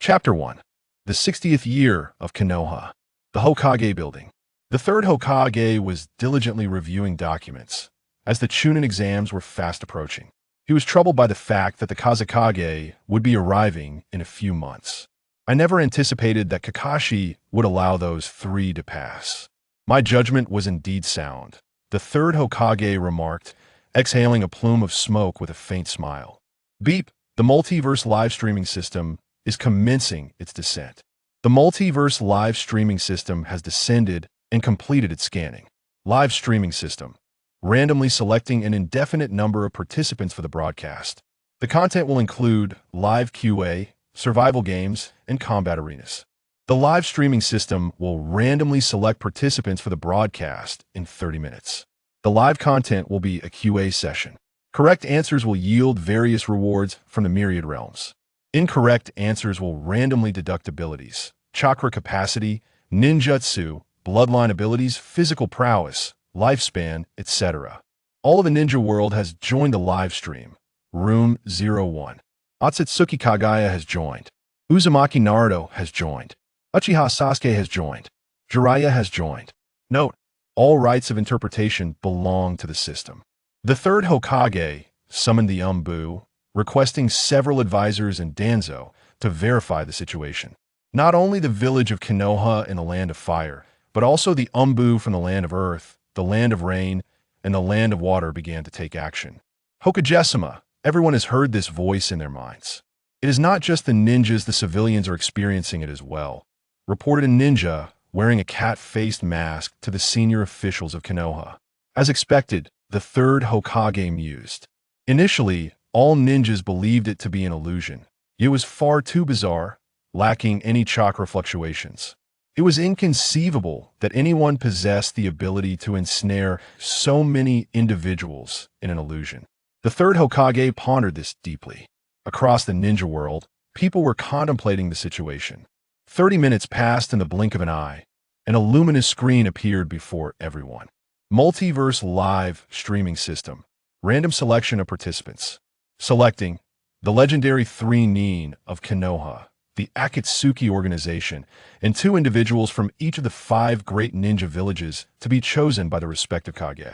Chapter 1. The 60th Year of Konoha. The Hokage Building. The third Hokage was diligently reviewing documents, as the Chunin exams were fast approaching. He was troubled by the fact that the Kazekage would be arriving in a few months. I never anticipated that Kakashi would allow those three to pass. My judgment was indeed sound, the third Hokage remarked, exhaling a plume of smoke with a faint smile. Beep, the Multiverse live streaming system is commencing its descent. The Multiverse live streaming system has descended and completed its scanning. Live streaming system, randomly selecting an indefinite number of participants for the broadcast. The content will include live QA, survival games, and combat arenas. The live streaming system will randomly select participants for the broadcast in 30 minutes. The live content will be a QA session. Correct answers will yield various rewards from the myriad realms. Incorrect answers will randomly deduct abilities, chakra capacity, ninjutsu, bloodline abilities, physical prowess, lifespan, etc. All of the ninja world has joined the live stream. Room 01. Akatsuki Kagaya has joined. Uzumaki Naruto has joined. Uchiha Sasuke has joined. Jiraiya has joined. Note, all rights of interpretation belong to the system. The third Hokage summoned the Umbu, requesting several advisors and Danzo to verify the situation. Not only the village of Konoha in the land of fire, but also the Umbu from the land of earth, the land of rain, and the land of water began to take action. Hokage-sama, everyone has heard this voice in their minds. It is not just the ninjas, the civilians are experiencing it as well. Reported a ninja wearing a cat-faced mask to the senior officials of Konoha. As expected, the third Hokage mused. Initially, all ninjas believed it to be an illusion. It was far too bizarre, lacking any chakra fluctuations. It was inconceivable that anyone possessed the ability to ensnare so many individuals in an illusion. The third Hokage pondered this deeply. Across the ninja world, people were contemplating the situation. 30 minutes passed in the blink of an eye, and a luminous screen appeared before everyone. Multiverse live streaming system. Random selection of participants. Selecting the legendary 3 Nin of Konoha, the Akatsuki organization, and 2 individuals from each of the 5 great ninja villages to be chosen by the respective Kage.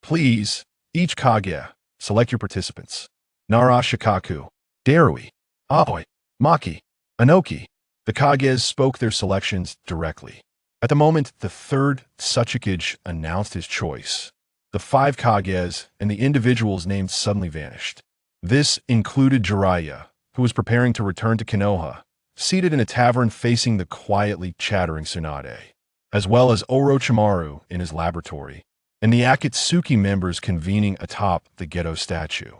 Please, each Kage, select your participants. Nara Shikaku, Darui, Aoi, Maki, Anoki. The Kages spoke their selections directly. At the moment, the third Tsuchikage announced his choice. The 5 Kages and the individuals named suddenly vanished. This included Jiraiya, who was preparing to return to Konoha, seated in a tavern facing the quietly chattering Tsunade, as well as Orochimaru in his laboratory, and the Akatsuki members convening atop the Geto statue.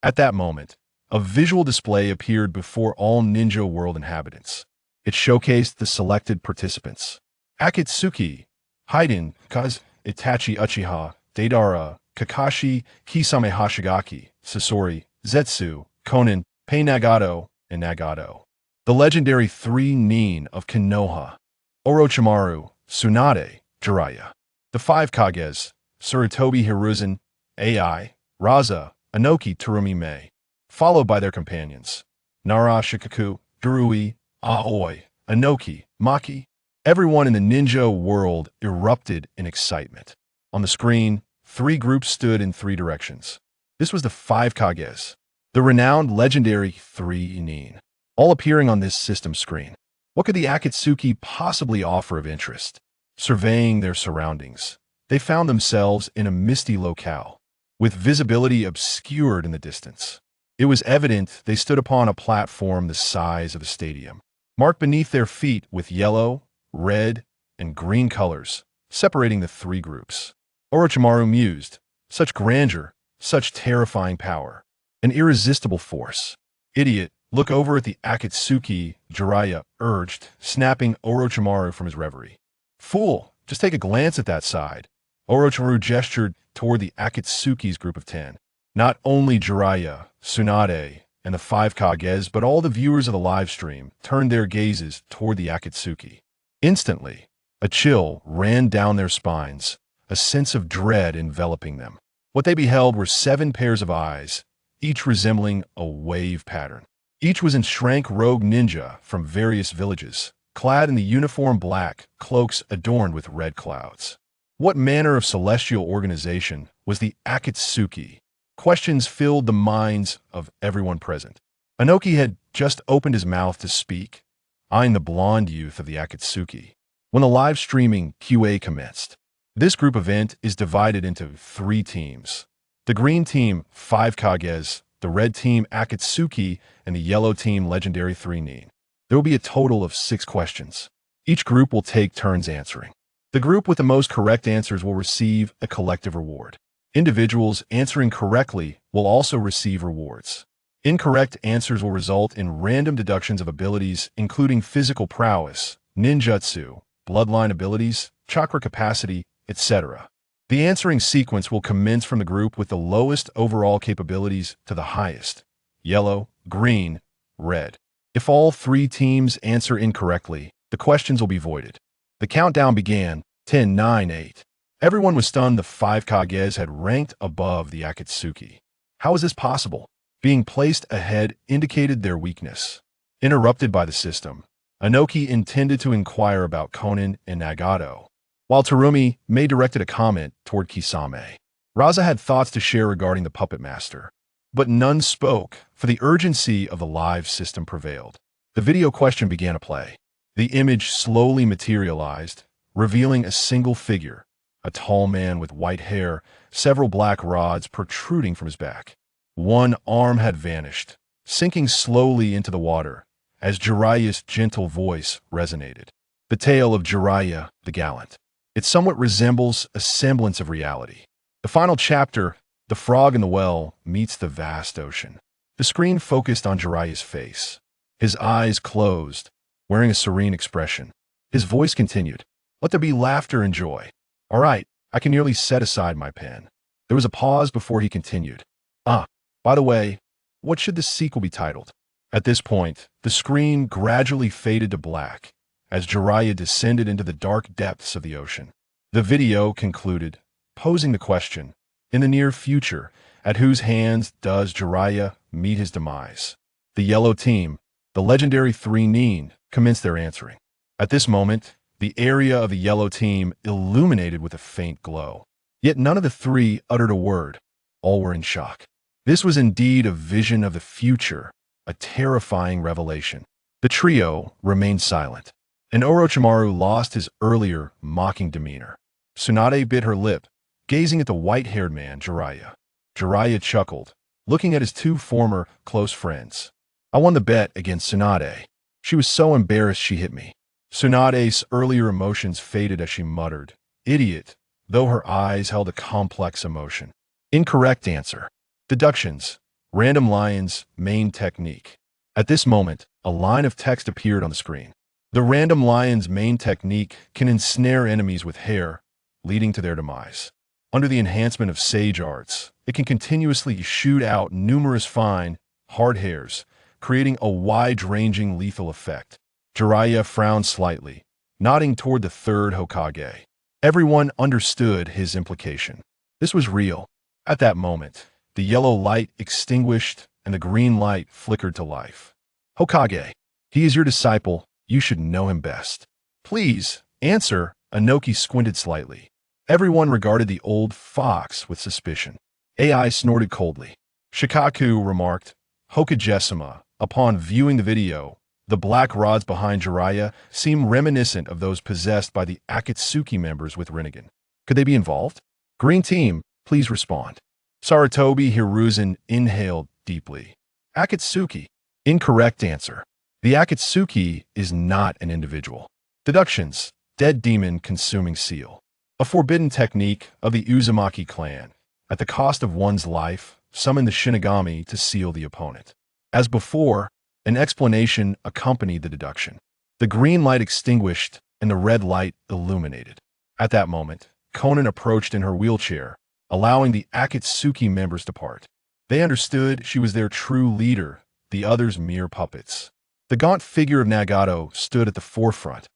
At that moment, a visual display appeared before all ninja world inhabitants. It showcased the selected participants. Akatsuki, Haiden, Kaz, Itachi Uchiha, Deidara, Kakashi, Kisame Hoshigaki, Sasori, Zetsu, Konan, Pei Nagato, and Nagato. The legendary 3 Nin of Konoha, Orochimaru, Tsunade, Jiraiya. The 5 Kages, Sarutobi Hiruzen, Ai, Raza, Anoki Terumi Mei, followed by their companions, Nara Shikaku, Darui, Aoi, Anoki, Maki. Everyone in the ninja world erupted in excitement. On the screen, 3 groups stood in 3 directions. This was the 5 Kages, the renowned legendary 3 Nin, all appearing on this system screen. What could the Akatsuki possibly offer of interest? Surveying their surroundings, they found themselves in a misty locale, with visibility obscured in the distance. It was evident they stood upon a platform the size of a stadium, marked beneath their feet with yellow, red, and green colors, separating the 3 groups. Orochimaru mused, such grandeur, such terrifying power, an irresistible force. Idiot, look over at the Akatsuki, Jiraiya urged, snapping Orochimaru from his reverie. Fool, just take a glance at that side. Orochimaru gestured toward the Akatsuki's group of 10. Not only Jiraiya, Tsunade, and the 5 Kages, but all the viewers of the live stream turned their gazes toward the Akatsuki. Instantly, a chill ran down their spines, a sense of dread enveloping them. What they beheld were 7 pairs of eyes, each resembling a wave pattern. Each was enshrank rogue ninja from various villages, clad in the uniform black, cloaks adorned with red clouds. What manner of celestial organization was the Akatsuki? Questions filled the minds of everyone present. Inoki had just opened his mouth to speak, eyeing the blonde youth of the Akatsuki, when the live streaming QA commenced. This group event is divided into 3 teams. The green team, 5 Kages, the red team, Akatsuki, and the yellow team, Legendary 3 Nin. There will be a total of 6 questions. Each group will take turns answering. The group with the most correct answers will receive a collective reward. Individuals answering correctly will also receive rewards. Incorrect answers will result in random deductions of abilities, including physical prowess, ninjutsu, bloodline abilities, chakra capacity, etc. The answering sequence will commence from the group with the lowest overall capabilities to the highest: yellow, green, red. If all 3 teams answer incorrectly, the questions will be voided. The countdown began. 10, 9, 8. Everyone was stunned. The 5 Kages had ranked above the Akatsuki. How is this possible? Being placed ahead indicated their weakness. Interrupted by the system, Inoki intended to inquire about Konan and Nagato, while Terumi may directed a comment toward Kisame. Raza had thoughts to share regarding the puppet master, but none spoke, for the urgency of the live system prevailed. The video question began to play. The image slowly materialized, revealing a single figure, a tall man with white hair, several black rods protruding from his back. One arm had vanished, sinking slowly into the water, as Jiraiya's gentle voice resonated. The tale of Jiraiya the Gallant. It somewhat resembles a semblance of reality. The final chapter, The Frog in the Well, meets the vast ocean. The screen focused on Jiraiya's face. His eyes closed, wearing a serene expression. His voice continued. Let there be laughter and joy. All right, I can nearly set aside my pen. There was a pause before he continued. By the way, what should the sequel be titled? At this point, the screen gradually faded to black as Jiraiya descended into the dark depths of the ocean. The video concluded, posing the question, in the near future, at whose hands does Jiraiya meet his demise? The yellow team, the legendary 3 Nin, commenced their answering. At this moment, the area of the yellow team illuminated with a faint glow. Yet none of the 3 uttered a word. All were in shock. This was indeed a vision of the future, a terrifying revelation. The trio remained silent, and Orochimaru lost his earlier mocking demeanor. Tsunade bit her lip, gazing at the white-haired man, Jiraiya. Jiraiya chuckled, looking at his 2 former close friends. I won the bet against Tsunade. She was so embarrassed she hit me. Tsunade's earlier emotions faded as she muttered, "Idiot," though her eyes held a complex emotion. Incorrect answer. Deductions. Random Lion's main technique. At this moment, a line of text appeared on the screen. The Random Lion's main technique can ensnare enemies with hair, leading to their demise. Under the enhancement of Sage Arts, it can continuously shoot out numerous fine, hard hairs, creating a wide-ranging lethal effect. Jiraiya frowned slightly, nodding toward the 3rd Hokage. Everyone understood his implication. This was real. At that moment, the yellow light extinguished and the green light flickered to life. Hokage, he is your disciple. You should know him best. Please, answer. Inoki squinted slightly. Everyone regarded the old fox with suspicion. AI snorted coldly. Shikaku remarked, Hokage-sama, upon viewing the video, the black rods behind Jiraiya seem reminiscent of those possessed by the Akatsuki members with Rinnegan. Could they be involved? Green team, please respond. Sarutobi Hiruzen inhaled deeply. Akatsuki. Incorrect answer. The Akatsuki is not an individual. Deductions. Dead demon consuming seal. A forbidden technique of the Uzumaki clan. At the cost of one's life, summon the Shinigami to seal the opponent. As before, an explanation accompanied the deduction. The green light extinguished and the red light illuminated. At that moment, Konan approached in her wheelchair, allowing the Akatsuki members to part. They understood she was their true leader, the others mere puppets. The gaunt figure of Nagato stood at the forefront.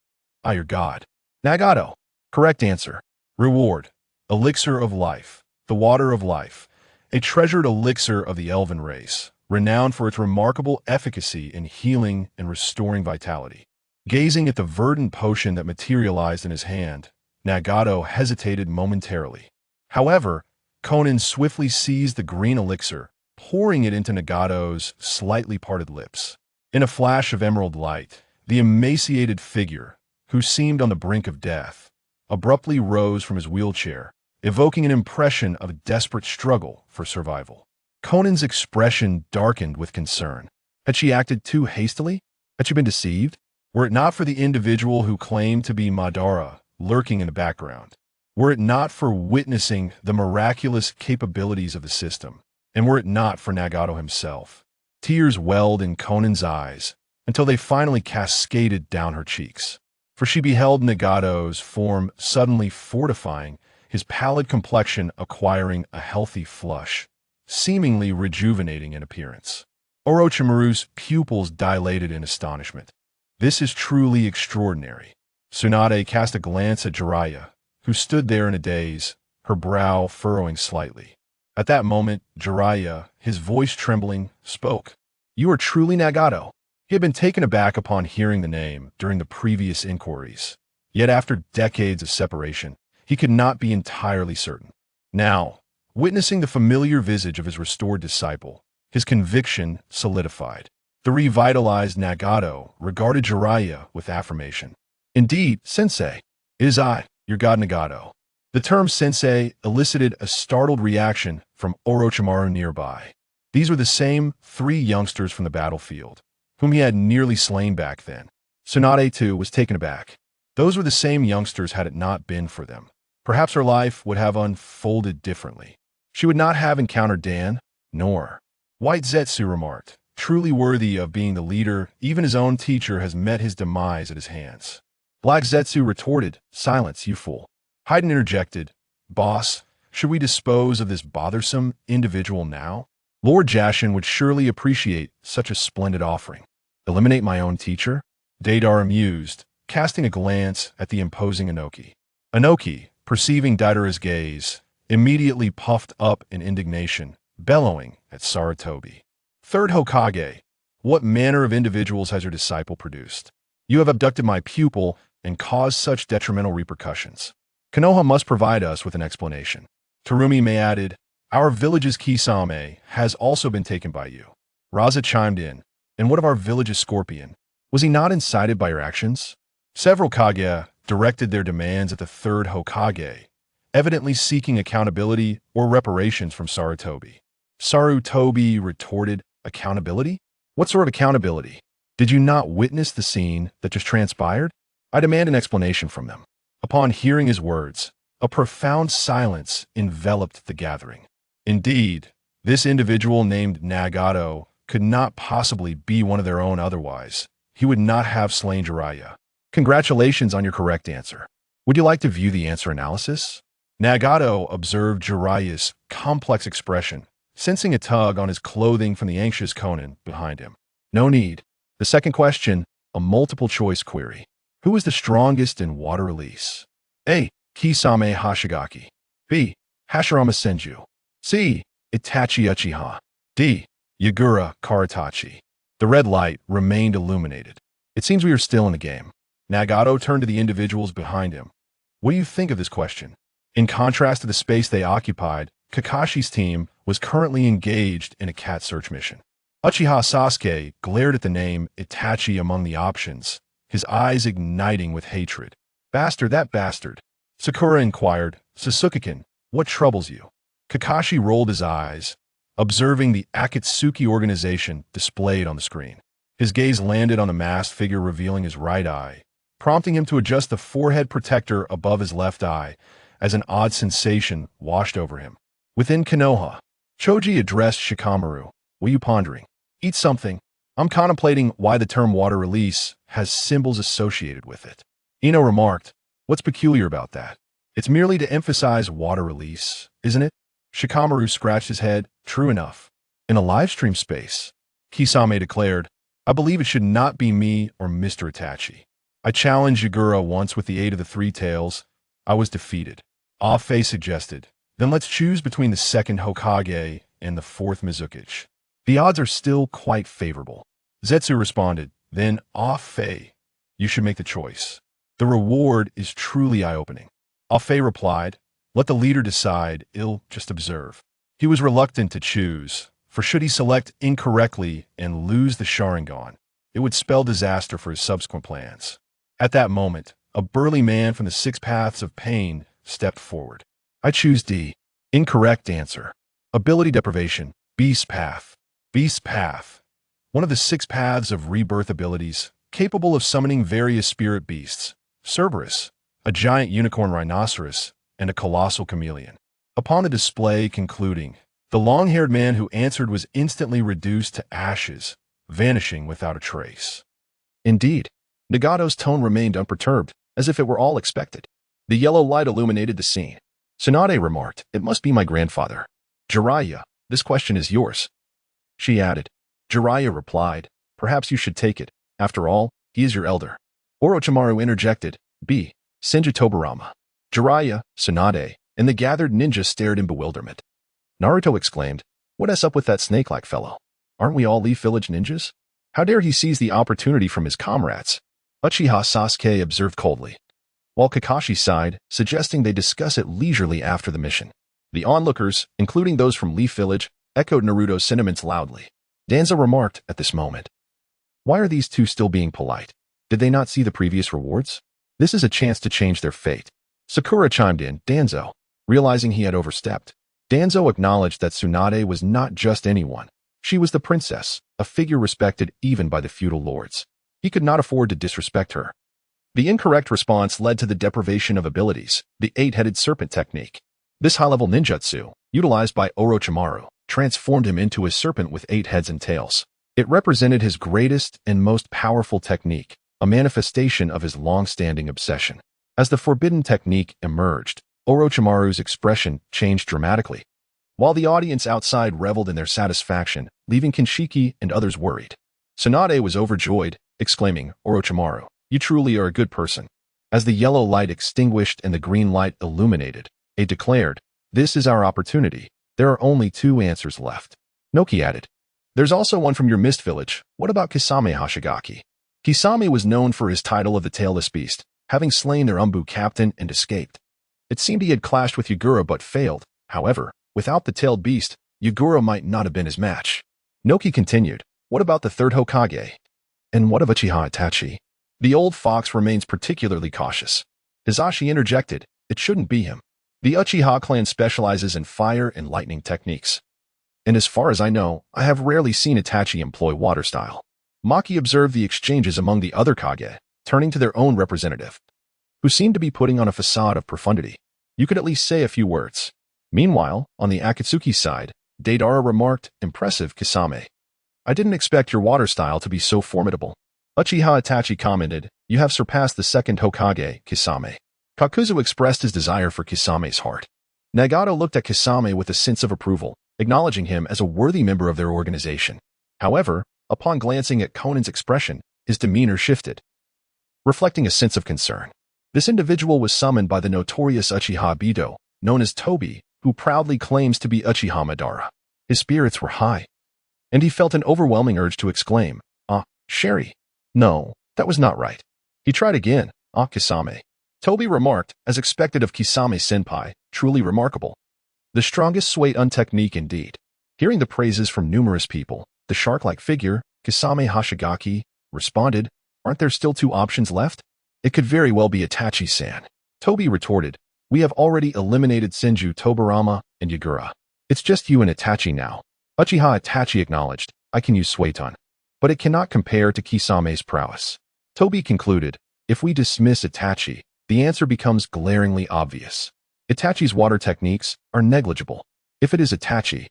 Your god. Nagato. Correct answer. Reward. Elixir of life. The water of life. A treasured elixir of the elven race, renowned for its remarkable efficacy in healing and restoring vitality. Gazing at the verdant potion that materialized in his hand, Nagato hesitated momentarily. However, Conan swiftly seized the green elixir, pouring it into Nagato's slightly parted lips. In a flash of emerald light, the emaciated figure, who seemed on the brink of death, abruptly rose from his wheelchair, evoking an impression of a desperate struggle for survival. Conan's expression darkened with concern. Had she acted too hastily? Had she been deceived? Were it not for the individual who claimed to be Madara lurking in the background? Were it not for witnessing the miraculous capabilities of the system? And were it not for Nagato himself? Tears welled in Conan's eyes until they finally cascaded down her cheeks. For she beheld Nagato's form suddenly fortifying, his pallid complexion acquiring a healthy flush, seemingly rejuvenating in appearance. Orochimaru's pupils dilated in astonishment. This is truly extraordinary. Tsunade cast a glance at Jiraiya, who stood there in a daze, her brow furrowing slightly. At that moment, Jiraiya, his voice trembling, spoke. "You are truly Nagato." He had been taken aback upon hearing the name during the previous inquiries. Yet after decades of separation, he could not be entirely certain. Now, witnessing the familiar visage of his restored disciple, his conviction solidified. The revitalized Nagato regarded Jiraiya with affirmation. "Indeed, Sensei, it is I, your god Nagato." The term Sensei elicited a startled reaction from Orochimaru nearby. These were the same three youngsters from the battlefield, whom he had nearly slain back then. Tsunade, too, was taken aback. Those were the same youngsters had it not been for them. Perhaps her life would have unfolded differently. She would not have encountered Dan, nor. White Zetsu remarked, "Truly worthy of being the leader, even his own teacher has met his demise at his hands." Black Zetsu retorted, "Silence, you fool." Haydn interjected, "Boss, should we dispose of this bothersome individual now? Lord Jashin would surely appreciate such a splendid offering." "Eliminate my own teacher?" Deidara mused, casting a glance at the imposing Inoki. Inoki, perceiving Deidara's gaze, immediately puffed up in indignation, bellowing at Sarutobi. "Third Hokage, what manner of individuals has your disciple produced? You have abducted my pupil and caused such detrimental repercussions. Konoha must provide us with an explanation." Terumi May added, "Our village's Kisame has also been taken by you." Raza chimed in, "And what of our village's Scorpion? Was he not incited by your actions?" Several Kage directed their demands at the third Hokage, evidently seeking accountability or reparations from Sarutobi. Sarutobi retorted, "Accountability? What sort of accountability? Did you not witness the scene that just transpired? I demand an explanation from them." Upon hearing his words, a profound silence enveloped the gathering. Indeed, this individual named Nagato could not possibly be one of their own, otherwise he would not have slain Jiraiya. "Congratulations on your correct answer. Would you like to view the answer analysis?" Nagato observed Jiraiya's complex expression, sensing a tug on his clothing from the anxious Conan behind him. "No need." The second question, a multiple-choice query. Who is the strongest in water release? A. Kisame Hashigaki. B. Hashirama Senju. C. Itachi Uchiha. D. Yagura Karatachi. The red light remained illuminated. "It seems we are still in the game." Nagato turned to the individuals behind him. "What do you think of this question?" In contrast to the space they occupied, Kakashi's team was currently engaged in a cat search mission. Uchiha Sasuke glared at the name Itachi among the options, his eyes igniting with hatred. "Bastard, that bastard!" Sakura inquired, "Sasuke-kun, what troubles you?" Kakashi rolled his eyes, observing the Akatsuki organization displayed on the screen. His gaze landed on the masked figure revealing his right eye, prompting him to adjust the forehead protector above his left eye as an odd sensation washed over him. Within Konoha, Choji addressed Shikamaru. "What are you pondering?" "Eat something. I'm contemplating why the term water release has symbols associated with it." Ino remarked, "What's peculiar about that? It's merely to emphasize water release, isn't it?" Shikamaru scratched his head. "True enough. In a livestream space," Kisame declared, "I believe it should not be me or Mr. Itachi. I challenged Yagura once with the aid of the Three Tails. I was defeated." Afe suggested, "Then let's choose between the second Hokage and the fourth Mizukage." The odds are still quite favorable. Zetsu responded, then Fei, you should make the choice. The reward is truly eye-opening. Fei replied, let the leader decide, I'll just observe. He was reluctant to choose, for should he select incorrectly and lose the Sharingan, it would spell disaster for his subsequent plans. At that moment, a burly man from the Six Paths of Pain stepped forward. I choose D. Incorrect answer. Ability deprivation, Beast Path. Beast Path. One of the 6 paths of rebirth abilities, capable of summoning various spirit beasts. Cerberus, a giant unicorn rhinoceros, and a colossal chameleon. Upon the display concluding, the long-haired man who answered was instantly reduced to ashes, vanishing without a trace. Indeed, Nagato's tone remained unperturbed, as if it were all expected. The yellow light illuminated the scene. Tsunade remarked, it must be my grandfather. Jiraiya, this question is yours. She added. Jiraiya replied, perhaps you should take it. After all, he is your elder. Orochimaru interjected, B. Senju Tobirama. Jiraiya, Tsunade, and the gathered ninjas stared in bewilderment. Naruto exclaimed, what is up with that snake-like fellow? Aren't we all Leaf Village ninjas? How dare he seize the opportunity from his comrades? Uchiha Sasuke observed coldly, while Kakashi sighed, suggesting they discuss it leisurely after the mission. The onlookers, including those from Leaf Village, echoed Naruto's sentiments loudly. Danzo remarked at this moment, why are these two still being polite? Did they not see the previous rewards? This is a chance to change their fate. Sakura chimed in, Danzo, realizing he had overstepped. Danzo acknowledged that Tsunade was not just anyone. She was the princess, a figure respected even by the feudal lords. He could not afford to disrespect her. The incorrect response led to the deprivation of abilities, the 8-headed serpent technique. This high-level ninjutsu, utilized by Orochimaru, transformed him into a serpent with 8 heads and tails. It represented his greatest and most powerful technique, a manifestation of his long-standing obsession. As the forbidden technique emerged, Orochimaru's expression changed dramatically. While the audience outside reveled in their satisfaction, leaving Kinshiki and others worried. Tsunade was overjoyed, exclaiming, Orochimaru, you truly are a good person. As the yellow light extinguished and the green light illuminated, he declared, this is our opportunity. There are only 2 answers left. Noki added, there's also one from your Mist Village. What about Kisame Hashigaki? Kisame was known for his title of the Tailless Beast, having slain their Umbu captain and escaped. It seemed he had clashed with Yagura but failed. However, without the tailed beast, Yagura might not have been his match. Noki continued, what about the 3rd Hokage? And what of Uchiha Itachi? The old fox remains particularly cautious. Hisashi interjected, it shouldn't be him. The Uchiha clan specializes in fire and lightning techniques. And as far as I know, I have rarely seen Itachi employ water style. Maki observed the exchanges among the other Kage, turning to their own representative, who seemed to be putting on a facade of profundity. You could at least say a few words. Meanwhile, on the Akatsuki side, Deidara remarked, impressive, Kisame. I didn't expect your water style to be so formidable. Uchiha Itachi commented, you have surpassed the 2nd Hokage, Kisame. Kakuzu expressed his desire for Kisame's heart. Nagato looked at Kisame with a sense of approval, acknowledging him as a worthy member of their organization. However, upon glancing at Konan's expression, his demeanor shifted, reflecting a sense of concern. This individual was summoned by the notorious Uchiha Bido, known as Tobi, who proudly claims to be Uchiha Madara. His spirits were high, and he felt an overwhelming urge to exclaim, Sherry. No, that was not right. He tried again, Kisame. Tobi remarked, as expected of Kisame-senpai, truly remarkable. The strongest Suiton technique indeed. Hearing the praises from numerous people, the shark-like figure, Kisame Hashigaki, responded, aren't there still 2 options left? It could very well be Itachi-san. Tobi retorted, we have already eliminated Senju Tobirama and Yagura. It's just you and Itachi now. Uchiha Itachi acknowledged, I can use Suiton, but it cannot compare to Kisame's prowess. Tobi concluded, if we dismiss Itachi, the answer becomes glaringly obvious. Itachi's water techniques are negligible. If it is Itachi,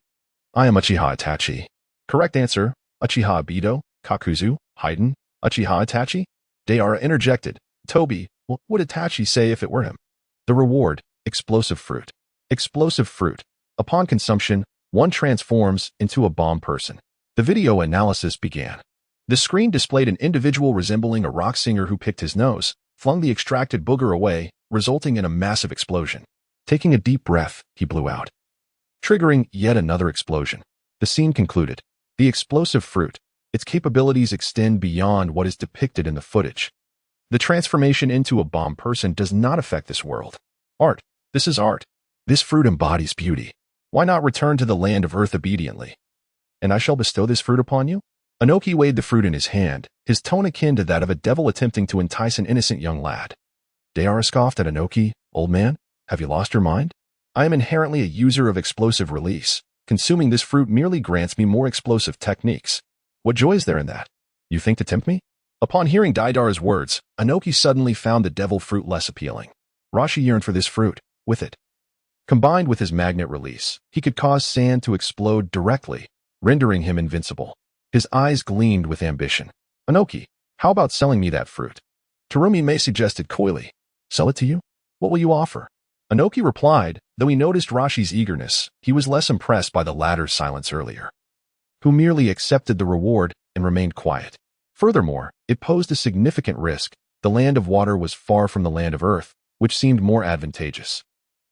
I am Uchiha Itachi. Correct answer, Uchiha Bido, Kakuzu, Haiden, Uchiha Itachi? Deidara interjected, Tobi, what would Itachi say if it were him? The reward, explosive fruit. Explosive fruit. Upon consumption, one transforms into a bomb person. The video analysis began. The screen displayed an individual resembling a rock singer who picked his nose, flung the extracted booger away, resulting in a massive explosion. Taking a deep breath, he blew out, triggering yet another explosion. The scene concluded. The explosive fruit, its capabilities extend beyond what is depicted in the footage. The transformation into a bomb person does not affect this world. Art. This is art. This fruit embodies beauty. Why not return to the land of earth obediently? And I shall bestow this fruit upon you? Inoki weighed the fruit in his hand, his tone akin to that of a devil attempting to entice an innocent young lad. Deidara scoffed at Inoki. Old man, have you lost your mind? I am inherently a user of explosive release. Consuming this fruit merely grants me more explosive techniques. What joy is there in that? You think to tempt me? Upon hearing Deidara's words, Inoki suddenly found the devil fruit less appealing. Rashi yearned for this fruit. With it, combined with his magnet release, he could cause sand to explode directly, rendering him invincible. His eyes gleamed with ambition. Inoki, how about selling me that fruit? Terumi suggested coyly. Sell it to you? What will you offer? Inoki replied, though he noticed Rashi's eagerness, he was less impressed by the latter's silence earlier, who merely accepted the reward and remained quiet. Furthermore, it posed a significant risk. The land of water was far from the land of earth, which seemed more advantageous.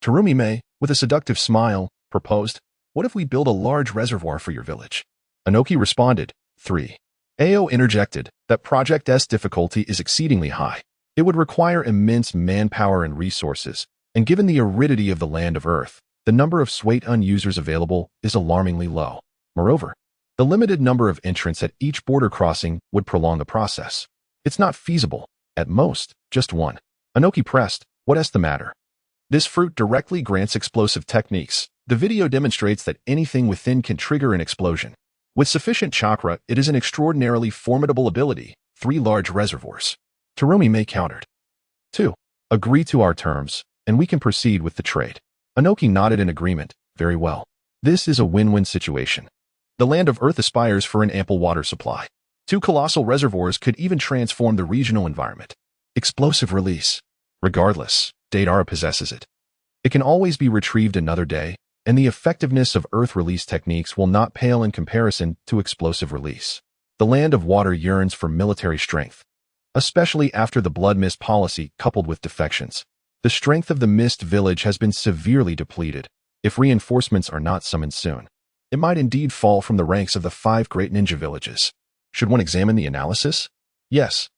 Terumi, with a seductive smile, proposed, what if we build a large reservoir for your village? Inoki responded, 3. Ao interjected, that project's difficulty is exceedingly high. It would require immense manpower and resources, and given the aridity of the land of earth, the number of Swait-Un users available is alarmingly low. Moreover, the limited number of entrants at each border crossing would prolong the process. It's not feasible. At most, just one. Inoki pressed, what's the matter? This fruit directly grants explosive techniques. The video demonstrates that anything within can trigger an explosion. With sufficient chakra, it is an extraordinarily formidable ability. 3 large reservoirs. Terumi countered. 2. Agree to our terms, and we can proceed with the trade. Inoki nodded in agreement. Very well. This is a win-win situation. The land of earth aspires for an ample water supply. 2 colossal reservoirs could even transform the regional environment. Explosive release. Regardless, Deidara possesses it. It can always be retrieved another day, and the effectiveness of earth release techniques will not pale in comparison to explosive release. The land of water yearns for military strength, especially after the blood mist policy coupled with defections. The strength of the mist village has been severely depleted. If reinforcements are not summoned soon, it might indeed fall from the ranks of the 5 great ninja villages. Should one examine the analysis? Yes.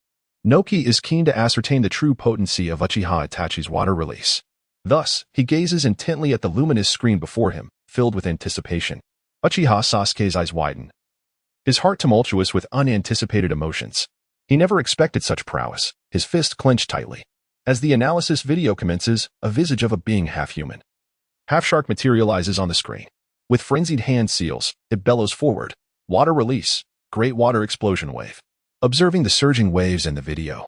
Noki is keen to ascertain the true potency of Uchiha Itachi's water release. Thus, he gazes intently at the luminous screen before him, filled with anticipation. Uchiha Sasuke's eyes widen, his heart tumultuous with unanticipated emotions. He never expected such prowess, his fist clenched tightly. As the analysis video commences, a visage of a being half-human, half-shark materializes on the screen. With frenzied hand seals, it bellows forward. Water release. Great water explosion wave. Observing the surging waves in the video,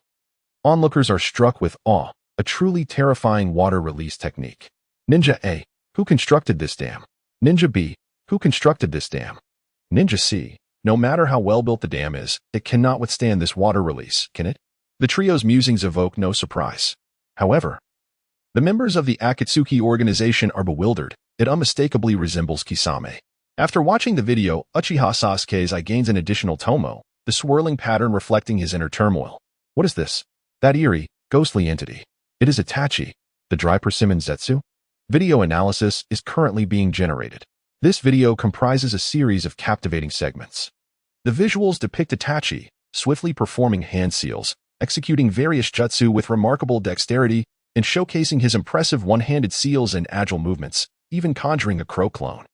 onlookers are struck with awe, a truly terrifying water release technique. Ninja A. Who constructed this dam? Ninja B. Who constructed this dam? Ninja C. No matter how well built the dam is, it cannot withstand this water release, can it? The trio's musings evoke no surprise. However, the members of the Akatsuki organization are bewildered. It unmistakably resembles Kisame. After watching the video, Uchiha Sasuke's eye gains an additional tomo, the swirling pattern reflecting his inner turmoil. What is this? That eerie, ghostly entity. It is Itachi, the dry persimmon Zetsu. Video analysis is currently being generated. This video comprises a series of captivating segments. The visuals depict Itachi, swiftly performing hand seals, executing various jutsu with remarkable dexterity, and showcasing his impressive one-handed seals and agile movements, even conjuring a crow clone.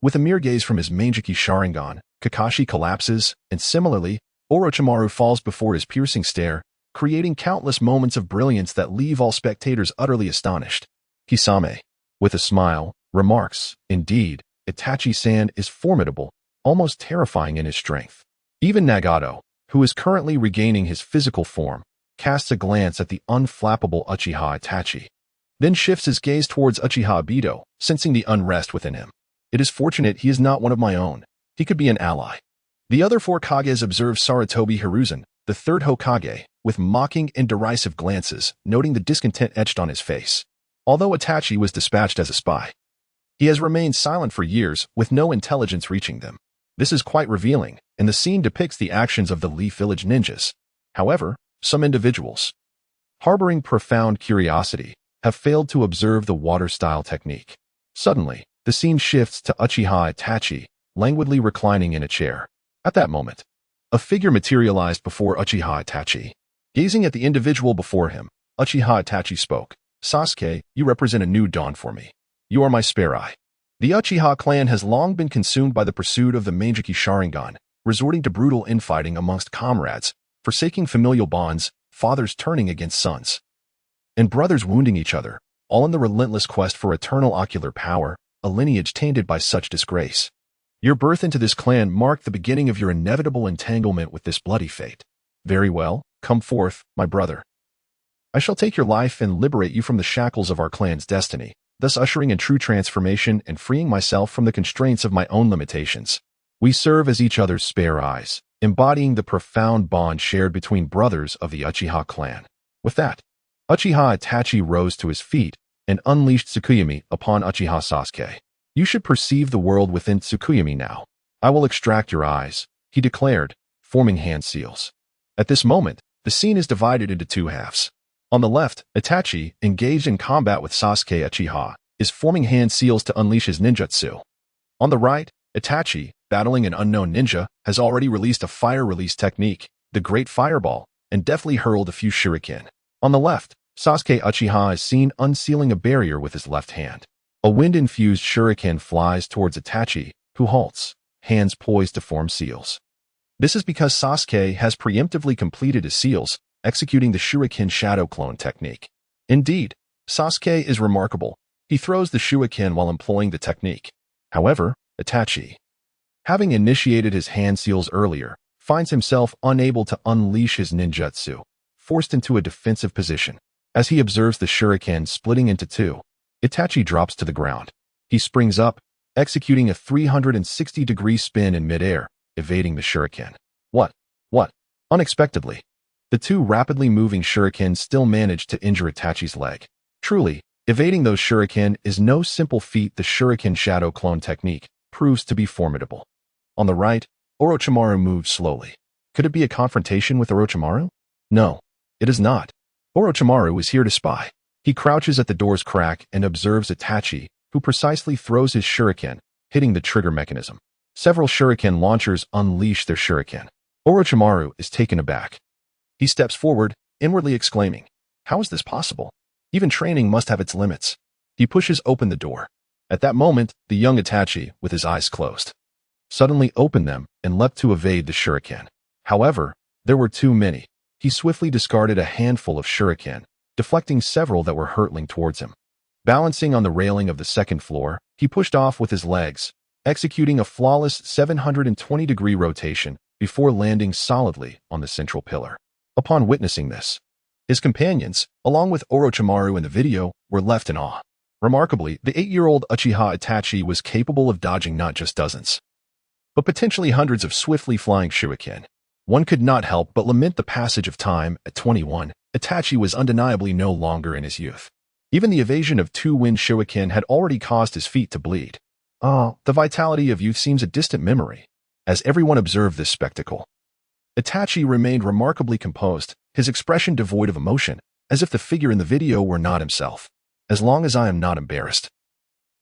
With a mere gaze from his Manjiki Sharingan, Kakashi collapses, and similarly, Orochimaru falls before his piercing stare, creating countless moments of brilliance that leave all spectators utterly astonished. Kisame, with a smile, remarks, indeed, Itachi-san is formidable, almost terrifying in his strength. Even Nagato, who is currently regaining his physical form, casts a glance at the unflappable Uchiha Itachi, then shifts his gaze towards Uchiha Obito, sensing the unrest within him. It is fortunate he is not one of my own. He could be an ally. The other 4 Kages observe Sarutobi Hiruzen, the 3rd Hokage, with mocking and derisive glances, noting the discontent etched on his face. Although Itachi was dispatched as a spy, he has remained silent for years, with no intelligence reaching them. This is quite revealing, and the scene depicts the actions of the Leaf Village ninjas. However, some individuals, harboring profound curiosity, have failed to observe the water-style technique. Suddenly, the scene shifts to Uchiha Itachi, languidly reclining in a chair. At that moment, a figure materialized before Uchiha Itachi. Gazing at the individual before him, Uchiha Itachi spoke. Sasuke, you represent a new dawn for me. You are my spare eye. The Uchiha clan has long been consumed by the pursuit of the Manjiki Sharingan, resorting to brutal infighting amongst comrades, forsaking familial bonds, fathers turning against sons, and brothers wounding each other, all in the relentless quest for eternal ocular power, a lineage tainted by such disgrace. Your birth into this clan marked the beginning of your inevitable entanglement with this bloody fate. Very well, come forth, my brother. I shall take your life and liberate you from the shackles of our clan's destiny, thus ushering in true transformation and freeing myself from the constraints of my own limitations. We serve as each other's spare eyes, embodying the profound bond shared between brothers of the Uchiha clan. With that, Uchiha Itachi rose to his feet and unleashed Tsukuyomi upon Uchiha Sasuke. You should perceive the world within Tsukuyomi now. I will extract your eyes, he declared, forming hand seals. At this moment, the scene is divided into two halves. On the left, Itachi, engaged in combat with Sasuke Uchiha, is forming hand seals to unleash his ninjutsu. On the right, Itachi, battling an unknown ninja, has already released a fire release technique, the Great Fireball, and deftly hurled a few shuriken. On the left, Sasuke Uchiha is seen unsealing a barrier with his left hand. A wind-infused shuriken flies towards Itachi, who halts, hands poised to form seals. This is because Sasuke has preemptively completed his seals, executing the shuriken shadow clone technique. Indeed, Sasuke is remarkable. He throws the shuriken while employing the technique. However, Itachi, having initiated his hand seals earlier, finds himself unable to unleash his ninjutsu, forced into a defensive position. As he observes the shuriken splitting into two, Itachi drops to the ground. He springs up, executing a 360-degree spin in midair, evading the shuriken. What? Unexpectedly, the two rapidly moving shurikens still manage to injure Itachi's leg. Truly, evading those shuriken is no simple feat. The shuriken shadow clone technique proves to be formidable. On the right, Orochimaru moves slowly. Could it be a confrontation with Orochimaru? No, it is not. Orochimaru is here to spy. He crouches at the door's crack and observes Itachi, who precisely throws his shuriken, hitting the trigger mechanism. Several shuriken launchers unleash their shuriken. Orochimaru is taken aback. He steps forward, inwardly exclaiming, "How is this possible? Even training must have its limits." He pushes open the door. At that moment, the young Itachi, with his eyes closed, suddenly opened them and leapt to evade the shuriken. However, there were too many. He swiftly discarded a handful of shuriken, deflecting several that were hurtling towards him. Balancing on the railing of the second floor, he pushed off with his legs, executing a flawless 720-degree rotation before landing solidly on the central pillar. Upon witnessing this, his companions, along with Orochimaru in the video, were left in awe. Remarkably, the 8-year-old Uchiha Itachi was capable of dodging not just dozens, but potentially hundreds of swiftly flying shuriken. One could not help but lament the passage of time. At 21, Itachi was undeniably no longer in his youth. Even the evasion of two wind shuriken had already caused his feet to bleed. The vitality of youth seems a distant memory. As everyone observed this spectacle, Itachi remained remarkably composed, his expression devoid of emotion, as if the figure in the video were not himself. As long as I am not embarrassed,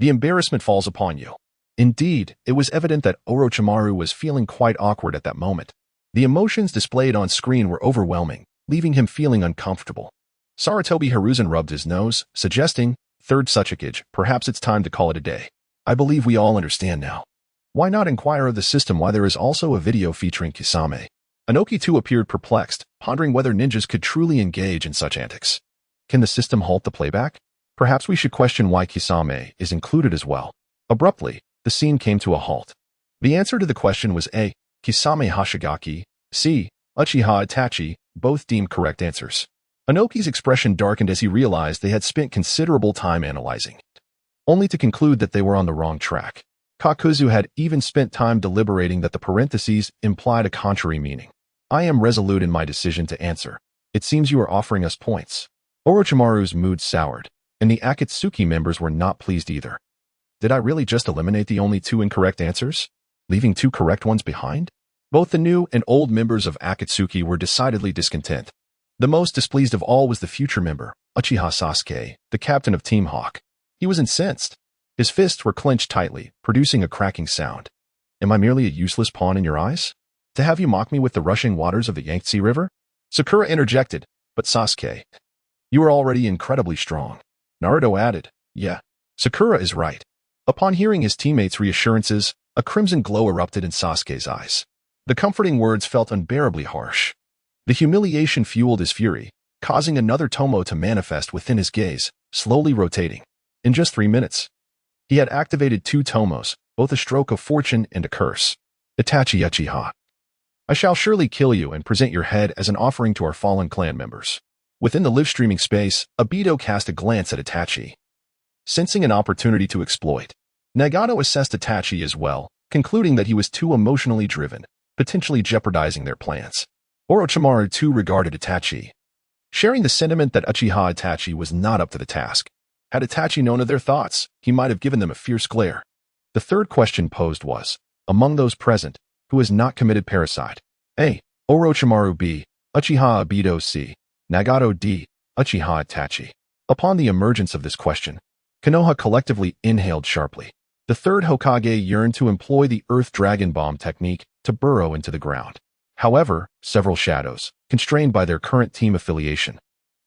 the embarrassment falls upon you. Indeed, it was evident that Orochimaru was feeling quite awkward at that moment. The emotions displayed on screen were overwhelming, leaving him feeling uncomfortable. Sarutobi Hiruzen rubbed his nose, suggesting, "Third Tsuchikage, perhaps it's time to call it a day. I believe we all understand now. Why not inquire of the system why there is also a video featuring Kisame?" Inoki too appeared perplexed, pondering whether ninjas could truly engage in such antics. Can the system halt the playback? Perhaps we should question why Kisame is included as well. Abruptly, the scene came to a halt. The answer to the question was A. Kisame Hashigaki, C. Uchiha Itachi, both deemed correct answers. Inoki's expression darkened as he realized they had spent considerable time analyzing it, only to conclude that they were on the wrong track. Kakuzu had even spent time deliberating that the parentheses implied a contrary meaning. I am resolute in my decision to answer. It seems you are offering us points. Orochimaru's mood soured, and the Akatsuki members were not pleased either. Did I really just eliminate the only two incorrect answers, leaving two correct ones behind? Both the new and old members of Akatsuki were decidedly discontent. The most displeased of all was the future member, Uchiha Sasuke, the captain of Team Hawk. He was incensed. His fists were clenched tightly, producing a cracking sound. Am I merely a useless pawn in your eyes? To have you mock me with the rushing waters of the Yangtze River? Sakura interjected, but Sasuke, you are already incredibly strong. Naruto added, yeah, Sakura is right. Upon hearing his teammates' reassurances, a crimson glow erupted in Sasuke's eyes. The comforting words felt unbearably harsh. The humiliation fueled his fury, causing another tomo to manifest within his gaze, slowly rotating. In just 3 minutes, he had activated 2 tomos, both a stroke of fortune and a curse. Itachi Uchiha. I shall surely kill you and present your head as an offering to our fallen clan members. Within the live-streaming space, Obito cast a glance at Itachi. Sensing an opportunity to exploit, Nagato assessed Itachi as well, concluding that he was too emotionally driven, potentially jeopardizing their plans. Orochimaru too regarded Itachi, sharing the sentiment that Uchiha Itachi was not up to the task. Had Itachi known of their thoughts, he might have given them a fierce glare. The third question posed was, among those present, who has not committed parasite? A. Orochimaru B. Uchiha Obito C. Nagato D. Uchiha Itachi. Upon the emergence of this question, Konoha collectively inhaled sharply. The third Hokage yearned to employ the Earth Dragon Bomb technique to burrow into the ground. However, several shadows, constrained by their current team affiliation,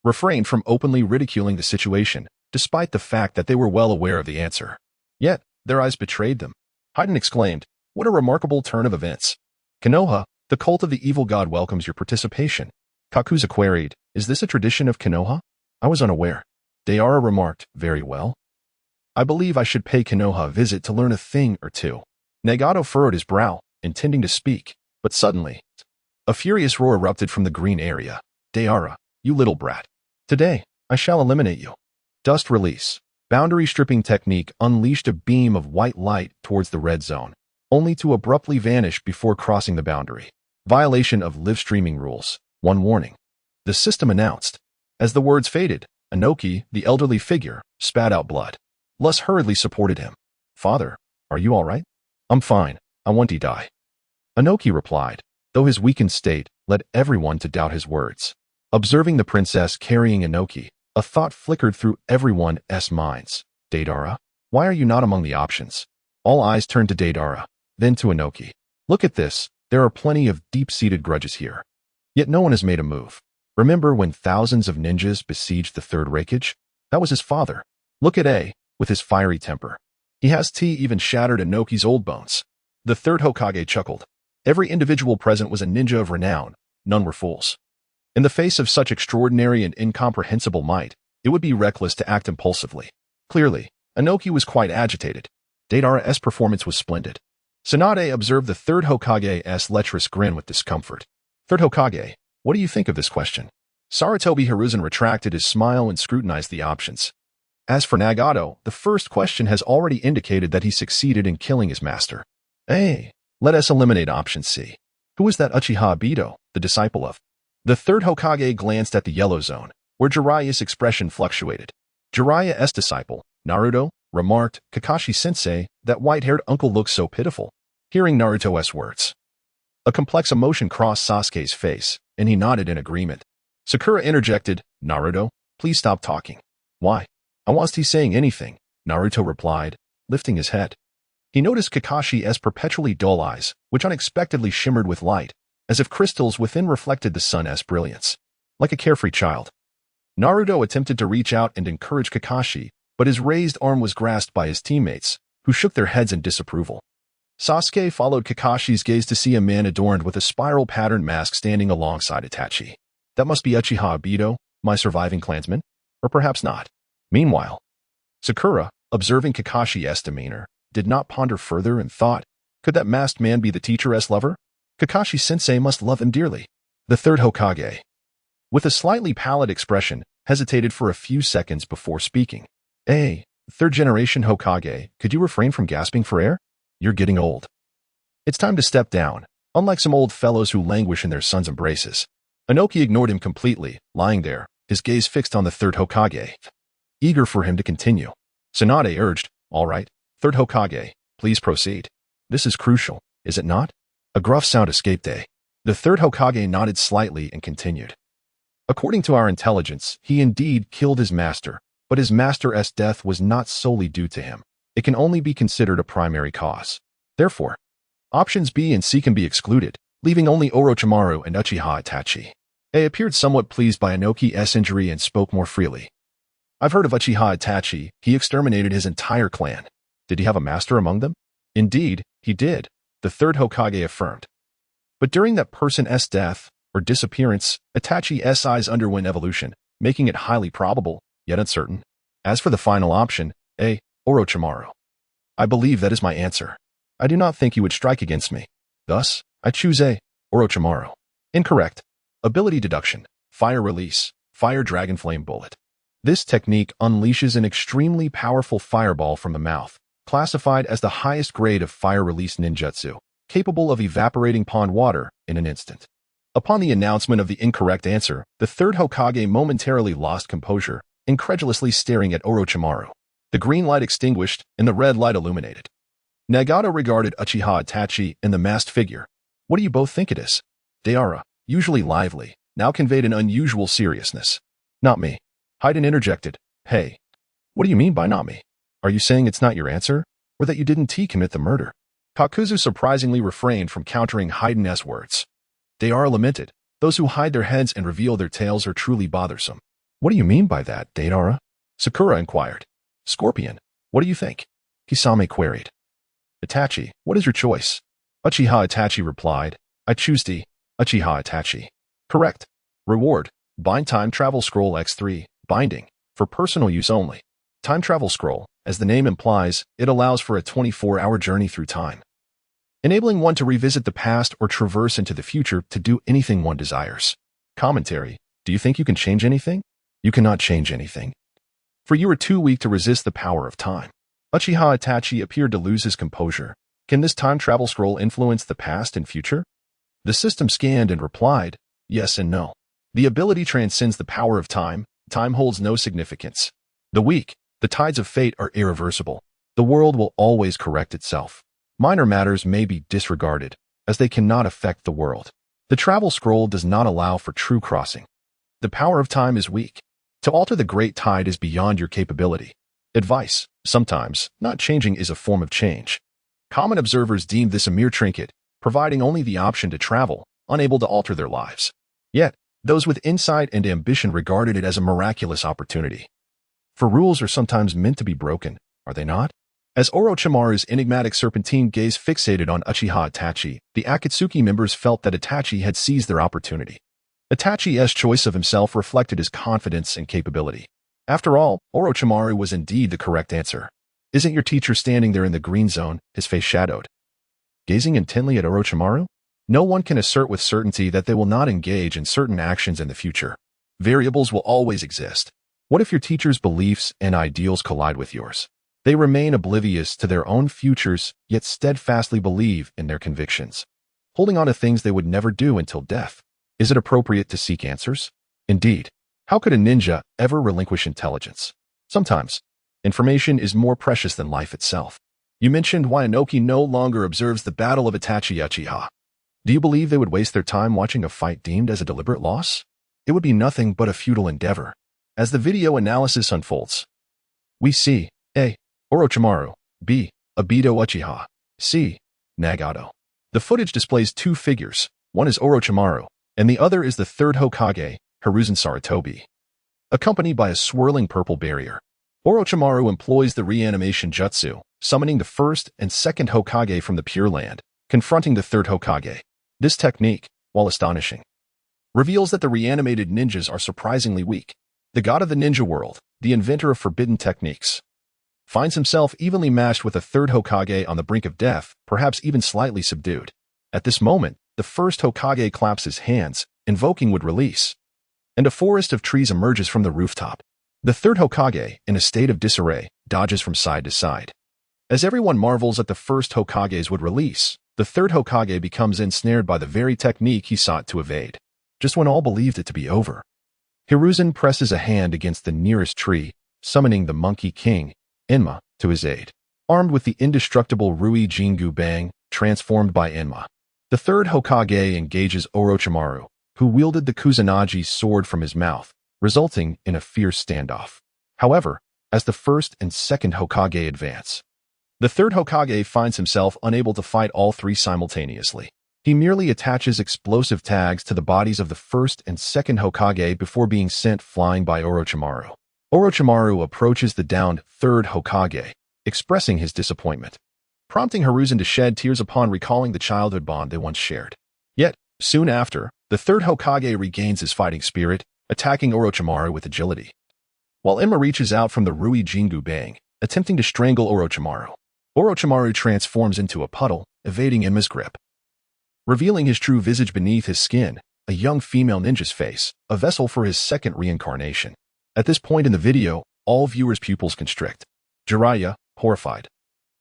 refrained from openly ridiculing the situation, despite the fact that they were well aware of the answer. Yet, their eyes betrayed them. Haiden exclaimed, what a remarkable turn of events. Konoha, the cult of the evil god welcomes your participation. Kakuza queried, is this a tradition of Konoha? I was unaware. Deidara remarked, very well. I believe I should pay Konoha a visit to learn a thing or two. Nagato furrowed his brow, intending to speak, but suddenly, a furious roar erupted from the green area. Deidara, you little brat. Today, I shall eliminate you. Dust release. Boundary stripping technique unleashed a beam of white light towards the red zone, only to abruptly vanish before crossing the boundary. Violation of live streaming rules. One warning. The system announced. As the words faded, Inoki, the elderly figure, spat out blood. Lus hurriedly supported him. Father, are you all right? I'm fine. I want to die. Inoki replied, though his weakened state led everyone to doubt his words. Observing the princess carrying Inoki, a thought flickered through everyone's minds. Deidara, why are you not among the options? All eyes turned to Deidara, then to Inoki. Look at this, there are plenty of deep-seated grudges here. Yet no one has made a move. Remember when thousands of ninjas besieged the third Raikage? That was his father. Look at A, with his fiery temper. He has T even shattered Inoki's old bones. The third Hokage chuckled. Every individual present was a ninja of renown, none were fools. In the face of such extraordinary and incomprehensible might, it would be reckless to act impulsively. Clearly, Inoki was quite agitated. Deidara's performance was splendid. Tsunade observed the third Hokage's lecherous grin with discomfort. Third Hokage, what do you think of this question? Sarutobi Hiruzen retracted his smile and scrutinized the options. As for Nagato, the first question has already indicated that he succeeded in killing his master. Hey, let us eliminate option C. Who is that Uchiha Obito, the disciple of? The third Hokage glanced at the yellow zone, where Jiraiya's expression fluctuated. Jiraiya's disciple, Naruto, remarked, Kakashi-sensei, that white-haired uncle looks so pitiful. Hearing Naruto's words, a complex emotion crossed Sasuke's face, and he nodded in agreement. Sakura interjected, Naruto, please stop talking. Why? I wasn't saying anything, Naruto replied, lifting his head. He noticed Kakashi's perpetually dull eyes, which unexpectedly shimmered with light, as if crystals within reflected the sun's brilliance. Like a carefree child. Naruto attempted to reach out and encourage Kakashi, but his raised arm was grasped by his teammates, who shook their heads in disapproval. Sasuke followed Kakashi's gaze to see a man adorned with a spiral-patterned mask standing alongside Itachi. That must be Uchiha Obito, my surviving clansman? Or perhaps not. Meanwhile, Sakura, observing Kakashi's demeanor, did not ponder further and thought, could that masked man be the teacher's lover? Kakashi-sensei must love him dearly. The third Hokage, with a slightly pallid expression, hesitated for a few seconds before speaking. Hey, third-generation Hokage, could you refrain from gasping for air? You're getting old. It's time to step down, unlike some old fellows who languish in their sons' embraces. Inoki ignored him completely, lying there, his gaze fixed on the third Hokage. Eager for him to continue, Tsunade urged, all right, third Hokage, please proceed. This is crucial, is it not? A gruff sound escaped A. The third Hokage nodded slightly and continued. According to our intelligence, he indeed killed his master, but his master's death was not solely due to him. It can only be considered a primary cause. Therefore, options B and C can be excluded. leaving only Orochimaru and Uchiha Itachi. A appeared somewhat pleased by Inoki's injury and spoke more freely. I've heard of Uchiha Itachi. He exterminated his entire clan. Did he have a master among them? Indeed, he did, the third Hokage affirmed. But during that person's death or disappearance, Itachi's eyes underwent evolution, making it highly probable, yet uncertain. As for the final option, Orochimaru. I believe that is my answer. I do not think you would strike against me. Thus, I choose Orochimaru. Incorrect. Ability deduction, fire release, fire dragon flame bullet. This technique unleashes an extremely powerful fireball from the mouth, classified as the highest grade of fire release ninjutsu, capable of evaporating pond water in an instant. Upon the announcement of the incorrect answer, the third Hokage momentarily lost composure, incredulously staring at Orochimaru. The green light extinguished and the red light illuminated. Nagato regarded Uchiha Itachi and the masked figure. What do you both think it is? Deidara, usually lively, now conveyed an unusual seriousness. Not me. Haiden interjected. Hey, what do you mean by not me? Are you saying it's not your answer, or that you didn't commit the murder? Kakuzu surprisingly refrained from countering Haiden's words. Deidara lamented. Those who hide their heads and reveal their tails are truly bothersome. What do you mean by that, Deidara? Sakura inquired. Scorpion, what do you think? Kisame queried. Itachi, what is your choice? Uchiha Itachi replied. I choose Uchiha Itachi. Correct. Reward, bind time travel scroll X3, binding, for personal use only. Time travel scroll, as the name implies, it allows for a 24-hour journey through time, enabling one to revisit the past or traverse into the future to do anything one desires. Commentary, do you think you can change anything? You cannot change anything. For you are too weak to resist the power of time. Uchiha Itachi appeared to lose his composure. Can this time travel scroll influence the past and future? The system scanned and replied, yes and no. The ability transcends the power of time. Time holds no significance. The weak, the tides of fate are irreversible. The world will always correct itself. Minor matters may be disregarded, as they cannot affect the world. The travel scroll does not allow for true crossing. The power of time is weak. To alter the great tide is beyond your capability. Advice, sometimes, not changing is a form of change. Common observers deemed this a mere trinket, providing only the option to travel, unable to alter their lives. Yet, those with insight and ambition regarded it as a miraculous opportunity. For rules are sometimes meant to be broken, are they not? As Orochimaru's enigmatic serpentine gaze fixated on Uchiha Itachi, the Akatsuki members felt that Itachi had seized their opportunity. Itachi's choice of himself reflected his confidence and capability. After all, Orochimaru was indeed the correct answer. Isn't your teacher standing there in the green zone, his face shadowed? Gazing intently at Orochimaru? No one can assert with certainty that they will not engage in certain actions in the future. Variables will always exist. What if your teacher's beliefs and ideals collide with yours? They remain oblivious to their own futures, yet steadfastly believe in their convictions, holding on to things they would never do until death. Is it appropriate to seek answers? Indeed. How could a ninja ever relinquish intelligence? Sometimes, information is more precious than life itself. You mentioned why Inoki no longer observes the battle of Itachi Uchiha. Do you believe they would waste their time watching a fight deemed as a deliberate loss? It would be nothing but a futile endeavor. As the video analysis unfolds, we see A. Orochimaru, B. Obito Uchiha, C. Nagato. The footage displays two figures. One is Orochimaru, and the other is the third Hokage, Hiruzen Sarutobi, accompanied by a swirling purple barrier. Orochimaru employs the reanimation jutsu, summoning the first and second Hokage from the Pure Land, confronting the third Hokage. This technique, while astonishing, reveals that the reanimated ninjas are surprisingly weak. The god of the ninja world, the inventor of forbidden techniques, finds himself evenly matched with a third Hokage on the brink of death, perhaps even slightly subdued. At this moment, the first Hokage claps his hands, invoking would release, and a forest of trees emerges from the rooftop. The third Hokage, in a state of disarray, dodges from side to side. As everyone marvels at the first Hokage's would release, the third Hokage becomes ensnared by the very technique he sought to evade. Just when all believed it to be over, Hiruzen presses a hand against the nearest tree, summoning the Monkey King, Enma, to his aid. Armed with the indestructible Rui Jingu Bang, transformed by Enma, the third Hokage engages Orochimaru, who wielded the Kusanagi sword from his mouth, resulting in a fierce standoff. However, as the first and second Hokage advance, the third Hokage finds himself unable to fight all three simultaneously. He merely attaches explosive tags to the bodies of the first and second Hokage before being sent flying by Orochimaru. Orochimaru approaches the downed third Hokage, expressing his disappointment, prompting Hiruzen to shed tears upon recalling the childhood bond they once shared. Yet, soon after, the third Hokage regains his fighting spirit, attacking Orochimaru with agility. While Enma reaches out from the Rui Jingu Bang, attempting to strangle Orochimaru, Orochimaru transforms into a puddle, evading Enma's grip. Revealing his true visage beneath his skin, a young female ninja's face, a vessel for his second reincarnation. At this point in the video, all viewers' pupils constrict. Jiraiya, horrified,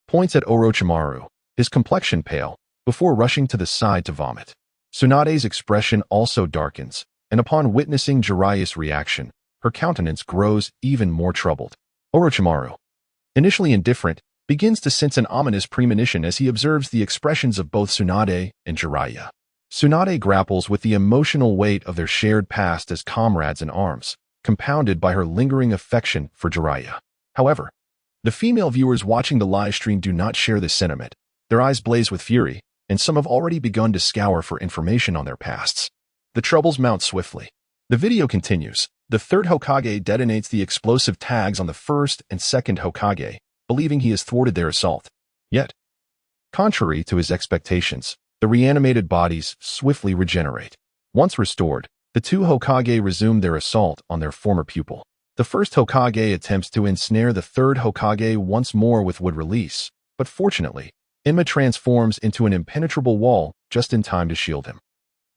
points at Orochimaru, his complexion pale, before rushing to the side to vomit. Tsunade's expression also darkens, and upon witnessing Jiraiya's reaction, her countenance grows even more troubled. Orochimaru, initially indifferent, begins to sense an ominous premonition as he observes the expressions of both Tsunade and Jiraiya. Tsunade grapples with the emotional weight of their shared past as comrades in arms, compounded by her lingering affection for Jiraiya. However, the female viewers watching the live stream do not share this sentiment. Their eyes blaze with fury, and some have already begun to scour for information on their pasts. The troubles mount swiftly. The video continues. The third Hokage detonates the explosive tags on the first and second Hokage, believing he has thwarted their assault. Yet, contrary to his expectations, the reanimated bodies swiftly regenerate. Once restored, the two Hokage resume their assault on their former pupil. The first Hokage attempts to ensnare the third Hokage once more with wood release, but fortunately, Enma transforms into an impenetrable wall just in time to shield him.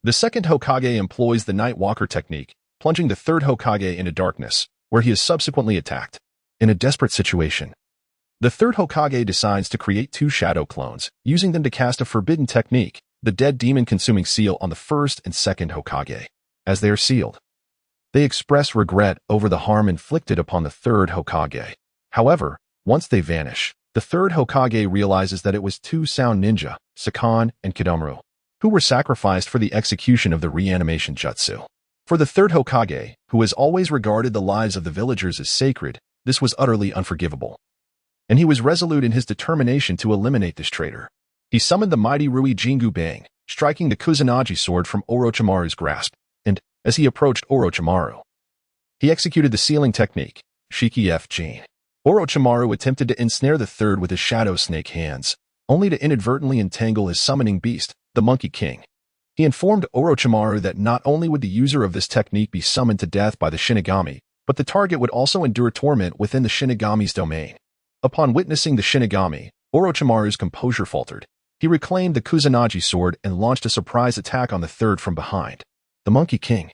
The second Hokage employs the Night Walker technique, plunging the third Hokage into darkness, where he is subsequently attacked. In a desperate situation, the third Hokage decides to create two shadow clones, using them to cast a forbidden technique, the Dead Demon Consuming Seal, on the first and second Hokage. As they are sealed, they express regret over the harm inflicted upon the third Hokage. However, once they vanish, the third Hokage realizes that it was two sound ninja, Sakan and Kidomaru, who were sacrificed for the execution of the reanimation jutsu. For the third Hokage, who has always regarded the lives of the villagers as sacred, this was utterly unforgivable. And he was resolute in his determination to eliminate this traitor. He summoned the mighty Rui Jingu Bang, striking the Kusanagi sword from Orochimaru's grasp, and, as he approached Orochimaru, he executed the sealing technique, Shiki F. Jin. Orochimaru attempted to ensnare the third with his shadow snake hands, only to inadvertently entangle his summoning beast, the Monkey King. He informed Orochimaru that not only would the user of this technique be summoned to death by the Shinigami, but the target would also endure torment within the Shinigami's domain. Upon witnessing the Shinigami, Orochimaru's composure faltered. He reclaimed the Kusanagi sword and launched a surprise attack on the third from behind. The Monkey King,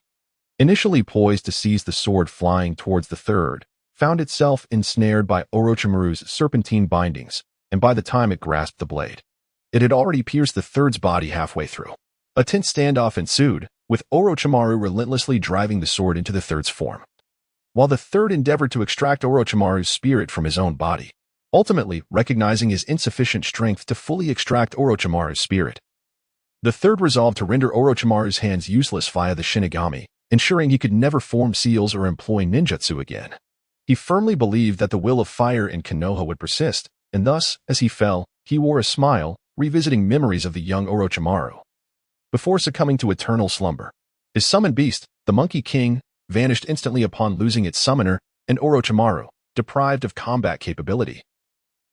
initially poised to seize the sword flying towards the third, found itself ensnared by Orochimaru's serpentine bindings, and by the time it grasped the blade, it had already pierced the third's body halfway through. A tense standoff ensued, with Orochimaru relentlessly driving the sword into the third's form, while the third endeavored to extract Orochimaru's spirit from his own body, ultimately recognizing his insufficient strength to fully extract Orochimaru's spirit. The third resolved to render Orochimaru's hands useless via the Shinigami, ensuring he could never form seals or employ ninjutsu again. He firmly believed that the will of fire in Konoha would persist, and thus, as he fell, he wore a smile, revisiting memories of the young Orochimaru. Before succumbing to eternal slumber, his summoned beast, the Monkey King, vanished instantly upon losing its summoner, and Orochimaru, deprived of combat capability,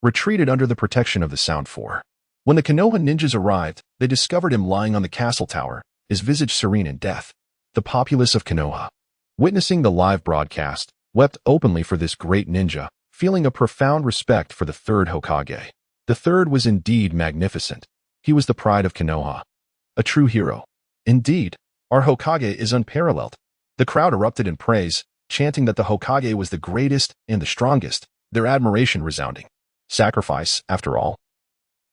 retreated under the protection of the Sound Four. When the Konoha ninjas arrived, they discovered him lying on the castle tower, his visage serene in death. The populace of Konoha, witnessing the live broadcast, wept openly for this great ninja, feeling a profound respect for the third Hokage. The third was indeed magnificent. He was the pride of Konoha, a true hero. Indeed, our Hokage is unparalleled. The crowd erupted in praise, chanting that the Hokage was the greatest and the strongest, their admiration resounding. Sacrifice, after all,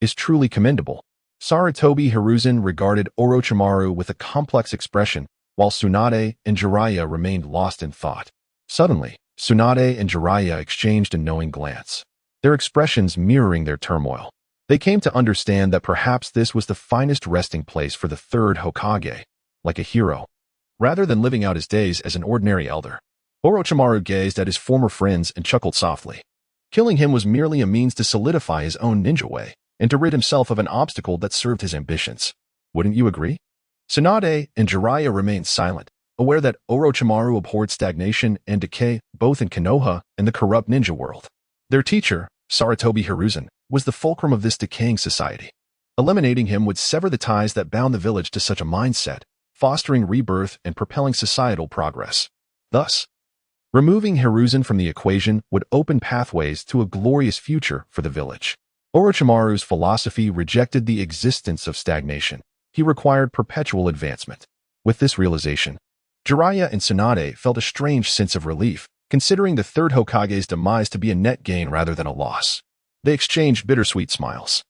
is truly commendable. Sarutobi Hiruzen regarded Orochimaru with a complex expression, while Tsunade and Jiraiya remained lost in thought. Suddenly, Tsunade and Jiraiya exchanged a knowing glance, their expressions mirroring their turmoil. They came to understand that perhaps this was the finest resting place for the third Hokage, like a hero, rather than living out his days as an ordinary elder. Orochimaru gazed at his former friends and chuckled softly. Killing him was merely a means to solidify his own ninja way, and to rid himself of an obstacle that served his ambitions. Wouldn't you agree? Tsunade and Jiraiya remained silent, aware that Orochimaru abhorred stagnation and decay both in Konoha and the corrupt ninja world. Their teacher, Sarutobi Hiruzen, was the fulcrum of this decaying society. Eliminating him would sever the ties that bound the village to such a mindset, fostering rebirth and propelling societal progress. Thus, removing Hiruzen from the equation would open pathways to a glorious future for the village. Orochimaru's philosophy rejected the existence of stagnation. He required perpetual advancement. With this realization, Jiraiya and Tsunade felt a strange sense of relief, considering the third Hokage's demise to be a net gain rather than a loss. They exchanged bittersweet smiles.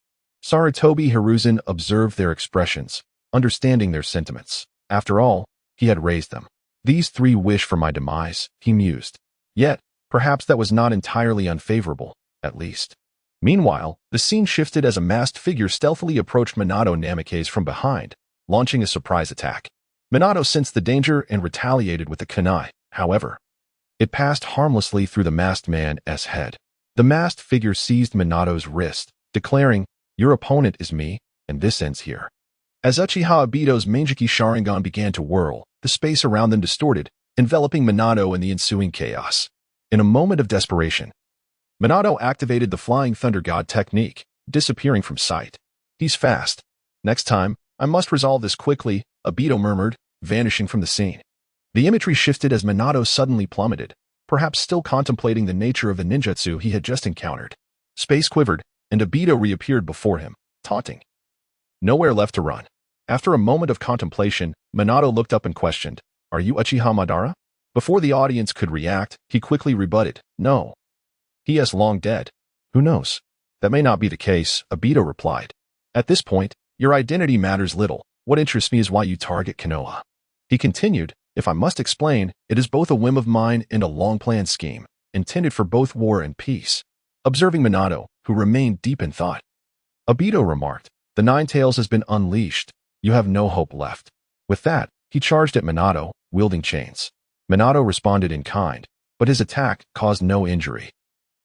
Sarutobi Hiruzen observed their expressions, understanding their sentiments. After all, he had raised them. These three wish for my demise, he mused. Yet, perhaps that was not entirely unfavorable, at least. Meanwhile, the scene shifted as a masked figure stealthily approached Minato Namikaze from behind, launching a surprise attack. Minato sensed the danger and retaliated with a kunai. However, it passed harmlessly through the masked man's head. The masked figure seized Minato's wrist, declaring, "Your opponent is me, and this ends here." As Uchiha Obito's Manjiki Sharingan began to whirl, the space around them distorted, enveloping Minato in the ensuing chaos. In a moment of desperation, Minato activated the Flying Thunder God technique, disappearing from sight. "He's fast. Next time, I must resolve this quickly," Obito murmured, vanishing from the scene. The imagery shifted as Minato suddenly plummeted, perhaps still contemplating the nature of the ninjutsu he had just encountered. Space quivered, and Obito reappeared before him, taunting. Nowhere left to run. After a moment of contemplation, Minato looked up and questioned, "Are you Uchiha Madara?" Before the audience could react, he quickly rebutted, "No. He is long dead." "Who knows? That may not be the case," Obito replied. "At this point, your identity matters little. What interests me is why you target Konoha." He continued, "If I must explain, it is both a whim of mine and a long-planned scheme, intended for both war and peace." Observing Minato, who remained deep in thought, Obito remarked, "The Nine Tails has been unleashed. You have no hope left." With that, he charged at Minato, wielding chains. Minato responded in kind, but his attack caused no injury,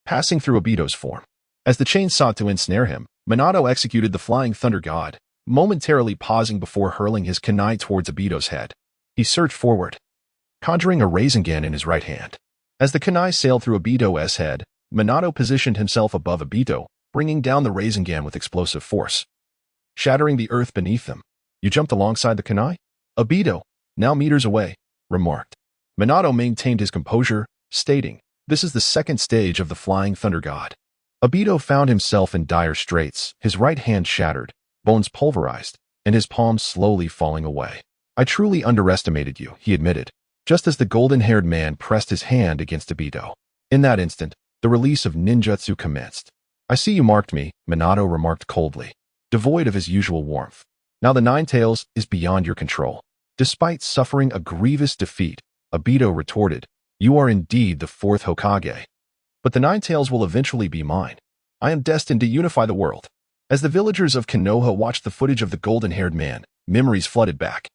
passing through Obito's form. As the chains sought to ensnare him, Minato executed the Flying Thunder God, momentarily pausing before hurling his kunai towards Obito's head. He surged forward, conjuring a Rasengan in his right hand. As the kunai sailed through Obito's head, Minato positioned himself above Obito, bringing down the Rasengan with explosive force, shattering the earth beneath them. "You jumped alongside the kunai?" Obito, now meters away, remarked. Minato maintained his composure, stating, "This is the second stage of the Flying Thunder God." Obito found himself in dire straits, his right hand shattered, bones pulverized, and his palms slowly falling away. "I truly underestimated you," he admitted, just as the golden-haired man pressed his hand against Obito. In that instant, the release of ninjutsu commenced. "I see you marked me," Minato remarked coldly, devoid of his usual warmth. "Now the Nine Tails is beyond your control." Despite suffering a grievous defeat, Obito retorted, "You are indeed the fourth Hokage. But the Nine Tails will eventually be mine. I am destined to unify the world." As the villagers of Konoha watched the footage of the golden-haired man, memories flooded back,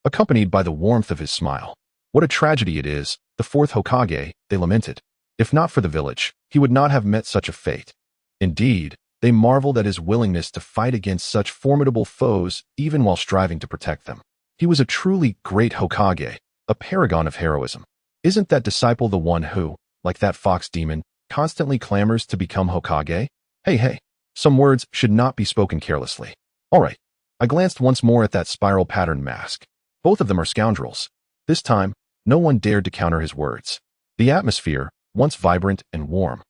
accompanied by the warmth of his smile. "What a tragedy it is, the fourth Hokage," they lamented. If not for the village, he would not have met such a fate. Indeed, they marveled at his willingness to fight against such formidable foes even while striving to protect them. He was a truly great Hokage, a paragon of heroism. Isn't that disciple the one who, like that fox demon, constantly clamors to become Hokage? Hey, some words should not be spoken carelessly. All right. I glanced once more at that spiral pattern mask. Both of them are scoundrels. This time, no one dared to counter his words. The atmosphere, once vibrant and warm,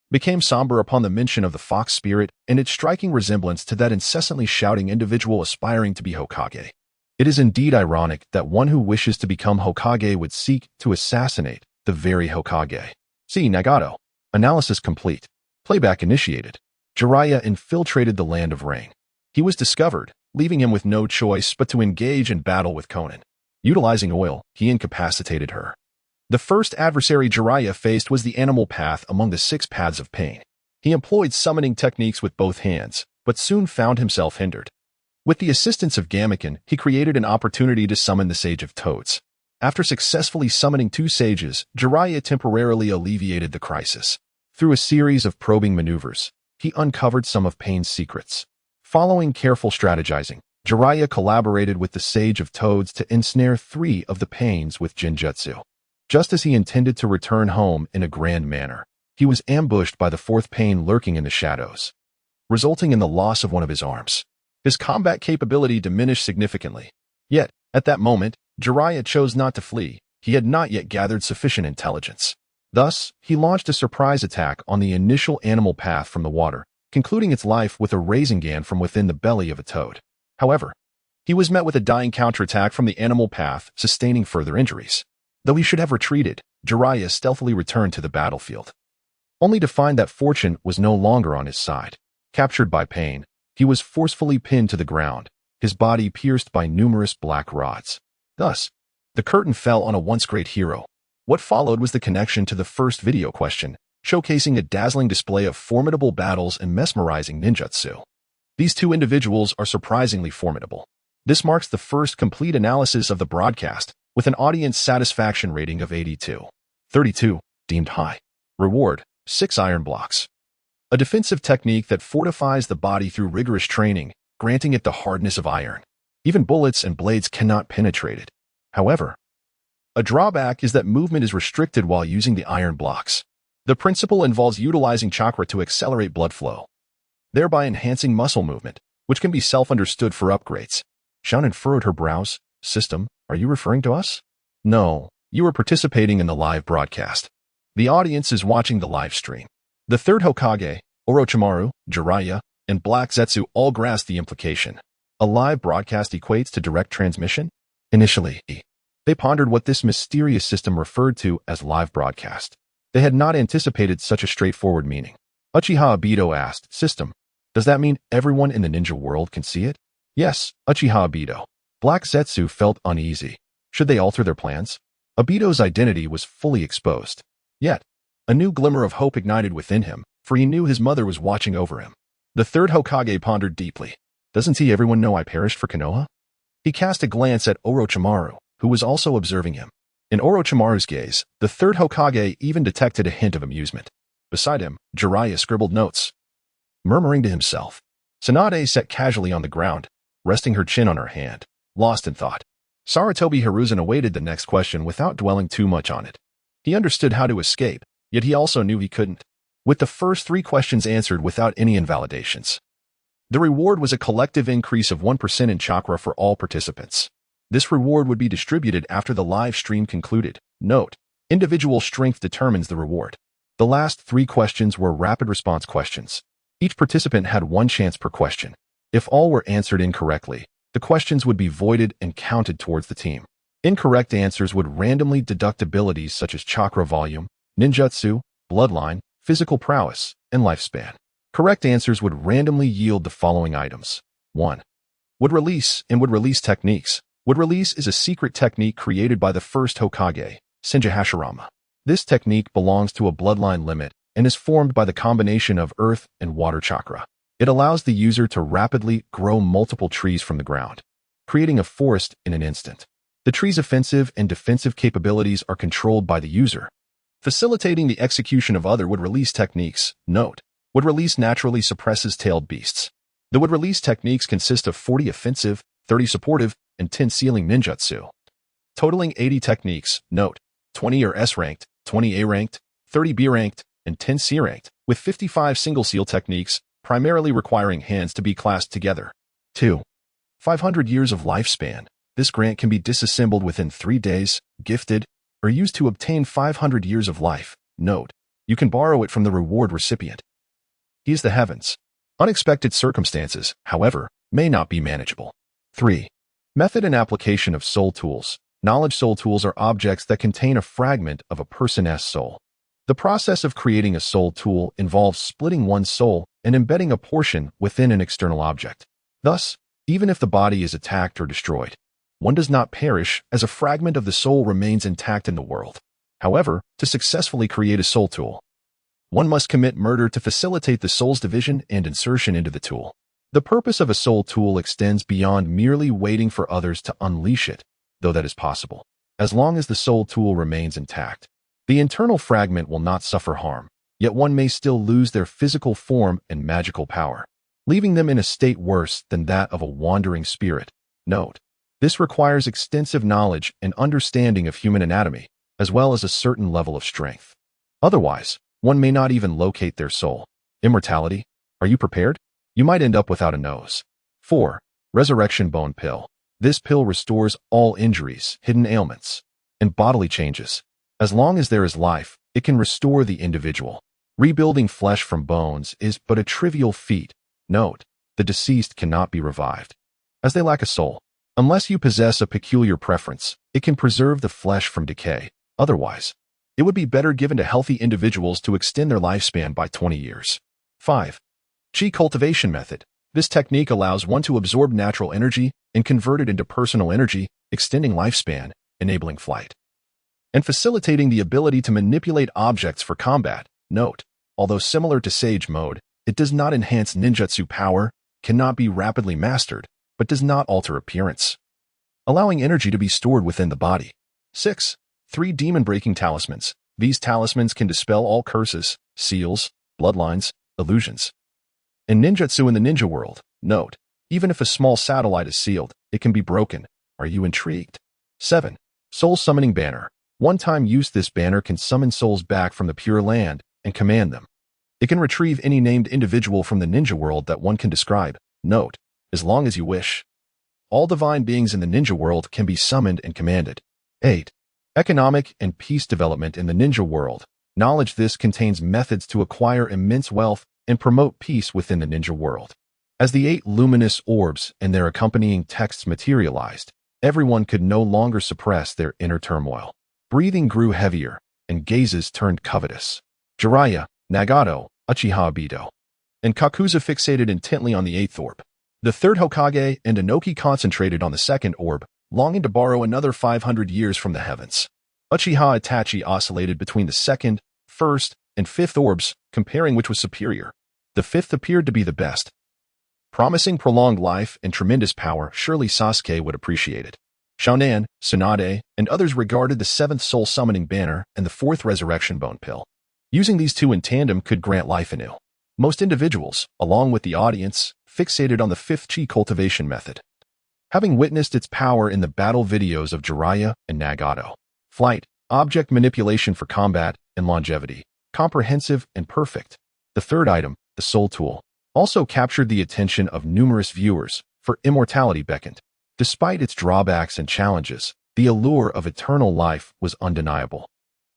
became somber upon the mention of the fox spirit and its striking resemblance to that incessantly shouting individual aspiring to be Hokage. It is indeed ironic that one who wishes to become Hokage would seek to assassinate the very Hokage. See Nagato. Analysis complete. Playback initiated. Jiraiya infiltrated the Land of Rain. He was discovered, leaving him with no choice but to engage in battle with Konan. Utilizing oil, he incapacitated her. The first adversary Jiraiya faced was the animal path among the 6 paths of pain. He employed summoning techniques with both hands, but soon found himself hindered. With the assistance of Gamaken, he created an opportunity to summon the Sage of Toads. After successfully summoning 2 sages, Jiraiya temporarily alleviated the crisis. Through a series of probing maneuvers, he uncovered some of Pain's secrets. Following careful strategizing, Jiraiya collaborated with the Sage of Toads to ensnare 3 of the pains with Jinjutsu. Just as he intended to return home in a grand manner, he was ambushed by the 4th pain lurking in the shadows, resulting in the loss of one of his arms. His combat capability diminished significantly. Yet, at that moment, Jiraiya chose not to flee. He had not yet gathered sufficient intelligence. Thus, he launched a surprise attack on the initial animal path from the water, concluding its life with a Rasengan from within the belly of a toad. However, he was met with a dying counterattack from the animal path, sustaining further injuries. Though he should have retreated, Jiraiya stealthily returned to the battlefield, only to find that fortune was no longer on his side. Captured by pain, he was forcefully pinned to the ground, his body pierced by numerous black rods. Thus, the curtain fell on a once great hero. What followed was the connection to the first video question, showcasing a dazzling display of formidable battles and mesmerizing ninjutsu. These 2 individuals are surprisingly formidable. This marks the first complete analysis of the broadcast, with an audience satisfaction rating of 82. 32, deemed high. Reward, 6 iron blocks. A defensive technique that fortifies the body through rigorous training, granting it the hardness of iron. Even bullets and blades cannot penetrate it. However, a drawback is that movement is restricted while using the iron blocks. The principle involves utilizing chakra to accelerate blood flow, thereby enhancing muscle movement, which can be self-understood for upgrades. Shannon furrowed her brows. System, are you referring to us? No, you are participating in the live broadcast. The audience is watching the live stream. The 3rd Hokage, Orochimaru, Jiraiya, and Black Zetsu all grasped the implication. A live broadcast equates to direct transmission? Initially, they pondered what this mysterious system referred to as live broadcast. They had not anticipated such a straightforward meaning. Uchiha Obito asked, System, does that mean everyone in the ninja world can see it? Yes, Uchiha Obito. Black Zetsu felt uneasy. Should they alter their plans? Obito's identity was fully exposed. Yet, a new glimmer of hope ignited within him, for he knew his mother was watching over him. The 3rd Hokage pondered deeply. Doesn't everyone know I perished for Konoha? He cast a glance at Orochimaru, who was also observing him. In Orochimaru's gaze, the 3rd Hokage even detected a hint of amusement. Beside him, Jiraiya scribbled notes, murmuring to himself. Tsunade sat casually on the ground, resting her chin on her hand, lost in thought. Sarutobi Hiruzen awaited the next question without dwelling too much on it. He understood how to escape, yet he also knew he couldn't. With the first 3 questions answered without any invalidations, the reward was a collective increase of 1% in chakra for all participants. This reward would be distributed after the live stream concluded. Note, individual strength determines the reward. The last 3 questions were rapid response questions. Each participant had 1 chance per question. If all were answered incorrectly, the questions would be voided and counted towards the team. Incorrect answers would randomly deduct abilities such as chakra volume, ninjutsu, bloodline, physical prowess, and lifespan. Correct answers would randomly yield the following items. 1. Would release and would release techniques. Would release is a secret technique created by the 1st Hokage, Senju Hashirama. This technique belongs to a bloodline limit and is formed by the combination of earth and water chakra. It allows the user to rapidly grow multiple trees from the ground, creating a forest in an instant. The tree's offensive and defensive capabilities are controlled by the user, facilitating the execution of other would-release techniques. Note, would-release naturally suppresses tailed beasts. The would-release techniques consist of 40 offensive, 30 supportive, and 10 sealing ninjutsu, totaling 80 techniques. Note, 20 are S-ranked, 20 A-ranked, 30 B-ranked, and 10 C-ranked, with 55 single seal techniques, primarily requiring hands to be clasped together. 2. 500 years of lifespan. This grant can be disassembled within 3 days, gifted, or used to obtain 500 years of life. Note, you can borrow it from the reward recipient. He is the heavens. Unexpected circumstances, however, may not be manageable. 3. Method and application of soul tools. Knowledge soul tools are objects that contain a fragment of a person's soul. The process of creating a soul tool involves splitting one's soul and embedding a portion within an external object. Thus, even if the body is attacked or destroyed, one does not perish as a fragment of the soul remains intact in the world. However, to successfully create a soul tool, one must commit murder to facilitate the soul's division and insertion into the tool. The purpose of a soul tool extends beyond merely waiting for others to unleash it, though that is possible. As long as the soul tool remains intact, the internal fragment will not suffer harm, yet one may still lose their physical form and magical power, leaving them in a state worse than that of a wandering spirit. Note: this requires extensive knowledge and understanding of human anatomy, as well as a certain level of strength. Otherwise, one may not even locate their soul. Immortality? Are you prepared? You might end up without a nose. 4. Resurrection Bone Pill. This pill restores all injuries, hidden ailments, and bodily changes. As long as there is life, it can restore the individual. Rebuilding flesh from bones is but a trivial feat. Note: the deceased cannot be revived, as they lack a soul. Unless you possess a peculiar preference, it can preserve the flesh from decay. Otherwise, it would be better given to healthy individuals to extend their lifespan by 20 years. 5. Chi Cultivation Method. This technique allows one to absorb natural energy and convert it into personal energy, extending lifespan, enabling flight, and facilitating the ability to manipulate objects for combat. Note: although similar to Sage Mode, it does not enhance ninjutsu power, cannot be rapidly mastered, but does not alter appearance, allowing energy to be stored within the body. 6. 3 Demon-Breaking Talismans. These talismans can dispel all curses, seals, bloodlines, illusions, and ninjutsu in the ninja world. Note: even if a small satellite is sealed, it can be broken. Are you intrigued? 7. Soul Summoning Banner. One-time use, this banner can summon souls back from the Pure Land and command them. It can retrieve any named individual from the ninja world that one can describe. Note: as long as you wish. All divine beings in the ninja world can be summoned and commanded. 8. Economic and peace development in the ninja world. Knowledge. This contains methods to acquire immense wealth and promote peace within the ninja world. As the 8 luminous orbs and their accompanying texts materialized, everyone could no longer suppress their inner turmoil. Breathing grew heavier, and gazes turned covetous. Jiraiya, Nagato, Uchiha Obito, and Kakuza fixated intently on the 8th orb. The 3rd Hokage and Inoki concentrated on the 2nd orb, longing to borrow another 500 years from the heavens. Uchiha Itachi oscillated between the 2nd, 1st, and 5th orbs, comparing which was superior. The 5th appeared to be the best, promising prolonged life and tremendous power. Surely Sasuke would appreciate it. Shonen, Tsunade, and others regarded the 7th Soul Summoning Banner and the 4th Resurrection Bone Pill. Using these two in tandem could grant life anew. Most individuals, along with the audience, fixated on the 5th Chi Cultivation Method, having witnessed its power in the battle videos of Jiraiya and Nagato. Flight, object manipulation for combat, and longevity, comprehensive and perfect. The 3rd item, the Soul Tool, also captured the attention of numerous viewers, for immortality beckoned. Despite its drawbacks and challenges, the allure of eternal life was undeniable.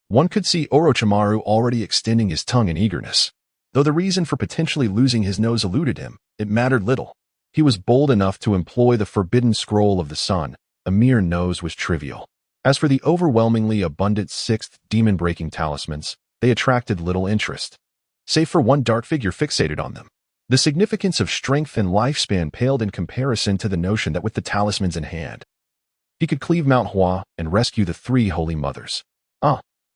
One could see Orochimaru already extending his tongue in eagerness. Though the reason for potentially losing his nose eluded him, it mattered little. He was bold enough to employ the forbidden scroll of the sun. A mere nose was trivial. As for the overwhelmingly abundant 6th demon-breaking talismans, they attracted little interest, save for one dark figure fixated on them. The significance of strength and lifespan paled in comparison to the notion that with the talismans in hand, he could cleave Mount Hua and rescue the 3 Holy Mothers.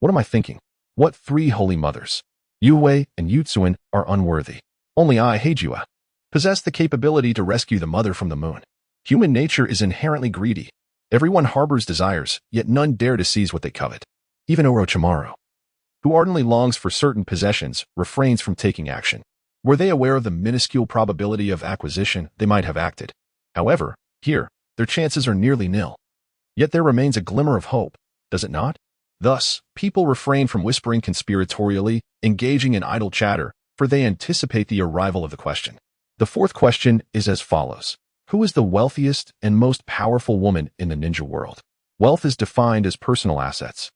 What am I thinking? What 3 Holy Mothers? Yue and Yutsuin are unworthy. Only I, Heijua, possess the capability to rescue the mother from the moon. Human nature is inherently greedy. Everyone harbors desires, yet none dare to seize what they covet. Even Orochimaru, who ardently longs for certain possessions, refrains from taking action. Were they aware of the minuscule probability of acquisition, they might have acted. However, here, their chances are nearly nil. Yet there remains a glimmer of hope, does it not? Thus, people refrain from whispering conspiratorially, engaging in idle chatter, for they anticipate the arrival of the question. The 4th question is as follows. Who is the wealthiest and most powerful woman in the ninja world? Wealth is defined as personal assets,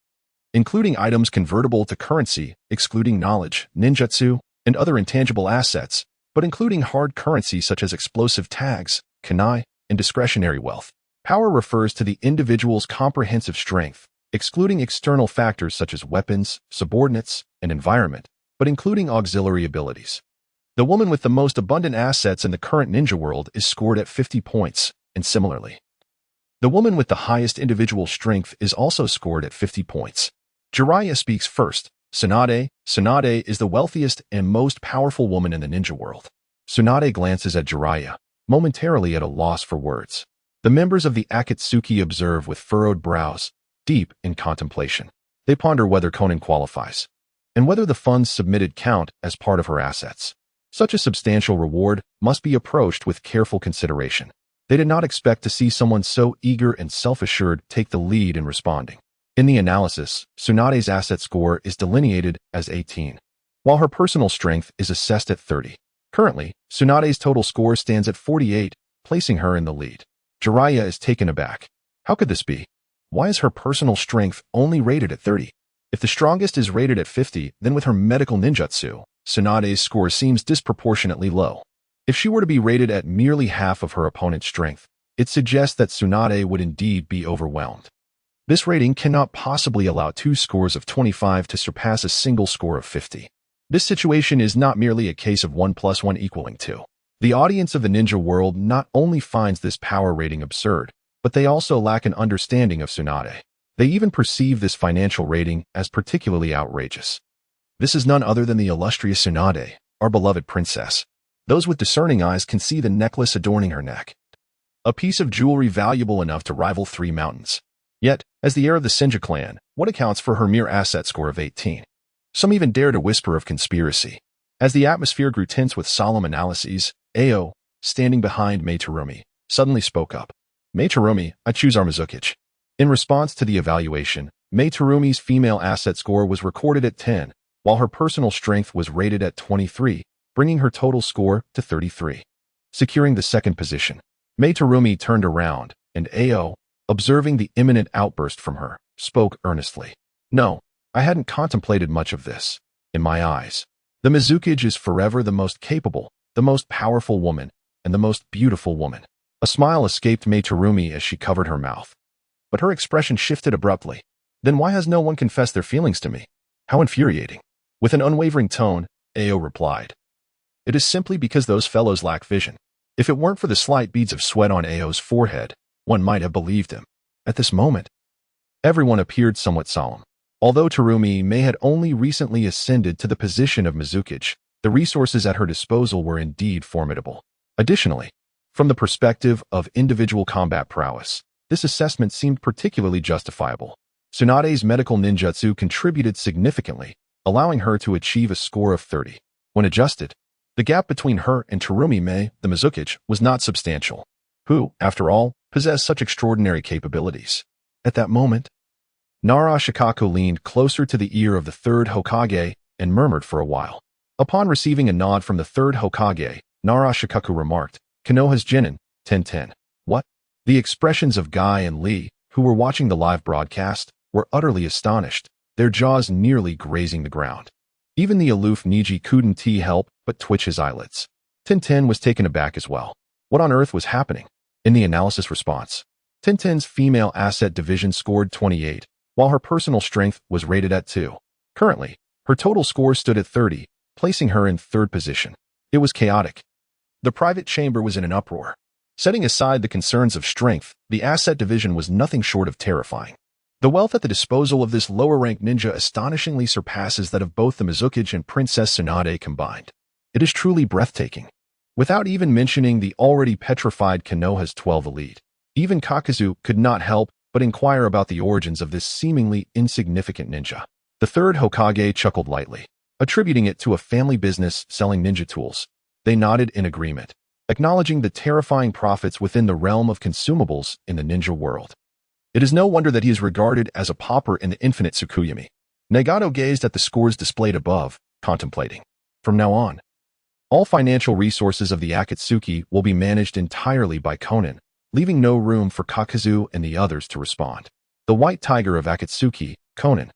including items convertible to currency, excluding knowledge, ninjutsu, and other intangible assets, but including hard currency such as explosive tags, kunai, and discretionary wealth. Power refers to the individual's comprehensive strength, excluding external factors such as weapons, subordinates, and environment, but including auxiliary abilities. The woman with the most abundant assets in the current ninja world is scored at 50 points, and similarly, the woman with the highest individual strength is also scored at 50 points. Jiraiya speaks first. Tsunade is the wealthiest and most powerful woman in the ninja world. Tsunade glances at Jiraiya, momentarily at a loss for words. The members of the Akatsuki observe with furrowed brows, deep in contemplation. They ponder whether Konan qualifies, and whether the funds submitted count as part of her assets. Such a substantial reward must be approached with careful consideration. They did not expect to see someone so eager and self-assured take the lead in responding. In the analysis, Tsunade's asset score is delineated as 18, while her personal strength is assessed at 30. Currently, Tsunade's total score stands at 48, placing her in the lead. Jiraiya is taken aback. How could this be? Why is her personal strength only rated at 30? If the strongest is rated at 50, then with her medical ninjutsu, Tsunade's score seems disproportionately low. If she were to be rated at merely half of her opponent's strength, it suggests that Tsunade would indeed be overwhelmed. This rating cannot possibly allow two scores of 25 to surpass a single score of 50. This situation is not merely a case of 1 plus 1 equaling 2. The audience of the ninja world not only finds this power rating absurd, but they also lack an understanding of Tsunade. They even perceive this financial rating as particularly outrageous. This is none other than the illustrious Tsunade, our beloved princess. Those with discerning eyes can see the necklace adorning her neck, a piece of jewelry valuable enough to rival 3 mountains. Yet, as the heir of the Senju clan, what accounts for her mere asset score of 18? Some even dare to whisper of conspiracy. As the atmosphere grew tense with solemn analyses, Ao, standing behind Meitarumi, suddenly spoke up. Meitarumi, I choose our Mizukichi. In response to the evaluation, Meitarumi's female asset score was recorded at 10, while her personal strength was rated at 23, bringing her total score to 33. Securing the second position, Meitarumi turned around, and Ao, observing the imminent outburst from her, spoke earnestly. No, I hadn't contemplated much of this. In my eyes, the Mizukichi is forever the most capable, the most powerful woman, and the most beautiful woman. A smile escaped Meitarumi as she covered her mouth. But her expression shifted abruptly. Then why has no one confessed their feelings to me? How infuriating. With an unwavering tone, Ao replied. It is simply because those fellows lack vision. If it weren't for the slight beads of sweat on Ao's forehead, one might have believed him. At this moment, everyone appeared somewhat solemn. Although Terumi may had only recently ascended to the position of Mizukichi, the resources at her disposal were indeed formidable. Additionally, from the perspective of individual combat prowess, this assessment seemed particularly justifiable. Tsunade's medical ninjutsu contributed significantly, allowing her to achieve a score of 30. When adjusted, the gap between her and Terumi, the Mizukichi, was not substantial, who, after all, possessed such extraordinary capabilities. At that moment, Nara Shikaku leaned closer to the ear of the third Hokage and murmured for a while. Upon receiving a nod from the third Hokage, Nara Shikaku remarked, Konoha's Genin, 1010. What? The expressions of Guy and Lee, who were watching the live broadcast, were utterly astonished, their jaws nearly grazing the ground. Even the aloof Niji couldn't help but twitch his eyelids. 1010 was taken aback as well. What on earth was happening? In the analysis response, 1010's female asset division scored 28, while her personal strength was rated at 2. Currently, her total score stood at 30, placing her in third position. It was chaotic. The private chamber was in an uproar. Setting aside the concerns of strength, the asset division was nothing short of terrifying. The wealth at the disposal of this lower-ranked ninja astonishingly surpasses that of both the Mizukichi and Princess Tsunade combined. It is truly breathtaking. Without even mentioning the already petrified Konoha's 12 elite, even Kakazu could not help but inquire about the origins of this seemingly insignificant ninja. The third Hokage chuckled lightly, attributing it to a family business selling ninja tools. They nodded in agreement, acknowledging the terrifying profits within the realm of consumables in the ninja world. It is no wonder that he is regarded as a pauper in the infinite Tsukuyomi. Nagato gazed at the scores displayed above, contemplating. From now on, all financial resources of the Akatsuki will be managed entirely by Konan, leaving no room for Kakazu and the others to respond. The white tiger of Akatsuki, Konan,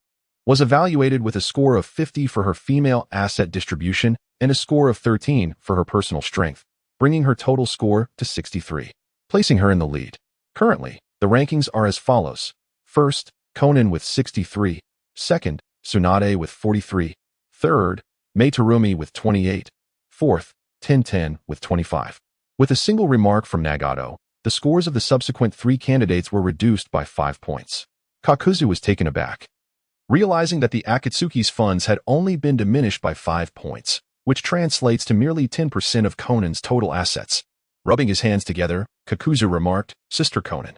was evaluated with a score of 50 for her female asset distribution and a score of 13 for her personal strength, bringing her total score to 63, placing her in the lead. Currently, the rankings are as follows. First, Konan with 63. Second, Tsunade with 43. Third, Meitarumi with 28. Fourth, 1010 with 25. With a single remark from Nagato, the scores of the subsequent 3 candidates were reduced by 5 points. Kakuzu was taken aback, realizing that the Akatsuki's funds had only been diminished by 5 points, which translates to merely 10% of Konan's total assets. Rubbing his hands together, Kakuzu remarked, Sister Konan.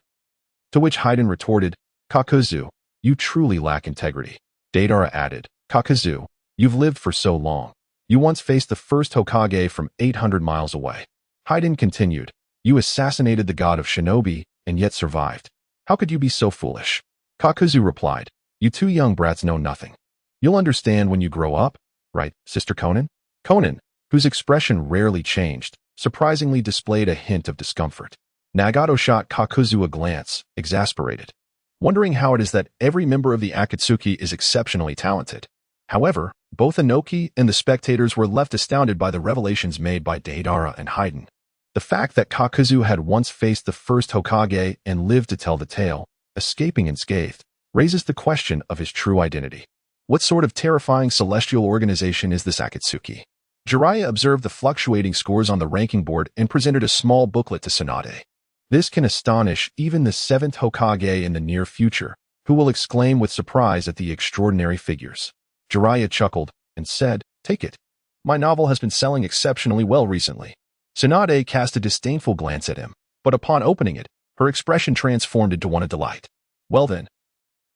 To which Haiden retorted, Kakuzu, you truly lack integrity. Deidara added, Kakuzu, you've lived for so long. You once faced the first Hokage from 800 miles away. Hayden continued. You assassinated the god of shinobi and yet survived. How could you be so foolish? Kakuzu replied. You two young brats know nothing. You'll understand when you grow up, right, Sister Conan? Conan, whose expression rarely changed, surprisingly displayed a hint of discomfort. Nagato shot Kakuzu a glance, exasperated, wondering how it is that every member of the Akatsuki is exceptionally talented. However, both Inoki and the spectators were left astounded by the revelations made by Deidara and Hayden. The fact that Kakuzu had once faced the first Hokage and lived to tell the tale, escaping unscathed, raises the question of his true identity. What sort of terrifying celestial organization is this Akatsuki? Jiraiya observed the fluctuating scores on the ranking board and presented a small booklet to Tsunade. This can astonish even the 7th Hokage in the near future, who will exclaim with surprise at the extraordinary figures. Jiraiya chuckled and said, Take it. My novel has been selling exceptionally well recently. Tsunade cast a disdainful glance at him, but upon opening it, her expression transformed into one of delight. Well then,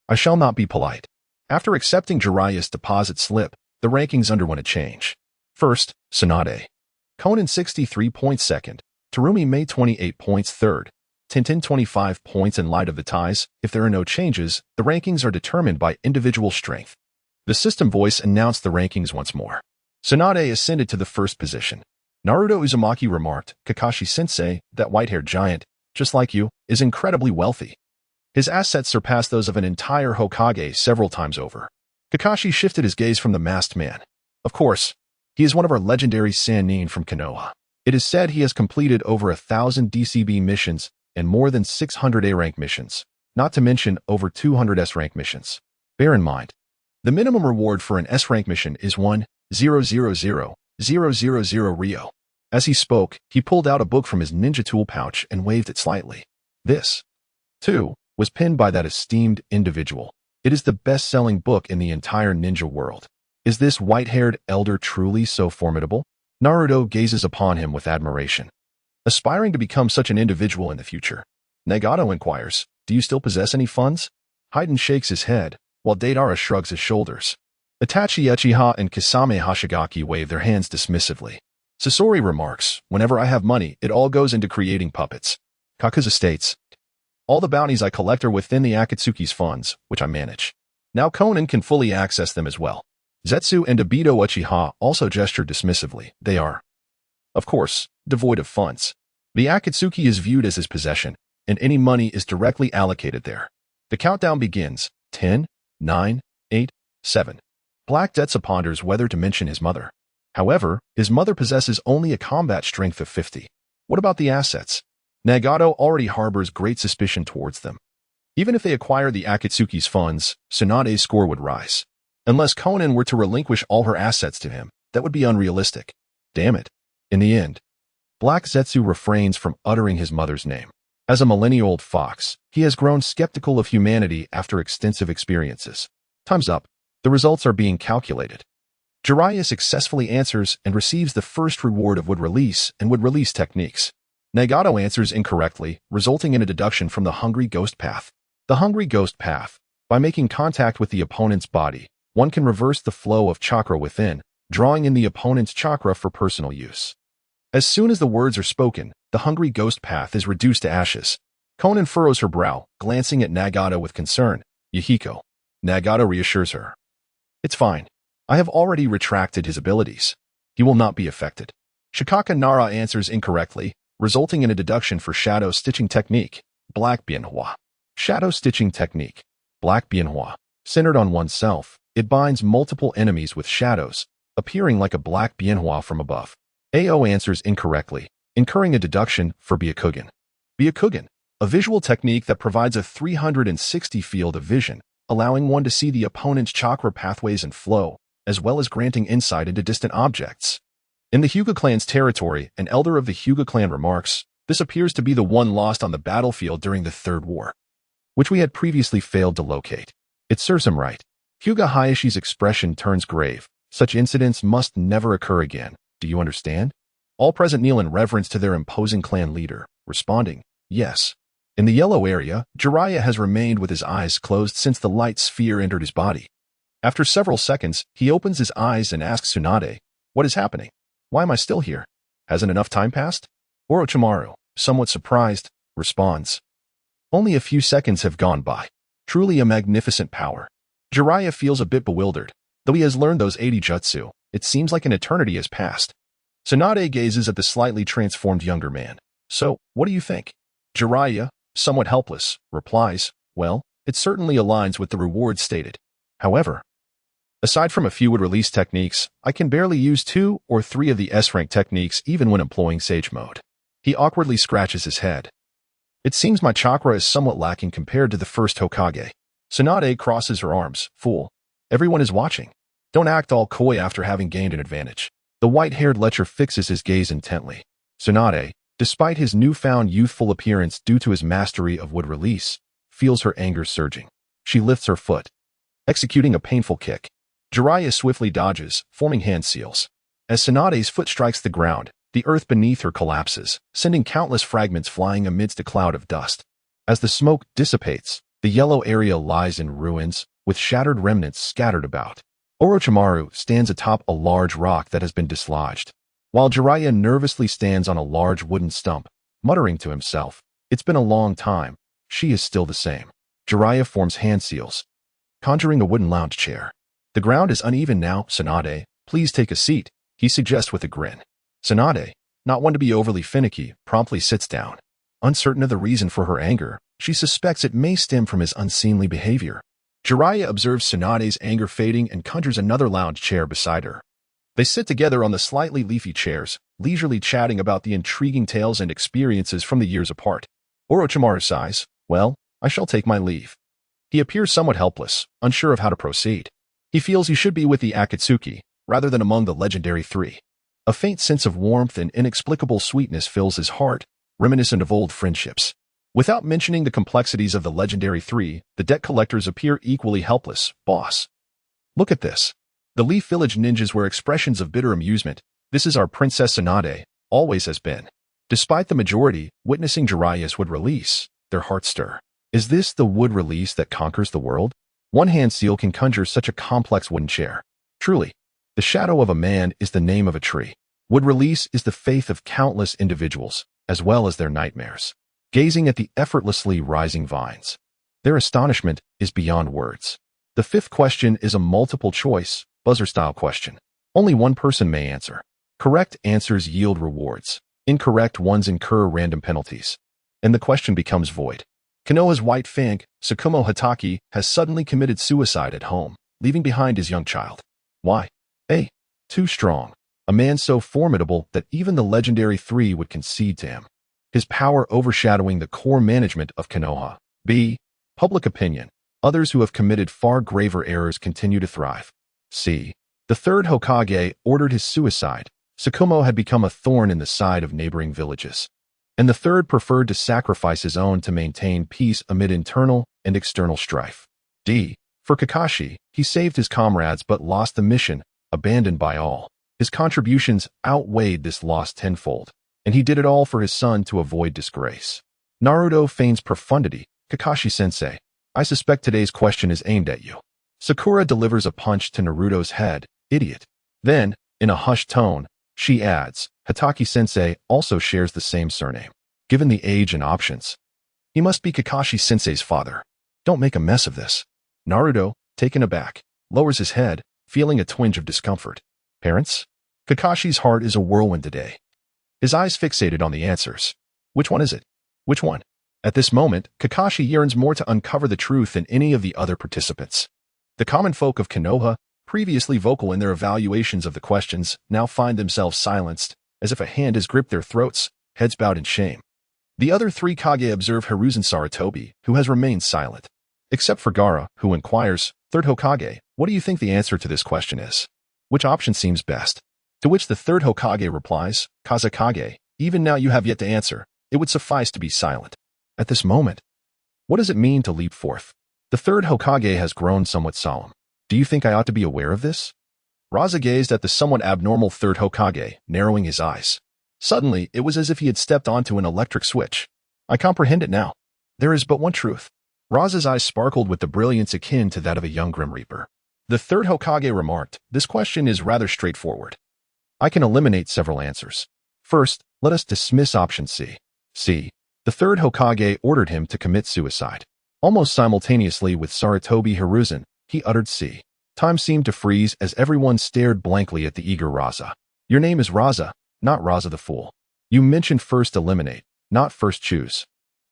I shall not be polite. After accepting Jiraiya's deposit slip, the rankings underwent a change. First, Tsunade. Conan 63 points second, Terumi May 28 points third, Tintin 25 points. In light of the ties, if there are no changes, the rankings are determined by individual strength. The system voice announced the rankings once more. Tsunade ascended to the first position. Naruto Uzumaki remarked, Kakashi-sensei, that white-haired giant, just like you, is incredibly wealthy. His assets surpass those of an entire Hokage several times over. Kakashi shifted his gaze from the masked man. Of course, he is one of our legendary Sannin from Konoha. It is said he has completed over 1,000 DCB missions and more than 600 A-rank missions, not to mention over 200 S-rank missions. Bear in mind, the minimum reward for an S-rank mission is 1,000,000 Rio. As he spoke, he pulled out a book from his ninja tool pouch and waved it slightly. This, too, was penned by that esteemed individual. It is the best-selling book in the entire ninja world. Is this white-haired elder truly so formidable? Naruto gazes upon him with admiration. Aspiring to become such an individual in the future, Nagato inquires, do you still possess any funds? Hayden shakes his head, while Deidara shrugs his shoulders. Itachi Uchiha and Kisame Hashigaki wave their hands dismissively. Sasori remarks, whenever I have money, it all goes into creating puppets. Kakuzu states, all the bounties I collect are within the Akatsuki's funds, which I manage. Now Conan can fully access them as well. Zetsu and Obito Uchiha also gesture dismissively. They are, of course, devoid of funds. The Akatsuki is viewed as his possession, and any money is directly allocated there. The countdown begins. 10, 9, 8, 7. Black Detsa ponders whether to mention his mother. However, his mother possesses only a combat strength of 50. What about the assets? Nagato already harbors great suspicion towards them. Even if they acquire the Akatsuki's funds, Tsunade's score would rise. Unless Conan were to relinquish all her assets to him, that would be unrealistic. Damn it. In the end, Black Zetsu refrains from uttering his mother's name. As a millennia-old fox, he has grown skeptical of humanity after extensive experiences. Time's up. The results are being calculated. Jiraiya successfully answers and receives the first reward of would release and would release techniques. Nagato answers incorrectly, resulting in a deduction from the Hungry Ghost Path. The Hungry Ghost Path. By making contact with the opponent's body, one can reverse the flow of chakra within, drawing in the opponent's chakra for personal use. As soon as the words are spoken, the Hungry Ghost Path is reduced to ashes. Conan furrows her brow, glancing at Nagato with concern. Yahiko. Nagato reassures her. It's fine. I have already retracted his abilities. He will not be affected. Shikaka Nara answers incorrectly, resulting in a deduction for Shadow Stitching Technique, Black Bienhua. Shadow Stitching Technique, Black Bienhua. Centered on oneself, it binds multiple enemies with shadows, appearing like a black bienhua from above. AO answers incorrectly, incurring a deduction for Byakugan. Byakugan, a visual technique that provides a 360 field of vision, allowing one to see the opponent's chakra pathways and flow, as well as granting insight into distant objects. In the Hyuga clan's territory, an elder of the Hyuga clan remarks, this appears to be the one lost on the battlefield during the Third War, which we had previously failed to locate. It serves him right. Hyuga Hayashi's expression turns grave. Such incidents must never occur again. Do you understand? All present kneel in reverence to their imposing clan leader, responding, yes. In the yellow area, Jiraiya has remained with his eyes closed since the light sphere entered his body. After several seconds, he opens his eyes and asks Tsunade, What is happening? Why am I still here? Hasn't enough time passed? Orochimaru, somewhat surprised, responds. Only a few seconds have gone by. Truly a magnificent power. Jiraiya feels a bit bewildered. Though he has learned those 80 jutsu, it seems like an eternity has passed. Tsunade gazes at the slightly transformed younger man. So, what do you think? Jiraiya, somewhat helpless, replies, well, it certainly aligns with the rewards stated. However, aside from a few would-release techniques, I can barely use 2 or 3 of the S-rank techniques even when employing Sage Mode. He awkwardly scratches his head. It seems my chakra is somewhat lacking compared to the first Hokage. Tsunade crosses her arms. Fool. Everyone is watching. Don't act all coy after having gained an advantage. The white-haired lecher fixes his gaze intently. Tsunade, despite his newfound youthful appearance due to his mastery of wood release, feels her anger surging. She lifts her foot, executing a painful kick. Jiraiya swiftly dodges, forming hand seals. As Tsunade's foot strikes the ground, the earth beneath her collapses, sending countless fragments flying amidst a cloud of dust. As the smoke dissipates, the yellow area lies in ruins, with shattered remnants scattered about. Orochimaru stands atop a large rock that has been dislodged, while Jiraiya nervously stands on a large wooden stump, muttering to himself, it's been a long time, she is still the same. Jiraiya forms hand seals, conjuring a wooden lounge chair. The ground is uneven now. Tsunade, please take a seat, he suggests with a grin. Tsunade, not one to be overly finicky, promptly sits down. Uncertain of the reason for her anger, she suspects it may stem from his unseemly behavior. Jiraiya observes Tsunade's anger fading and conjures another lounge chair beside her. They sit together on the slightly leafy chairs, leisurely chatting about the intriguing tales and experiences from the years apart. Orochimaru sighs, well, I shall take my leave. He appears somewhat helpless, unsure of how to proceed. He feels he should be with the Akatsuki, rather than among the legendary 3. A faint sense of warmth and inexplicable sweetness fills his heart, reminiscent of old friendships. Without mentioning the complexities of the legendary 3, the debt collectors appear equally helpless. Boss. Look at this. The Leaf Village ninjas were expressions of bitter amusement. This is our Princess Tsunade, always has been. Despite the majority, witnessing Jiraiya's wood release, their hearts stir. Is this the wood release that conquers the world? One hand seal can conjure such a complex wooden chair. Truly, the shadow of a man is the name of a tree. Wood release is the faith of countless individuals, as well as their nightmares. Gazing at the effortlessly rising vines, their astonishment is beyond words. The 5th question is a multiple-choice, buzzer-style question. Only one person may answer. Correct answers yield rewards. Incorrect ones incur random penalties. And the question becomes void. Konoha's white fang, Tsukumo Hatake, has suddenly committed suicide at home, leaving behind his young child. Why? A. Too strong. A man so formidable that even the legendary 3 would concede to him. His power overshadowing the core management of Konoha. B. Public opinion. Others who have committed far graver errors continue to thrive. C. The 3rd Hokage ordered his suicide. Tsukumo had become a thorn in the side of neighboring villages. And the 3rd preferred to sacrifice his own to maintain peace amid internal and external strife. D. For Kakashi, he saved his comrades but lost the mission, abandoned by all. His contributions outweighed this loss tenfold, and he did it all for his son to avoid disgrace. Naruto feigns profundity. Kakashi-sensei, I suspect today's question is aimed at you. Sakura delivers a punch to Naruto's head. Idiot. Then, in a hushed tone, she adds, Hatake-sensei also shares the same surname. Given the age and options, he must be Kakashi-sensei's father. Don't make a mess of this. Naruto, taken aback, lowers his head, feeling a twinge of discomfort. Parents? Kakashi's heart is a whirlwind today. His eyes fixated on the answers. Which one is it? Which one? At this moment, Kakashi yearns more to uncover the truth than any of the other participants. The common folk of Konoha, previously vocal in their evaluations of the questions, now find themselves silenced, as if a hand has gripped their throats, heads bowed in shame. The other 3 Kage observe Hiruzen Sarutobi, who has remained silent. Except for Gaara, who inquires, 3rd Hokage, what do you think the answer to this question is? Which option seems best? To which the 3rd Hokage replies, Kazekage, even now you have yet to answer. It would suffice to be silent. At this moment, what does it mean to leap forth? The 3rd Hokage has grown somewhat solemn. Do you think I ought to be aware of this? Raza gazed at the somewhat abnormal 3rd Hokage, narrowing his eyes. Suddenly, it was as if he had stepped onto an electric switch. I comprehend it now. There is but one truth. Raza's eyes sparkled with the brilliance akin to that of a young Grim Reaper. The 3rd Hokage remarked, this question is rather straightforward. I can eliminate several answers. First, let us dismiss option C. C. The third Hokage ordered him to commit suicide. Almost simultaneously with Sarutobi Hiruzen, he uttered C. Time seemed to freeze as everyone stared blankly at the eager Raza. Your name is Raza, not Raza the Fool. You mentioned first eliminate, not first choose.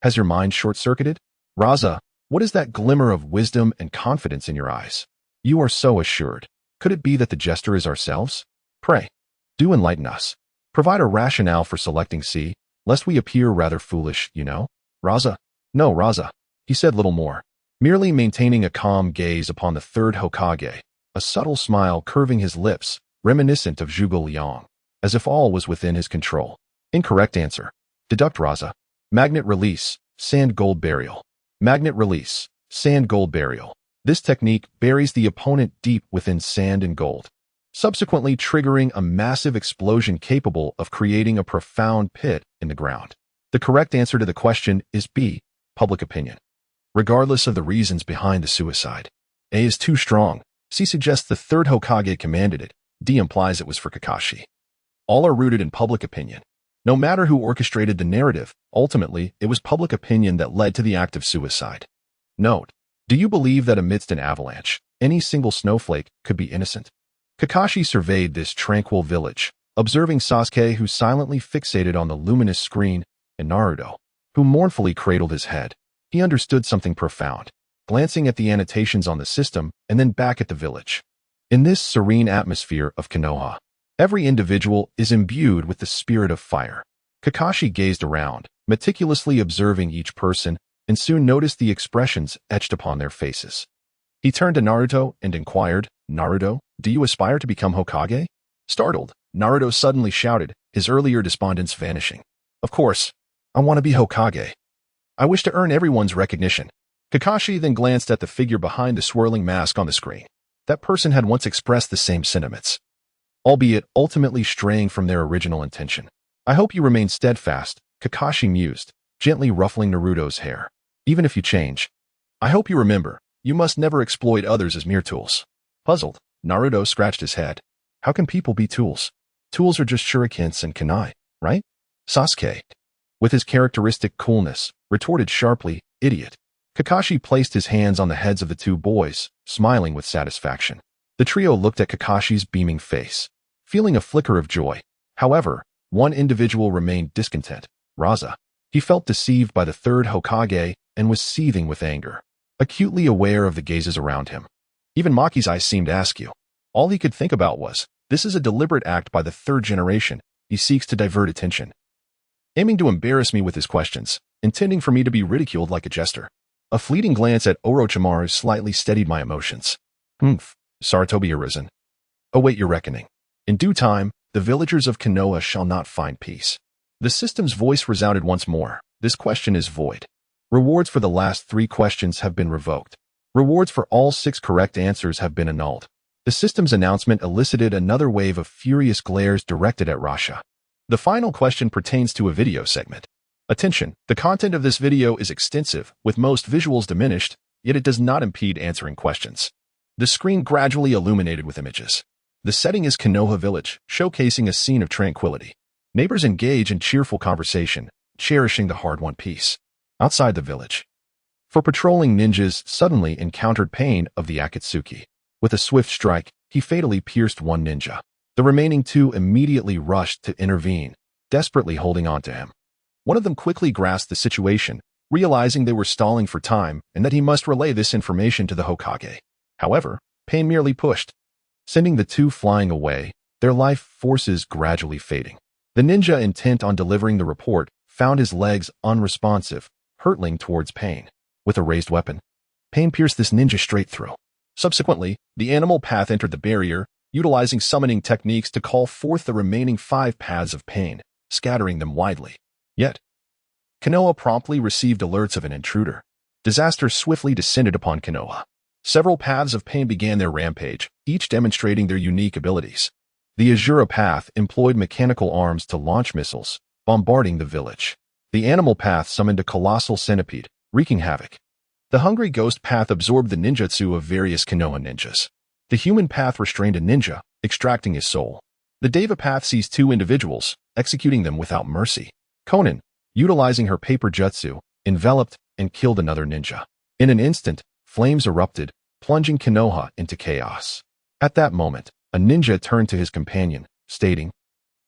Has your mind short-circuited? Raza, what is that glimmer of wisdom and confidence in your eyes? You are so assured. Could it be that the jester is ourselves? Pray, do enlighten us. Provide a rationale for selecting C, lest we appear rather foolish, you know? Raza? No, Raza. He said little more, merely maintaining a calm gaze upon the third Hokage, a subtle smile curving his lips, reminiscent of Zhuge Liang, as if all was within his control. Incorrect answer. Deduct Raza. Magnet release, sand gold burial. Magnet release, sand gold burial. This technique buries the opponent deep within sand and gold, subsequently triggering a massive explosion capable of creating a profound pit in the ground. The correct answer to the question is B, public opinion. Regardless of the reasons behind the suicide, A is too strong. C suggests the third Hokage commanded it. D implies it was for Kakashi. All are rooted in public opinion. No matter who orchestrated the narrative, ultimately, it was public opinion that led to the act of suicide. Note, do you believe that amidst an avalanche, any single snowflake could be innocent? Kakashi surveyed this tranquil village, observing Sasuke who silently fixated on the luminous screen, and Naruto, who mournfully cradled his head. He understood something profound, glancing at the annotations on the system and then back at the village. In this serene atmosphere of Konoha, every individual is imbued with the spirit of fire. Kakashi gazed around, meticulously observing each person, and soon noticed the expressions etched upon their faces. He turned to Naruto and inquired, Naruto, do you aspire to become Hokage? Startled, Naruto suddenly shouted, his earlier despondence vanishing. Of course, I want to be Hokage. I wish to earn everyone's recognition. Kakashi then glanced at the figure behind the swirling mask on the screen. That person had once expressed the same sentiments, albeit ultimately straying from their original intention. I hope you remain steadfast, Kakashi mused, gently ruffling Naruto's hair. Even if you change, I hope you remember, you must never exploit others as mere tools. Puzzled, Naruto scratched his head. How can people be tools? Tools are just shurikens and kunai, right? Sasuke, with his characteristic coolness, retorted sharply, idiot. Kakashi placed his hands on the heads of the two boys, smiling with satisfaction. The trio looked at Kakashi's beaming face, feeling a flicker of joy. However, one individual remained discontent, Raza. He felt deceived by the third Hokage and was seething with anger, acutely aware of the gazes around him. Even Maki's eyes seemed askew. All he could think about was, this is a deliberate act by the third generation. He seeks to divert attention, aiming to embarrass me with his questions, intending for me to be ridiculed like a jester. A fleeting glance at Orochimaru slightly steadied my emotions. Sarutobi Hiruzen. Await your reckoning. In due time, the villagers of Konoha shall not find peace. The system's voice resounded once more. This question is void. Rewards for the last 3 questions have been revoked. Rewards for all 6 correct answers have been annulled. The system's announcement elicited another wave of furious glares directed at Rasha. The final question pertains to a video segment. Attention, the content of this video is extensive, with most visuals diminished, yet it does not impede answering questions. The screen gradually illuminated with images. The setting is Konoha Village, showcasing a scene of tranquility. Neighbors engage in cheerful conversation, cherishing the hard-won peace. Outside the village, for patrolling ninjas suddenly encountered Pain of the Akatsuki. With a swift strike, he fatally pierced one ninja. The remaining 2 immediately rushed to intervene, desperately holding on to him. One of them quickly grasped the situation, realizing they were stalling for time and that he must relay this information to the Hokage. However, Pain merely pushed, sending the 2 flying away, their life forces gradually fading. The ninja intent on delivering the report found his legs unresponsive, hurtling towards Pain. With a raised weapon, Pain pierced this ninja straight through. Subsequently, the animal path entered the barrier, utilizing summoning techniques to call forth the remaining 5 paths of Pain, scattering them widely. Yet, Konoha promptly received alerts of an intruder. Disaster swiftly descended upon Konoha. Several paths of Pain began their rampage, each demonstrating their unique abilities. The Azura path employed mechanical arms to launch missiles, bombarding the village. The animal path summoned a colossal centipede, wreaking havoc. The hungry ghost path absorbed the ninjutsu of various Konoha ninjas. The human path restrained a ninja, extracting his soul. The Deva path sees two individuals, executing them without mercy. Konan, utilizing her paper jutsu, enveloped and killed another ninja. In an instant, flames erupted, plunging Konoha into chaos. At that moment, a ninja turned to his companion, stating,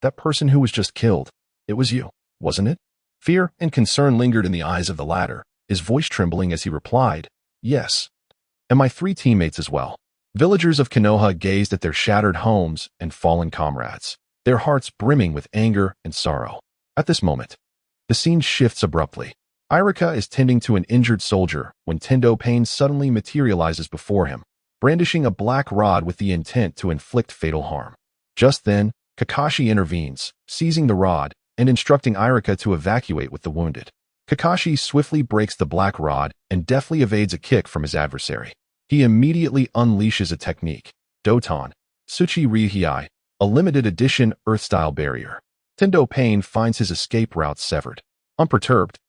"That person who was just killed, it was you, wasn't it?" Fear and concern lingered in the eyes of the latter, his voice trembling as he replied, "Yes. And my 3 teammates as well." Villagers of Konoha gazed at their shattered homes and fallen comrades, their hearts brimming with anger and sorrow. At this moment, the scene shifts abruptly. Irika is tending to an injured soldier when Tendo Pain suddenly materializes before him, brandishing a black rod with the intent to inflict fatal harm. Just then, Kakashi intervenes, seizing the rod and instructing Irika to evacuate with the wounded. Kakashi swiftly breaks the black rod and deftly evades a kick from his adversary. He immediately unleashes a technique, Doton, Tsuchi Rihei, a limited edition Earth-style barrier. Tendo Pain finds his escape route severed. Unperturbed,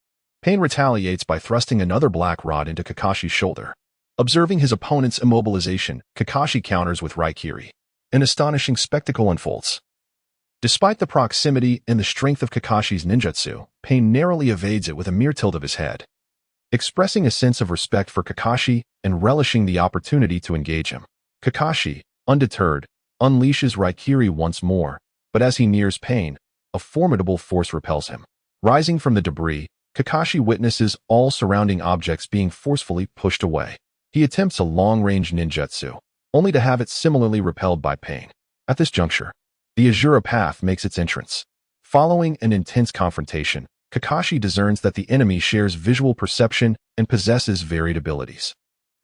Pain retaliates by thrusting another black rod into Kakashi's shoulder. Observing his opponent's immobilization, Kakashi counters with Raikiri. An astonishing spectacle unfolds. Despite the proximity and the strength of Kakashi's ninjutsu, Pain narrowly evades it with a mere tilt of his head. Expressing a sense of respect for Kakashi and relishing the opportunity to engage him, Kakashi, undeterred, unleashes Raikiri once more, but as he nears Pain, a formidable force repels him. Rising from the debris, Kakashi witnesses all surrounding objects being forcefully pushed away. He attempts a long-range ninjutsu, only to have it similarly repelled by Pain. At this juncture, the Azura path makes its entrance. Following an intense confrontation, Kakashi discerns that the enemy shares visual perception and possesses varied abilities.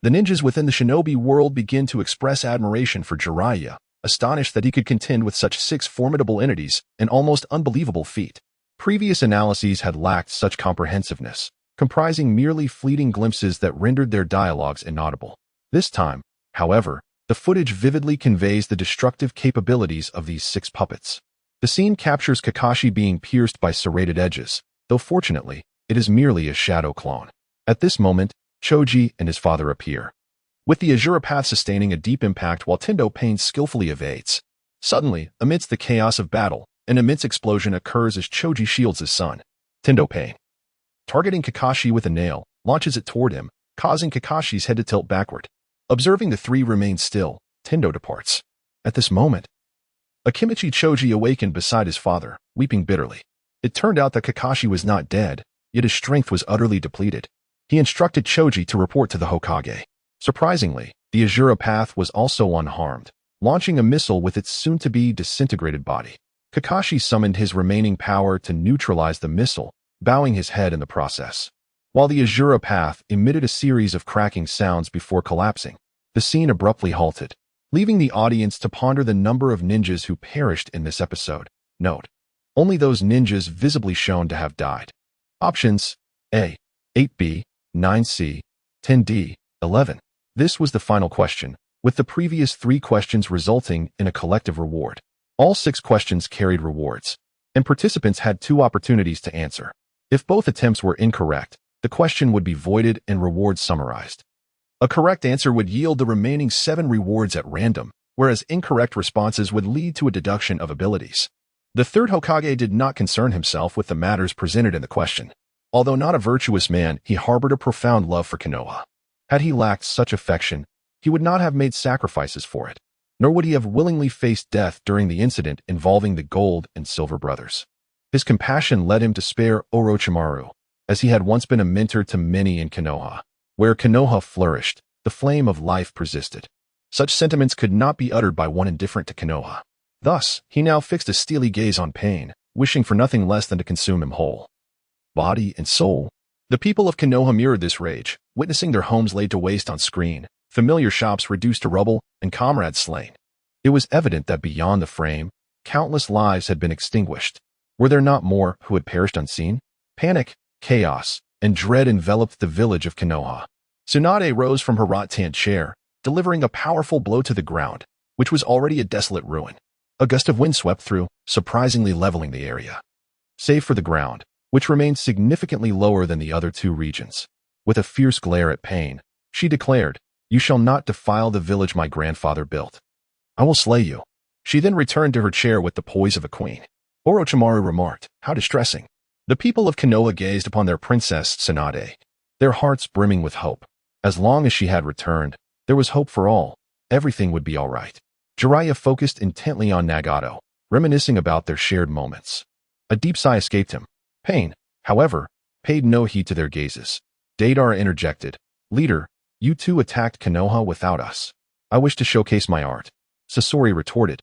The ninjas within the shinobi world begin to express admiration for Jiraiya, astonished that he could contend with such 6 formidable entities, an almost unbelievable feat. Previous analyses had lacked such comprehensiveness, comprising merely fleeting glimpses that rendered their dialogues inaudible. This time, however, the footage vividly conveys the destructive capabilities of these 6 puppets. The scene captures Kakashi being pierced by serrated edges, though fortunately, it is merely a shadow clone. At this moment, Choji and his father appear, with the Azura path sustaining a deep impact while Tendo Pain skillfully evades. Suddenly, amidst the chaos of battle, an immense explosion occurs as Choji shields his son. Tendo Pain, targeting Kakashi with a nail, launches it toward him, causing Kakashi's head to tilt backward. Observing the 3 remain still, Tendo departs. At this moment, Akimichi Choji awakened beside his father, weeping bitterly. It turned out that Kakashi was not dead, yet his strength was utterly depleted. He instructed Choji to report to the Hokage. Surprisingly, the Azura path was also unharmed, launching a missile with its soon-to-be disintegrated body. Kakashi summoned his remaining power to neutralize the missile, bowing his head in the process. While the Azura path emitted a series of cracking sounds before collapsing, the scene abruptly halted, leaving the audience to ponder the number of ninjas who perished in this episode. Note: only those ninjas visibly shown to have died. Options: A. 8B, 9C, 10D, 11. This was the final question, with the previous 3 questions resulting in a collective reward. All 6 questions carried rewards, and participants had 2 opportunities to answer. If both attempts were incorrect, the question would be voided and rewards summarized. A correct answer would yield the remaining 7 rewards at random, whereas incorrect responses would lead to a deduction of abilities. The 3rd Hokage did not concern himself with the matters presented in the question. Although not a virtuous man, he harbored a profound love for Konoha. Had he lacked such affection, he would not have made sacrifices for it, nor would he have willingly faced death during the incident involving the Gold and Silver brothers. His compassion led him to spare Orochimaru, as he had once been a mentor to many in Konoha. Where Konoha flourished, the flame of life persisted. Such sentiments could not be uttered by one indifferent to Konoha. Thus, he now fixed a steely gaze on Pain, wishing for nothing less than to consume him whole, body and soul. The people of Konoha mirrored this rage, witnessing their homes laid to waste on screen, familiar shops reduced to rubble, and comrades slain. It was evident that beyond the frame, countless lives had been extinguished. Were there not more who had perished unseen? Panic, chaos, and dread enveloped the village of Konoha. Tsunade rose from her rattan chair, delivering a powerful blow to the ground, which was already a desolate ruin. A gust of wind swept through, surprisingly leveling the area. Save for the ground, which remained significantly lower than the other 2 regions. With a fierce glare at Pain, she declared, "You shall not defile the village my grandfather built. I will slay you." She then returned to her chair with the poise of a queen. Orochimaru remarked, "How distressing." The people of Konoha gazed upon their princess Tsunade, their hearts brimming with hope. As long as she had returned, there was hope for all. Everything would be all right. Jiraiya focused intently on Nagato, reminiscing about their shared moments. A deep sigh escaped him. Pain, however, paid no heed to their gazes. Deidara interjected, "Leader, you two attacked Konoha without us. I wish to showcase my art." Sasori retorted,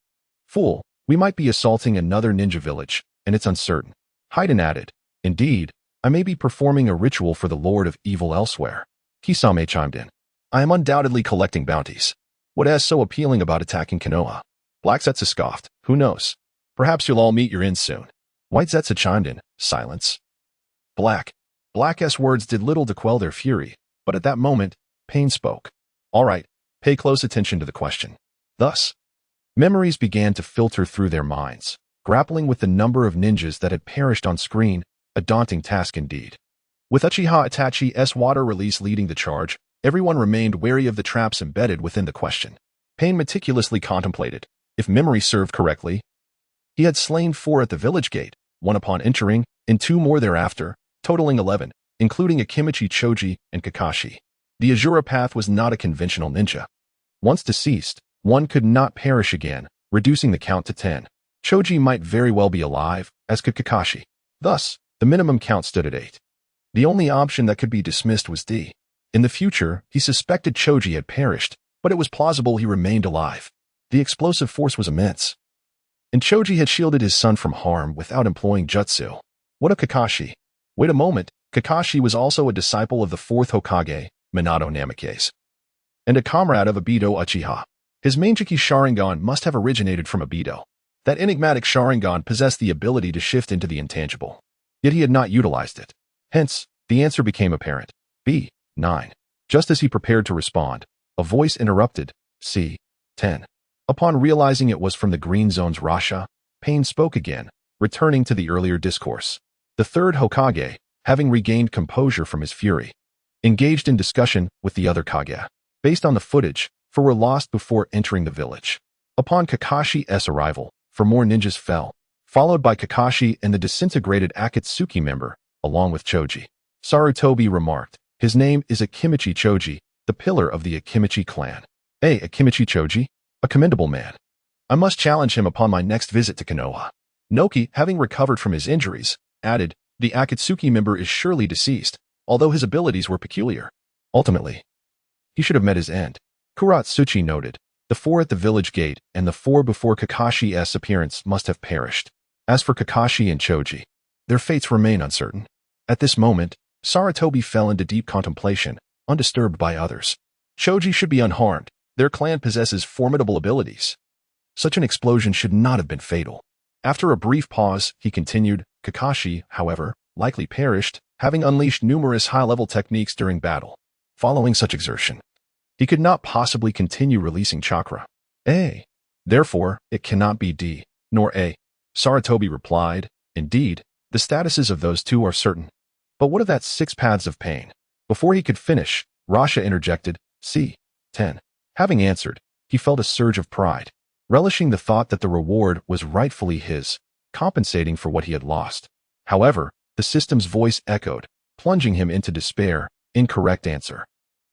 "Fool, we might be assaulting another ninja village, and it's uncertain." Haiden added, "Indeed, I may be performing a ritual for the Lord of Evil elsewhere." Kisame chimed in, "I am undoubtedly collecting bounties. What is so appealing about attacking Konoha?" Black Zetsu scoffed, "Who knows? Perhaps you'll all meet your end soon." White Zetsu chimed in, "Silence." Black's words did little to quell their fury, but at that moment, Pain spoke. "All right, pay close attention to the question." Thus, memories began to filter through their minds, grappling with the number of ninjas that had perished on screen, a daunting task indeed. With Uchiha Itachi's water release leading the charge, everyone remained wary of the traps embedded within the question. Pain meticulously contemplated. If memory served correctly, he had slain 4 at the village gate, 1 upon entering, and 2 more thereafter, totaling 11, including Akimichi Choji and Kakashi. The Azura path was not a conventional ninja. Once deceased, one could not perish again, reducing the count to 10. Choji might very well be alive, as could Kakashi. Thus, the minimum count stood at 8. The only option that could be dismissed was D. In the future, he suspected Choji had perished, but it was plausible he remained alive. The explosive force was immense, and Choji had shielded his son from harm without employing jutsu. What of Kakashi? Wait a moment, Kakashi was also a disciple of the 4th Hokage, Minato Namikaze, and a comrade of Obito Uchiha. His Manjiki Sharingan must have originated from Obito. That enigmatic Sharingan possessed the ability to shift into the intangible, yet he had not utilized it. Hence, the answer became apparent. B. 9. Just as he prepared to respond, a voice interrupted. C. 10. Upon realizing it was from the Green Zone's Rasha, Pain spoke again, returning to the earlier discourse. The 3rd Hokage, having regained composure from his fury, engaged in discussion with the other Kage, based on the footage, 4 were lost before entering the village. Upon Kakashi's arrival, 4 more ninjas fell, followed by Kakashi and the disintegrated Akatsuki member, along with Choji. Sarutobi remarked, "His name is Akimichi Choji, the pillar of the Akimichi clan." Akimichi Choji? A commendable man. I must challenge him upon my next visit to Konoha. Noki, having recovered from his injuries, added, "The Akatsuki member is surely deceased, although his abilities were peculiar. Ultimately, he should have met his end." Kuratsuchi noted, "The 4 at the village gate and the 4 before Kakashi's appearance must have perished. As for Kakashi and Choji, their fates remain uncertain." At this moment, Sarutobi fell into deep contemplation, undisturbed by others. Choji should be unharmed. Their clan possesses formidable abilities. Such an explosion should not have been fatal. After a brief pause, he continued, "Kakashi, however, likely perished, having unleashed numerous high-level techniques during battle. Following such exertion, he could not possibly continue releasing chakra. Therefore, it cannot be D, nor A." Sarutobi replied, "Indeed, the statuses of those 2 are certain. But what of that 6 paths of pain?" Before he could finish, Rasha interjected, "C. 10. Having answered, he felt a surge of pride, relishing the thought that the reward was rightfully his, compensating for what he had lost. However, the system's voice echoed, plunging him into despair. Incorrect answer.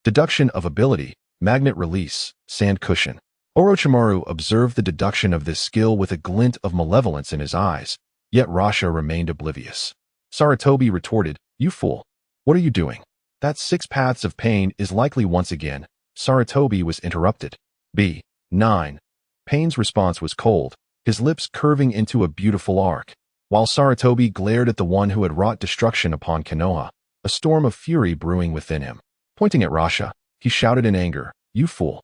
Deduction of ability, magnet release, sand cushion. Orochimaru observed the deduction of this skill with a glint of malevolence in his eyes, yet Rasha remained oblivious. Sarutobi retorted, "You fool. What are you doing? That 6 paths of pain is likely once again." Sarutobi was interrupted. B. 9. Pain's response was cold, his lips curving into a beautiful arc. While Sarutobi glared at the one who had wrought destruction upon Konoha, a storm of fury brewing within him. Pointing at Rasha, he shouted in anger, "You fool.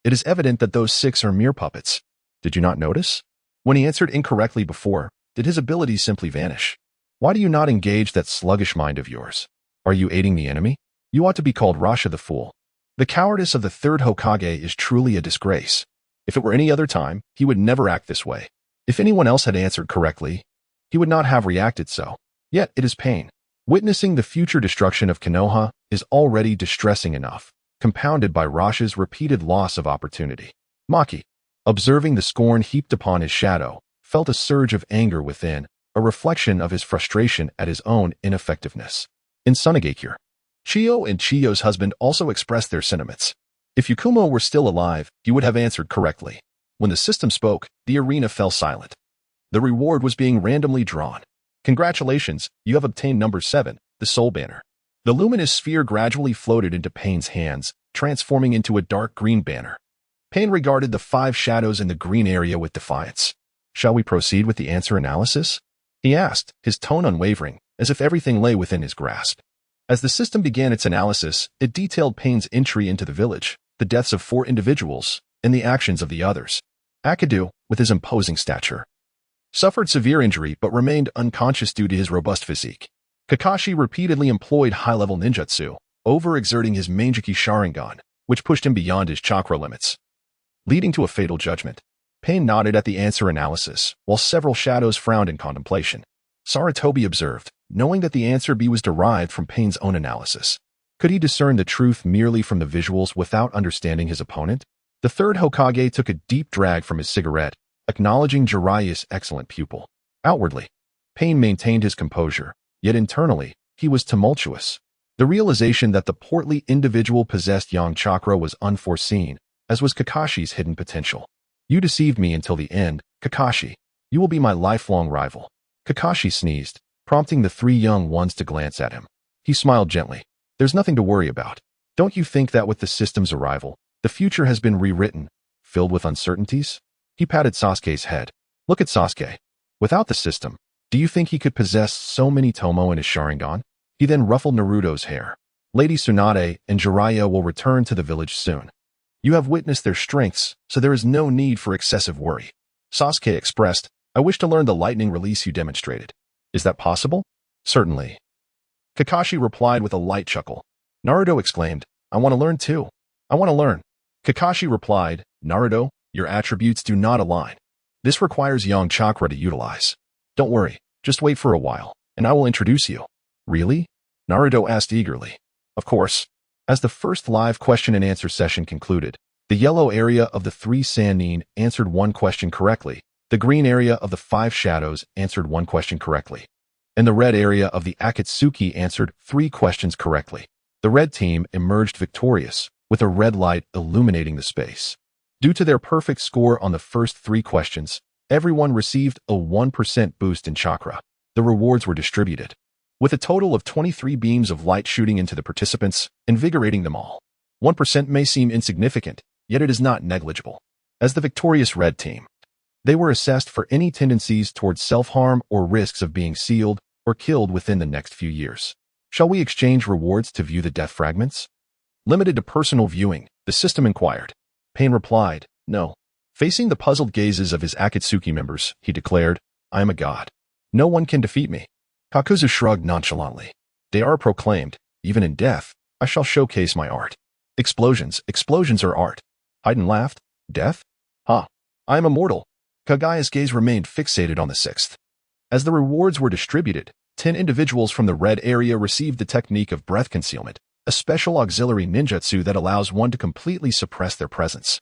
It is evident that those 6 are mere puppets. Did you not notice? When he answered incorrectly before, did his abilities simply vanish? Why do you not engage that sluggish mind of yours? Are you aiding the enemy? You ought to be called Rasha the Fool." The cowardice of the 3rd Hokage is truly a disgrace. If it were any other time, he would never act this way. If anyone else had answered correctly, he would not have reacted so. Yet it is pain. Witnessing the future destruction of Konoha is already distressing enough, compounded by Rasha's repeated loss of opportunity. Maki. Observing the scorn heaped upon his shadow, felt a surge of anger within, a reflection of his frustration at his own ineffectiveness. In Sunagakure, Chiyo and Chiyo's husband also expressed their sentiments. If Yakumo were still alive, he would have answered correctly. When the system spoke, the arena fell silent. The reward was being randomly drawn. Congratulations, you have obtained number 7, the Soul Banner. The luminous sphere gradually floated into Pain's hands, transforming into a dark green banner. Pain regarded the 5 shadows in the green area with defiance. Shall we proceed with the answer analysis? He asked, his tone unwavering, as if everything lay within his grasp. As the system began its analysis, it detailed Pain's entry into the village, the deaths of 4 individuals, and the actions of the others. Akadu, with his imposing stature, suffered severe injury but remained unconscious due to his robust physique. Kakashi repeatedly employed high-level ninjutsu, overexerting his Manjiki Sharingan, which pushed him beyond his chakra limits, leading to a fatal judgment. Pain nodded at the answer analysis, while several shadows frowned in contemplation. Sarutobi observed, knowing that the answer B was derived from Pain's own analysis. Could he discern the truth merely from the visuals without understanding his opponent? The third Hokage took a deep drag from his cigarette, acknowledging Jiraiya's excellent pupil. Outwardly, Pain maintained his composure, yet internally, he was tumultuous. The realization that the portly individual possessed yang chakra was unforeseen, as was Kakashi's hidden potential. You deceived me until the end, Kakashi. You will be my lifelong rival. Kakashi sneezed, prompting the 3 young ones to glance at him. He smiled gently. There's nothing to worry about. Don't you think that with the system's arrival, the future has been rewritten, filled with uncertainties? He patted Sasuke's head. Look at Sasuke. Without the system, do you think he could possess so many Tomo in his Sharingan? He then ruffled Naruto's hair. Lady Tsunade and Jiraiya will return to the village soon. You have witnessed their strengths, so there is no need for excessive worry. Sasuke expressed, I wish to learn the lightning release you demonstrated. Is that possible? Certainly. Kakashi replied with a light chuckle. Naruto exclaimed, I want to learn too. I want to learn. Kakashi replied, Naruto, your attributes do not align. This requires yang chakra to utilize. Don't worry, just wait for a while, and I will introduce you. Really? Naruto asked eagerly. Of course. As the first live question and answer session concluded, the yellow area of the 3 Sannin answered 1 question correctly, the green area of the 5 shadows answered 1 question correctly, and the red area of the Akatsuki answered 3 questions correctly. The red team emerged victorious, with a red light illuminating the space. Due to their perfect score on the first 3 questions, everyone received a 1% boost in chakra. The rewards were distributed, with a total of 23 beams of light shooting into the participants, invigorating them all. 1% may seem insignificant, yet it is not negligible. As the victorious red team, they were assessed for any tendencies towards self-harm or risks of being sealed or killed within the next few years. Shall we exchange rewards to view the death fragments? Limited to personal viewing, the system inquired. Pain replied, no. Facing the puzzled gazes of his Akatsuki members, he declared, I am a god. No one can defeat me. Kakuzu shrugged nonchalantly. Deidara proclaimed, even in death, I shall showcase my art. Explosions are art. Haiden laughed. Death? Ha! I am immortal. Kagaya's gaze remained fixated on the 6th. As the rewards were distributed, 10 individuals from the red area received the technique of breath concealment, a special auxiliary ninjutsu that allows one to completely suppress their presence.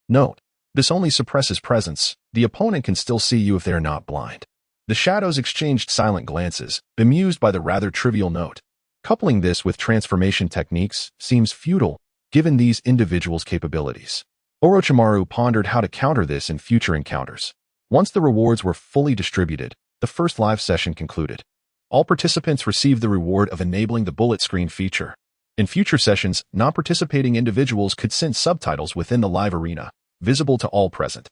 Note, this only suppresses presence. The opponent can still see you if they are not blind. The shadows exchanged silent glances, bemused by the rather trivial note. Coupling this with transformation techniques seems futile, given these individuals' capabilities. Orochimaru pondered how to counter this in future encounters. Once the rewards were fully distributed, the first live session concluded. All participants received the reward of enabling the bullet screen feature. In future sessions, non-participating individuals could send subtitles within the live arena, visible to all present.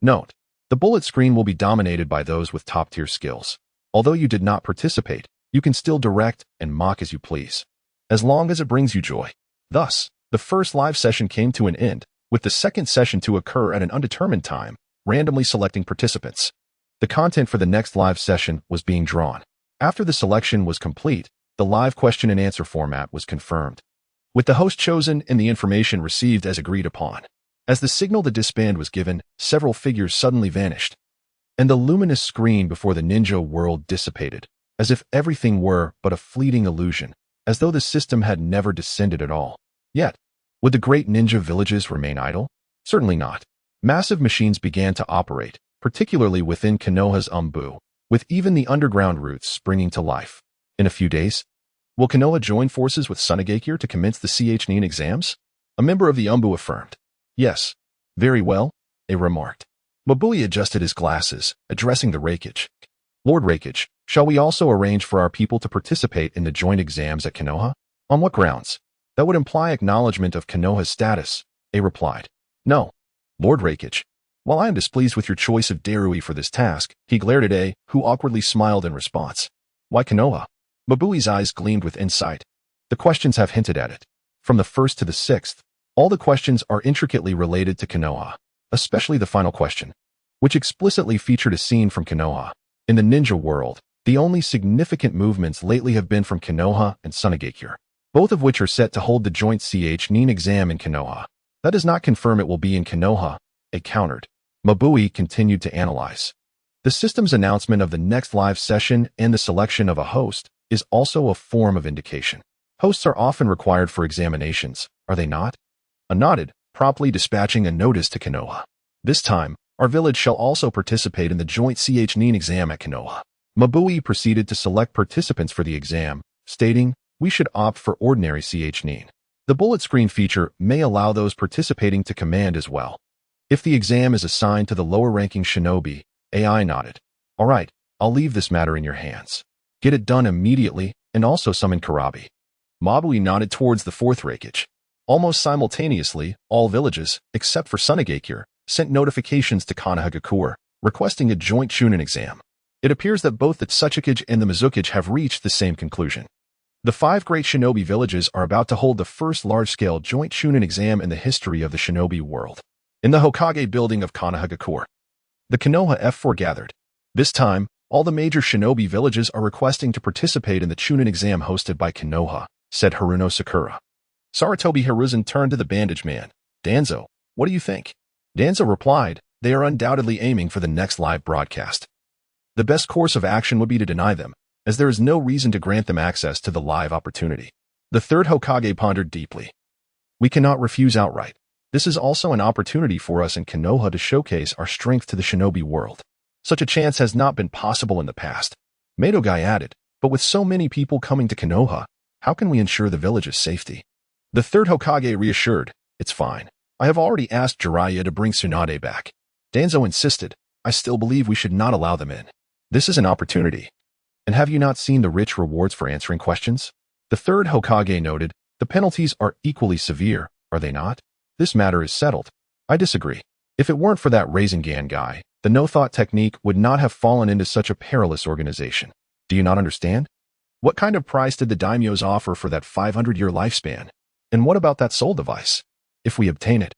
Note, the bullet screen will be dominated by those with top-tier skills. Although you did not participate, you can still direct and mock as you please, as long as it brings you joy. Thus, the first live session came to an end, with the second session to occur at an undetermined time, randomly selecting participants. The content for the next live session was being drawn. After the selection was complete, the live question and answer format was confirmed, with the host chosen and the information received as agreed upon. As the signal to disband was given, several figures suddenly vanished, and the luminous screen before the ninja world dissipated, as if everything were but a fleeting illusion, as though the system had never descended at all. Yet, would the great ninja villages remain idle? Certainly not. Massive machines began to operate, particularly within Konoha's Umbu, with even the underground routes springing to life. In a few days, will Konoha join forces with Sunagakure to commence the CH9 exams? A member of the Umbu affirmed. Yes. Very well, A remarked. Mabui adjusted his glasses, addressing the Raikage. Lord Raikage, shall we also arrange for our people to participate in the joint exams at Konoha? On what grounds? That would imply acknowledgement of Konoha's status, A replied. No. Lord Raikage. While I am displeased with your choice of Darui for this task, he glared at A, who awkwardly smiled in response. Why Konoha? Mabui's eyes gleamed with insight. The questions have hinted at it. From the first to the sixth, all the questions are intricately related to Konoha, especially the final question, which explicitly featured a scene from Konoha. In the ninja world, the only significant movements lately have been from Konoha and Sunagakure, both of which are set to hold the joint CH9 exam in Konoha. That does not confirm it will be in Konoha, A countered. Mabui continued to analyze. The system's announcement of the next live session and the selection of a host is also a form of indication. Hosts are often required for examinations, are they not? A nodded, promptly dispatching a notice to Konoha. This time, our village shall also participate in the joint CH9 exam at Konoha. Mabui proceeded to select participants for the exam, stating, we should opt for ordinary CH9. The bullet screen feature may allow those participating to command as well. If the exam is assigned to the lower-ranking shinobi, AI nodded. All right, I'll leave this matter in your hands. Get it done immediately, and also summon Karabi. Mabui nodded towards the fourth Raikage. Almost simultaneously, all villages, except for Sunagakure, sent notifications to Konoha requesting a joint Chunin exam. It appears that both the Tsuchikage and the Mizukage have reached the same conclusion. The 5 great shinobi villages are about to hold the first large-scale joint Chunin exam in the history of the shinobi world. In the Hokage building of Konoha, the Konoha F4 gathered. This time, all the major shinobi villages are requesting to participate in the Chunin exam hosted by Konoha, said Haruno Sakura. Saratobi Hiruzen turned to the bandage man. Danzo, what do you think? Danzo replied, they are undoubtedly aiming for the next live broadcast. The best course of action would be to deny them, as there is no reason to grant them access to the live opportunity. The third Hokage pondered deeply. We cannot refuse outright. This is also an opportunity for us in Konoha to showcase our strength to the shinobi world. Such a chance has not been possible in the past. Madogai added, but with so many people coming to Konoha, how can we ensure the village's safety? The third Hokage reassured, it's fine. I have already asked Jiraiya to bring Tsunade back. Danzo insisted, I still believe we should not allow them in. This is an opportunity. And have you not seen the rich rewards for answering questions? The third Hokage noted, the penalties are equally severe, are they not? This matter is settled. I disagree. If it weren't for that Rasengan guy, the no-thought technique would not have fallen into such a perilous organization. Do you not understand? What kind of price did the daimyos offer for that 500-year lifespan? And what about that soul device? If we obtain it,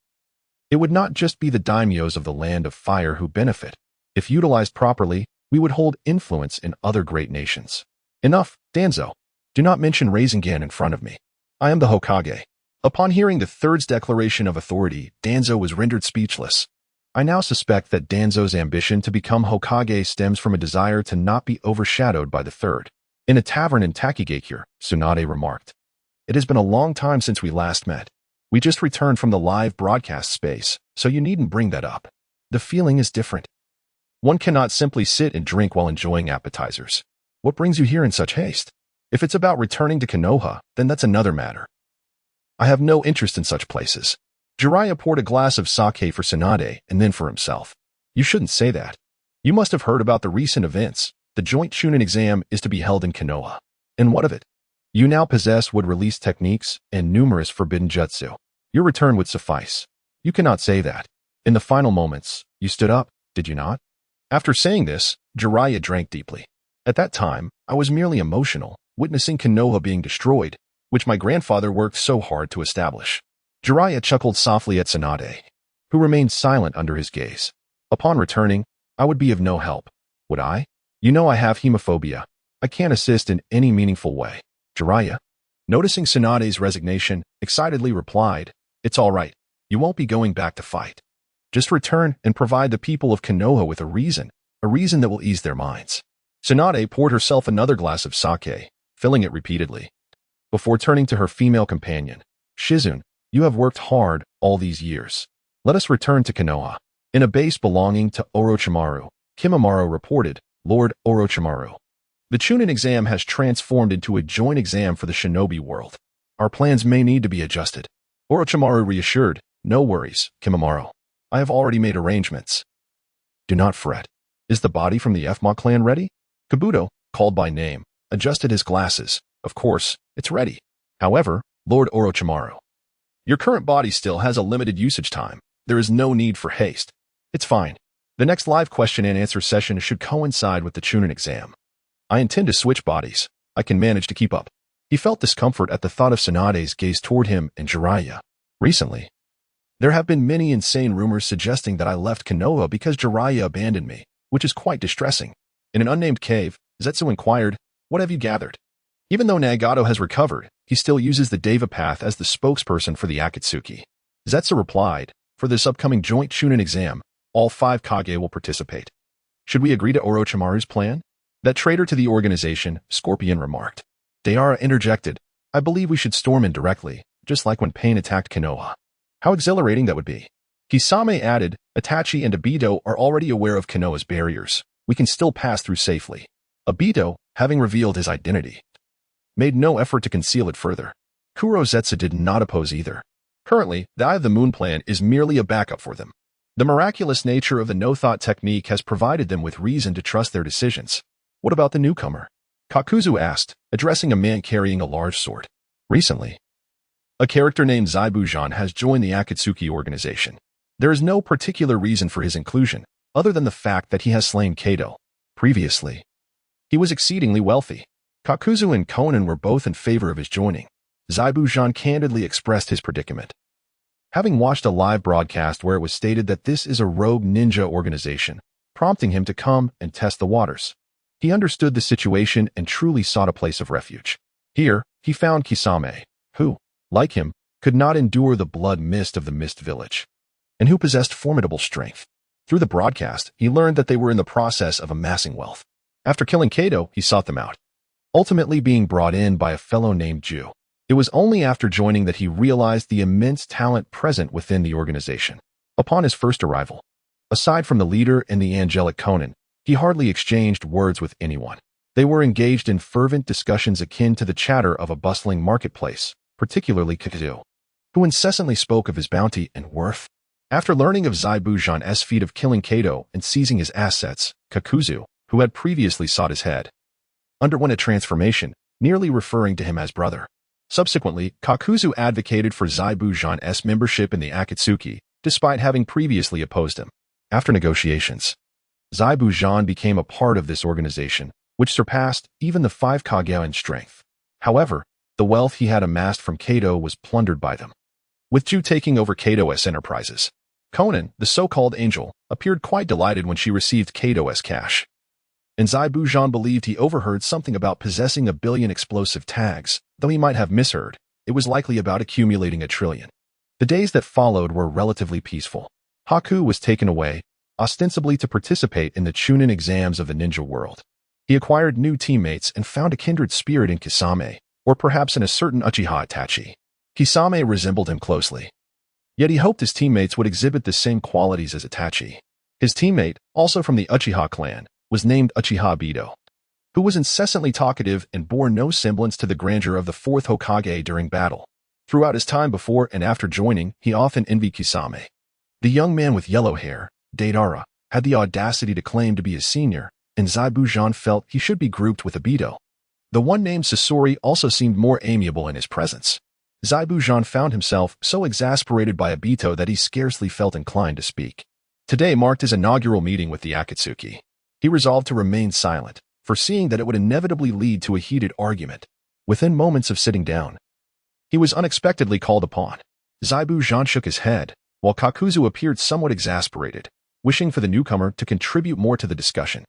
it would not just be the daimyos of the Land of Fire who benefit. If utilized properly, we would hold influence in other great nations. Enough, Danzo. Do not mention Rasengan in front of me. I am the Hokage. Upon hearing the third's declaration of authority, Danzo was rendered speechless. I now suspect that Danzo's ambition to become Hokage stems from a desire to not be overshadowed by the third. In a tavern in Takigakure, Tsunade remarked. It has been a long time since we last met. We just returned from the live broadcast space, so you needn't bring that up. The feeling is different. One cannot simply sit and drink while enjoying appetizers. What brings you here in such haste? If it's about returning to Konoha, then that's another matter. I have no interest in such places. Jiraiya poured a glass of sake for Tsunade and then for himself. You shouldn't say that. You must have heard about the recent events. The joint Chunin exam is to be held in Konoha. And what of it? You now possess wood-release techniques and numerous forbidden jutsu. Your return would suffice. You cannot say that. In the final moments, you stood up, did you not? After saying this, Jiraiya drank deeply. At that time, I was merely emotional, witnessing Konoha being destroyed, which my grandfather worked so hard to establish. Jiraiya chuckled softly at Tsunade, who remained silent under his gaze. Upon returning, I would be of no help. Would I? You know I have hemophobia. I can't assist in any meaningful way. Jiraiya, noticing Tsunade's resignation, excitedly replied, it's all right. You won't be going back to fight. Just return and provide the people of Konoha with a reason that will ease their minds. Tsunade poured herself another glass of sake, filling it repeatedly. Before turning to her female companion, Shizune, you have worked hard all these years. Let us return to Konoha. In a base belonging to Orochimaru, Kimimaro reported, Lord Orochimaru. The Chunin exam has transformed into a joint exam for the shinobi world. Our plans may need to be adjusted. Orochimaru reassured, no worries, Kimimaro. I have already made arrangements. Do not fret. Is the body from the Fma clan ready? Kabuto, called by name, adjusted his glasses. Of course, it's ready. However, Lord Orochimaru, your current body still has a limited usage time. There is no need for haste. It's fine. The next live question and answer session should coincide with the Chunin exam. I intend to switch bodies. I can manage to keep up. He felt discomfort at the thought of Tsunade's gaze toward him and Jiraiya. Recently, there have been many insane rumors suggesting that I left Konoha because Jiraiya abandoned me, which is quite distressing. In an unnamed cave, Zetsu inquired, what have you gathered? Even though Nagato has recovered, he still uses the Deva path as the spokesperson for the Akatsuki. Zetsu replied, for this upcoming joint Chunin exam, all 5 Kage will participate. Should we agree to Orochimaru's plan? That traitor to the organization, Scorpion remarked. Deidara interjected, I believe we should storm in directly, just like when Pain attacked Konoha. How exhilarating that would be. Kisame added, Itachi and Obito are already aware of Konoha's barriers. We can still pass through safely. Obito, having revealed his identity, made no effort to conceal it further. Kuro Zetsu did not oppose either. Currently, the Eye of the Moon plan is merely a backup for them. The miraculous nature of the no-thought technique has provided them with reason to trust their decisions. What about the newcomer? Kakuzu asked, addressing a man carrying a large sword. Recently, a character named Zaibujan has joined the Akatsuki organization. There is no particular reason for his inclusion, other than the fact that he has slain Kato. Previously, he was exceedingly wealthy. Kakuzu and Konan were both in favor of his joining. Zaibujan candidly expressed his predicament. Having watched a live broadcast where it was stated that this is a rogue ninja organization, prompting him to come and test the waters. He understood the situation and truly sought a place of refuge. Here, he found Kisame, who, like him, could not endure the blood mist of the Mist Village, and who possessed formidable strength. Through the broadcast, he learned that they were in the process of amassing wealth. After killing Kato, he sought them out, ultimately being brought in by a fellow named Ju. It was only after joining that he realized the immense talent present within the organization. Upon his first arrival, aside from the leader and the angelic Konan, he hardly exchanged words with anyone. They were engaged in fervent discussions akin to the chatter of a bustling marketplace, particularly Kakuzu, who incessantly spoke of his bounty and worth. After learning of Zaibujan's feat of killing Kato and seizing his assets, Kakuzu, who had previously sought his head, underwent a transformation, nearly referring to him as brother. Subsequently, Kakuzu advocated for Zaibujan's membership in the Akatsuki, despite having previously opposed him. After negotiations, Zaibujan became a part of this organization, which surpassed even the 5 Kage in strength. However, the wealth he had amassed from Kato was plundered by them. With Ju taking over Kato's enterprises, Konan, the so-called angel, appeared quite delighted when she received Kato's cash. And Zaibujan believed he overheard something about possessing 1 billion explosive tags. Though he might have misheard, it was likely about accumulating 1 trillion. The days that followed were relatively peaceful. Haku was taken away, ostensibly to participate in the Chunin exams of the ninja world. He acquired new teammates and found a kindred spirit in Kisame, or perhaps in a certain Uchiha Itachi. Kisame resembled him closely. Yet he hoped his teammates would exhibit the same qualities as Itachi. His teammate, also from the Uchiha clan, was named Uchiha Obito, who was incessantly talkative and bore no semblance to the grandeur of the 4th Hokage during battle. Throughout his time before and after joining, he often envied Kisame. The young man with yellow hair, Deidara, had the audacity to claim to be his senior, and Zaibujan felt he should be grouped with Obito. The one named Sasori also seemed more amiable in his presence. Zaibujan found himself so exasperated by Obito that he scarcely felt inclined to speak. Today marked his inaugural meeting with the Akatsuki. He resolved to remain silent, foreseeing that it would inevitably lead to a heated argument. Within moments of sitting down, he was unexpectedly called upon. Zaibujan shook his head, while Kakuzu appeared somewhat exasperated, wishing for the newcomer to contribute more to the discussion.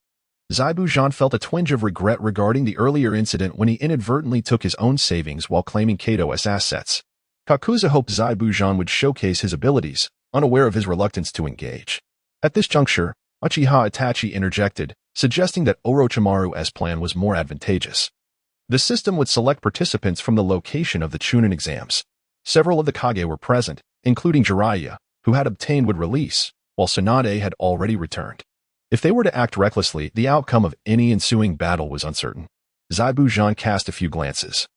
Zaibujan felt a twinge of regret regarding the earlier incident when he inadvertently took his own savings while claiming Kato's assets. Kakuzu hoped Zaibujan would showcase his abilities, unaware of his reluctance to engage. At this juncture, Uchiha Itachi interjected, suggesting that Orochimaru's plan was more advantageous. The system would select participants from the location of the Chunin exams. Several of the Kage were present, including Jiraiya, who had obtained would release, while Tsunade had already returned. If they were to act recklessly, the outcome of any ensuing battle was uncertain. Zaibu cast a few glances,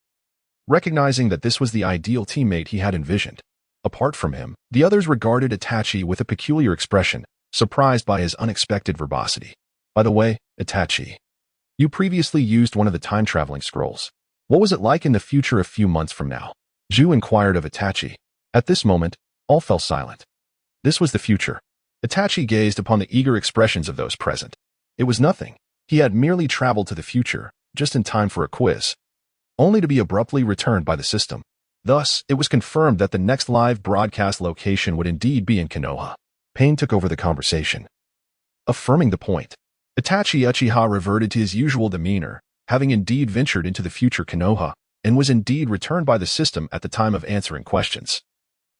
recognizing that this was the ideal teammate he had envisioned. Apart from him, the others regarded Itachi with a peculiar expression, surprised by his unexpected verbosity. By the way, Itachi, you previously used one of the time-traveling scrolls. What was it like in the future a few months from now? Zhu inquired of Itachi. At this moment, all fell silent. This was the future. Itachi gazed upon the eager expressions of those present. It was nothing. He had merely traveled to the future, just in time for a quiz, only to be abruptly returned by the system. Thus, it was confirmed that the next live broadcast location would indeed be in Konoha. Pain took over the conversation, affirming the point. Itachi Uchiha reverted to his usual demeanor, having indeed ventured into the future Konoha, and was indeed returned by the system at the time of answering questions.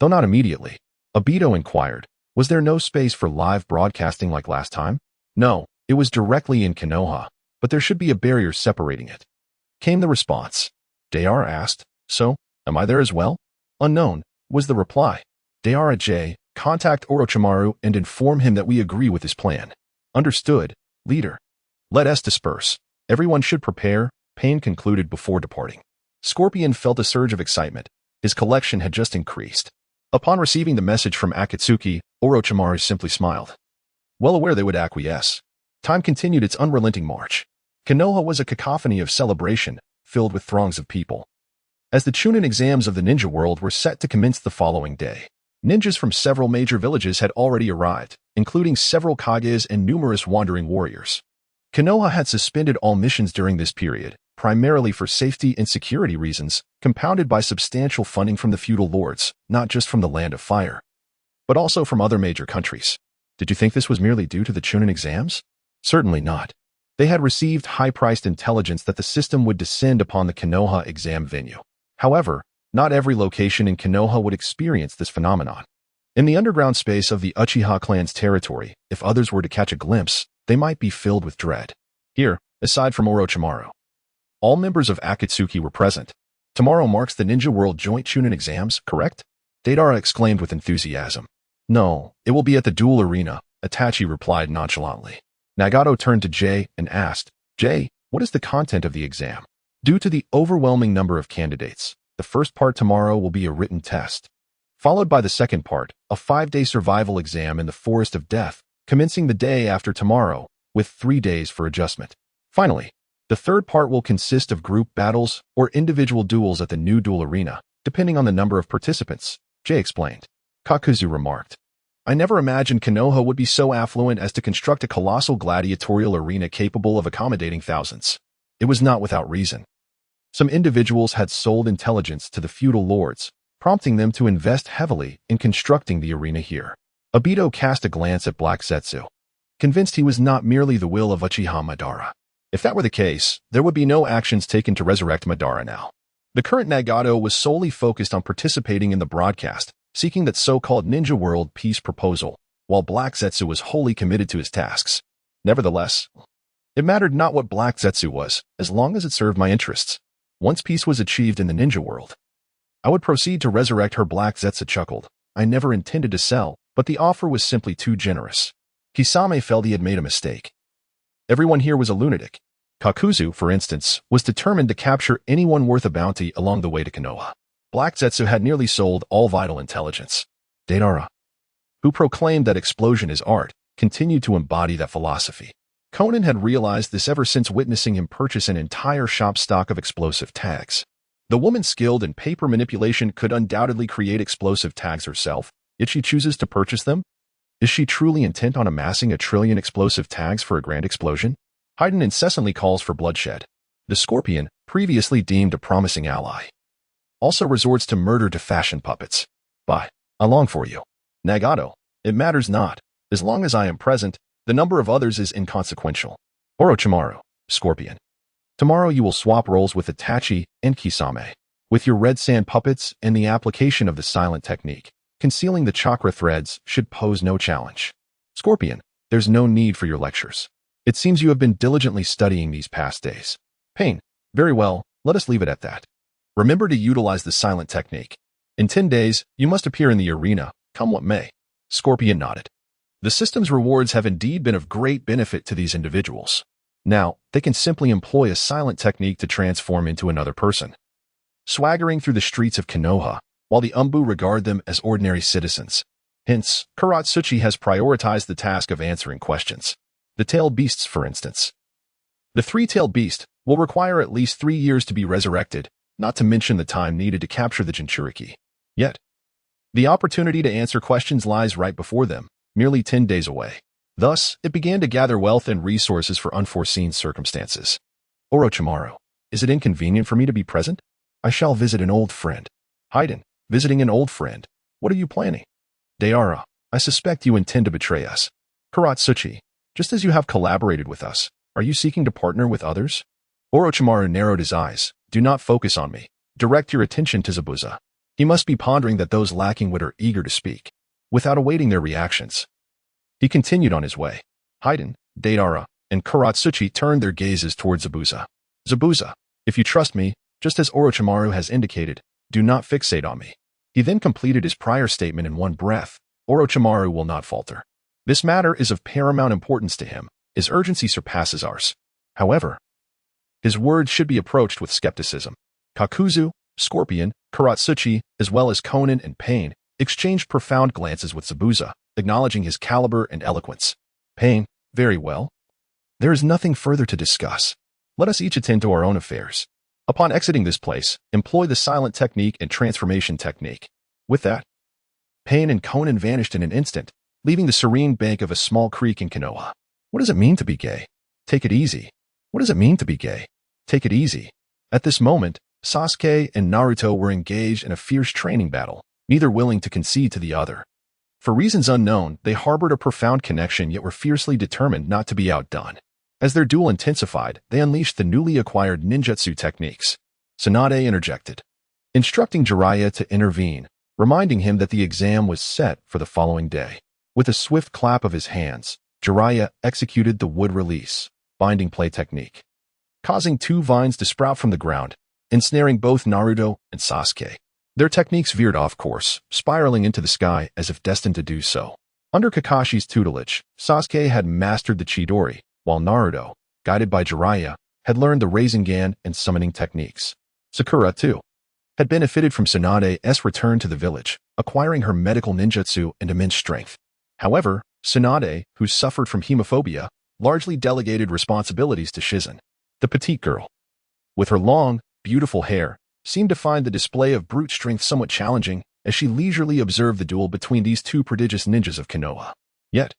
Though not immediately. Obito inquired, was there no space for live broadcasting like last time? No, it was directly in Konoha, but there should be a barrier separating it. Came the response. Deidara asked, so, am I there as well? Unknown, was the reply. Deidara J, contact Orochimaru and inform him that we agree with his plan. Understood, leader. Let us disperse. Everyone should prepare, Pain concluded before departing. Scorpion felt a surge of excitement. His collection had just increased. Upon receiving the message from Akatsuki, Orochimaru simply smiled, well aware they would acquiesce. Time continued its unrelenting march. Konoha was a cacophony of celebration, filled with throngs of people. As the Chunin exams of the ninja world were set to commence the following day, ninjas from several major villages had already arrived, including several Kages and numerous wandering warriors. Konoha had suspended all missions during this period, primarily for safety and security reasons, compounded by substantial funding from the feudal lords, not just from the Land of Fire, but also from other major countries. Did you think this was merely due to the Chunin exams? Certainly not. They had received high-priced intelligence that the system would descend upon the Konoha exam venue. However, not every location in Konoha would experience this phenomenon. In the underground space of the Uchiha clan's territory, if others were to catch a glimpse, they might be filled with dread. Here, aside from Orochimaru, all members of Akatsuki were present. Tomorrow marks the Ninja World Joint Chunin exams, correct? Deidara exclaimed with enthusiasm. No, it will be at the duel arena, Itachi replied nonchalantly. Nagato turned to Jay and asked, Jay, what is the content of the exam? Due to the overwhelming number of candidates, the first part tomorrow will be a written test, followed by the second part, a 5-day survival exam in the Forest of Death, commencing the day after tomorrow, with 3 days for adjustment. Finally, the third part will consist of group battles or individual duels at the new duel arena, depending on the number of participants, Jay explained. Kakuzu remarked, I never imagined Konoha would be so affluent as to construct a colossal gladiatorial arena capable of accommodating thousands. It was not without reason. Some individuals had sold intelligence to the feudal lords, prompting them to invest heavily in constructing the arena here. Obito cast a glance at Black Zetsu, convinced he was not merely the will of Uchiha Madara. If that were the case, there would be no actions taken to resurrect Madara now. The current Nagato was solely focused on participating in the broadcast, seeking that so-called Ninja World peace proposal, while Black Zetsu was wholly committed to his tasks. Nevertheless, it mattered not what Black Zetsu was, as long as it served my interests. Once peace was achieved in the ninja world, I would proceed to resurrect her. Black Zetsu chuckled. I never intended to sell, but the offer was simply too generous. Kisame felt he had made a mistake. Everyone here was a lunatic. Kakuzu, for instance, was determined to capture anyone worth a bounty along the way to Konoha. Black Zetsu had nearly sold all vital intelligence. Deidara, who proclaimed that explosion is art, continued to embody that philosophy. Conan had realized this ever since witnessing him purchase an entire shop stock of explosive tags. The woman skilled in paper manipulation could undoubtedly create explosive tags herself, yet she chooses to purchase them? Is she truly intent on amassing 1 trillion explosive tags for a grand explosion? Haydn incessantly calls for bloodshed. The Scorpion, previously deemed a promising ally, also resorts to murder to fashion puppets. I long for you. Nagato, it matters not. As long as I am present, the number of others is inconsequential. Orochimaru, Scorpion. Tomorrow you will swap roles with Itachi and Kisame. With your red sand puppets and the application of the silent technique, concealing the chakra threads should pose no challenge. Scorpion, there's no need for your lectures. It seems you have been diligently studying these past days. Pain, very well, let us leave it at that. Remember to utilize the silent technique. In 10 days, you must appear in the arena, come what may. Scorpion nodded. The system's rewards have indeed been of great benefit to these individuals. Now, they can simply employ a silent technique to transform into another person. Swaggering through the streets of Konoha, while the Umbu regard them as ordinary citizens. Hence, Akatsuki has prioritized the task of answering questions. The tailed beasts, for instance. The three-tailed beast will require at least 3 years to be resurrected, not to mention the time needed to capture the Jinchuriki. Yet, the opportunity to answer questions lies right before them, merely 10 days away. Thus, it began to gather wealth and resources for unforeseen circumstances. Orochimaru, is it inconvenient for me to be present? I shall visit an old friend. Haiden, visiting an old friend. What are you planning? Deidara, I suspect you intend to betray us. Akatsuki, just as you have collaborated with us, are you seeking to partner with others? Orochimaru narrowed his eyes. Do not focus on me. Direct your attention to Zabuza. He must be pondering that those lacking wit are eager to speak. Without awaiting their reactions, he continued on his way. Haiden, Deidara, and Akatsuki turned their gazes towards Zabuza. Zabuza, if you trust me, just as Orochimaru has indicated, do not fixate on me. He then completed his prior statement in one breath. Orochimaru will not falter. This matter is of paramount importance to him. His urgency surpasses ours. However, his words should be approached with skepticism. Kakuzu, Scorpion, Akatsuki, as well as Konan and Pain, exchanged profound glances with Zabuza, acknowledging his caliber and eloquence. Pain, very well. There is nothing further to discuss. Let us each attend to our own affairs. Upon exiting this place, employ the silent technique and transformation technique. With that, Pain and Konan vanished in an instant, leaving the serene bank of a small creek in Konoha. What does it mean to be gay? Take it easy. What does it mean to be gay? Take it easy. At this moment, Sasuke and Naruto were engaged in a fierce training battle, neither willing to concede to the other. For reasons unknown, they harbored a profound connection yet were fiercely determined not to be outdone. As their duel intensified, they unleashed the newly acquired ninjutsu techniques. Tsunade interjected, instructing Jiraiya to intervene, reminding him that the exam was set for the following day. With a swift clap of his hands, Jiraiya executed the wood release, binding play technique, causing 2 vines to sprout from the ground, ensnaring both Naruto and Sasuke. Their techniques veered off course, spiraling into the sky as if destined to do so. Under Kakashi's tutelage, Sasuke had mastered the Chidori, while Naruto, guided by Jiraiya, had learned the Rasengan and summoning techniques. Sakura, too, had benefited from Tsunade's return to the village, acquiring her medical ninjutsu and immense strength. However, Tsunade, who suffered from hemophobia, largely delegated responsibilities to Shizen. The petite girl, with her long, beautiful hair, seemed to find the display of brute strength somewhat challenging as she leisurely observed the duel between these 2 prodigious ninjas of Konoha. Yet,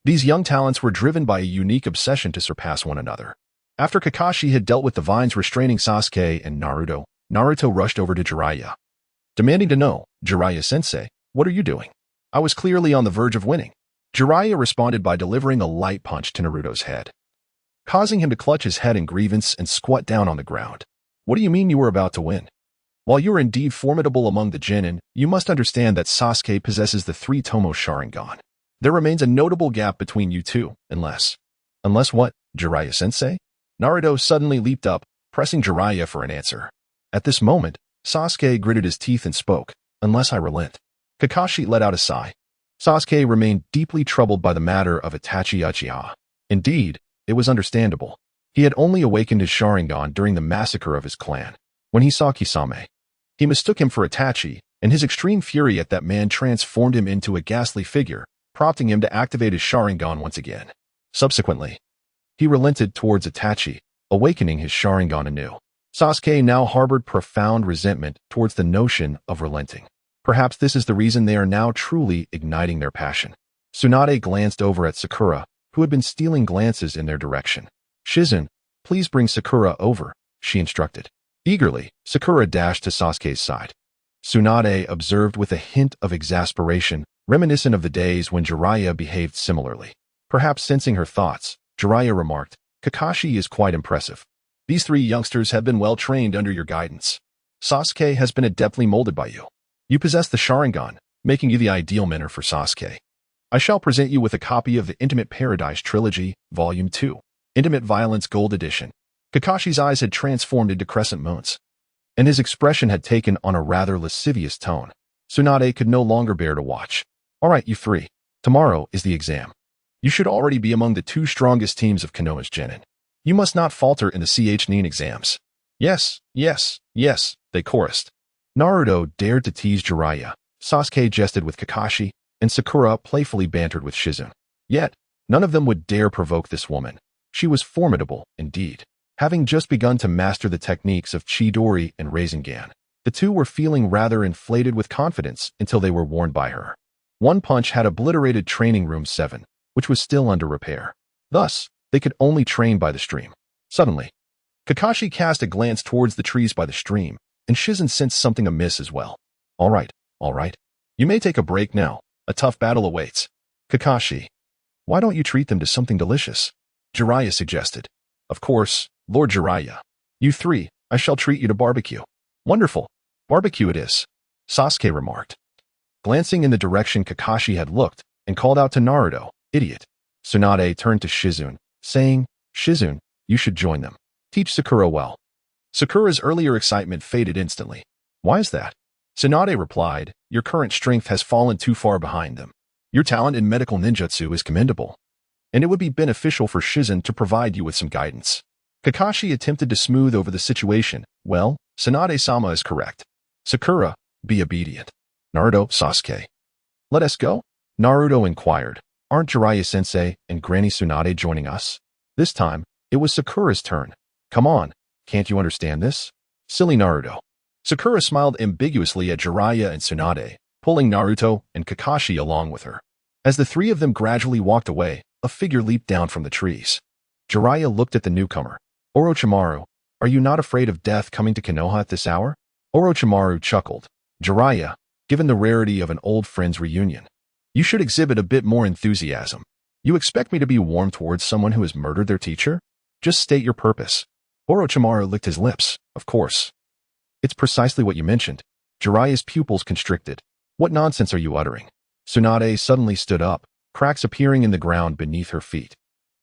these young talents were driven by a unique obsession to surpass one another. After Kakashi had dealt with the vines restraining Sasuke and Naruto, Naruto rushed over to Jiraiya, demanding to know, Jiraiya-sensei, what are you doing? I was clearly on the verge of winning. Jiraiya responded by delivering a light punch to Naruto's head, causing him to clutch his head in grievance and squat down on the ground. What do you mean you were about to win? While you are indeed formidable among the Genin, you must understand that Sasuke possesses the 3-tomo Sharingan. There remains a notable gap between you two, unless what, Jiraiya-sensei? Naruto suddenly leaped up, pressing Jiraiya for an answer. At this moment, Sasuke gritted his teeth and spoke, unless I relent. Kakashi let out a sigh. Sasuke remained deeply troubled by the matter of Itachi Uchiha. Indeed, it was understandable. He had only awakened his Sharingan during the massacre of his clan. When he saw Kisame, he mistook him for Itachi, and his extreme fury at that man transformed him into a ghastly figure, prompting him to activate his Sharingan once again. Subsequently, he relented towards Itachi, awakening his Sharingan anew. Sasuke now harbored profound resentment towards the notion of relenting. Perhaps this is the reason they are now truly igniting their passion. Tsunade glanced over at Sakura, who had been stealing glances in their direction. Shizen, please bring Sakura over, she instructed. Eagerly, Sakura dashed to Sasuke's side. Tsunade observed with a hint of exasperation, reminiscent of the days when Jiraiya behaved similarly. Perhaps sensing her thoughts, Jiraiya remarked, Kakashi is quite impressive. These 3 youngsters have been well trained under your guidance. Sasuke has been adeptly molded by you. You possess the Sharingan, making you the ideal mentor for Sasuke. I shall present you with a copy of the Intimate Paradise Trilogy, Volume 2, Intimate Violence Gold Edition. Kakashi's eyes had transformed into crescent moons, and his expression had taken on a rather lascivious tone. Tsunade could no longer bear to watch. All right, you 3. Tomorrow is the exam. You should already be among the 2 strongest teams of Konoha's genin. You must not falter in the CH9 exams. Yes, yes, yes, they chorused. Naruto dared to tease Jiraiya, Sasuke jested with Kakashi, and Sakura playfully bantered with Shizune. Yet, none of them would dare provoke this woman. She was formidable, indeed. Having just begun to master the techniques of Chidori and Rasengan, the 2 were feeling rather inflated with confidence until they were warned by her. One punch had obliterated Training Room 7, which was still under repair. Thus, they could only train by the stream. Suddenly, Kakashi cast a glance towards the trees by the stream, and Shizune sensed something amiss as well. All right. You may take a break now. A tough battle awaits. Kakashi, why don't you treat them to something delicious? Jiraiya suggested. Of course, Lord Jiraiya. You 3, I shall treat you to barbecue. Wonderful. Barbecue it is, Sasuke remarked, glancing in the direction Kakashi had looked, and called out to Naruto, idiot. Tsunade turned to Shizune, saying, Shizune, you should join them. Teach Sakura well. Sakura's earlier excitement faded instantly. Why is that? Tsunade replied, your current strength has fallen too far behind them. Your talent in medical ninjutsu is commendable, and it would be beneficial for Shizune to provide you with some guidance. Kakashi attempted to smooth over the situation. Well, Tsunade-sama is correct. Sakura, be obedient. Naruto, Sasuke. Let us go? Naruto inquired. Aren't Jiraiya-sensei and Granny Tsunade joining us? This time, it was Sakura's turn. Come on, can't you understand this? Silly Naruto. Sakura smiled ambiguously at Jiraiya and Tsunade, pulling Naruto and Kakashi along with her. As the 3 of them gradually walked away, a figure leaped down from the trees. Jiraiya looked at the newcomer. Orochimaru, are you not afraid of death coming to Konoha at this hour? Orochimaru chuckled. Jiraiya, given the rarity of an old friend's reunion, you should exhibit a bit more enthusiasm. You expect me to be warm towards someone who has murdered their teacher? Just state your purpose. Orochimaru licked his lips. Of course. It's precisely what you mentioned. Jiraiya's pupils constricted. What nonsense are you uttering? Tsunade suddenly stood up, cracks appearing in the ground beneath her feet.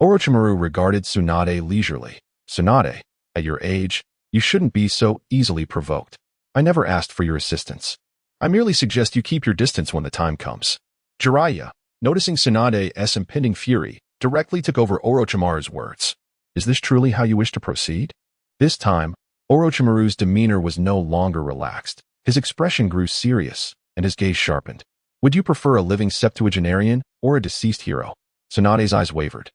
Orochimaru regarded Tsunade leisurely. Tsunade, at your age, you shouldn't be so easily provoked. I never asked for your assistance. I merely suggest you keep your distance when the time comes. Jiraiya, noticing Tsunade's impending fury, directly took over Orochimaru's words. Is this truly how you wish to proceed? This time, Orochimaru's demeanor was no longer relaxed. His expression grew serious, and his gaze sharpened. Would you prefer a living septuagenarian or a deceased hero? Tsunade's eyes wavered.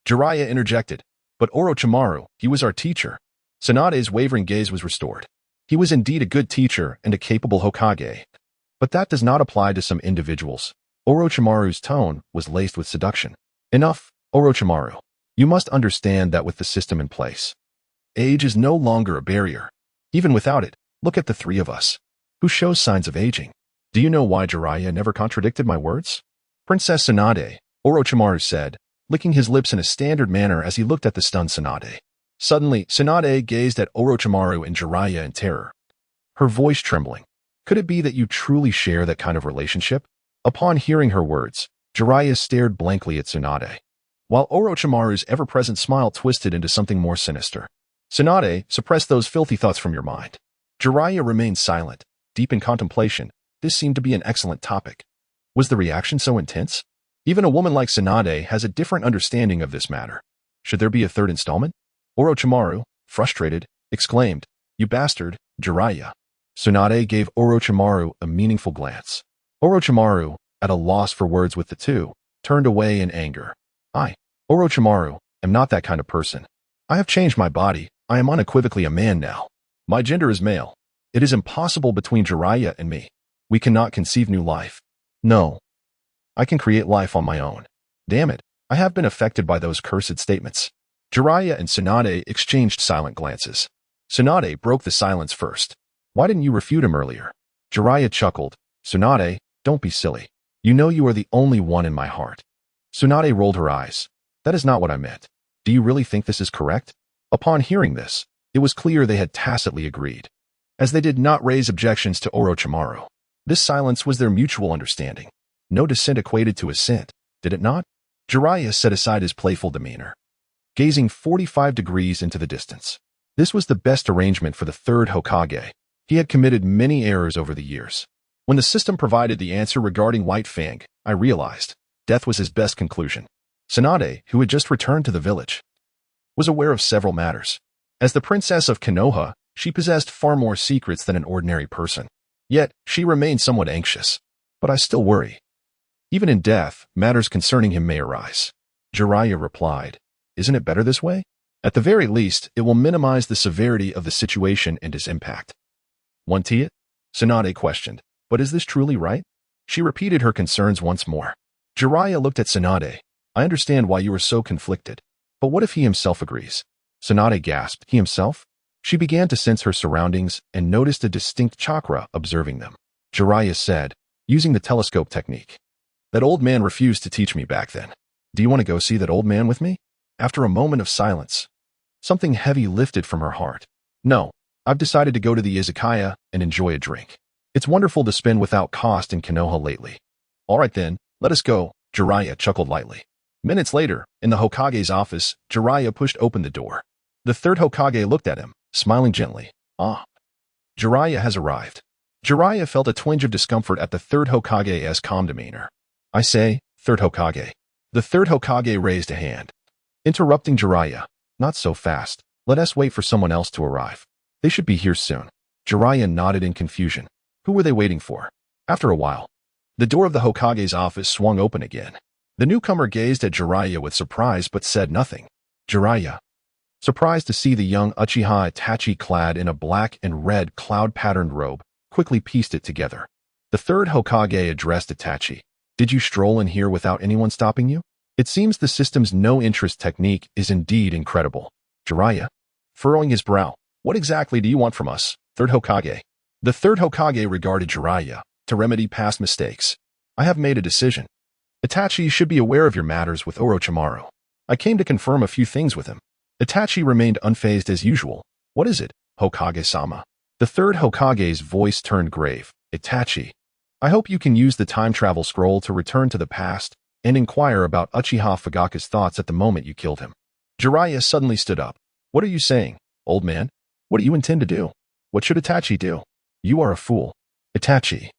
Jiraiya interjected. But Orochimaru, he was our teacher. Tsunade's wavering gaze was restored. He was indeed a good teacher and a capable Hokage. But that does not apply to some individuals. Orochimaru's tone was laced with seduction. Enough, Orochimaru. You must understand that with the system in place, age is no longer a barrier. Even without it, look at the 3 of us. Who shows signs of aging? Do you know why Jiraiya never contradicted my words? Princess Tsunade, Orochimaru said, licking his lips in a standard manner as he looked at the stunned Tsunade. Suddenly, Tsunade gazed at Orochimaru and Jiraiya in terror, her voice trembling. Could it be that you truly share that kind of relationship? Upon hearing her words, Jiraiya stared blankly at Tsunade, while Orochimaru's ever-present smile twisted into something more sinister. Tsunade, suppress those filthy thoughts from your mind. Jiraiya remained silent, deep in contemplation. This seemed to be an excellent topic. Was the reaction so intense? Even a woman like Tsunade has a different understanding of this matter. Should there be a 3rd installment? Orochimaru, frustrated, exclaimed, You bastard, Jiraiya. Tsunade gave Orochimaru a meaningful glance. Orochimaru, at a loss for words with the 2, turned away in anger. I, Orochimaru, am not that kind of person. I have changed my body. I am unequivocally a man now. My gender is male. It is impossible between Jiraiya and me. We cannot conceive new life. No. I can create life on my own. Damn it, I have been affected by those cursed statements. Jiraiya and Tsunade exchanged silent glances. Tsunade broke the silence first. Why didn't you refute him earlier? Jiraiya chuckled. Tsunade, don't be silly. You know you are the only one in my heart. Tsunade rolled her eyes. That is not what I meant. Do you really think this is correct? Upon hearing this, it was clear they had tacitly agreed, as they did not raise objections to Orochimaru. This silence was their mutual understanding. No dissent equated to assent, did it not? Jiraiya set aside his playful demeanor, gazing 45 degrees into the distance. This was the best arrangement for the 3rd Hokage. He had committed many errors over the years. When the system provided the answer regarding White Fang, I realized Death was his best conclusion. Tsunade, who had just returned to the village, was aware of several matters. As the princess of Konoha, she possessed far more secrets than an ordinary person. Yet, she remained somewhat anxious. But I still worry. Even in death, matters concerning him may arise. Jiraiya replied, "Isn't it better this way? At the very least, it will minimize the severity of the situation and its impact." "Want it?" Tsunade questioned. "But is this truly right?" She repeated her concerns once more. Jiraiya looked at Tsunade. "I understand why you are so conflicted. But what if he himself agrees?" Tsunade gasped. "He himself?" She began to sense her surroundings and noticed a distinct chakra observing them. Jiraiya said, using the telescope technique, "That old man refused to teach me back then. Do you want to go see that old man with me?" After a moment of silence, something heavy lifted from her heart. "No, I've decided to go to the izakaya and enjoy a drink. It's wonderful to spend without cost in Konoha lately." "All right then, let us go," Jiraiya chuckled lightly. Minutes later, in the Hokage's office, Jiraiya pushed open the door. The third Hokage looked at him, smiling gently. "Ah, Jiraiya has arrived." Jiraiya felt a twinge of discomfort at the third Hokage's calm demeanor. "I say, third Hokage." The third Hokage raised a hand, interrupting Jiraiya. "Not so fast. Let us wait for someone else to arrive. They should be here soon." Jiraiya nodded in confusion. Who were they waiting for? After a while, the door of the Hokage's office swung open again. The newcomer gazed at Jiraiya with surprise but said nothing. Jiraiya, surprised to see the young Uchiha Itachi clad in a black and red cloud-patterned robe, quickly pieced it together. The third Hokage addressed Itachi. "Did you stroll in here without anyone stopping you? It seems the system's no-interest technique is indeed incredible." Jiraiya, furrowing his brow, "What exactly do you want from us, third Hokage?" The third Hokage regarded Jiraiya. "To remedy past mistakes, I have made a decision. Itachi should be aware of your matters with Orochimaru. I came to confirm a few things with him." Itachi remained unfazed as usual. "What is it, Hokage-sama?" The third Hokage's voice turned grave. "Itachi, I hope you can use the time travel scroll to return to the past and inquire about Uchiha Fugaka's thoughts at the moment you killed him." Jiraiya suddenly stood up. "What are you saying, old man? What do you intend to do? What should Itachi do?" "You are a fool, Itachi."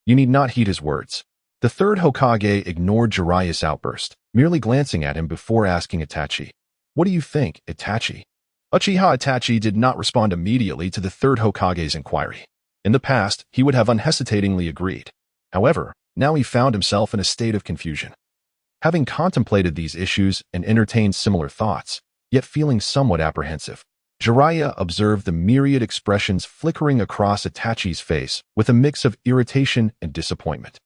You need not heed his words. The third Hokage ignored Jiraiya's outburst, merely glancing at him before asking Itachi, "What do you think, Itachi?" Uchiha Itachi did not respond immediately to the third Hokage's inquiry. In the past, he would have unhesitatingly agreed. However, now he found himself in a state of confusion. Having contemplated these issues and entertained similar thoughts, yet feeling somewhat apprehensive, Jiraiya observed the myriad expressions flickering across Itachi's face with a mix of irritation and disappointment.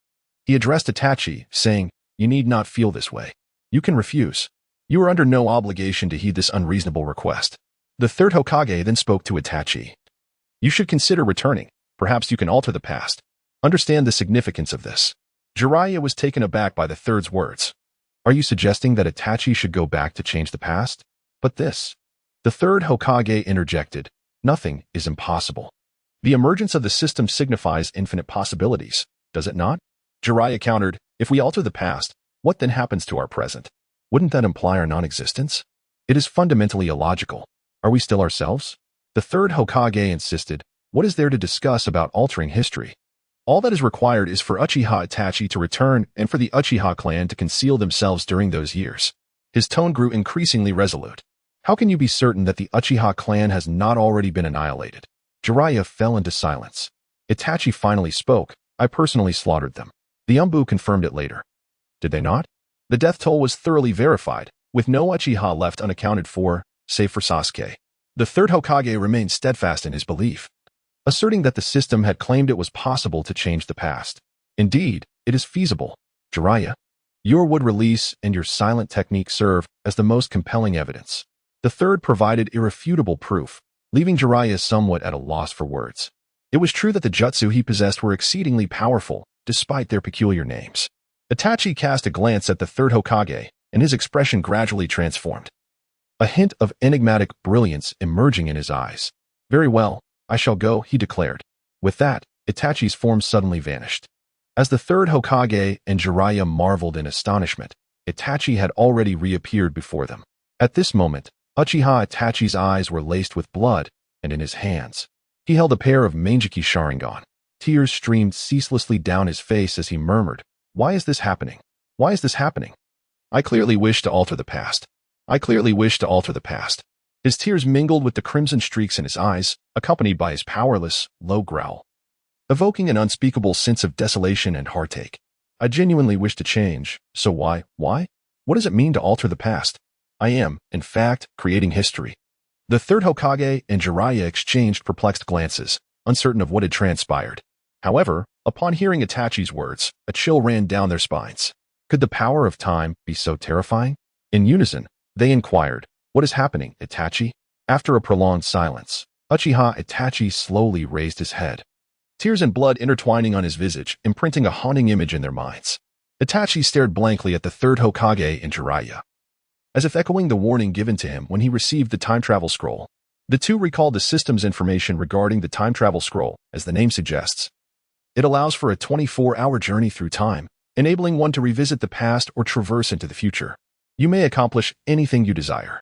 He addressed Itachi, saying, "You need not feel this way. You can refuse. You are under no obligation to heed this unreasonable request." The third Hokage then spoke to Itachi. "You should consider returning. Perhaps you can alter the past. Understand the significance of this." Jiraiya was taken aback by the third's words. "Are you suggesting that Itachi should go back to change the past? But this..." The third Hokage interjected. "Nothing is impossible. The emergence of the system signifies infinite possibilities, does it not?" Jiraiya countered, "If we alter the past, what then happens to our present? Wouldn't that imply our non-existence? It is fundamentally illogical. Are we still ourselves?" The third Hokage insisted, "What is there to discuss about altering history? All that is required is for Uchiha Itachi to return and for the Uchiha clan to conceal themselves during those years." His tone grew increasingly resolute. "How can you be certain that the Uchiha clan has not already been annihilated?" Jiraiya fell into silence. Itachi finally spoke. "I personally slaughtered them. The Umbu confirmed it later." "Did they not?" "The death toll was thoroughly verified, with no Uchiha left unaccounted for, save for Sasuke." The third Hokage remained steadfast in his belief, asserting that the system had claimed it was possible to change the past. "Indeed, it is feasible, Jiraiya. Your wood release and your silent technique serve as the most compelling evidence." The third provided irrefutable proof, leaving Jiraiya somewhat at a loss for words. It was true that the jutsu he possessed were exceedingly powerful, despite their peculiar names. Itachi cast a glance at the third Hokage, and his expression gradually transformed, a hint of enigmatic brilliance emerging in his eyes. "Very well, I shall go," he declared. With that, Itachi's form suddenly vanished. As the third Hokage and Jiraiya marveled in astonishment, Itachi had already reappeared before them. At this moment, Uchiha Itachi's eyes were laced with blood, and in his hands, he held a pair of Mangeki Sharingan. Tears streamed ceaselessly down his face as he murmured, "Why is this happening? Why is this happening? I clearly wish to alter the past. I clearly wish to alter the past. His tears mingled with the crimson streaks in his eyes, accompanied by his powerless, low growl, evoking an unspeakable sense of desolation and heartache. I genuinely wish to change, so why? Why? What does it mean to alter the past? I am, in fact, creating history. The third Hokage and Jiraiya exchanged perplexed glances, uncertain of what had transpired. However, upon hearing Itachi's words, a chill ran down their spines. Could the power of time be so terrifying? In unison, they inquired, "What is happening, Itachi?" After a prolonged silence, Uchiha Itachi slowly raised his head, tears and blood intertwining on his visage, imprinting a haunting image in their minds. Itachi stared blankly at the third Hokage and Jiraiya, as if echoing the warning given to him when he received the time travel scroll. The two recalled the system's information regarding the time travel scroll, as the name suggests. It allows for a 24-hour journey through time, enabling one to revisit the past or traverse into the future. You may accomplish anything you desire.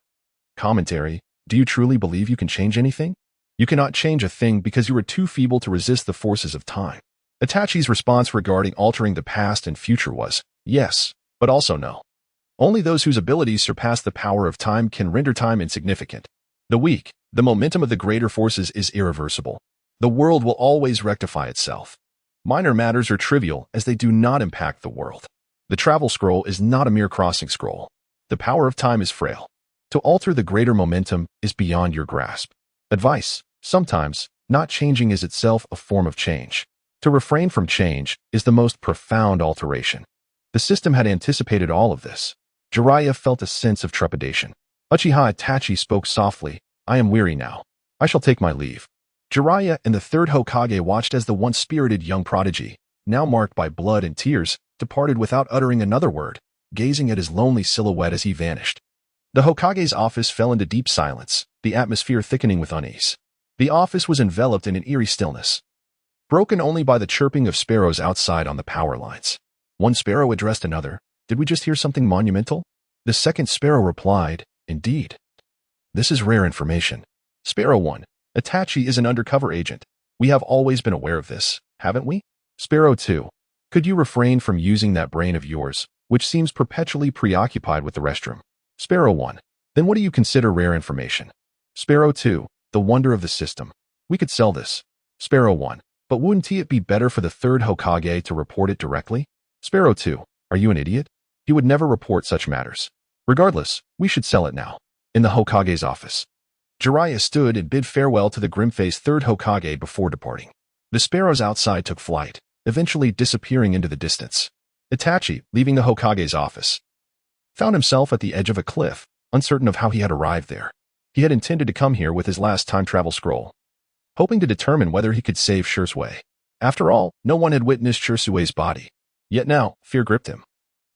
Commentary: do you truly believe you can change anything? You cannot change a thing because you are too feeble to resist the forces of time. Itachi's response regarding altering the past and future was, yes, but also no. Only those whose abilities surpass the power of time can render time insignificant. The weak, the momentum of the greater forces is irreversible. The world will always rectify itself. Minor matters are trivial as they do not impact the world. The travel scroll is not a mere crossing scroll. The power of time is frail. To alter the greater momentum is beyond your grasp. Advice: sometimes, not changing is itself a form of change. To refrain from change is the most profound alteration. The system had anticipated all of this. Jiraiya felt a sense of trepidation. Uchiha Itachi spoke softly, "I am weary now. I shall take my leave." Jiraiya and the third Hokage watched as the once spirited young prodigy, now marked by blood and tears, departed without uttering another word, gazing at his lonely silhouette as he vanished. The Hokage's office fell into deep silence, the atmosphere thickening with unease. The office was enveloped in an eerie stillness, broken only by the chirping of sparrows outside on the power lines. One sparrow addressed another, "Did we just hear something monumental?" The second sparrow replied, "Indeed. This is rare information." Sparrow 1, "Itachi is an undercover agent. We have always been aware of this, haven't we?" Sparrow 2, "Could you refrain from using that brain of yours, which seems perpetually preoccupied with the restroom?" Sparrow 1, "Then what do you consider rare information?" Sparrow 2, "The wonder of the system. We could sell this." Sparrow 1, "But wouldn't it be better for the third Hokage to report it directly?" Sparrow 2, "Are you an idiot? He would never report such matters. Regardless, we should sell it now." In the Hokage's office, Jiraiya stood and bid farewell to the grim-faced third Hokage before departing. The sparrows outside took flight, eventually disappearing into the distance. Itachi, leaving the Hokage's office, found himself at the edge of a cliff, uncertain of how he had arrived there. He had intended to come here with his last time travel scroll, hoping to determine whether he could save Shisui. After all, no one had witnessed Shisui's body. Yet now, fear gripped him.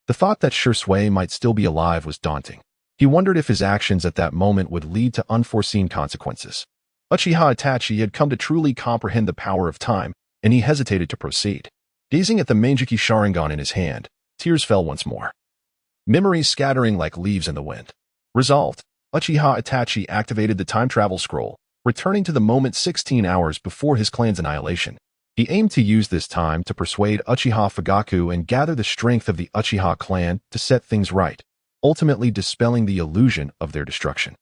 The thought that Shisui might still be alive was daunting. He wondered if his actions at that moment would lead to unforeseen consequences. Uchiha Itachi had come to truly comprehend the power of time, and he hesitated to proceed. Gazing at the Manjiki Sharingan in his hand, tears fell once more, memories scattering like leaves in the wind. Resolved, Uchiha Itachi activated the time travel scroll, returning to the moment 16 hours before his clan's annihilation. He aimed to use this time to persuade Uchiha Fugaku and gather the strength of the Uchiha clan to set things right, ultimately dispelling the illusion of their destruction.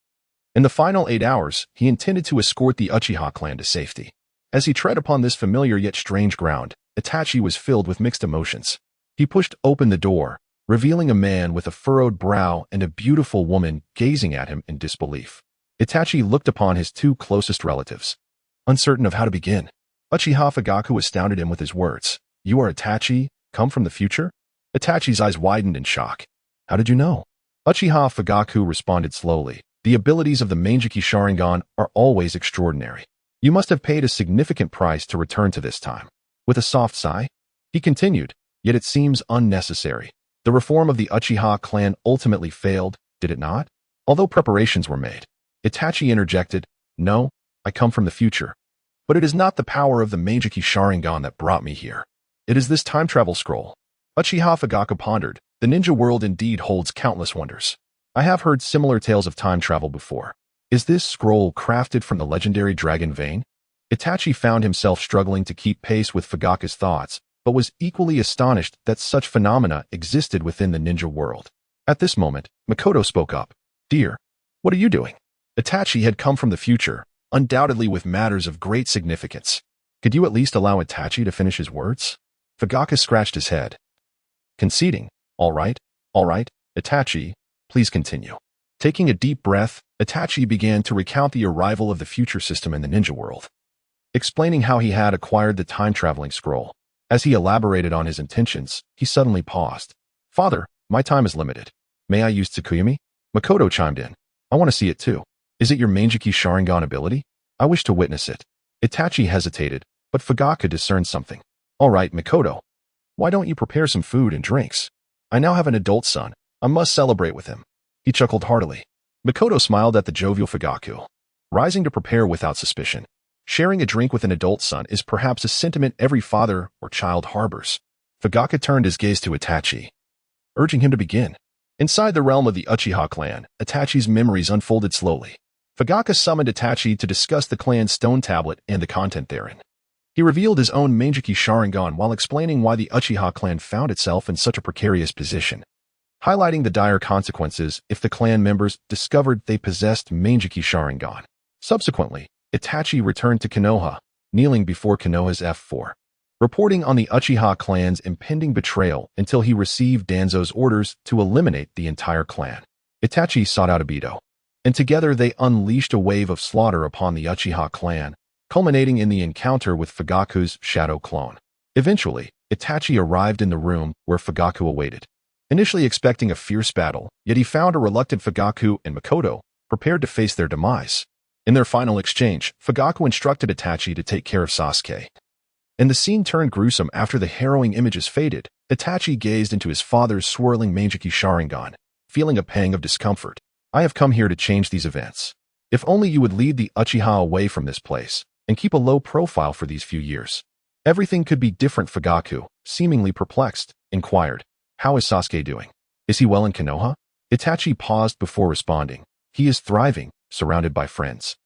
In the final 8 hours, he intended to escort the Uchiha clan to safety. As he tread upon this familiar yet strange ground, Itachi was filled with mixed emotions. He pushed open the door, revealing a man with a furrowed brow and a beautiful woman gazing at him in disbelief. Itachi looked upon his two closest relatives, uncertain of how to begin. Uchiha Fugaku astounded him with his words, "You are Itachi, come from the future?" Itachi's eyes widened in shock. "How did you know?" Uchiha Fugaku responded slowly, "The abilities of the Manjiki Sharingan are always extraordinary. You must have paid a significant price to return to this time." With a soft sigh, he continued, "Yet it seems unnecessary. The reform of the Uchiha clan ultimately failed, did it not? Although preparations were made." Itachi interjected, "No, I come from the future. But it is not the power of the Manjiki Sharingan that brought me here. It is this time travel scroll." Uchiha Fugaku pondered, "The ninja world indeed holds countless wonders. I have heard similar tales of time travel before. Is this scroll crafted from the legendary dragon vein?" Itachi found himself struggling to keep pace with Fugaku's thoughts, but was equally astonished that such phenomena existed within the ninja world. At this moment, Makoto spoke up. "Dear, what are you doing?" Itachi had come from the future, undoubtedly with matters of great significance. Could you at least allow Itachi to finish his words? Fugaka scratched his head. Conceding. All right, Itachi, please continue. Taking a deep breath, Itachi began to recount the arrival of the future system in the ninja world, explaining how he had acquired the time-traveling scroll. As he elaborated on his intentions, he suddenly paused. "Father, my time is limited. May I use Tsukuyomi?" Makoto chimed in. "I want to see it too. Is it your Manjiki Sharingan ability? I wish to witness it." Itachi hesitated, but Fugaka discerned something. "All right, Makoto. Why don't you prepare some food and drinks? I now have an adult son. I must celebrate with him." He chuckled heartily. Makoto smiled at the jovial Fugaku, rising to prepare without suspicion. Sharing a drink with an adult son is perhaps a sentiment every father or child harbors. Fugaka turned his gaze to Itachi, urging him to begin. Inside the realm of the Uchiha clan, Itachi's memories unfolded slowly. Fugaka summoned Itachi to discuss the clan's stone tablet and the content therein. He revealed his own Manjiki Sharingan while explaining why the Uchiha clan found itself in such a precarious position, highlighting the dire consequences if the clan members discovered they possessed Manjiki Sharingan. Subsequently, Itachi returned to Konoha, kneeling before Konoha's F4, reporting on the Uchiha clan's impending betrayal until he received Danzo's orders to eliminate the entire clan. Itachi sought out Obito, and together they unleashed a wave of slaughter upon the Uchiha clan, culminating in the encounter with Fugaku's shadow clone. Eventually, Itachi arrived in the room where Fugaku awaited. Initially expecting a fierce battle, yet he found a reluctant Fugaku and Makoto prepared to face their demise. In their final exchange, Fugaku instructed Itachi to take care of Sasuke. And the scene turned gruesome after the harrowing images faded. Itachi gazed into his father's swirling Manjiki Sharingan, feeling a pang of discomfort. "I have come here to change these events. If only you would lead the Uchiha away from this place and keep a low profile for these few years, everything could be different." Fugaku, seemingly perplexed, inquired, "How is Sasuke doing? Is he well in Konoha?" Itachi paused before responding. "He is thriving, surrounded by friends,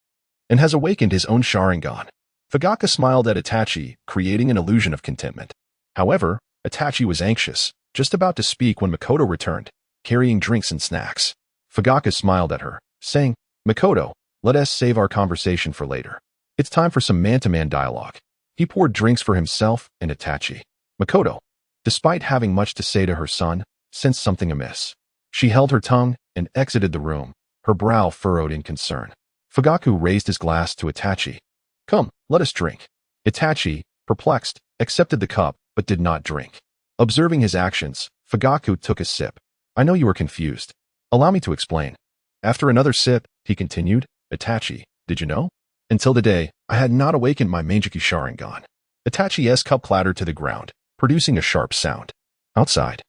and has awakened his own Sharingan." Fugaka smiled at Itachi, creating an illusion of contentment. However, Itachi was anxious, just about to speak when Makoto returned, carrying drinks and snacks. Fugaka smiled at her, saying, "Makoto, let us save our conversation for later. It's time for some man-to-man dialogue." He poured drinks for himself and Itachi. Makoto, despite having much to say to her son, sensed something amiss. She held her tongue and exited the room, her brow furrowed in concern. Fugaku raised his glass to Itachi. "Come, let us drink." Itachi, perplexed, accepted the cup but did not drink. Observing his actions, Fugaku took a sip. "I know you are confused. Allow me to explain." After another sip, he continued, "Itachi, did you know? Until today, I had not awakened my Manjiki Sharingan." Itachi's cup clattered to the ground, producing a sharp sound. Outside,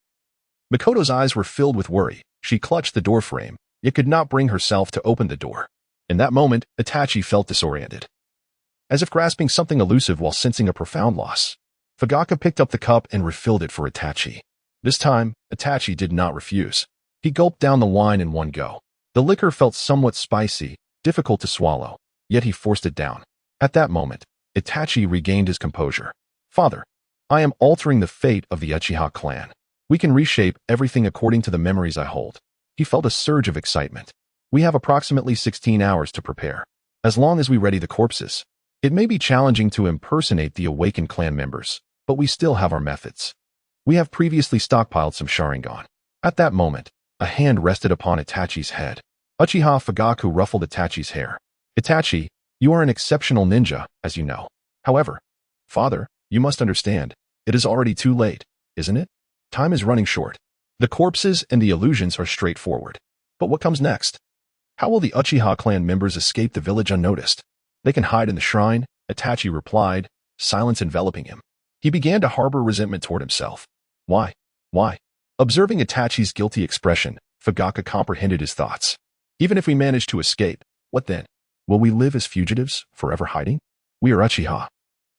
Makoto's eyes were filled with worry. She clutched the doorframe, yet could not bring herself to open the door. In that moment, Itachi felt disoriented, as if grasping something elusive while sensing a profound loss. Fugaka picked up the cup and refilled it for Itachi. This time, Itachi did not refuse. He gulped down the wine in one go. The liquor felt somewhat spicy, difficult to swallow, yet he forced it down. At that moment, Itachi regained his composure. "Father, I am altering the fate of the Uchiha clan. We can reshape everything according to the memories I hold." He felt a surge of excitement. "We have approximately 16 hours to prepare. As long as we ready the corpses, it may be challenging to impersonate the awakened clan members, but we still have our methods. We have previously stockpiled some Sharingan." At that moment, a hand rested upon Itachi's head. Uchiha Fugaku ruffled Itachi's hair. "Itachi, you are an exceptional ninja, as you know. However, father, you must understand, it is already too late, isn't it? Time is running short. The corpses and the illusions are straightforward. But what comes next? How will the Uchiha clan members escape the village unnoticed?" "They can hide in the shrine," Itachi replied, silence enveloping him. He began to harbor resentment toward himself. Why? Observing Itachi's guilty expression, Fugaka comprehended his thoughts. "Even if we manage to escape, what then? Will we live as fugitives, forever hiding? We are Uchiha.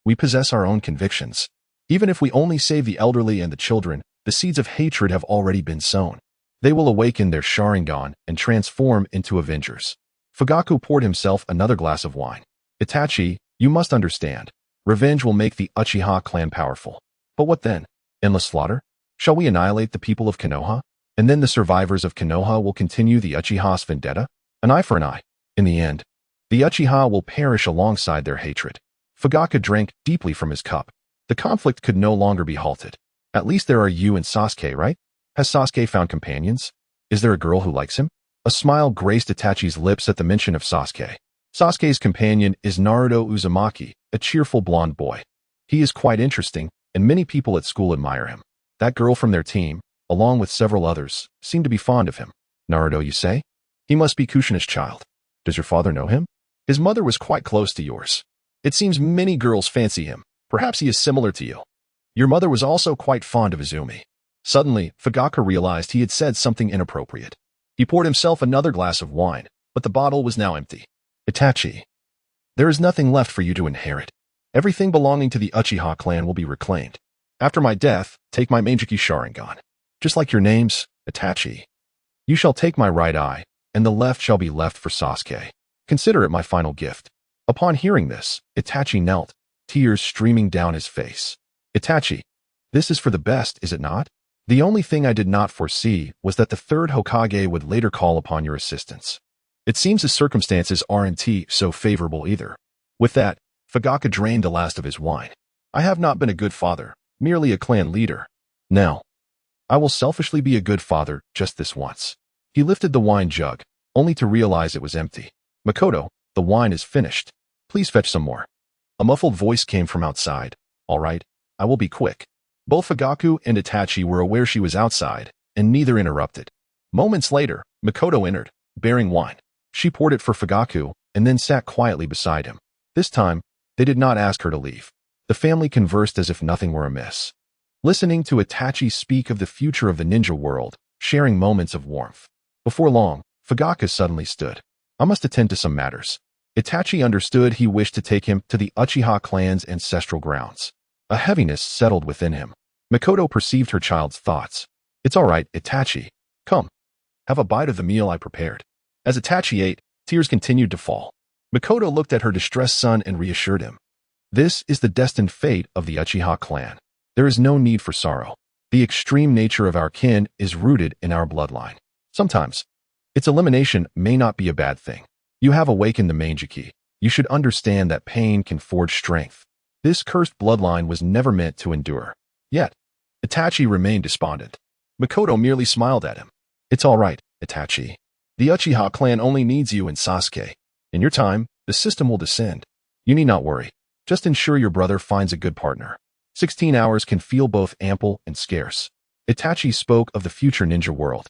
We possess our own convictions. Even if we only save the elderly and the children, the seeds of hatred have already been sown. They will awaken their Sharingan and transform into avengers." Fugaku poured himself another glass of wine. "Itachi, you must understand. Revenge will make the Uchiha clan powerful. But what then? Endless slaughter? Shall we annihilate the people of Konoha? And then the survivors of Konoha will continue the Uchiha's vendetta? An eye for an eye. In the end, the Uchiha will perish alongside their hatred. Fugaku drank deeply from his cup. The conflict could no longer be halted. At least there are you and Sasuke, right? Has Sasuke found companions? Is there a girl who likes him? A smile graced Itachi's lips at the mention of Sasuke. Sasuke's companion is Naruto Uzumaki, a cheerful blonde boy. He is quite interesting, and many people at school admire him. That girl from their team, along with several others, seem to be fond of him. Naruto, you say? He must be Kushina's child. Does your father know him? His mother was quite close to yours. It seems many girls fancy him. Perhaps he is similar to you. Your mother was also quite fond of Izumi. Suddenly, Fugaku realized he had said something inappropriate. He poured himself another glass of wine, but the bottle was now empty. Itachi, there is nothing left for you to inherit. Everything belonging to the Uchiha clan will be reclaimed. After my death, take my Meijiki Sharingan. Just like your names, Itachi. You shall take my right eye, and the left shall be left for Sasuke. Consider it my final gift. Upon hearing this, Itachi knelt, tears streaming down his face. Itachi, this is for the best, is it not? The only thing I did not foresee was that the third Hokage would later call upon your assistance. It seems the circumstances aren't so favorable either. With that, Fugaku drained the last of his wine. I have not been a good father, merely a clan leader. Now, I will selfishly be a good father just this once. He lifted the wine jug, only to realize it was empty. Makoto, the wine is finished. Please fetch some more. A muffled voice came from outside. All right, I will be quick. Both Fugaku and Itachi were aware she was outside, and neither interrupted. Moments later, Makoto entered, bearing wine. She poured it for Fugaku, and then sat quietly beside him. This time, they did not ask her to leave. The family conversed as if nothing were amiss. Listening to Itachi speak of the future of the ninja world, sharing moments of warmth. Before long, Fugaku suddenly stood. I must attend to some matters. Itachi understood he wished to take him to the Uchiha clan's ancestral grounds. A heaviness settled within him. Makoto perceived her child's thoughts. It's all right, Itachi. Come. Have a bite of the meal I prepared. As Itachi ate, tears continued to fall. Makoto looked at her distressed son and reassured him. This is the destined fate of the Uchiha clan. There is no need for sorrow. The extreme nature of our kin is rooted in our bloodline. Sometimes, its elimination may not be a bad thing. You have awakened the Meijiki. You should understand that pain can forge strength. This cursed bloodline was never meant to endure. Yet, Itachi remained despondent. Makoto merely smiled at him. It's all right, Itachi. The Uchiha clan only needs you and Sasuke. In your time, the system will descend. You need not worry. Just ensure your brother finds a good partner. 16 hours can feel both ample and scarce. Itachi spoke of the future ninja world,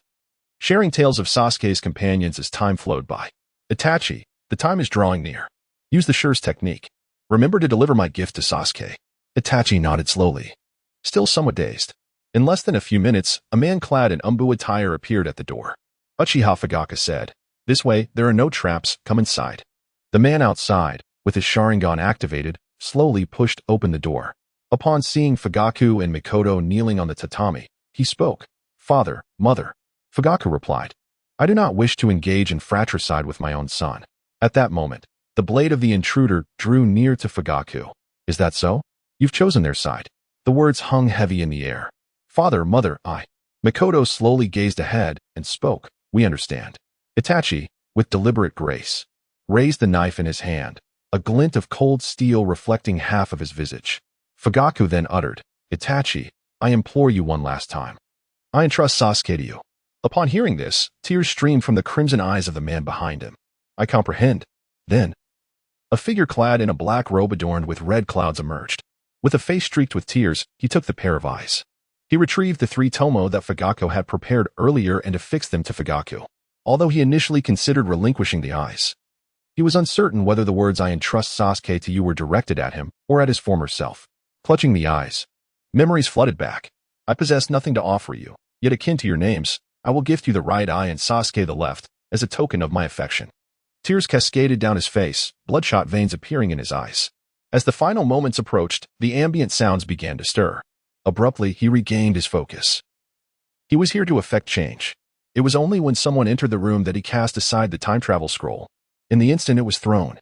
sharing tales of Sasuke's companions as time flowed by. Itachi, the time is drawing near. Use the Sure's technique. Remember to deliver my gift to Sasuke. Itachi nodded slowly, still somewhat dazed. In less than a few minutes, a man clad in umbu attire appeared at the door. Uchiha Fugaku said, "This way, there are no traps, come inside." The man outside, with his Sharingan activated, slowly pushed open the door. Upon seeing Fugaku and Makoto kneeling on the tatami, he spoke. "Father, mother." Fugaku replied, "I do not wish to engage in fratricide with my own son." At that moment, the blade of the intruder drew near to Fugaku. "Is that so? You've chosen their side." The words hung heavy in the air. "Father, mother, I." Makoto slowly gazed ahead and spoke. "We understand." Itachi, with deliberate grace, raised the knife in his hand, a glint of cold steel reflecting half of his visage. Fugaku then uttered, "Itachi, I implore you one last time. I entrust Sasuke to you." Upon hearing this, tears streamed from the crimson eyes of the man behind him. "I comprehend." Then, a figure clad in a black robe adorned with red clouds emerged. With a face streaked with tears, he took the pair of eyes. He retrieved the 3 tomo that Fugaku had prepared earlier and affixed them to Fugaku. Although he initially considered relinquishing the eyes, he was uncertain whether the words "I entrust Sasuke to you" were directed at him or at his former self. Clutching the eyes, memories flooded back. "I possess nothing to offer you, yet akin to your names, I will gift you the right eye and Sasuke the left, as a token of my affection." Tears cascaded down his face, bloodshot veins appearing in his eyes. As the final moments approached, the ambient sounds began to stir. Abruptly, he regained his focus. He was here to effect change. It was only when someone entered the room that he cast aside the time travel scroll. In the instant it was thrown,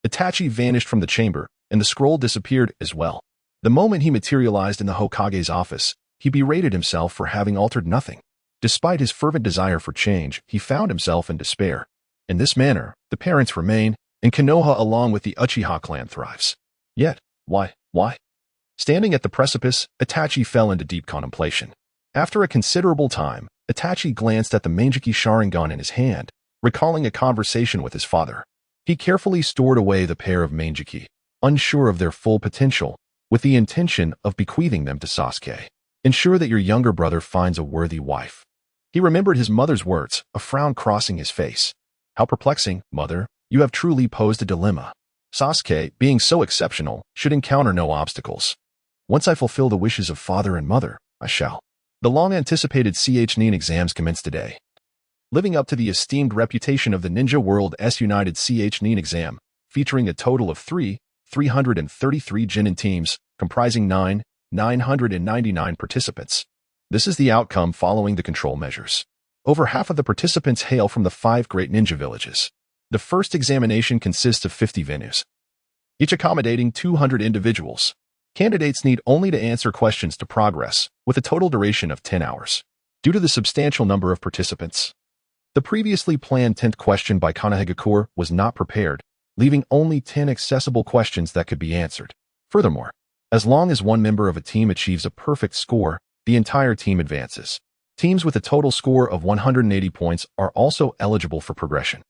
Itachi vanished from the chamber, and the scroll disappeared as well. The moment he materialized in the Hokage's office, he berated himself for having altered nothing. Despite his fervent desire for change, he found himself in despair. In this manner, the parents remain, and Konoha along with the Uchiha clan thrives. Yet, why? Standing at the precipice, Itachi fell into deep contemplation. After a considerable time, Itachi glanced at the Manjiki Sharingan in his hand, recalling a conversation with his father. He carefully stored away the pair of Manjiki, unsure of their full potential, with the intention of bequeathing them to Sasuke. Ensure that your younger brother finds a worthy wife. He remembered his mother's words, a frown crossing his face. How perplexing, mother, you have truly posed a dilemma. Sasuke, being so exceptional, should encounter no obstacles. Once I fulfill the wishes of father and mother, I shall. The long-anticipated CH9 exams commence today. Living up to the esteemed reputation of the Ninja World's United CH9 exam, featuring a total of 333 Genin teams, comprising 999 participants. This is the outcome following the control measures. Over half of the participants hail from the 5 great ninja villages. The first examination consists of 50 venues, each accommodating 200 individuals. Candidates need only to answer questions to progress, with a total duration of 10 hours. Due to the substantial number of participants, the previously planned 10th question by Konoha was not prepared, leaving only 10 accessible questions that could be answered. Furthermore, as long as one member of a team achieves a perfect score, the entire team advances. Teams with a total score of 180 points are also eligible for progression.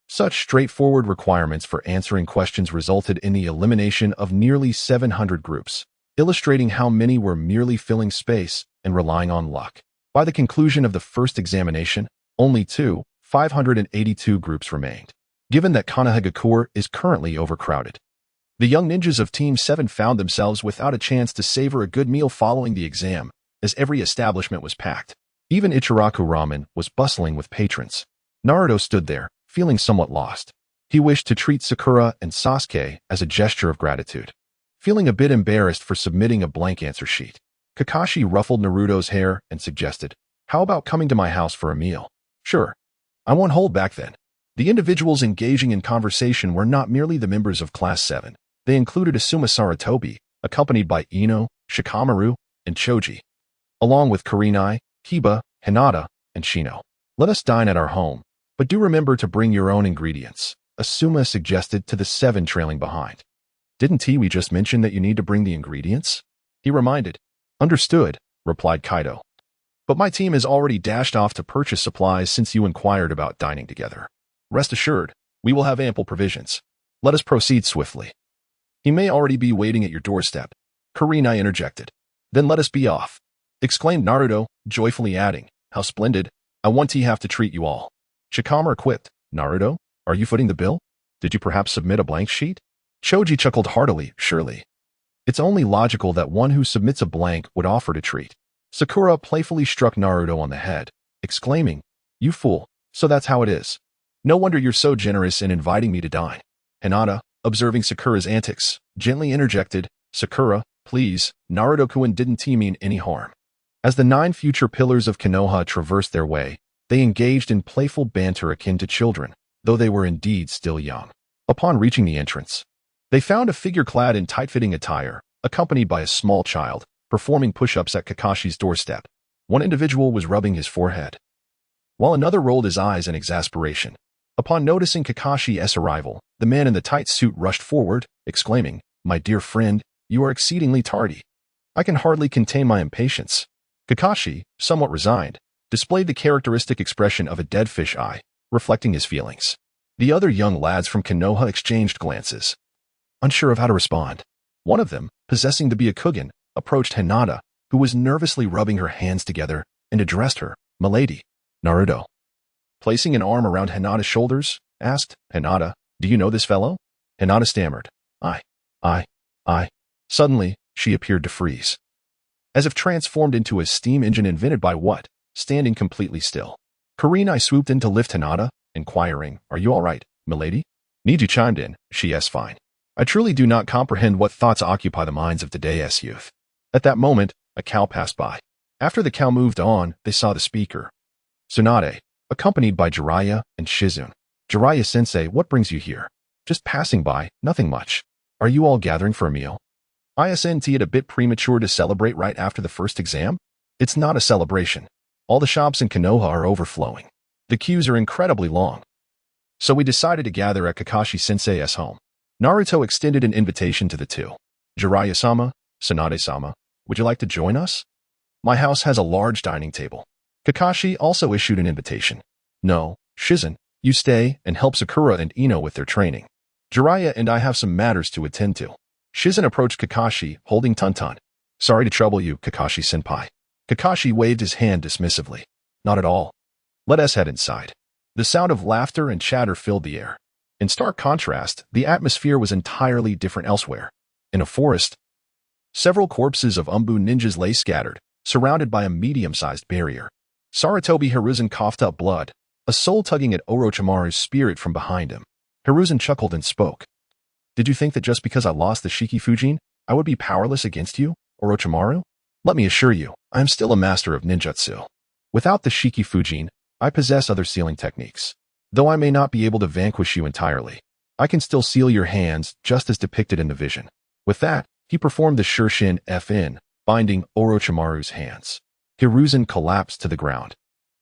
Such straightforward requirements for answering questions resulted in the elimination of nearly 700 groups, illustrating how many were merely filling space and relying on luck. By the conclusion of the first examination, only 582 groups remained. Given that Konoha is currently overcrowded, the young ninjas of Team 7 found themselves without a chance to savor a good meal following the exam, as every establishment was packed. Even Ichiraku Ramen was bustling with patrons. Naruto stood there, feeling somewhat lost. He wished to treat Sakura and Sasuke as a gesture of gratitude. Feeling a bit embarrassed for submitting a blank answer sheet, Kakashi ruffled Naruto's hair and suggested, "How about coming to my house for a meal?" "Sure. I won't hold back then." The individuals engaging in conversation were not merely the members of Class 7. They included Asuma Saratobi, accompanied by Ino, Shikamaru, and Choji, along with Kurenai, Hiba, Hinata, and Shino. "Let us dine at our home, but do remember to bring your own ingredients," Asuma suggested to the 7 trailing behind. "Didn't we just mention that you need to bring the ingredients?" he reminded. "Understood," replied Kaido. "But my team has already dashed off to purchase supplies since you inquired about dining together. Rest assured, we will have ample provisions. Let us proceed swiftly." "He may already be waiting at your doorstep," Kurenai interjected. "Then let us be off," exclaimed Naruto, joyfully adding, "How splendid. I want to have to treat you all." Shikamaru quipped, "Naruto, are you footing the bill? Did you perhaps submit a blank sheet?" Choji chuckled heartily, "Surely. It's only logical that one who submits a blank would offer to treat." Sakura playfully struck Naruto on the head, exclaiming, "You fool, so that's how it is. No wonder you're so generous in inviting me to dine." Hinata, observing Sakura's antics, gently interjected, "Sakura, please, Naruto-kun didn't mean any harm." As the 9 future pillars of Konoha traversed their way, they engaged in playful banter akin to children, though they were indeed still young. Upon reaching the entrance, they found a figure clad in tight-fitting attire, accompanied by a small child, performing push-ups at Kakashi's doorstep. One individual was rubbing his forehead, while another rolled his eyes in exasperation. Upon noticing Kakashi's arrival, the man in the tight suit rushed forward, exclaiming, "My dear friend, you are exceedingly tardy. I can hardly contain my impatience." Kakashi, somewhat resigned, displayed the characteristic expression of a dead fish eye, reflecting his feelings. The other young lads from Konoha exchanged glances, unsure of how to respond. One of them, possessing to be a Kugen, approached Hinata, who was nervously rubbing her hands together, and addressed her, "Milady." Naruto, placing an arm around Hinata's shoulders, asked, "Hinata, do you know this fellow?" Hinata stammered, I. Suddenly, she appeared to freeze, as if transformed into a steam engine invented by what? Standing completely still. Kurenai swooped in to lift Hinata, inquiring, "Are you all right, milady?" Niji chimed in, "She's fine. I truly do not comprehend what thoughts occupy the minds of today's youth." At that moment, a cow passed by. After the cow moved on, they saw the speaker, Tsunade, accompanied by Jiraiya and Shizune. "Jiraiya-sensei, what brings you here?" "Just passing by, nothing much." "Are you all gathering for a meal?" Isn't it a bit premature to celebrate right after the first exam? It's not a celebration. All the shops in Konoha are overflowing. The queues are incredibly long. So we decided to gather at Kakashi-sensei's home. Naruto extended an invitation to the two. Jiraiya-sama, Tsunade-sama, would you like to join us? My house has a large dining table. Kakashi also issued an invitation. No, Shizen, you stay and help Sakura and Ino with their training. Jiraiya and I have some matters to attend to. Shizen approached Kakashi, holding Tonton. Sorry to trouble you, Kakashi-senpai. Kakashi waved his hand dismissively. Not at all. Let us head inside. The sound of laughter and chatter filled the air. In stark contrast, the atmosphere was entirely different elsewhere. In a forest, several corpses of Umbu ninjas lay scattered, surrounded by a medium-sized barrier. Sarutobi Hiruzen coughed up blood, a soul tugging at Orochimaru's spirit from behind him. Hiruzen chuckled and spoke. Did you think that just because I lost the Shikifujin, I would be powerless against you, Orochimaru? Let me assure you, I am still a master of ninjutsu. Without the Shikifujin, I possess other sealing techniques. Though I may not be able to vanquish you entirely, I can still seal your hands just as depicted in the vision. With that, he performed the Shurshin FN, binding Orochimaru's hands. Hiruzen collapsed to the ground,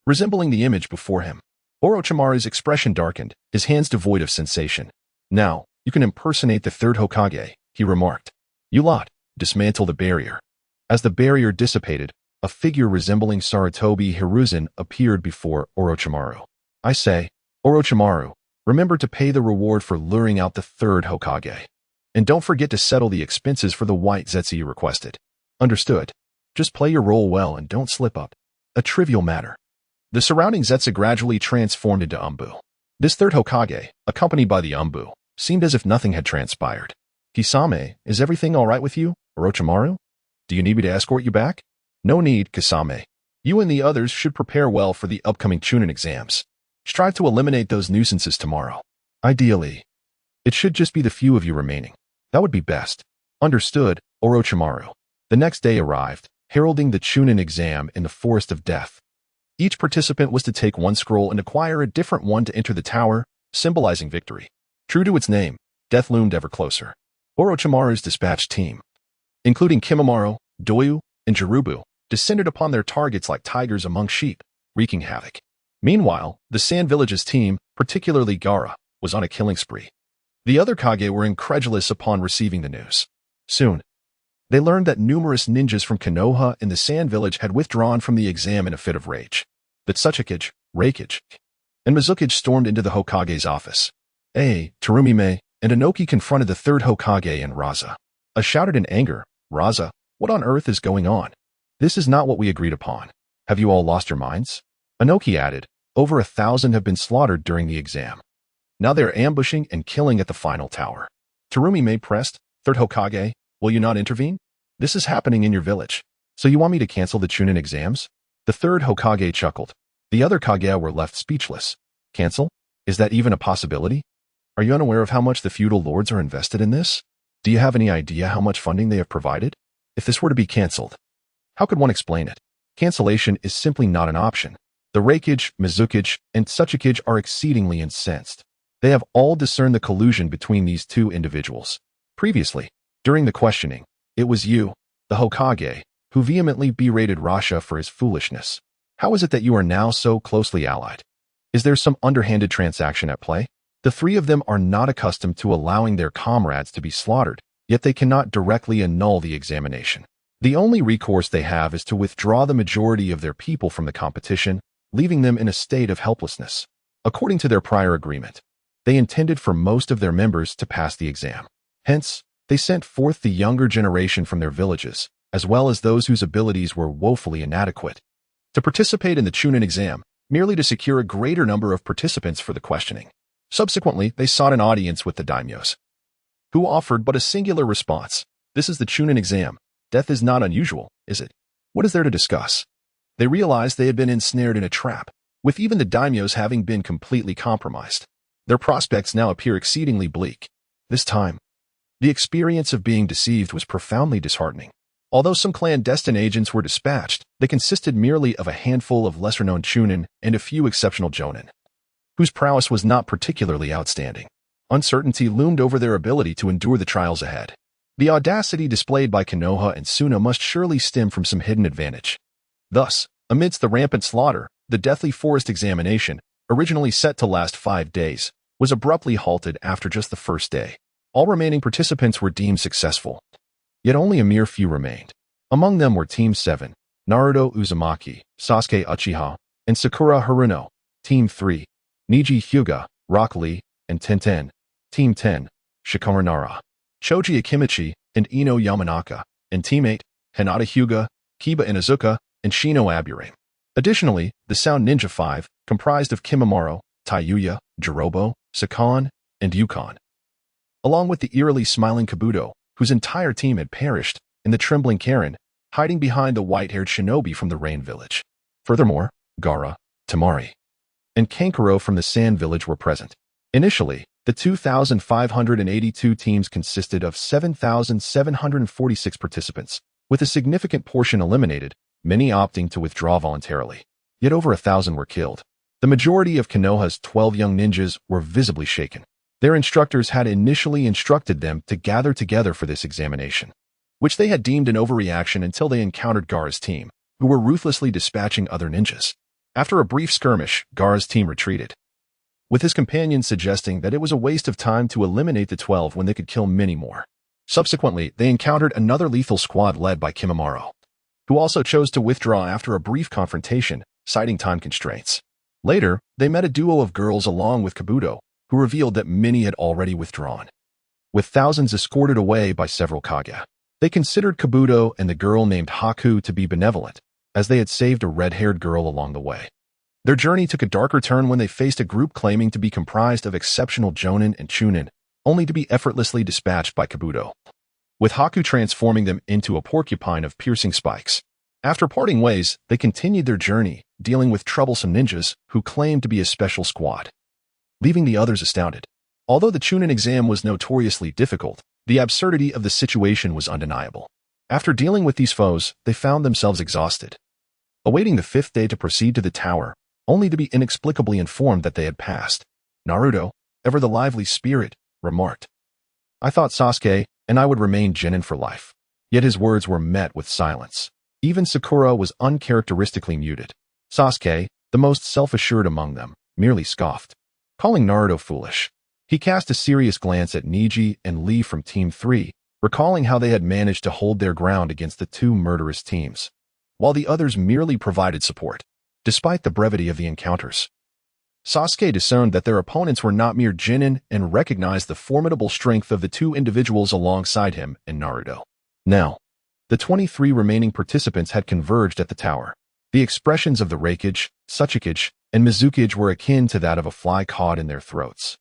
resembling the image before him. Orochimaru's expression darkened, his hands devoid of sensation. Now, you can impersonate the third Hokage, he remarked. You lot, dismantle the barrier. As the barrier dissipated, a figure resembling Sarutobi Hiruzen appeared before Orochimaru. I say, Orochimaru, remember to pay the reward for luring out the third Hokage. And don't forget to settle the expenses for the white zetsu you requested. Understood. Just play your role well and don't slip up. A trivial matter. The surrounding zetsu gradually transformed into Umbu. This third Hokage, accompanied by the Umbu, seemed as if nothing had transpired. Kisame, is everything all right with you, Orochimaru? Do you need me to escort you back? No need, Kisame. You and the others should prepare well for the upcoming Chunin exams. Strive to eliminate those nuisances tomorrow. Ideally, it should just be the few of you remaining. That would be best. Understood, Orochimaru. The next day arrived, heralding the Chunin exam in the Forest of Death. Each participant was to take one scroll and acquire a different one to enter the tower, symbolizing victory. True to its name, death loomed ever closer. Orochimaru's dispatched team, including Kimimaro, Doyu, and Jirubu, descended upon their targets like tigers among sheep, wreaking havoc. Meanwhile, the Sand Village's team, particularly Gaara, was on a killing spree. The other Kage were incredulous upon receiving the news. Soon, they learned that numerous ninjas from Konoha and the Sand Village had withdrawn from the exam in a fit of rage. That Tsuchikage, Reikage, and Mizukage stormed into the Hokage's office. Terumime and Inoki confronted the third Hokage and Raza. Shouted in anger, Raza, what on earth is going on? This is not what we agreed upon. Have you all lost your minds? Inoki added, over 1,000 have been slaughtered during the exam. Now they are ambushing and killing at the final tower. Terumime pressed, third Hokage, will you not intervene? This is happening in your village. So you want me to cancel the Chunin exams? The third Hokage chuckled. The other Kage were left speechless. Cancel? Is that even a possibility? Are you unaware of how much the feudal lords are invested in this? Do you have any idea how much funding they have provided? If this were to be cancelled, how could one explain it? Cancellation is simply not an option. The Reikage, Mizukage, and Tsuchikage are exceedingly incensed. They have all discerned the collusion between these two individuals. Previously, during the questioning, it was you, the Hokage, who vehemently berated Rasha for his foolishness. How is it that you are now so closely allied? Is there some underhanded transaction at play? The three of them are not accustomed to allowing their comrades to be slaughtered, yet they cannot directly annul the examination. The only recourse they have is to withdraw the majority of their people from the competition, leaving them in a state of helplessness. According to their prior agreement, they intended for most of their members to pass the exam. Hence, they sent forth the younger generation from their villages, as well as those whose abilities were woefully inadequate, to participate in the Chunin exam, merely to secure a greater number of participants for the questioning. Subsequently, they sought an audience with the daimyos, who offered but a singular response. This is the Chunin exam. Death is not unusual, is it? What is there to discuss? They realized they had been ensnared in a trap, with even the daimyos having been completely compromised. Their prospects now appear exceedingly bleak. This time, the experience of being deceived was profoundly disheartening. Although some clandestine agents were dispatched, they consisted merely of a handful of lesser-known Chunin and a few exceptional Jonin, whose prowess was not particularly outstanding. Uncertainty loomed over their ability to endure the trials ahead. The audacity displayed by Konoha and Suna must surely stem from some hidden advantage. Thus, amidst the rampant slaughter, the deathly forest examination, originally set to last 5 days, was abruptly halted after just the first day. All remaining participants were deemed successful. Yet only a mere few remained. Among them were Team 7, Naruto Uzumaki, Sasuke Uchiha, and Sakura Haruno. Team 3, Neji Hyuga, Rock Lee, and Tenten. Team 10, Shikamaru Nara, Choji Akimichi, and Ino Yamanaka. And Team 8, Hinata Hyuga, Kiba Inuzuka, and Shino Aburame. Additionally, the Sound Ninja 5, comprised of Kimimaro, Tayuya, Jirobo, Sakan, and Yukon, along with the eerily smiling Kabuto, whose entire team had perished, and the trembling Karen, hiding behind the white-haired shinobi from the Rain Village. Furthermore, Gaara, Tamari, and Kankuro from the Sand Village were present. Initially, the 2,582 teams consisted of 7,746 participants, with a significant portion eliminated, many opting to withdraw voluntarily. Yet over 1,000 were killed. The majority of Konoha's 12 young ninjas were visibly shaken. Their instructors had initially instructed them to gather together for this examination, which they had deemed an overreaction until they encountered Gaara's team, who were ruthlessly dispatching other ninjas. After a brief skirmish, Gaara's team retreated, with his companions suggesting that it was a waste of time to eliminate the 12 when they could kill many more. Subsequently, they encountered another lethal squad led by Kimimaro, who also chose to withdraw after a brief confrontation, citing time constraints. Later, they met a duo of girls along with Kabuto, who revealed that many had already withdrawn, with thousands escorted away by several Kage. They considered Kabuto and the girl named Haku to be benevolent, as they had saved a red-haired girl along the way. Their journey took a darker turn when they faced a group claiming to be comprised of exceptional Jonin and Chunin, only to be effortlessly dispatched by Kabuto, with Haku transforming them into a porcupine of piercing spikes. After parting ways, they continued their journey, dealing with troublesome ninjas who claimed to be a special squad, leaving the others astounded. Although the Chunin exam was notoriously difficult, the absurdity of the situation was undeniable. After dealing with these foes, they found themselves exhausted, awaiting the 5th day to proceed to the tower, only to be inexplicably informed that they had passed. Naruto, ever the lively spirit, remarked, "I thought Sasuke and I would remain genin for life." Yet his words were met with silence. Even Sakura was uncharacteristically muted. Sasuke, the most self-assured among them, merely scoffed, calling Naruto foolish. He cast a serious glance at Neji and Lee from Team 3, recalling how they had managed to hold their ground against the two murderous teams, while the others merely provided support. Despite the brevity of the encounters, Sasuke discerned that their opponents were not mere genin and recognized the formidable strength of the two individuals alongside him and Naruto. Now, the 23 remaining participants had converged at the tower. The expressions of the Raikage, Tsuchikage, and Mizukage were akin to that of a fly caught in their throats.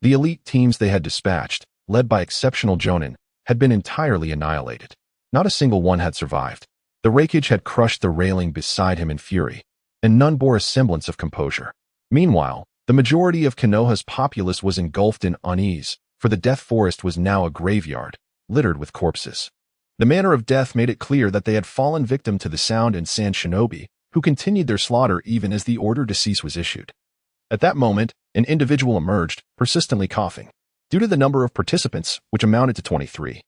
The elite teams they had dispatched, led by exceptional Jonin, had been entirely annihilated. Not a single one had survived. The Raikage had crushed the railing beside him in fury, and none bore a semblance of composure. Meanwhile, the majority of Konoha's populace was engulfed in unease, for the Death Forest was now a graveyard, littered with corpses. The manner of death made it clear that they had fallen victim to the Sound and Sand Shinobi, who continued their slaughter even as the order to cease was issued. At that moment, an individual emerged, persistently coughing. Due to the number of participants, which amounted to 23,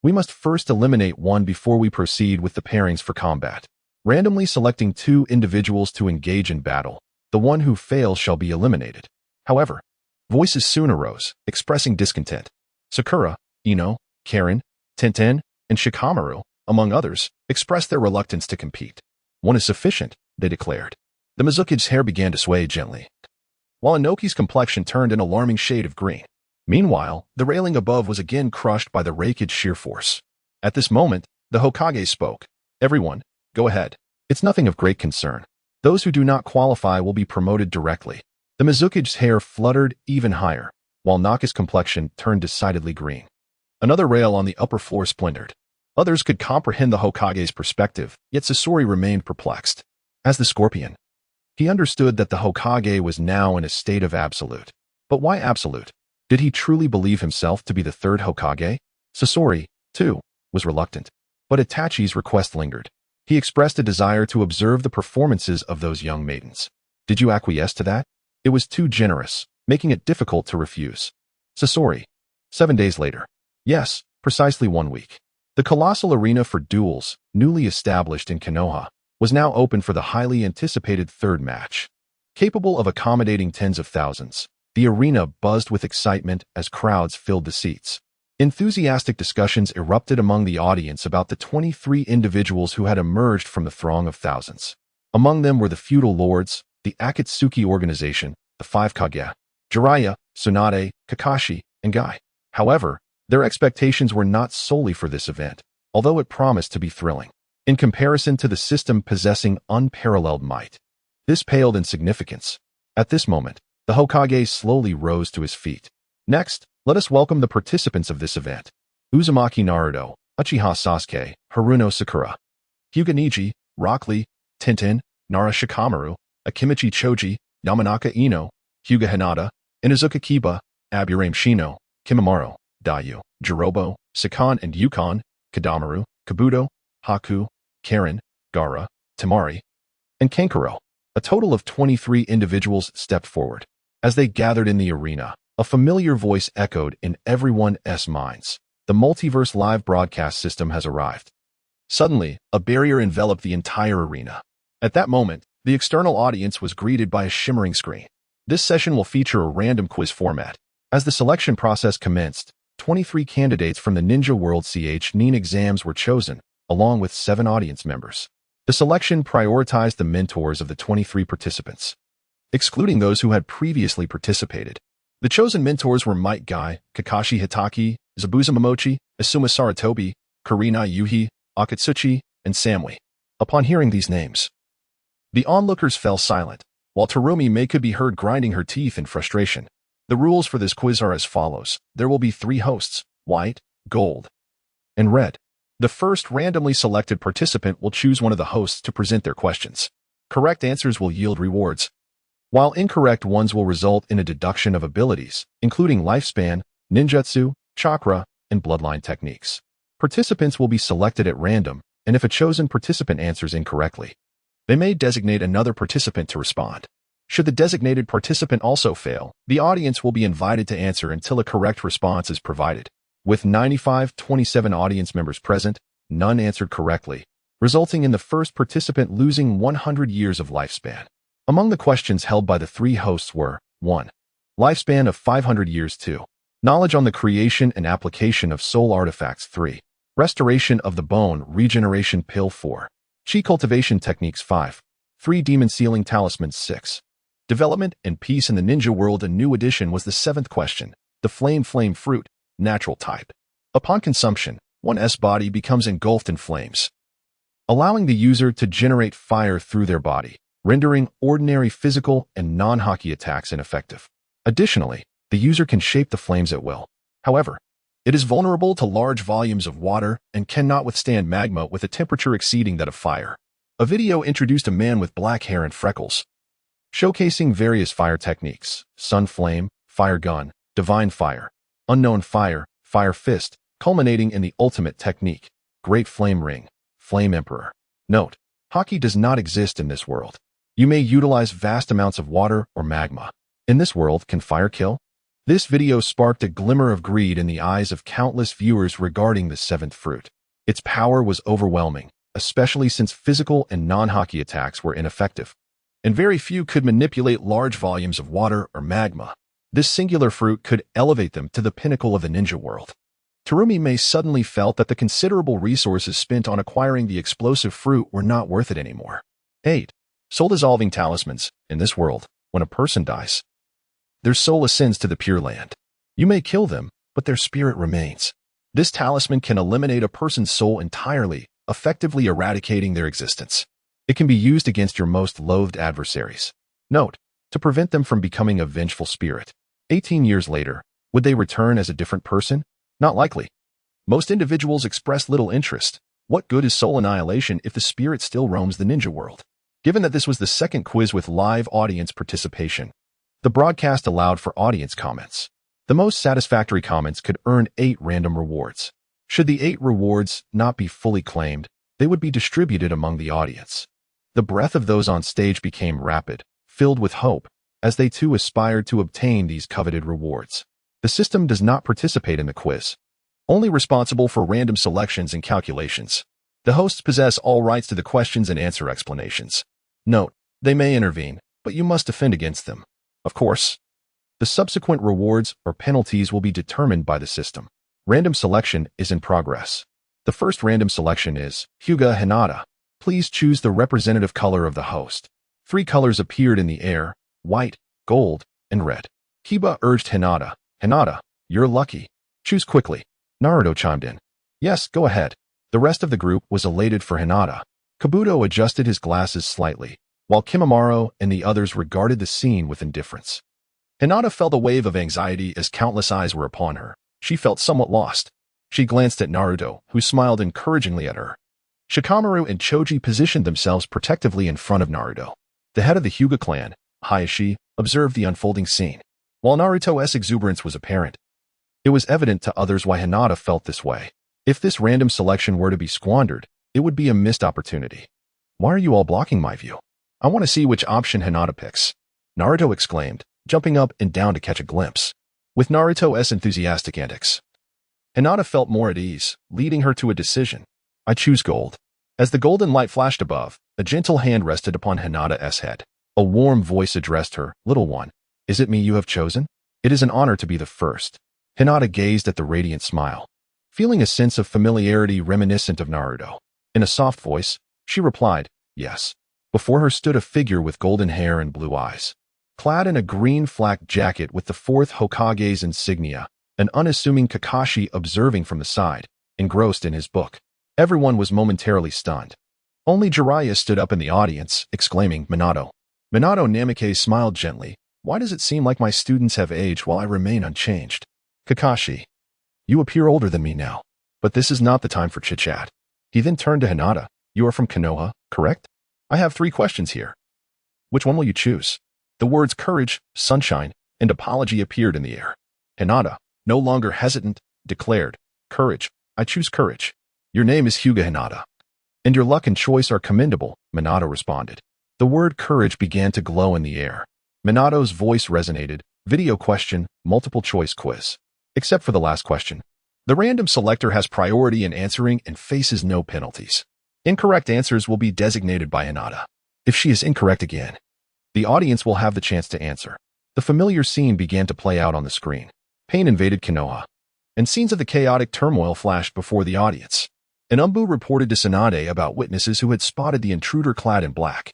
we must first eliminate one before we proceed with the pairings for combat. Randomly selecting 2 individuals to engage in battle, the one who fails shall be eliminated. However, voices soon arose, expressing discontent. Sakura, Ino, Karen, Tenten, and Shikamaru, among others, expressed their reluctance to compete. "One is sufficient," they declared. The Mizuki's hair began to sway gently, while Inoki's complexion turned an alarming shade of green. Meanwhile, the railing above was again crushed by the Raikage sheer force. At this moment, the Hokage spoke. "Everyone, go ahead. It's nothing of great concern. Those who do not qualify will be promoted directly." The Mizuki's hair fluttered even higher, while Naka's complexion turned decidedly green. Another rail on the upper floor splintered. Others could comprehend the Hokage's perspective, yet Sasori remained perplexed. As the Scorpion, he understood that the Hokage was now in a state of absolute. But why absolute? Did he truly believe himself to be the 3rd Hokage? Sasori, too, was reluctant. But Itachi's request lingered. He expressed a desire to observe the performances of those young maidens. "Did you acquiesce to that?" It was too generous, making it difficult to refuse. Sasori. 7 days later. "Yes, precisely 1 week. The colossal arena for duels, newly established in Konoha, was now open for the highly anticipated third match. Capable of accommodating tens of thousands, the arena buzzed with excitement as crowds filled the seats. Enthusiastic discussions erupted among the audience about the 23 individuals who had emerged from the throng of thousands. Among them were the feudal lords, the Akatsuki organization, the 5 Kage, Jiraiya, Tsunade, Kakashi, and Guy. However, their expectations were not solely for this event, although it promised to be thrilling. In comparison to the system possessing unparalleled might, this paled in significance. At this moment, the Hokage slowly rose to his feet. Next, let us welcome the participants of this event. Uzumaki Naruto, Uchiha Sasuke, Haruno Sakura, Hyuga Neji, Rock Lee, Tintin, Nara Shikamaru, Akimichi Choji, Yamanaka Ino, Hyuga Hinata, Inuzuka Kiba, Aburame Shino, Kimimaro, Dayu, Jirobo, Sakan and Yukon, Kadamaru, Kabuto, Haku, Karen, Gaara, Temari, and Kankuro. A total of 23 individuals stepped forward. As they gathered in the arena, a familiar voice echoed in everyone's minds. The Multiverse live broadcast system has arrived. Suddenly, a barrier enveloped the entire arena. At that moment, the external audience was greeted by a shimmering screen. This session will feature a random quiz format. As the selection process commenced, 23 candidates from the Ninja World CH9 exams were chosen, along with 7 audience members. The selection prioritized the mentors of the 23 participants, excluding those who had previously participated. The chosen mentors were Might Guy, Kakashi Hitaki, Zabuza Momochi, Asuma Saratobi, Karina Yuhi, Akatsuki, and Samui. Upon hearing these names, the onlookers fell silent, while Terumi May could be heard grinding her teeth in frustration. The rules for this quiz are as follows. There will be 3 hosts, white, gold, and red. The first randomly selected participant will choose one of the hosts to present their questions. Correct answers will yield rewards, while incorrect ones will result in a deduction of abilities, including lifespan, ninjutsu, chakra, and bloodline techniques. Participants will be selected at random, and if a chosen participant answers incorrectly, they may designate another participant to respond. Should the designated participant also fail, the audience will be invited to answer until a correct response is provided. With 95-27 audience members present, none answered correctly, resulting in the first participant losing 100 years of lifespan. Among the questions held by the 3 hosts were 1. Lifespan of 500 years 2. Knowledge on the creation and application of soul artifacts 3. Restoration of the bone regeneration pill 4. Chi cultivation techniques 5. 3 demon sealing talismans 6. Development and peace in the ninja world. A new addition was the 7th question, the flame fruit, natural type. Upon consumption, one's body becomes engulfed in flames, allowing the user to generate fire through their body, rendering ordinary physical and non-hockey attacks ineffective. Additionally, the user can shape the flames at will. However, it is vulnerable to large volumes of water and cannot withstand magma with a temperature exceeding that of fire. A video introduced a man with black hair and freckles, showcasing various fire techniques: sun flame, fire gun, divine fire, unknown fire, fire fist, culminating in the ultimate technique, great flame ring, flame emperor. Note: hockey does not exist in this world. You may utilize vast amounts of water or magma. In this world, can fire kill? This video sparked a glimmer of greed in the eyes of countless viewers regarding the 7th fruit. Its power was overwhelming, especially since physical and non-hockey attacks were ineffective, and very few could manipulate large volumes of water or magma. This singular fruit could elevate them to the pinnacle of the ninja world. Terumi May suddenly felt that the considerable resources spent on acquiring the explosive fruit were not worth it anymore. 8. Soul-dissolving talismans. In this world, when a person dies, their soul ascends to the Pure Land. You may kill them, but their spirit remains. This talisman can eliminate a person's soul entirely, effectively eradicating their existence. It can be used against your most loathed adversaries. Note: to prevent them from becoming a vengeful spirit. 18 years later, would they return as a different person? Not likely. Most individuals express little interest. What good is soul annihilation if the spirit still roams the ninja world? Given that this was the 2nd quiz with live audience participation, the broadcast allowed for audience comments. The most satisfactory comments could earn 8 random rewards. Should the 8 rewards not be fully claimed, they would be distributed among the audience. The breath of those on stage became rapid, filled with hope, as they too aspired to obtain these coveted rewards. The system does not participate in the quiz. only responsible for random selections and calculations. The hosts possess all rights to the questions and answer explanations. Note, they may intervene, but you must defend against them. Of course, the subsequent rewards or penalties will be determined by the system. Random selection is in progress. The first random selection is Hyuga Hinata. Please choose the representative color of the host. 3 colors appeared in the air: white, gold, and red. Kiba urged Hinata. Hinata, you're lucky. Choose quickly. Naruto chimed in. Yes, go ahead. The rest of the group was elated for Hinata. Kabuto adjusted his glasses slightly, while Kimimaro and the others regarded the scene with indifference. Hinata felt a wave of anxiety as countless eyes were upon her. She felt somewhat lost. She glanced at Naruto, who smiled encouragingly at her. Shikamaru and Choji positioned themselves protectively in front of Naruto. The head of the Hyuga clan, Hayashi, observed the unfolding scene. While Naruto's exuberance was apparent, it was evident to others why Hinata felt this way. If this random selection were to be squandered, it would be a missed opportunity. Why are you all blocking my view? I want to see which option Hinata picks. Naruto exclaimed, jumping up and down to catch a glimpse. With Naruto's enthusiastic antics, Hinata felt more at ease, leading her to a decision. I choose gold. As the golden light flashed above, a gentle hand rested upon Hinata's head. A warm voice addressed her. Little one, is it me you have chosen? It is an honor to be the first. Hinata gazed at the radiant smile, feeling a sense of familiarity reminiscent of Naruto. In a soft voice, she replied, yes. Before her stood a figure with golden hair and blue eyes. Clad in a green flak jacket with the 4th Hokage's insignia, an unassuming Kakashi observing from the side, engrossed in his book. Everyone was momentarily stunned. Only Jiraiya stood up in the audience, exclaiming, Minato. Minato Namikaze smiled gently. Why does it seem like my students have aged while I remain unchanged? Kakashi, you appear older than me now, but this is not the time for chit-chat. He then turned to Hinata. You are from Konoha, correct? I have 3 questions here. Which one will you choose? The words courage, sunshine, and apology appeared in the air. Hinata, no longer hesitant, declared, courage. I choose courage. Your name is Hyuga Hinata, and your luck and choice are commendable, Minato responded. The word courage began to glow in the air. Minato's voice resonated. Video question, multiple choice quiz. Except for the last question. The random selector has priority in answering and faces no penalties. Incorrect answers will be designated by Hinata. If she is incorrect again, the audience will have the chance to answer. The familiar scene began to play out on the screen. Pain invaded Konoha, and scenes of the chaotic turmoil flashed before the audience. An Umbu reported to Tsunade about witnesses who had spotted the intruder clad in black,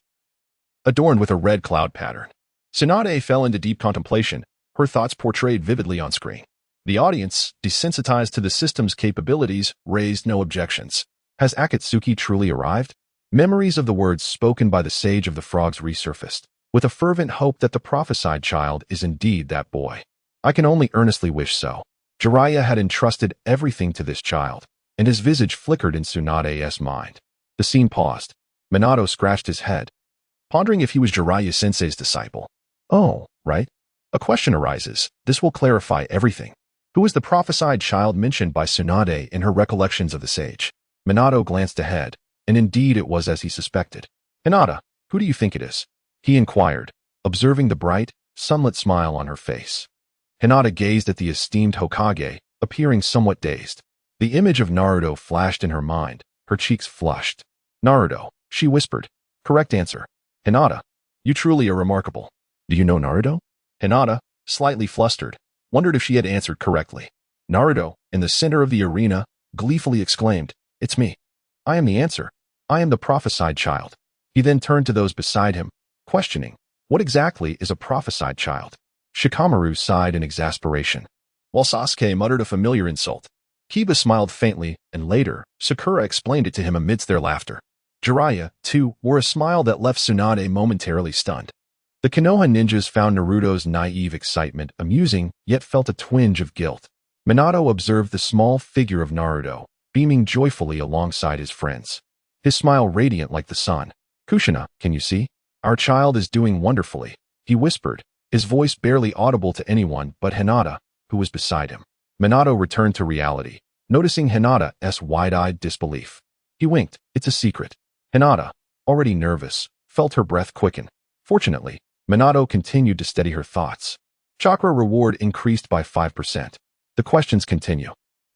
adorned with a red cloud pattern. Tsunade fell into deep contemplation, her thoughts portrayed vividly on screen. The audience, desensitized to the system's capabilities, raised no objections. Has Akatsuki truly arrived? Memories of the words spoken by the Sage of the Frogs resurfaced, with a fervent hope that the prophesied child is indeed that boy. I can only earnestly wish so. Jiraiya had entrusted everything to this child, and his visage flickered in Tsunade's mind. The scene paused. Minato scratched his head, pondering if he was Jiraiya-sensei's disciple. Oh, right. A question arises. This will clarify everything. Who is the prophesied child mentioned by Tsunade in her recollections of the sage? Minato glanced ahead, and indeed it was as he suspected. Hinata, who do you think it is? He inquired, observing the bright, sunlit smile on her face. Hinata gazed at the esteemed Hokage, appearing somewhat dazed. The image of Naruto flashed in her mind, her cheeks flushed. Naruto, she whispered. Correct answer. Hinata, you truly are remarkable. Do you know Naruto? Hinata, slightly flustered, wondered if she had answered correctly. Naruto, in the center of the arena, gleefully exclaimed, It's me. I am the answer. I am the prophesied child. He then turned to those beside him, questioning, what exactly is a prophesied child? Shikamaru sighed in exasperation, while Sasuke muttered a familiar insult. Kiba smiled faintly, and later, Sakura explained it to him amidst their laughter. Jiraiya, too, wore a smile that left Tsunade momentarily stunned. The Konoha ninjas found Naruto's naive excitement amusing, yet felt a twinge of guilt. Minato observed the small figure of Naruto, beaming joyfully alongside his friends. His smile radiant like the sun. Kushina, can you see? Our child is doing wonderfully, he whispered, his voice barely audible to anyone but Hinata, who was beside him. Minato returned to reality, noticing Hinata's wide-eyed disbelief. He winked. It's a secret. Hinata, already nervous, felt her breath quicken. Fortunately, Minato continued to steady her thoughts. Chakra reward increased by 5%. The questions continue.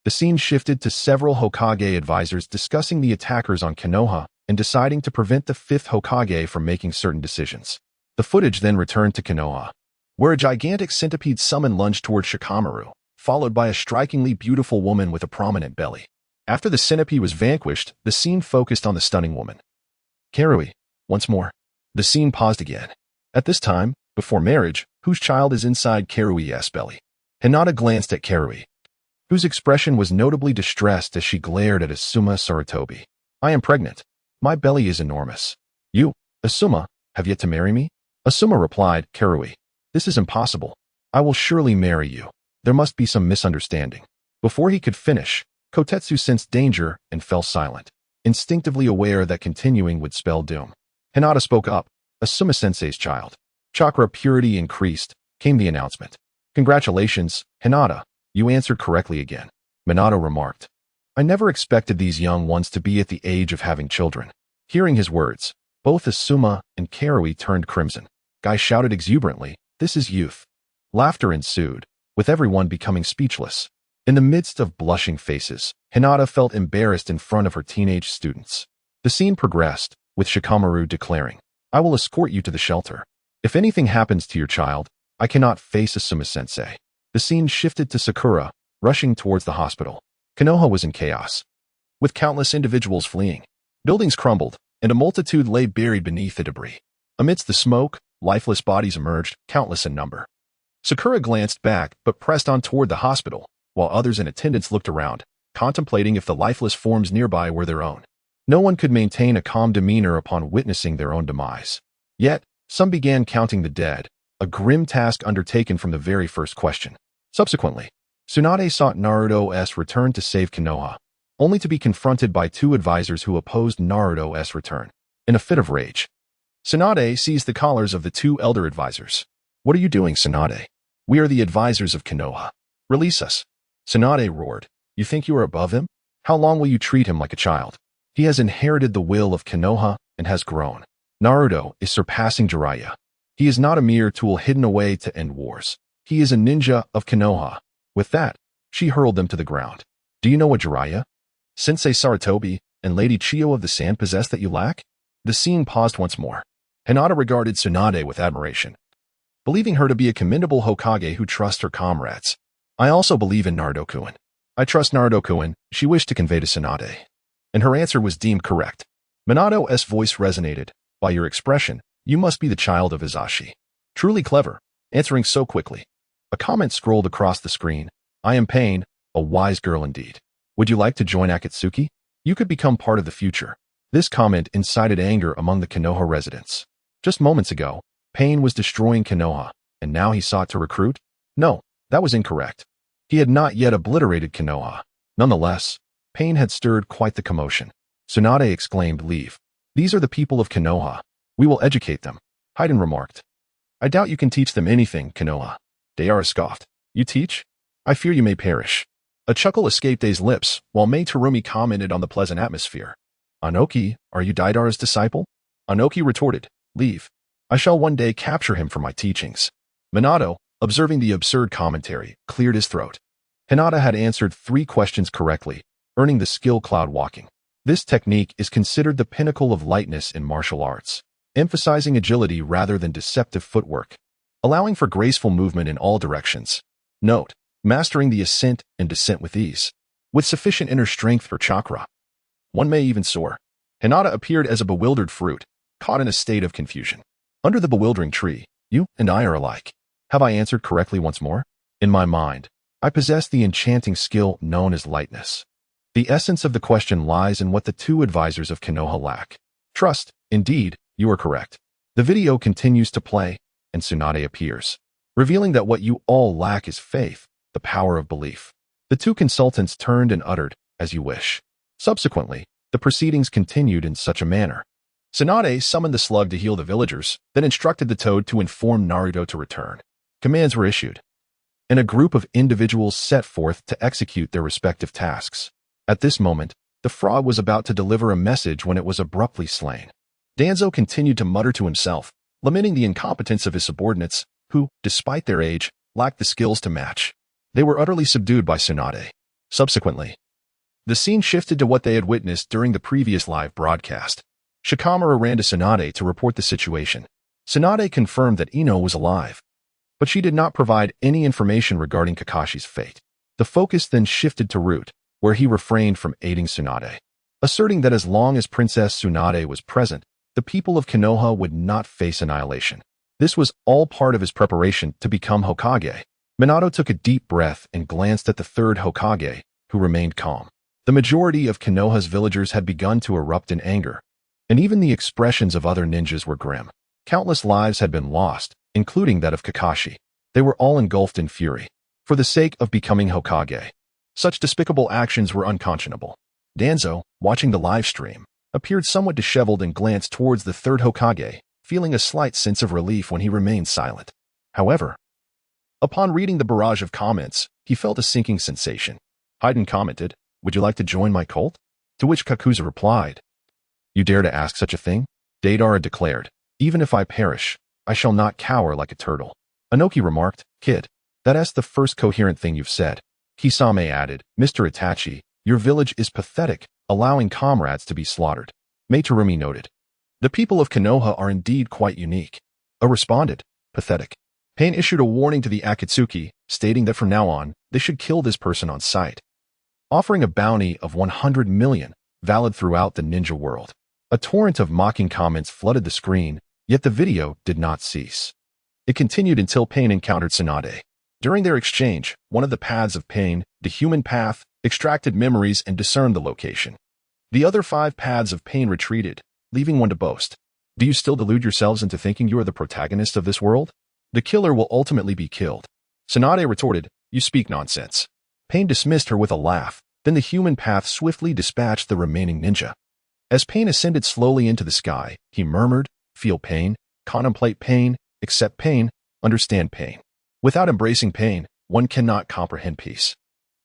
The scene shifted to several Hokage advisors discussing the attackers on Konoha and deciding to prevent the fifth Hokage from making certain decisions. The footage then returned to Konoha, where a gigantic centipede summon lunged toward Shikamaru, followed by a strikingly beautiful woman with a prominent belly. After the centipede was vanquished, the scene focused on the stunning woman. Karui, once more. The scene paused again. At this time, before marriage, whose child is inside Karui's belly? Hinata glanced at Karui, whose expression was notably distressed as she glared at Asuma Sarutobi. I am pregnant. My belly is enormous. You, Asuma, have yet to marry me? Asuma replied, Karui, this is impossible. I will surely marry you. There must be some misunderstanding. Before he could finish, Kotetsu sensed danger and fell silent, instinctively aware that continuing would spell doom. Hinata spoke up, Asuma-sensei's child. Chakra purity increased, came the announcement. Congratulations, Hinata, you answered correctly again. Minato remarked. I never expected these young ones to be at the age of having children. Hearing his words, both Asuma and Karui turned crimson. Guy shouted exuberantly, this is youth. Laughter ensued, with everyone becoming speechless. In the midst of blushing faces, Hinata felt embarrassed in front of her teenage students. The scene progressed, with Shikamaru declaring, I will escort you to the shelter. If anything happens to your child, I cannot face Asuma-sensei. The scene shifted to Sakura, rushing towards the hospital. Konoha was in chaos, with countless individuals fleeing. Buildings crumbled, and a multitude lay buried beneath the debris. Amidst the smoke, lifeless bodies emerged, countless in number. Sakura glanced back but pressed on toward the hospital, while others in attendance looked around, contemplating if the lifeless forms nearby were their own. No one could maintain a calm demeanor upon witnessing their own demise. Yet, some began counting the dead, a grim task undertaken from the very first question. Subsequently, Tsunade sought Naruto's return to save Konoha, only to be confronted by two advisors who opposed Naruto's return. In a fit of rage, Tsunade seized the collars of the two elder advisors. What are you doing, Tsunade? We are the advisors of Konoha. Release us. Tsunade roared. You think you are above him? How long will you treat him like a child? He has inherited the will of Konoha and has grown. Naruto is surpassing Jiraiya. He is not a mere tool hidden away to end wars. He is a ninja of Konoha. With that, she hurled them to the ground. Do you know what Jiraiya, Sensei Sarutobi, and Lady Chiyo of the Sand possess that you lack? The scene paused once more. Hinata regarded Tsunade with admiration, believing her to be a commendable Hokage who trusts her comrades. I also believe in Naruto-kun. I trust Naruto-kun, she wished to convey to Tsunade. And her answer was deemed correct. Minato's voice resonated. By your expression, you must be the child of Izashi. Truly clever, answering so quickly. A comment scrolled across the screen. I am Pain, a wise girl indeed. Would you like to join Akatsuki? You could become part of the future. This comment incited anger among the Konoha residents. Just moments ago, Pain was destroying Konoha, and now he sought to recruit? No, that was incorrect. He had not yet obliterated Konoha. Nonetheless, Pain had stirred quite the commotion. Tsunade exclaimed, leave. These are the people of Konoha. We will educate them. Haiden remarked. I doubt you can teach them anything, Konoha. Deidara scoffed. You teach? I fear you may perish. A chuckle escaped Dei's lips, while Mei Terumi commented on the pleasant atmosphere. Anoki, are you Deidara's disciple? Anoki retorted, leave. I shall one day capture him for my teachings. Minato, observing the absurd commentary, cleared his throat. Hinata had answered 3 questions correctly, earning the skill cloud walking. This technique is considered the pinnacle of lightness in martial arts, emphasizing agility rather than deceptive footwork, allowing for graceful movement in all directions. Note, mastering the ascent and descent with ease, with sufficient inner strength for chakra. One may even soar. Hinata appeared as a bewildered fruit, caught in a state of confusion. Under the bewildering tree, you and I are alike. Have I answered correctly once more? In my mind, I possess the enchanting skill known as lightness. The essence of the question lies in what the two advisors of Konoha lack. Trust. Indeed, you are correct. The video continues to play, and Tsunade appears, revealing that what you all lack is faith, the power of belief. The two consultants turned and uttered, as you wish. Subsequently, the proceedings continued in such a manner. Tsunade summoned the slug to heal the villagers, then instructed the toad to inform Naruto to return. Commands were issued, and a group of individuals set forth to execute their respective tasks. At this moment, the frog was about to deliver a message when it was abruptly slain. Danzo continued to mutter to himself, lamenting the incompetence of his subordinates, who, despite their age, lacked the skills to match. They were utterly subdued by Tsunade. Subsequently, the scene shifted to what they had witnessed during the previous live broadcast. Shikamaru ran to Tsunade to report the situation. Tsunade confirmed that Ino was alive, but she did not provide any information regarding Kakashi's fate. The focus then shifted to Root, where he refrained from aiding Tsunade, asserting that as long as Princess Tsunade was present, the people of Konoha would not face annihilation. This was all part of his preparation to become Hokage. Minato took a deep breath and glanced at the third Hokage, who remained calm. The majority of Konoha's villagers had begun to erupt in anger, and even the expressions of other ninjas were grim. Countless lives had been lost, including that of Kakashi. They were all engulfed in fury, for the sake of becoming Hokage. Such despicable actions were unconscionable. Danzo, watching the live stream, appeared somewhat disheveled and glanced towards the third Hokage, feeling a slight sense of relief when he remained silent. However, upon reading the barrage of comments, he felt a sinking sensation. Haiden commented, "Would you like to join my cult?" To which Kakuza replied, "You dare to ask such a thing?" Deidara declared, "Even if I perish, I shall not cower like a turtle." Inoki remarked, "Kid, that's the first coherent thing you've said." Kisame added, "Mr. Itachi, your village is pathetic, allowing comrades to be slaughtered." Meitarumi noted, "The people of Konoha are indeed quite unique." A responded, "Pathetic." Pain issued a warning to the Akatsuki, stating that from now on, they should kill this person on sight, offering a bounty of 100 million, valid throughout the ninja world. A torrent of mocking comments flooded the screen, yet the video did not cease. It continued until Pain encountered Tsunade. During their exchange, one of the paths of Pain, the human path, extracted memories and discerned the location. The other 5 paths of Pain retreated, leaving one to boast. "Do you still delude yourselves into thinking you are the protagonist of this world? The killer will ultimately be killed." Tsunade retorted, "You speak nonsense." Pain dismissed her with a laugh, then the human path swiftly dispatched the remaining ninja. As Pain ascended slowly into the sky, he murmured, "Feel pain, contemplate pain, accept pain, understand pain. Without embracing pain, one cannot comprehend peace."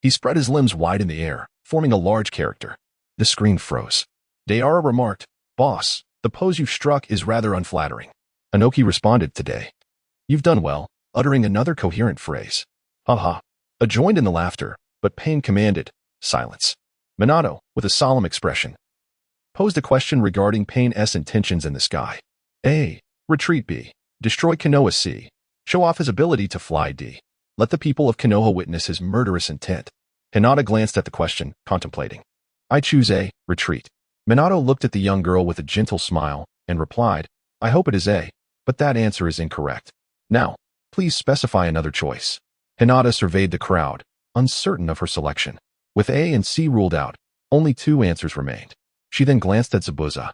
He spread his limbs wide in the air, forming a large character. The screen froze. Deidara remarked, "Boss, the pose you've struck is rather unflattering." Inoki responded, "Today, you've done well," uttering another coherent phrase. "Haha." A joined in the laughter, but Pain commanded, "Silence." Minato, with a solemn expression, posed a question regarding Pain's intentions in the sky. A. Retreat. B. Destroy Konoha. C. Show off his ability to fly. D. Let the people of Konoha witness his murderous intent. Hinata glanced at the question, contemplating. "I choose A. Retreat." Minato looked at the young girl with a gentle smile and replied, "I hope it is A, but that answer is incorrect. Now, please specify another choice." Hinata surveyed the crowd, uncertain of her selection. With A and C ruled out, only 2 answers remained. She then glanced at Zabuza,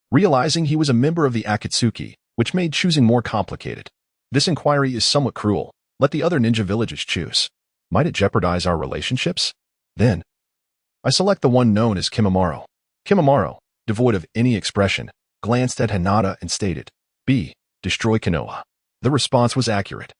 realizing he was a member of the Akatsuki, which made choosing more complicated. "This inquiry is somewhat cruel. Let the other ninja villages choose. Might it jeopardize our relationships? Then, I select the one known as Kimimaro." Kimimaro, devoid of any expression, glanced at Hinata and stated, "B. Destroy Konoha." The response was accurate,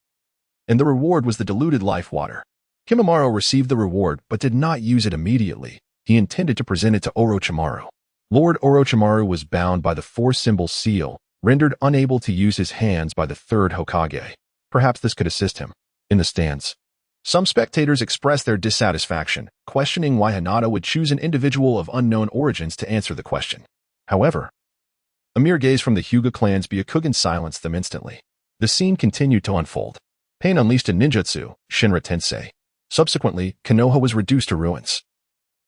and the reward was the diluted life water. Kimimaro received the reward but did not use it immediately. He intended to present it to Orochimaru. Lord Orochimaru was bound by the 4-symbol seal, rendered unable to use his hands by the 3rd Hokage. Perhaps this could assist him. In the stands, some spectators expressed their dissatisfaction, questioning why Hinata would choose an individual of unknown origins to answer the question. However, a mere gaze from the Hyuga clan's Byakugan silenced them instantly. The scene continued to unfold. Pain unleashed a ninjutsu, Shinra Tensei. Subsequently, Konoha was reduced to ruins,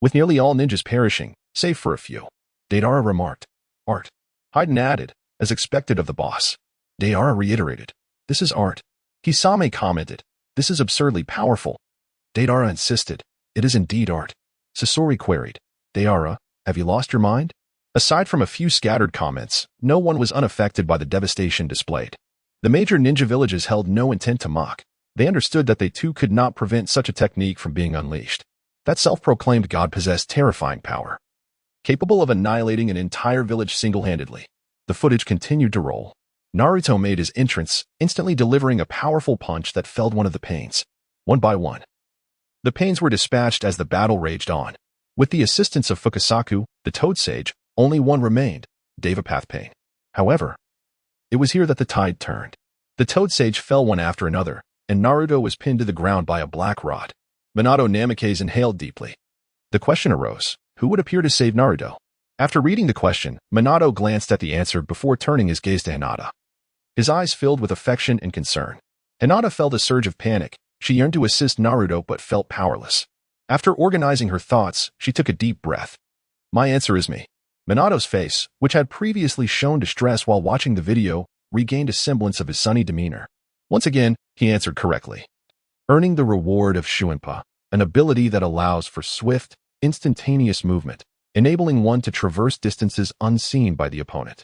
with nearly all ninjas perishing, save for a few. Deidara remarked, "Art." Haiden added, "As expected of the boss." Deidara reiterated, "This is art." Kisame commented, "This is absurdly powerful." Deidara insisted, "It is indeed art." Sasori queried, "Deidara, have you lost your mind?" Aside from a few scattered comments, no one was unaffected by the devastation displayed. The major ninja villages held no intent to mock. They understood that they too could not prevent such a technique from being unleashed. That self-proclaimed god possessed terrifying power, capable of annihilating an entire village single-handedly. The footage continued to roll. Naruto made his entrance, instantly delivering a powerful punch that felled one of the Pains. One by one, the Pains were dispatched as the battle raged on. With the assistance of Fukasaku, the Toad Sage, only one remained, Devapath Pain. However, it was here that the tide turned. The Toad Sage fell one after another, and Naruto was pinned to the ground by a black rod. Minato Namikaze inhaled deeply. The question arose, who would appear to save Naruto? After reading the question, Minato glanced at the answer before turning his gaze to Hinata. His eyes filled with affection and concern. Hinata felt a surge of panic. She yearned to assist Naruto but felt powerless. After organizing her thoughts, she took a deep breath. My answer is me. Minato's face, which had previously shown distress while watching the video, regained a semblance of his sunny demeanor. Once again, he answered correctly, earning the reward of Shuinpa, an ability that allows for swift, instantaneous movement, enabling one to traverse distances unseen by the opponent.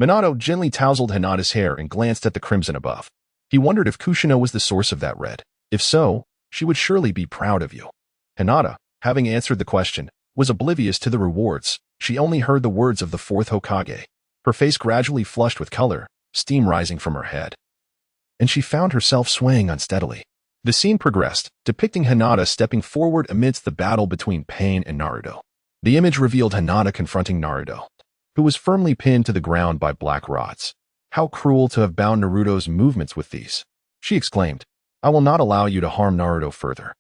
Minato gently tousled Hinata's hair and glanced at the crimson above. He wondered if Kushina was the source of that red. If so, she would surely be proud of you. Hinata, having answered the question, was oblivious to the rewards. She only heard the words of the fourth Hokage. Her face gradually flushed with color, steam rising from her head. And she found herself swaying unsteadily. The scene progressed, depicting Hinata stepping forward amidst the battle between Pain and Naruto. The image revealed Hinata confronting Naruto, who was firmly pinned to the ground by black rods. How cruel to have bound Naruto's movements with these. She exclaimed, I will not allow you to harm Naruto further.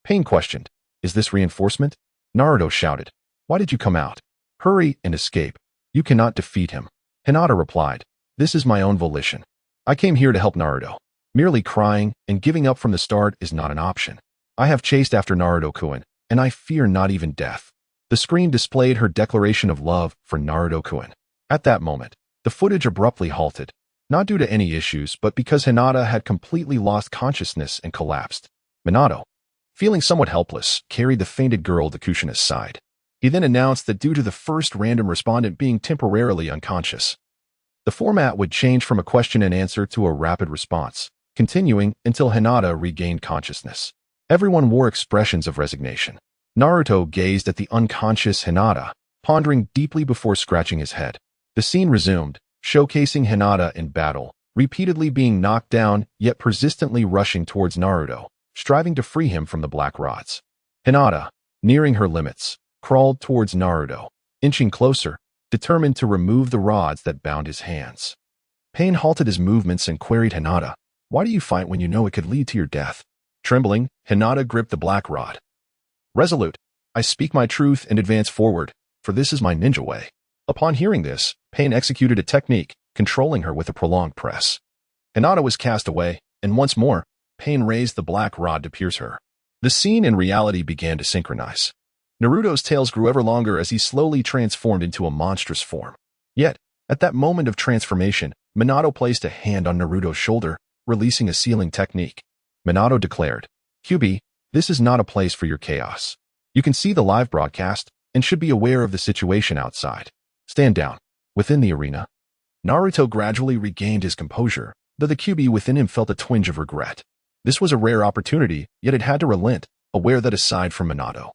Pain questioned, is this reinforcement? Naruto shouted, why did you come out? Hurry and escape. You cannot defeat him. Hinata replied, this is my own volition. I came here to help Naruto. Merely crying and giving up from the start is not an option. I have chased after Naruto-kun, and I fear not even death. The screen displayed her declaration of love for Naruto-kun. At that moment, the footage abruptly halted, not due to any issues, but because Hinata had completely lost consciousness and collapsed. Minato, feeling somewhat helpless, carried the fainted girl to Kushina's side. He then announced that due to the first random respondent being temporarily unconscious, the format would change from a question and answer to a rapid response, continuing until Hinata regained consciousness. Everyone wore expressions of resignation. Naruto gazed at the unconscious Hinata, pondering deeply before scratching his head. The scene resumed, showcasing Hinata in battle, repeatedly being knocked down yet persistently rushing towards Naruto, striving to free him from the black rods. Hinata, nearing her limits, crawled towards Naruto, inching closer, determined to remove the rods that bound his hands. Pain halted his movements and queried Hinata, why do you fight when you know it could lead to your death? Trembling, Hinata gripped the black rod. Resolute, I speak my truth and advance forward, for this is my ninja way. Upon hearing this, Pain executed a technique, controlling her with a prolonged press. Hinata was cast away, and once more, Pain raised the black rod to pierce her. The scene and reality began to synchronize. Naruto's tails grew ever longer as he slowly transformed into a monstrous form. Yet, at that moment of transformation, Minato placed a hand on Naruto's shoulder, releasing a sealing technique. Minato declared, Kyubi, this is not a place for your chaos. You can see the live broadcast and should be aware of the situation outside. Stand down. Within the arena, Naruto gradually regained his composure, though the Kyubi within him felt a twinge of regret. This was a rare opportunity, yet it had to relent, aware that aside from Minato,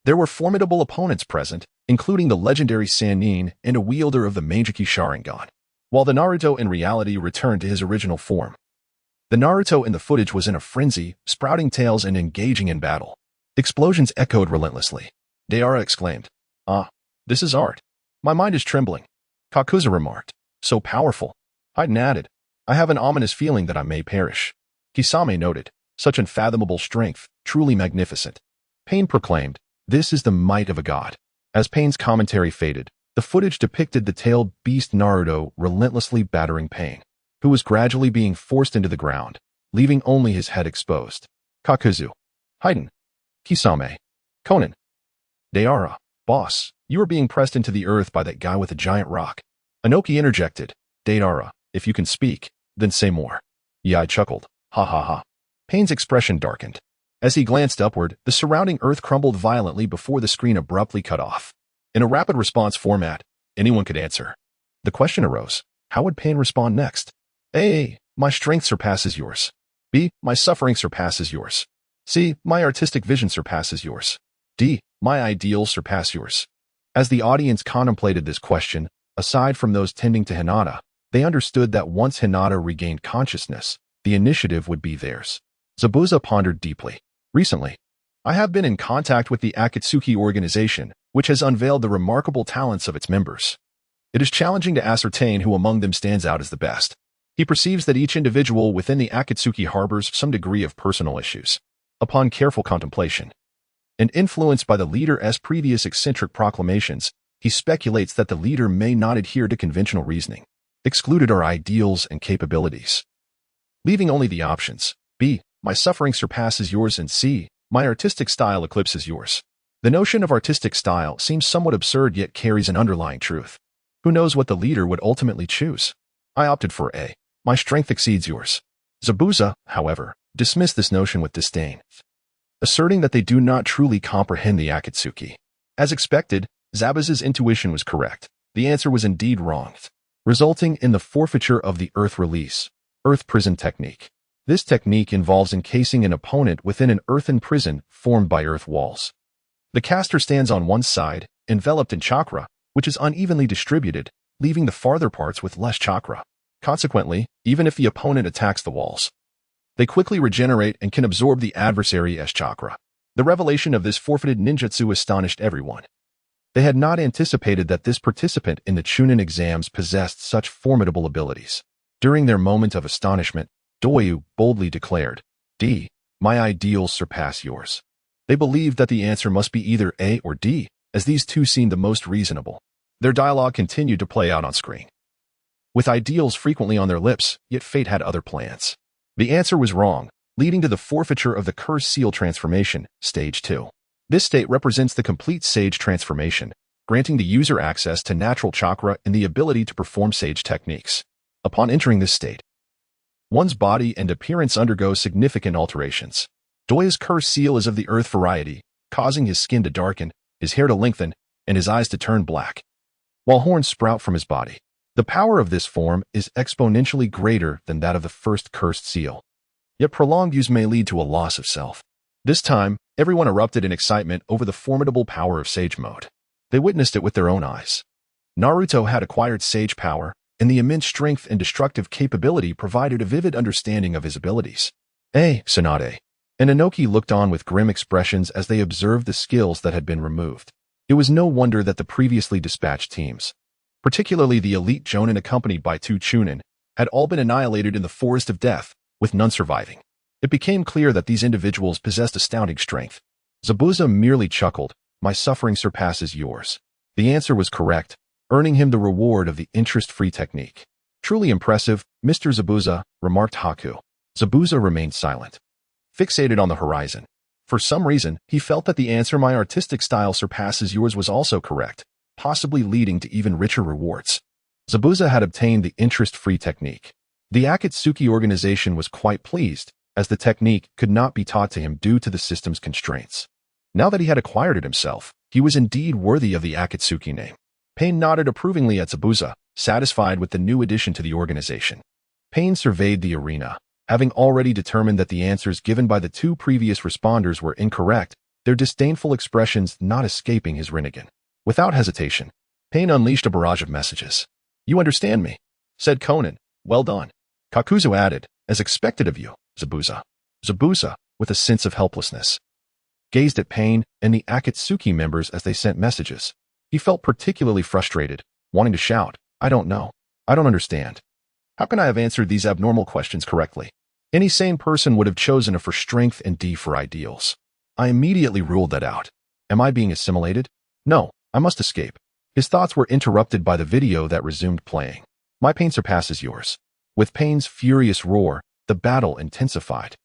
there were formidable opponents present, including the legendary Sannin and a wielder of the Meijiki Sharingan. While the Naruto in reality returned to his original form, the Naruto in the footage was in a frenzy, sprouting tails and engaging in battle. Explosions echoed relentlessly. Deidara exclaimed, Ah, this is art. My mind is trembling. Kakuza remarked, so powerful. Haiden added, I have an ominous feeling that I may perish. Kisame noted, such unfathomable strength, truly magnificent. Pain proclaimed, this is the might of a god. As Pain's commentary faded, the footage depicted the tailed beast Naruto relentlessly battering Pain, who was gradually being forced into the ground, leaving only his head exposed. Kakuzu, Haiden, Kisame, Konan, Deidara, boss, you are being pressed into the earth by that guy with a giant rock. Inoki interjected, Deidara, if you can speak, then say more. Yai chuckled, ha ha ha. Pain's expression darkened. As he glanced upward, the surrounding earth crumbled violently before the screen abruptly cut off. In a rapid response format, anyone could answer. The question arose, how would Pain respond next? A. My strength surpasses yours. B. My suffering surpasses yours. C. My artistic vision surpasses yours. D. My ideals surpass yours. As the audience contemplated this question, aside from those tending to Hinata, they understood that once Hinata regained consciousness, the initiative would be theirs. Zabuza pondered deeply. Recently, I have been in contact with the Akatsuki organization, which has unveiled the remarkable talents of its members. It is challenging to ascertain who among them stands out as the best. He perceives that each individual within the Akatsuki harbors some degree of personal issues. Upon careful contemplation, and influenced by the leader's previous eccentric proclamations, he speculates that the leader may not adhere to conventional reasoning. Excluded are ideals and capabilities, leaving only the options: B, my suffering surpasses yours, and C, my artistic style eclipses yours. The notion of artistic style seems somewhat absurd yet carries an underlying truth. Who knows what the leader would ultimately choose? I opted for A, my strength exceeds yours. Zabuza, however, dismissed this notion with disdain, asserting that they do not truly comprehend the Akatsuki. As expected, Zabuza's intuition was correct. The answer was indeed wrong, resulting in the forfeiture of the Earth Release, Earth Prison Technique. This technique involves encasing an opponent within an earthen prison formed by earth walls. The caster stands on one side, enveloped in chakra, which is unevenly distributed, leaving the farther parts with less chakra. Consequently, even if the opponent attacks the walls, they quickly regenerate and can absorb the adversary's chakra. The revelation of this forfeited ninjutsu astonished everyone. They had not anticipated that this participant in the Chunin exams possessed such formidable abilities. During their moment of astonishment, Doyu boldly declared, D, my ideals surpass yours. They believed that the answer must be either A or D, as these two seemed the most reasonable. Their dialogue continued to play out on screen, with ideals frequently on their lips, yet fate had other plans. The answer was wrong, leading to the forfeiture of the Curse Seal transformation, Stage 2. This state represents the complete Sage transformation, granting the user access to natural chakra and the ability to perform Sage techniques. Upon entering this state, one's body and appearance undergo significant alterations. Doya's Curse Seal is of the earth variety, causing his skin to darken, his hair to lengthen, and his eyes to turn black, while horns sprout from his body. The power of this form is exponentially greater than that of the first Cursed Seal. Yet prolonged use may lead to a loss of self. This time, everyone erupted in excitement over the formidable power of Sage Mode. They witnessed it with their own eyes. Naruto had acquired Sage power, and the immense strength and destructive capability provided a vivid understanding of his abilities. Tsunade and Inoki looked on with grim expressions as they observed the skills that had been removed. It was no wonder that the previously dispatched teams, particularly the elite Jonin accompanied by 2 Chunin, had all been annihilated in the Forest of Death, with none surviving. It became clear that these individuals possessed astounding strength. Zabuza merely chuckled, my suffering surpasses yours. The answer was correct, earning him the reward of the interest-free technique. Truly impressive, Mr. Zabuza, remarked Haku. Zabuza remained silent, fixated on the horizon. For some reason, he felt that the answer my artistic style surpasses yours was also correct, possibly leading to even richer rewards. Zabuza had obtained the interest-free technique. The Akatsuki organization was quite pleased, as the technique could not be taught to him due to the system's constraints. Now that he had acquired it himself, he was indeed worthy of the Akatsuki name. Pain nodded approvingly at Zabuza, satisfied with the new addition to the organization. Pain surveyed the arena. Having already determined that the answers given by the 2 previous responders were incorrect, their disdainful expressions not escaping his Rinnegan. Without hesitation, Pain unleashed a barrage of messages. You understand me, said Conan. Well done. Kakuzu added, as expected of you, Zabuza. Zabuza, with a sense of helplessness, gazed at Pain and the Akatsuki members as they sent messages. He felt particularly frustrated, wanting to shout, I don't know. I don't understand. How can I have answered these abnormal questions correctly? Any sane person would have chosen A for strength and D for ideals. I immediately ruled that out. Am I being assimilated? No, I must escape. His thoughts were interrupted by the video that resumed playing. My pain surpasses yours. With Pain's furious roar, the battle intensified.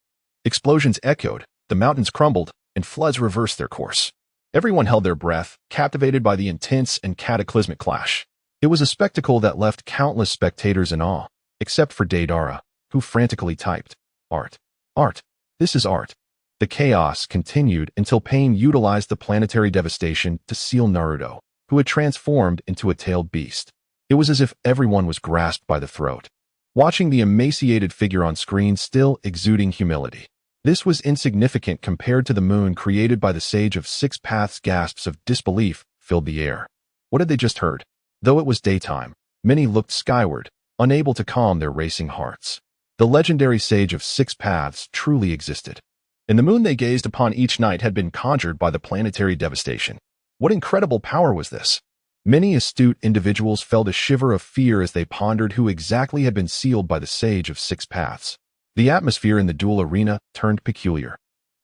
Explosions echoed, the mountains crumbled, and floods reversed their course. Everyone held their breath, captivated by the intense and cataclysmic clash. It was a spectacle that left countless spectators in awe, except for Deidara, who frantically typed, Art. Art. This is art. The chaos continued until Pain utilized the planetary devastation to seal Naruto, who had transformed into a tailed beast. It was as if everyone was grasped by the throat, watching the emaciated figure on screen still exuding humility. This was insignificant compared to the moon created by the Sage of 6 Paths. Gasps of disbelief filled the air. What had they just heard? Though it was daytime, many looked skyward, unable to calm their racing hearts. The legendary Sage of 6 Paths truly existed, and the moon they gazed upon each night had been conjured by the planetary devastation. What incredible power was this? Many astute individuals felt a shiver of fear as they pondered who exactly had been sealed by the Sage of 6 Paths. The atmosphere in the duel arena turned peculiar.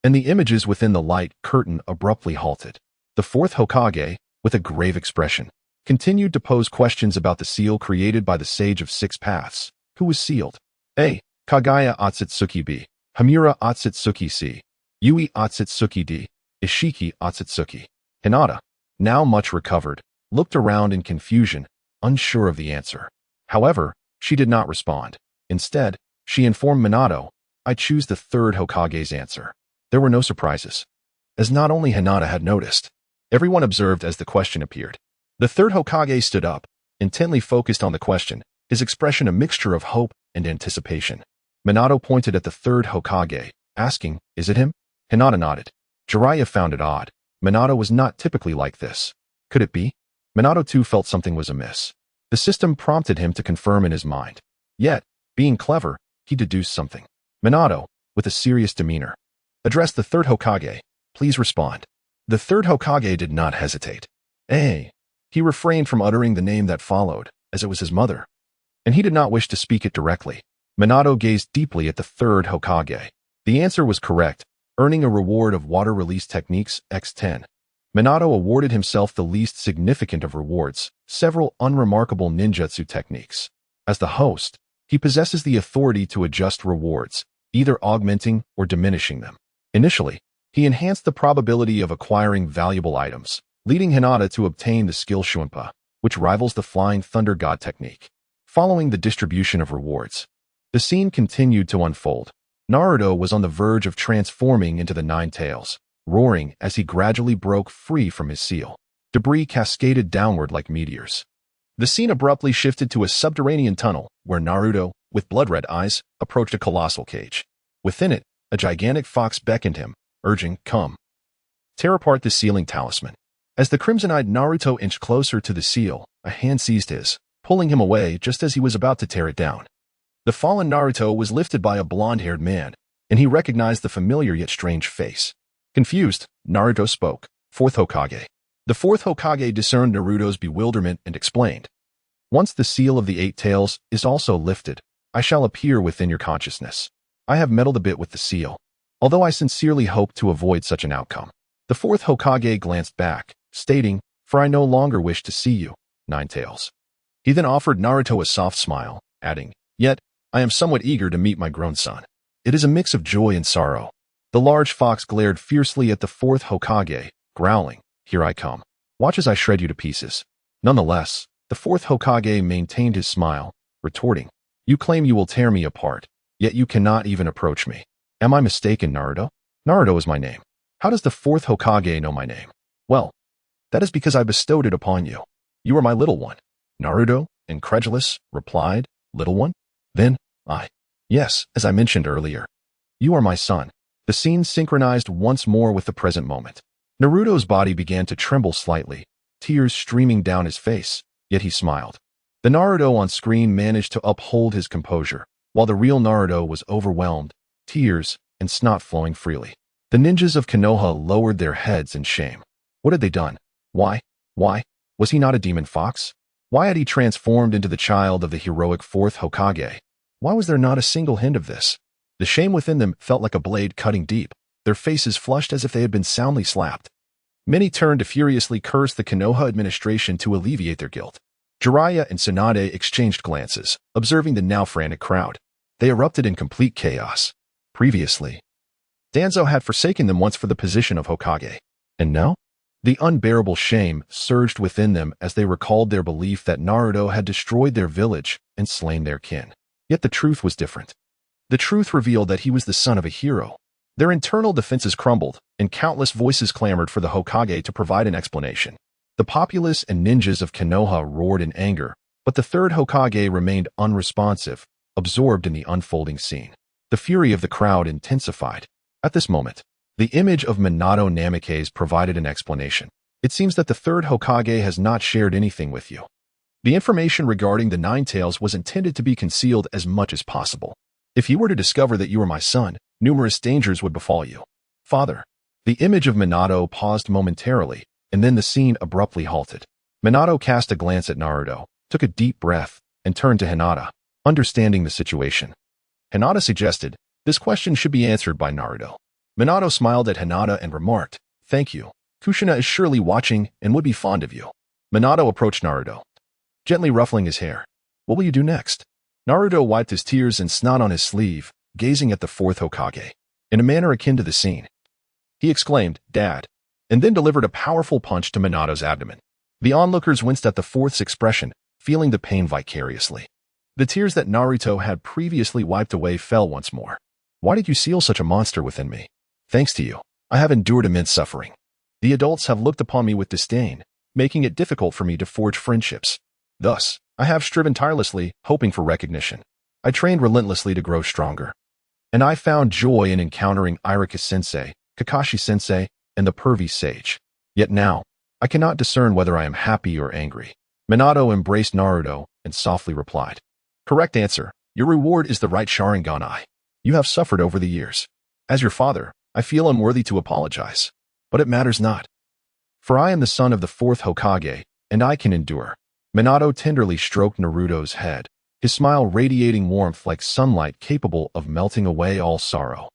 and the images within the light curtain abruptly halted. The fourth Hokage, with a grave expression, continued to pose questions about the seal created by the Sage of Six Paths, who was sealed. A. Kagaya Otsutsuki B. Hamura Otsutsuki C. Yui Otsutsuki D. Ishiki Otsutsuki. Hinata, now much recovered, looked around in confusion, unsure of the answer. However, she did not respond. Instead, she informed Minato, I choose the third Hokage's answer. There were no surprises, as not only Hinata had noticed. Everyone observed as the question appeared. The third Hokage stood up, intently focused on the question, his expression a mixture of hope and anticipation. Minato pointed at the third Hokage, asking, Is it him? Hinata nodded. Jiraiya found it odd. Minato was not typically like this. Could it be? Minato too felt something was amiss. The system prompted him to confirm in his mind. Yet, being clever, he deduced something. Minato, with a serious demeanor, addressed the third Hokage. Please respond. The third Hokage did not hesitate. He refrained from uttering the name that followed, as it was his mother, and he did not wish to speak it directly. Minato gazed deeply at the third Hokage. The answer was correct, earning a reward of water release techniques X10. Minato awarded himself the least significant of rewards, several unremarkable ninjutsu techniques. As the host, he possesses the authority to adjust rewards, either augmenting or diminishing them. Initially, he enhanced the probability of acquiring valuable items, leading Hinata to obtain the skill Shunpa, which rivals the Flying Thunder God technique. Following the distribution of rewards, the scene continued to unfold. Naruto was on the verge of transforming into the Nine Tails, roaring as he gradually broke free from his seal. Debris cascaded downward like meteors. The scene abruptly shifted to a subterranean tunnel where Naruto, with blood-red eyes, approached a colossal cage. Within it, a gigantic fox beckoned him, urging, Come. Tear apart the sealing talisman. As the crimson-eyed Naruto inched closer to the seal, a hand seized his, pulling him away just as he was about to tear it down. The fallen Naruto was lifted by a blonde-haired man, and he recognized the familiar yet strange face. Confused, Naruto spoke. Fourth Hokage. The fourth Hokage discerned Naruto's bewilderment and explained. Once the seal of the Eight Tails is also lifted, I shall appear within your consciousness. I have meddled a bit with the seal, although I sincerely hope to avoid such an outcome. The fourth Hokage glanced back, stating, For I no longer wish to see you, Nine Tails. He then offered Naruto a soft smile, adding, Yet, I am somewhat eager to meet my grown son. It is a mix of joy and sorrow. The large fox glared fiercely at the fourth Hokage, growling, Here I come. Watch as I shred you to pieces. Nonetheless, the fourth Hokage maintained his smile, retorting, You claim you will tear me apart, yet you cannot even approach me. Am I mistaken, Naruto? Naruto is my name. How does the fourth Hokage know my name? Well, that is because I bestowed it upon you. You are my little one. Naruto, incredulous, replied, Little one? Then, yes, as I mentioned earlier. You are my son. The scene synchronized once more with the present moment. Naruto's body began to tremble slightly, tears streaming down his face, yet he smiled. The Naruto on screen managed to uphold his composure, while the real Naruto was overwhelmed, tears and snot flowing freely. The ninjas of Konoha lowered their heads in shame. What had they done? Why? Was he not a demon fox? Why had he transformed into the child of the heroic fourth Hokage? Why was there not a single hint of this? The shame within them felt like a blade cutting deep, their faces flushed as if they had been soundly slapped. Many turned to furiously curse the Konoha administration to alleviate their guilt. Jiraiya and Tsunade exchanged glances, observing the now frantic crowd. They erupted in complete chaos. Previously, Danzo had forsaken them once for the position of Hokage. And now? The unbearable shame surged within them as they recalled their belief that Naruto had destroyed their village and slain their kin. Yet the truth was different. The truth revealed that he was the son of a hero. Their internal defenses crumbled, and countless voices clamored for the Hokage to provide an explanation. The populace and ninjas of Konoha roared in anger, but the third Hokage remained unresponsive, absorbed in the unfolding scene. The fury of the crowd intensified. At this moment, the image of Minato Namikaze provided an explanation. It seems that the third Hokage has not shared anything with you. The information regarding the Nine Tails was intended to be concealed as much as possible. If he were to discover that you were my son, numerous dangers would befall you. Father. The image of Minato paused momentarily, and then the scene abruptly halted. Minato cast a glance at Naruto, took a deep breath, and turned to Hinata, understanding the situation. Hinata suggested, this question should be answered by Naruto. Minato smiled at Hinata and remarked, "Thank you. Kushina is surely watching and would be fond of you." Minato approached Naruto, gently ruffling his hair. "What will you do next?" Naruto wiped his tears and snot on his sleeve, gazing at the fourth Hokage. In a manner akin to the scene, he exclaimed, "Dad," and then delivered a powerful punch to Minato's abdomen. The onlookers winced at the fourth's expression, feeling the pain vicariously. The tears that Naruto had previously wiped away fell once more. "Why did you seal such a monster within me? Thanks to you, I have endured immense suffering. The adults have looked upon me with disdain, making it difficult for me to forge friendships. Thus, I have striven tirelessly, hoping for recognition. I trained relentlessly to grow stronger. And I found joy in encountering Iruka-sensei, Kakashi-sensei, and the pervy sage. Yet now, I cannot discern whether I am happy or angry." Minato embraced Naruto and softly replied, "Correct answer. Your reward is the right Sharingan eye. You have suffered over the years. As your father, I feel unworthy to apologize. But it matters not. For I am the son of the fourth Hokage, and I can endure." Minato tenderly stroked Naruto's head, his smile radiating warmth like sunlight capable of melting away all sorrow.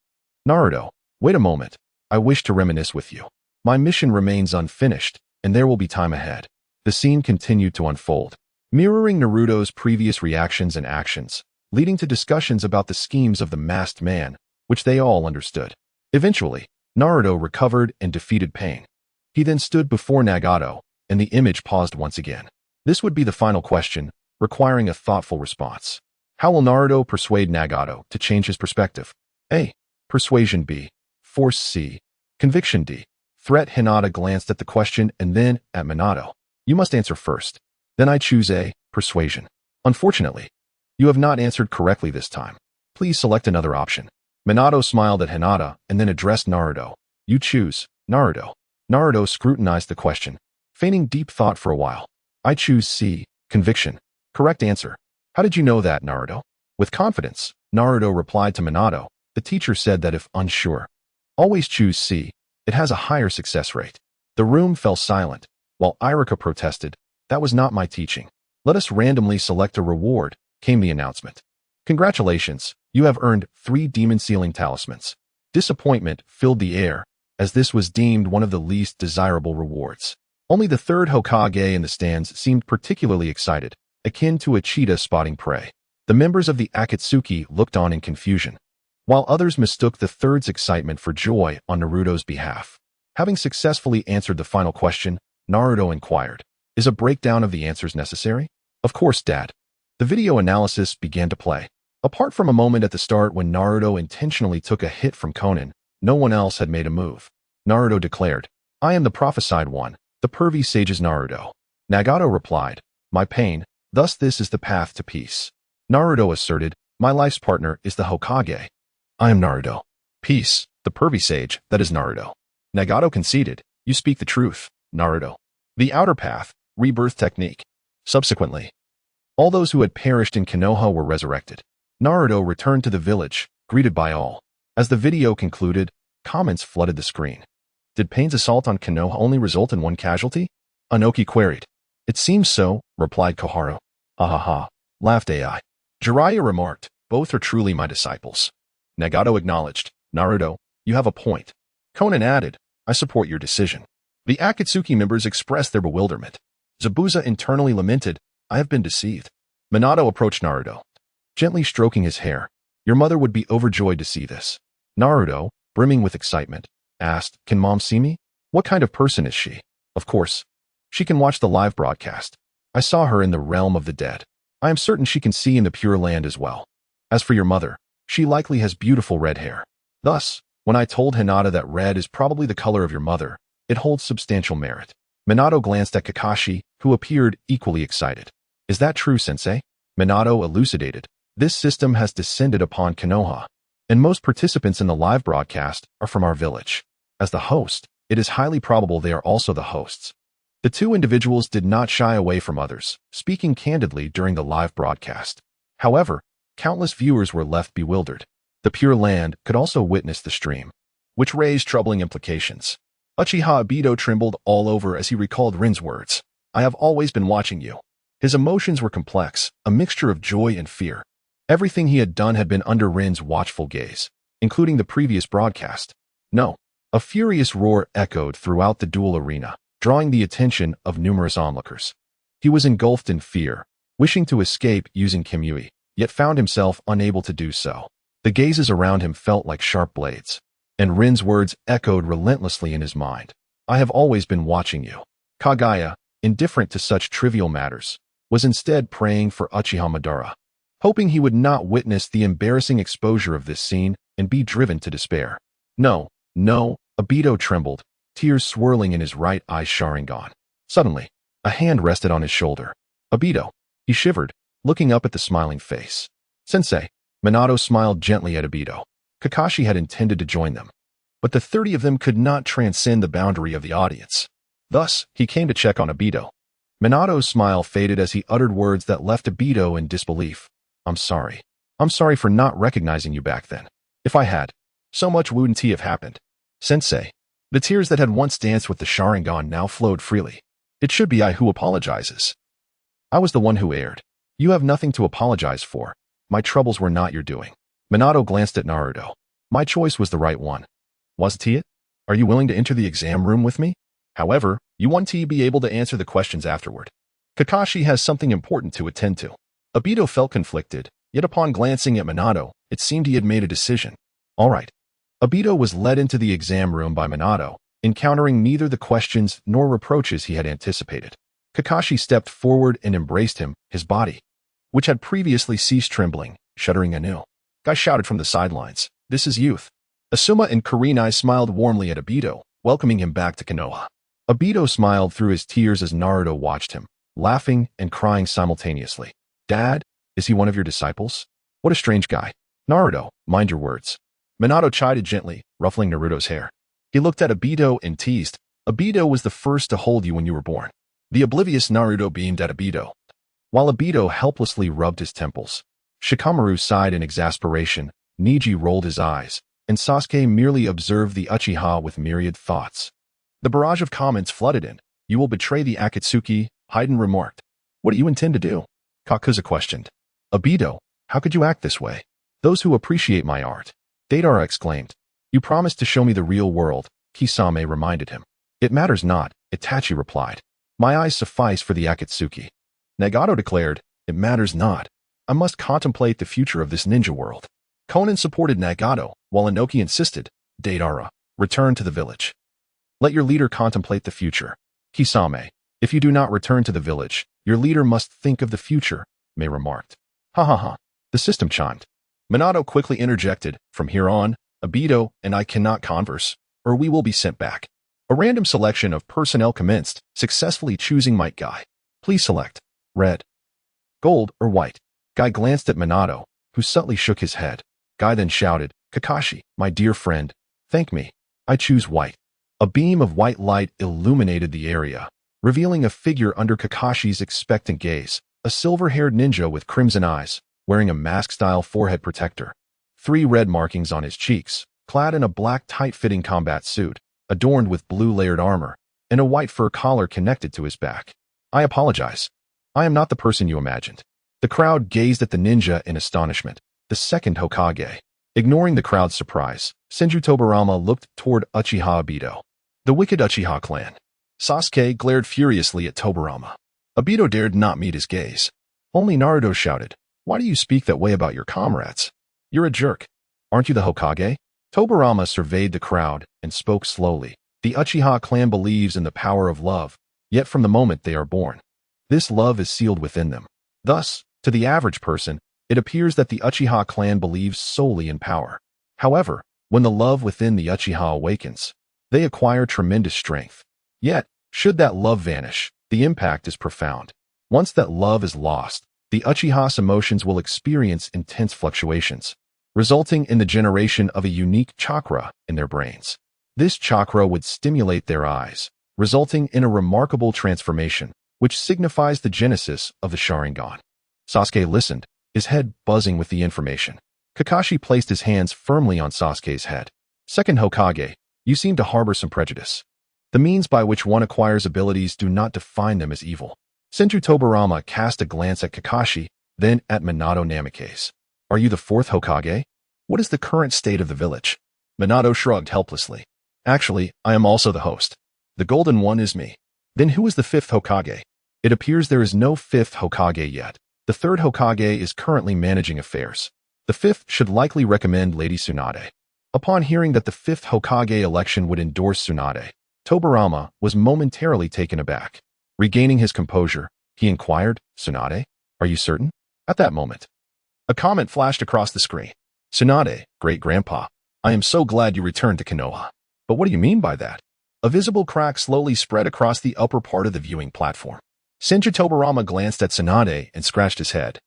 "Naruto, wait a moment. I wish to reminisce with you. My mission remains unfinished, and there will be time ahead." The scene continued to unfold, mirroring Naruto's previous reactions and actions, leading to discussions about the schemes of the masked man, which they all understood. Eventually, Naruto recovered and defeated pain. He then stood before Nagato, and the image paused once again. This would be the final question, requiring a thoughtful response. How will Naruto persuade Nagato to change his perspective? A. Persuasion. B. Force. C. Conviction. D. Threat. Hinata glanced at the question and then at Minato. "You must answer first." "Then I choose A. Persuasion." "Unfortunately, you have not answered correctly this time. Please select another option." Minato smiled at Hinata and then addressed Naruto. "You choose, Naruto." Naruto scrutinized the question, feigning deep thought for a while. "I choose C. Conviction." "Correct answer." "How did you know that, Naruto?" With confidence, Naruto replied to Minato. "The teacher said that if unsure, always choose C. It has a higher success rate." The room fell silent, while Iruka protested, "That was not my teaching. Let us randomly select a reward," came the announcement. "Congratulations, you have earned 3 demon sealing talismans." Disappointment filled the air, as this was deemed one of the least desirable rewards. Only the third Hokage in the stands seemed particularly excited, akin to a cheetah spotting prey. The members of the Akatsuki looked on in confusion, while others mistook the third's excitement for joy on Naruto's behalf. Having successfully answered the final question, Naruto inquired, "Is a breakdown of the answers necessary?" "Of course, Dad." The video analysis began to play. Apart from a moment at the start when Naruto intentionally took a hit from Konan, no one else had made a move. Naruto declared, "I am the prophesied one, the pervy sage's Naruto." Nagato replied, "My pain, thus this is the path to peace." Naruto asserted, "My life's partner is the Hokage. I am Naruto. Peace, the pervy sage, that is Naruto." Nagato conceded, "You speak the truth, Naruto." The outer path, rebirth technique. Subsequently, all those who had perished in Konoha were resurrected. Naruto returned to the village, greeted by all. As the video concluded, comments flooded the screen. Did Pain's assault on Konoha only result in one casualty? Anoki queried. "It seems so," replied Koharu. "Ha ha ha," laughed AI. Jiraiya remarked, "Both are truly my disciples." Nagato acknowledged, "Naruto, you have a point." Konan added, "I support your decision." The Akatsuki members expressed their bewilderment. Zabuza internally lamented, "I have been deceived." Minato approached Naruto, gently stroking his hair. "Your mother would be overjoyed to see this." Naruto, brimming with excitement, asked, "Can Mom see me? What kind of person is she?" "Of course. She can watch the live broadcast. I saw her in the realm of the dead. I am certain she can see in the Pure Land as well. As for your mother, she likely has beautiful red hair. Thus, when I told Hinata that red is probably the color of your mother, it holds substantial merit." Minato glanced at Kakashi, who appeared equally excited. "Is that true, Sensei?" Minato elucidated, "This system has descended upon Konoha, and most participants in the live broadcast are from our village. As the host, it is highly probable they are also the hosts." The two individuals did not shy away from others, speaking candidly during the live broadcast. However, countless viewers were left bewildered. The Pure Land could also witness the stream, which raised troubling implications. Uchiha Obito trembled all over as he recalled Rin's words, "I have always been watching you." His emotions were complex, a mixture of joy and fear. Everything he had done had been under Rin's watchful gaze, including the previous broadcast. No. A furious roar echoed throughout the duel arena, drawing the attention of numerous onlookers. He was engulfed in fear, wishing to escape using Kimui, yet found himself unable to do so. The gazes around him felt like sharp blades, and Rin's words echoed relentlessly in his mind. I have always been watching you. Kaguya, indifferent to such trivial matters, was instead praying for Uchiha Madara, hoping he would not witness the embarrassing exposure of this scene and be driven to despair. No, Obito trembled, tears swirling in his right eye Sharingan. Suddenly, a hand rested on his shoulder. Obito. He shivered, looking up at the smiling face. Sensei. Minato smiled gently at Obito. Kakashi had intended to join them, but the 30 of them could not transcend the boundary of the audience. Thus, he came to check on Obito. Minato's smile faded as he uttered words that left Obito in disbelief. I'm sorry. I'm sorry for not recognizing you back then. If I had, so much wouldn't have happened. Sensei. The tears that had once danced with the Sharingan now flowed freely. It should be I who apologizes. I was the one who erred. You have nothing to apologize for. My troubles were not your doing. Minato glanced at Naruto. My choice was the right one. Wasn't it? Are you willing to enter the exam room with me? However, you want to be able to answer the questions afterward. Kakashi has something important to attend to. Obito felt conflicted, yet upon glancing at Minato, it seemed he had made a decision. All right. Obito was led into the exam room by Minato, encountering neither the questions nor reproaches he had anticipated. Kakashi stepped forward and embraced him, his body, which had previously ceased trembling, shuddering anew. Guy shouted from the sidelines, "This is youth." Asuma and Kurenai smiled warmly at Obito, welcoming him back to Konoha. Obito smiled through his tears as Naruto watched him, laughing and crying simultaneously. Dad, is he one of your disciples? What a strange guy. Naruto, mind your words. Minato chided gently, ruffling Naruto's hair. He looked at Obito and teased. Obito was the first to hold you when you were born. The oblivious Naruto beamed at Obito, while Obito helplessly rubbed his temples. Shikamaru sighed in exasperation, Neji rolled his eyes, and Sasuke merely observed the Uchiha with myriad thoughts. The barrage of comments flooded in. You will betray the Akatsuki, Haiden remarked. What do you intend to do? Kakuza questioned. Obito, how could you act this way? Those who appreciate my art. Deidara exclaimed. You promised to show me the real world, Kisame reminded him. It matters not, Itachi replied. My eyes suffice for the Akatsuki. Nagato declared, it matters not. I must contemplate the future of this ninja world. Konan supported Nagato, while Inoki insisted, Deidara, return to the village. Let your leader contemplate the future. Kisame, if you do not return to the village, your leader must think of the future, Mei remarked. Ha ha ha. The system chimed. Minato quickly interjected, from here on, Obito and I cannot converse, or we will be sent back. A random selection of personnel commenced, successfully choosing Might Guy. Please select red, gold, or white. Guy glanced at Minato, who subtly shook his head. Guy then shouted, Kakashi, my dear friend, thank me. I choose white. A beam of white light illuminated the area, revealing a figure under Kakashi's expectant gaze, a silver-haired ninja with crimson eyes, wearing a mask-style forehead protector. 3 red markings on his cheeks, clad in a black tight-fitting combat suit, adorned with blue layered armor, and a white fur collar connected to his back. I apologize. I am not the person you imagined. The crowd gazed at the ninja in astonishment. The second Hokage. Ignoring the crowd's surprise, Senju Tobirama looked toward Uchiha Obito. The wicked Uchiha clan. Sasuke glared furiously at Tobirama. Obito dared not meet his gaze. Only Naruto shouted, why do you speak that way about your comrades? You're a jerk. Aren't you the Hokage? Tobirama surveyed the crowd and spoke slowly. The Uchiha clan believes in the power of love, yet from the moment they are born, this love is sealed within them. Thus, to the average person, it appears that the Uchiha clan believes solely in power. However, when the love within the Uchiha awakens, they acquire tremendous strength. Yet, should that love vanish, the impact is profound. Once that love is lost, the Uchiha's emotions will experience intense fluctuations, resulting in the generation of a unique chakra in their brains. This chakra would stimulate their eyes, resulting in a remarkable transformation, which signifies the genesis of the Sharingan. Sasuke listened, his head buzzing with the information. Kakashi placed his hands firmly on Sasuke's head. Second Hokage, you seem to harbor some prejudice. The means by which one acquires abilities do not define them as evil. Senju Tobirama cast a glance at Kakashi, then at Minato Namikaze. Are you the 4th Hokage? What is the current state of the village? Minato shrugged helplessly. Actually, I am also the host. The golden one is me. Then who is the fifth Hokage? It appears there is no fifth Hokage yet. The third Hokage is currently managing affairs. The fifth should likely recommend Lady Tsunade. Upon hearing that the fifth Hokage election would endorse Tsunade, Tobirama was momentarily taken aback. Regaining his composure, he inquired, Tsunade, are you certain? At that moment, a comment flashed across the screen. Tsunade, great-grandpa, I am so glad you returned to Konoha. But what do you mean by that? A visible crack slowly spread across the upper part of the viewing platform. Senju Tobirama glanced at Tsunade and scratched his head,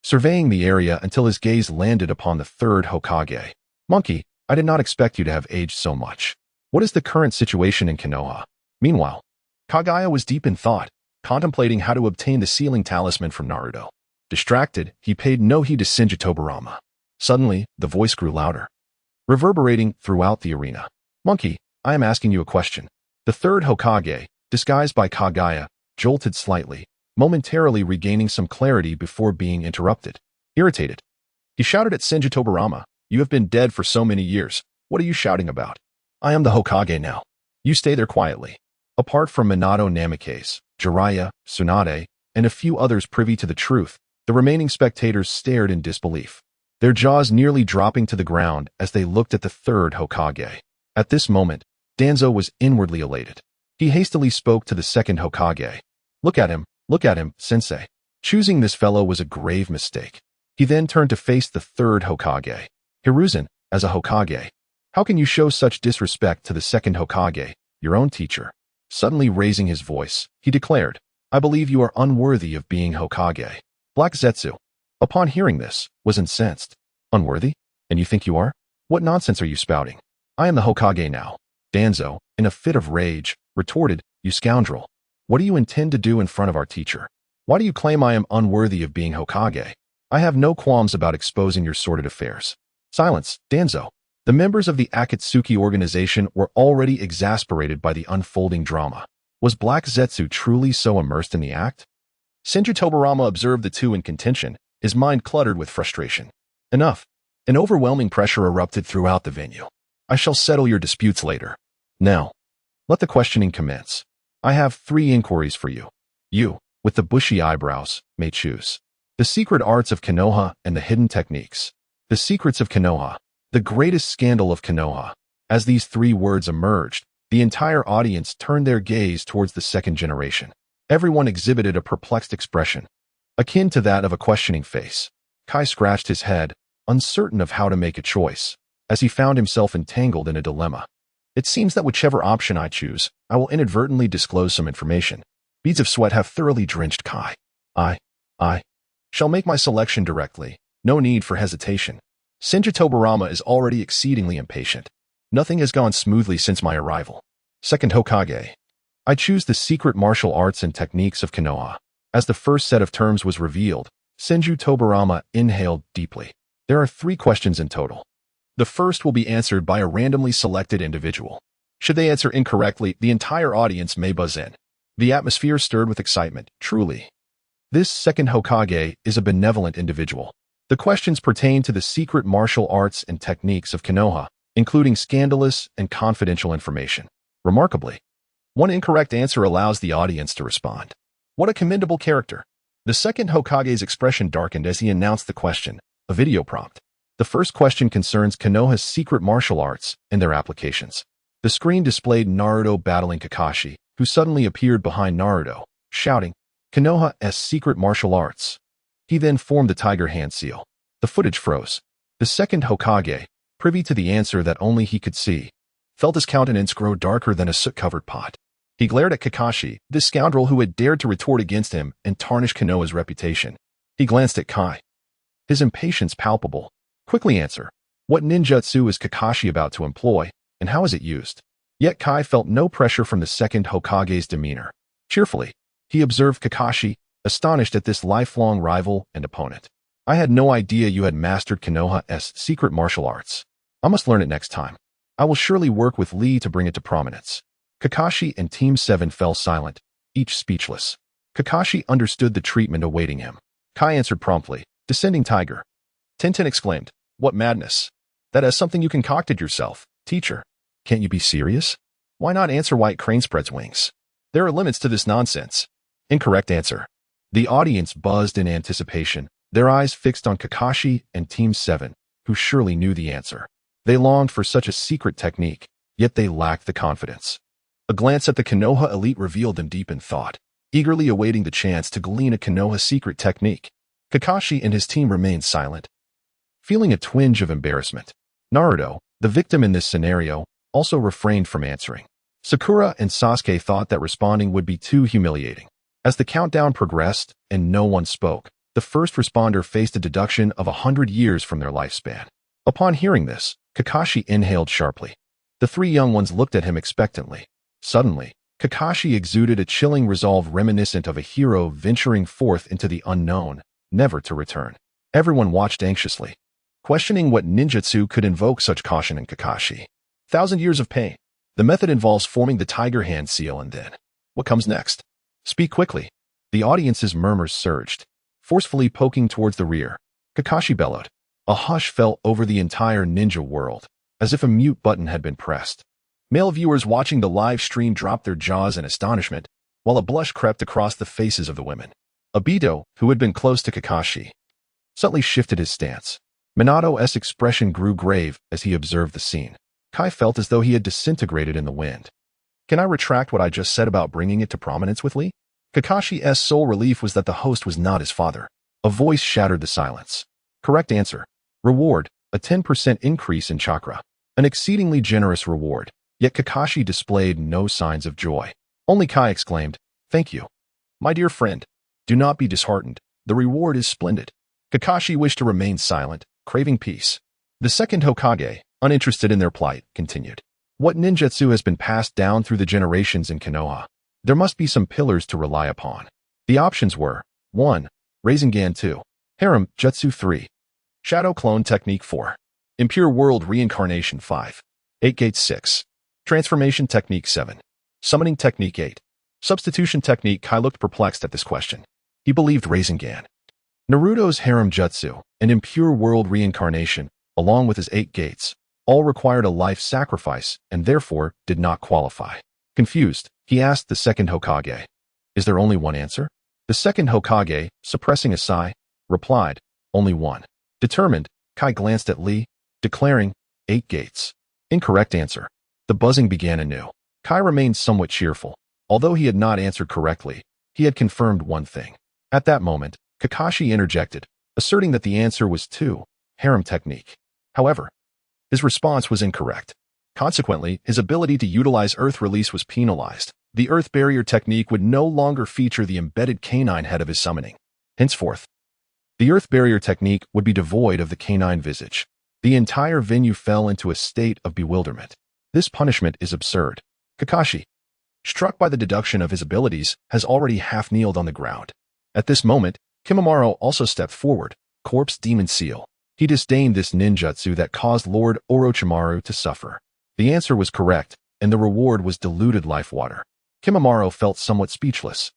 surveying the area until his gaze landed upon the third Hokage. Monkey, I did not expect you to have aged so much. What is the current situation in Konoha? Meanwhile, Kagaya was deep in thought, contemplating how to obtain the sealing talisman from Naruto. Distracted, he paid no heed to Senju Tobirama. Suddenly, the voice grew louder, reverberating throughout the arena. Monkey, I am asking you a question. The third Hokage, disguised by Kagaya, jolted slightly, momentarily regaining some clarity before being interrupted. Irritated, he shouted at Senju Tobirama, you have been dead for so many years. What are you shouting about? I am the Hokage now. You stay there quietly. Apart from Minato Namikaze, Jiraiya, Tsunade, and a few others privy to the truth, the remaining spectators stared in disbelief, their jaws nearly dropping to the ground as they looked at the third Hokage. At this moment, Danzo was inwardly elated. He hastily spoke to the second Hokage. Look at him, sensei. Choosing this fellow was a grave mistake. He then turned to face the third Hokage. Hiruzen, as a Hokage, how can you show such disrespect to the second Hokage, your own teacher? Suddenly raising his voice, he declared, I believe you are unworthy of being Hokage. Black Zetsu, upon hearing this, was incensed. Unworthy? And you think you are? What nonsense are you spouting? I am the Hokage now. Danzo, in a fit of rage, retorted, you scoundrel. What do you intend to do in front of our teacher? Why do you claim I am unworthy of being Hokage? I have no qualms about exposing your sordid affairs. Silence, Danzo. The members of the Akatsuki organization were already exasperated by the unfolding drama. Was Black Zetsu truly so immersed in the act? Senju Tobirama observed the two in contention, his mind cluttered with frustration. Enough. An overwhelming pressure erupted throughout the venue. I shall settle your disputes later. Now, let the questioning commence. I have 3 inquiries for you. You, with the bushy eyebrows, may choose. The secret arts of Konoha and the hidden techniques. The secrets of Konoha. The greatest scandal of Konoha. As these 3 words emerged, the entire audience turned their gaze towards the second generation. Everyone exhibited a perplexed expression, akin to that of a questioning face. Kai scratched his head, uncertain of how to make a choice, as he found himself entangled in a dilemma. It seems that whichever option I choose, I will inadvertently disclose some information. Beads of sweat have thoroughly drenched Kai. I shall make my selection directly. No need for hesitation. Senju Tobirama is already exceedingly impatient. Nothing has gone smoothly since my arrival. Second Hokage. I choose the secret martial arts and techniques of Konoha. As the first set of terms was revealed, Senju Tobirama inhaled deeply. There are 3 questions in total. The first will be answered by a randomly selected individual. Should they answer incorrectly, the entire audience may buzz in. The atmosphere stirred with excitement, truly. This second Hokage is a benevolent individual. The questions pertain to the secret martial arts and techniques of Konoha, including scandalous and confidential information. Remarkably, one incorrect answer allows the audience to respond. What a commendable character. The second Hokage's expression darkened as he announced the question, a video prompt. The first question concerns Konoha's secret martial arts and their applications. The screen displayed Naruto battling Kakashi, who suddenly appeared behind Naruto, shouting, Konoha's secret martial arts. He then formed the tiger hand seal. The footage froze. The second Hokage, privy to the answer that only he could see, felt his countenance grow darker than a soot-covered pot. He glared at Kakashi, this scoundrel who had dared to retort against him and tarnish Konoha's reputation. He glanced at Kai, his impatience palpable. Quickly answer. What ninjutsu is Kakashi about to employ, and how is it used? Yet Kai felt no pressure from the second Hokage's demeanor. Cheerfully, he observed Kakashi, astonished at this lifelong rival and opponent. I had no idea you had mastered Konoha's secret martial arts. I must learn it next time. I will surely work with Lee to bring it to prominence. Kakashi and Team 7 fell silent, each speechless. Kakashi understood the treatment awaiting him. Kai answered promptly, Descending Tiger. Tenten exclaimed, What madness! That is something you concocted yourself, teacher. Can't you be serious? Why not answer why crane spreads wings? There are limits to this nonsense. Incorrect answer. The audience buzzed in anticipation, their eyes fixed on Kakashi and Team 7, who surely knew the answer. They longed for such a secret technique, yet they lacked the confidence. A glance at the Konoha elite revealed them deep in thought, eagerly awaiting the chance to glean a Konoha secret technique. Kakashi and his team remained silent, feeling a twinge of embarrassment. Naruto, the victim in this scenario, also refrained from answering. Sakura and Sasuke thought that responding would be too humiliating. As the countdown progressed and no one spoke, the first responder faced a deduction of 100 years from their lifespan. Upon hearing this, Kakashi inhaled sharply. The three young ones looked at him expectantly. Suddenly, Kakashi exuded a chilling resolve reminiscent of a hero venturing forth into the unknown, never to return. Everyone watched anxiously, questioning what ninjutsu could invoke such caution in Kakashi. 1,000 years of pain. The method involves forming the tiger hand seal and then. What comes next? Speak quickly. The audience's murmurs surged, forcefully poking towards the rear. Kakashi bellowed. A hush fell over the entire ninja world, as if a mute button had been pressed. Male viewers watching the live stream dropped their jaws in astonishment, while a blush crept across the faces of the women. Obito, who had been close to Kakashi, suddenly shifted his stance. Minato's expression grew grave as he observed the scene. Kai felt as though he had disintegrated in the wind. Can I retract what I just said about bringing it to prominence with Lee? Kakashi's sole relief was that the host was not his father. A voice shattered the silence. Correct answer. Reward, a 10% increase in chakra. An exceedingly generous reward. Yet Kakashi displayed no signs of joy. Only Kai exclaimed, "Thank you. My dear friend, do not be disheartened. The reward is splendid." Kakashi wished to remain silent, craving peace. The second Hokage, uninterested in their plight, continued. What ninjutsu has been passed down through the generations in Konoha? There must be some pillars to rely upon. The options were 1. Rasengan 2. Harem Jutsu 3. Shadow Clone Technique 4. Impure World Reincarnation 5. 8 Gates 6. Transformation Technique 7. Summoning Technique 8. Substitution Technique. Kai looked perplexed at this question. He believed Rasengan, Naruto's Harem Jutsu, and Impure World Reincarnation, along with his 8 gates, all required a life sacrifice and therefore did not qualify. Confused, he asked the second Hokage, "Is there only one answer?" The second Hokage, suppressing a sigh, replied, "Only one." Determined, Kai glanced at Lee, declaring, 8 gates. Incorrect answer. The buzzing began anew. Kai remained somewhat cheerful. Although he had not answered correctly, he had confirmed one thing. At that moment, Kakashi interjected, asserting that the answer was 2, Harem Technique. However, his response was incorrect. Consequently, his ability to utilize Earth Release was penalized. The Earth Barrier Technique would no longer feature the embedded canine head of his summoning. Henceforth, the Earth Barrier Technique would be devoid of the canine visage. The entire venue fell into a state of bewilderment. This punishment is absurd. Kakashi, struck by the deduction of his abilities, has already half-kneeled on the ground. At this moment, Kimimaro also stepped forward, corpse demon seal. He disdained this ninjutsu that caused Lord Orochimaru to suffer. The answer was correct, and the reward was diluted life water. Kimimaro felt somewhat speechless.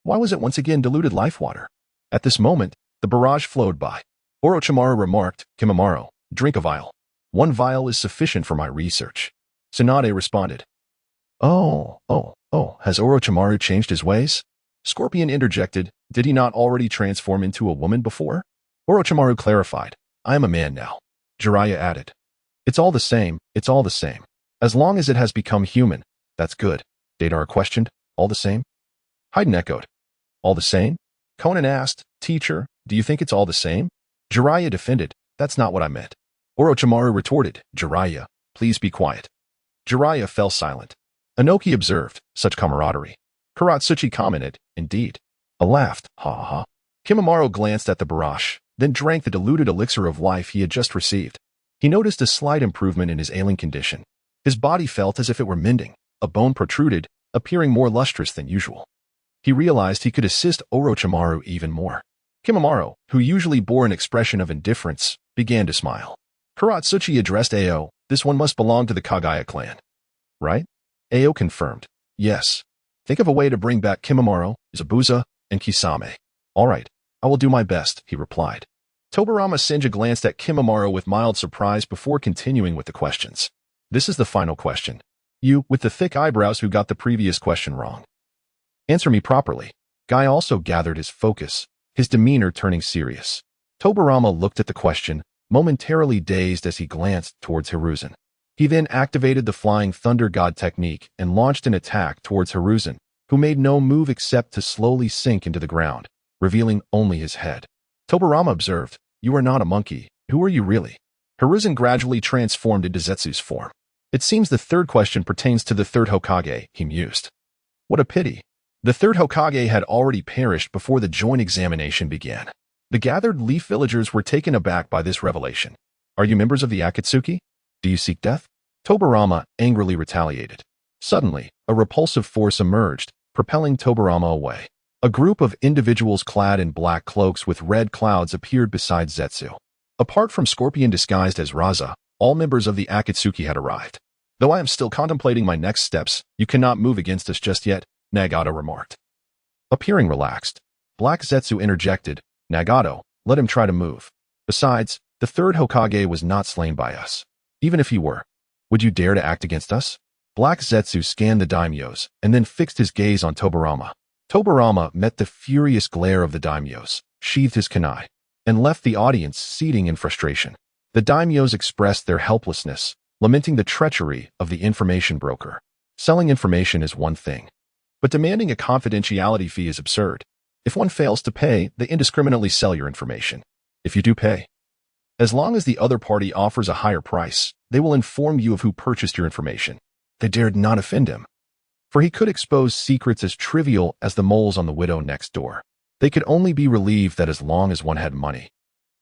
Why was it once again diluted life water? At this moment, the barrage flowed by. Orochimaru remarked, "Kimimaro, drink a vial. 1 vial is sufficient for my research." Tsunade responded, Oh, has Orochimaru changed his ways? Scorpion interjected, "Did he not already transform into a woman before?" Orochimaru clarified, "I am a man now." Jiraiya added, It's all the same. As long as it has become human, that's good." Deidara questioned, "All the same?" Haydn echoed, "All the same?" Conan asked, "Teacher, do you think it's all the same?" Jiraiya defended, "That's not what I meant." Orochimaru retorted, "Jiraiya, please be quiet." Jiraiya fell silent. Inoki observed, "Such camaraderie." Karatsuchi commented, "Indeed." A laughed, "Ha ha ha." Kimimaro glanced at the barrage, then drank the diluted elixir of life he had just received. He noticed a slight improvement in his ailing condition. His body felt as if it were mending. A bone protruded, appearing more lustrous than usual. He realized he could assist Orochimaru even more. Kimimaro, who usually bore an expression of indifference, began to smile. Karatsuchi addressed Ao, "This one must belong to the Kagaya clan, right?" Ao confirmed, "Yes. Think of a way to bring back Kimimaro, Zabuza, and Kisame." "All right, I will do my best," he replied. Tobirama Senju glanced at Kimimaro with mild surprise before continuing with the questions. This is the final question. You, with the thick eyebrows who got the previous question wrong. Answer me properly. Guy also gathered his focus, his demeanor turning serious. Tobirama looked at the question, momentarily dazed as he glanced towards Hiruzen. He then activated the Flying Thunder God technique and launched an attack towards Hiruzen, who made no move except to slowly sink into the ground, revealing only his head. Tobirama observed, "You are not a monkey. Who are you really?" Hiruzen gradually transformed into Zetsu's form. It seems the third question pertains to the third Hokage, he mused. What a pity. The third Hokage had already perished before the joint examination began. The gathered Leaf villagers were taken aback by this revelation. Are you members of the Akatsuki? Do you seek death? Tobirama angrily retaliated. Suddenly, a repulsive force emerged, propelling Tobirama away. A group of individuals clad in black cloaks with red clouds appeared beside Zetsu. Apart from Scorpion disguised as Raza, all members of the Akatsuki had arrived. Though I am still contemplating my next steps, you cannot move against us just yet, Nagato remarked. Appearing relaxed, Black Zetsu interjected, Nagato, let him try to move. Besides, the third Hokage was not slain by us. Even if he were, would you dare to act against us? Black Zetsu scanned the daimyos and then fixed his gaze on Tobirama. Tobirama met the furious glare of the daimyos, sheathed his kunai, and left the audience seething in frustration. The daimyos expressed their helplessness, lamenting the treachery of the information broker. Selling information is one thing, but demanding a confidentiality fee is absurd. If one fails to pay, they indiscriminately sell your information. If you do pay, as long as the other party offers a higher price, they will inform you of who purchased your information. They dared not offend him, for he could expose secrets as trivial as the moles on the widow next door. They could only be relieved that as long as one had money,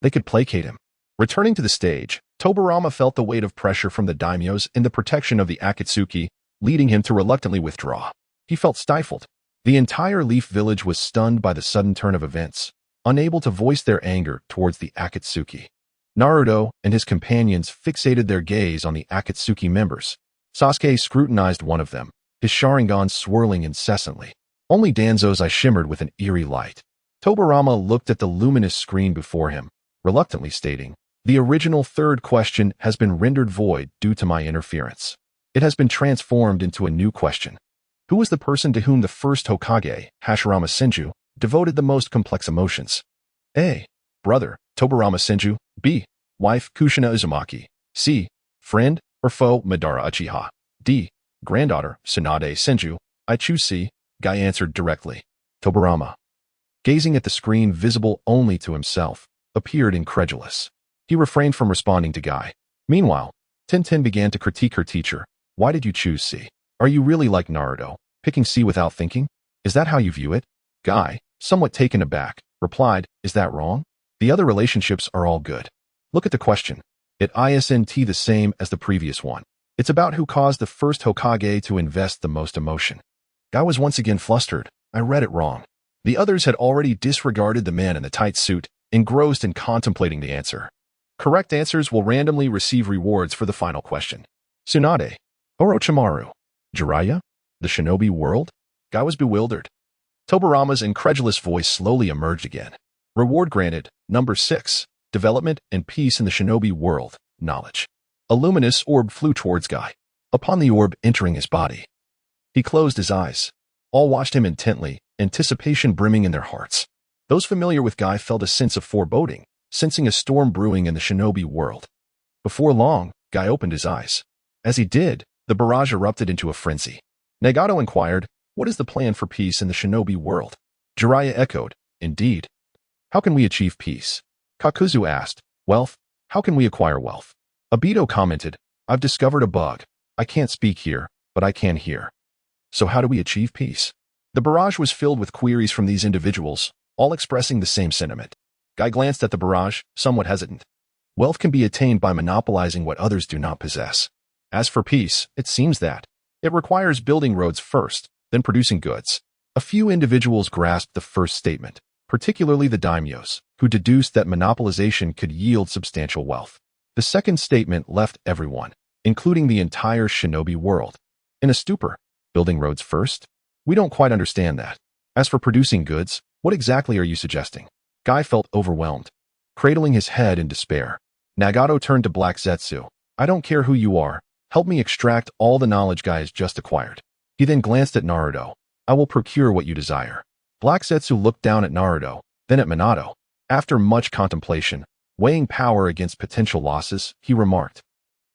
they could placate him. Returning to the stage, Tobirama felt the weight of pressure from the daimyos and the protection of the Akatsuki, leading him to reluctantly withdraw. He felt stifled. The entire Leaf village was stunned by the sudden turn of events, unable to voice their anger towards the Akatsuki. Naruto and his companions fixated their gaze on the Akatsuki members. Sasuke scrutinized one of them, his Sharingan swirling incessantly. Only Danzo's eye shimmered with an eerie light. Tobirama looked at the luminous screen before him, reluctantly stating, the original third question has been rendered void due to my interference. It has been transformed into a new question. Who was the person to whom the first Hokage, Hashirama Senju, devoted the most complex emotions? A. Brother, Tobirama Senju. B. Wife, Kushina Uzumaki. C. Friend or foe, Madara Uchiha. D. Granddaughter, Tsunade Senju. I choose C. Guy answered directly. Tobirama, gazing at the screen visible only to himself, appeared incredulous. He refrained from responding to Guy. Meanwhile, Tintin began to critique her teacher. Why did you choose C? Are you really like Naruto, picking C without thinking? Is that how you view it? Guy, somewhat taken aback, replied, is that wrong? The other relationships are all good. Look at the question. It isn't the same as the previous one. It's about who caused the first Hokage to invest the most emotion. Guy was once again flustered. I read it wrong. The others had already disregarded the man in the tight suit, engrossed in contemplating the answer. Correct answers will randomly receive rewards for the final question. Tsunade, Orochimaru, Jiraiya, the shinobi world? Guy was bewildered. Tobirama's incredulous voice slowly emerged again. Reward granted, number 6, development and peace in the shinobi world, knowledge. A luminous orb flew towards Guy. Upon the orb entering his body, he closed his eyes. All watched him intently, anticipation brimming in their hearts. Those familiar with Guy felt a sense of foreboding, sensing a storm brewing in the shinobi world. Before long, Guy opened his eyes. As he did, the barrage erupted into a frenzy. Nagato inquired, what is the plan for peace in the shinobi world? Jiraiya echoed, indeed. How can we achieve peace? Kakuzu asked, wealth? How can we acquire wealth? Obito commented, I've discovered a bug. I can't speak here, but I can hear. So how do we achieve peace? The barrage was filled with queries from these individuals, all expressing the same sentiment. Guy glanced at the barrage, somewhat hesitant. Wealth can be attained by monopolizing what others do not possess. As for peace, it seems that it requires building roads first, then producing goods. A few individuals grasped the first statement, particularly the daimyos, who deduced that monopolization could yield substantial wealth. The second statement left everyone, including the entire shinobi world, in a stupor. Building roads first? We don't quite understand that. As for producing goods, what exactly are you suggesting? Guy felt overwhelmed. cradling his head in despair. Nagato turned to Black Zetsu. I don't care who you are. Help me extract all the knowledge Guy has just acquired. He then glanced at Naruto. I will procure what you desire. Black Zetsu looked down at Naruto, then at Minato. After much contemplation, weighing power against potential losses, he remarked,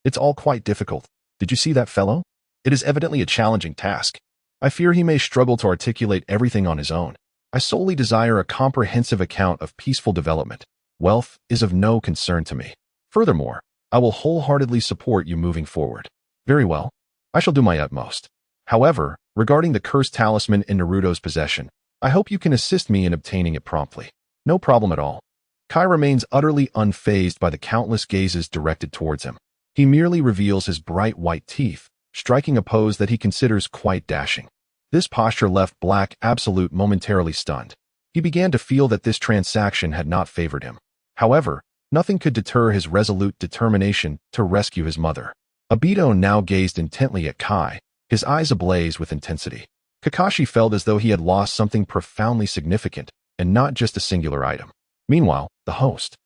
It's all quite difficult. Did you see that fellow? It is evidently a challenging task. I fear he may struggle to articulate everything on his own. I solely desire a comprehensive account of peaceful development. Wealth is of no concern to me. Furthermore, I will wholeheartedly support you moving forward. Very well. I shall do my utmost. However, regarding the cursed talisman in Naruto's possession, I hope you can assist me in obtaining it promptly. No problem at all. Kai remains utterly unfazed by the countless gazes directed towards him. He merely reveals his bright white teeth, striking a pose that he considers quite dashing. This posture left Black Absolute momentarily stunned. He began to feel that this transaction had not favored him. However, nothing could deter his resolute determination to rescue his mother. Obito now gazed intently at Kai, his eyes ablaze with intensity. Kakashi felt as though he had lost something profoundly significant, and not just a singular item. Meanwhile, the host,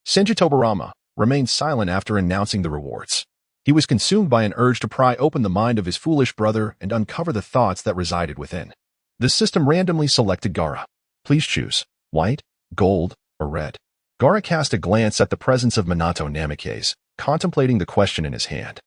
Senju Tobirama, remained silent after announcing the rewards. He was consumed by an urge to pry open the mind of his foolish brother and uncover the thoughts that resided within. The system randomly selected Gaara. Please choose white, gold, or red. Gaara cast a glance at the presence of Minato Namikaze, contemplating the question in his hand.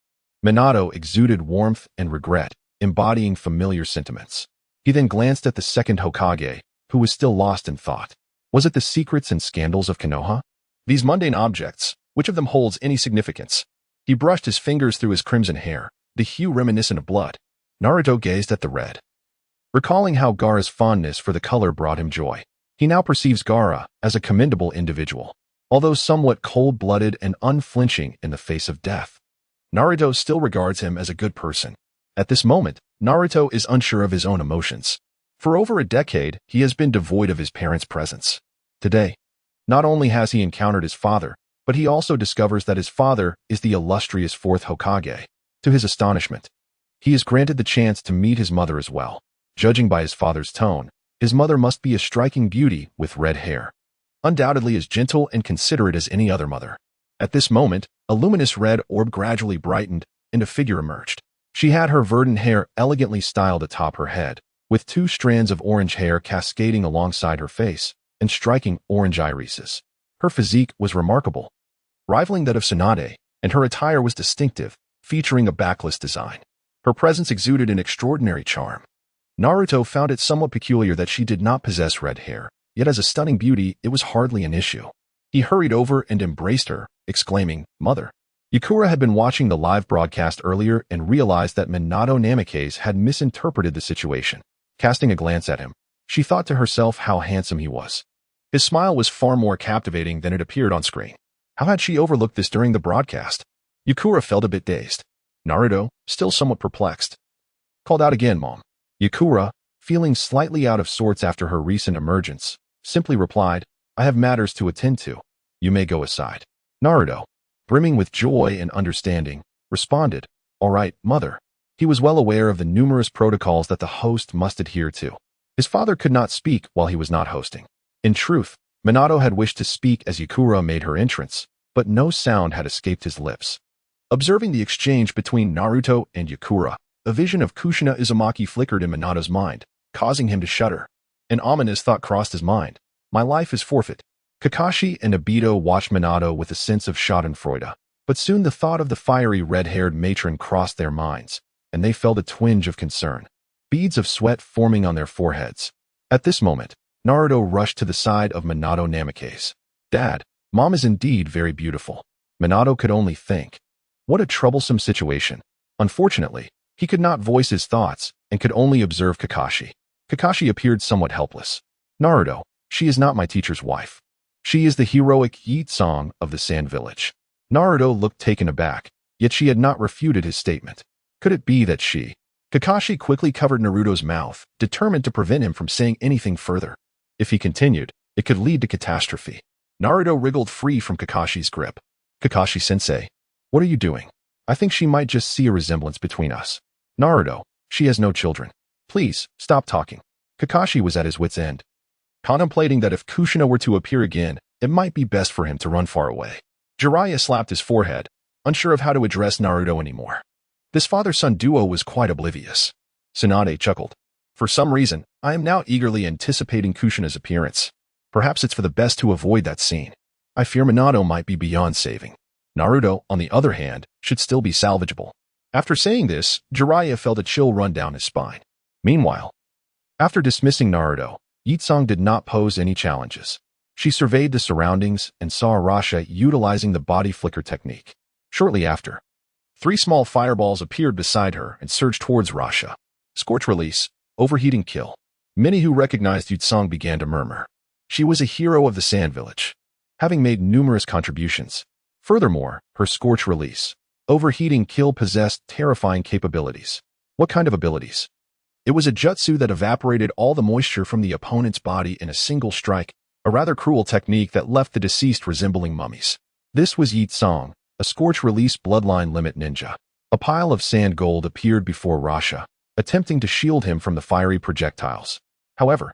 Minato exuded warmth and regret, embodying familiar sentiments. He then glanced at the second Hokage, who was still lost in thought. Was it the secrets and scandals of Konoha? These mundane objects, which of them holds any significance? He brushed his fingers through his crimson hair, the hue reminiscent of blood. Naruto gazed at the red. Recalling how Gaara's fondness for the color brought him joy, he now perceives Gaara as a commendable individual, although somewhat cold-blooded and unflinching in the face of death. Naruto still regards him as a good person. At this moment, Naruto is unsure of his own emotions. For over a decade, he has been devoid of his parents' presence. Today, not only has he encountered his father, but he also discovers that his father is the illustrious fourth Hokage. To his astonishment, he is granted the chance to meet his mother as well. Judging by his father's tone, his mother must be a striking beauty with red hair. Undoubtedly as gentle and considerate as any other mother. At this moment, a luminous red orb gradually brightened, and a figure emerged. She had her verdant hair elegantly styled atop her head, with 2 strands of orange hair cascading alongside her face, and striking orange irises. Her physique was remarkable, rivaling that of Tsunade, and her attire was distinctive, featuring a backless design. Her presence exuded an extraordinary charm. Naruto found it somewhat peculiar that she did not possess red hair, yet as a stunning beauty, it was hardly an issue. He hurried over and embraced her, exclaiming, Mother. Yukura had been watching the live broadcast earlier and realized that Minato Namikaze had misinterpreted the situation. Casting a glance at him, she thought to herself how handsome he was. His smile was far more captivating than it appeared on screen. How had she overlooked this during the broadcast? Yukura felt a bit dazed. Naruto, still somewhat perplexed, called out again, Mom. Yukura, feeling slightly out of sorts after her recent emergence, simply replied, I have matters to attend to. You may go aside. Naruto, brimming with joy and understanding, responded, All right, Mother. He was well aware of the numerous protocols that the host must adhere to. His father could not speak while he was not hosting. In truth, Minato had wished to speak as Yukura made her entrance, but no sound had escaped his lips. Observing the exchange between Naruto and Yukura, a vision of Kushina Uzumaki flickered in Minato's mind, causing him to shudder. An ominous thought crossed his mind. My life is forfeit. Kakashi and Obito watched Minato with a sense of schadenfreude, but soon the thought of the fiery red-haired matron crossed their minds, and they felt a twinge of concern, beads of sweat forming on their foreheads. At this moment, Naruto rushed to the side of Minato Namikaze. Dad, Mom is indeed very beautiful. Minato could only think. What a troublesome situation. Unfortunately, he could not voice his thoughts and could only observe Kakashi. Kakashi appeared somewhat helpless. Naruto, she is not my teacher's wife. She is the heroic Yeet Song of the Sand Village. Naruto looked taken aback, yet she had not refuted his statement. Could it be that she? Kakashi quickly covered Naruto's mouth, determined to prevent him from saying anything further. If he continued, it could lead to catastrophe. Naruto wriggled free from Kakashi's grip. Kakashi-sensei, what are you doing? I think she might just see a resemblance between us. Naruto, she has no children. Please, stop talking. Kakashi was at his wit's end, contemplating that if Kushina were to appear again, it might be best for him to run far away. Jiraiya slapped his forehead, unsure of how to address Naruto anymore. This father-son duo was quite oblivious. Tsunade chuckled. For some reason, I am now eagerly anticipating Kushina's appearance. Perhaps it's for the best to avoid that scene. I fear Minato might be beyond saving. Naruto, on the other hand, should still be salvageable. After saying this, Jiraiya felt a chill run down his spine. Meanwhile, after dismissing Naruto, Yitsong did not pose any challenges. She surveyed the surroundings and saw Arasha utilizing the body flicker technique. Shortly after, 3 small fireballs appeared beside her and surged towards Rasha. Scorch release, overheating kill. Many who recognized Yitsong began to murmur. She was a hero of the Sand Village, having made numerous contributions. Furthermore, her scorch release, overheating kill possessed terrifying capabilities. What kind of abilities? It was a jutsu that evaporated all the moisture from the opponent's body in a single strike, a rather cruel technique that left the deceased resembling mummies. This was Yitsong, a scorch release bloodline limit ninja. A pile of sand gold appeared before Rasha, attempting to shield him from the fiery projectiles. However,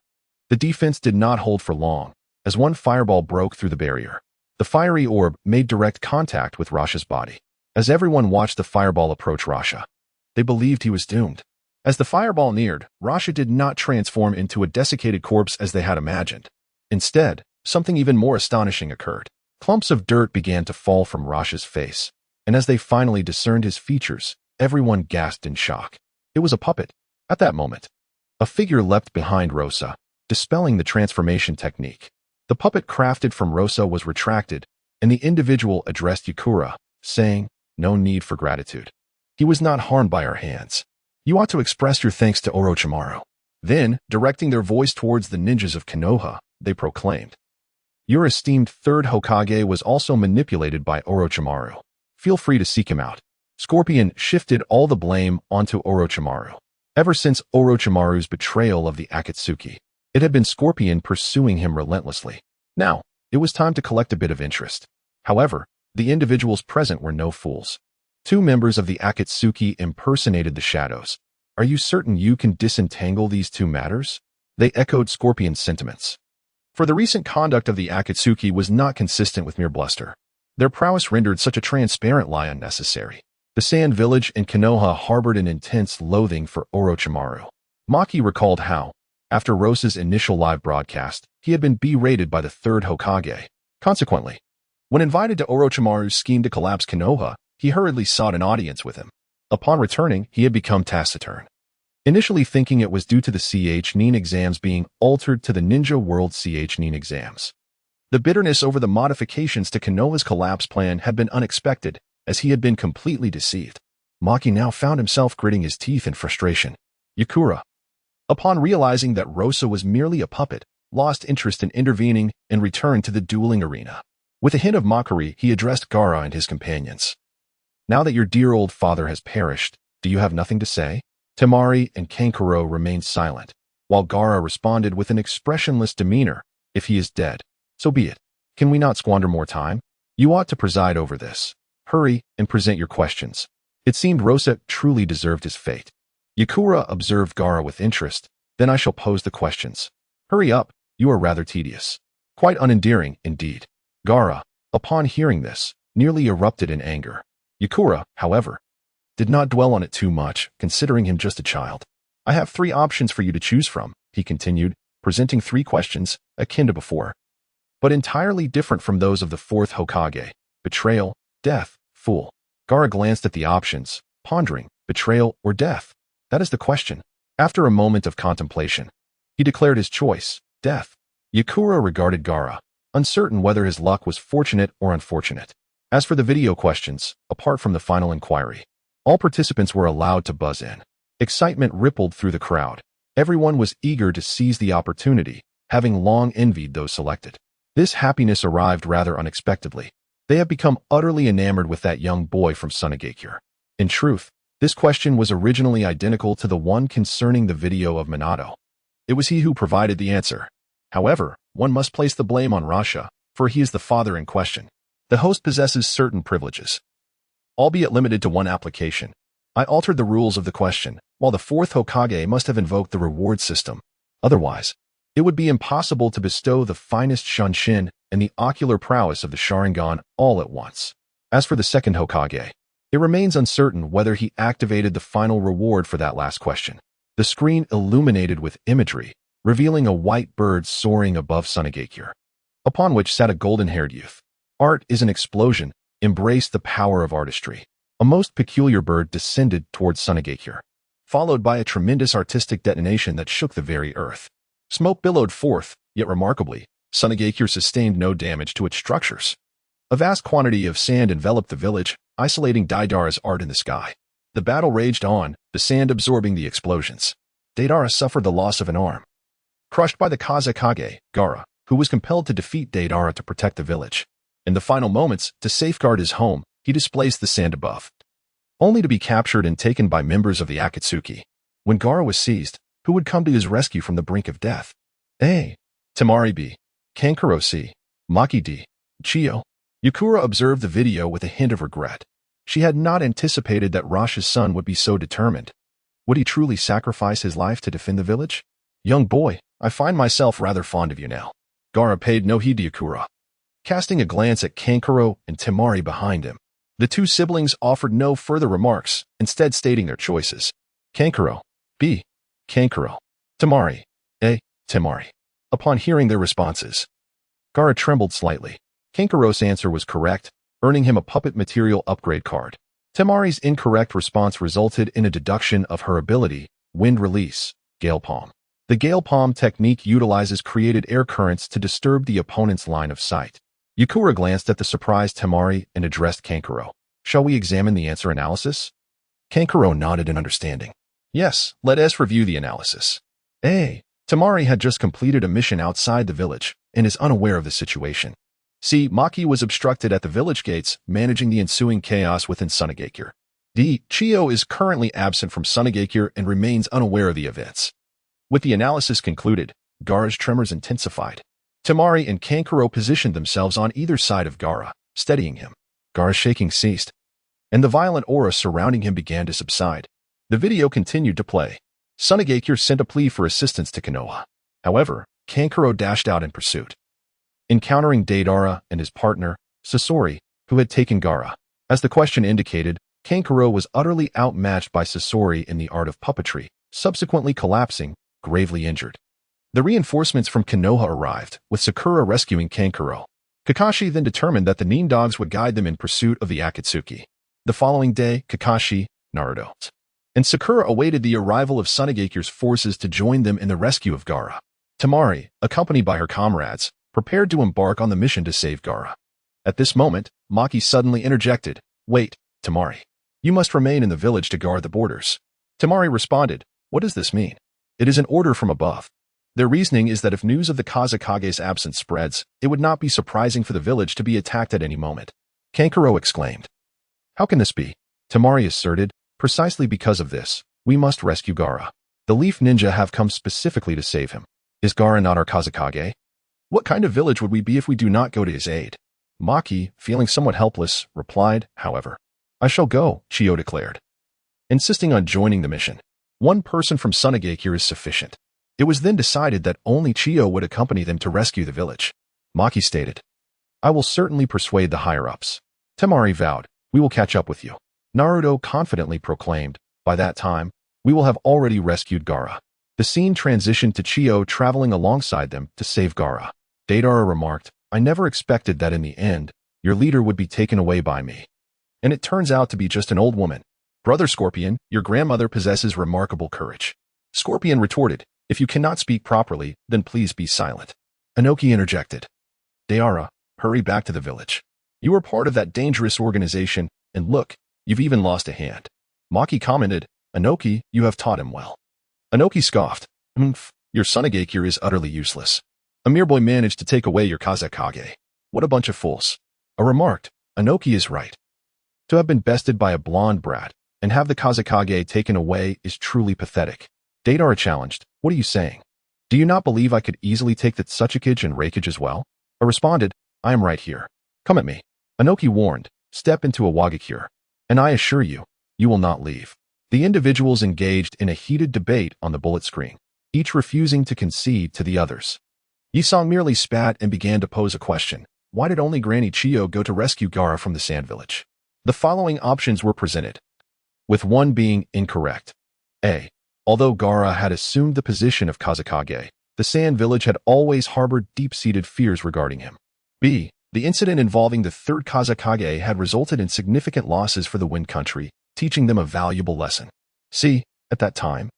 the defense did not hold for long, as one fireball broke through the barrier. The fiery orb made direct contact with Rasha's body. As everyone watched the fireball approach Rasha, they believed he was doomed. As the fireball neared, Rasha did not transform into a desiccated corpse as they had imagined. Instead, something even more astonishing occurred. Clumps of dirt began to fall from Rasha's face, and as they finally discerned his features, everyone gasped in shock. It was a puppet. At that moment, a figure leapt behind Rosa, dispelling the transformation technique. The puppet crafted from Rosa was retracted, and the individual addressed Yakura, saying, "No need for gratitude. He was not harmed by our hands. You ought to express your thanks to Orochimaru." Then, directing their voice towards the ninjas of Konoha, they proclaimed, "Your esteemed third Hokage was also manipulated by Orochimaru. Feel free to seek him out." Scorpion shifted all the blame onto Orochimaru. Ever since Orochimaru's betrayal of the Akatsuki, it had been Scorpion pursuing him relentlessly. Now, it was time to collect a bit of interest. However, the individuals present were no fools. 2 members of the Akatsuki impersonated the shadows. "Are you certain you can disentangle these 2 matters?" They echoed Scorpion's sentiments. For the recent conduct of the Akatsuki was not consistent with mere bluster. Their prowess rendered such a transparent lie unnecessary. The Sand Village and Konoha harbored an intense loathing for Orochimaru. Maki recalled how, after Rosa's initial live broadcast, he had been berated by the third Hokage. Consequently, when invited to Orochimaru's scheme to collapse Konoha, he hurriedly sought an audience with him. Upon returning, he had become taciturn. Initially thinking it was due to the CH-9 exams being altered to the Ninja World CH-9 exams. The bitterness over the modifications to Konoha's collapse plan had been unexpected, as he had been completely deceived. Maki now found himself gritting his teeth in frustration. Yakura, upon realizing that Rosa was merely a puppet, lost interest in intervening and returned to the dueling arena. With a hint of mockery, he addressed Gaara and his companions. "Now that your dear old father has perished, do you have nothing to say?" Temari and Kankuro remained silent, while Gaara responded with an expressionless demeanor, "If he is dead, so be it. Can we not squander more time? You ought to preside over this. Hurry and present your questions." It seemed Rosa truly deserved his fate. Yakura observed Gaara with interest. "Then I shall pose the questions. Hurry up, you are rather tedious." Quite unendearing, indeed. Gaara, upon hearing this, nearly erupted in anger. Yakura, however, did not dwell on it too much, considering him just a child. "I have 3 options for you to choose from," he continued, presenting 3 questions, akin to before, but entirely different from those of the 4th Hokage. Betrayal, death, fool. Gaara glanced at the options, pondering, betrayal or death? That is the question. After a moment of contemplation, he declared his choice, death. Yakura regarded Gaara, uncertain whether his luck was fortunate or unfortunate. As for the video questions, apart from the final inquiry, all participants were allowed to buzz in. Excitement rippled through the crowd. Everyone was eager to seize the opportunity, having long envied those selected. This happiness arrived rather unexpectedly. They have become utterly enamored with that young boy from Sunagakure. In truth, this question was originally identical to the one concerning the video of Minato. It was he who provided the answer. However, one must place the blame on Rasha, for he is the father in question. The host possesses certain privileges, albeit limited to one application. I altered the rules of the question, while the 4th Hokage must have invoked the reward system. Otherwise, It would be impossible to bestow the finest Shunshin and the ocular prowess of the Sharingan all at once. As for the second Hokage, it remains uncertain whether he activated the final reward for that last question. The screen illuminated with imagery, revealing a white bird soaring above Sunagakure, upon which sat a golden-haired youth. Art is an explosion, embraced the power of artistry. A most peculiar bird descended towards Sunagakure, followed by a tremendous artistic detonation that shook the very earth. Smoke billowed forth, yet remarkably, Sunagakure sustained no damage to its structures. A vast quantity of sand enveloped the village, isolating Deidara's art in the sky. The battle raged on, the sand absorbing the explosions. Deidara suffered the loss of an arm. Crushed by the Kazekage, Gaara, who was compelled to defeat Deidara to protect the village. In the final moments, to safeguard his home, he displaced the sand above, only to be captured and taken by members of the Akatsuki. When Gaara was seized, who would come to his rescue from the brink of death? A. Temari B. Kankuro C. Maki D. Chio. Yukura observed the video with a hint of regret. She had not anticipated that Rosh's son would be so determined. Would he truly sacrifice his life to defend the village? Young boy, I find myself rather fond of you now. Gaara paid no heed to Yukura. Casting a glance at Kankuro and Temari behind him, the two siblings offered no further remarks, instead stating their choices. Kankuro, B. Kankuro. Temari, A. Temari. Upon hearing their responses, Gaara trembled slightly. Kankuro's answer was correct, earning him a puppet material upgrade card. Temari's incorrect response resulted in a deduction of her ability, Wind Release, Gale Palm. The Gale Palm technique utilizes created air currents to disturb the opponent's line of sight. Yukura glanced at the surprised Temari and addressed Kankuro. Shall we examine the answer analysis? Kankuro nodded in understanding. Yes, let us review the analysis. A. Temari had just completed a mission outside the village and is unaware of the situation. C. Maki was obstructed at the village gates, managing the ensuing chaos within Sunagakure. D. Chio is currently absent from Sunagakure and remains unaware of the events. With the analysis concluded, Gaara's tremors intensified. Temari and Kankuro positioned themselves on either side of Gaara, steadying him. Gaara's shaking ceased, and the violent aura surrounding him began to subside. The video continued to play. Sunagakure sent a plea for assistance to Konoha. However, Kankuro dashed out in pursuit, encountering Deidara and his partner, Sasori, who had taken Gaara. As the question indicated, Kankuro was utterly outmatched by Sasori in the art of puppetry, subsequently collapsing, gravely injured. The reinforcements from Konoha arrived, with Sakura rescuing Kankuro. Kakashi then determined that the Nin dogs would guide them in pursuit of the Akatsuki. The following day, Kakashi, Naruto, and Sakura awaited the arrival of Sunagakure's forces to join them in the rescue of Gaara. Temari, accompanied by her comrades, prepared to embark on the mission to save Gaara. At this moment, Maki suddenly interjected, "Wait, Temari. You must remain in the village to guard the borders." Temari responded, "What does this mean?" "It is an order from above." Their reasoning is that if news of the Kazekage's absence spreads, it would not be surprising for the village to be attacked at any moment. Kankuro exclaimed. "How can this be?" Temari asserted, "Precisely because of this, we must rescue Gaara. The Leaf Ninja have come specifically to save him. Is Gaara not our Kazekage? What kind of village would we be if we do not go to his aid?" Maki, feeling somewhat helpless, replied, however. "I shall go," Chio declared, insisting on joining the mission. One person from Sunagakure is sufficient. It was then decided that only Chio would accompany them to rescue the village. Maki stated, "I will certainly persuade the higher-ups." Temari vowed, "We will catch up with you." Naruto confidently proclaimed, "By that time, we will have already rescued Gaara." The scene transitioned to Chio traveling alongside them to save Gaara. Deidara remarked, "I never expected that in the end, your leader would be taken away by me. And it turns out to be just an old woman. Brother Scorpion, your grandmother possesses remarkable courage." Scorpion retorted, "If you cannot speak properly, then please be silent." Inoki interjected, "Deidara, hurry back to the village. You are part of that dangerous organization, and look, you've even lost a hand." Maki commented, "Inoki, you have taught him well." Inoki scoffed, "Your Sunagakure is utterly useless. A mere boy managed to take away your Kazekage. What a bunch of fools." I remarked, "Inoki is right. To have been bested by a blonde brat and have the Kazekage taken away is truly pathetic." Deidara challenged, "What are you saying? Do you not believe I could easily take the Tsuchikage and Reikage as well?" I responded, "I am right here. Come at me." Inoki warned, "Step into a Wagakure, and I assure you, you will not leave." The individuals engaged in a heated debate on the bullet screen. each refusing to concede to the others. Yisong merely spat and began to pose a question. Why did only Granny Chiyo go to rescue Gaara from the Sand Village? The following options were presented, with one being incorrect. A. Although Gaara had assumed the position of Kazekage, the Sand Village had always harbored deep-seated fears regarding him. B. The incident involving the third Kazekage had resulted in significant losses for the Wind Country, teaching them a valuable lesson. C. At that time,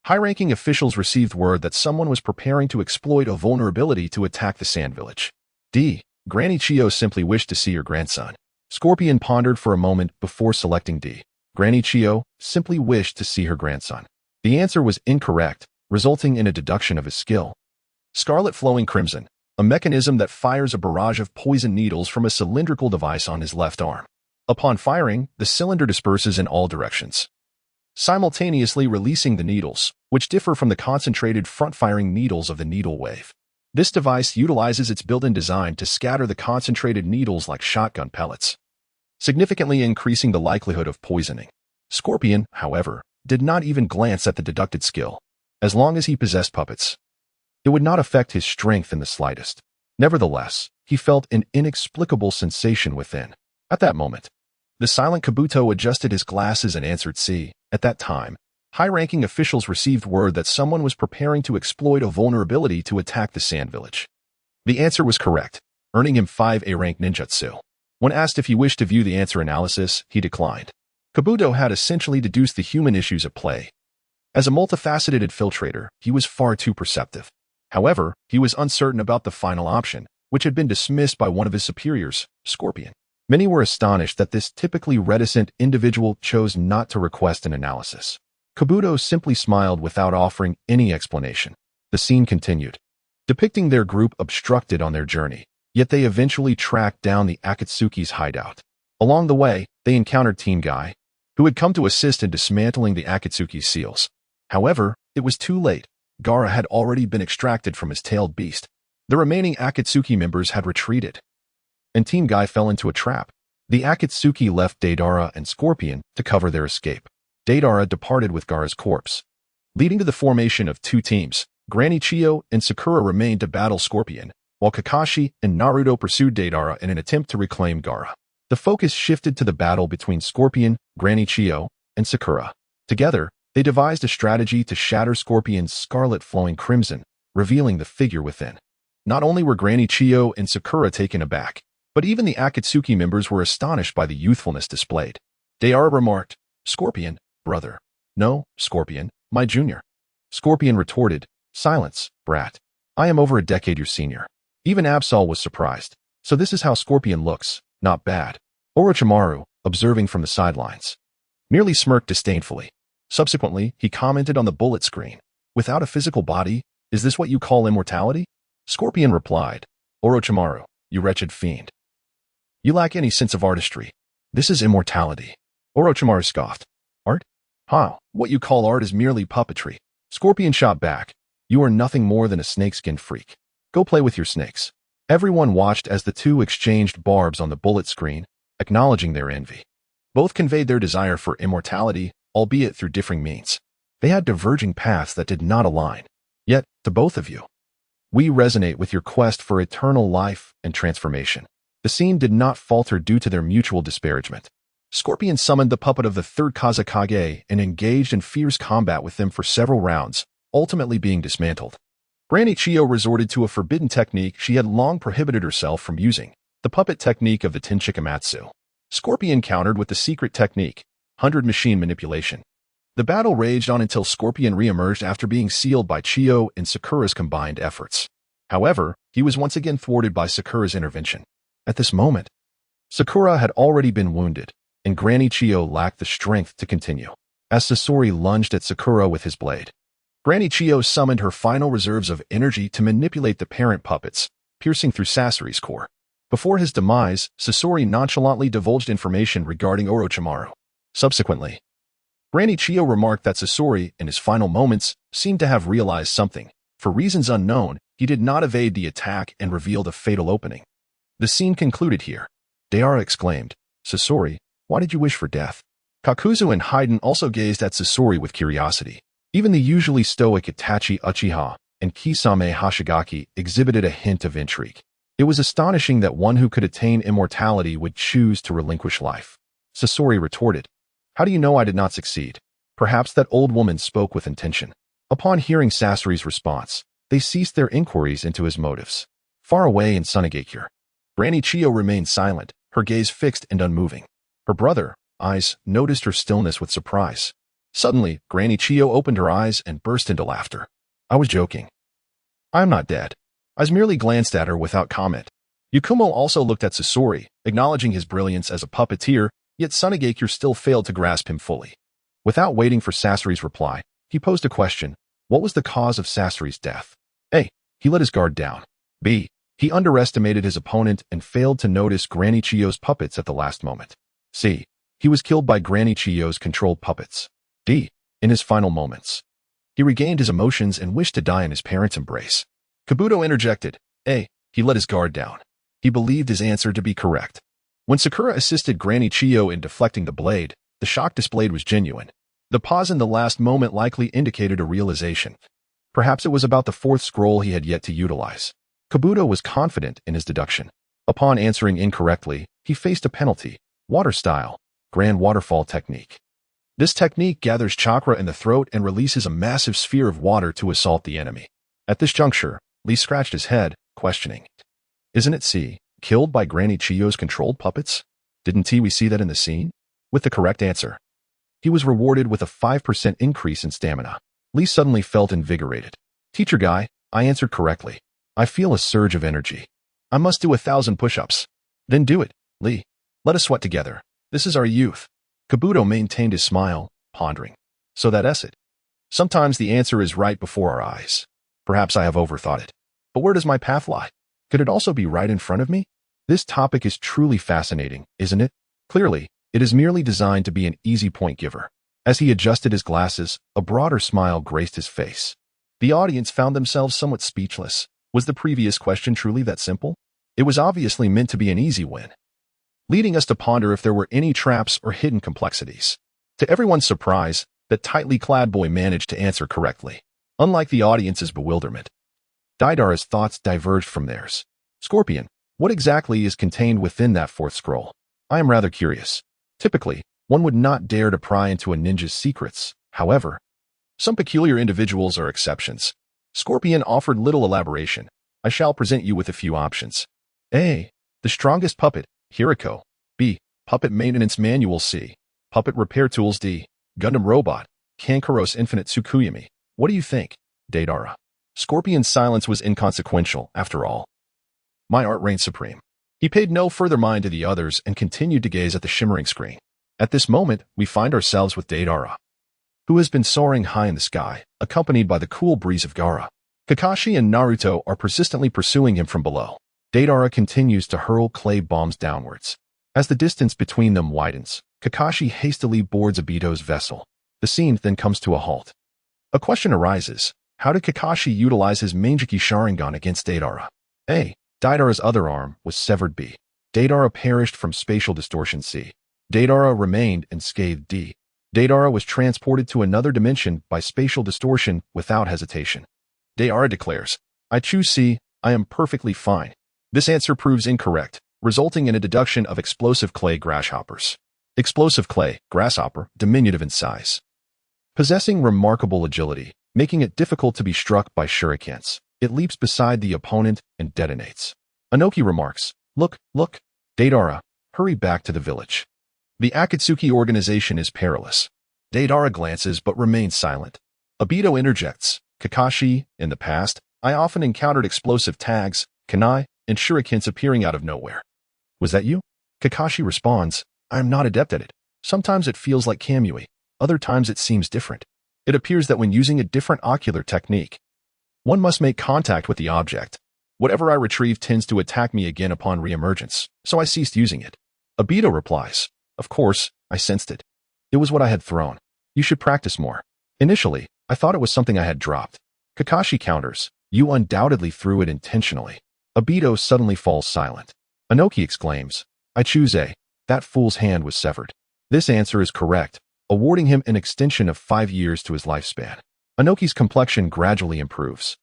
high-ranking officials received word that someone was preparing to exploit a vulnerability to attack the Sand Village. D. Granny Chiyo simply wished to see her grandson. Scorpion pondered for a moment before selecting D. Granny Chiyo simply wished to see her grandson. The answer was incorrect, resulting in a deduction of his skill. Scarlet Flowing Crimson, a mechanism that fires a barrage of poison needles from a cylindrical device on his left arm. Upon firing, the cylinder disperses in all directions, simultaneously releasing the needles, which differ from the concentrated front-firing needles of the needle wave. This device utilizes its built-in design to scatter the concentrated needles like shotgun pellets, significantly increasing the likelihood of poisoning. Scorpion, however, did not even glance at the deducted skill. As long as he possessed puppets, it would not affect his strength in the slightest. Nevertheless, he felt an inexplicable sensation within. At that moment, the silent Kabuto adjusted his glasses and answered C. At that time, high-ranking officials received word that someone was preparing to exploit a vulnerability to attack the Sand Village. The answer was correct, earning him 5 A-rank ninjutsu. When asked if he wished to view the answer analysis, he declined. Kabuto had essentially deduced the human issues at play. As a multifaceted infiltrator, he was far too perceptive. However, he was uncertain about the final option, which had been dismissed by one of his superiors, Scorpion. Many were astonished that this typically reticent individual chose not to request an analysis. Kabuto simply smiled without offering any explanation. The scene continued, depicting their group obstructed on their journey, yet they eventually tracked down the Akatsuki's hideout. Along the way, they encountered Team Guy, who had come to assist in dismantling the Akatsuki's seals. However, it was too late. Gaara had already been extracted from his tailed beast. The remaining Akatsuki members had retreated, and Team Guy fell into a trap. The Akatsuki left Deidara and Scorpion to cover their escape. Deidara departed with Gaara's corpse, leading to the formation of 2 teams. Granny Chiyo and Sakura remained to battle Scorpion, while Kakashi and Naruto pursued Deidara in an attempt to reclaim Gaara. The focus shifted to the battle between Scorpion, Granny Chiyo, and Sakura. Together, they devised a strategy to shatter Scorpion's scarlet flowing crimson, revealing the figure within. Not only were Granny Chiyo and Sakura taken aback, but even the Akatsuki members were astonished by the youthfulness displayed. Deidara remarked, "Scorpion, brother." "No, Scorpion, my junior." Scorpion retorted, "Silence, brat. I am over a decade your senior." Even Absol was surprised. So this is how Scorpion looks. Not bad. Orochimaru, observing from the sidelines, merely smirked disdainfully. Subsequently, he commented on the bullet screen. "Without a physical body, is this what you call immortality?" Scorpion replied, "Orochimaru, you wretched fiend. You lack any sense of artistry. This is immortality." Orochimaru scoffed. "Art? How? What you call art is merely puppetry." Scorpion shot back, "You are nothing more than a snakeskin freak. Go play with your snakes." Everyone watched as the two exchanged barbs on the bullet screen, acknowledging their envy. Both conveyed their desire for immortality, albeit through differing means. They had diverging paths that did not align. Yet, to both of you, we resonate with your quest for eternal life and transformation. The scene did not falter due to their mutual disparagement. Scorpion summoned the puppet of the third Kazekage and engaged in fierce combat with them for several rounds, ultimately being dismantled. Granny Chiyo resorted to a forbidden technique she had long prohibited herself from using, the puppet technique of the Tenshikamatsu. Scorpion countered with the secret technique, 100 machine manipulation. The battle raged on until Scorpion re-emerged after being sealed by Chiyo and Sakura's combined efforts. However, he was once again thwarted by Sakura's intervention. At this moment, Sakura had already been wounded, and Granny Chiyo lacked the strength to continue. As Sasori lunged at Sakura with his blade, Granny Chiyo summoned her final reserves of energy to manipulate the parent puppets, piercing through Sasori's core. Before his demise, Sasori nonchalantly divulged information regarding Orochimaru. Subsequently, Granny Chiyo remarked that Sasori, in his final moments, seemed to have realized something. For reasons unknown, he did not evade the attack and revealed a fatal opening. The scene concluded here. Deidara exclaimed, "Sasori, why did you wish for death?" Kakuzu and Haiden also gazed at Sasori with curiosity. Even the usually stoic Itachi Uchiha and Kisame Hoshigaki exhibited a hint of intrigue. It was astonishing that one who could attain immortality would choose to relinquish life. Sasori retorted, "How do you know I did not succeed?" Perhaps that old woman spoke with intention. Upon hearing Sasori's response, they ceased their inquiries into his motives. Far away in Sunagakure, Granny Chiyo remained silent, her gaze fixed and unmoving. Her brother, eyes, noticed her stillness with surprise. Suddenly, Granny Chiyo opened her eyes and burst into laughter. "I was joking. I am not dead." I merely glanced at her without comment. Yakumo also looked at Sasori, acknowledging his brilliance as a puppeteer, yet Sunagakure still failed to grasp him fully. Without waiting for Sasori's reply, he posed a question. What was the cause of Sasori's death? A. He let his guard down. B. He underestimated his opponent and failed to notice Granny Chiyo's puppets at the last moment. C. He was killed by Granny Chiyo's controlled puppets. D. In his final moments, he regained his emotions and wished to die in his parents' embrace. Kabuto interjected. A. He let his guard down. He believed his answer to be correct. When Sakura assisted Granny Chiyo in deflecting the blade, the shock displayed was genuine. The pause in the last moment likely indicated a realization. Perhaps it was about the fourth scroll he had yet to utilize. Kabuto was confident in his deduction. Upon answering incorrectly, he faced a penalty. Water style, Grand Waterfall technique. This technique gathers chakra in the throat and releases a massive sphere of water to assault the enemy. At this juncture, Lee scratched his head, questioning. Isn't it C, killed by Granny Chiyo's controlled puppets? Didn't we see that in the scene? With the correct answer, he was rewarded with a 5% increase in stamina. Lee suddenly felt invigorated. Teacher guy, I answered correctly. I feel a surge of energy. I must do 1,000 push-ups. Then do it, Lee. Let us sweat together. This is our youth. Kabuto maintained his smile, pondering. So that's it. Sometimes the answer is right before our eyes. Perhaps I have overthought it. But where does my path lie? Could it also be right in front of me? This topic is truly fascinating, isn't it? Clearly, it is merely designed to be an easy point giver. As he adjusted his glasses, a broader smile graced his face. The audience found themselves somewhat speechless. Was the previous question truly that simple? It was obviously meant to be an easy win, leading us to ponder if there were any traps or hidden complexities. To everyone's surprise, that tightly clad boy managed to answer correctly. Unlike the audience's bewilderment, Deidara's thoughts diverged from theirs. Scorpion, what exactly is contained within that fourth scroll? I am rather curious. Typically, one would not dare to pry into a ninja's secrets. However, some peculiar individuals are exceptions. Scorpion offered little elaboration. I shall present you with a few options. A. The strongest puppet, Hiriko. B. Puppet maintenance manual. C. Puppet repair tools. D. Gundam robot, Kankuros Infinite Tsukuyami. What do you think, Deidara? Scorpion's silence was inconsequential, after all. My art reigned supreme. He paid no further mind to the others and continued to gaze at the shimmering screen. At this moment, we find ourselves with Deidara, who has been soaring high in the sky, accompanied by the cool breeze of Gaara. Kakashi and Naruto are persistently pursuing him from below. Deidara continues to hurl clay bombs downwards. As the distance between them widens, Kakashi hastily boards Obito's vessel. The scene then comes to a halt. A question arises. How did Kakashi utilize his Manjiki Sharingan against Deidara? A. Deidara's other arm was severed. B. Deidara perished from spatial distortion. C. Deidara remained unscathed. D. Deidara was transported to another dimension by spatial distortion without hesitation. Deidara declares, I choose C. I am perfectly fine. This answer proves incorrect, resulting in a deduction of explosive clay grasshoppers. Explosive clay, grasshopper, diminutive in size, possessing remarkable agility, making it difficult to be struck by shurikens. It leaps beside the opponent and detonates. Anoki remarks, Look. Deidara, hurry back to the village. The Akatsuki organization is perilous. Deidara glances but remains silent. Obito interjects, Kakashi, in the past, I often encountered explosive tags, kunai, and shurikens appearing out of nowhere. Was that you? Kakashi responds, I am not adept at it. Sometimes it feels like Kamui, other times it seems different. It appears that when using a different ocular technique, one must make contact with the object. Whatever I retrieve tends to attack me again upon re-emergence, so I ceased using it. Obito replies, Of course, I sensed it. It was what I had thrown. You should practice more. Initially, I thought it was something I had dropped. Kakashi counters, You undoubtedly threw it intentionally. Obito suddenly falls silent. Anoki exclaims, I choose A. That fool's hand was severed. This answer is correct, awarding him an extension of 5 years to his lifespan. Inoki's complexion gradually improves.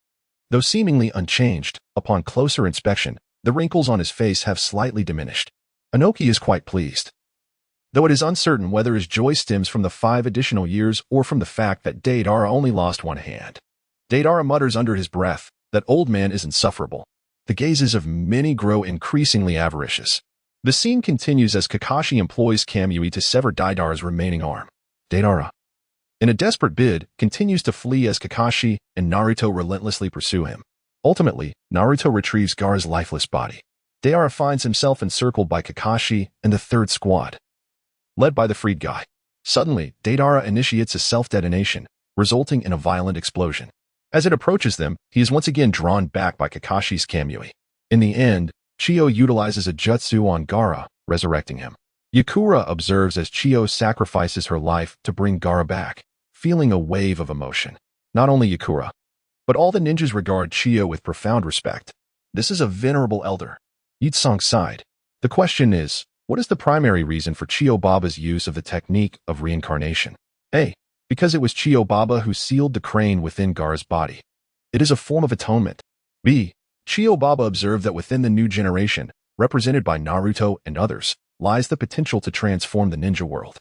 Though seemingly unchanged, upon closer inspection, the wrinkles on his face have slightly diminished. Inoki is quite pleased, though it is uncertain whether his joy stems from the 5 additional years or from the fact that Deidara only lost one hand. Deidara mutters under his breath, "That old man is insufferable." The gazes of many grow increasingly avaricious. The scene continues as Kakashi employs Kamui to sever Deidara's remaining arm. Deidara, in a desperate bid, continues to flee as Kakashi and Naruto relentlessly pursue him. Ultimately, Naruto retrieves Gaara's lifeless body. Deidara finds himself encircled by Kakashi and the third squad, led by the freed guy. Suddenly, Deidara initiates a self-detonation, resulting in a violent explosion. As it approaches them, he is once again drawn back by Kakashi's Kamui. In the end, Chiyo utilizes a jutsu on Gaara, resurrecting him. Yakura observes as Chiyo sacrifices her life to bring Gaara back, feeling a wave of emotion. Not only Yakura, but all the ninjas regard Chiyo with profound respect. This is a venerable elder. Yitsong sighed. The question is, what is the primary reason for Chiyo Baba's use of the technique of reincarnation? A. Because it was Chiyo Baba who sealed the crane within Gaara's body. It is a form of atonement. B. Chiyo Baba observed that within the new generation, represented by Naruto and others, lies the potential to transform the ninja world.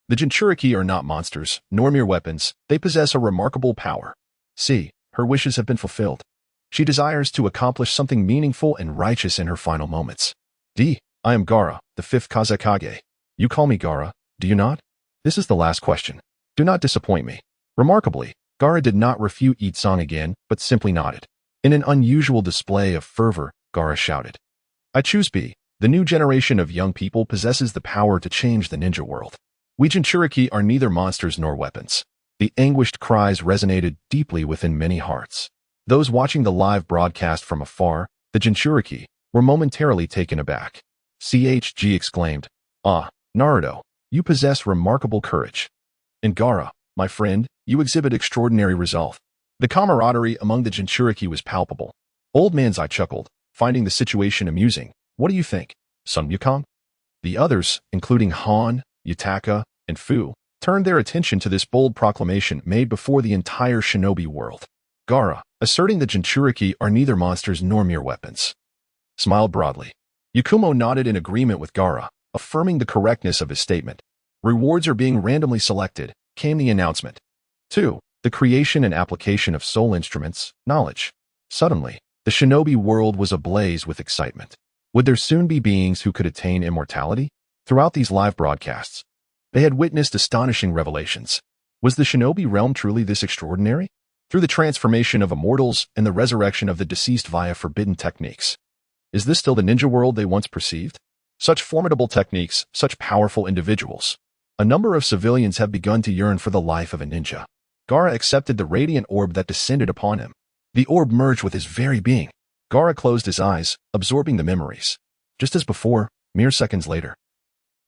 The Jinchuriki are not monsters, nor mere weapons. They possess a remarkable power. C. Her wishes have been fulfilled. She desires to accomplish something meaningful and righteous in her final moments. D. I am Gaara, the 5th Kazekage. You call me Gaara, do you not? This is the last question. Do not disappoint me. Remarkably, Gaara did not refute Yitsong again, but simply nodded. In an unusual display of fervor, Gaara shouted, I choose B. The new generation of young people possesses the power to change the ninja world. We Jinchuriki are neither monsters nor weapons. The anguished cries resonated deeply within many hearts. Those watching the live broadcast from afar, the Jinchuriki, were momentarily taken aback. CHG exclaimed, Ah, Naruto, you possess remarkable courage. And Gaara, my friend, you exhibit extraordinary resolve. The camaraderie among the Jinchuriki was palpable. Old Man's Eye chuckled, finding the situation amusing. What do you think, Sun Wukong? The others, including Han, Yutaka, and Fu, turned their attention to this bold proclamation made before the entire shinobi world. Gaara, asserting the Jinchuriki are neither monsters nor mere weapons, smiled broadly. Yakumo nodded in agreement with Gaara, affirming the correctness of his statement. Rewards are being randomly selected, came the announcement. 2. The creation and application of soul instruments, knowledge. Suddenly, the shinobi world was ablaze with excitement. Would there soon be beings who could attain immortality? Throughout these live broadcasts, they had witnessed astonishing revelations. Was the shinobi realm truly this extraordinary? Through the transformation of immortals and the resurrection of the deceased via forbidden techniques. Is this still the ninja world they once perceived? Such formidable techniques, such powerful individuals. A number of civilians have begun to yearn for the life of a ninja. Gaara accepted the radiant orb that descended upon him. The orb merged with his very being. Gaara closed his eyes, absorbing the memories. Just as before, mere seconds later,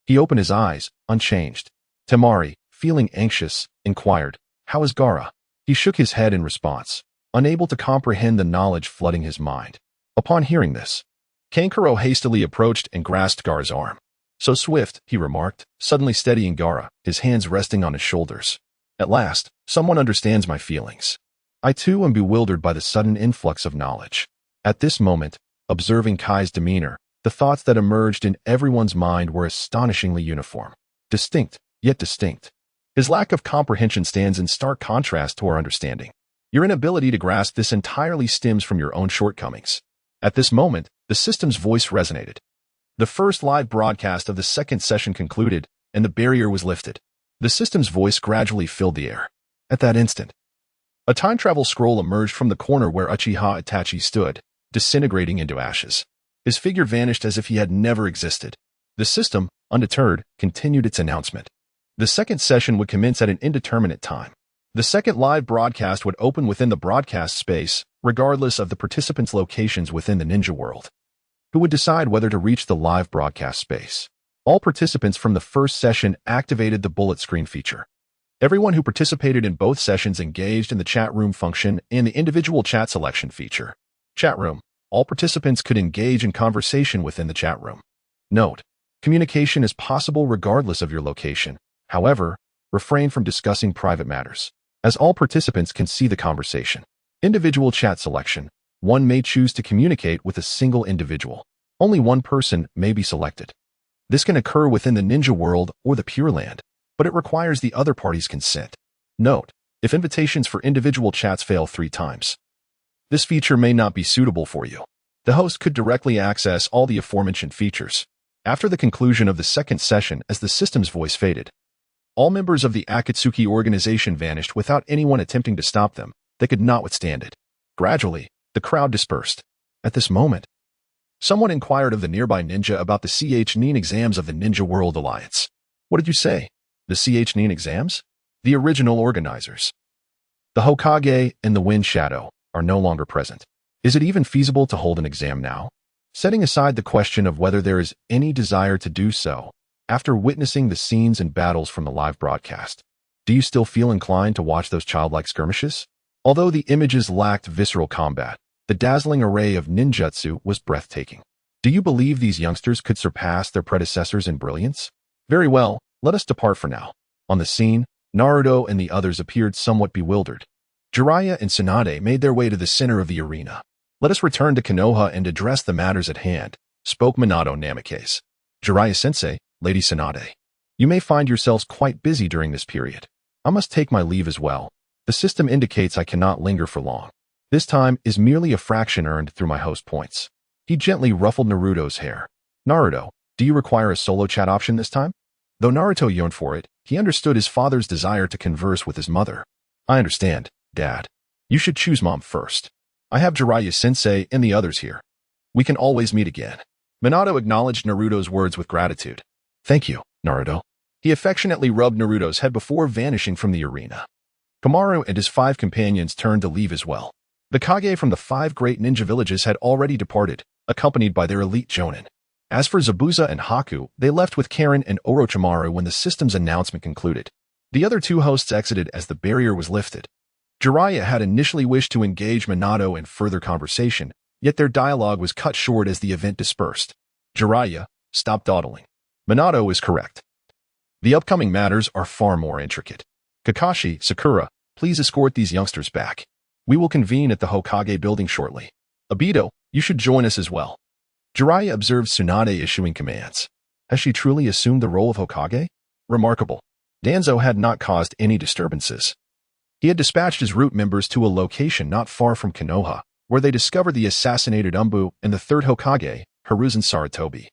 he opened his eyes, unchanged. Temari, feeling anxious, inquired, How is Gaara? He shook his head in response, unable to comprehend the knowledge flooding his mind. Upon hearing this, Kankuro hastily approached and grasped Gaara's arm. So swift, he remarked, suddenly steadying Gaara, his hands resting on his shoulders. At last, someone understands my feelings. I too am bewildered by the sudden influx of knowledge. At this moment, observing Kai's demeanor, the thoughts that emerged in everyone's mind were astonishingly uniform. Distinct, yet distinct. His lack of comprehension stands in stark contrast to our understanding. Your inability to grasp this entirely stems from your own shortcomings. At this moment, the system's voice resonated. The first live broadcast of the second session concluded, and the barrier was lifted. The system's voice gradually filled the air. At that instant, a time travel scroll emerged from the corner where Uchiha Itachi stood, disintegrating into ashes. His figure vanished as if he had never existed. The system, undeterred, continued its announcement. The second session would commence at an indeterminate time. The second live broadcast would open within the broadcast space, regardless of the participants' locations within the ninja world. Who would decide whether to reach the live broadcast space? All participants from the first session activated the bullet screen feature. Everyone who participated in both sessions engaged in the chat room function and the individual chat selection feature. Chat room. All participants could engage in conversation within the chat room. Note: communication is possible regardless of your location. However, refrain from discussing private matters. as all participants can see the conversation. Individual chat selection. One may choose to communicate with a single individual. Only one person may be selected. This can occur within the ninja world or the Pure Land, but it requires the other party's consent. Note, if invitations for individual chats fail 3 times, this feature may not be suitable for you. The host could directly access all the aforementioned features. After the conclusion of the second session, as the system's voice faded, all members of the Akatsuki organization vanished without anyone attempting to stop them. They could not withstand it. Gradually, the crowd dispersed. At this moment, someone inquired of the nearby ninja about the Ch-Nin exams of the Ninja World Alliance. What did you say? The Ch-Nin exams? The original organizers, the Hokage and the Wind Shadow, are no longer present. Is it even feasible to hold an exam now? Setting aside the question of whether there is any desire to do so, after witnessing the scenes and battles from the live broadcast, do you still feel inclined to watch those childlike skirmishes? Although the images lacked visceral combat, the dazzling array of ninjutsu was breathtaking. Do you believe these youngsters could surpass their predecessors in brilliance? Very well, let us depart for now. On the scene, Naruto and the others appeared somewhat bewildered. Jiraiya and Tsunade made their way to the center of the arena. Let us return to Konoha and address the matters at hand, spoke Minato Namikaze. Jiraiya-sensei, Lady Tsunade, you may find yourselves quite busy during this period. I must take my leave as well. The system indicates I cannot linger for long. This time is merely a fraction earned through my host points. He gently ruffled Naruto's hair. Naruto, do you require a solo chat option this time? Though Naruto yearned for it, he understood his father's desire to converse with his mother. I understand, Dad. You should choose Mom first. I have Jiraiya-sensei and the others here. We can always meet again. Minato acknowledged Naruto's words with gratitude. Thank you, Naruto. He affectionately rubbed Naruto's head before vanishing from the arena. Kamaru and his 5 companions turned to leave as well. The Kage from the 5 great ninja villages had already departed, accompanied by their elite jonin. As for Zabuza and Haku, they left with Karen and Orochimaru when the system's announcement concluded. The other 2 hosts exited as the barrier was lifted. Jiraiya had initially wished to engage Minato in further conversation, yet their dialogue was cut short as the event dispersed. Jiraiya, stop dawdling. Minato is correct. The upcoming matters are far more intricate. Kakashi, Sakura, please escort these youngsters back. We will convene at the Hokage building shortly. Obito, you should join us as well. Jiraiya observed Tsunade issuing commands. Has she truly assumed the role of Hokage? Remarkable. Danzo had not caused any disturbances. He had dispatched his root members to a location not far from Konoha, where they discovered the assassinated Umbu and the 3rd Hokage, Hiruzen Sarutobi.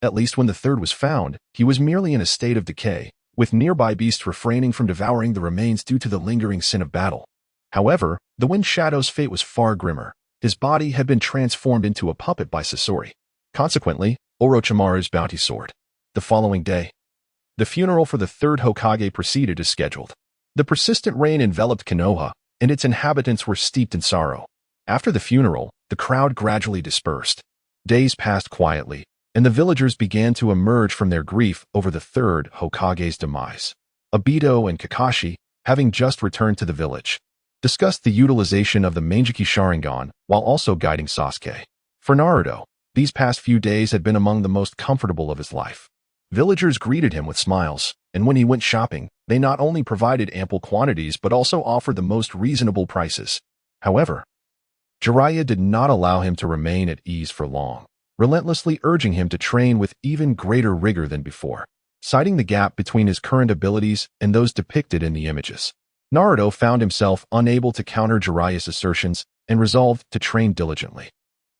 At least when the 3rd was found, he was merely in a state of decay, with nearby beasts refraining from devouring the remains due to the lingering sin of battle. However, the Wind Shadow's fate was far grimmer. His body had been transformed into a puppet by Sasori. Consequently, Orochimaru's bounty soared. The following day, the funeral for the 3rd Hokage proceeded as scheduled. The persistent rain enveloped Konoha, and its inhabitants were steeped in sorrow. After the funeral, the crowd gradually dispersed. Days passed quietly, and the villagers began to emerge from their grief over the 3rd Hokage's demise. Obito and Kakashi, having just returned to the village, discussed the utilization of the Mangekyou Sharingan while also guiding Sasuke. For Naruto, these past few days had been among the most comfortable of his life. Villagers greeted him with smiles, and when he went shopping, they not only provided ample quantities but also offered the most reasonable prices. However, Jiraiya did not allow him to remain at ease for long, relentlessly urging him to train with even greater rigor than before, citing the gap between his current abilities and those depicted in the images. Naruto found himself unable to counter Jiraiya's assertions and resolved to train diligently.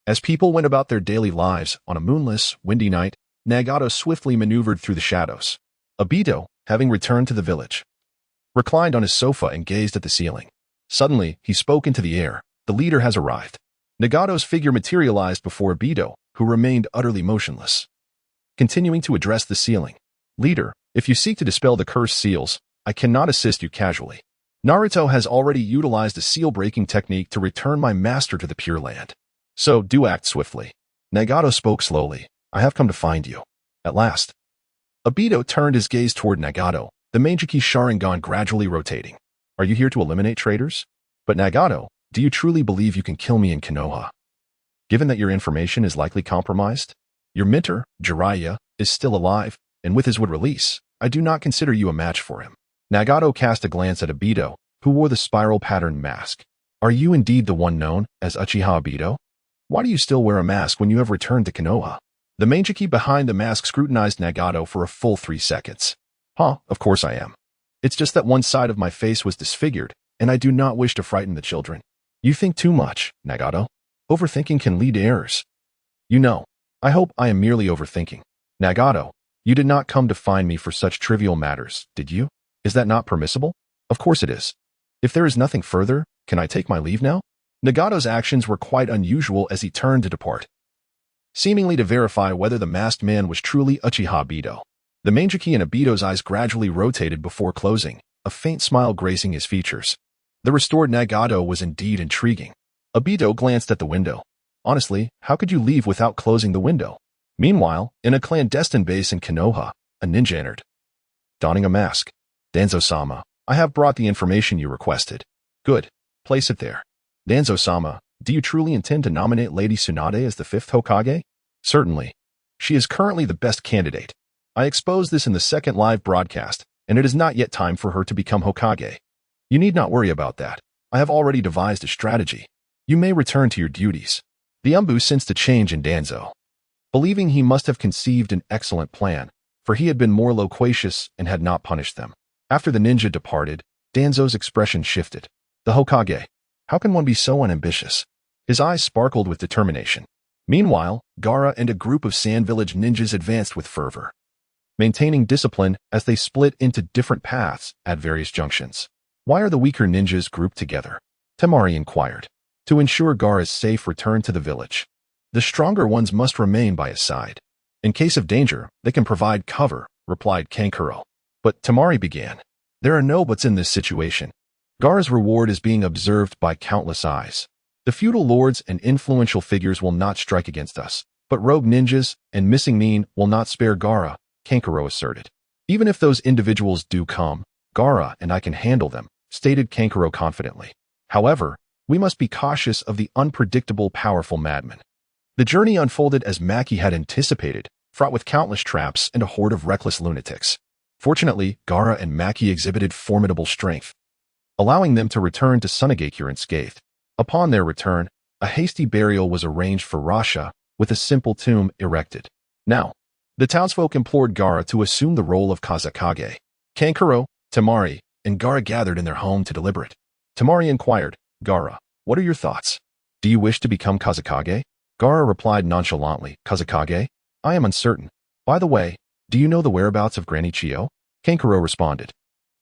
As people went about their daily lives on a moonless, windy night, Nagato swiftly maneuvered through the shadows. Obito, having returned to the village, reclined on his sofa and gazed at the ceiling. Suddenly, he spoke into the air. The leader has arrived. Nagato's figure materialized before Obito, who remained utterly motionless. Continuing to address the ceiling. Leader, if you seek to dispel the cursed seals, I cannot assist you casually. Naruto has already utilized a seal-breaking technique to return my master to the Pure Land. So, do act swiftly. Nagato spoke slowly. I have come to find you. At last. Obito turned his gaze toward Nagato, the Mangekyou Sharingan gradually rotating. Are you here to eliminate traitors? But Nagato, do you truly believe you can kill me in Konoha? Given that your information is likely compromised, your mentor, Jiraiya, is still alive, and with his wood release, I do not consider you a match for him. Nagato cast a glance at Obito, who wore the spiral-patterned mask. Are you indeed the one known as Uchiha Obito? Why do you still wear a mask when you have returned to Konoha? The manjiki behind the mask scrutinized Nagato for a full 3 seconds. Of course I am. It's just that one side of my face was disfigured, and I do not wish to frighten the children. You think too much, Nagato. Overthinking can lead to errors. You know, I hope I am merely overthinking. Nagato, you did not come to find me for such trivial matters, did you? Is that not permissible? Of course it is. If there is nothing further, can I take my leave now? Nagato's actions were quite unusual as he turned to depart, seemingly to verify whether the masked man was truly Uchiha Obito. The manjiki in Obito's eyes gradually rotated before closing, a faint smile gracing his features. The restored Nagato was indeed intriguing. Obito glanced at the window. Honestly, how could you leave without closing the window? Meanwhile, in a clandestine base in Konoha, a ninja entered, donning a mask. Danzo-sama, I have brought the information you requested. Good. Place it there. Danzo-sama, do you truly intend to nominate Lady Tsunade as the 5th Hokage? Certainly. She is currently the best candidate. I exposed this in the second live broadcast, and it is not yet time for her to become Hokage. You need not worry about that. I have already devised a strategy. You may return to your duties. The Umbu sensed a change in Danzo, believing he must have conceived an excellent plan, for he had been more loquacious and had not punished them. After the ninja departed, Danzo's expression shifted. The Hokage. How can one be so unambitious? His eyes sparkled with determination. Meanwhile, Gaara and a group of Sand Village ninjas advanced with fervor, maintaining discipline as they split into different paths at various junctions. Why are the weaker ninjas grouped together? Temari inquired. To ensure Gaara's safe return to the village. The stronger ones must remain by his side. In case of danger, they can provide cover, replied Kankuro. But Temari began. There are no buts in this situation. Gaara's reward is being observed by countless eyes. The feudal lords and influential figures will not strike against us, but rogue ninjas and missing mean will not spare Gaara, Kankuro asserted. Even if those individuals do come, Gaara and I can handle them, stated Kankuro confidently. However, we must be cautious of the unpredictable, powerful madman. The journey unfolded as Maki had anticipated, fraught with countless traps and a horde of reckless lunatics. Fortunately, Gaara and Maki exhibited formidable strength, allowing them to return to Sunagakure unscathed. Upon their return, a hasty burial was arranged for Rasha, with a simple tomb erected. Now, the townsfolk implored Gaara to assume the role of Kazekage. Kankuro, Temari, and Gaara gathered in their home to deliberate. Temari inquired, Gaara, what are your thoughts? Do you wish to become Kazekage? Gaara replied nonchalantly, Kazekage? I am uncertain. By the way, do you know the whereabouts of Granny Chiyo? Kankuro responded.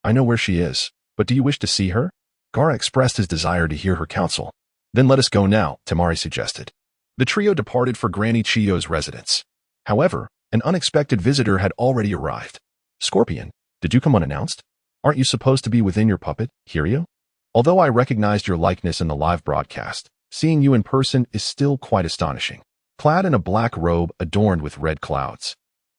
I know where she is, but do you wish to see her? Gaara expressed his desire to hear her counsel. Then let us go now, Temari suggested. The trio departed for Granny Chiyo's residence. However, an unexpected visitor had already arrived. Scorpion, did you come unannounced? Aren't you supposed to be within your puppet, Hiryu? Although I recognized your likeness in the live broadcast, seeing you in person is still quite astonishing. Clad in a black robe adorned with red clouds,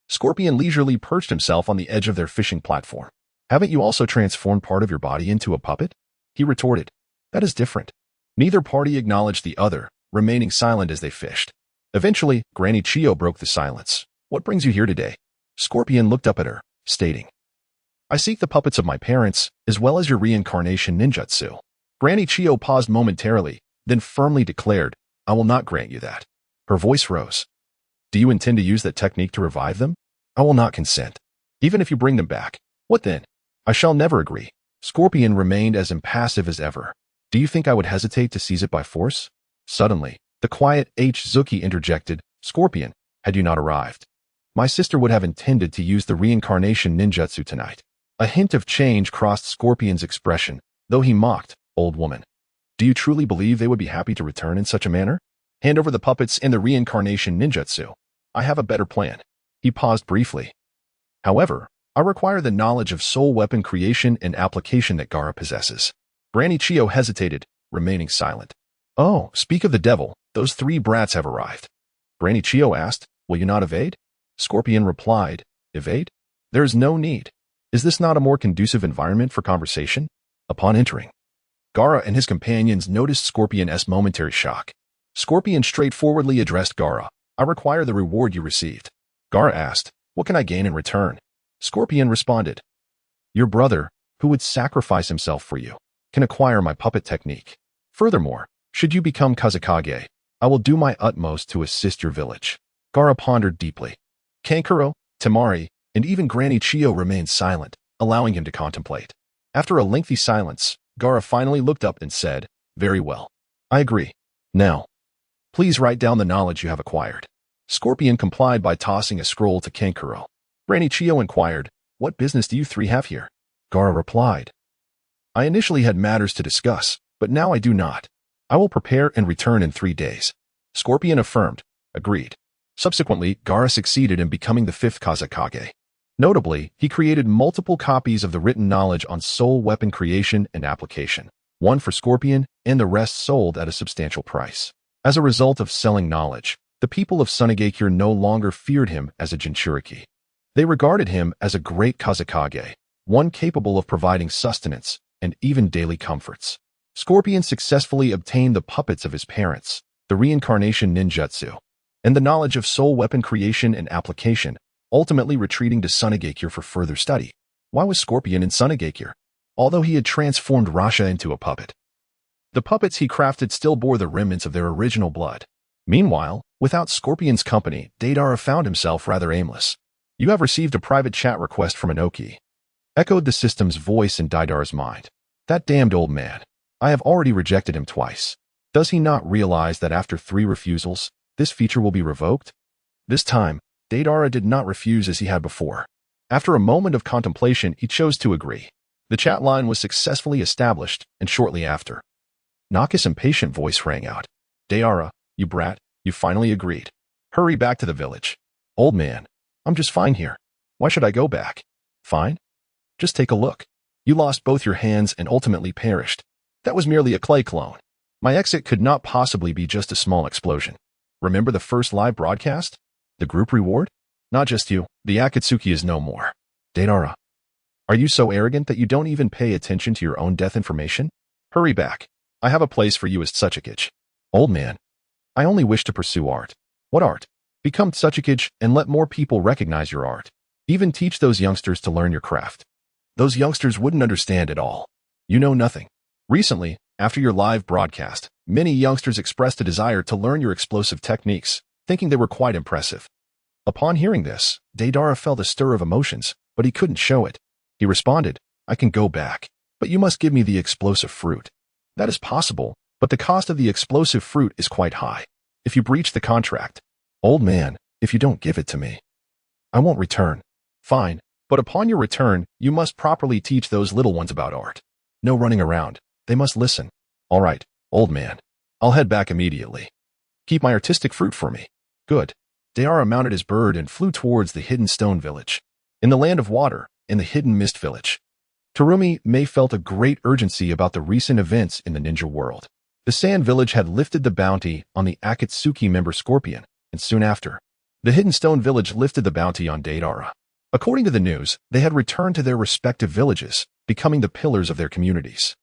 Scorpion leisurely perched himself on the edge of their fishing platform. Haven't you also transformed part of your body into a puppet? He retorted. That is different. Neither party acknowledged the other, remaining silent as they fished. Eventually, Granny Chiyo broke the silence. What brings you here today? Scorpion looked up at her, stating, I seek the puppets of my parents, as well as your reincarnation ninjutsu. Granny Chiyo paused momentarily, then firmly declared, I will not grant you that. Her voice rose. Do you intend to use that technique to revive them? I will not consent. Even if you bring them back. What then? I shall never agree. Scorpion remained as impassive as ever. Do you think I would hesitate to seize it by force? Suddenly, the quiet Zuki interjected, Scorpion, had you not arrived? My sister would have intended to use the reincarnation ninjutsu tonight. A hint of change crossed Scorpion's expression, though he mocked, old woman. Do you truly believe they would be happy to return in such a manner? Hand over the puppets and the reincarnation ninjutsu. I have a better plan. He paused briefly. However, I require the knowledge of soul weapon creation and application that Gaara possesses. Granny Chiyo hesitated, remaining silent. Oh, speak of the devil, those 3 brats have arrived. Granny Chiyo asked, will you not evade? Scorpion replied, evade? There is no need. Is this not a more conducive environment for conversation? Upon entering, Gaara and his companions noticed Scorpion's momentary shock. Scorpion straightforwardly addressed Gaara. I require the reward you received. Gaara asked, what can I gain in return? Scorpion responded, your brother, who would sacrifice himself for you. can acquire my puppet technique. Furthermore, should you become Kazekage, I will do my utmost to assist your village." Gaara pondered deeply. Kankuro, Temari, and even Granny Chio remained silent, allowing him to contemplate. After a lengthy silence, Gaara finally looked up and said, "Very well. I agree. Now, please write down the knowledge you have acquired." Scorpion complied by tossing a scroll to Kankuro. Granny Chio inquired, "What business do you three have here?" Gaara replied, "I initially had matters to discuss, but now I do not. I will prepare and return in 3 days." Scorpion affirmed, "Agreed." Subsequently, Gaara succeeded in becoming the 5th Kazekage. Notably, he created multiple copies of the written knowledge on soul weapon creation and application, one for Scorpion and the rest sold at a substantial price. As a result of selling knowledge, the people of Sunagakure no longer feared him as a Jinchuriki. They regarded him as a great Kazekage, one capable of providing sustenance and even daily comforts. Scorpion successfully obtained the puppets of his parents, the reincarnation ninjutsu, and the knowledge of soul weapon creation and application, ultimately retreating to Sunagakure for further study. Why was Scorpion in Sunagakure? Although he had transformed Rasha into a puppet, the puppets he crafted still bore the remnants of their original blood. Meanwhile, without Scorpion's company, Deidara found himself rather aimless. "You have received a private chat request from Inoki," echoed the system's voice in Deidara's mind. "That damned old man. I have already rejected him twice. Does he not realize that after 3 refusals, this feature will be revoked?" This time, Deidara did not refuse as he had before. After a moment of contemplation, he chose to agree. The chat line was successfully established, and shortly after, Naka's impatient voice rang out. "Deidara, you brat, you finally agreed. Hurry back to the village." "Old man, I'm just fine here. Why should I go back?" "Fine? Just take a look. You lost both your hands and ultimately perished. That was merely a clay clone. My exit could not possibly be just a small explosion. Remember the first live broadcast? The group reward? Not just you, the Akatsuki is no more. Deidara, are you so arrogant that you don't even pay attention to your own death information? Hurry back. I have a place for you as Tsuchikage." "Old man, I only wish to pursue art." "What art?" "Become Tsuchikage and let more people recognize your art. Even teach those youngsters to learn your craft." "Those youngsters wouldn't understand at all. You know nothing." Recently, after your live broadcast, many youngsters expressed a desire to learn your explosive techniques, thinking they were quite impressive. Upon hearing this, Deidara felt a stir of emotions, but he couldn't show it. He responded, "I can go back, but you must give me the explosive fruit." "That is possible, but the cost of the explosive fruit is quite high. If you breach the contract." "Old man, if you don't give it to me, I won't return." "Fine, but upon your return, you must properly teach those little ones about art. No running around. They must listen." "All right, old man. I'll head back immediately. Keep my artistic fruit for me." "Good." Deidara mounted his bird and flew towards the hidden stone village. In the land of water, in the hidden mist village, Terumi May felt a great urgency about the recent events in the ninja world. The sand village had lifted the bounty on the Akatsuki member Scorpion, and soon after, the hidden stone village lifted the bounty on Deidara. According to the news, they had returned to their respective villages, becoming the pillars of their communities,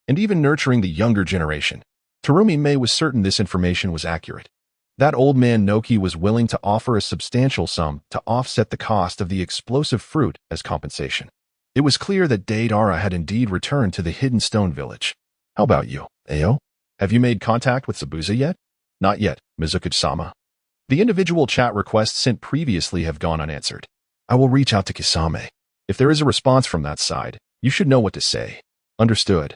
and even nurturing the younger generation. Terumi May was certain this information was accurate. That old man Noki was willing to offer a substantial sum to offset the cost of the explosive fruit as compensation. It was clear that Deidara had indeed returned to the hidden stone village. "How about you, Ao? Have you made contact with Zabuza yet?" "Not yet, Mizukuchi-sama. The individual chat requests sent previously have gone unanswered. I will reach out to Kisame. If there is a response from that side, you should know what to say." "Understood."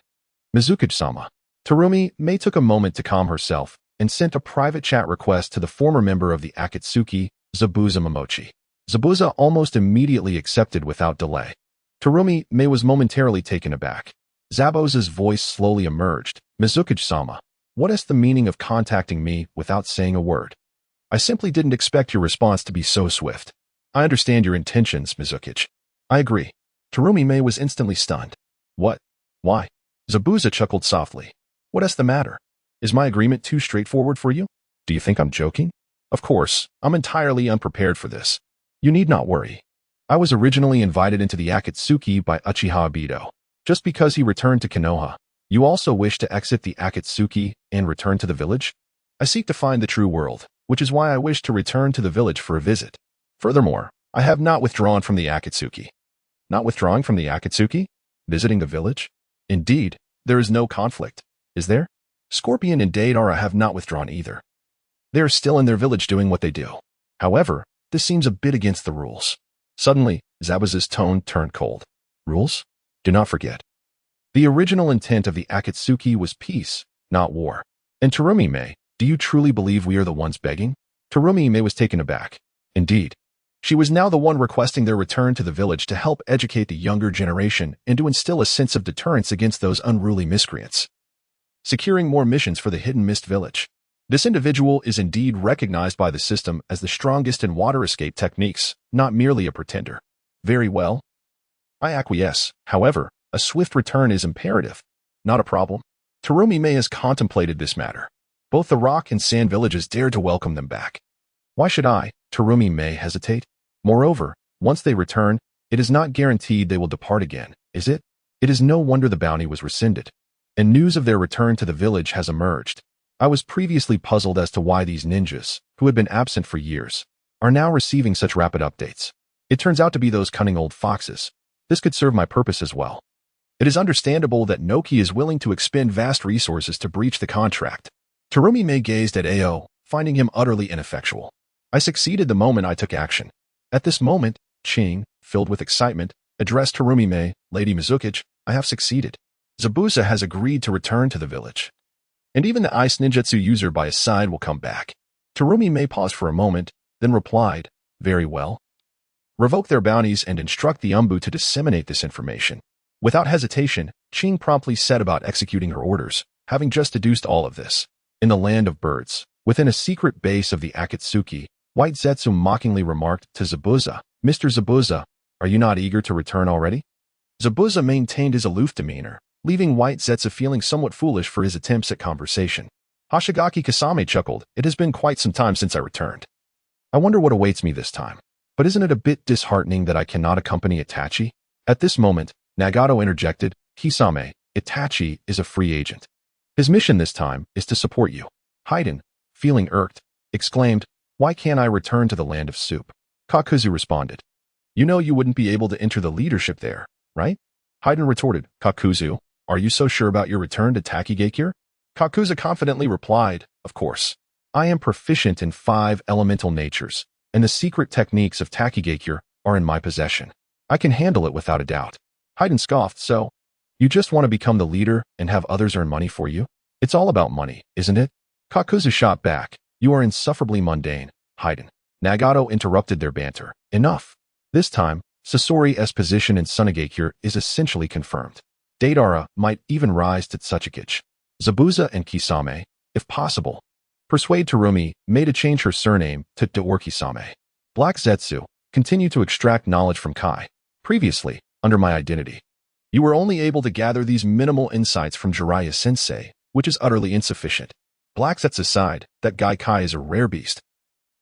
Mizukuchi-sama. Terumi May took a moment to calm herself and sent a private chat request to the former member of the Akatsuki, Zabuza Momochi. Zabuza almost immediately accepted without delay. Terumi May was momentarily taken aback. Zabuza's voice slowly emerged. "Mizukuchi-sama, what is the meaning of contacting me without saying a word? I simply didn't expect your response to be so swift." "I understand your intentions, Mizukuchi." "I agree." Terumi May was instantly stunned. "What? Why?" Zabuza chuckled softly. "What is the matter? Is my agreement too straightforward for you? Do you think I'm joking? Of course, I'm entirely unprepared for this. You need not worry. I was originally invited into the Akatsuki by Uchiha Obito. Just because he returned to Konoha, you also wish to exit the Akatsuki and return to the village? I seek to find the true world, which is why I wish to return to the village for a visit. Furthermore, I have not withdrawn from the Akatsuki." "Not withdrawing from the Akatsuki? Visiting the village?" "Indeed, There is no conflict, is there? Scorpion and Deidara have not withdrawn either. They are still in their village doing what they do. However, this seems a bit against the rules. Suddenly, Zabuza's tone turned cold. Rules? Do not forget. The original intent of the Akatsuki was peace, not war. And Terumi-me, do you truly believe we are the ones begging? Terumi-me was taken aback. Indeed. She was now the one requesting their return to the village to help educate the younger generation and to instill a sense of deterrence against those unruly miscreants. Securing more missions for the Hidden Mist Village. This individual is indeed recognized by the system as the strongest in water escape techniques, not merely a pretender. Very well. I acquiesce. However, a swift return is imperative. Not a problem. Terumi-me has contemplated this matter. Both the rock and sand villages dared to welcome them back. Why should I, Terumi-me, hesitate? Moreover, once they return, it is not guaranteed they will depart again, is it? It is no wonder the bounty was rescinded. And news of their return to the village has emerged. I was previously puzzled as to why these ninjas, who had been absent for years, are now receiving such rapid updates. It turns out to be those cunning old foxes. This could serve my purpose as well. It is understandable that Noki is willing to expend vast resources to breach the contract. Terumi-me gazed at Ao, finding him utterly ineffectual. I succeeded the moment I took action. At this moment, Ching, filled with excitement, addressed Terumi-me, Lady Mizukichi, I have succeeded. Zabuza has agreed to return to the village. And even the ice ninjutsu user by his side will come back. Terumi-me paused for a moment, then replied, very well. Revoke their bounties and instruct the Umbu to disseminate this information. Without hesitation, Ching promptly set about executing her orders, having just deduced all of this. In the land of birds, within a secret base of the Akatsuki, White Zetsu mockingly remarked to Zabuza, Mr. Zabuza, are you not eager to return already? Zabuza maintained his aloof demeanor, leaving White Zetsu feeling somewhat foolish for his attempts at conversation. Hoshigaki Kisame chuckled, it has been quite some time since I returned. I wonder what awaits me this time. But isn't it a bit disheartening that I cannot accompany Itachi? At this moment, Nagato interjected, Kisame, Itachi is a free agent. His mission this time is to support you. Haiden, feeling irked, exclaimed, why can't I return to the land of soup? Kakuzu responded, you know you wouldn't be able to enter the leadership there, right? Haiden retorted, Kakuzu, are you so sure about your return to Takigakure? Kakuzu confidently replied, of course. I am proficient in 5 elemental natures, and the secret techniques of Takigakure are in my possession. I can handle it without a doubt. Haiden scoffed, so, you just want to become the leader and have others earn money for you? It's all about money, isn't it? Kakuzu shot back, you are insufferably mundane, Haiden. Nagato interrupted their banter. Enough. This time, Sasori's position in Sunagakure is essentially confirmed. Deidara might even rise to Tsuchikichi. Zabuza and Kisame, if possible. Persuade Terumi-me to change her surname to or Kisame. Black Zetsu, continue to extract knowledge from Kai. Previously, under my identity. You were only able to gather these minimal insights from Jiraiya Sensei, which is utterly insufficient. Black Zetsu aside, that guy Kai is a rare beast.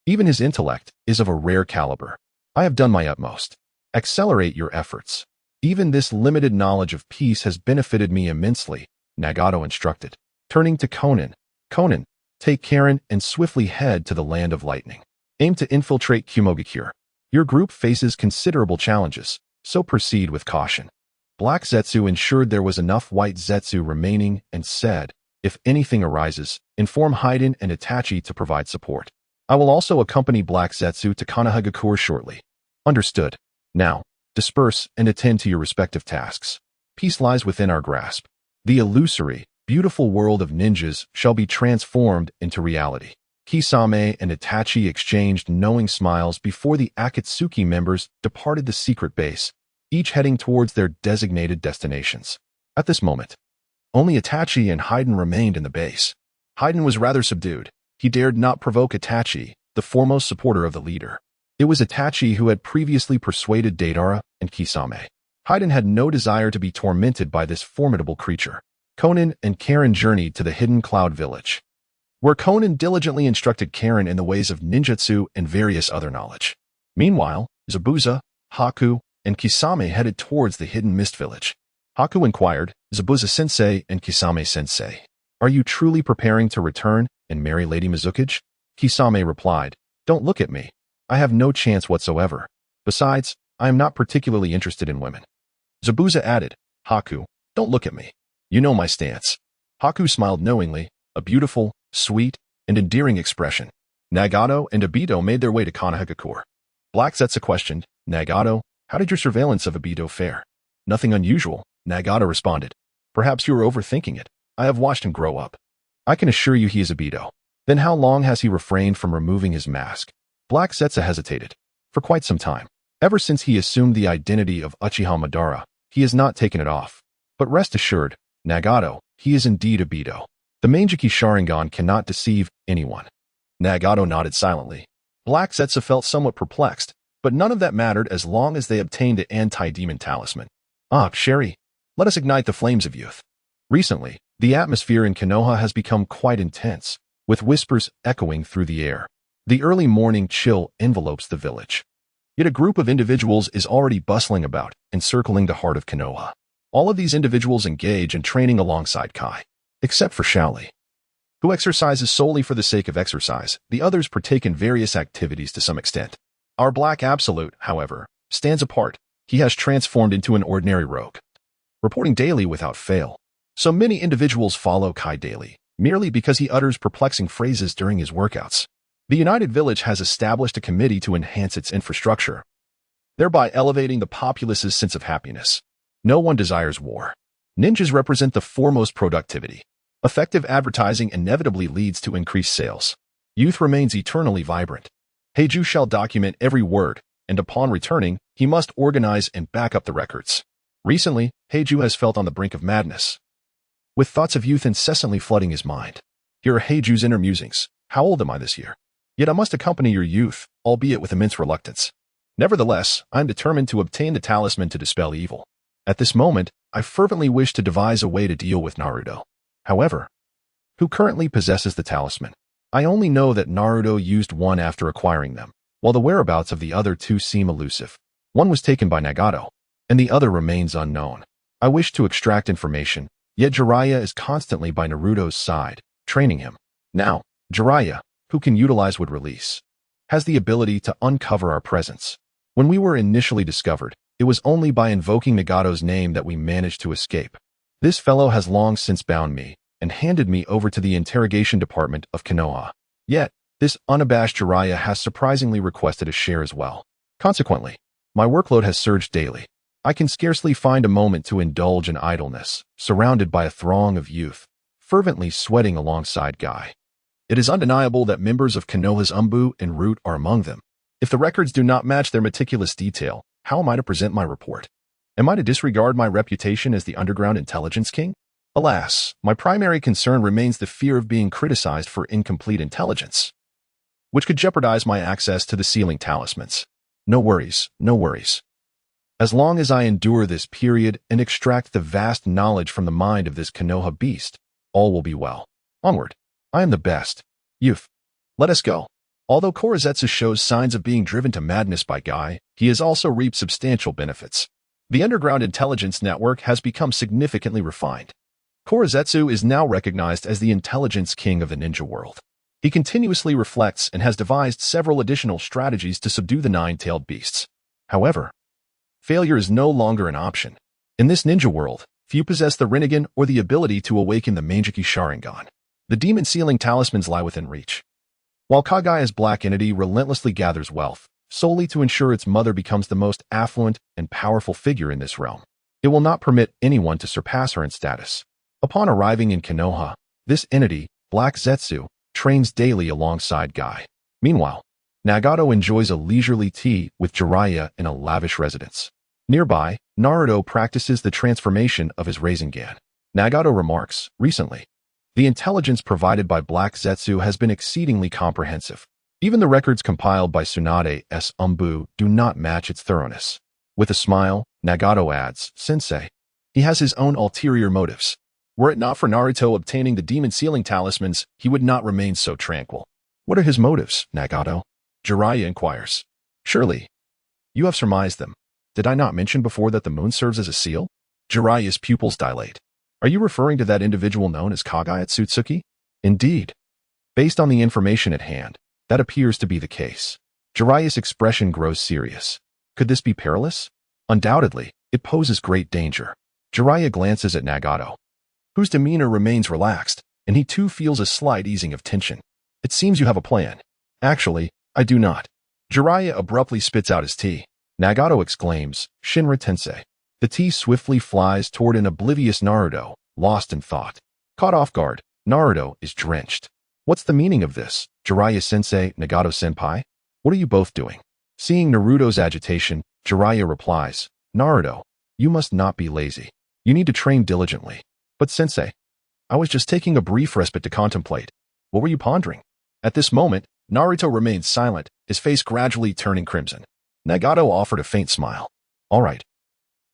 Even his intellect is of a rare caliber. I have done my utmost. Accelerate your efforts. Even this limited knowledge of peace has benefited me immensely, Nagato instructed. Turning to Conan. Conan, take Karen and swiftly head to the Land of Lightning. Aim to infiltrate Kumogakure. Your group faces considerable challenges, so proceed with caution. Black Zetsu ensured there was enough White Zetsu remaining and said, if anything arises, inform Haiden and Itachi to provide support. I will also accompany Black Zetsu to Konoha shortly. Understood. Now, disperse and attend to your respective tasks. Peace lies within our grasp. The illusory, beautiful world of ninjas shall be transformed into reality. Kisame and Itachi exchanged knowing smiles before the Akatsuki members departed the secret base, each heading towards their designated destinations. At this moment, only Itachi and Haiden remained in the base. Haiden was rather subdued. He dared not provoke Itachi, the foremost supporter of the leader. It was Itachi who had previously persuaded Deidara and Kisame. Haiden had no desire to be tormented by this formidable creature. Conan and Karen journeyed to the Hidden Cloud Village, where Conan diligently instructed Karen in the ways of ninjutsu and various other knowledge. Meanwhile, Zabuza, Haku, and Kisame headed towards the Hidden Mist Village. Haku inquired, Zabuza-sensei and Kisame-sensei, are you truly preparing to return and marry Lady Mizukichi? Kisame replied, don't look at me. I have no chance whatsoever. Besides, I am not particularly interested in women. Zabuza added, Haku, don't look at me. You know my stance. Haku smiled knowingly, a beautiful, sweet, and endearing expression. Nagato and Obito made their way to Konoha. Black Zetsu questioned, Nagato, how did your surveillance of Obito fare? Nothing unusual, Nagato responded. Perhaps you are overthinking it. I have watched him grow up. I can assure you he is Obito. Then how long has he refrained from removing his mask? Black Zetsu hesitated. For quite some time. Ever since he assumed the identity of Uchiha Madara, he has not taken it off. But rest assured, Nagato, he is indeed Obito. The Manjiki Sharingan cannot deceive anyone. Nagato nodded silently. Black Zetsu felt somewhat perplexed, but none of that mattered as long as they obtained the anti-demon talisman. Ah, Sherry, let us ignite the flames of youth. Recently, the atmosphere in Konoha has become quite intense, with whispers echoing through the air. The early morning chill envelopes the village. Yet a group of individuals is already bustling about, encircling the heart of Konoha. All of these individuals engage in training alongside Kai, except for Shaoli, who exercises solely for the sake of exercise. The others partake in various activities to some extent. Our Black Absolute, however, stands apart. He has transformed into an ordinary rogue, reporting daily without fail. So many individuals follow Kai daily, merely because he utters perplexing phrases during his workouts. The United Village has established a committee to enhance its infrastructure, thereby elevating the populace's sense of happiness. No one desires war. Ninjas represent the foremost productivity. Effective advertising inevitably leads to increased sales. Youth remains eternally vibrant. Heiju shall document every word, and upon returning, he must organize and back up the records. Recently, Heiju has felt on the brink of madness, with thoughts of youth incessantly flooding his mind. Here are Heiju's inner musings. How old am I this year? Yet I must accompany your youth, albeit with immense reluctance. Nevertheless, I am determined to obtain the talisman to dispel evil. At this moment, I fervently wish to devise a way to deal with Naruto. However, who currently possesses the talisman? I only know that Naruto used one after acquiring them, while the whereabouts of the other two seem elusive. One was taken by Nagato, and the other remains unknown. I wish to extract information, yet Jiraiya is constantly by Naruto's side, training him. Now, Jiraiya, who can utilize would release, has the ability to uncover our presence. When we were initially discovered, it was only by invoking Nagato's name that we managed to escape. This fellow has long since bound me and handed me over to the interrogation department of Konoha. Yet, this unabashed Jiraiya has surprisingly requested a share as well. Consequently, my workload has surged daily. I can scarcely find a moment to indulge in idleness, surrounded by a throng of youth, fervently sweating alongside Guy. It is undeniable that members of Konoha's Umbu and Root are among them. If the records do not match their meticulous detail, how am I to present my report? Am I to disregard my reputation as the underground intelligence king? Alas, my primary concern remains the fear of being criticized for incomplete intelligence, which could jeopardize my access to the sealing talismans. No worries, no worries. As long as I endure this period and extract the vast knowledge from the mind of this Konoha beast, all will be well. Onward. I am the best. Youth. Let us go. Although Korezetsu shows signs of being driven to madness by Guy, he has also reaped substantial benefits. The underground intelligence network has become significantly refined. Korezetsu is now recognized as the intelligence king of the ninja world. He continuously reflects and has devised several additional strategies to subdue the nine-tailed beasts. However, failure is no longer an option. In this ninja world, few possess the Rinnegan or the ability to awaken the Manjiki Sharingan. The demon sealing talismans lie within reach. While Kagaya's black entity relentlessly gathers wealth, solely to ensure its mother becomes the most affluent and powerful figure in this realm, it will not permit anyone to surpass her in status. Upon arriving in Konoha, this entity, Black Zetsu, trains daily alongside Guy. Meanwhile, Nagato enjoys a leisurely tea with Jiraiya in a lavish residence. Nearby, Naruto practices the transformation of his Rasengan. Nagato remarks, recently, the intelligence provided by Black Zetsu has been exceedingly comprehensive. Even the records compiled by Tsunade's Umbu do not match its thoroughness. With a smile, Nagato adds, Sensei, he has his own ulterior motives. Were it not for Naruto obtaining the demon sealing talismans, he would not remain so tranquil. What are his motives, Nagato? Jiraiya inquires. Surely, you have surmised them. Did I not mention before that the moon serves as a seal? Jiraiya's pupils dilate. Are you referring to that individual known as Kagayatsutsuki? Indeed. Based on the information at hand, that appears to be the case. Jiraiya's expression grows serious. Could this be perilous? Undoubtedly, it poses great danger. Jiraiya glances at Nagato. whose demeanor remains relaxed, and he too feels a slight easing of tension. It seems you have a plan. Actually, I do not. Jiraiya abruptly spits out his tea. Nagato exclaims, Shinra Tensei. The tea swiftly flies toward an oblivious Naruto, lost in thought. Caught off guard, Naruto is drenched. What's the meaning of this, Jiraiya-sensei, Nagato-senpai? What are you both doing? Seeing Naruto's agitation, Jiraiya replies, Naruto, you must not be lazy. You need to train diligently. But sensei, I was just taking a brief respite to contemplate. What were you pondering? At this moment, Naruto remained silent, his face gradually turning crimson. Nagato offered a faint smile. All right.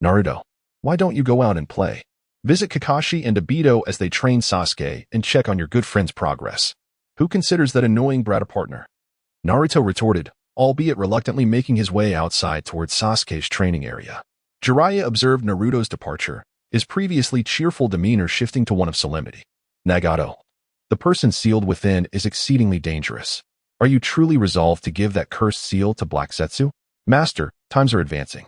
Naruto, why don't you go out and play? Visit Kakashi and Obito as they train Sasuke and check on your good friend's progress. Who considers that annoying brat a partner? Naruto retorted, albeit reluctantly making his way outside towards Sasuke's training area. Jiraiya observed Naruto's departure, his previously cheerful demeanor shifting to one of solemnity. Nagato, the person sealed within is exceedingly dangerous. Are you truly resolved to give that cursed seal to Black Setsu? Master, times are advancing.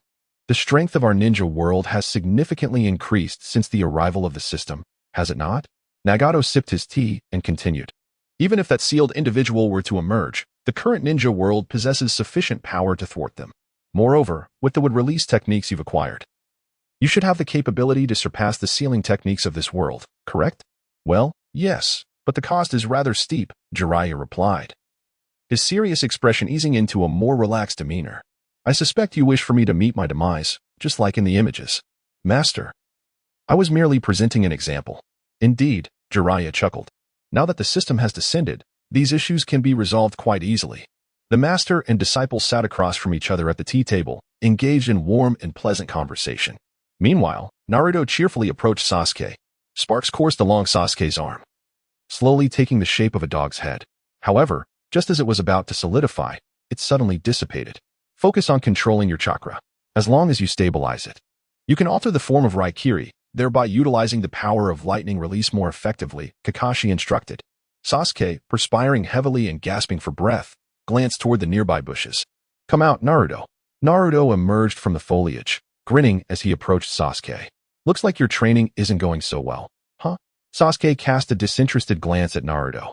The strength of our ninja world has significantly increased since the arrival of the system, has it not? Nagato sipped his tea and continued. Even if that sealed individual were to emerge, the current ninja world possesses sufficient power to thwart them. Moreover, with the would-release techniques you've acquired, you should have the capability to surpass the sealing techniques of this world, correct? Well, yes, but the cost is rather steep, Jiraiya replied, his serious expression easing into a more relaxed demeanor. I suspect you wish for me to meet my demise, just like in the images. Master, I was merely presenting an example. Indeed, Jiraiya chuckled. Now that the system has descended, these issues can be resolved quite easily. The master and disciple sat across from each other at the tea table, engaged in warm and pleasant conversation. Meanwhile, Naruto cheerfully approached Sasuke. Sparks coursed along Sasuke's arm, slowly taking the shape of a dog's head. However, just as it was about to solidify, it suddenly dissipated. Focus on controlling your chakra. As long as you stabilize it, you can alter the form of Raikiri, thereby utilizing the power of lightning release more effectively, Kakashi instructed. Sasuke, perspiring heavily and gasping for breath, glanced toward the nearby bushes. Come out, Naruto. Naruto emerged from the foliage, grinning as he approached Sasuke. Looks like your training isn't going so well, huh? Sasuke cast a disinterested glance at Naruto.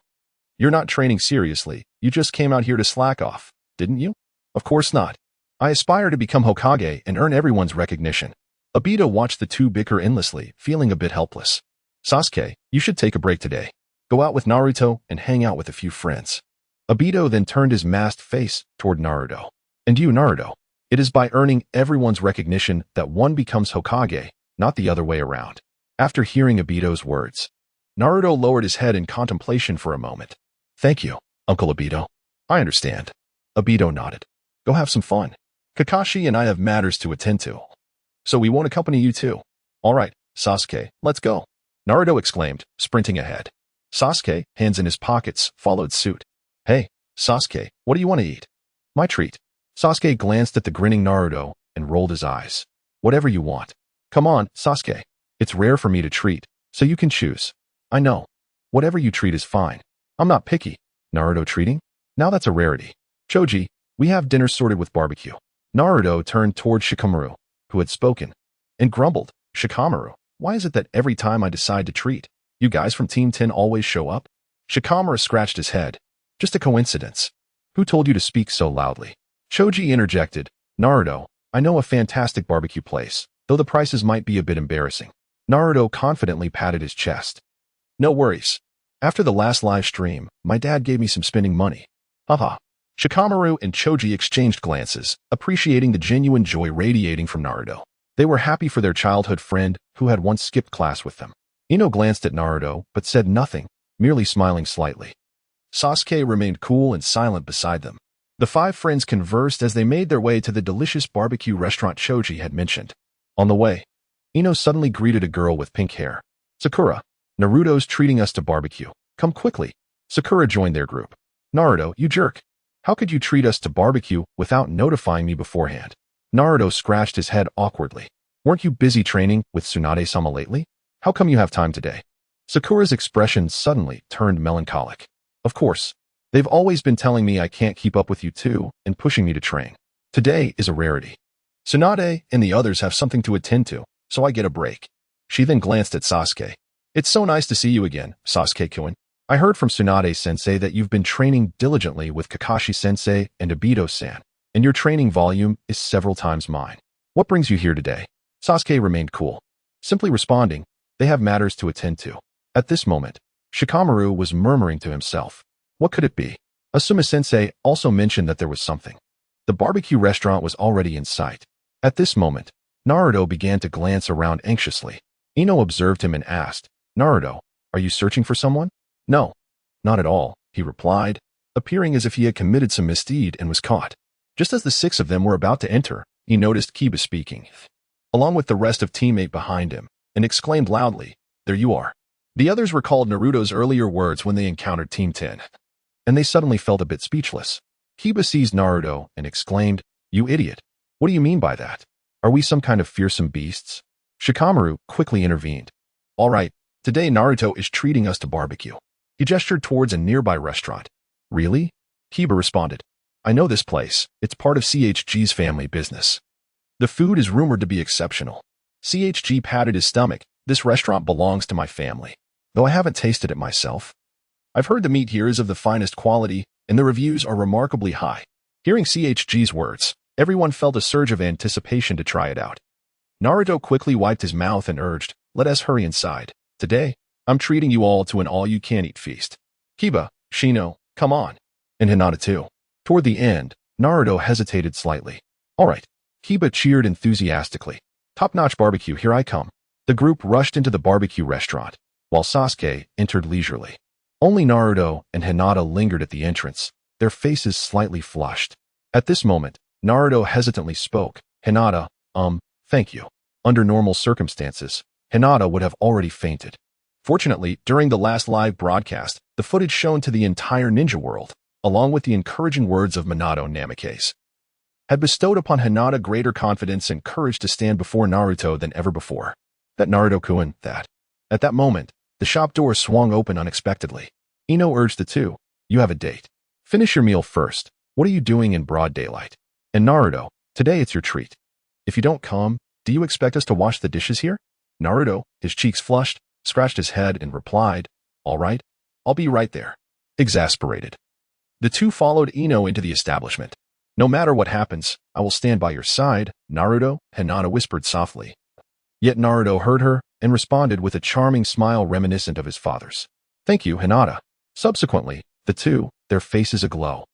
You're not training seriously, you just came out here to slack off, didn't you? Of course not. I aspire to become Hokage and earn everyone's recognition. Obito watched the two bicker endlessly, feeling a bit helpless. Sasuke, you should take a break today. Go out with Naruto and hang out with a few friends. Obito then turned his masked face toward Naruto. And you, Naruto, it is by earning everyone's recognition that one becomes Hokage, not the other way around. After hearing Obito's words, Naruto lowered his head in contemplation for a moment. Thank you, Uncle Obito. I understand. Obito nodded. Go have some fun. Kakashi and I have matters to attend to, so we won't accompany you too. All right, Sasuke, let's go. Naruto exclaimed, sprinting ahead. Sasuke, hands in his pockets, followed suit. Hey, Sasuke, what do you want to eat? My treat. Sasuke glanced at the grinning Naruto and rolled his eyes. Whatever you want. Come on, Sasuke. It's rare for me to treat, so you can choose. I know. Whatever you treat is fine. I'm not picky. Naruto treating? Now that's a rarity. Choji, we have dinner sorted with barbecue. Naruto turned toward Shikamaru, who had spoken, and grumbled, Shikamaru, why is it that every time I decide to treat, you guys from Team 10 always show up? Shikamaru scratched his head. Just a coincidence. Who told you to speak so loudly? Choji interjected, Naruto, I know a fantastic barbecue place, though the prices might be a bit embarrassing. Naruto confidently patted his chest. No worries. After the last live stream, my dad gave me some spending money. Haha. Shikamaru and Choji exchanged glances, appreciating the genuine joy radiating from Naruto. They were happy for their childhood friend, who had once skipped class with them. Ino glanced at Naruto, but said nothing, merely smiling slightly. Sasuke remained cool and silent beside them. The five friends conversed as they made their way to the delicious barbecue restaurant Choji had mentioned. On the way, Ino suddenly greeted a girl with pink hair. Sakura, Naruto's treating us to barbecue. Come quickly. Sakura joined their group. Naruto, you jerk. How could you treat us to barbecue without notifying me beforehand? Naruto scratched his head awkwardly. Weren't you busy training with Tsunade-sama lately? How come you have time today? Sakura's expression suddenly turned melancholic. Of course. They've always been telling me I can't keep up with you too and pushing me to train. Today is a rarity. Tsunade and the others have something to attend to, so I get a break. She then glanced at Sasuke. It's so nice to see you again, Sasuke-kun. I heard from Tsunade-sensei that you've been training diligently with Kakashi-sensei and Obito-san, and your training volume is several times mine. What brings you here today? Sasuke remained cool, simply responding, they have matters to attend to. At this moment, Shikamaru was murmuring to himself. What could it be? Asuma-sensei also mentioned that there was something. The barbecue restaurant was already in sight. At this moment, Naruto began to glance around anxiously. Ino observed him and asked, Naruto, are you searching for someone? No, not at all, he replied, appearing as if he had committed some misdeed and was caught. Just as the 6 of them were about to enter, he noticed Kiba speaking, along with the rest of teammate behind him, and exclaimed loudly, there you are. The others recalled Naruto's earlier words when they encountered Team 10, and they suddenly felt a bit speechless. Kiba seized Naruto and exclaimed, you idiot. What do you mean by that? Are we some kind of fearsome beasts? Shikamaru quickly intervened. All right, today Naruto is treating us to barbecue. He gestured towards a nearby restaurant. Really? Kiba responded. I know this place. It's part of CHG's family business. The food is rumored to be exceptional. CHG patted his stomach. This restaurant belongs to my family, though I haven't tasted it myself. I've heard the meat here is of the finest quality, and the reviews are remarkably high. Hearing CHG's words, everyone felt a surge of anticipation to try it out. Naruto quickly wiped his mouth and urged, let us hurry inside. Today, I'm treating you all to an all-you-can-eat feast. Kiba, Shino, come on. And Hinata too. Toward the end, Naruto hesitated slightly. All right. Kiba cheered enthusiastically. Top-notch barbecue, here I come. The group rushed into the barbecue restaurant, while Sasuke entered leisurely. Only Naruto and Hinata lingered at the entrance, their faces slightly flushed. At this moment, Naruto hesitantly spoke. Hinata, thank you. Under normal circumstances, Hinata would have already fainted. Fortunately, during the last live broadcast, the footage shown to the entire ninja world, along with the encouraging words of Minato Namikaze, had bestowed upon Hinata greater confidence and courage to stand before Naruto than ever before. That Naruto-kun, that. At that moment, the shop door swung open unexpectedly. Ino urged the two, you have a date. Finish your meal first. What are you doing in broad daylight? And Naruto, today it's your treat. If you don't come, do you expect us to wash the dishes here? Naruto, his cheeks flushed, scratched his head and replied, all right, I'll be right there. Exasperated. The two followed Ino into the establishment. No matter what happens, I will stand by your side, Naruto, Hinata whispered softly. Yet Naruto heard her and responded with a charming smile reminiscent of his father's. Thank you, Hinata. Subsequently, the two, their faces aglow,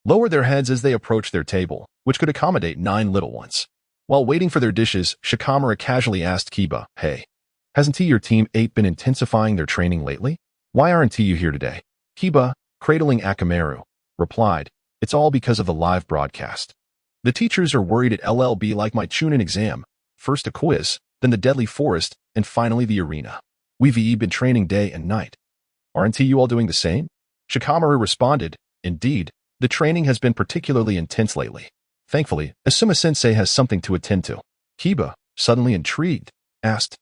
lowered their heads as they approached their table, which could accommodate 9 little ones. While waiting for their dishes, Shikamaru casually asked Kiba, hey, hasn't your Team 8 been intensifying their training lately? Why aren't you here today? Kiba, cradling Akamaru, replied, it's all because of the live broadcast. The teachers are worried it will be like my Chunin exam, first a quiz, then the deadly forest, and finally the arena. We've been training day and night. Aren't you all doing the same? Shikamaru responded, indeed, the training has been particularly intense lately. Thankfully, Asuma-sensei has something to attend to. Kiba, suddenly intrigued, asked,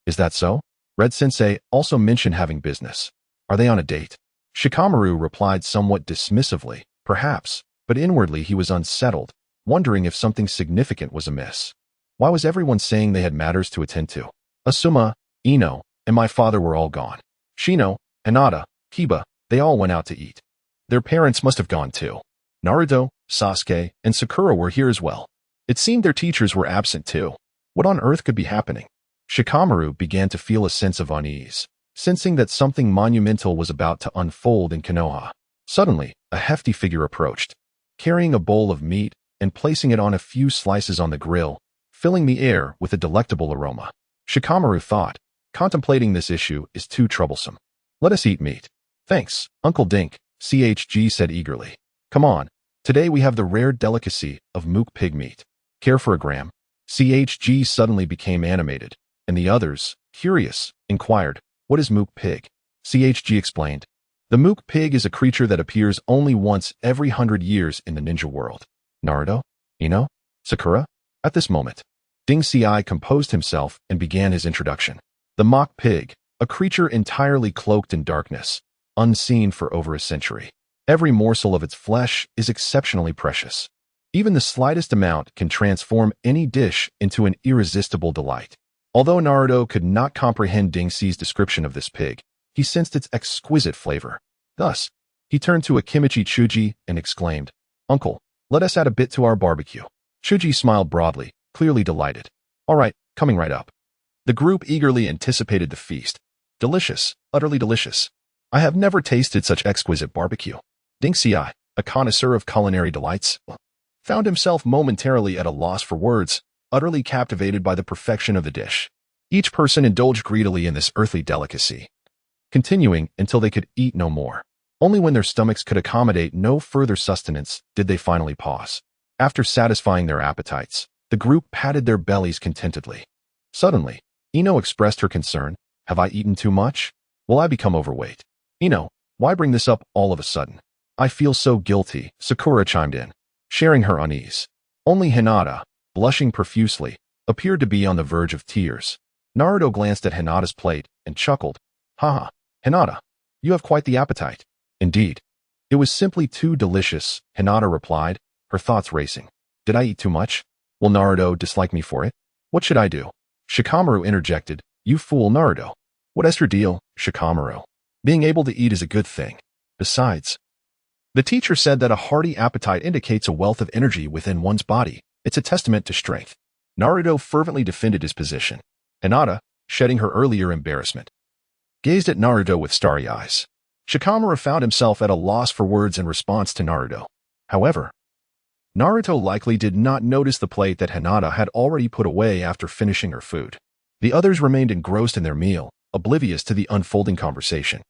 is that so? Red-sensei also mentioned having business. Are they on a date? Shikamaru replied somewhat dismissively, perhaps, but inwardly he was unsettled, wondering if something significant was amiss. Why was everyone saying they had matters to attend to? Asuma, Ino, and my father were all gone. Shino, Hinata, Kiba, they all went out to eat. Their parents must have gone too. Naruto, Sasuke, and Sakura were here as well. It seemed their teachers were absent too. What on earth could be happening? Shikamaru began to feel a sense of unease, sensing that something monumental was about to unfold in Konoha. Suddenly, a hefty figure approached, carrying a bowl of meat and placing it on a few slices on the grill, filling the air with a delectable aroma. Shikamaru thought, contemplating this issue is too troublesome. Let us eat meat. Thanks, Uncle Dink, CHG said eagerly. Come on, today we have the rare delicacy of mook pig meat. Care for a gram? CHG suddenly became animated, and the others, curious, inquired, what is mook pig? CHG explained. The mook pig is a creature that appears only once every 100 years in the ninja world. Naruto? Ino? Sakura? At this moment, Ding Ci composed himself and began his introduction. The mock pig, a creature entirely cloaked in darkness, unseen for over a century. Every morsel of its flesh is exceptionally precious. Even the slightest amount can transform any dish into an irresistible delight. Although Naruto could not comprehend Dingxi's description of this pig, he sensed its exquisite flavor. Thus, he turned to Akimichi Chuji and exclaimed, "Uncle, let us add a bit to our barbecue." Chuji smiled broadly, clearly delighted. "All right, coming right up." The group eagerly anticipated the feast. Delicious, utterly delicious. I have never tasted such exquisite barbecue. Dingxi, a connoisseur of culinary delights, found himself momentarily at a loss for words, utterly captivated by the perfection of the dish. Each person indulged greedily in this earthly delicacy, continuing until they could eat no more. Only when their stomachs could accommodate no further sustenance did they finally pause. After satisfying their appetites, the group patted their bellies contentedly. Suddenly, Ino expressed her concern. "Have I eaten too much? Will I become overweight?" "Ino, why bring this up all of a sudden?" "I feel so guilty," Sakura chimed in, sharing her unease. Only Hinata, blushing profusely, appeared to be on the verge of tears. Naruto glanced at Hinata's plate and chuckled. "Haha, Hinata, you have quite the appetite." "Indeed. It was simply too delicious," Hinata replied, her thoughts racing. "Did I eat too much? Will Naruto dislike me for it? What should I do?" Shikamaru interjected. "You fool, Naruto. What is your deal, Shikamaru? Being able to eat is a good thing. Besides, the teacher said that a hearty appetite indicates a wealth of energy within one's body. It's a testament to strength." Naruto fervently defended his position. Hinata, shedding her earlier embarrassment, gazed at Naruto with starry eyes. Shikamaru found himself at a loss for words in response to Naruto. However, Naruto likely did not notice the plate that Hinata had already put away after finishing her food. The others remained engrossed in their meal, oblivious to the unfolding conversation.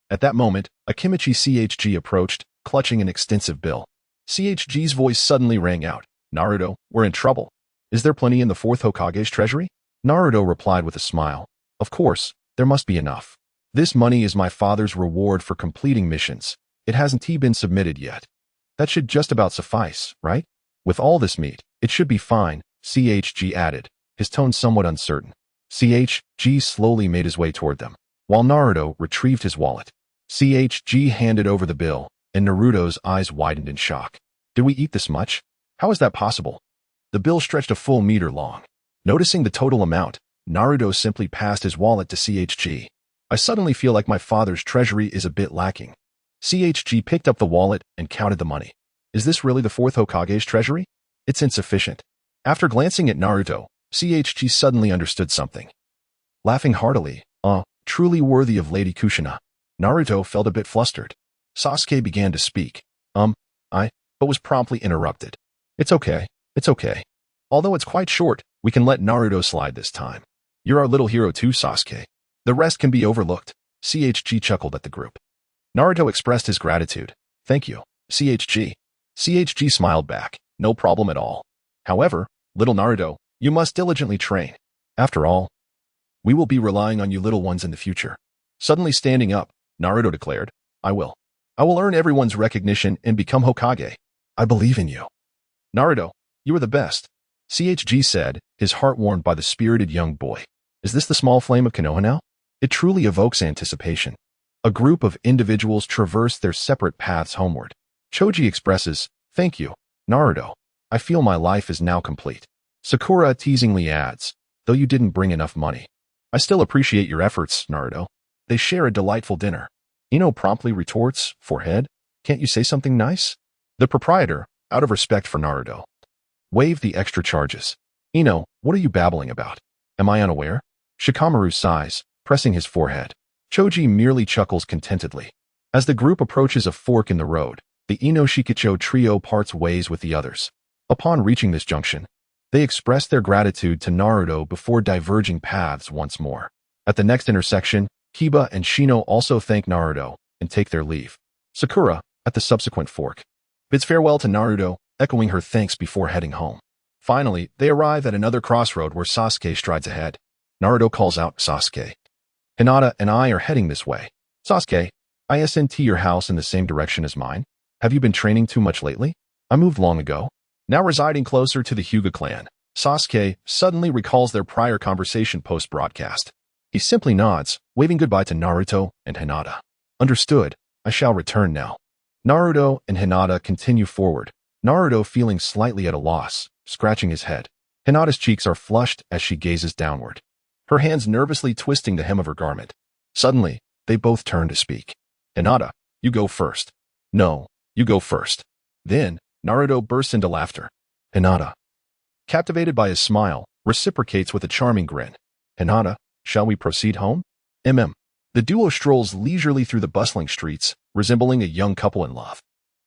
At that moment, Akimichi CHG approached, clutching an extensive bill. CHG's voice suddenly rang out. "Naruto, we're in trouble. Is there plenty in the fourth Hokage's treasury?" Naruto replied with a smile. "Of course, there must be enough. This money is my father's reward for completing missions. It hasn't been submitted yet. That should just about suffice, right? With all this meat, it should be fine," CHG added, his tone somewhat uncertain. CHG slowly made his way toward them, while Naruto retrieved his wallet. CHG handed over the bill, and Naruto's eyes widened in shock. "Did we eat this much? How is that possible?" The bill stretched a full meter long. Noticing the total amount, Naruto simply passed his wallet to CHG. "I suddenly feel like my father's treasury is a bit lacking." CHG picked up the wallet and counted the money. "Is this really the fourth Hokage's treasury? It's insufficient." After glancing at Naruto, CHG suddenly understood something. Laughing heartily, truly worthy of Lady Kushina. Naruto felt a bit flustered. Sasuke began to speak. But was promptly interrupted. It's okay. Although it's quite short, we can let Naruto slide this time. You're our little hero too, Sasuke. The rest can be overlooked." CHG chuckled at the group. Naruto expressed his gratitude. "Thank you, CHG." CHG smiled back. "No problem at all. However, little Naruto, you must diligently train. After all, we will be relying on you little ones in the future." Suddenly standing up, Naruto declared, I will earn everyone's recognition and become Hokage. I believe in you." "Naruto, you are the best," CHG said, his heart warmed by the spirited young boy. "Is this the small flame of Konoha now?" It truly evokes anticipation. A group of individuals traverse their separate paths homeward. Choji expresses, "Thank you, Naruto. I feel my life is now complete." Sakura teasingly adds, "Though you didn't bring enough money, I still appreciate your efforts, Naruto." They share a delightful dinner. Ino promptly retorts, "Forehead, can't you say something nice?" The proprietor, out of respect for Naruto, waived the extra charges. "Ino, what are you babbling about? Am I unaware?" Shikamaru sighs, pressing his forehead. Choji merely chuckles contentedly. As the group approaches a fork in the road, the Ino Shikicho trio parts ways with the others. Upon reaching this junction, they express their gratitude to Naruto before diverging paths once more. At the next intersection, Kiba and Shino also thank Naruto and take their leave. Sakura, at the subsequent fork, bids farewell to Naruto, echoing her thanks before heading home. Finally, they arrive at another crossroad where Sasuke strides ahead. Naruto calls out, "Sasuke, Hinata and I are heading this way." "Sasuke, I sent your house in the same direction as mine. Have you been training too much lately?" "I moved long ago." Now residing closer to the Hyuga clan, Sasuke suddenly recalls their prior conversation post-broadcast. He simply nods, waving goodbye to Naruto and Hinata. "Understood. I shall return now." Naruto and Hinata continue forward, Naruto feeling slightly at a loss, scratching his head. Hinata's cheeks are flushed as she gazes downward. her hands nervously twisting the hem of her garment. Suddenly, they both turned to speak. "Hinata, you go first." "No, you go first." Then, Naruto bursts into laughter. Hinata, captivated by his smile, reciprocates with a charming grin. "Hinata, shall we proceed home?" The duo strolls leisurely through the bustling streets, resembling a young couple in love.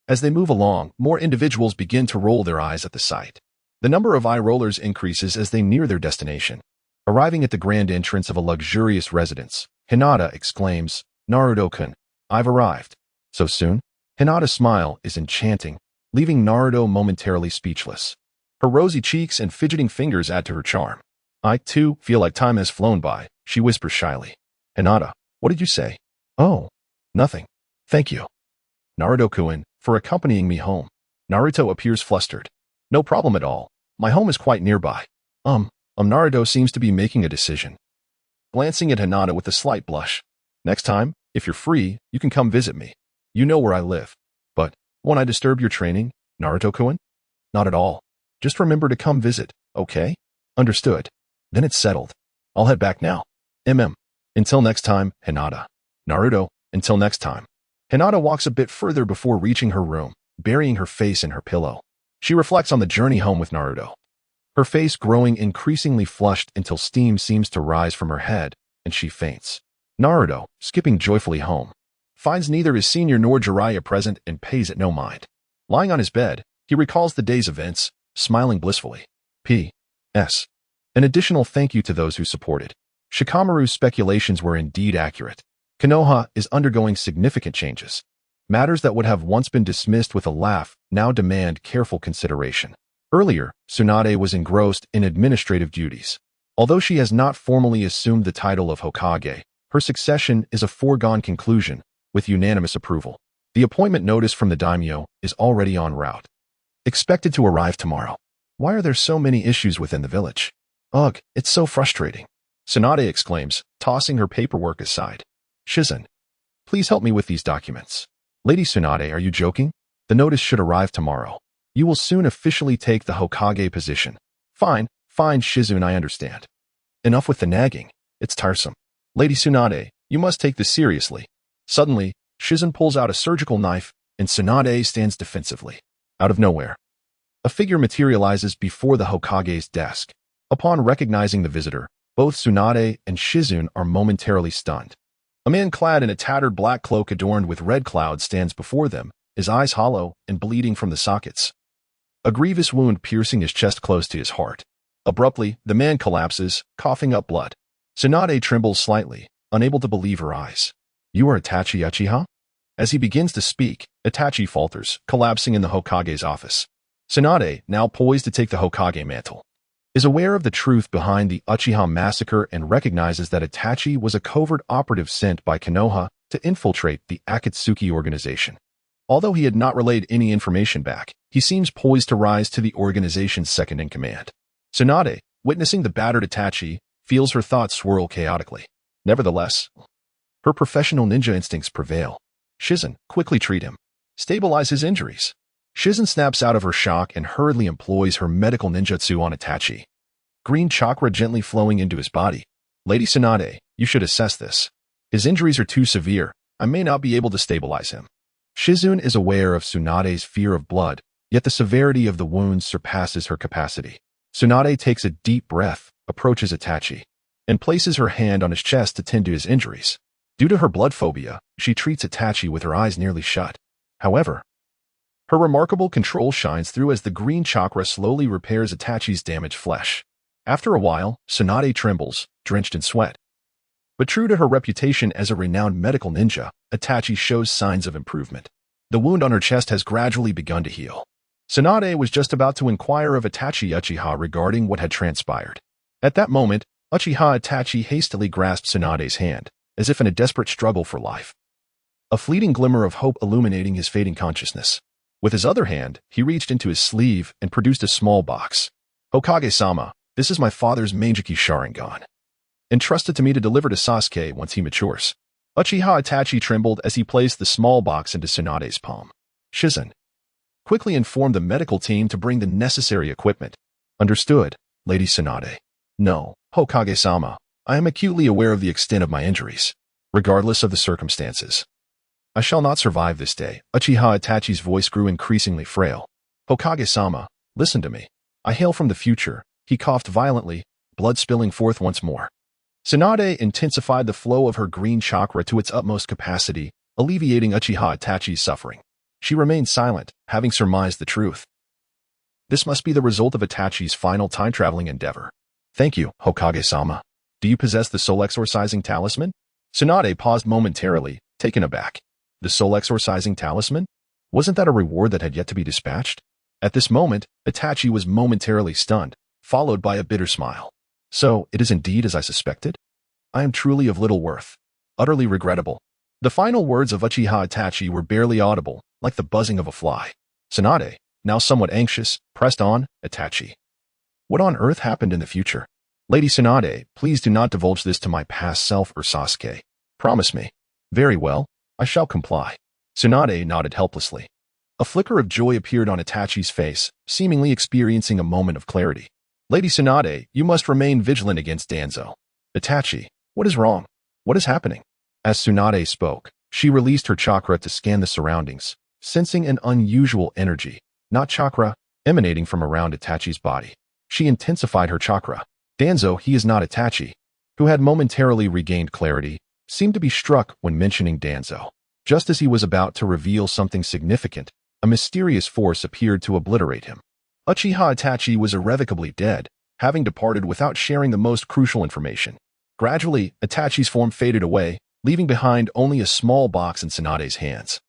As they move along, more individuals begin to roll their eyes at the sight. The number of eye rollers increases as they near their destination. Arriving at the grand entrance of a luxurious residence, Hinata exclaims, "Naruto-kun, I've arrived." "So soon?" Hinata's smile is enchanting, leaving Naruto momentarily speechless. Her rosy cheeks and fidgeting fingers add to her charm. "I, too, feel like time has flown by," she whispers shyly. "Hinata, what did you say?" "Oh, nothing. Thank you, Naruto-kun, for accompanying me home." Naruto appears flustered. "No problem at all. My home is quite nearby." Naruto seems to be making a decision. Glancing at Hinata with a slight blush. "Next time, if you're free, you can come visit me. You know where I live. But, won't I disturb your training, Naruto-kun?" "Not at all. Just remember to come visit, okay?" "Understood. Then it's settled. I'll head back now." Until next time, Hinata." "Naruto, until next time." Hinata walks a bit further before reaching her room, burying her face in her pillow. She reflects on the journey home with Naruto. Her face growing increasingly flushed until steam seems to rise from her head, and she faints. Naruto, skipping joyfully home, finds neither his senior nor Jiraiya present and pays it no mind. Lying on his bed, he recalls the day's events, smiling blissfully. P.S. An additional thank you to those who supported. Shikamaru's speculations were indeed accurate. Konoha is undergoing significant changes. Matters that would have once been dismissed with a laugh now demand careful consideration. Earlier, Tsunade was engrossed in administrative duties. Although she has not formally assumed the title of Hokage, her succession is a foregone conclusion, with unanimous approval. The appointment notice from the daimyo is already en route. Expected to arrive tomorrow. Why are there so many issues within the village? Ugh, it's so frustrating. Tsunade exclaims, tossing her paperwork aside. "Shizen, please help me with these documents." "Lady Tsunade, are you joking? The notice should arrive tomorrow. You will soon officially take the Hokage position." Fine, Shizune, I understand." "Enough with the nagging. It's tiresome. Lady Tsunade, you must take this seriously." Suddenly, Shizen pulls out a surgical knife, and Tsunade stands defensively. Out of nowhere, a figure materializes before the Hokage's desk. Upon recognizing the visitor, both Tsunade and Shizune are momentarily stunned. A man clad in a tattered black cloak adorned with red clouds stands before them, his eyes hollow and bleeding from the sockets. A grievous wound piercing his chest close to his heart. Abruptly, the man collapses, coughing up blood. Tsunade trembles slightly, unable to believe her eyes. "You are Itachi Uchiha?" As he begins to speak, Itachi falters, collapsing in the Hokage's office. Tsunade, now poised to take the Hokage mantle, is aware of the truth behind the Uchiha massacre and recognizes that Itachi was a covert operative sent by Konoha to infiltrate the Akatsuki organization. Although he had not relayed any information back, he seems poised to rise to the organization's second-in-command. Tsunade, witnessing the battered Itachi, feels her thoughts swirl chaotically. Nevertheless, her professional ninja instincts prevail. "Shizen, quickly treat him. Stabilize his injuries." Shizen snaps out of her shock and hurriedly employs her medical ninjutsu on Itachi. Green chakra gently flowing into his body. "Lady Tsunade, you should assess this. His injuries are too severe. I may not be able to stabilize him." Shizune is aware of Tsunade's fear of blood, yet the severity of the wounds surpasses her capacity. Tsunade takes a deep breath, approaches Itachi, and places her hand on his chest to tend to his injuries. Due to her blood phobia, she treats Itachi with her eyes nearly shut. However, her remarkable control shines through as the green chakra slowly repairs Itachi's damaged flesh. After a while, Tsunade trembles, drenched in sweat. But true to her reputation as a renowned medical ninja, Itachi shows signs of improvement. The wound on her chest has gradually begun to heal. Tsunade was just about to inquire of Itachi Uchiha regarding what had transpired. At that moment, Uchiha Itachi hastily grasped Tsunade's hand, as if in a desperate struggle for life. A fleeting glimmer of hope illuminating his fading consciousness. With his other hand, he reached into his sleeve and produced a small box. "Hokage-sama, this is my father's Meijiki Sharingan, entrusted to me to deliver to Sasuke once he matures." Uchiha Itachi trembled as he placed the small box into Tsunade's palm. "Shizen, quickly inform the medical team to bring the necessary equipment." "Understood, Lady Tsunade." "No, Hokage-sama, I am acutely aware of the extent of my injuries, regardless of the circumstances. I shall not survive this day. Uchiha Itachi's voice grew increasingly frail. Hokage-sama, listen to me. I hail from the future. He coughed violently, blood spilling forth once more. Tsunade intensified the flow of her green chakra to its utmost capacity, alleviating Uchiha Itachi's suffering. She remained silent, having surmised the truth. This must be the result of Itachi's final time-traveling endeavor. Thank you, Hokage-sama. Do you possess the soul exorcising talisman? Tsunade paused momentarily, taken aback. The soul exorcising talisman? Wasn't that a reward that had yet to be dispatched? At this moment, Itachi was momentarily stunned, followed by a bitter smile. So, it is indeed as I suspected? I am truly of little worth. Utterly regrettable. The final words of Uchiha Itachi were barely audible, like the buzzing of a fly. Tsunade, now somewhat anxious, pressed on, Itachi. What on earth happened in the future? Lady Tsunade, please do not divulge this to my past self or Sasuke. Promise me. Very well, I shall comply. Tsunade nodded helplessly. A flicker of joy appeared on Itachi's face, seemingly experiencing a moment of clarity. Lady Tsunade, you must remain vigilant against Danzo. Itachi, what is wrong? What is happening? As Tsunade spoke, she released her chakra to scan the surroundings, sensing an unusual energy, not chakra, emanating from around Itachi's body. She intensified her chakra. Danzo, he is not Itachi, who had momentarily regained clarity, seemed to be struck when mentioning Danzo. Just as he was about to reveal something significant, a mysterious force appeared to obliterate him. Uchiha Itachi was irrevocably dead, having departed without sharing the most crucial information. Gradually, Itachi's form faded away, leaving behind only a small box in Tsunade's hands,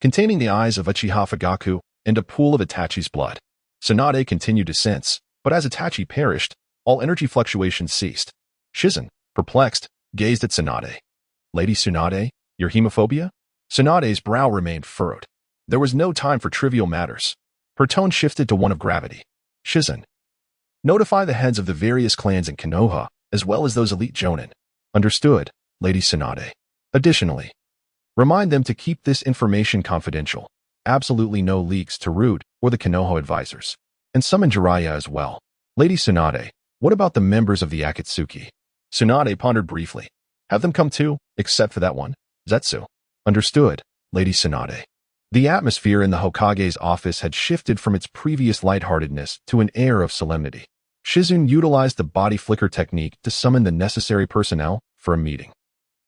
containing the eyes of Uchiha Fugaku and a pool of Itachi's blood. Tsunade continued to sense, but as Itachi perished, all energy fluctuations ceased. Shizen, perplexed, gazed at Tsunade. Lady Tsunade, your hemophobia? Tsunade's brow remained furrowed. There was no time for trivial matters. Her tone shifted to one of gravity. Shizen, notify the heads of the various clans in Konoha, as well as those elite jonin. Understood, Lady Tsunade. Additionally, remind them to keep this information confidential. Absolutely no leaks to Root or the Konoha advisors. And summon Jiraiya as well. Lady Tsunade, what about the members of the Akatsuki? Tsunade pondered briefly. Have them come too, except for that one, Zetsu. Understood, Lady Tsunade. The atmosphere in the Hokage's office had shifted from its previous lightheartedness to an air of solemnity. Shizun utilized the body flicker technique to summon the necessary personnel for a meeting.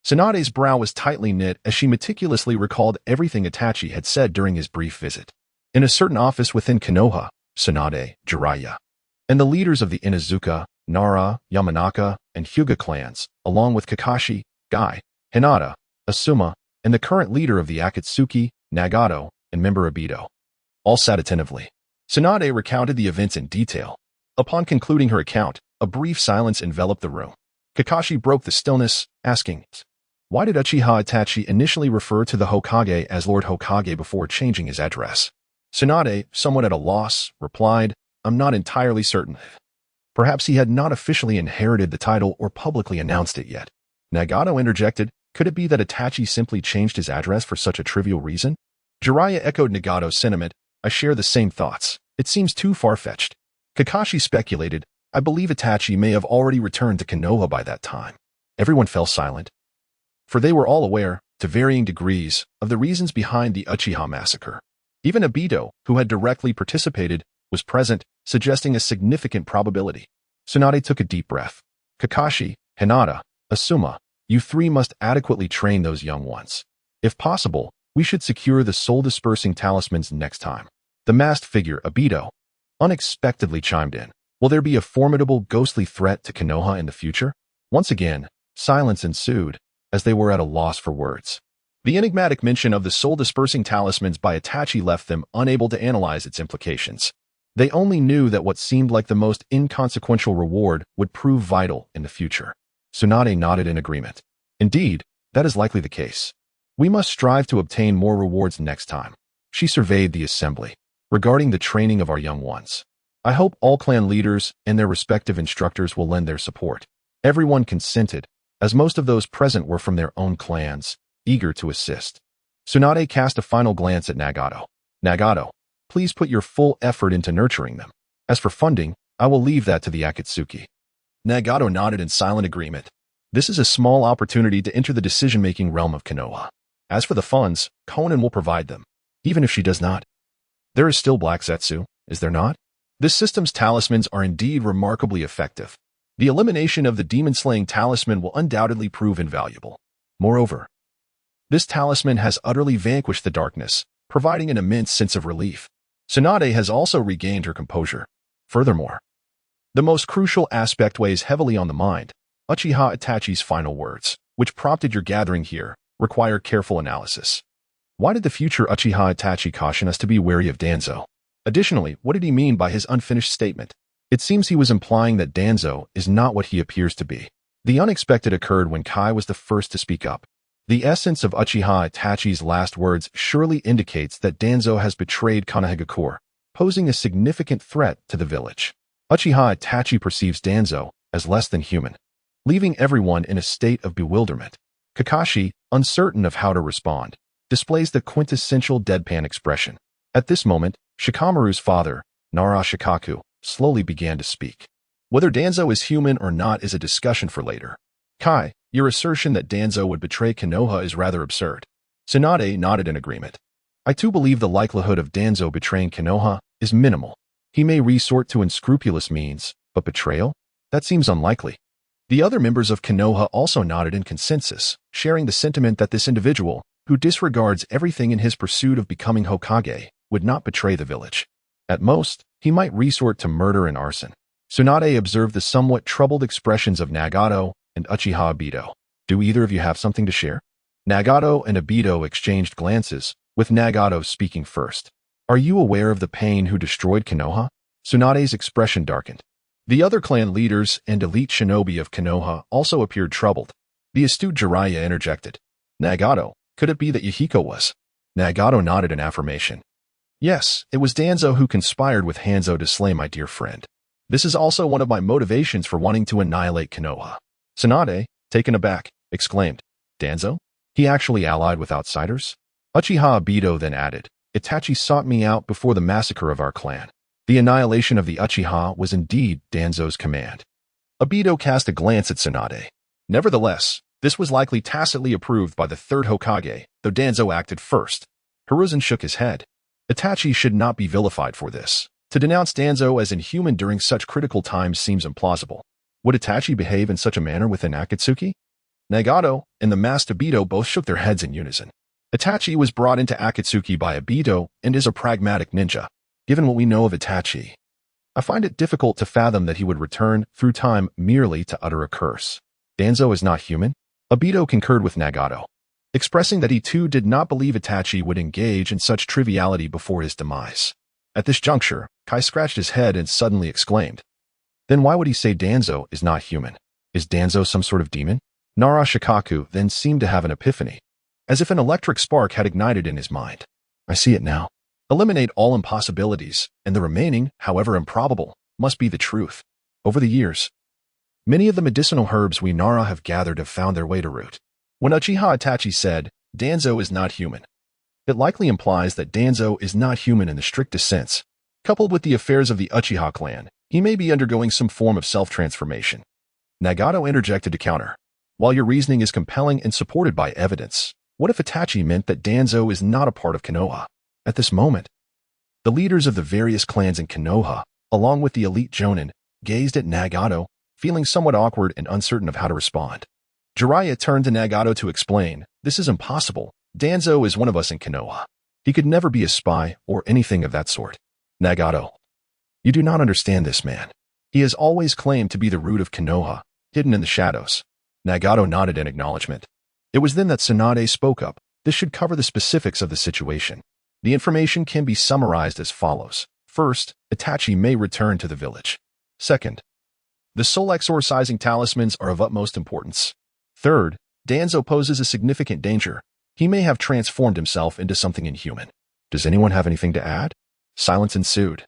Tsunade's brow was tightly knit as she meticulously recalled everything Itachi had said during his brief visit. In a certain office within Konoha, Tsunade, Jiraiya, and the leaders of the Inuzuka, Nara, Yamanaka, and Hyuga clans, along with Kakashi, Gai, Hinata, Asuma, and the current leader of the Akatsuki, Nagato, and member Obito, all sat attentively. Tsunade recounted the events in detail. Upon concluding her account, a brief silence enveloped the room. Kakashi broke the stillness, asking, why did Uchiha Itachi initially refer to the Hokage as Lord Hokage before changing his address? Tsunade, somewhat at a loss, replied, I'm not entirely certain. Perhaps he had not officially inherited the title or publicly announced it yet. Nagato interjected, could it be that Itachi simply changed his address for such a trivial reason? Jiraiya echoed Nagato's sentiment, I share the same thoughts. It seems too far-fetched. Kakashi speculated, I believe Itachi may have already returned to Konoha by that time. Everyone fell silent, for they were all aware, to varying degrees, of the reasons behind the Uchiha massacre. Even Obito, who had directly participated, was present, suggesting a significant probability. Tsunade took a deep breath. Kakashi, Hinata, Asuma, you three must adequately train those young ones. If possible, we should secure the soul-dispersing talismans next time. The masked figure, Obito, unexpectedly chimed in. Will there be a formidable ghostly threat to Konoha in the future? Once again, silence ensued, as they were at a loss for words. The enigmatic mention of the soul-dispersing talismans by Itachi left them unable to analyze its implications. They only knew that what seemed like the most inconsequential reward would prove vital in the future. Tsunade nodded in agreement. Indeed, that is likely the case. We must strive to obtain more rewards next time. She surveyed the assembly. Regarding the training of our young ones, I hope all clan leaders and their respective instructors will lend their support. Everyone consented, as most of those present were from their own clans, eager to assist. Tsunade cast a final glance at Nagato. Nagato, please put your full effort into nurturing them. As for funding, I will leave that to the Akatsuki. Nagato nodded in silent agreement. This is a small opportunity to enter the decision-making realm of Konoha. As for the funds, Konan will provide them. Even if she does not. There is still Black Zetsu, is there not? This system's talismans are indeed remarkably effective. The elimination of the demon-slaying talisman will undoubtedly prove invaluable. Moreover, this talisman has utterly vanquished the darkness, providing an immense sense of relief. Tsunade has also regained her composure. Furthermore, the most crucial aspect weighs heavily on the mind. Uchiha Itachi's final words, which prompted your gathering here, require careful analysis. Why did the future Uchiha Itachi caution us to be wary of Danzo? Additionally, what did he mean by his unfinished statement? It seems he was implying that Danzo is not what he appears to be. The unexpected occurred when Kai was the first to speak up. The essence of Uchiha Itachi's last words surely indicates that Danzo has betrayed Konohagakure, posing a significant threat to the village. Uchiha Itachi perceives Danzo as less than human, leaving everyone in a state of bewilderment. Kakashi, uncertain of how to respond, displays the quintessential deadpan expression. At this moment, Shikamaru's father, Nara Shikaku, slowly began to speak. Whether Danzo is human or not is a discussion for later. Kai, your assertion that Danzo would betray Konoha is rather absurd. Tsunade nodded in agreement. I too believe the likelihood of Danzo betraying Konoha is minimal. He may resort to unscrupulous means, but betrayal? That seems unlikely. The other members of Konoha also nodded in consensus, sharing the sentiment that this individual, who disregards everything in his pursuit of becoming Hokage, would not betray the village. At most, he might resort to murder and arson. Tsunade observed the somewhat troubled expressions of Nagato and Uchiha Obito. Do either of you have something to share? Nagato and Obito exchanged glances, with Nagato speaking first. Are you aware of the pain who destroyed Konoha? Tsunade's expression darkened. The other clan leaders and elite shinobi of Konoha also appeared troubled. The astute Jiraiya interjected. Nagato, could it be that Yahiko was? Nagato nodded in affirmation. Yes, it was Danzo who conspired with Hanzo to slay my dear friend. This is also one of my motivations for wanting to annihilate Konoha. Tsunade, taken aback, exclaimed, Danzo? He actually allied with outsiders? Uchiha Obito then added, Itachi sought me out before the massacre of our clan. The annihilation of the Uchiha was indeed Danzo's command. Obito cast a glance at Tsunade. Nevertheless, this was likely tacitly approved by the third Hokage, though Danzo acted first. Hiruzen shook his head. Itachi should not be vilified for this. To denounce Danzo as inhuman during such critical times seems implausible. Would Itachi behave in such a manner within Akatsuki? Nagato and the masked Obito both shook their heads in unison. Itachi was brought into Akatsuki by Obito and is a pragmatic ninja. Given what we know of Itachi, I find it difficult to fathom that he would return through time merely to utter a curse. Danzo is not human? Obito concurred with Nagato, expressing that he too did not believe Itachi would engage in such triviality before his demise. At this juncture, Kai scratched his head and suddenly exclaimed, Then why would he say Danzo is not human? Is Danzo some sort of demon? Nara Shikaku then seemed to have an epiphany, as if an electric spark had ignited in his mind. I see it now. Eliminate all impossibilities, and the remaining, however improbable, must be the truth. Over the years, many of the medicinal herbs we Nara have gathered have found their way to root. When Uchiha Itachi said, Danzo is not human, it likely implies that Danzo is not human in the strictest sense. Coupled with the affairs of the Uchiha clan, he may be undergoing some form of self-transformation. Nagato interjected to counter. While your reasoning is compelling and supported by evidence, what if Itachi meant that Danzo is not a part of Konoha? At this moment, the leaders of the various clans in Konoha, along with the elite Jonin, gazed at Nagato, feeling somewhat awkward and uncertain of how to respond. Jiraiya turned to Nagato to explain, This is impossible. Danzo is one of us in Konoha. He could never be a spy or anything of that sort. Nagato, you do not understand this man. He has always claimed to be the root of Konoha, hidden in the shadows. Nagato nodded in acknowledgement. It was then that Tsunade spoke up. This should cover the specifics of the situation. The information can be summarized as follows. First, Itachi may return to the village. Second, the soul exorcising talismans are of utmost importance. Third, Danzo poses a significant danger. He may have transformed himself into something inhuman. Does anyone have anything to add? Silence ensued.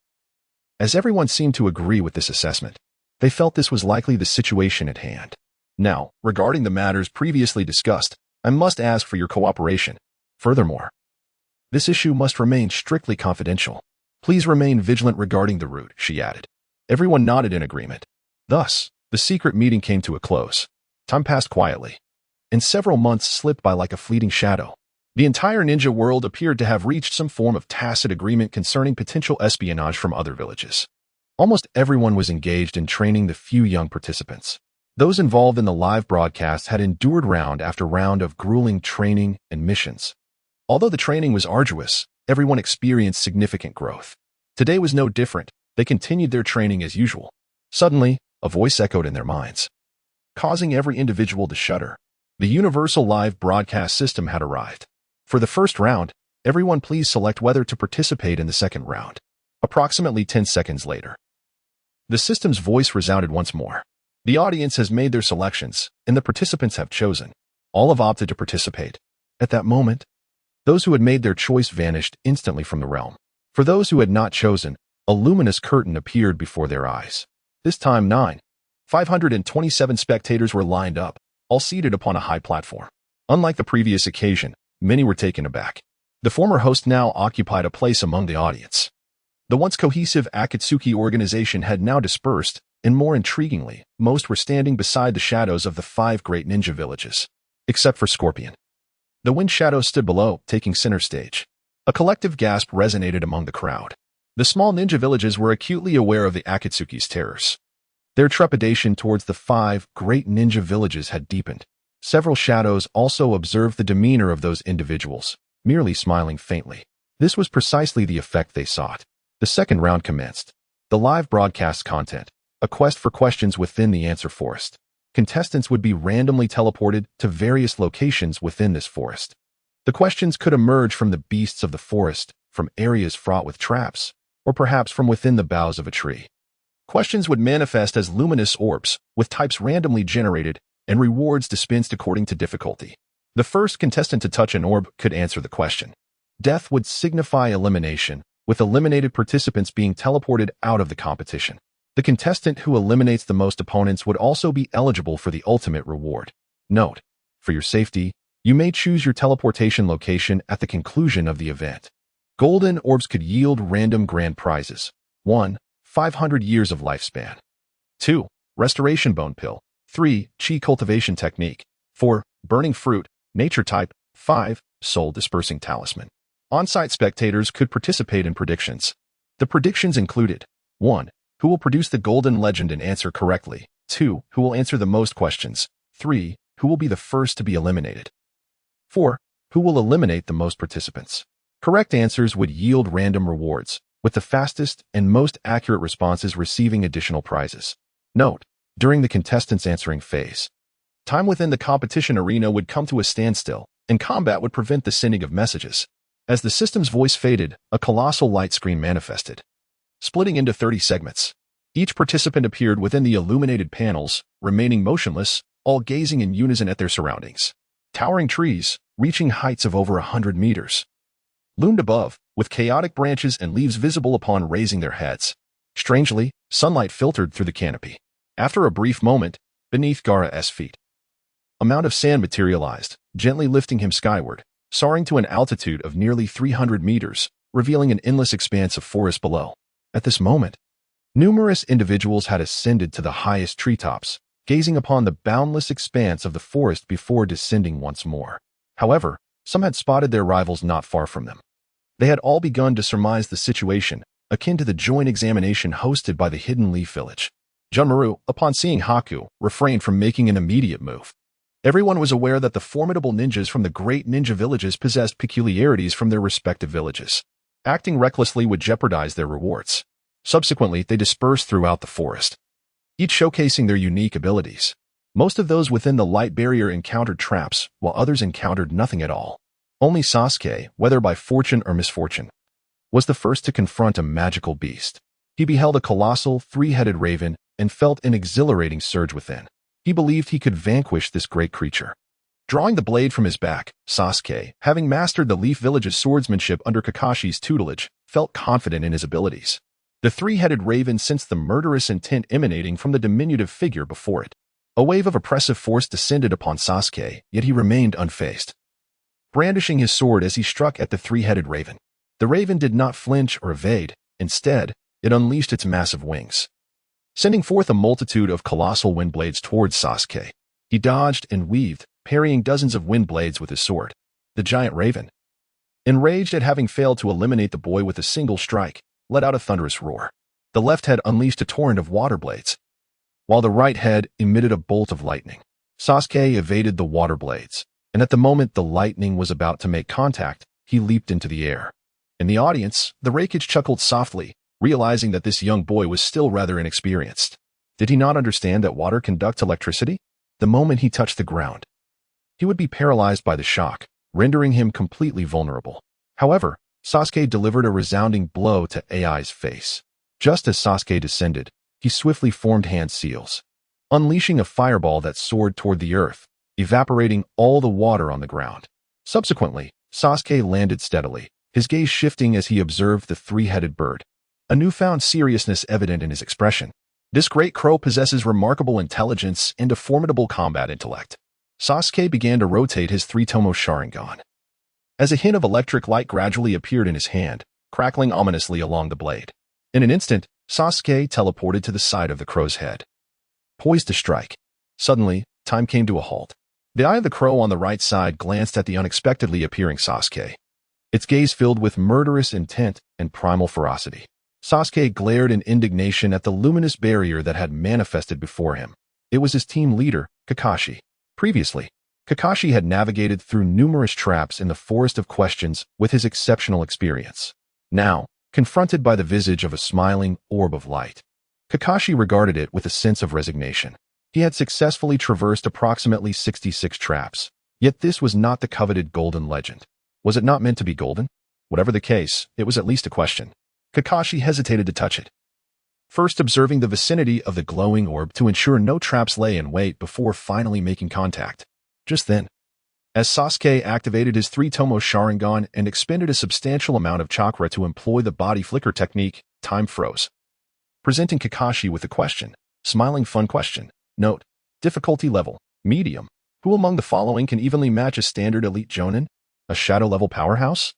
As everyone seemed to agree with this assessment, they felt this was likely the situation at hand. Now, regarding the matters previously discussed, I must ask for your cooperation. Furthermore, this issue must remain strictly confidential. Please remain vigilant regarding the route, she added. Everyone nodded in agreement. Thus, the secret meeting came to a close. Time passed quietly, and several months slipped by like a fleeting shadow. The entire ninja world appeared to have reached some form of tacit agreement concerning potential espionage from other villages. Almost everyone was engaged in training the few young participants. Those involved in the live broadcast had endured round after round of grueling training and missions. Although the training was arduous, everyone experienced significant growth. Today was no different. They continued their training as usual. Suddenly, a voice echoed in their minds, causing every individual to shudder. The universal live broadcast system had arrived. For the first round, everyone please select whether to participate in the second round. Approximately 10 seconds later, the system's voice resounded once more. The audience has made their selections, and the participants have chosen. All have opted to participate. At that moment, those who had made their choice vanished instantly from the realm. For those who had not chosen, a luminous curtain appeared before their eyes. This time 527 spectators were lined up, all seated upon a high platform. Unlike the previous occasion, many were taken aback. The former host now occupied a place among the audience. The once cohesive Akatsuki organization had now dispersed, and more intriguingly, most were standing beside the shadows of the 5 great ninja villages. Except for Scorpion. The wind shadow stood below, taking center stage. A collective gasp resonated among the crowd. The small ninja villages were acutely aware of the Akatsuki's terrors. Their trepidation towards the 5 great ninja villages had deepened. Several shadows also observed the demeanor of those individuals, merely smiling faintly. This was precisely the effect they sought. The second round commenced. The live broadcast content, a quest for questions within the answer forest. Contestants would be randomly teleported to various locations within this forest. The questions could emerge from the beasts of the forest, from areas fraught with traps, or perhaps from within the boughs of a tree. Questions would manifest as luminous orbs, with types randomly generated, and rewards dispensed according to difficulty. The first contestant to touch an orb could answer the question. Death would signify elimination, with eliminated participants being teleported out of the competition. The contestant who eliminates the most opponents would also be eligible for the ultimate reward. Note: for your safety, you may choose your teleportation location at the conclusion of the event. Golden orbs could yield random grand prizes. 1. 500 years of lifespan. 2. Restoration bone pill. 3. Chi cultivation technique. 4. Burning fruit, nature type. 5. Soul dispersing talisman. On-site spectators could participate in predictions. The predictions included: 1. Who will produce the golden legend and answer correctly? 2. Who will answer the most questions? 3. Who will be the first to be eliminated? 4. Who will eliminate the most participants? Correct answers would yield random rewards, with the fastest and most accurate responses receiving additional prizes. Note: during the contestants' answering phase, time within the competition arena would come to a standstill, and combat would prevent the sending of messages. As the system's voice faded, a colossal light screen manifested, splitting into 30 segments. Each participant appeared within the illuminated panels, remaining motionless, all gazing in unison at their surroundings. Towering trees, reaching heights of over 100 meters, loomed above, with chaotic branches and leaves visible upon raising their heads. Strangely, sunlight filtered through the canopy. After a brief moment, beneath Gaara's feet, a mound of sand materialized, gently lifting him skyward, soaring to an altitude of nearly 300 meters, revealing an endless expanse of forest below. At this moment, numerous individuals had ascended to the highest treetops, gazing upon the boundless expanse of the forest before descending once more. However, some had spotted their rivals not far from them. They had all begun to surmise the situation, akin to the joint examination hosted by the Hidden Leaf Village. Junmaru, upon seeing Haku, refrained from making an immediate move. Everyone was aware that the formidable ninjas from the great ninja villages possessed peculiarities from their respective villages. Acting recklessly would jeopardize their rewards. Subsequently, they dispersed throughout the forest, each showcasing their unique abilities. Most of those within the light barrier encountered traps, while others encountered nothing at all. Only Sasuke, whether by fortune or misfortune, was the first to confront a magical beast. He beheld a colossal, 3-headed raven and felt an exhilarating surge within. He believed he could vanquish this great creature. Drawing the blade from his back, Sasuke, having mastered the Leaf Village's swordsmanship under Kakashi's tutelage, felt confident in his abilities. The 3-headed raven sensed the murderous intent emanating from the diminutive figure before it. A wave of oppressive force descended upon Sasuke, yet he remained unfazed, brandishing his sword as he struck at the 3-headed raven. The raven did not flinch or evade. Instead, it unleashed its massive wings, sending forth a multitude of colossal wind blades towards Sasuke. He dodged and weaved, parrying dozens of wind blades with his sword. The giant raven, enraged at having failed to eliminate the boy with a single strike, let out a thunderous roar. The left head unleashed a torrent of water blades, while the right head emitted a bolt of lightning. Sasuke evaded the water blades, and at the moment the lightning was about to make contact, he leaped into the air. In the audience, the Raikage chuckled softly, realizing that this young boy was still rather inexperienced. Did he not understand that water conducts electricity? The moment he touched the ground, he would be paralyzed by the shock, rendering him completely vulnerable. However, Sasuke delivered a resounding blow to AI's face. Just as Sasuke descended, he swiftly formed hand seals, unleashing a fireball that soared toward the earth, evaporating all the water on the ground. Subsequently, Sasuke landed steadily, his gaze shifting as he observed the three-headed bird, a newfound seriousness evident in his expression. This great crow possesses remarkable intelligence and a formidable combat intellect. Sasuke began to rotate his three-tomo Sharingan, as a hint of electric light gradually appeared in his hand, crackling ominously along the blade. In an instant, Sasuke teleported to the side of the crow's head, poised to strike. Suddenly, time came to a halt. The eye of the crow on the right side glanced at the unexpectedly appearing Sasuke, its gaze filled with murderous intent and primal ferocity. Sasuke glared in indignation at the luminous barrier that had manifested before him. It was his team leader, Kakashi. Previously, Kakashi had navigated through numerous traps in the forest of questions with his exceptional experience. Now, confronted by the visage of a smiling orb of light, Kakashi regarded it with a sense of resignation. He had successfully traversed approximately 66 traps, yet this was not the coveted golden legend. Was it not meant to be golden? Whatever the case, it was at least a question. Kakashi hesitated to touch it, first observing the vicinity of the glowing orb to ensure no traps lay in wait before finally making contact. Just then, as Sasuke activated his three-tomo Sharingan and expended a substantial amount of chakra to employ the body flicker technique, time froze, presenting Kakashi with a question. Smiling fun question. Note: difficulty level, medium. Who among the following can evenly match a standard elite jonin? A shadow-level powerhouse?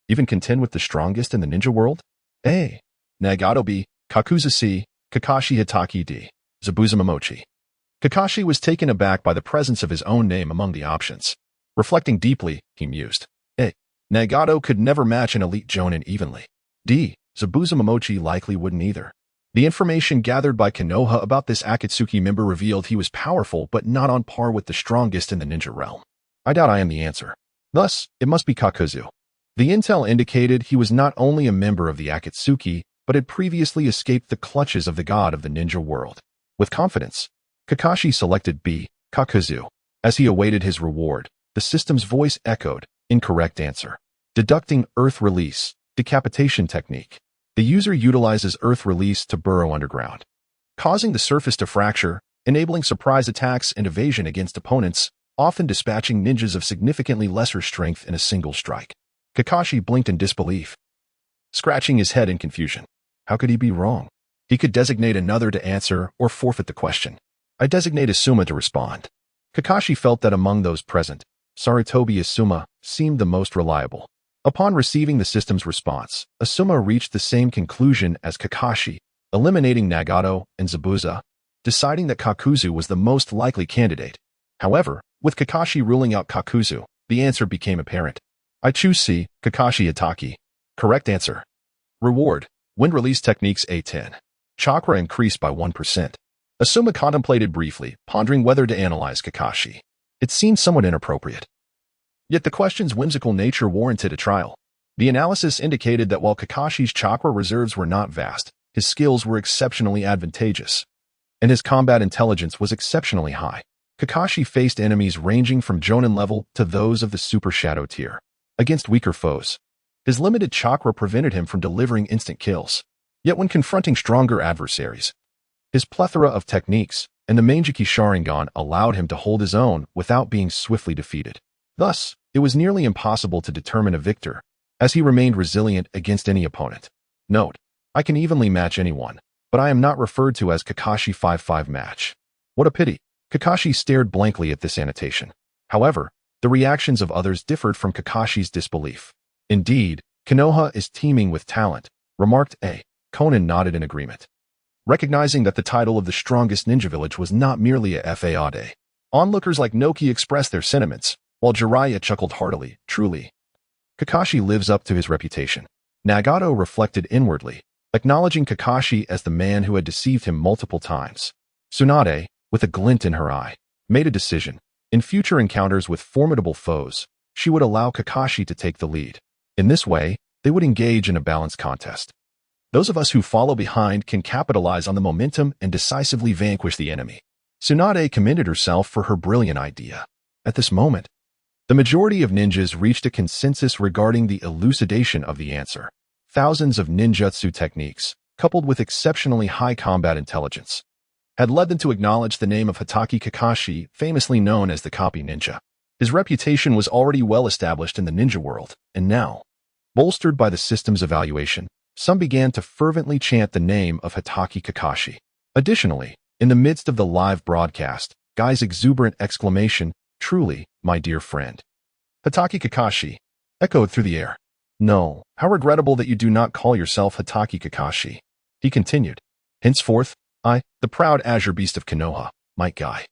Even contend with the strongest in the ninja world? A. Nagato. B. Kakuzu. C. Kakashi Hitaki. D. Zabuza Momochi. Kakashi was taken aback by the presence of his own name among the options. Reflecting deeply, he mused. A. Nagato could never match an elite jonin evenly. D. Zabuza Momochi likely wouldn't either. The information gathered by Konoha about this Akatsuki member revealed he was powerful but not on par with the strongest in the ninja realm. I doubt I am the answer. Thus, it must be Kakuzu. The intel indicated he was not only a member of the Akatsuki, but had previously escaped the clutches of the god of the ninja world. With confidence, Kakashi selected B. Kakuzu. As he awaited his reward, the system's voice echoed, incorrect answer. Deducting Earth Release, decapitation technique. The user utilizes Earth Release to burrow underground, causing the surface to fracture, enabling surprise attacks and evasion against opponents, often dispatching ninjas of significantly lesser strength in a single strike. Kakashi blinked in disbelief, scratching his head in confusion. How could he be wrong? He could designate another to answer or forfeit the question. I designate Asuma to respond. Kakashi felt that among those present, Sarutobi Asuma seemed the most reliable. Upon receiving the system's response, Asuma reached the same conclusion as Kakashi, eliminating Nagato and Zabuza, deciding that Kakuzu was the most likely candidate. However, with Kakashi ruling out Kakuzu, the answer became apparent. I choose C. Kakashi Hitaki. Correct answer. Reward: Wind Release Techniques A10. Chakra increased by 1%. Asuma contemplated briefly, pondering whether to analyze Kakashi. It seemed somewhat inappropriate. Yet the question's whimsical nature warranted a trial. The analysis indicated that while Kakashi's chakra reserves were not vast, his skills were exceptionally advantageous, and his combat intelligence was exceptionally high. Kakashi faced enemies ranging from Jonin level to those of the Super Shadow tier. Against weaker foes, his limited chakra prevented him from delivering instant kills. Yet when confronting stronger adversaries, his plethora of techniques and the Manjiki Sharingan allowed him to hold his own without being swiftly defeated. Thus, it was nearly impossible to determine a victor, as he remained resilient against any opponent. Note: I can evenly match anyone, but I am not referred to as Kakashi 5-5 match. What a pity. Kakashi stared blankly at this annotation. However, the reactions of others differed from Kakashi's disbelief. Indeed, Konoha is teeming with talent, remarked A. Conan nodded in agreement, recognizing that the title of the strongest ninja village was not merely a fade. Onlookers like Noki expressed their sentiments, while Jiraiya chuckled heartily. Truly, Kakashi lives up to his reputation. Nagato reflected inwardly, acknowledging Kakashi as the man who had deceived him multiple times. Tsunade, with a glint in her eye, made a decision. In future encounters with formidable foes, she would allow Kakashi to take the lead. In this way, they would engage in a balanced contest. Those of us who follow behind can capitalize on the momentum and decisively vanquish the enemy. Tsunade commended herself for her brilliant idea. At this moment, the majority of ninjas reached a consensus regarding the elucidation of the answer. Thousands of ninjutsu techniques, coupled with exceptionally high combat intelligence, had led them to acknowledge the name of Hatake Kakashi, famously known as the Copy Ninja. His reputation was already well established in the ninja world, and now, bolstered by the system's evaluation, some began to fervently chant the name of Hatake Kakashi. Additionally, in the midst of the live broadcast, Guy's exuberant exclamation, "Truly, my dear friend, Hatake Kakashi," echoed through the air. "No, how regrettable that you do not call yourself Hatake Kakashi," he continued. "Henceforth, I, the proud azure beast of Konoha, Might Guy,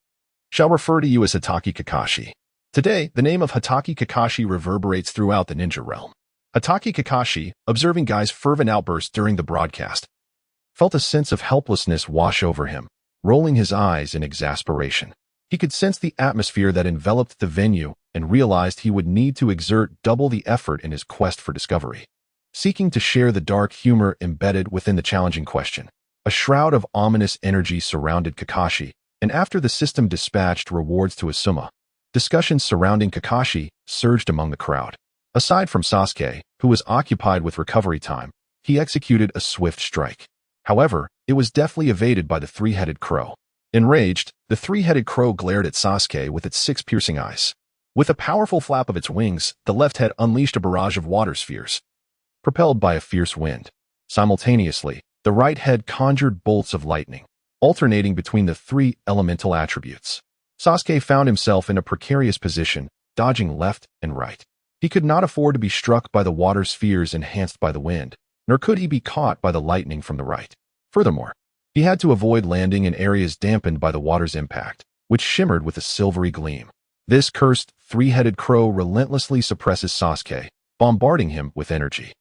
shall refer to you as Hatake Kakashi." Today, the name of Hatake Kakashi reverberates throughout the ninja realm. Hatake Kakashi, observing Guy's fervent outburst during the broadcast, felt a sense of helplessness wash over him, rolling his eyes in exasperation. He could sense the atmosphere that enveloped the venue and realized he would need to exert double the effort in his quest for discovery. Seeking to share the dark humor embedded within the challenging question, a shroud of ominous energy surrounded Kakashi, and after the system dispatched rewards to Asuma, discussions surrounding Kakashi surged among the crowd. Aside from Sasuke, who was occupied with recovery time, he executed a swift strike. However, it was deftly evaded by the three-headed crow. Enraged, the three-headed crow glared at Sasuke with its 6 piercing eyes. With a powerful flap of its wings, the left head unleashed a barrage of water spheres, propelled by a fierce wind. Simultaneously, the right head conjured bolts of lightning, alternating between the 3 elemental attributes. Sasuke found himself in a precarious position, dodging left and right. He could not afford to be struck by the water spheres enhanced by the wind, nor could he be caught by the lightning from the right. Furthermore, he had to avoid landing in areas dampened by the water's impact, which shimmered with a silvery gleam. This cursed, three-headed crow relentlessly suppresses Sasuke, bombarding him with energy.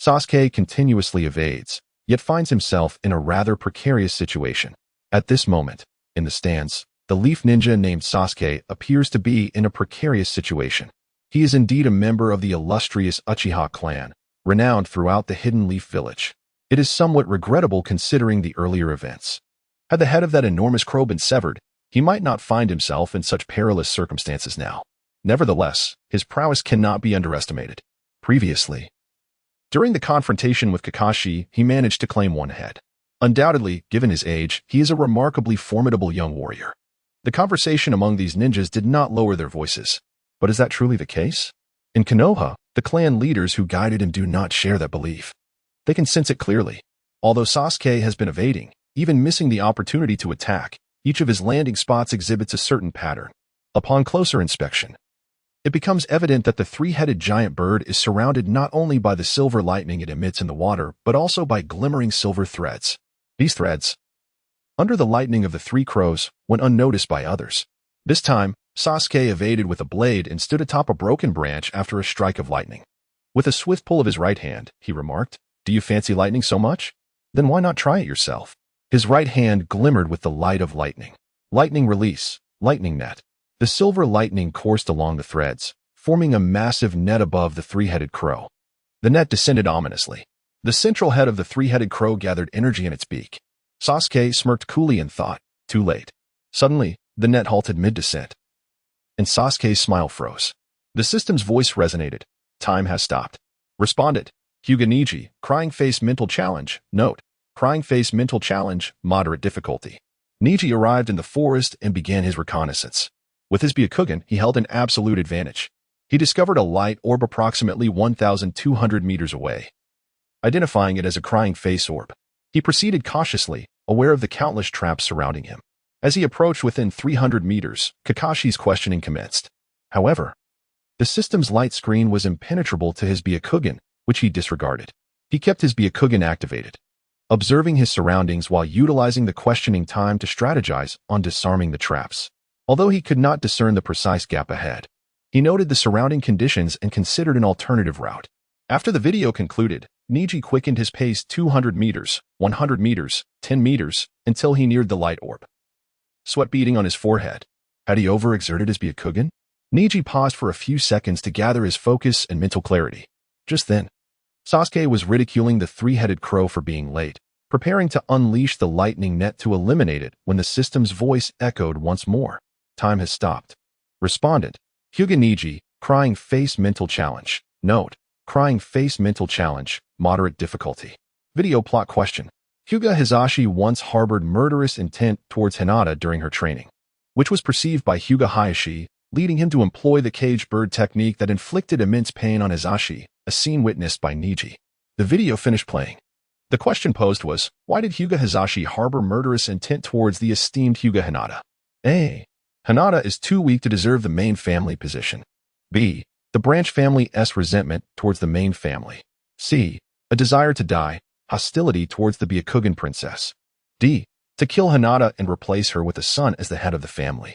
Sasuke continuously evades, yet finds himself in a rather precarious situation. At this moment, in the stands, the leaf ninja named Sasuke appears to be in a precarious situation. He is indeed a member of the illustrious Uchiha clan, renowned throughout the Hidden Leaf Village. It is somewhat regrettable considering the earlier events. Had the head of that enormous crow been severed, he might not find himself in such perilous circumstances now. Nevertheless, his prowess cannot be underestimated. Previously, during the confrontation with Kakashi, he managed to claim one head. Undoubtedly, given his age, he is a remarkably formidable young warrior. The conversation among these ninjas did not lower their voices. But is that truly the case? In Konoha, the clan leaders who guided him do not share that belief. They can sense it clearly. Although Sasuke has been evading, even missing the opportunity to attack, each of his landing spots exhibits a certain pattern. Upon closer inspection, it becomes evident that the three-headed giant bird is surrounded not only by the silver lightning it emits in the water, but also by glimmering silver threads. These threads, under the lightning of the 3 crows, went unnoticed by others. This time, Sasuke evaded with a blade and stood atop a broken branch after a strike of lightning. With a swift pull of his right hand, he remarked, "Do you fancy lightning so much? Then why not try it yourself?" His right hand glimmered with the light of lightning. Lightning release, lightning net. The silver lightning coursed along the threads, forming a massive net above the three-headed crow. The net descended ominously. The central head of the three-headed crow gathered energy in its beak. Sasuke smirked coolly and thought, too late. Suddenly, the net halted mid-descent, and Sasuke's smile froze. The system's voice resonated. Time has stopped. Responded. Hyuga Niji, crying face mental challenge. Note, crying face mental challenge, moderate difficulty. Niji arrived in the forest and began his reconnaissance. With his Byakugan, he held an absolute advantage. He discovered a light orb approximately 1,200 meters away, identifying it as a crying face orb. He proceeded cautiously, aware of the countless traps surrounding him. As he approached within 300 meters, Kakashi's questioning commenced. However, the system's light screen was impenetrable to his Byakugan, which he disregarded. He kept his Byakugan activated, observing his surroundings while utilizing the questioning time to strategize on disarming the traps. Although he could not discern the precise gap ahead, he noted the surrounding conditions and considered an alternative route. After the video concluded, Neji quickened his pace 200 meters, 100 meters, 10 meters, until he neared the light orb. Sweat beading on his forehead. Had he overexerted his Byakugan? Neji paused for a few seconds to gather his focus and mental clarity. Just then, Sasuke was ridiculing the three-headed crow for being late, preparing to unleash the lightning net to eliminate it when the system's voice echoed once more. Time has stopped. Respondent: Hyuga Neji, crying face mental challenge. Note: crying face mental challenge, moderate difficulty. Video plot question. Hyuga Hisashi once harbored murderous intent towards Hinata during her training, which was perceived by Hyuga Hayashi, leading him to employ the cage bird technique that inflicted immense pain on Hisashi, a scene witnessed by Neji. The video finished playing. The question posed was, why did Hyuga Hisashi harbor murderous intent towards the esteemed Hyuga Hinata? A. Hinata is too weak to deserve the main family position. B. The branch family's resentment towards the main family. C. A desire to die, hostility towards the Byakugan princess. D. To kill Hinata and replace her with a son as the head of the family.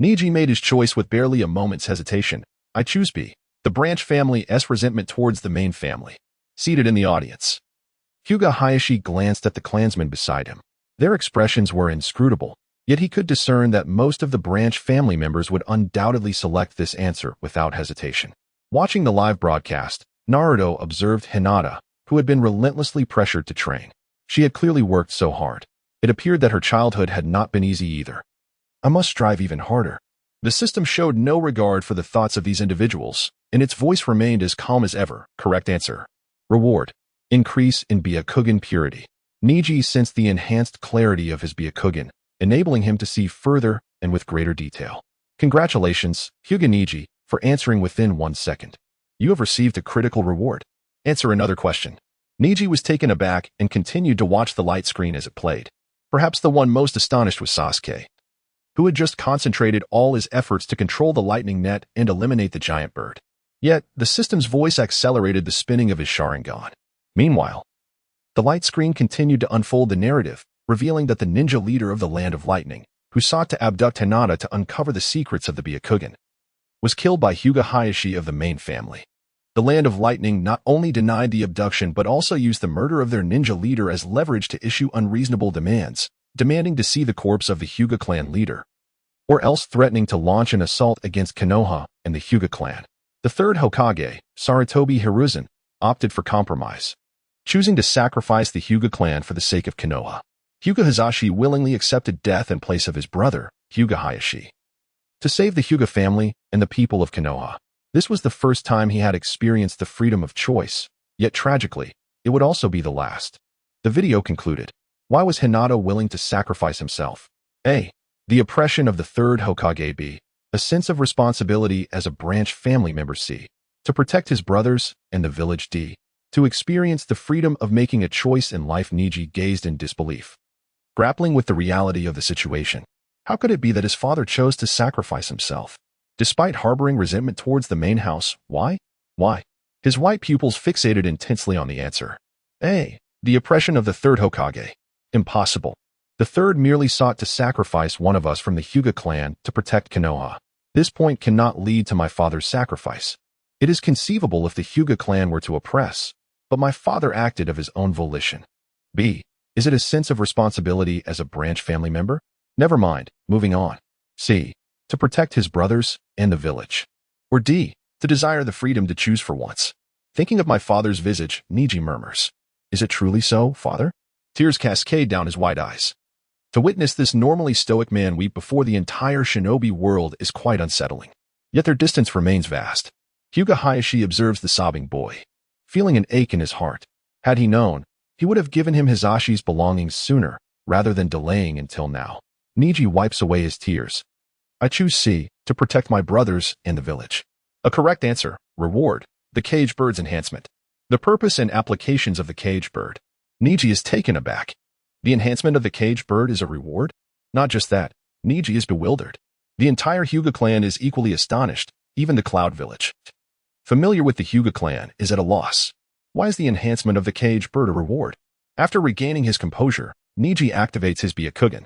Neji made his choice with barely a moment's hesitation. I choose B. The branch family's resentment towards the main family. Seated in the audience, Hyuga Hayashi glanced at the clansmen beside him. Their expressions were inscrutable, yet he could discern that most of the branch family members would undoubtedly select this answer without hesitation. Watching the live broadcast, Naruto observed Hinata, who had been relentlessly pressured to train. She had clearly worked so hard. It appeared that her childhood had not been easy either. I must strive even harder. The system showed no regard for the thoughts of these individuals, and its voice remained as calm as ever. Correct answer. Reward: increase in Byakugan purity. Neji sensed the enhanced clarity of his Byakugan, enabling him to see further and with greater detail. Congratulations, Hyuga Neji, for answering within 1 second. You have received a critical reward. Answer another question. Neji was taken aback and continued to watch the light screen as it played. Perhaps the one most astonished was Sasuke, who had just concentrated all his efforts to control the lightning net and eliminate the giant bird. Yet, the system's voice accelerated the spinning of his Sharingan. Meanwhile, the light screen continued to unfold the narrative, revealing that the ninja leader of the Land of Lightning, who sought to abduct Hinata to uncover the secrets of the Byakugan, was killed by Hyuga Hayashi of the main family. The Land of Lightning not only denied the abduction but also used the murder of their ninja leader as leverage to issue unreasonable demands, demanding to see the corpse of the Hyuga clan leader, or else threatening to launch an assault against Konoha and the Hyuga clan. The third Hokage, Sarutobi Hiruzen, opted for compromise, choosing to sacrifice the Hyuga clan for the sake of Konoha. Hyuga Hisashi willingly accepted death in place of his brother, Hyuga Hayashi, to save the Hyuga family and the people of Konoha. This was the first time he had experienced the freedom of choice, yet tragically, it would also be the last. The video concluded. Why was Hinata willing to sacrifice himself? A. The oppression of the third Hokage. B. A sense of responsibility as a branch family member. C. To protect his brothers and the village. D. To experience the freedom of making a choice in life. Neji gazed in disbelief, grappling with the reality of the situation. How could it be that his father chose to sacrifice himself? Despite harboring resentment towards the main house, why? Why? His white pupils fixated intensely on the answer. A. The oppression of the third Hokage. Impossible. The third merely sought to sacrifice one of us from the Hyuga clan to protect Konoha. This point cannot lead to my father's sacrifice. It is conceivable if the Hyuga clan were to oppress, but my father acted of his own volition. B. Is it a sense of responsibility as a branch family member? Never mind, moving on. C. To protect his brothers and the village. Or D. To desire the freedom to choose for once. Thinking of my father's visage, Neji murmurs. Is it truly so, father? Tears cascade down his wide eyes. To witness this normally stoic man weep before the entire shinobi world is quite unsettling. Yet their distance remains vast. Hyuga Hayashi observes the sobbing boy, feeling an ache in his heart. Had he known, he would have given him Hisashi's belongings sooner, rather than delaying until now. Neji wipes away his tears. I choose C. To protect my brothers and the village. A correct answer. Reward: the cage bird's enhancement. The purpose and applications of the cage bird. Neji is taken aback. The enhancement of the cage bird is a reward? Not just that, Neji is bewildered. The entire Hyuga clan is equally astonished, even the Cloud Village, familiar with the Hyuga clan, is at a loss. Why is the enhancement of the cage bird a reward? After regaining his composure, Neji activates his Byakugan.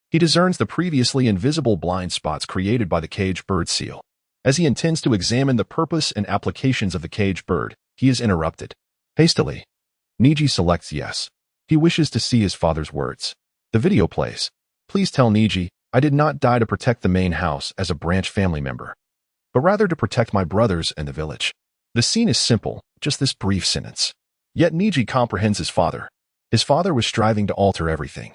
He discerns the previously invisible blind spots created by the caged bird seal. As he intends to examine the purpose and applications of the caged bird, he is interrupted. Hastily, Neji selects yes. He wishes to see his father's words. The video plays. Please tell Neji, I did not die to protect the main house as a branch family member, but rather to protect my brothers and the village. The scene is simple, just this brief sentence. Yet Neji comprehends his father. His father was striving to alter everything,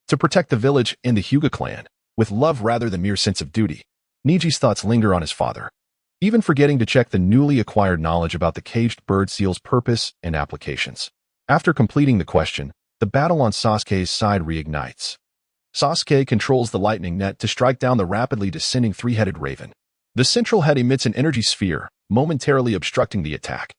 to protect the village and the Hyuga clan, with love rather than mere sense of duty. Neji's thoughts linger on his father, even forgetting to check the newly acquired knowledge about the caged bird seal's purpose and applications. After completing the question, the battle on Sasuke's side reignites. Sasuke controls the lightning net to strike down the rapidly descending three-headed raven. The central head emits an energy sphere, momentarily obstructing the attack,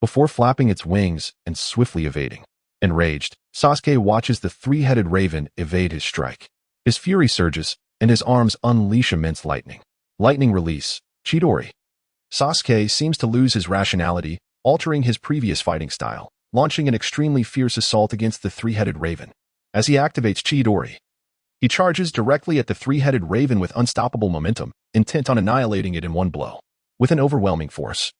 before flapping its wings and swiftly evading. Enraged, Sasuke watches the three-headed raven evade his strike. His fury surges, and his arms unleash immense lightning. Lightning release, Chidori. Sasuke seems to lose his rationality, altering his previous fighting style, launching an extremely fierce assault against the three-headed raven. As he activates Chidori, he charges directly at the three-headed raven with unstoppable momentum, intent on annihilating it in one blow. With an overwhelming force,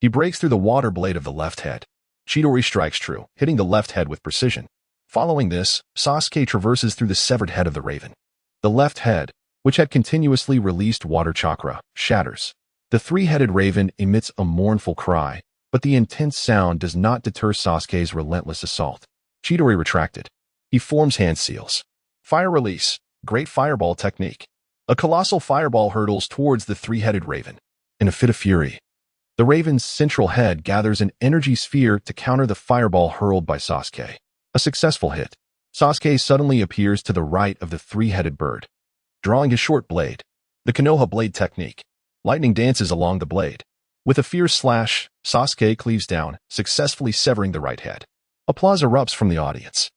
he breaks through the water blade of the left head. Chidori strikes true, hitting the left head with precision. Following this, Sasuke traverses through the severed head of the raven. The left head, which had continuously released water chakra, shatters. The three-headed raven emits a mournful cry, but the intense sound does not deter Sasuke's relentless assault. Chidori retracted. He forms hand seals. Fire release, great fireball technique. A colossal fireball hurtles towards the three-headed raven. In a fit of fury, the raven's central head gathers an energy sphere to counter the fireball hurled by Sasuke. A successful hit. Sasuke suddenly appears to the right of the three-headed bird, drawing his short blade. The Konoha blade technique. Lightning dances along the blade. With a fierce slash, Sasuke cleaves down, successfully severing the right head. Applause erupts from the audience,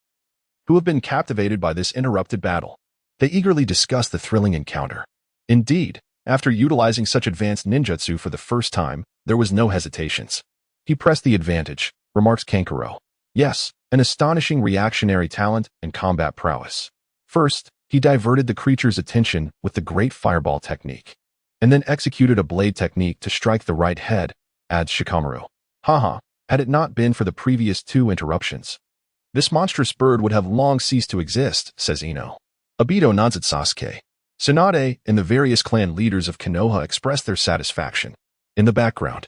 who have been captivated by this interrupted battle. They eagerly discuss the thrilling encounter. Indeed, after utilizing such advanced ninjutsu for the first time, there was no hesitations. He pressed the advantage, remarks Kankuro. Yes, an astonishing reactionary talent and combat prowess. First, he diverted the creature's attention with the great fireball technique, and then executed a blade technique to strike the right head, adds Shikamaru. Haha, had it not been for the previous two interruptions, this monstrous bird would have long ceased to exist, says Ino. Obito nods at Sasuke. Tsunade and the various clan leaders of Konoha express their satisfaction. In the background,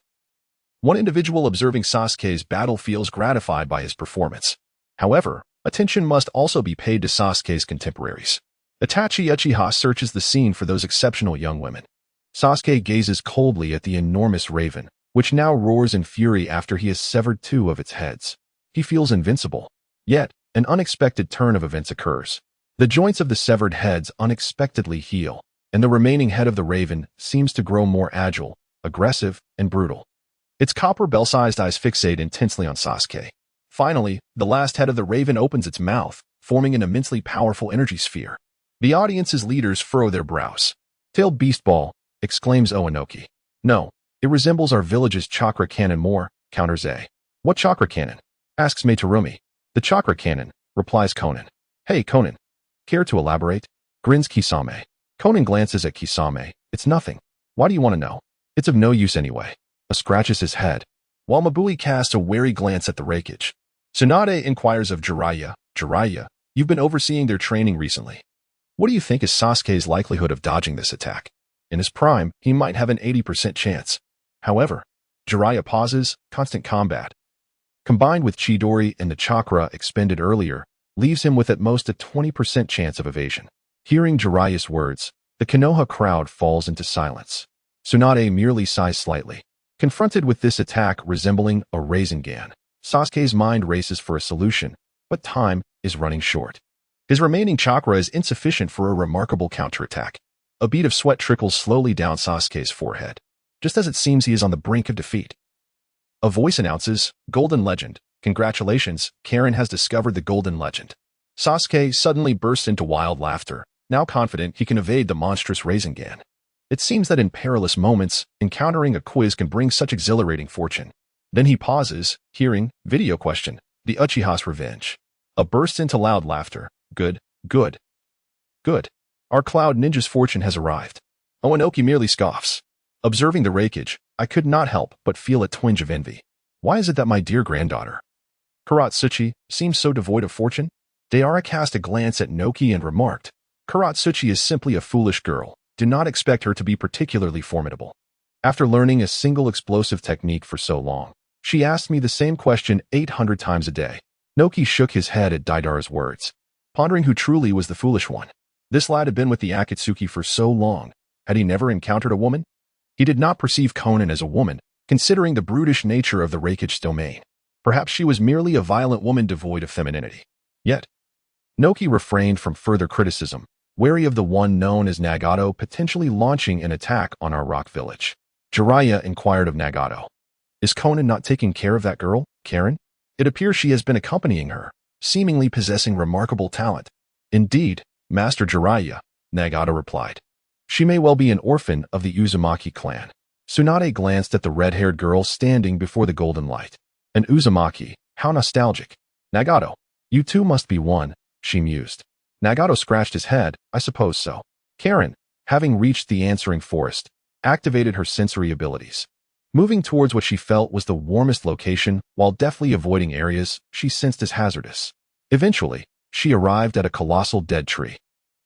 one individual observing Sasuke's battle feels gratified by his performance. However, attention must also be paid to Sasuke's contemporaries. Itachi Uchiha searches the scene for those exceptional young women. Sasuke gazes coldly at the enormous raven, which now roars in fury after he has severed two of its heads. He feels invincible. Yet, an unexpected turn of events occurs. The joints of the severed heads unexpectedly heal, and the remaining head of the raven seems to grow more agile, aggressive, and brutal. Its copper bell-sized eyes fixate intensely on Sasuke. Finally, the last head of the raven opens its mouth, forming an immensely powerful energy sphere. The audience's leaders furrow their brows. "Tailed beast ball," exclaims Owanoki. "No, it resembles our village's chakra cannon more," counters A. "What chakra cannon?" asks Meitarumi. "The chakra cannon," replies Konan. "Hey, Konan. Care to elaborate?" grins Kisame. Konan glances at Kisame. "It's nothing. Why do you want to know? It's of no use anyway." Scratches his head, while Mabui casts a wary glance at the wreckage. Tsunade inquires of Jiraiya. "Jiraiya, you've been overseeing their training recently. What do you think is Sasuke's likelihood of dodging this attack? In his prime, he might have an 80% chance. However," Jiraiya pauses, "constant combat, combined with Chidori and the chakra expended earlier, leaves him with at most a 20% chance of evasion." Hearing Jiraiya's words, the Konoha crowd falls into silence. Tsunade merely sighs slightly. Confronted with this attack resembling a Rasengan, Sasuke's mind races for a solution, but time is running short. His remaining chakra is insufficient for a remarkable counterattack. A bead of sweat trickles slowly down Sasuke's forehead, just as it seems he is on the brink of defeat. A voice announces, "Golden Legend. Congratulations, Karen has discovered the Golden Legend." Sasuke suddenly bursts into wild laughter, now confident he can evade the monstrous Rasengan. It seems that in perilous moments, encountering a quiz can bring such exhilarating fortune. Then he pauses, hearing, video question, "The Uchiha's revenge." A burst into loud laughter. Good Good. Our cloud ninja's fortune has arrived. Inoki merely scoffs. Observing the rakeage, I could not help but feel a twinge of envy. Why is it that my dear granddaughter, Karatsuchi, seems so devoid of fortune? Deidara cast a glance at Noki and remarked, Karatsuchi is simply a foolish girl. Do not expect her to be particularly formidable. After learning a single explosive technique for so long, she asked me the same question 800 times a day. Noki shook his head at Deidara's words, pondering who truly was the foolish one. This lad had been with the Akatsuki for so long. Had he never encountered a woman? He did not perceive Conan as a woman, considering the brutish nature of the rakich's domain. Perhaps she was merely a violent woman devoid of femininity. Yet, Noki refrained from further criticism, wary of the one known as Nagato potentially launching an attack on our rock village. Jiraiya inquired of Nagato, is Conan not taking care of that girl, Karen? It appears she has been accompanying her, seemingly possessing remarkable talent. Indeed, Master Jiraiya, Nagato replied. She may well be an orphan of the Uzumaki clan. Tsunade glanced at the red-haired girl standing before the golden light. An Uzumaki, how nostalgic. Nagato, you too must be one, she mused. Nagato scratched his head, I suppose so. Karen, having reached the answering forest, activated her sensory abilities. Moving towards what she felt was the warmest location, while deftly avoiding areas she sensed as hazardous. Eventually, she arrived at a colossal dead tree,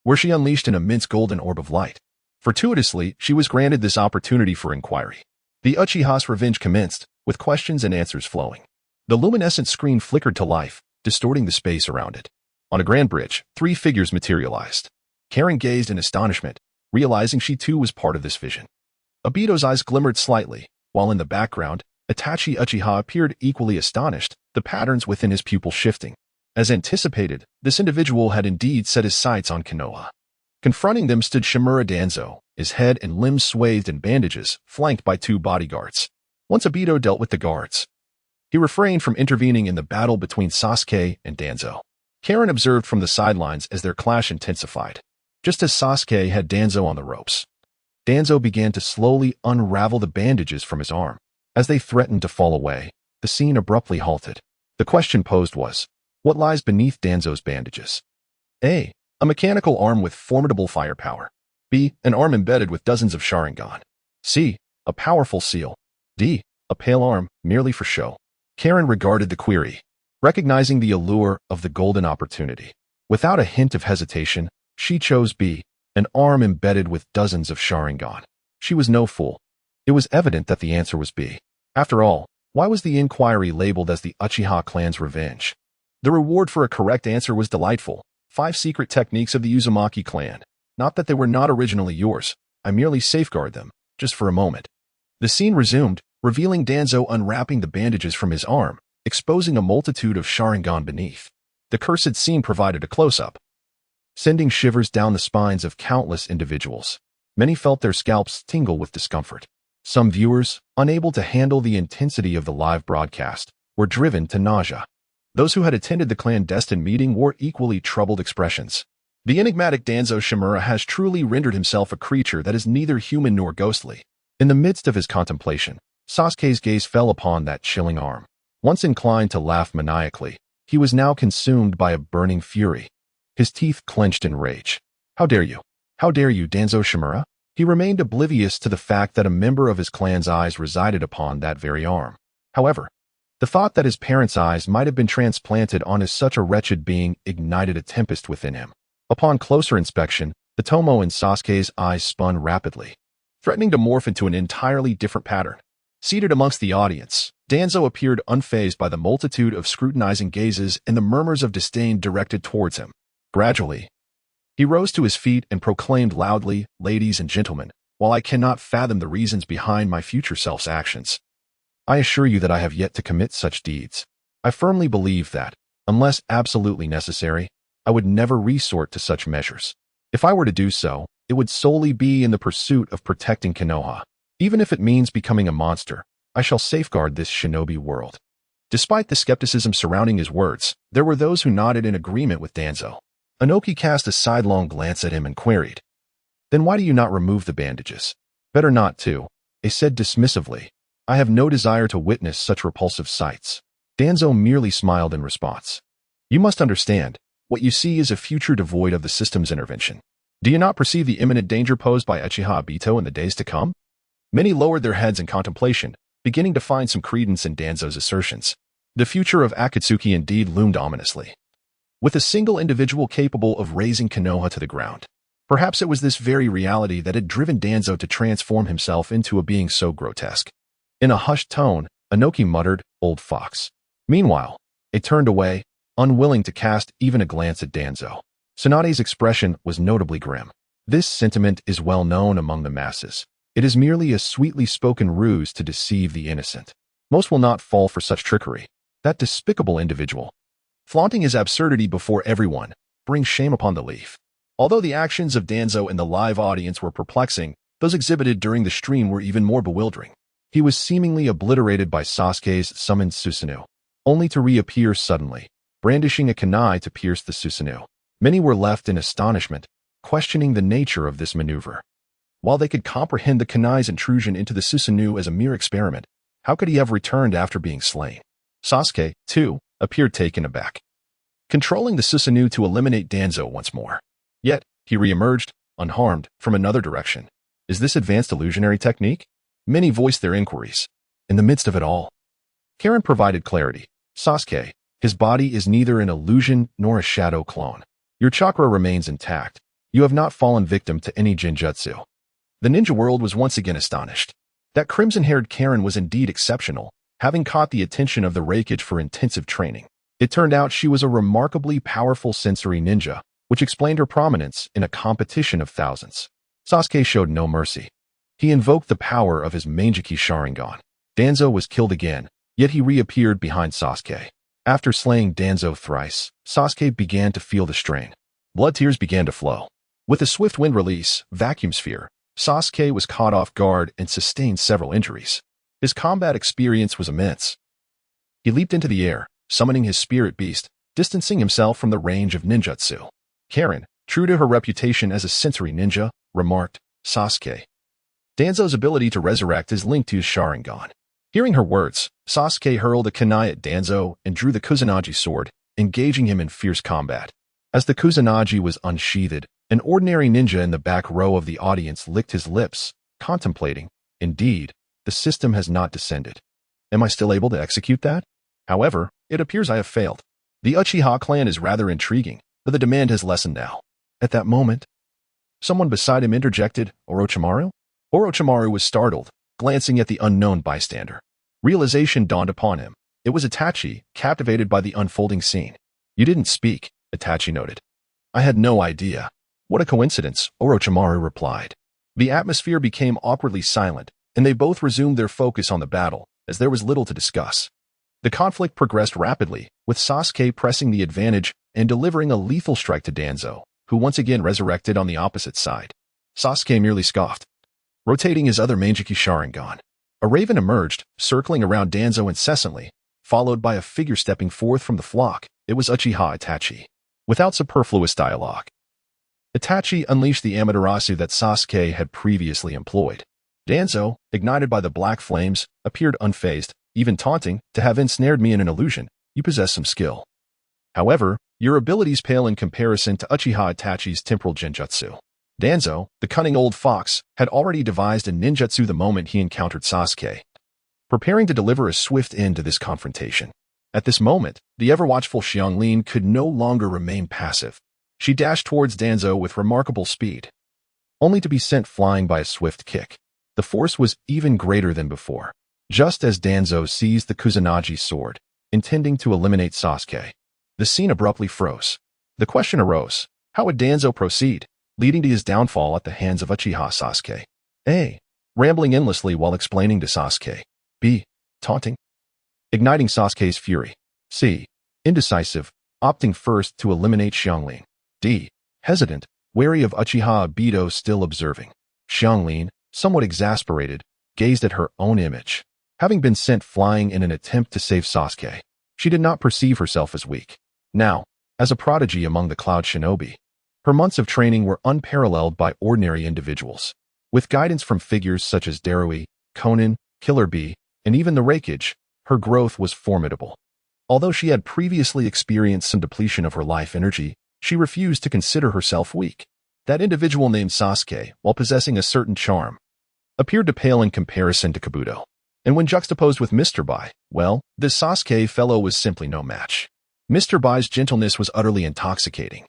where she unleashed an immense golden orb of light. Fortuitously, she was granted this opportunity for inquiry. The Uchiha's revenge commenced, with questions and answers flowing. The luminescent screen flickered to life, distorting the space around it. On a grand bridge, 3 figures materialized. Karen gazed in astonishment, realizing she too was part of this vision. Obito's eyes glimmered slightly, while in the background, Itachi Uchiha appeared equally astonished, the patterns within his pupil shifting. As anticipated, this individual had indeed set his sights on Konoha. Confronting them stood Shimura Danzo, his head and limbs swathed in bandages, flanked by 2 bodyguards. Once Obito dealt with the guards, he refrained from intervening in the battle between Sasuke and Danzo. Karen observed from the sidelines as their clash intensified. Just as Sasuke had Danzo on the ropes, Danzo began to slowly unravel the bandages from his arm. As they threatened to fall away, the scene abruptly halted. The question posed was, what lies beneath Danzo's bandages? A. A mechanical arm with formidable firepower. B. An arm embedded with dozens of Sharingan. C. A powerful seal. D. A pale arm, merely for show. Karen regarded the query, recognizing the allure of the golden opportunity. Without a hint of hesitation, she chose B. An arm embedded with dozens of Sharingan. She was no fool. It was evident that the answer was B. After all, why was the inquiry labeled as the Uchiha clan's revenge? The reward for a correct answer was delightful. 5 secret techniques of the Uzumaki clan. Not that they were not originally yours. I merely safeguard them, just for a moment. The scene resumed, revealing Danzo unwrapping the bandages from his arm, exposing a multitude of Sharingan beneath. The cursed scene provided a close-up, sending shivers down the spines of countless individuals. Many felt their scalps tingle with discomfort. Some viewers, unable to handle the intensity of the live broadcast, were driven to nausea. Those who had attended the clandestine meeting wore equally troubled expressions. The enigmatic Danzo Shimura has truly rendered himself a creature that is neither human nor ghostly. In the midst of his contemplation, Sasuke's gaze fell upon that chilling arm. Once inclined to laugh maniacally, he was now consumed by a burning fury. His teeth clenched in rage. How dare you? How dare you, Danzo Shimura? He remained oblivious to the fact that a member of his clan's eyes resided upon that very arm. However, the thought that his parents' eyes might have been transplanted onto such a wretched being ignited a tempest within him. Upon closer inspection, the tomo in Sasuke's eyes spun rapidly, threatening to morph into an entirely different pattern. Seated amongst the audience, Danzo appeared unfazed by the multitude of scrutinizing gazes and the murmurs of disdain directed towards him. Gradually, he rose to his feet and proclaimed loudly, "Ladies and gentlemen, while I cannot fathom the reasons behind my future self's actions, I assure you that I have yet to commit such deeds. I firmly believe that, unless absolutely necessary, I would never resort to such measures. If I were to do so, it would solely be in the pursuit of protecting Konoha. Even if it means becoming a monster, I shall safeguard this shinobi world." Despite the skepticism surrounding his words, there were those who nodded in agreement with Danzo. Inoki cast a sidelong glance at him and queried, "Then why do you not remove the bandages?" "Better not to," he said dismissively. "I have no desire to witness such repulsive sights." Danzo merely smiled in response. "You must understand, what you see is a future devoid of the system's intervention. Do you not perceive the imminent danger posed by Uchiha Obito in the days to come? Many lowered their heads in contemplation, beginning to find some credence in Danzo's assertions. The future of Akatsuki indeed loomed ominously, with a single individual capable of razing Konoha to the ground. Perhaps it was this very reality that had driven Danzo to transform himself into a being so grotesque. In a hushed tone, Inoki muttered, "Old fox." Meanwhile, it turned away, unwilling to cast even a glance at Danzo. Tsunade's expression was notably grim. This sentiment is well known among the masses. It is merely a sweetly spoken ruse to deceive the innocent. Most will not fall for such trickery. That despicable individual, flaunting his absurdity before everyone, brings shame upon the leaf. Although the actions of Danzo in the live audience were perplexing, those exhibited during the stream were even more bewildering. He was seemingly obliterated by Sasuke's summoned Susanoo, only to reappear suddenly, brandishing a kunai to pierce the Susanoo. Many were left in astonishment, questioning the nature of this maneuver. While they could comprehend the kunai's intrusion into the Susanoo as a mere experiment, how could he have returned after being slain? Sasuke, too, appeared taken aback, controlling the Susanoo to eliminate Danzo once more. Yet, he re-emerged, unharmed, from another direction. Is this advanced illusionary technique? Many voiced their inquiries. In the midst of it all, Karen provided clarity. Sasuke, his body is neither an illusion nor a shadow clone. Your chakra remains intact. You have not fallen victim to any genjutsu. The ninja world was once again astonished. That crimson-haired Karen was indeed exceptional, having caught the attention of the Raikage for intensive training. It turned out she was a remarkably powerful sensory ninja, which explained her prominence in a competition of thousands. Sasuke showed no mercy. He invoked the power of his Manjiki Sharingan. Danzo was killed again, yet he reappeared behind Sasuke. After slaying Danzo thrice, Sasuke began to feel the strain. Blood tears began to flow. With a swift wind release, vacuum sphere, Sasuke was caught off guard and sustained several injuries. His combat experience was immense. He leaped into the air, summoning his spirit beast, distancing himself from the range of ninjutsu. Karen, true to her reputation as a sensory ninja, remarked, "Sasuke, Danzo's ability to resurrect is linked to his Sharingan." Hearing her words, Sasuke hurled a kunai at Danzo and drew the Kusanagi sword, engaging him in fierce combat. As the Kusanagi was unsheathed, an ordinary ninja in the back row of the audience licked his lips, contemplating. Indeed, the system has not descended. Am I still able to execute that? However, it appears I have failed. The Uchiha clan is rather intriguing, but the demand has lessened now. At that moment, someone beside him interjected, "Orochimaru?" Orochimaru was startled, glancing at the unknown bystander. Realization dawned upon him. It was Itachi, captivated by the unfolding scene. "You didn't speak," Itachi noted. "I had no idea." "What a coincidence," Orochimaru replied. The atmosphere became awkwardly silent, and they both resumed their focus on the battle, as there was little to discuss. The conflict progressed rapidly, with Sasuke pressing the advantage and delivering a lethal strike to Danzo, who once again resurrected on the opposite side. Sasuke merely scoffed, rotating his other Manjiki Sharingan. A raven emerged, circling around Danzo incessantly, followed by a figure stepping forth from the flock. It was Uchiha Itachi. Without superfluous dialogue, Itachi unleashed the Amaterasu that Sasuke had previously employed. Danzo, ignited by the black flames, appeared unfazed, even taunting, "To have ensnared me in an illusion, you possess some skill. However, your abilities pale in comparison to Uchiha Itachi's temporal genjutsu." Danzo, the cunning old fox, had already devised a ninjutsu the moment he encountered Sasuke, preparing to deliver a swift end to this confrontation. At this moment, the ever-watchful Xianglin could no longer remain passive. She dashed towards Danzo with remarkable speed, only to be sent flying by a swift kick. The force was even greater than before. Just as Danzo seized the Kusanagi sword, intending to eliminate Sasuke, the scene abruptly froze. The question arose, how would Danzo proceed, leading to his downfall at the hands of Uchiha Sasuke? A. Rambling endlessly while explaining to Sasuke. B. Taunting, igniting Sasuke's fury. C. Indecisive, opting first to eliminate Xianglin. D. Hesitant, wary of Uchiha Obito still observing. Xianglin, somewhat exasperated, gazed at her own image. Having been sent flying in an attempt to save Sasuke, she did not perceive herself as weak. Now, as a prodigy among the Cloud Shinobi, her months of training were unparalleled by ordinary individuals. With guidance from figures such as Darui, Konan, Killer Bee, and even the Raikage, her growth was formidable. Although she had previously experienced some depletion of her life energy, she refused to consider herself weak. That individual named Sasuke, while possessing a certain charm, appeared to pale in comparison to Kabuto. And when juxtaposed with Mr. Bai, well, this Sasuke fellow was simply no match. Mr. Bai's gentleness was utterly intoxicating.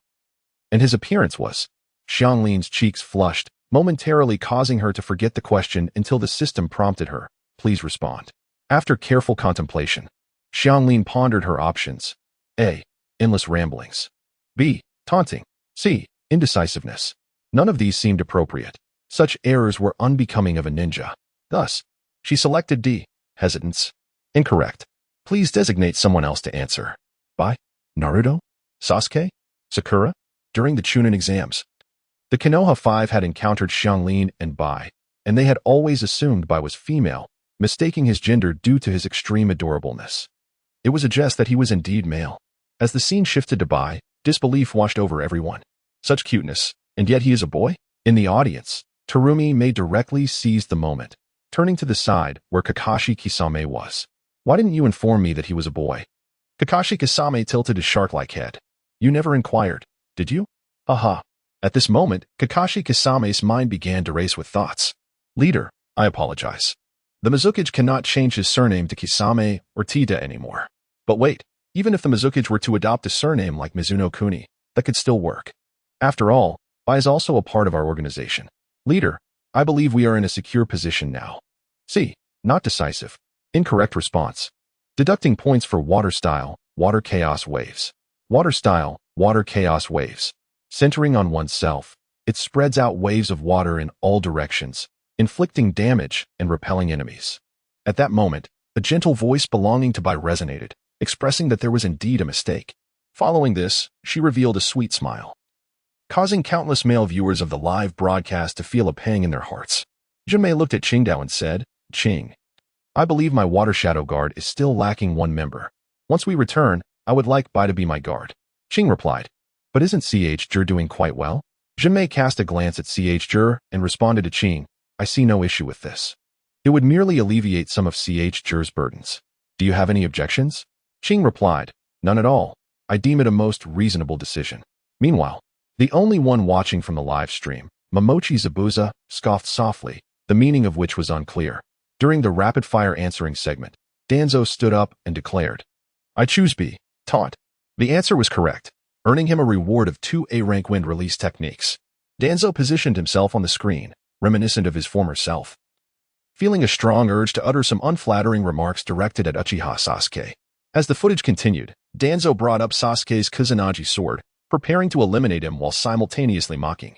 And his appearance was. Xianglin's cheeks flushed, momentarily causing her to forget the question until the system prompted her, please respond. After careful contemplation, Xianglin pondered her options. A. Endless ramblings. B. Taunting. C. Indecisiveness. None of these seemed appropriate. Such errors were unbecoming of a ninja. Thus, she selected D. Hesitance. Incorrect. Please designate someone else to answer. Bai? Naruto? Sasuke? Sakura? During the Chunin exams, the Konoha 5 had encountered Xianglin and Bai, and they had always assumed Bai was female, mistaking his gender due to his extreme adorableness. It was a jest that he was indeed male. As the scene shifted to Bai, disbelief washed over everyone. Such cuteness, and yet he is a boy? In the audience, Terumi may directly seize the moment, turning to the side where Kakashi Kisame was. Why didn't you inform me that he was a boy? Kakashi Kisame tilted his shark-like head. You never inquired, did you? Aha. At this moment, Kakashi Kisame's mind began to race with thoughts. Leader, I apologize. The Mizukage cannot change his surname to Kisame or Tida anymore. But wait, even if the Mizukage were to adopt a surname like Mizuno Kuni, that could still work. After all, Bai is also a part of our organization. Leader, I believe we are in a secure position now. C. Not decisive. Incorrect response. Deducting points for water style, water chaos waves. Water style, water chaos waves. Centering on oneself, it spreads out waves of water in all directions, inflicting damage and repelling enemies. At that moment, a gentle voice belonging to Bai resonated, expressing that there was indeed a mistake. Following this, she revealed a sweet smile, causing countless male viewers of the live broadcast to feel a pang in their hearts. Jinmei looked at Qingdao and said, Qing, I believe my water shadow guard is still lacking one member. Once we return, I would like Bai to be my guard. Qing replied, but isn't CH Jur doing quite well? Jinmei cast a glance at CH Jur and responded to Qing, I see no issue with this. It would merely alleviate some of CH Jur's burdens. Do you have any objections? Qing replied, none at all. I deem it a most reasonable decision. Meanwhile, the only one watching from the live stream, Momochi Zabuza, scoffed softly, the meaning of which was unclear. During the rapid-fire answering segment, Danzo stood up and declared, I choose B. Taunt. The answer was correct, earning him a reward of 2 A-rank wind release techniques. Danzo positioned himself on the screen, reminiscent of his former self, feeling a strong urge to utter some unflattering remarks directed at Uchiha Sasuke. As the footage continued, Danzo brought up Sasuke's Kusanagi sword, preparing to eliminate him while simultaneously mocking.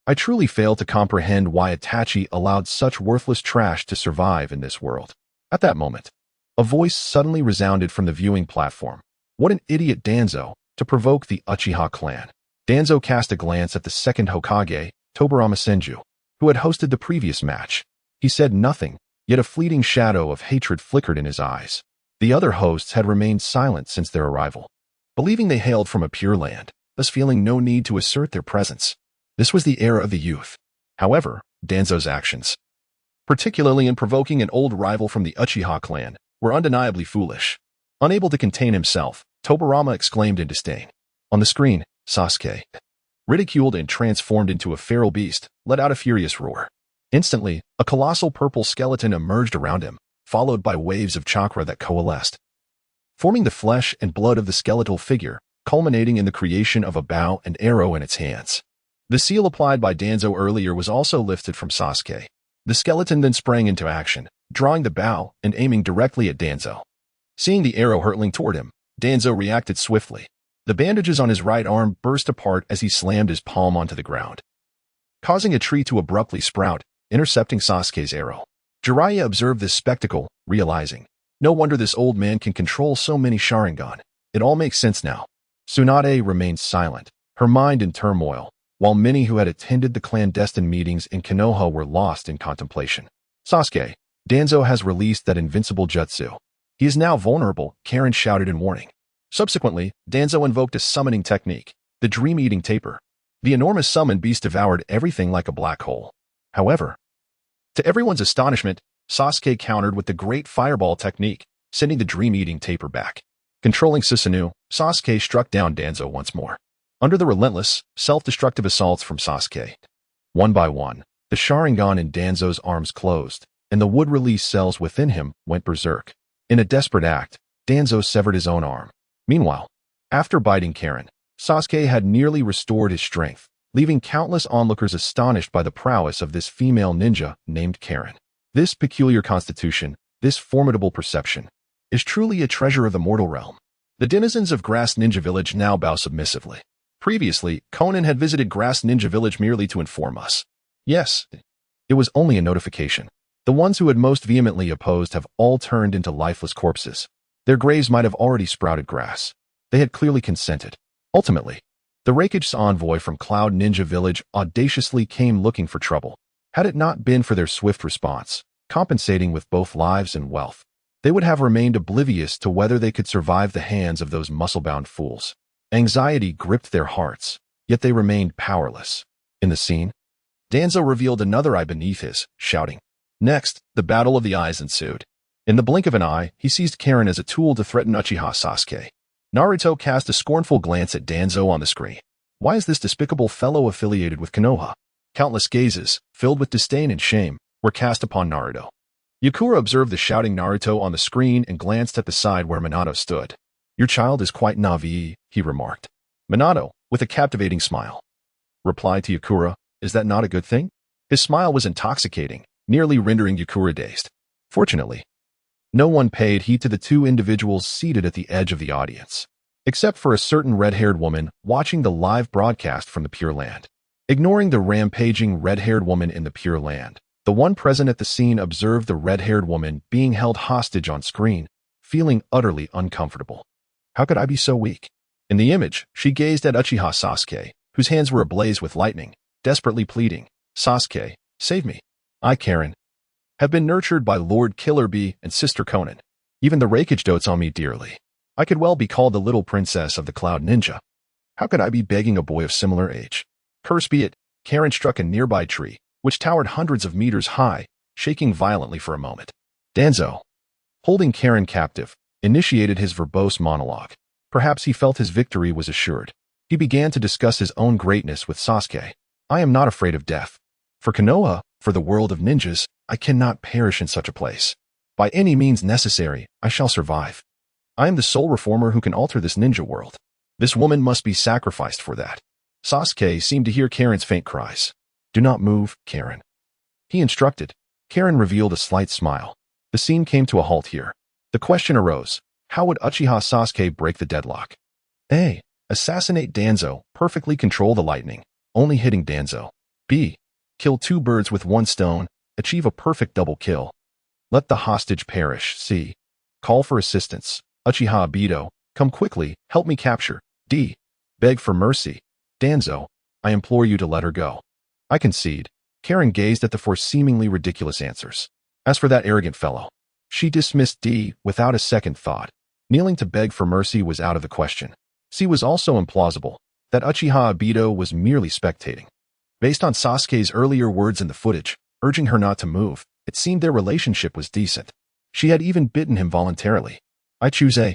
I truly fail to comprehend why Itachi allowed such worthless trash to survive in this world. At that moment, a voice suddenly resounded from the viewing platform. What an idiot Danzo, to provoke the Uchiha clan. Danzo cast a glance at the second Hokage, Tobirama Senju, who had hosted the previous match. He said nothing, yet a fleeting shadow of hatred flickered in his eyes. The other hosts had remained silent since their arrival, believing they hailed from a pure land, thus feeling no need to assert their presence. This was the era of the youth. However, Danzo's actions, particularly in provoking an old rival from the Uchiha clan, were undeniably foolish. Unable to contain himself, Tobirama exclaimed in disdain. On the screen, Sasuke, ridiculed and transformed into a feral beast, let out a furious roar. Instantly, a colossal purple skeleton emerged around him, followed by waves of chakra that coalesced, forming the flesh and blood of the skeletal figure, culminating in the creation of a bow and arrow in its hands. The seal applied by Danzo earlier was also lifted from Sasuke. The skeleton then sprang into action, drawing the bow and aiming directly at Danzo. Seeing the arrow hurtling toward him, Danzo reacted swiftly. The bandages on his right arm burst apart as he slammed his palm onto the ground, causing a tree to abruptly sprout, intercepting Sasuke's arrow. Jiraiya observed this spectacle, realizing, no wonder this old man can control so many Sharingan. It all makes sense now. Tsunade remained silent, her mind in turmoil, while many who had attended the clandestine meetings in Konoha were lost in contemplation. Sasuke, Danzo has released that invincible jutsu. He is now vulnerable, Karen shouted in warning. Subsequently, Danzo invoked a summoning technique, the dream-eating taper. The enormous summon beast devoured everything like a black hole. However, to everyone's astonishment, Sasuke countered with the great fireball technique, sending the dream-eating taper back. Controlling Susanoo, Sasuke struck down Danzo once more. under the relentless, self-destructive assaults from Sasuke. One by one, the Sharingan in Danzo's arms closed, and the wood-release cells within him went berserk. In a desperate act, Danzo severed his own arm. Meanwhile, after biting Karin, Sasuke had nearly restored his strength, leaving countless onlookers astonished by the prowess of this female ninja named Karin. This peculiar constitution, this formidable perception, is truly a treasure of the mortal realm. The denizens of Grass Ninja Village now bow submissively. Previously, Conan had visited Grass Ninja Village merely to inform us. Yes, it was only a notification. The ones who had most vehemently opposed have all turned into lifeless corpses. Their graves might have already sprouted grass. They had clearly consented. Ultimately, the Raikage's envoy from Cloud Ninja Village audaciously came looking for trouble. Had it not been for their swift response, compensating with both lives and wealth, they would have remained oblivious to whether they could survive the hands of those muscle-bound fools. Anxiety gripped their hearts, yet they remained powerless. In the scene, Danzo revealed another eye beneath his, shouting. Next, the battle of the eyes ensued. In the blink of an eye, he seized Karin as a tool to threaten Uchiha Sasuke. Naruto cast a scornful glance at Danzo on the screen. Why is this despicable fellow affiliated with Konoha? Countless gazes, filled with disdain and shame, were cast upon Naruto. Yukura observed the shouting Naruto on the screen and glanced at the side where Minato stood. Your child is quite naive, he remarked. Minato, with a captivating smile, replied to Yukura, is that not a good thing? His smile was intoxicating, nearly rendering Yukura dazed. Fortunately, no one paid heed to the two individuals seated at the edge of the audience, except for a certain red-haired woman watching the live broadcast from the Pure Land. Ignoring the rampaging red-haired woman in the Pure Land, the one present at the scene observed the red-haired woman being held hostage on screen, feeling utterly uncomfortable. How could I be so weak? In the image, she gazed at Uchiha Sasuke, whose hands were ablaze with lightning, desperately pleading, Sasuke, save me. I, Karin, have been nurtured by Lord Killer Bee and Sister Conan. Even the Raikage dotes on me dearly. I could well be called the little princess of the Cloud Ninja. How could I be begging a boy of similar age? Curse be it, Karin struck a nearby tree, which towered hundreds of meters high, shaking violently for a moment. Danzo, holding Karin captive, initiated his verbose monologue. Perhaps he felt his victory was assured. He began to discuss his own greatness with Sasuke. I am not afraid of death. For Konoha, for the world of ninjas, I cannot perish in such a place. By any means necessary, I shall survive. I am the sole reformer who can alter this ninja world. This woman must be sacrificed for that. Sasuke seemed to hear Karin's faint cries. Do not move, Karin. He instructed. Karin revealed a slight smile. The scene came to a halt here. The question arose, how would Uchiha Sasuke break the deadlock? A. Assassinate Danzo, perfectly control the lightning, only hitting Danzo. B. Kill two birds with one stone, achieve a perfect double kill. Let the hostage perish. C. Call for assistance. Uchiha Obito, come quickly, help me capture. D. Beg for mercy. Danzo, I implore you to let her go. I concede. Karin gazed at the four seemingly ridiculous answers. As for that arrogant fellow, she dismissed D without a second thought. Kneeling to beg for mercy was out of the question. C was also implausible, that Uchiha Obito was merely spectating. Based on Sasuke's earlier words in the footage, urging her not to move, it seemed their relationship was decent. She had even bitten him voluntarily. I choose A.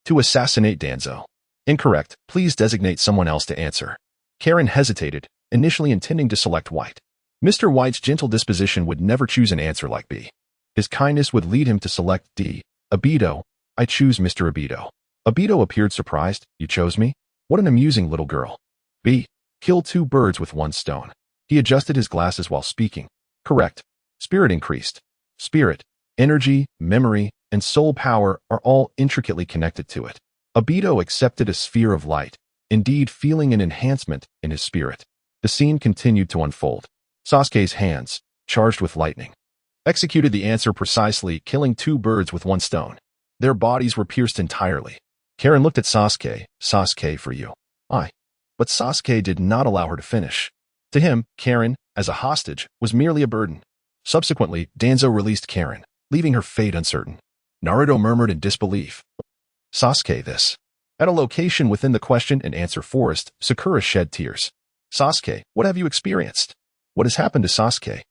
To assassinate Danzo. Incorrect, please designate someone else to answer. Karin hesitated, initially intending to select White. Mr. White's gentle disposition would never choose an answer like B. His kindness would lead him to select D. Obito, I choose Mr. Obito. Obito appeared surprised. You chose me? What an amusing little girl. B. Kill two birds with one stone. He adjusted his glasses while speaking. Correct. Spirit increased. Spirit, energy, memory, and soul power are all intricately connected to it. Obito accepted a sphere of light, indeed feeling an enhancement in his spirit. The scene continued to unfold. Sasuke's hands, charged with lightning, executed the answer precisely, killing two birds with one stone. Their bodies were pierced entirely. Karin looked at Sasuke. Sasuke, for you. But Sasuke did not allow her to finish. To him, Karin, as a hostage, was merely a burden. Subsequently, Danzo released Karin, leaving her fate uncertain. Naruto murmured in disbelief. Sasuke, this. At a location within the question and answer forest, Sakura shed tears. Sasuke, what have you experienced? What has happened to Sasuke?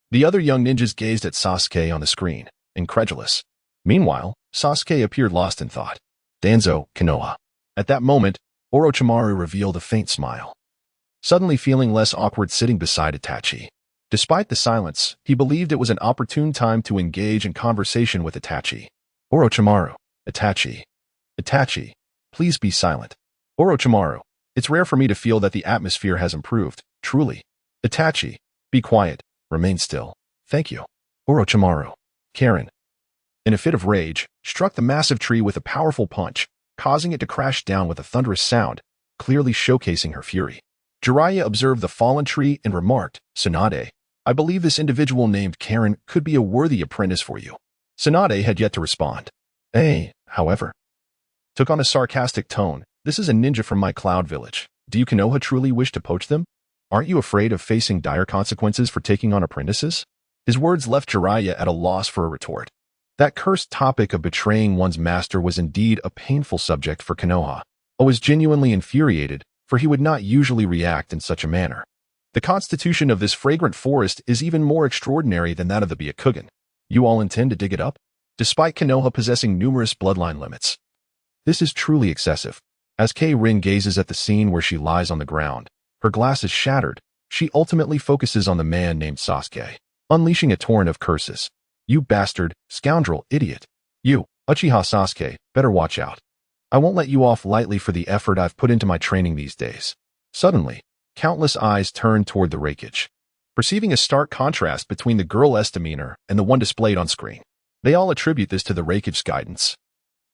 The other young ninjas gazed at Sasuke on the screen, incredulous. Meanwhile, Sasuke appeared lost in thought. Danzo, Konoha. At that moment, Orochimaru revealed a faint smile, suddenly feeling less awkward sitting beside Itachi. Despite the silence, he believed it was an opportune time to engage in conversation with Itachi. Orochimaru, Itachi. Itachi, please be silent. Orochimaru, it's rare for me to feel that the atmosphere has improved, truly. Itachi, be quiet, remain still. Thank you. Orochimaru. Karen, in a fit of rage, struck the massive tree with a powerful punch, causing it to crash down with a thunderous sound, clearly showcasing her fury. Jiraiya observed the fallen tree and remarked, Tsunade, I believe this individual named Karen could be a worthy apprentice for you. Tsunade had yet to respond. However, took on a sarcastic tone, this is a ninja from my cloud village. Do you Konoha truly wish to poach them? Aren't you afraid of facing dire consequences for taking on apprentices? His words left Jiraiya at a loss for a retort. That cursed topic of betraying one's master was indeed a painful subject for Konoha. I was genuinely infuriated, for he would not usually react in such a manner. The constitution of this fragrant forest is even more extraordinary than that of the Byakugan. You all intend to dig it up? Despite Konoha possessing numerous bloodline limits. This is truly excessive. As Kei-Rin gazes at the scene where she lies on the ground, her glass is shattered, she ultimately focuses on the man named Sasuke, unleashing a torrent of curses. You bastard, scoundrel, idiot. You, Uchiha Sasuke, better watch out. I won't let you off lightly for the effort I've put into my training these days. Suddenly, countless eyes turned toward the wreckage, perceiving a stark contrast between the girl's demeanor and the one displayed on screen. They all attribute this to the wreckage's guidance.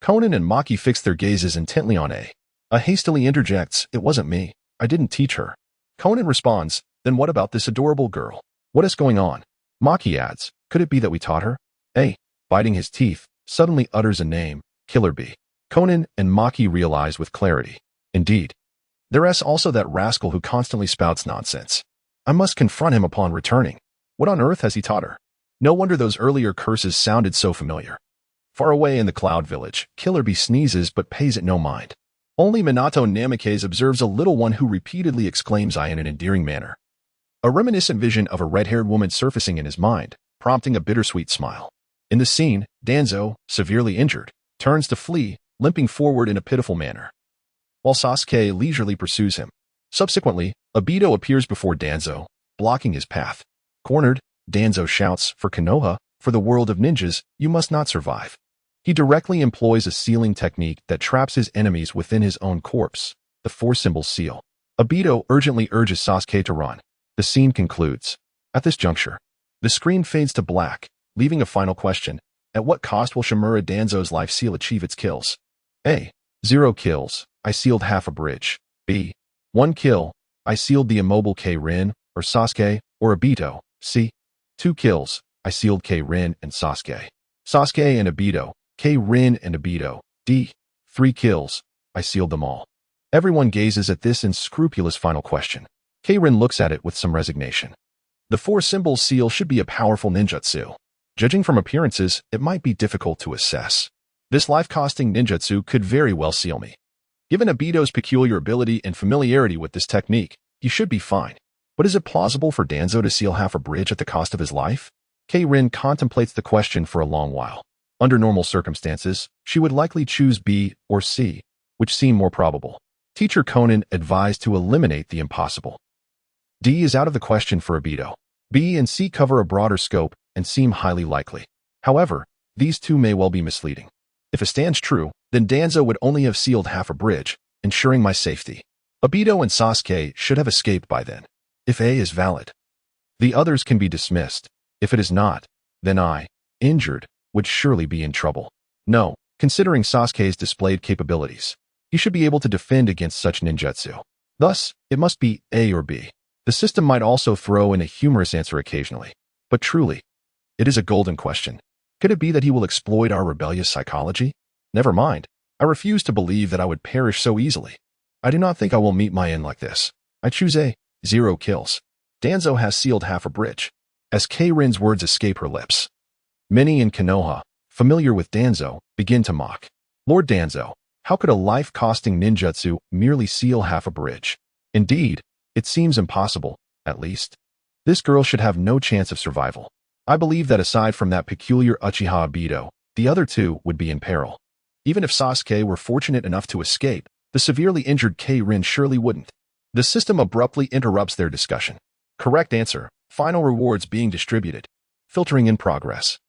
Konan and Maki fix their gazes intently on A. Hastily interjects, it wasn't me. I didn't teach her. Konan responds, then what about this adorable girl? What is going on? Maki adds, could it be that we taught her? A, biting his teeth, suddenly utters a name, Killer Bee. Konan and Maki realize with clarity. Indeed. There's also that rascal who constantly spouts nonsense. I must confront him upon returning. What on earth has he taught her? No wonder those earlier curses sounded so familiar. Far away in the Cloud Village, Killer Bee sneezes but pays it no mind. Only Minato Namikaze observes a little one who repeatedly exclaims I in an endearing manner. A reminiscent vision of a red-haired woman surfacing in his mind, prompting a bittersweet smile. In the scene, Danzo, severely injured, turns to flee, limping forward in a pitiful manner, while Sasuke leisurely pursues him. Subsequently, Obito appears before Danzo, blocking his path. Cornered, Danzo shouts, for Konoha, for the world of ninjas, you must not survive. He directly employs a sealing technique that traps his enemies within his own corpse, the four-symbol seal. Obito urgently urges Sasuke to run. The scene concludes. At this juncture, the screen fades to black, leaving a final question. At what cost will Shimura Danzo's life seal achieve its kills? A. 0 kills. I sealed half a bridge. B. 1 kill. I sealed the immobile Kei-Rin, or Sasuke, or Obito. C. 2 kills. I sealed Kei-Rin and Sasuke. Sasuke and Obito. Kei-Rin and Obito. D. 3 kills. I sealed them all. Everyone gazes at this unscrupulous final question. Kei-Rin looks at it with some resignation. The four-symbol seal should be a powerful ninjutsu. Judging from appearances, it might be difficult to assess. This life-costing ninjutsu could very well seal me. Given Obito's peculiar ability and familiarity with this technique, he should be fine. But is it plausible for Danzo to seal half a bridge at the cost of his life? Kei-Rin contemplates the question for a long while. Under normal circumstances, she would likely choose B or C, which seem more probable. Teacher Konan advised to eliminate the impossible. D is out of the question for Obito. B and C cover a broader scope and seem highly likely. However, these two may well be misleading. If it stands true, then Danzo would only have sealed half a bridge, ensuring my safety. Obito and Sasuke should have escaped by then. If A is valid, the others can be dismissed. If it is not, then I, injured, would surely be in trouble. No, considering Sasuke's displayed capabilities, he should be able to defend against such ninjutsu. Thus, it must be A or B. The system might also throw in a humorous answer occasionally. But truly, it is a golden question. Could it be that he will exploit our rebellious psychology? Never mind. I refuse to believe that I would perish so easily. I do not think I will meet my end like this. I choose A. 0 kills. Danzo has sealed half a bridge. As Kei-Rin's words escape her lips, many in Konoha, familiar with Danzo, begin to mock. Lord Danzo, how could a life-costing ninjutsu merely seal half a bridge? Indeed, it seems impossible, at least. This girl should have no chance of survival. I believe that aside from that peculiar Uchiha Obito, the other two would be in peril. Even if Sasuke were fortunate enough to escape, The severely injured K-Rin surely wouldn't. The system abruptly interrupts their discussion. Correct answer. Final rewards being distributed. Filtering in progress.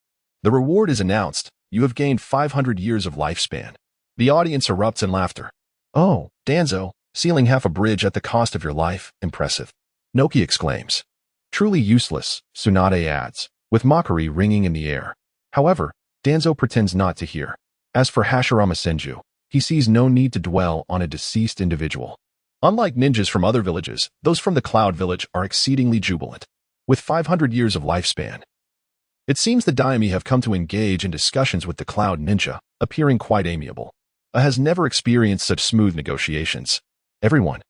The reward is announced. You have gained 500 years of lifespan. The audience erupts in laughter. Oh, Danzo, sealing half a bridge at the cost of your life. Impressive. Noki exclaims. Truly useless, Tsunade adds, with mockery ringing in the air. However, Danzo pretends not to hear. As for Hashirama Senju, he sees no need to dwell on a deceased individual. Unlike ninjas from other villages, those from the Cloud Village are exceedingly jubilant. With 500 years of lifespan, it seems the daimyo have come to engage in discussions with the Cloud Ninja, appearing quite amiable. Has never experienced such smooth negotiations. Everyone,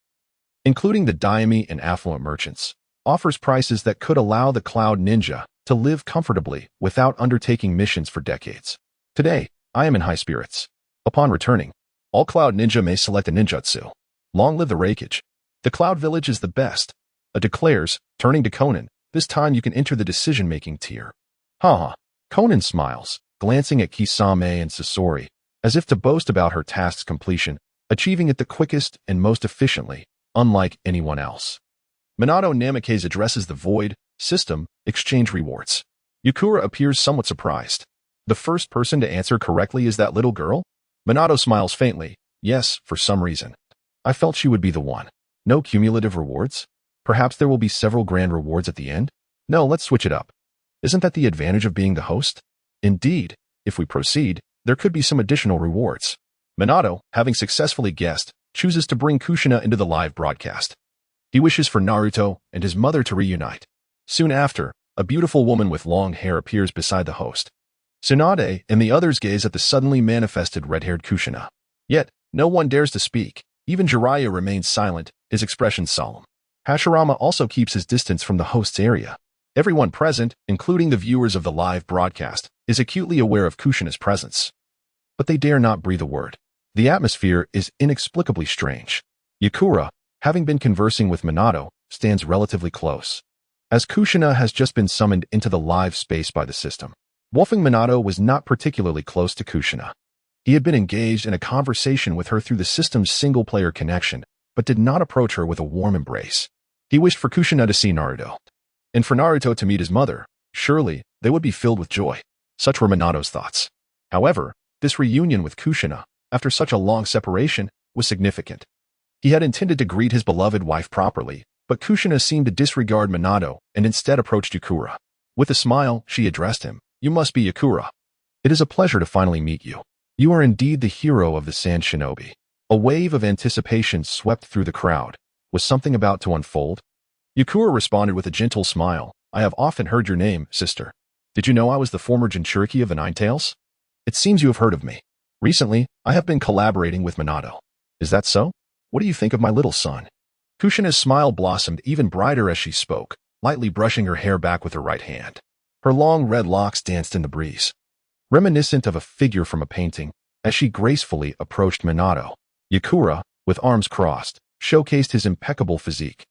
including the daimyo and affluent merchants, offers prices that could allow the Cloud Ninja to live comfortably without undertaking missions for decades. Today, I am in high spirits. Upon returning, all Cloud Ninja may select a ninjutsu. Long live the rakeage. The Cloud Village is the best. Declares, turning to Conan, this time you can enter the decision-making tier. Haha. Conan smiles, glancing at Kisame and Sasori, as if to boast about her task's completion, achieving it the quickest and most efficiently, unlike anyone else. Minato Namikaze addresses the void, system, exchange rewards. Yukura appears somewhat surprised. The first person to answer correctly is that little girl? Minato smiles faintly. Yes, for some reason. I felt she would be the one. No cumulative rewards? Perhaps there will be several grand rewards at the end? No, let's switch it up. Isn't that the advantage of being the host? Indeed, if we proceed, there could be some additional rewards. Minato, having successfully guessed, chooses to bring Kushina into the live broadcast. He wishes for Naruto and his mother to reunite. Soon after, a beautiful woman with long hair appears beside the host. Tsunade and the others gaze at the suddenly manifested red-haired Kushina. Yet, no one dares to speak. Even Jiraiya remains silent, his expression solemn. Hashirama also keeps his distance from the host's area. Everyone present, including the viewers of the live broadcast, is acutely aware of Kushina's presence. But they dare not breathe a word. The atmosphere is inexplicably strange. Yukura, having been conversing with Minato, stands relatively close. As Kushina has just been summoned into the live space by the system, Wolfing Minato was not particularly close to Kushina. He had been engaged in a conversation with her through the system's single-player connection, but did not approach her with a warm embrace. He wished for Kushina to see Naruto, and for Naruto to meet his mother. Surely, they would be filled with joy. Such were Minato's thoughts. However, this reunion with Kushina, after such a long separation, was significant. He had intended to greet his beloved wife properly, but Kushina seemed to disregard Minato and instead approached Yukura. With a smile, she addressed him. You must be Yukura. It is a pleasure to finally meet you. You are indeed the hero of the Sand Shinobi. A wave of anticipation swept through the crowd. Was something about to unfold? Yukura responded with a gentle smile. I have often heard your name, sister. Did you know I was the former Jinchuriki of the Nine Tails? It seems you have heard of me. Recently, I have been collaborating with Minato. Is that so? What do you think of my little son? Kushina's smile blossomed even brighter as she spoke, lightly brushing her hair back with her right hand. Her long red locks danced in the breeze, reminiscent of a figure from a painting, as she gracefully approached Minato. Yukura, with arms crossed, showcased his impeccable physique,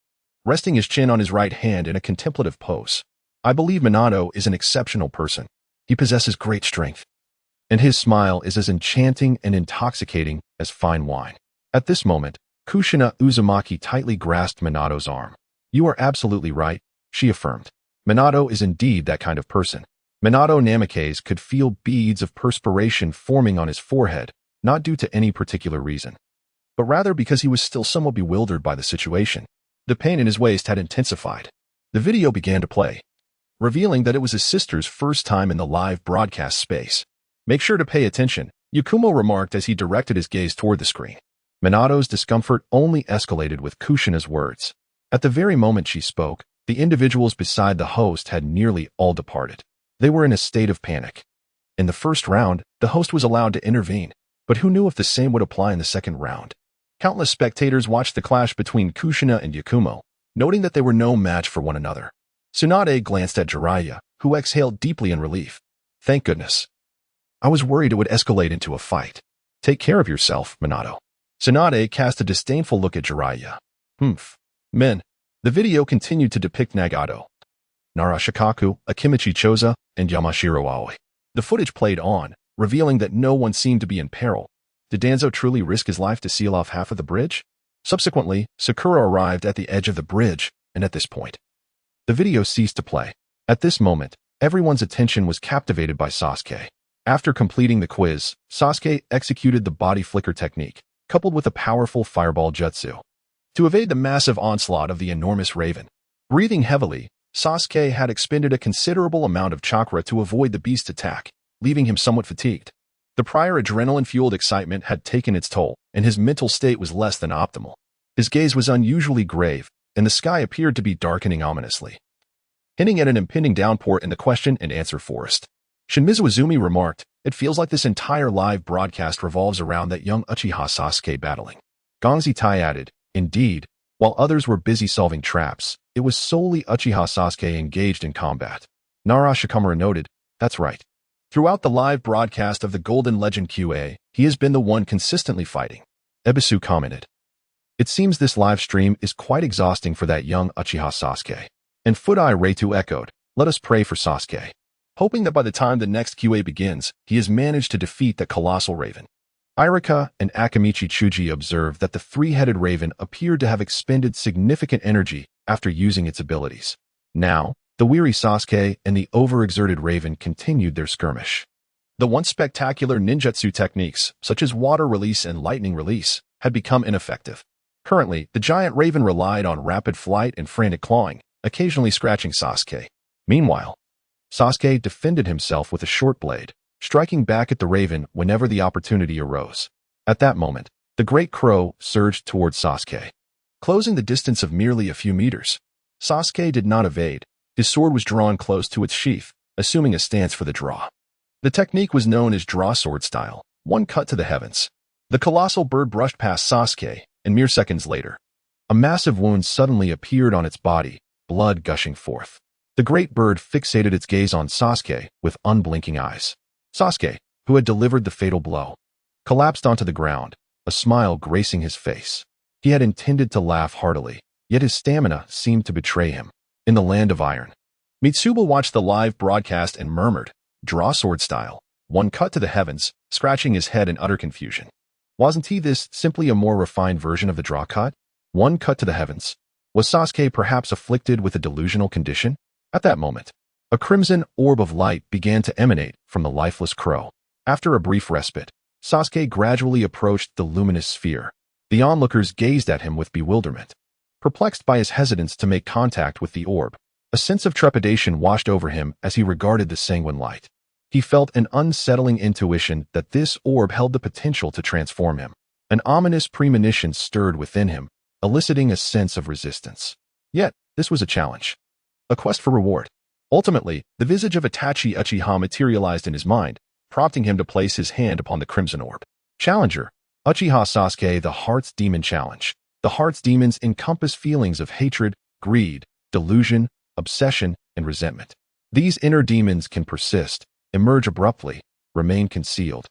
resting his chin on his right hand in a contemplative pose. I believe Minato is an exceptional person. He possesses great strength, and his smile is as enchanting and intoxicating as fine wine. At this moment, Kushina Uzumaki tightly grasped Minato's arm. You are absolutely right, she affirmed. Minato is indeed that kind of person. Minato Namikaze could feel beads of perspiration forming on his forehead, not due to any particular reason, but rather because he was still somewhat bewildered by the situation. The pain in his waist had intensified. The video began to play, revealing that it was his sister's first time in the live broadcast space. Make sure to pay attention, Yakumo remarked as he directed his gaze toward the screen. Minato's discomfort only escalated with Kushina's words. At the very moment she spoke, the individuals beside the host had nearly all departed. They were in a state of panic. In the first round, the host was allowed to intervene, but who knew if the same would apply in the second round? Countless spectators watched the clash between Kushina and Yakumo, noting that they were no match for one another. Tsunade glanced at Jiraiya, who exhaled deeply in relief. Thank goodness. I was worried it would escalate into a fight. Take care of yourself, Minato. Tsunade cast a disdainful look at Jiraiya. Men. The video continued to depict Nagato, Narashikaku, Akimichi Choza, and Yamashiro Aoi. The footage played on, revealing that no one seemed to be in peril. Did Danzo truly risk his life to seal off half of the bridge? Subsequently, Sakura arrived at the edge of the bridge, and at this point, the video ceased to play. At this moment, everyone's attention was captivated by Sasuke. After completing the quiz, Sasuke executed the body flicker technique, coupled with a powerful fireball jutsu, to evade the massive onslaught of the enormous raven. Breathing heavily, Sasuke had expended a considerable amount of chakra to avoid the beast's attack, leaving him somewhat fatigued. The prior adrenaline-fueled excitement had taken its toll, and his mental state was less than optimal. His gaze was unusually grave, and the sky appeared to be darkening ominously, hinting at an impending downpour in the question-and-answer forest. Shinmizu Izumi remarked, "It feels like this entire live broadcast revolves around that young Uchiha Sasuke battling." Gongzi Tai added, "Indeed, while others were busy solving traps, it was solely Uchiha Sasuke engaged in combat." Nara Shikamaru noted, "That's right. Throughout the live broadcast of the Golden Legend QA, he has been the one consistently fighting." Ebisu commented, "It seems this live stream is quite exhausting for that young Uchiha Sasuke." And Fudai Reitu echoed, "Let us pray for Sasuke, hoping that by the time the next QA begins, he has managed to defeat the colossal raven." Irika and Akamichi Chuji observed that the three-headed raven appeared to have expended significant energy after using its abilities. Now, the weary Sasuke and the overexerted raven continued their skirmish. The once spectacular ninjutsu techniques, such as water release and lightning release, had become ineffective. Currently, the giant raven relied on rapid flight and frantic clawing, occasionally scratching Sasuke. Meanwhile, Sasuke defended himself with a short blade, striking back at the raven whenever the opportunity arose. At that moment, the great crow surged towards Sasuke, closing the distance of merely a few meters. Sasuke did not evade. His sword was drawn close to its sheath, assuming a stance for the draw. The technique was known as draw sword style, one cut to the heavens. The colossal bird brushed past Sasuke, and mere seconds later, a massive wound suddenly appeared on its body, blood gushing forth. The great bird fixated its gaze on Sasuke with unblinking eyes. Sasuke, who had delivered the fatal blow, collapsed onto the ground, a smile gracing his face. He had intended to laugh heartily, yet his stamina seemed to betray him. In the land of iron, Mitsuba watched the live broadcast and murmured, "Draw sword style, one cut to the heavens," scratching his head in utter confusion. Wasn't this simply a more refined version of the draw cut? One cut to the heavens. Was Sasuke perhaps afflicted with a delusional condition? At that moment, a crimson orb of light began to emanate from the lifeless crow. After a brief respite, Sasuke gradually approached the luminous sphere. The onlookers gazed at him with bewilderment. Perplexed by his hesitance to make contact with the orb, a sense of trepidation washed over him as he regarded the sanguine light. He felt an unsettling intuition that this orb held the potential to transform him. An ominous premonition stirred within him, eliciting a sense of resistance. Yet, this was a challenge. A quest for reward. Ultimately, the visage of Itachi Uchiha materialized in his mind, prompting him to place his hand upon the crimson orb. Challenger, Uchiha Sasuke, the Heart's Demon Challenge. The Heart's Demons encompass feelings of hatred, greed, delusion, obsession, and resentment. These inner demons can persist, emerge abruptly, remain concealed,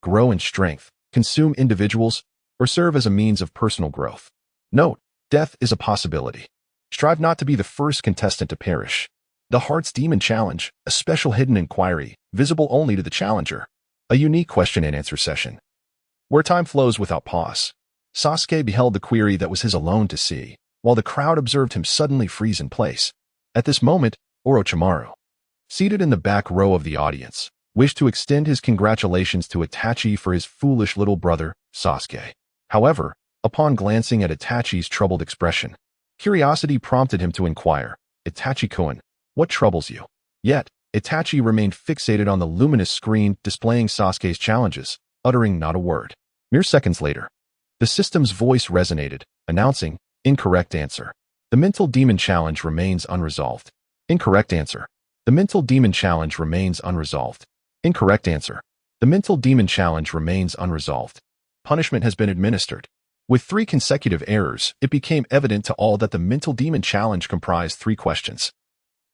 grow in strength, consume individuals, or serve as a means of personal growth. Note, death is a possibility. Strive not to be the first contestant to perish. The Heart's Demon Challenge, a special hidden inquiry, visible only to the challenger. A unique question-and-answer session, where time flows without pause. Sasuke beheld the query that was his alone to see, while the crowd observed him suddenly freeze in place. At this moment, Orochimaru, seated in the back row of the audience, wished to extend his congratulations to Itachi for his foolish little brother, Sasuke. However, upon glancing at Itachi's troubled expression, curiosity prompted him to inquire, "Itachi-kun, what troubles you?" Yet, Itachi remained fixated on the luminous screen displaying Sasuke's challenges, uttering not a word. Mere seconds later, the system's voice resonated, announcing, "Incorrect answer. The Mental Demon Challenge remains unresolved." Incorrect answer. The Mental Demon Challenge remains unresolved. Incorrect answer. The Mental Demon Challenge remains unresolved. Punishment has been administered. With 3 consecutive errors, it became evident to all that the Mental Demon Challenge comprised 3 questions,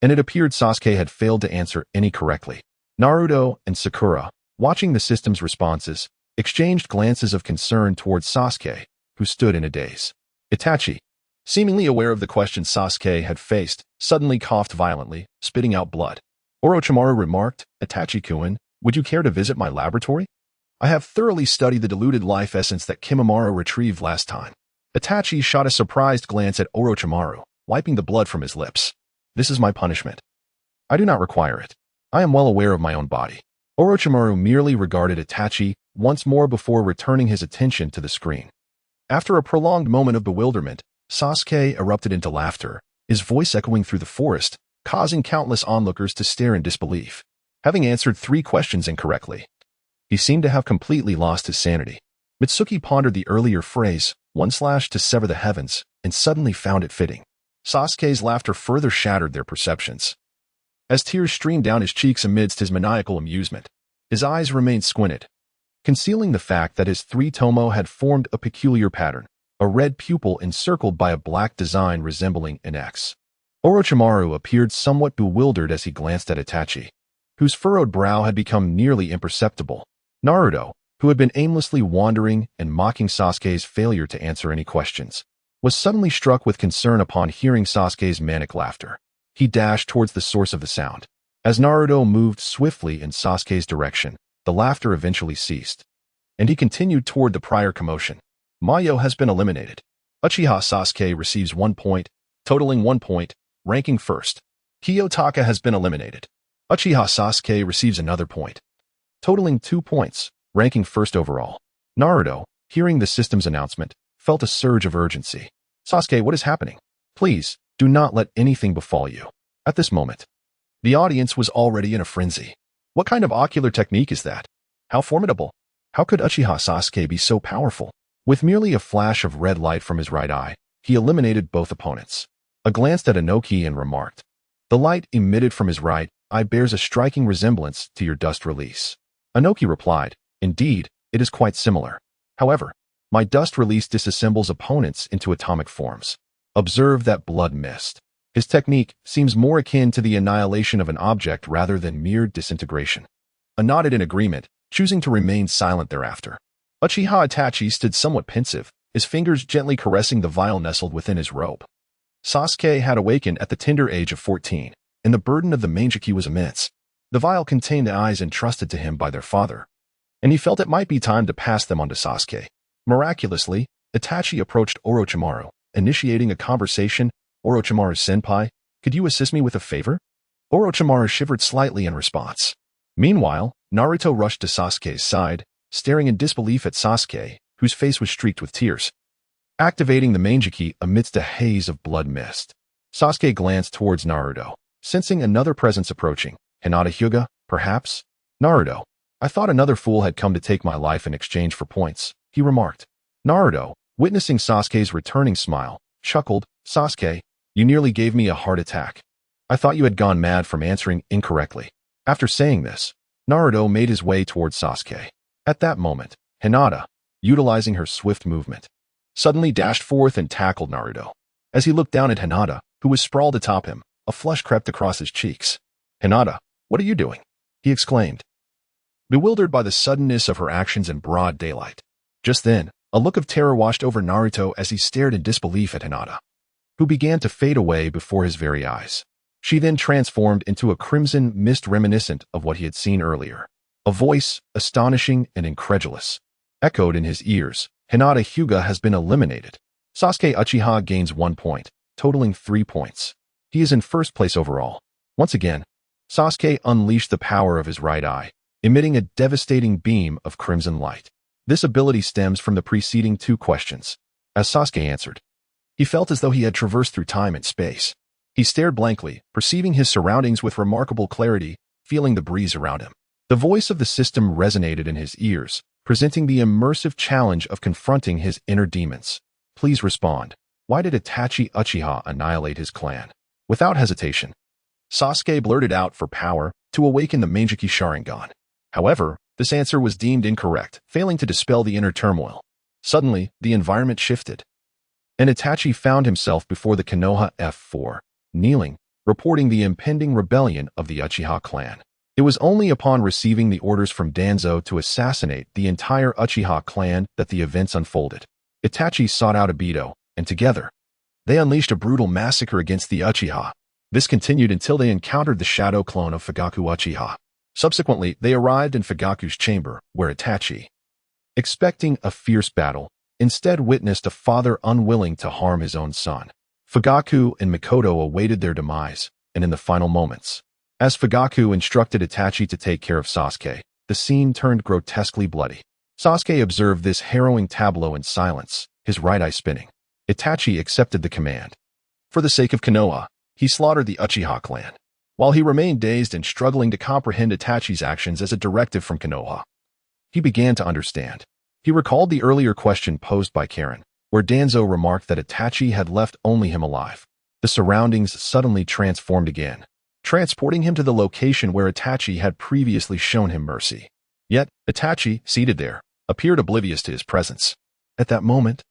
and it appeared Sasuke had failed to answer any correctly. Naruto and Sakura, watching the system's responses, exchanged glances of concern towards Sasuke, who stood in a daze. Itachi, seemingly aware of the question Sasuke had faced, suddenly coughed violently, spitting out blood. Orochimaru remarked, "Itachi-kun, would you care to visit my laboratory?" I have thoroughly studied the diluted life essence that Kimimaro retrieved last time. Itachi shot a surprised glance at Orochimaru, wiping the blood from his lips. This is my punishment. I do not require it. I am well aware of my own body. Orochimaru merely regarded Itachi once more before returning his attention to the screen. After a prolonged moment of bewilderment, Sasuke erupted into laughter, his voice echoing through the forest, causing countless onlookers to stare in disbelief. Having answered 3 questions incorrectly, he seemed to have completely lost his sanity. Mitsuki pondered the earlier phrase, to sever the heavens, and suddenly found it fitting. Sasuke's laughter further shattered their perceptions. As tears streamed down his cheeks amidst his maniacal amusement, his eyes remained squinted, concealing the fact that his 3 tomo had formed a peculiar pattern, a red pupil encircled by a black design resembling an X. Orochimaru appeared somewhat bewildered as he glanced at Itachi, whose furrowed brow had become nearly imperceptible. Naruto, who had been aimlessly wandering and mocking Sasuke's failure to answer any questions, was suddenly struck with concern upon hearing Sasuke's manic laughter. He dashed towards the source of the sound. As Naruto moved swiftly in Sasuke's direction, the laughter eventually ceased, and he continued toward the prior commotion. Mayo has been eliminated. Uchiha Sasuke receives 1 point, totaling 1 point, ranking first. Kiyotaka has been eliminated. Uchiha Sasuke receives another point, totaling 2 points, ranking first overall. Naruto, hearing the system's announcement, felt a surge of urgency. Sasuke, what is happening? Please, do not let anything befall you. At this moment, the audience was already in a frenzy. What kind of ocular technique is that? How formidable? How could Uchiha Sasuke be so powerful? With merely a flash of red light from his right eye, he eliminated both opponents. A glanced at Inoki and remarked, "The light emitted from his right eye bears a striking resemblance to your dust release." Inoki replied, "Indeed, it is quite similar. However, my dust release disassembles opponents into atomic forms. Observe that blood mist. His technique seems more akin to the annihilation of an object rather than mere disintegration." I nodded in agreement, choosing to remain silent thereafter. Uchiha Itachi stood somewhat pensive, his fingers gently caressing the vial nestled within his robe. Sasuke had awakened at the tender age of 14, and the burden of the Manjiki was immense. The vial contained the eyes entrusted to him by their father, and he felt it might be time to pass them on to Sasuke. Miraculously, Itachi approached Orochimaru, initiating a conversation. "Orochimaru-senpai, could you assist me with a favor?" Orochimaru shivered slightly in response. Meanwhile, Naruto rushed to Sasuke's side, staring in disbelief at Sasuke, whose face was streaked with tears. Activating the Manjiki amidst a haze of blood mist, Sasuke glanced towards Naruto, sensing another presence approaching. "Hinata Hyuga, perhaps?" "Naruto, I thought another fool had come to take my life in exchange for points," he remarked. Naruto, witnessing Sasuke's returning smile, chuckled, "Sasuke, you nearly gave me a heart attack. I thought you had gone mad from answering incorrectly." After saying this, Naruto made his way towards Sasuke. At that moment, Hinata, utilizing her swift movement, suddenly dashed forth and tackled Naruto. As he looked down at Hinata, who was sprawled atop him, a flush crept across his cheeks. "Hinata, what are you doing?" he exclaimed, bewildered by the suddenness of her actions in broad daylight. Just then, a look of terror washed over Naruto as he stared in disbelief at Hinata, who began to fade away before his very eyes. She then transformed into a crimson mist reminiscent of what he had seen earlier. A voice, astonishing and incredulous, echoed in his ears. "Hinata Hyuga has been eliminated. Sasuke Uchiha gains 1 point, totaling 3 points. He is in first place overall." Once again, Sasuke unleashed the power of his right eye, emitting a devastating beam of crimson light. This ability stems from the preceding 2 questions. As Sasuke answered, he felt as though he had traversed through time and space. He stared blankly, perceiving his surroundings with remarkable clarity, feeling the breeze around him. The voice of the system resonated in his ears, presenting the immersive challenge of confronting his inner demons. "Please respond. Why did Itachi Uchiha annihilate his clan?" Without hesitation, Sasuke blurted out for power to awaken the Manjiki Sharingan. However, this answer was deemed incorrect, failing to dispel the inner turmoil. Suddenly, the environment shifted, and Itachi found himself before the Konoha F4, kneeling, reporting the impending rebellion of the Uchiha clan. It was only upon receiving the orders from Danzo to assassinate the entire Uchiha clan that the events unfolded. Itachi sought out Obito, and together, they unleashed a brutal massacre against the Uchiha. This continued until they encountered the shadow clone of Fugaku Uchiha. Subsequently, they arrived in Fugaku's chamber, where Itachi, expecting a fierce battle, instead witnessed a father unwilling to harm his own son. Fugaku and Mikoto awaited their demise, and in the final moments, as Fugaku instructed Itachi to take care of Sasuke, the scene turned grotesquely bloody. Sasuke observed this harrowing tableau in silence, his right eye spinning. Itachi accepted the command. For the sake of Konoha, he slaughtered the Uchiha clan. While he remained dazed and struggling to comprehend Itachi's actions as a directive from Konoha, he began to understand. He recalled the earlier question posed by Karen, where Danzo remarked that Itachi had left only him alive. The surroundings suddenly transformed again, transporting him to the location where Itachi had previously shown him mercy. Yet, Itachi, seated there, appeared oblivious to his presence. At that moment,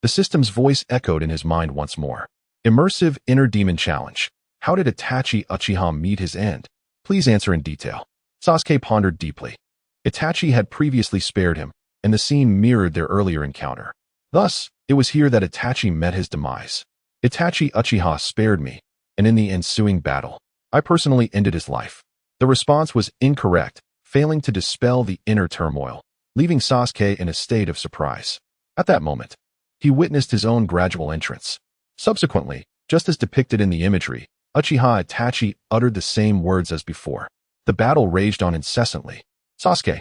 the system's voice echoed in his mind once more. Immersive inner demon challenge. How did Itachi Uchiha meet his end? Please answer in detail. Sasuke pondered deeply. Itachi had previously spared him, and the scene mirrored their earlier encounter. Thus, it was here that Itachi met his demise. Itachi Uchiha spared me, and in the ensuing battle, I personally ended his life. The response was incorrect, failing to dispel the inner turmoil, leaving Sasuke in a state of surprise. At that moment, he witnessed his own gradual entrance. Subsequently, just as depicted in the imagery, Uchiha Itachi uttered the same words as before. The battle raged on incessantly. Sasuke,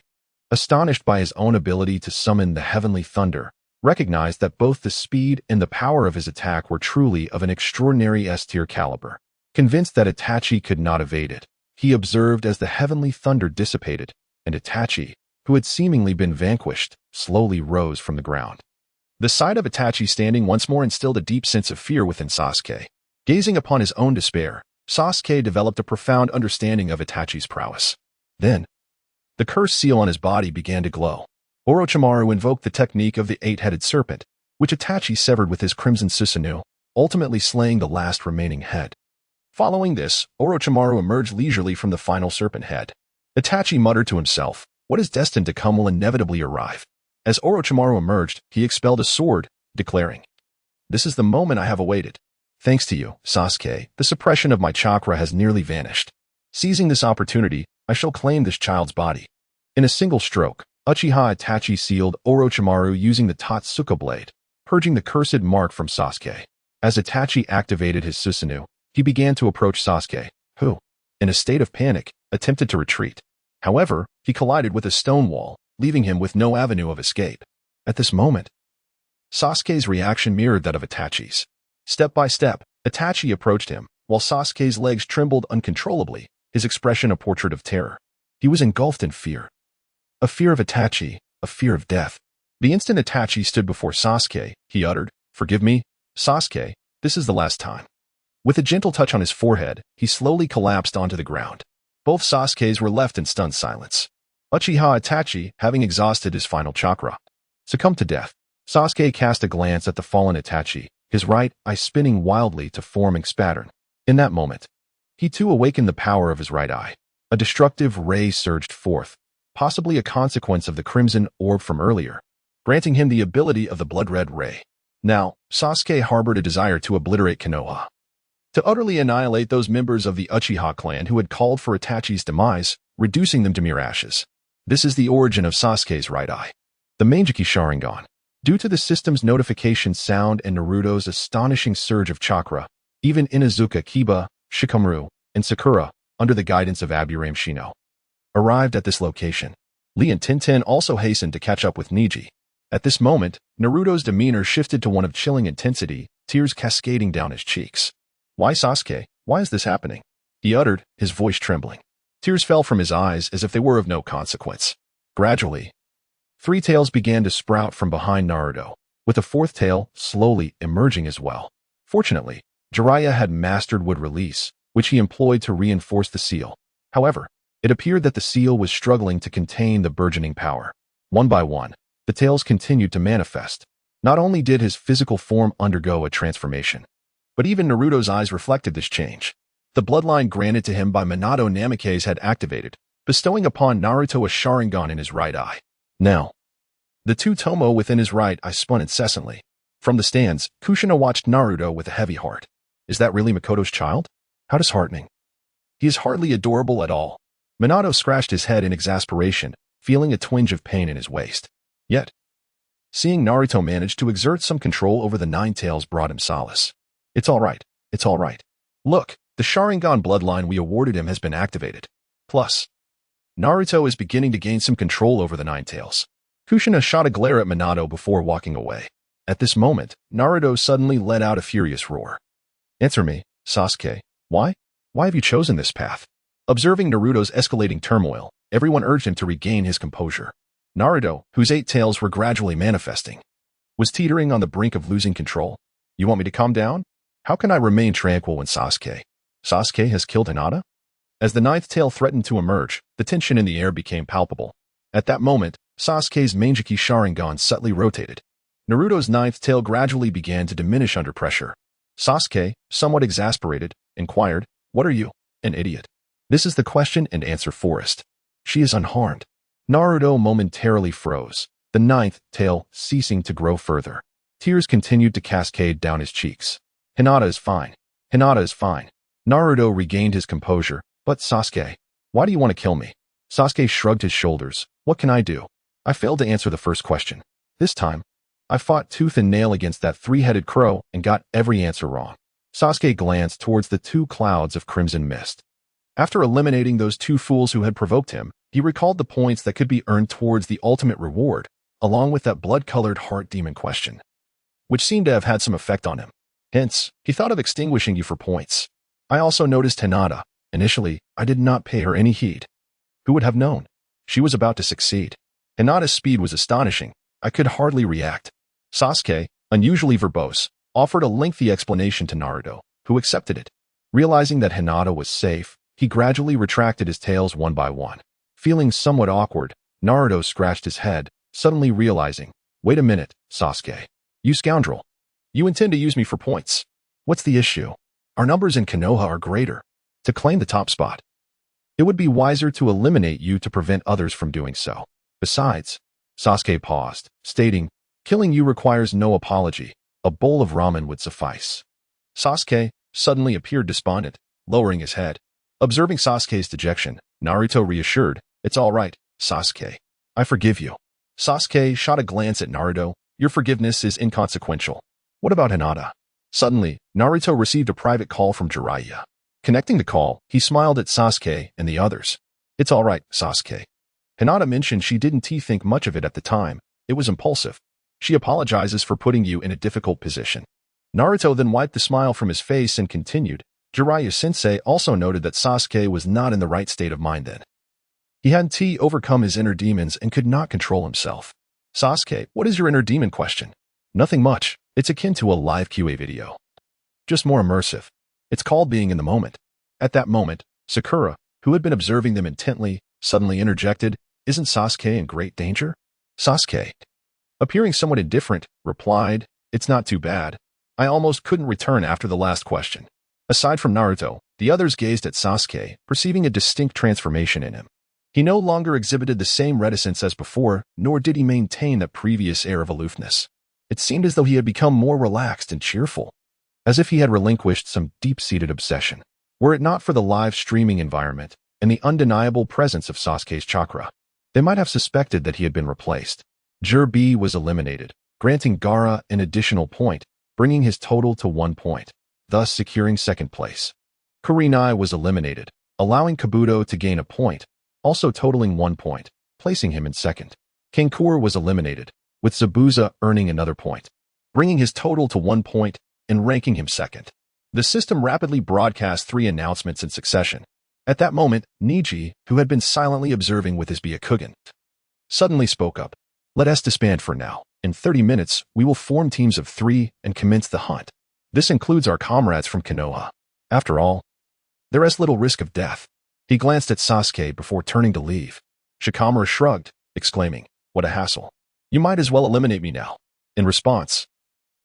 astonished by his own ability to summon the heavenly thunder, recognized that both the speed and the power of his attack were truly of an extraordinary S-tier caliber. Convinced that Itachi could not evade it, he observed as the heavenly thunder dissipated, and Itachi, who had seemingly been vanquished, slowly rose from the ground. The sight of Itachi standing once more instilled a deep sense of fear within Sasuke. Gazing upon his own despair, Sasuke developed a profound understanding of Itachi's prowess. Then, the cursed seal on his body began to glow. Orochimaru invoked the technique of the eight-headed serpent, which Itachi severed with his crimson Susanoo, ultimately slaying the last remaining head. Following this, Orochimaru emerged leisurely from the final serpent head. Itachi muttered to himself, "What is destined to come will inevitably arrive." As Orochimaru emerged, he expelled a sword, declaring, "This is the moment I have awaited. Thanks to you, Sasuke, the suppression of my chakra has nearly vanished. Seizing this opportunity, I shall claim this child's body." In a single stroke, Uchiha Itachi sealed Orochimaru using the Totsuka blade, purging the cursed mark from Sasuke. As Itachi activated his Susanoo, he began to approach Sasuke, who, in a state of panic, attempted to retreat. However, he collided with a stone wall, leaving him with no avenue of escape. At this moment, Sasuke's reaction mirrored that of Itachi's. Step by step, Itachi approached him, while Sasuke's legs trembled uncontrollably, his expression a portrait of terror. He was engulfed in fear. A fear of Itachi, a fear of death. The instant Itachi stood before Sasuke, he uttered, "Forgive me, Sasuke, this is the last time." With a gentle touch on his forehead, he slowly collapsed onto the ground. Both Sasukes were left in stunned silence. Uchiha Itachi, having exhausted his final chakra, succumbed to death. Sasuke cast a glance at the fallen Itachi, his right eye spinning wildly to form its pattern. In that moment, he too awakened the power of his right eye. A destructive ray surged forth, possibly a consequence of the crimson orb from earlier, granting him the ability of the blood-red ray. Now, Sasuke harbored a desire to obliterate Konoha, to utterly annihilate those members of the Uchiha clan who had called for Itachi's demise, reducing them to mere ashes. This is the origin of Sasuke's right eye, the Manjiki Sharingan. Due to the system's notification sound and Naruto's astonishing surge of chakra, even Inuzuka Kiba, Shikamaru, and Sakura, under the guidance of Aburame Shino, arrived at this location. Lee and Tintin also hastened to catch up with Neji. At this moment, Naruto's demeanor shifted to one of chilling intensity, tears cascading down his cheeks. "Why, Sasuke? Why is this happening?" he uttered, his voice trembling. Tears fell from his eyes as if they were of no consequence. Gradually, three tails began to sprout from behind Naruto, with a fourth tail slowly emerging as well. Fortunately, Jiraiya had mastered wood release, which he employed to reinforce the seal. However, it appeared that the seal was struggling to contain the burgeoning power. One by one, the tails continued to manifest. Not only did his physical form undergo a transformation, but even Naruto's eyes reflected this change. The bloodline granted to him by Minato Namikaze had activated, bestowing upon Naruto a Sharingan in his right eye. Now, the two tomo within his right eye spun incessantly. From the stands, Kushina watched Naruto with a heavy heart. Is that really Makoto's child? How disheartening. He is hardly adorable at all. Minato scratched his head in exasperation, feeling a twinge of pain in his waist. Yet, seeing Naruto manage to exert some control over the Nine Tails brought him solace. It's all right. It's all right. Look, the Sharingan bloodline we awarded him has been activated. Plus, Naruto is beginning to gain some control over the Nine Tails. Kushina shot a glare at Minato before walking away. At this moment, Naruto suddenly let out a furious roar. Answer me, Sasuke. Why? Why have you chosen this path? Observing Naruto's escalating turmoil, everyone urged him to regain his composure. Naruto, whose 8 tails were gradually manifesting, was teetering on the brink of losing control. You want me to calm down? How can I remain tranquil when Sasuke has killed Hinata? As the 9th tail threatened to emerge, the tension in the air became palpable. At that moment, Sasuke's Manjiki Sharingan subtly rotated. Naruto's 9th tail gradually began to diminish under pressure. Sasuke, somewhat exasperated, inquired, "What are you, an idiot?" This is the question and answer forest. She is unharmed. Naruto momentarily froze, the 9th tail ceasing to grow further. Tears continued to cascade down his cheeks. Hinata is fine. Hinata is fine. Naruto regained his composure. But Sasuke, why do you want to kill me? Sasuke shrugged his shoulders. What can I do? I failed to answer the first question. This time, I fought tooth and nail against that 3-headed crow and got every answer wrong. Sasuke glanced towards the 2 clouds of crimson mist. After eliminating those 2 fools who had provoked him, he recalled the points that could be earned towards the ultimate reward, along with that blood-colored heart demon question, which seemed to have had some effect on him. Hence, he thought of extinguishing you for points. I also noticed Hinata. Initially, I did not pay her any heed. Who would have known? She was about to succeed. Hinata's speed was astonishing. I could hardly react. Sasuke, unusually verbose, offered a lengthy explanation to Naruto, who accepted it. Realizing that Hinata was safe, he gradually retracted his tails one by one. Feeling somewhat awkward, Naruto scratched his head, suddenly realizing, wait a minute, Sasuke. You scoundrel. You intend to use me for points. What's the issue? Our numbers in Konoha are greater. To claim the top spot, it would be wiser to eliminate you to prevent others from doing so. Besides, Sasuke paused, stating, killing you requires no apology. A bowl of ramen would suffice. Sasuke suddenly appeared despondent, lowering his head. Observing Sasuke's dejection, Naruto reassured, it's all right, Sasuke. I forgive you. Sasuke shot a glance at Naruto. Your forgiveness is inconsequential. What about Hinata? Suddenly, Naruto received a private call from Jiraiya. Connecting the call, he smiled at Sasuke and the others. It's all right, Sasuke. Hinata mentioned she didn't think much of it at the time. It was impulsive. She apologizes for putting you in a difficult position. Naruto then wiped the smile from his face and continued. Jiraiya-sensei also noted that Sasuke was not in the right state of mind then. He hadn't overcome his inner demons and could not control himself. Sasuke, what is your inner demon question? Nothing much. It's akin to a live QA video. Just more immersive. It's called being in the moment. At that moment, Sakura, who had been observing them intently, suddenly interjected, isn't Sasuke in great danger? Sasuke, appearing somewhat indifferent, replied, it's not too bad. I almost couldn't return after the last question. Aside from Naruto, the others gazed at Sasuke, perceiving a distinct transformation in him. He no longer exhibited the same reticence as before, nor did he maintain that previous air of aloofness. It seemed as though he had become more relaxed and cheerful, as if he had relinquished some deep-seated obsession. Were it not for the live streaming environment and the undeniable presence of Sasuke's chakra, they might have suspected that he had been replaced. Jiraiya was eliminated, granting Gaara an additional point, bringing his total to 1 point, thus securing second place. Kurenai was eliminated, allowing Kabuto to gain a point, also totaling 1 point, placing him in second. Kankura was eliminated, with Zabuza earning another point, bringing his total to 1 point and ranking him second. The system rapidly broadcast 3 announcements in succession. At that moment, Niji, who had been silently observing with his Byakugan, suddenly spoke up. Let us disband for now. In 30 minutes, we will form teams of 3 and commence the hunt. This includes our comrades from Konoha. After all, there is little risk of death. He glanced at Sasuke before turning to leave. Shikamaru shrugged, exclaiming, what a hassle. You might as well eliminate me now. In response,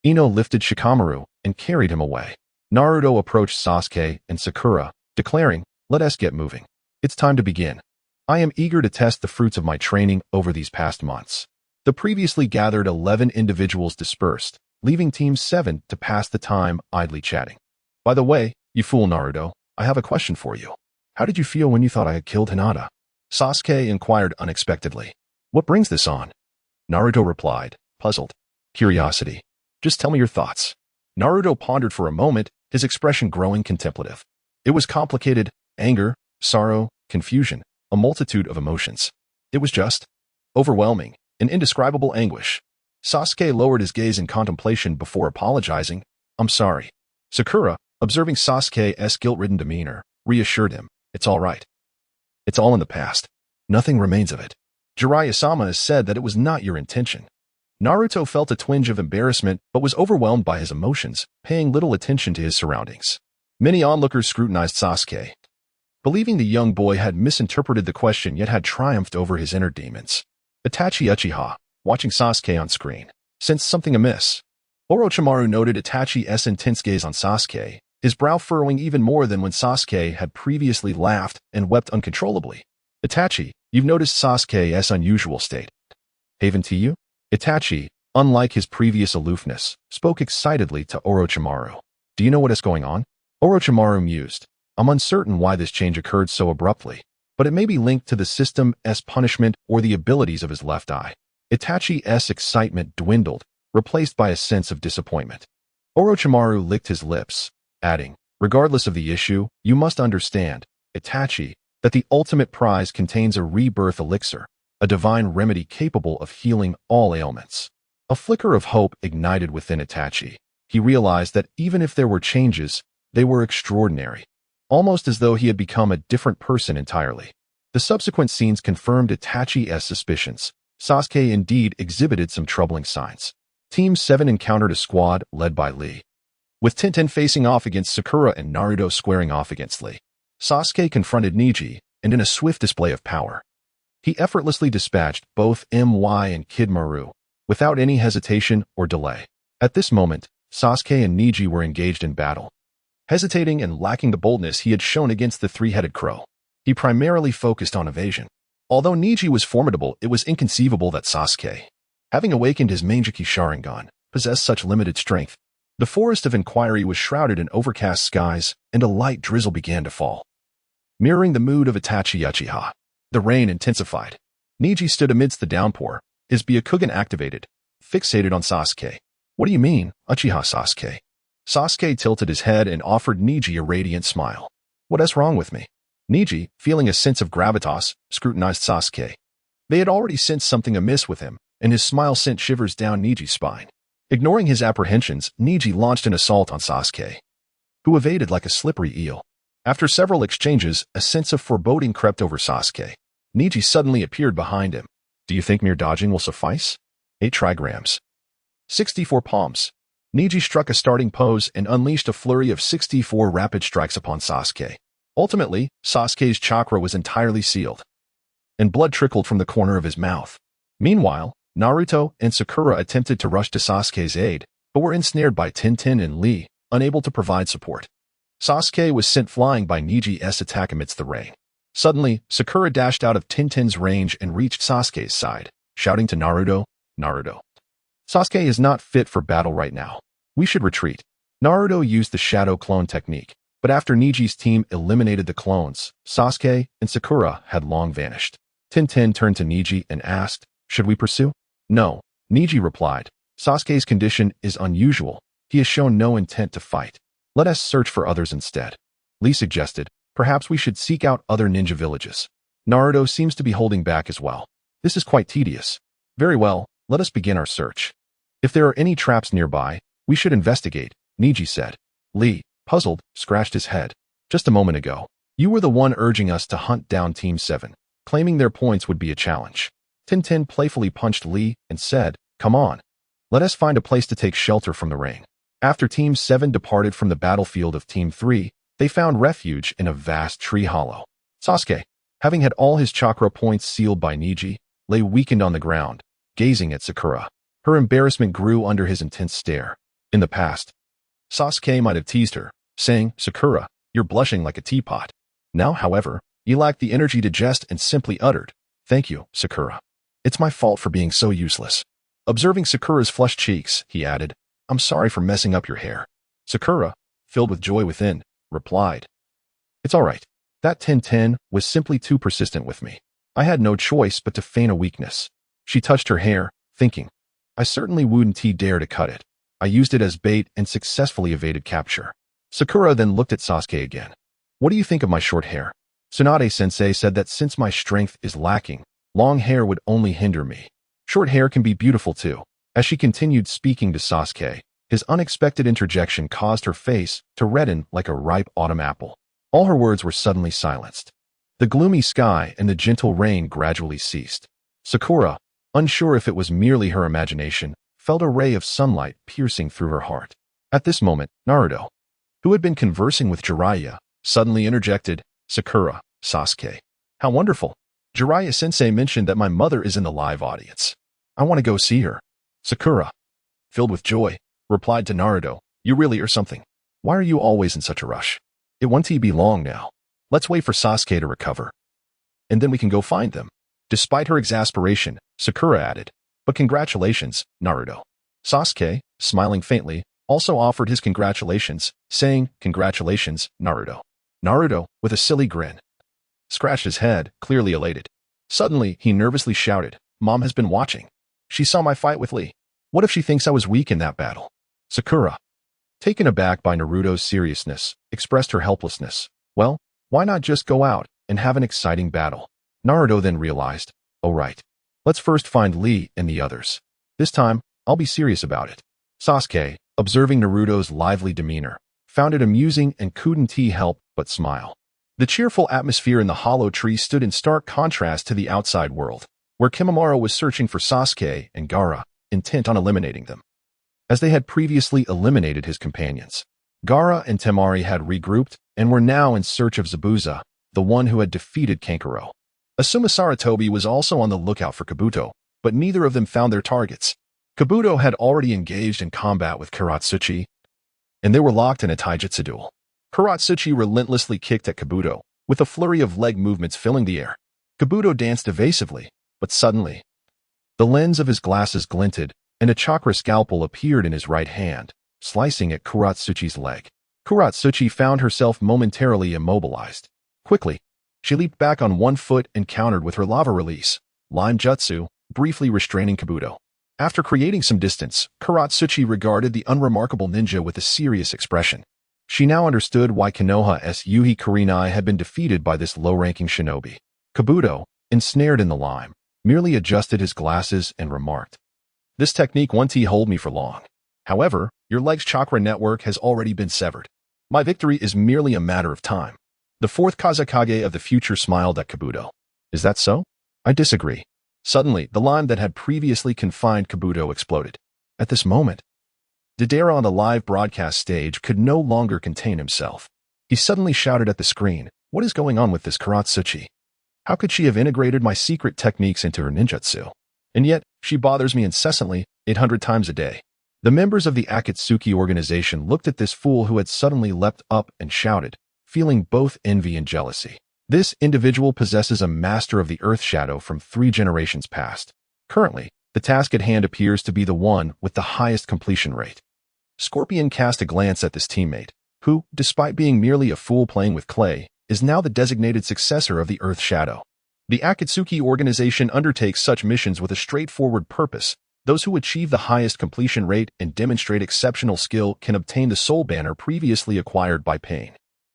Ino lifted Shikamaru and carried him away. Naruto approached Sasuke and Sakura, declaring, let us get moving. It's time to begin. I am eager to test the fruits of my training over these past months. The previously gathered 11 individuals dispersed, leaving Team 7 to pass the time idly chatting. By the way, you fool Naruto, I have a question for you. How did you feel when you thought I had killed Hinata? Sasuke inquired unexpectedly. What brings this on? Naruto replied, puzzled. Curiosity. Just tell me your thoughts. Naruto pondered for a moment, his expression growing contemplative. It was complicated: anger, sorrow, confusion, a multitude of emotions. It was just overwhelming, an indescribable anguish. Sasuke lowered his gaze in contemplation before apologizing. I'm sorry. Sakura, observing Sasuke's guilt-ridden demeanor, reassured him. It's all right. It's all in the past. Nothing remains of it. Jiraiya-sama has said that it was not your intention. Naruto felt a twinge of embarrassment but was overwhelmed by his emotions, paying little attention to his surroundings. Many onlookers scrutinized Sasuke, believing the young boy had misinterpreted the question yet had triumphed over his inner demons. Itachi Uchiha, watching Sasuke on screen, sensed something amiss. Orochimaru noted Itachi's intense gaze on Sasuke, his brow furrowing even more than when Sasuke had previously laughed and wept uncontrollably. Itachi, you've noticed Sasuke's unusual state. Haven to you? Itachi, unlike his previous aloofness, spoke excitedly to Orochimaru. Do you know what is going on? Orochimaru mused. I'm uncertain why this change occurred so abruptly, but it may be linked to the system's punishment or the abilities of his left eye. Itachi's excitement dwindled, replaced by a sense of disappointment. Orochimaru licked his lips, adding, regardless of the issue, you must understand, Itachi, that the ultimate prize contains a rebirth elixir, a divine remedy capable of healing all ailments. A flicker of hope ignited within Itachi. He realized that even if there were changes, they were extraordinary, almost as though he had become a different person entirely. The subsequent scenes confirmed Itachi's suspicions. Sasuke indeed exhibited some troubling signs. Team 7 encountered a squad led by Lee, with Tenten facing off against Sakura and Naruto squaring off against Lee. Sasuke confronted Neji, and in a swift display of power, he effortlessly dispatched both MY and Kid Maru, without any hesitation or delay. At this moment, Sasuke and Neji were engaged in battle. Hesitating and lacking the boldness he had shown against the three-headed crow, he primarily focused on evasion. Although Neji was formidable, it was inconceivable that Sasuke, having awakened his Manjiki Sharingan, possessed such limited strength. The forest of inquiry was shrouded in overcast skies, and a light drizzle began to fall, mirroring the mood of Itachi Uchiha. The rain intensified. Neji stood amidst the downpour, his Byakugan activated, fixated on Sasuke. What do you mean, Uchiha Sasuke? Sasuke tilted his head and offered Neji a radiant smile. What is wrong with me? Neji, feeling a sense of gravitas, scrutinized Sasuke. They had already sensed something amiss with him, and his smile sent shivers down Neji's spine. Ignoring his apprehensions, Neji launched an assault on Sasuke, who evaded like a slippery eel. After several exchanges, a sense of foreboding crept over Sasuke. Neji suddenly appeared behind him. Do you think mere dodging will suffice? 8 trigrams. 64 palms. Neji struck a starting pose and unleashed a flurry of 64 rapid strikes upon Sasuke. Ultimately, Sasuke's chakra was entirely sealed, and blood trickled from the corner of his mouth. Meanwhile, Naruto and Sakura attempted to rush to Sasuke's aid, but were ensnared by Tenten and Lee, unable to provide support. Sasuke was sent flying by Neji's attack amidst the rain. Suddenly, Sakura dashed out of Tenten's range and reached Sasuke's side, shouting to Naruto, Naruto. Sasuke is not fit for battle right now. We should retreat. Naruto used the shadow clone technique, but after Neji's team eliminated the clones, Sasuke and Sakura had long vanished. Tenten turned to Neji and asked, should we pursue? No, Neji replied. Sasuke's condition is unusual. He has shown no intent to fight. Let us search for others instead. Lee suggested, perhaps we should seek out other ninja villages. Naruto seems to be holding back as well. This is quite tedious. Very well, let us begin our search. If there are any traps nearby, we should investigate, Neji said. Lee, puzzled, scratched his head. Just a moment ago, you were the one urging us to hunt down Team 7, claiming their points would be a challenge. Tenten playfully punched Lee and said, come on. Let us find a place to take shelter from the rain. After Team 7 departed from the battlefield of Team 3, they found refuge in a vast tree hollow. Sasuke, having had all his chakra points sealed by Neji, lay weakened on the ground, gazing at Sakura. Her embarrassment grew under his intense stare. In the past, Sasuke might have teased her, saying, Sakura, you're blushing like a teapot. Now, however, he lacked the energy to jest and simply uttered, thank you, Sakura. It's my fault for being so useless. Observing Sakura's flushed cheeks, he added, I'm sorry for messing up your hair. Sakura, filled with joy within, replied, it's all right. That 10-10 was simply too persistent with me. I had no choice but to feign a weakness. She touched her hair, thinking, I certainly wouldn't dare to cut it. I used it as bait and successfully evaded capture. Sakura then looked at Sasuke again. What do you think of my short hair? Tsunade-sensei said that since my strength is lacking, long hair would only hinder me. Short hair can be beautiful too. As she continued speaking to Sasuke, his unexpected interjection caused her face to redden like a ripe autumn apple. All her words were suddenly silenced. The gloomy sky and the gentle rain gradually ceased. Sakura, unsure if it was merely her imagination, felt a ray of sunlight piercing through her heart. At this moment, Naruto, who had been conversing with Jiraiya, suddenly interjected, Sakura, Sasuke. How wonderful. Jiraiya-sensei mentioned that my mother is in the live audience. I want to go see her. Sakura, filled with joy, replied to Naruto, you really are something. Why are you always in such a rush? It won't be long now. Let's wait for Sasuke to recover. And then we can go find them. Despite her exasperation, Sakura added, but congratulations, Naruto. Sasuke, smiling faintly, also offered his congratulations, saying, congratulations, Naruto. Naruto, with a silly grin, scratched his head, clearly elated. Suddenly, he nervously shouted, Mom has been watching. She saw my fight with Lee. What if she thinks I was weak in that battle? Sakura, taken aback by Naruto's seriousness, expressed her helplessness. Well, why not just go out and have an exciting battle? Naruto then realized, oh right. Let's first find Lee and the others. This time, I'll be serious about it. Sasuke, observing Naruto's lively demeanor, found it amusing and couldn't help but smile. The cheerful atmosphere in the hollow tree stood in stark contrast to the outside world, where Kimimaro was searching for Sasuke and Gaara, intent on eliminating them. As they had previously eliminated his companions, Gaara and Temari had regrouped and were now in search of Zabuza, the one who had defeated Kankuro. Asuma Saratobi was also on the lookout for Kabuto, but neither of them found their targets. Kabuto had already engaged in combat with Kuratsuchi, and they were locked in a taijutsu duel. Kuratsuchi relentlessly kicked at Kabuto, with a flurry of leg movements filling the air. Kabuto danced evasively, but suddenly, the lens of his glasses glinted, and a chakra scalpel appeared in his right hand, slicing at Kuratsuchi's leg. Kuratsuchi found herself momentarily immobilized. Quickly, she leaped back on one foot and countered with her lava release, Lime Jutsu, briefly restraining Kabuto. After creating some distance, Kuratsuchi regarded the unremarkable ninja with a serious expression. She now understood why Konoha's Yuhi Kurenai had been defeated by this low-ranking shinobi. Kabuto, ensnared in the lime, merely adjusted his glasses and remarked, this technique won't hold me for long. However, your leg's chakra network has already been severed. My victory is merely a matter of time. The fourth Kazekage of the future smiled at Kabuto. Is that so? I disagree. Suddenly, the lime that had previously confined Kabuto exploded. At this moment, Deidara on the live broadcast stage could no longer contain himself. He suddenly shouted at the screen, what is going on with this Kuratsuchi? How could she have integrated my secret techniques into her ninjutsu? And yet, she bothers me incessantly, 800 times a day. The members of the Akatsuki organization looked at this fool who had suddenly leapt up and shouted, feeling both envy and jealousy. This individual possesses a master of the Earth Shadow from 3 generations past. Currently, the task at hand appears to be the one with the highest completion rate. Scorpion cast a glance at this teammate, who, despite being merely a fool playing with clay, is now the designated successor of the Earth Shadow. The Akatsuki organization undertakes such missions with a straightforward purpose. Those who achieve the highest completion rate and demonstrate exceptional skill can obtain the soul banner previously acquired by pain.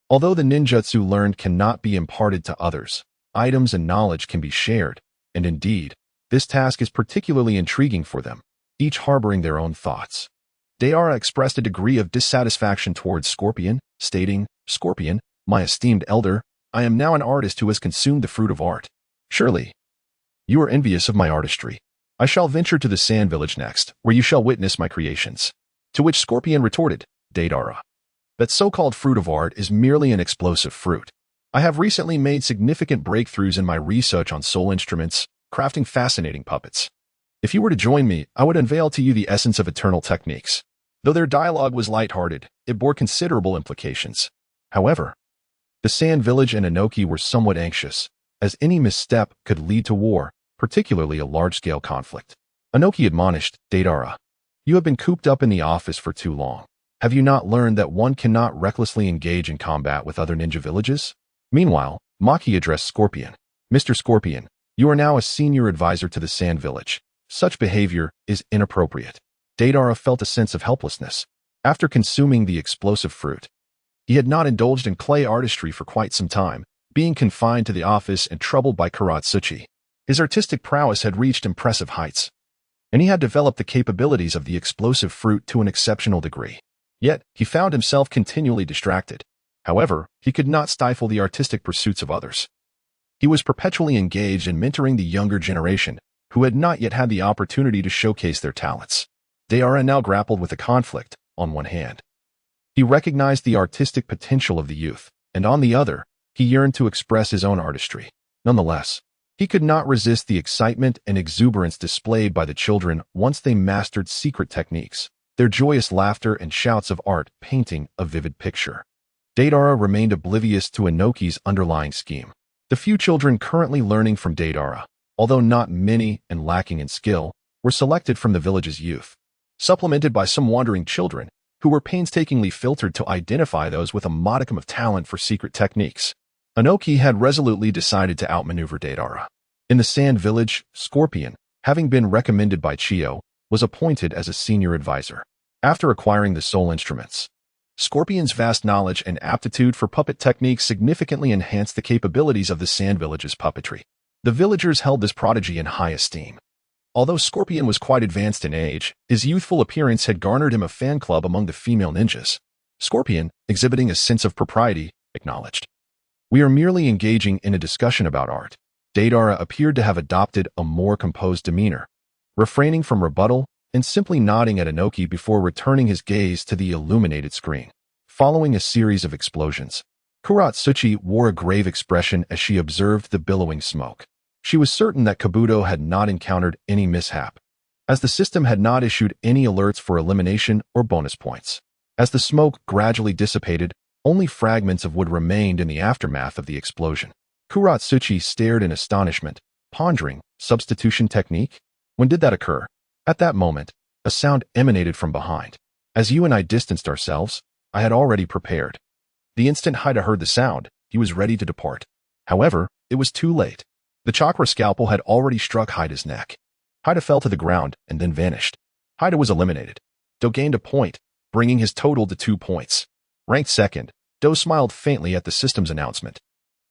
Although the ninjutsu learned cannot be imparted to others, items and knowledge can be shared, and indeed, this task is particularly intriguing for them, each harboring their own thoughts. Deidara expressed a degree of dissatisfaction towards Scorpion, stating, Scorpion, my esteemed elder, I am now an artist who has consumed the fruit of art. Surely, you are envious of my artistry. I shall venture to the Sand Village next, where you shall witness my creations. To which Scorpion retorted, Deidara, that so-called fruit of art is merely an explosive fruit. I have recently made significant breakthroughs in my research on soul instruments, crafting fascinating puppets. If you were to join me, I would unveil to you the essence of eternal techniques. Though their dialogue was light-hearted, it bore considerable implications. However, the Sand Village and Inoki were somewhat anxious, as any misstep could lead to war, particularly a large-scale conflict. Inoki admonished, Deidara, you have been cooped up in the office for too long. Have you not learned that one cannot recklessly engage in combat with other ninja villages? Meanwhile, Maki addressed Scorpion. Mr. Scorpion, you are now a senior advisor to the Sand Village. Such behavior is inappropriate. Deidara felt a sense of helplessness. After consuming the explosive fruit, he had not indulged in clay artistry for quite some time, being confined to the office and troubled by Akatsuki. His artistic prowess had reached impressive heights, and he had developed the capabilities of the explosive fruit to an exceptional degree. Yet, he found himself continually distracted. However, he could not stifle the artistic pursuits of others. He was perpetually engaged in mentoring the younger generation, who had not yet had the opportunity to showcase their talents. Deidara now grappled with a conflict. On one hand, he recognized the artistic potential of the youth, and on the other, he yearned to express his own artistry. Nonetheless, he could not resist the excitement and exuberance displayed by the children once they mastered secret techniques, their joyous laughter and shouts of art painting a vivid picture. Deidara remained oblivious to Inoki's underlying scheme. The few children currently learning from Deidara, although not many and lacking in skill, were selected from the village's youth, supplemented by some wandering children who were painstakingly filtered to identify those with a modicum of talent for secret techniques. Inoki had resolutely decided to outmaneuver Deidara. In the Sand Village, Scorpion, having been recommended by Chiyo, was appointed as a senior advisor. After acquiring the soul instruments, Scorpion's vast knowledge and aptitude for puppet techniques significantly enhanced the capabilities of the Sand Village's puppetry. The villagers held this prodigy in high esteem. Although Scorpion was quite advanced in age, his youthful appearance had garnered him a fan club among the female ninjas. Scorpion, exhibiting a sense of propriety, acknowledged, "We are merely engaging in a discussion about art." Deidara appeared to have adopted a more composed demeanor, refraining from rebuttal and simply nodding at Inoki before returning his gaze to the illuminated screen. Following a series of explosions, Akatsuki wore a grave expression as she observed the billowing smoke. She was certain that Kabuto had not encountered any mishap, as the system had not issued any alerts for elimination or bonus points. As the smoke gradually dissipated, only fragments of wood remained in the aftermath of the explosion. Akatsuki stared in astonishment, pondering, substitution technique? When did that occur? At that moment, a sound emanated from behind. As you and I distanced ourselves, I had already prepared. The instant Haida heard the sound, he was ready to depart. However, it was too late. The chakra scalpel had already struck Haida's neck. Haida fell to the ground and then vanished. Haida was eliminated. Do gained a point, bringing his total to 2 points. Ranked second, Do smiled faintly at the system's announcement.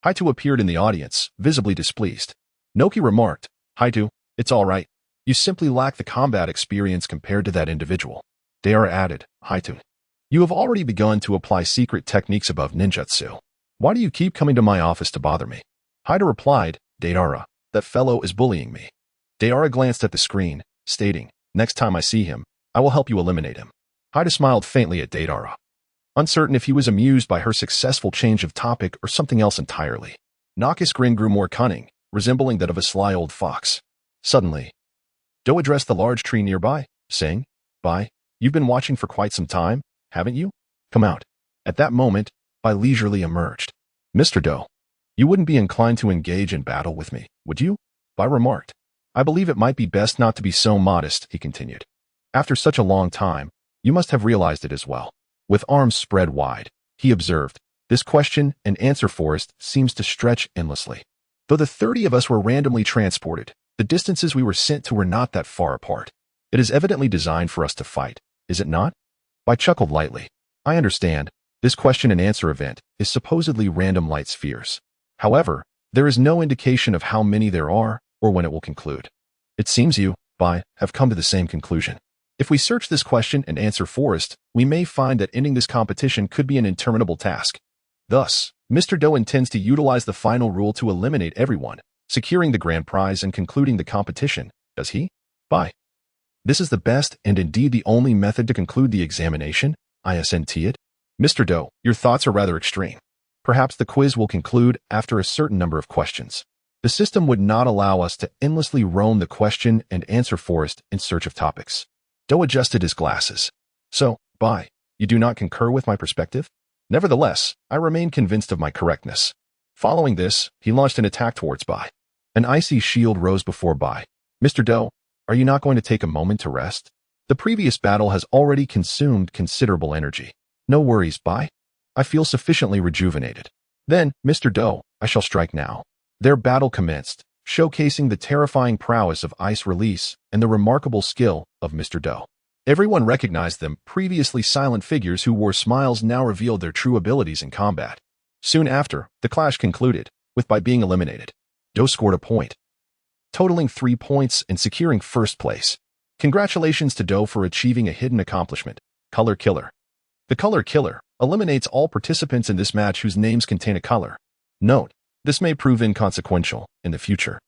Haitu appeared in the audience, visibly displeased. Noki remarked, "Haitu, it's all right. You simply lack the combat experience compared to that individual." Deidara added, "Haitu, you have already begun to apply secret techniques above ninjutsu. Why do you keep coming to my office to bother me?" Haida replied, "Deidara, that fellow is bullying me." Deidara glanced at the screen, stating, "Next time I see him, I will help you eliminate him." Haida smiled faintly at Deidara, uncertain if he was amused by her successful change of topic or something else entirely. Naka's grin grew more cunning, resembling that of a sly old fox. Suddenly, Do addressed the large tree nearby, saying, "Bai, you've been watching for quite some time, haven't you? Come out." At that moment, Bai leisurely emerged. "Mr. Do, you wouldn't be inclined to engage in battle with me, would you?" Bai remarked. "I believe it might be best not to be so modest," he continued. "After such a long time, you must have realized it as well." With arms spread wide, he observed, "This question and answer forest seems to stretch endlessly. Though the 30 of us were randomly transported, the distances we were sent to were not that far apart. It is evidently designed for us to fight, is it not?" Bai chuckled lightly. "I understand. This question and answer event is supposedly random light spheres. However, there is no indication of how many there are or when it will conclude. It seems you, Bai, have come to the same conclusion. If we search this question and answer forest, we may find that ending this competition could be an interminable task. Thus, Mr. Do intends to utilize the final rule to eliminate everyone, securing the grand prize and concluding the competition, does he? Bai. This is the best and indeed the only method to conclude the examination, isn't it? Mr. Do, your thoughts are rather extreme. Perhaps the quiz will conclude after a certain number of questions. The system would not allow us to endlessly roam the question and answer forest in search of topics." Do adjusted his glasses. "So, Bai, you do not concur with my perspective?" "Nevertheless, I remain convinced of my correctness." Following this, he launched an attack towards Bai. An icy shield rose before Bai. "Mr. Do, are you not going to take a moment to rest? The previous battle has already consumed considerable energy." "No worries, Bai. I feel sufficiently rejuvenated." Then, Mr. Do, I shall strike now. Their battle commenced, showcasing the terrifying prowess of Ice Release and the remarkable skill of Mr. Do. Everyone recognized them, previously silent figures who wore smiles now revealed their true abilities in combat. Soon after, the clash concluded, with by being eliminated. Do scored a point, totaling 3 points and securing first place. Congratulations to Do for achieving a hidden accomplishment, Color Killer. The Color Killer eliminates all participants in this match whose names contain a color. Note, this may prove inconsequential in the future.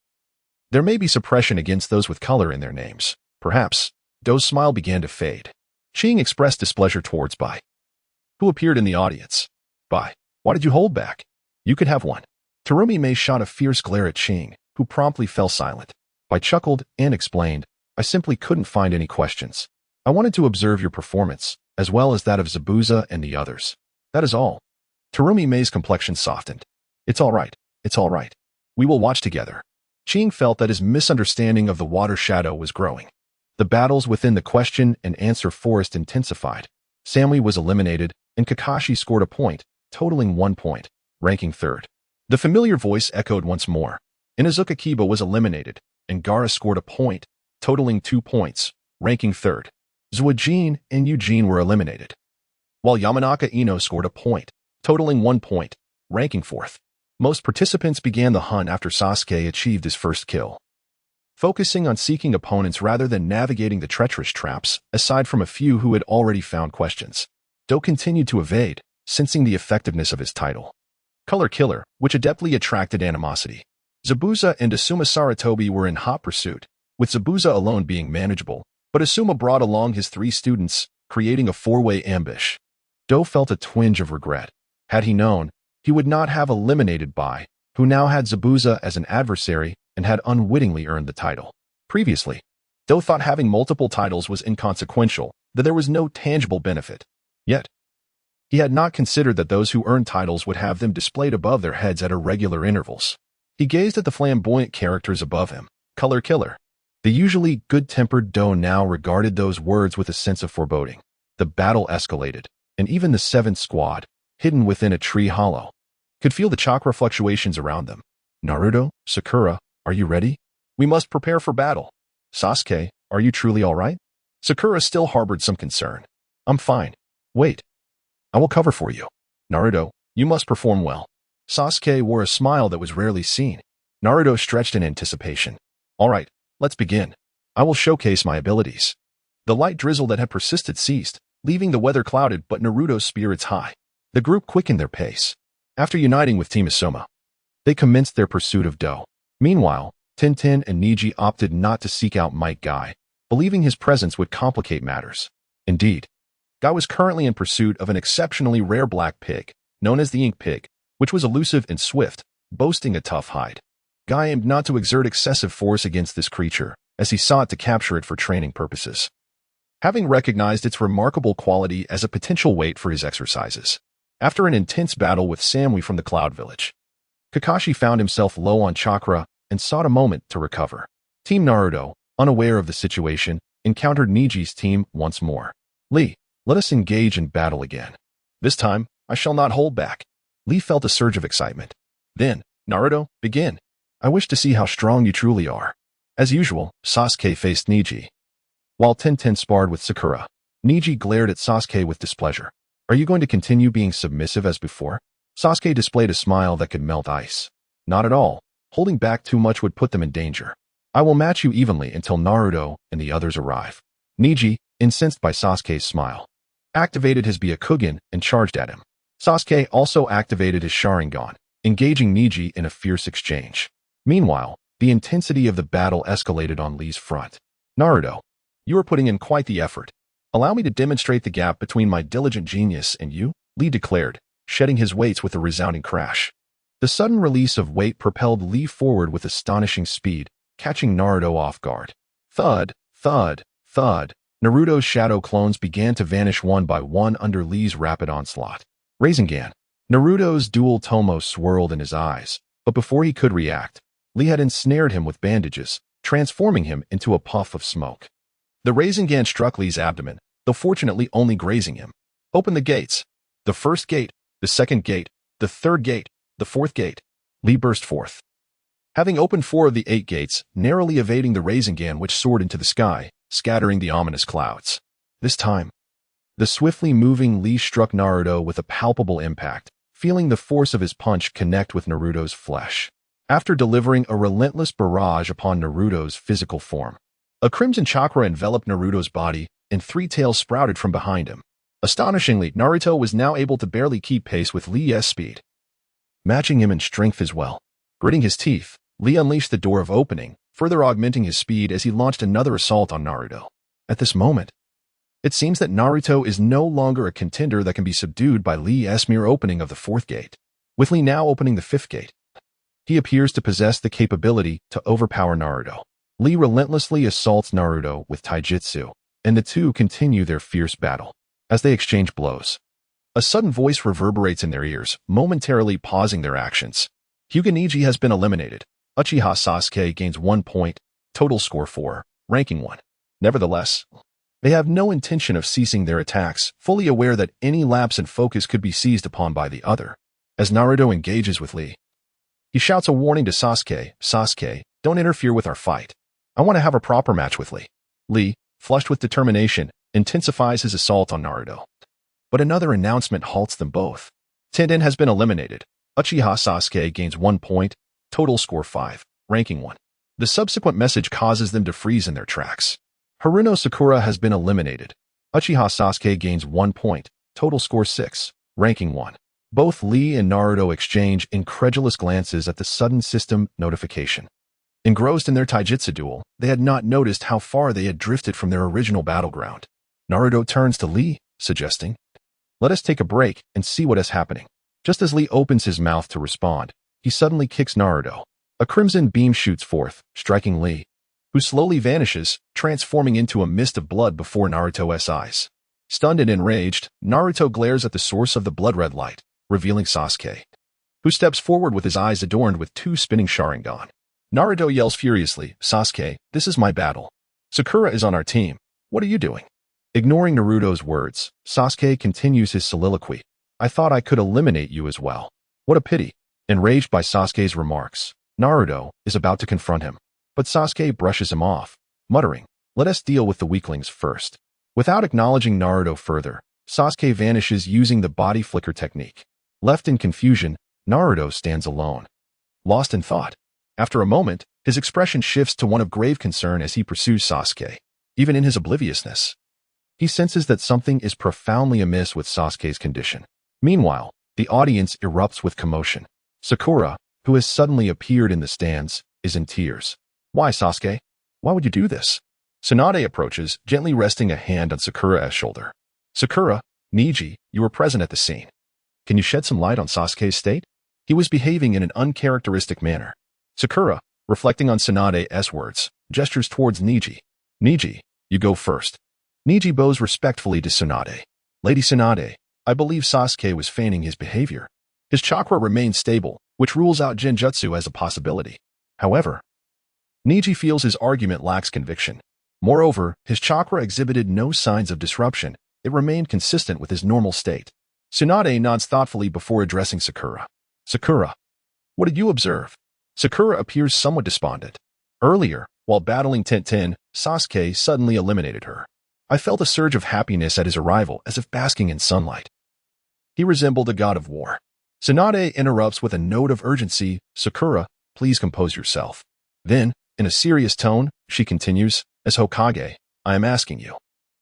There may be suppression against those with color in their names. Perhaps. Do's smile began to fade. Ching expressed displeasure towards Bai, who appeared in the audience. Bai, why did you hold back? You could have one. Terumi Mei shot a fierce glare at Ching, who promptly fell silent. Bai chuckled and explained, I simply couldn't find any questions. I wanted to observe your performance, as well as that of Zabuza and the others. That is all. Terumi Mei's complexion softened. It's all right. It's all right. We will watch together. Ching felt that his misunderstanding of the water shadow was growing. The battles within the question and answer forest intensified. Samui was eliminated, and Kakashi scored a point, totaling 1 point, ranking third. The familiar voice echoed once more. Inazuka Kiba was eliminated, and Gaara scored a point, totaling 2 points, ranking third. Zuojin and Eugene were eliminated, while Yamanaka Ino scored a point, totaling 1 point, ranking fourth. Most participants began the hunt after Sasuke achieved his first kill, focusing on seeking opponents rather than navigating the treacherous traps, aside from a few who had already found questions. Do continued to evade, sensing the effectiveness of his title, Color Killer, which adeptly attracted animosity. Zabuza and Asuma Saratobi were in hot pursuit, with Zabuza alone being manageable, but Asuma brought along his 3 students, creating a 4-way ambush. Do felt a twinge of regret. Had he known, he would not have eliminated Bai, who now had Zabuza as an adversary and had unwittingly earned the title. Previously, Do thought having multiple titles was inconsequential, that there was no tangible benefit. Yet, he had not considered that those who earned titles would have them displayed above their heads at irregular intervals. He gazed at the flamboyant characters above him, Color Killer. The usually good-tempered Do now regarded those words with a sense of foreboding. The battle escalated, and even the 7th squad, hidden within a tree hollow, could feel the chakra fluctuations around them. Naruto, Sakura, are you ready? We must prepare for battle. Sasuke, are you truly all right? Sakura still harbored some concern. I'm fine. Wait. I will cover for you. Naruto, you must perform well. Sasuke wore a smile that was rarely seen. Naruto stretched in anticipation. All right, let's begin. I will showcase my abilities. The light drizzle that had persisted ceased, leaving the weather clouded but Naruto's spirits high. The group quickened their pace. After uniting with Team Asuma, they commenced their pursuit of Do. Meanwhile, Tintin and Niji opted not to seek out Might Guy, believing his presence would complicate matters. Indeed, Guy was currently in pursuit of an exceptionally rare black pig, known as the Ink Pig, which was elusive and swift, boasting a tough hide. Guy aimed not to exert excessive force against this creature, as he sought to capture it for training purposes, having recognized its remarkable quality as a potential weight for his exercises. After an intense battle with Samui from the Cloud Village, Kakashi found himself low on chakra and sought a moment to recover. Team Naruto, unaware of the situation, encountered Niji's team once more. Lee, let us engage in battle again. This time, I shall not hold back. Lee felt a surge of excitement. Then, Naruto, begin. I wish to see how strong you truly are. As usual, Sasuke faced Niji, while Tenten sparred with Sakura. Niji glared at Sasuke with displeasure. Are you going to continue being submissive as before? Sasuke displayed a smile that could melt ice. Not at all. Holding back too much would put them in danger. I will match you evenly until Naruto and the others arrive. Niji, incensed by Sasuke's smile, activated his Byakugan and charged at him. Sasuke also activated his Sharingan, engaging Niji in a fierce exchange. Meanwhile, the intensity of the battle escalated on Lee's front. Naruto, you are putting in quite the effort. Allow me to demonstrate the gap between my diligent genius and you, Lee declared, shedding his weights with a resounding crash. The sudden release of weight propelled Lee forward with astonishing speed, catching Naruto off guard. Thud, thud, thud. Naruto's shadow clones began to vanish one by one under Lee's rapid onslaught. Rasengan. Naruto's dual tomo swirled in his eyes, but before he could react, Lee had ensnared him with bandages, transforming him into a puff of smoke. The Rasengan struck Lee's abdomen, though fortunately only grazing him. Open the gates. The first gate, the second gate, the third gate. The fourth gate. Lee burst forth. Having opened 4 of the 8 gates, narrowly evading the Rasengan which soared into the sky, scattering the ominous clouds. This time, the swiftly moving Lee struck Naruto with a palpable impact, feeling the force of his punch connect with Naruto's flesh. After delivering a relentless barrage upon Naruto's physical form, a crimson chakra enveloped Naruto's body, and 3 tails sprouted from behind him. Astonishingly, Naruto was now able to barely keep pace with Lee's speed, matching him in strength as well. Gritting his teeth, Lee unleashed the door of opening, further augmenting his speed as he launched another assault on Naruto. At this moment, it seems that Naruto is no longer a contender that can be subdued by Lee's mere opening of the 4th gate. With Lee now opening the 5th gate, he appears to possess the capability to overpower Naruto. Lee relentlessly assaults Naruto with taijutsu, and the two continue their fierce battle. As they exchange blows, a sudden voice reverberates in their ears, momentarily pausing their actions. Hyuga Neji has been eliminated. Uchiha Sasuke gains 1 point, total score 4, ranking 1. Nevertheless, they have no intention of ceasing their attacks, fully aware that any lapse in focus could be seized upon by the other. As Naruto engages with Lee, he shouts a warning to Sasuke, "Sasuke, don't interfere with our fight. I want to have a proper match with Lee." Lee, flushed with determination, intensifies his assault on Naruto. But another announcement halts them both. Tenden has been eliminated. Uchiha Sasuke gains 1 point, total score 5, ranking 1. The subsequent message causes them to freeze in their tracks. Haruno Sakura has been eliminated. Uchiha Sasuke gains 1 point, total score 6, ranking 1. Both Lee and Naruto exchange incredulous glances at the sudden system notification. Engrossed in their taijutsu duel, they had not noticed how far they had drifted from their original battleground. Naruto turns to Lee, suggesting, "Let us take a break and see what is happening." Just as Lee opens his mouth to respond, he suddenly kicks Naruto. A crimson beam shoots forth, striking Lee, who slowly vanishes, transforming into a mist of blood before Naruto's eyes. Stunned and enraged, Naruto glares at the source of the blood-red light, revealing Sasuke, who steps forward with his eyes adorned with 2 spinning Sharingan. Naruto yells furiously, "Sasuke, this is my battle. Sakura is on our team. What are you doing?" Ignoring Naruto's words, Sasuke continues his soliloquy. "I thought I could eliminate you as well. What a pity." Enraged by Sasuke's remarks, Naruto is about to confront him, but Sasuke brushes him off, muttering, "Let us deal with the weaklings first." Without acknowledging Naruto further, Sasuke vanishes using the body flicker technique. Left in confusion, Naruto stands alone, lost in thought. After a moment, his expression shifts to one of grave concern as he pursues Sasuke. Even in his obliviousness, he senses that something is profoundly amiss with Sasuke's condition. Meanwhile, the audience erupts with commotion. Sakura, who has suddenly appeared in the stands, is in tears. "Why, Sasuke? Why would you do this?" Tsunade approaches, gently resting a hand on Sakura's shoulder. "Sakura, Neji, you were present at the scene. Can you shed some light on Sasuke's state?" He was behaving in an uncharacteristic manner. Sakura, reflecting on Tsunade's words, gestures towards Neji. "Neji, you go first." Neji bows respectfully to Tsunade. "Lady Tsunade, I believe Sasuke was feigning his behavior. His chakra remains stable, which rules out genjutsu as a possibility. However, Neji feels his argument lacks conviction. Moreover, his chakra exhibited no signs of disruption. It remained consistent with his normal state." Tsunade nods thoughtfully before addressing Sakura. "Sakura, what did you observe?" Sakura appears somewhat despondent. "Earlier, while battling Tenten, Sasuke suddenly eliminated her. I felt a surge of happiness at his arrival as if basking in sunlight. He resembled a god of war." Tsunade interrupts with a note of urgency, "Sakura, please compose yourself." Then, in a serious tone, she continues, "As Hokage, I am asking you."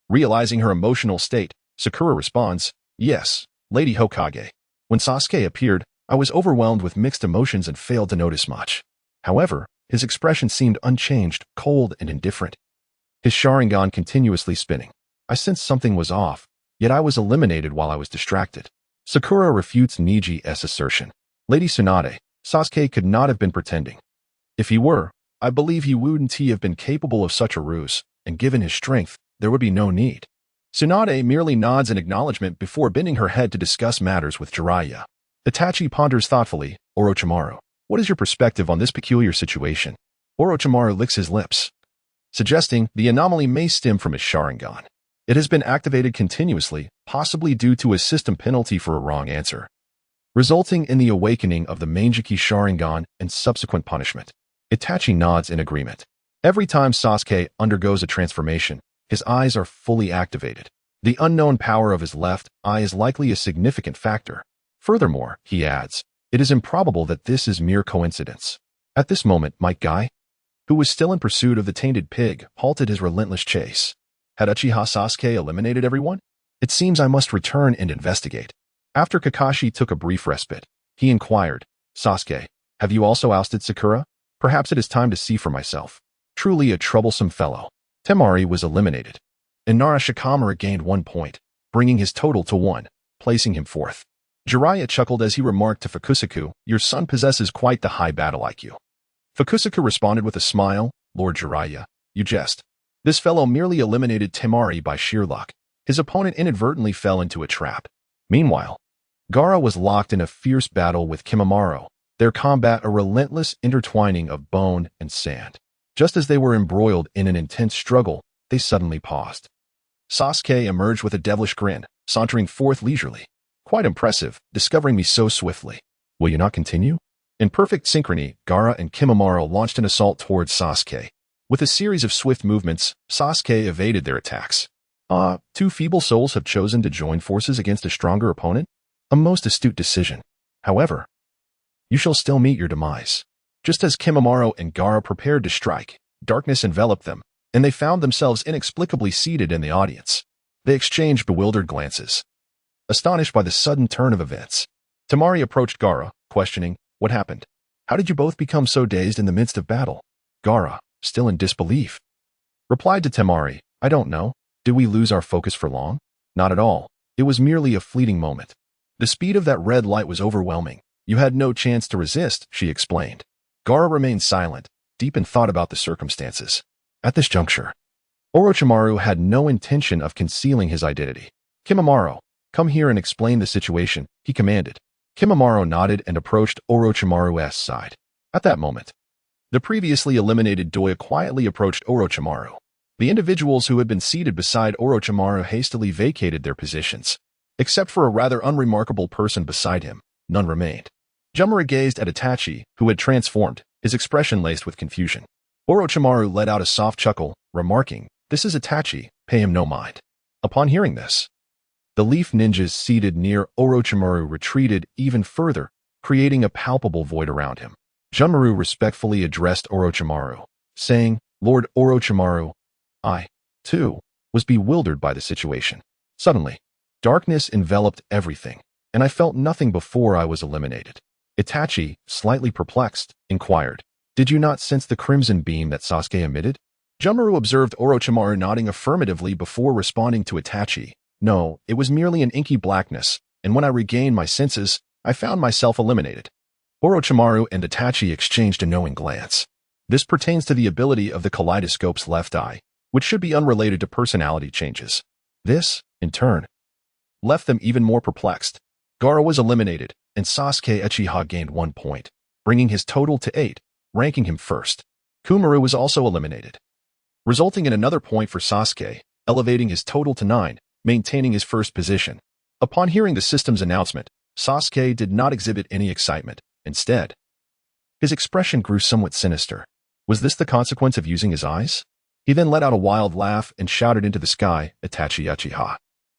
Realizing her emotional state, Sakura responds, "Yes, Lady Hokage. When Sasuke appeared, I was overwhelmed with mixed emotions and failed to notice much. However, his expression seemed unchanged, cold, and indifferent. His Sharingan continuously spinning. I sensed something was off, yet I was eliminated while I was distracted." Sakura refutes Neji's assertion. "Lady Tsunade, Sasuke could not have been pretending. If he were, I believe he wouldn't have been capable of such a ruse, and given his strength, there would be no need." Tsunade merely nods in acknowledgement before bending her head to discuss matters with Jiraiya. Itachi ponders thoughtfully, "Orochimaru, what is your perspective on this peculiar situation?" Orochimaru licks his lips, suggesting the anomaly may stem from his Sharingan. It has been activated continuously, possibly due to a system penalty for a wrong answer. resulting in the awakening of the Manjiki Sharingan and subsequent punishment. Itachi nods in agreement. Every time Sasuke undergoes a transformation, his eyes are fully activated. The unknown power of his left eye is likely a significant factor. Furthermore, he adds, it is improbable that this is mere coincidence. At this moment, Might Guy, who was still in pursuit of the tainted pig, halted his relentless chase. Had Uchiha Sasuke eliminated everyone? It seems I must return and investigate. After Kakashi took a brief respite, he inquired, Sasuke, have you also ousted Sakura? Perhaps it is time to see for myself. Truly a troublesome fellow. Temari was eliminated. Inara Shikamaru gained 1 point, bringing his total to 1, placing him 4th. Jiraiya chuckled as he remarked to Fukusaku, your son possesses quite the high battle IQ. Fukusaku responded with a smile, Lord Jiraiya, you jest. This fellow merely eliminated Temari by sheer luck. His opponent inadvertently fell into a trap. Meanwhile, Gaara was locked in a fierce battle with Kimimaro, their combat a relentless intertwining of bone and sand. Just as they were embroiled in an intense struggle, they suddenly paused. Sasuke emerged with a devilish grin, sauntering forth leisurely. Quite impressive, discovering me so swiftly. Will you not continue? In perfect synchrony, Gaara and Kimimaro launched an assault towards Sasuke. With a series of swift movements, Sasuke evaded their attacks. Two feeble souls have chosen to join forces against a stronger opponent? A most astute decision. However, you shall still meet your demise. Just as Kimimaro and Gaara prepared to strike, darkness enveloped them, and they found themselves inexplicably seated in the audience. They exchanged bewildered glances, astonished by the sudden turn of events. Temari approached Gaara, questioning, what happened? How did you both become so dazed in the midst of battle? Gaara, still in disbelief, replied to Temari, I don't know. Did we lose our focus for long? Not at all. It was merely a fleeting moment. The speed of that red light was overwhelming. You had no chance to resist, she explained. Gaara remained silent, deep in thought about the circumstances. At this juncture, Orochimaru had no intention of concealing his identity. Kimimaro, come here and explain the situation, he commanded. Kimimaro nodded and approached Orochimaru's side. At that moment, the previously eliminated Doya quietly approached Orochimaru. The individuals who had been seated beside Orochimaru hastily vacated their positions. Except for a rather unremarkable person beside him, none remained. Jumara gazed at Itachi, who had transformed, his expression laced with confusion. Orochimaru let out a soft chuckle, remarking, this is Itachi, pay him no mind. Upon hearing this, the leaf ninjas seated near Orochimaru retreated even further, creating a palpable void around him. Junmaru respectfully addressed Orochimaru, saying, Lord Orochimaru, I, too, was bewildered by the situation. Suddenly, darkness enveloped everything, and I felt nothing before I was eliminated. Itachi, slightly perplexed, inquired, did you not sense the crimson beam that Sasuke emitted? Junmaru observed Orochimaru nodding affirmatively before responding to Itachi. No, it was merely an inky blackness, and when I regained my senses, I found myself eliminated. Orochimaru and Itachi exchanged a knowing glance. This pertains to the ability of the kaleidoscope's left eye, which should be unrelated to personality changes. This, in turn, left them even more perplexed. Gaara was eliminated, and Sasuke Uchiha gained 1 point, bringing his total to 8, ranking him first. Kumaru was also eliminated, resulting in another point for Sasuke, elevating his total to 9, maintaining his first position. Upon hearing the system's announcement, Sasuke did not exhibit any excitement. Instead, his expression grew somewhat sinister. Was this the consequence of using his eyes? He then let out a wild laugh and shouted into the sky, Itachi Uchiha.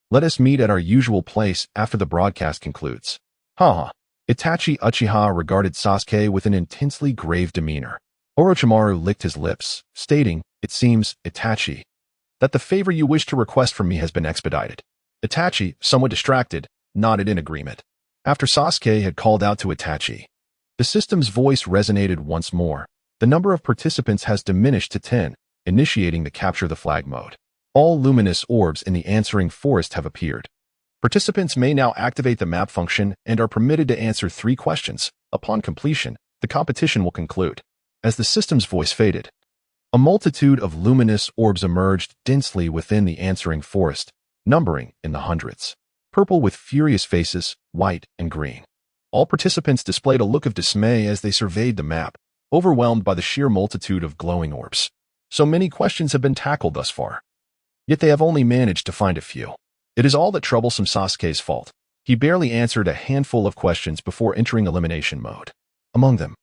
Let us meet at our usual place after the broadcast concludes. Itachi Uchiha regarded Sasuke with an intensely grave demeanor. Orochimaru licked his lips, stating, it seems, Itachi, that the favor you wish to request from me has been expedited. Itachi, somewhat distracted, nodded in agreement. After Sasuke had called out to Itachi, the system's voice resonated once more. The number of participants has diminished to 10, initiating the capture the flag mode. All luminous orbs in the answering forest have appeared. Participants may now activate the map function and are permitted to answer 3 questions. Upon completion, the competition will conclude. As the system's voice faded, a multitude of luminous orbs emerged densely within the answering forest, numbering in the hundreds. Purple with furious faces, white and green. All participants displayed a look of dismay as they surveyed the map, overwhelmed by the sheer multitude of glowing orbs. So many questions have been tackled thus far, yet they have only managed to find a few. It is all that troublesome Sasuke's fault. He barely answered a handful of questions before entering elimination mode. Among them,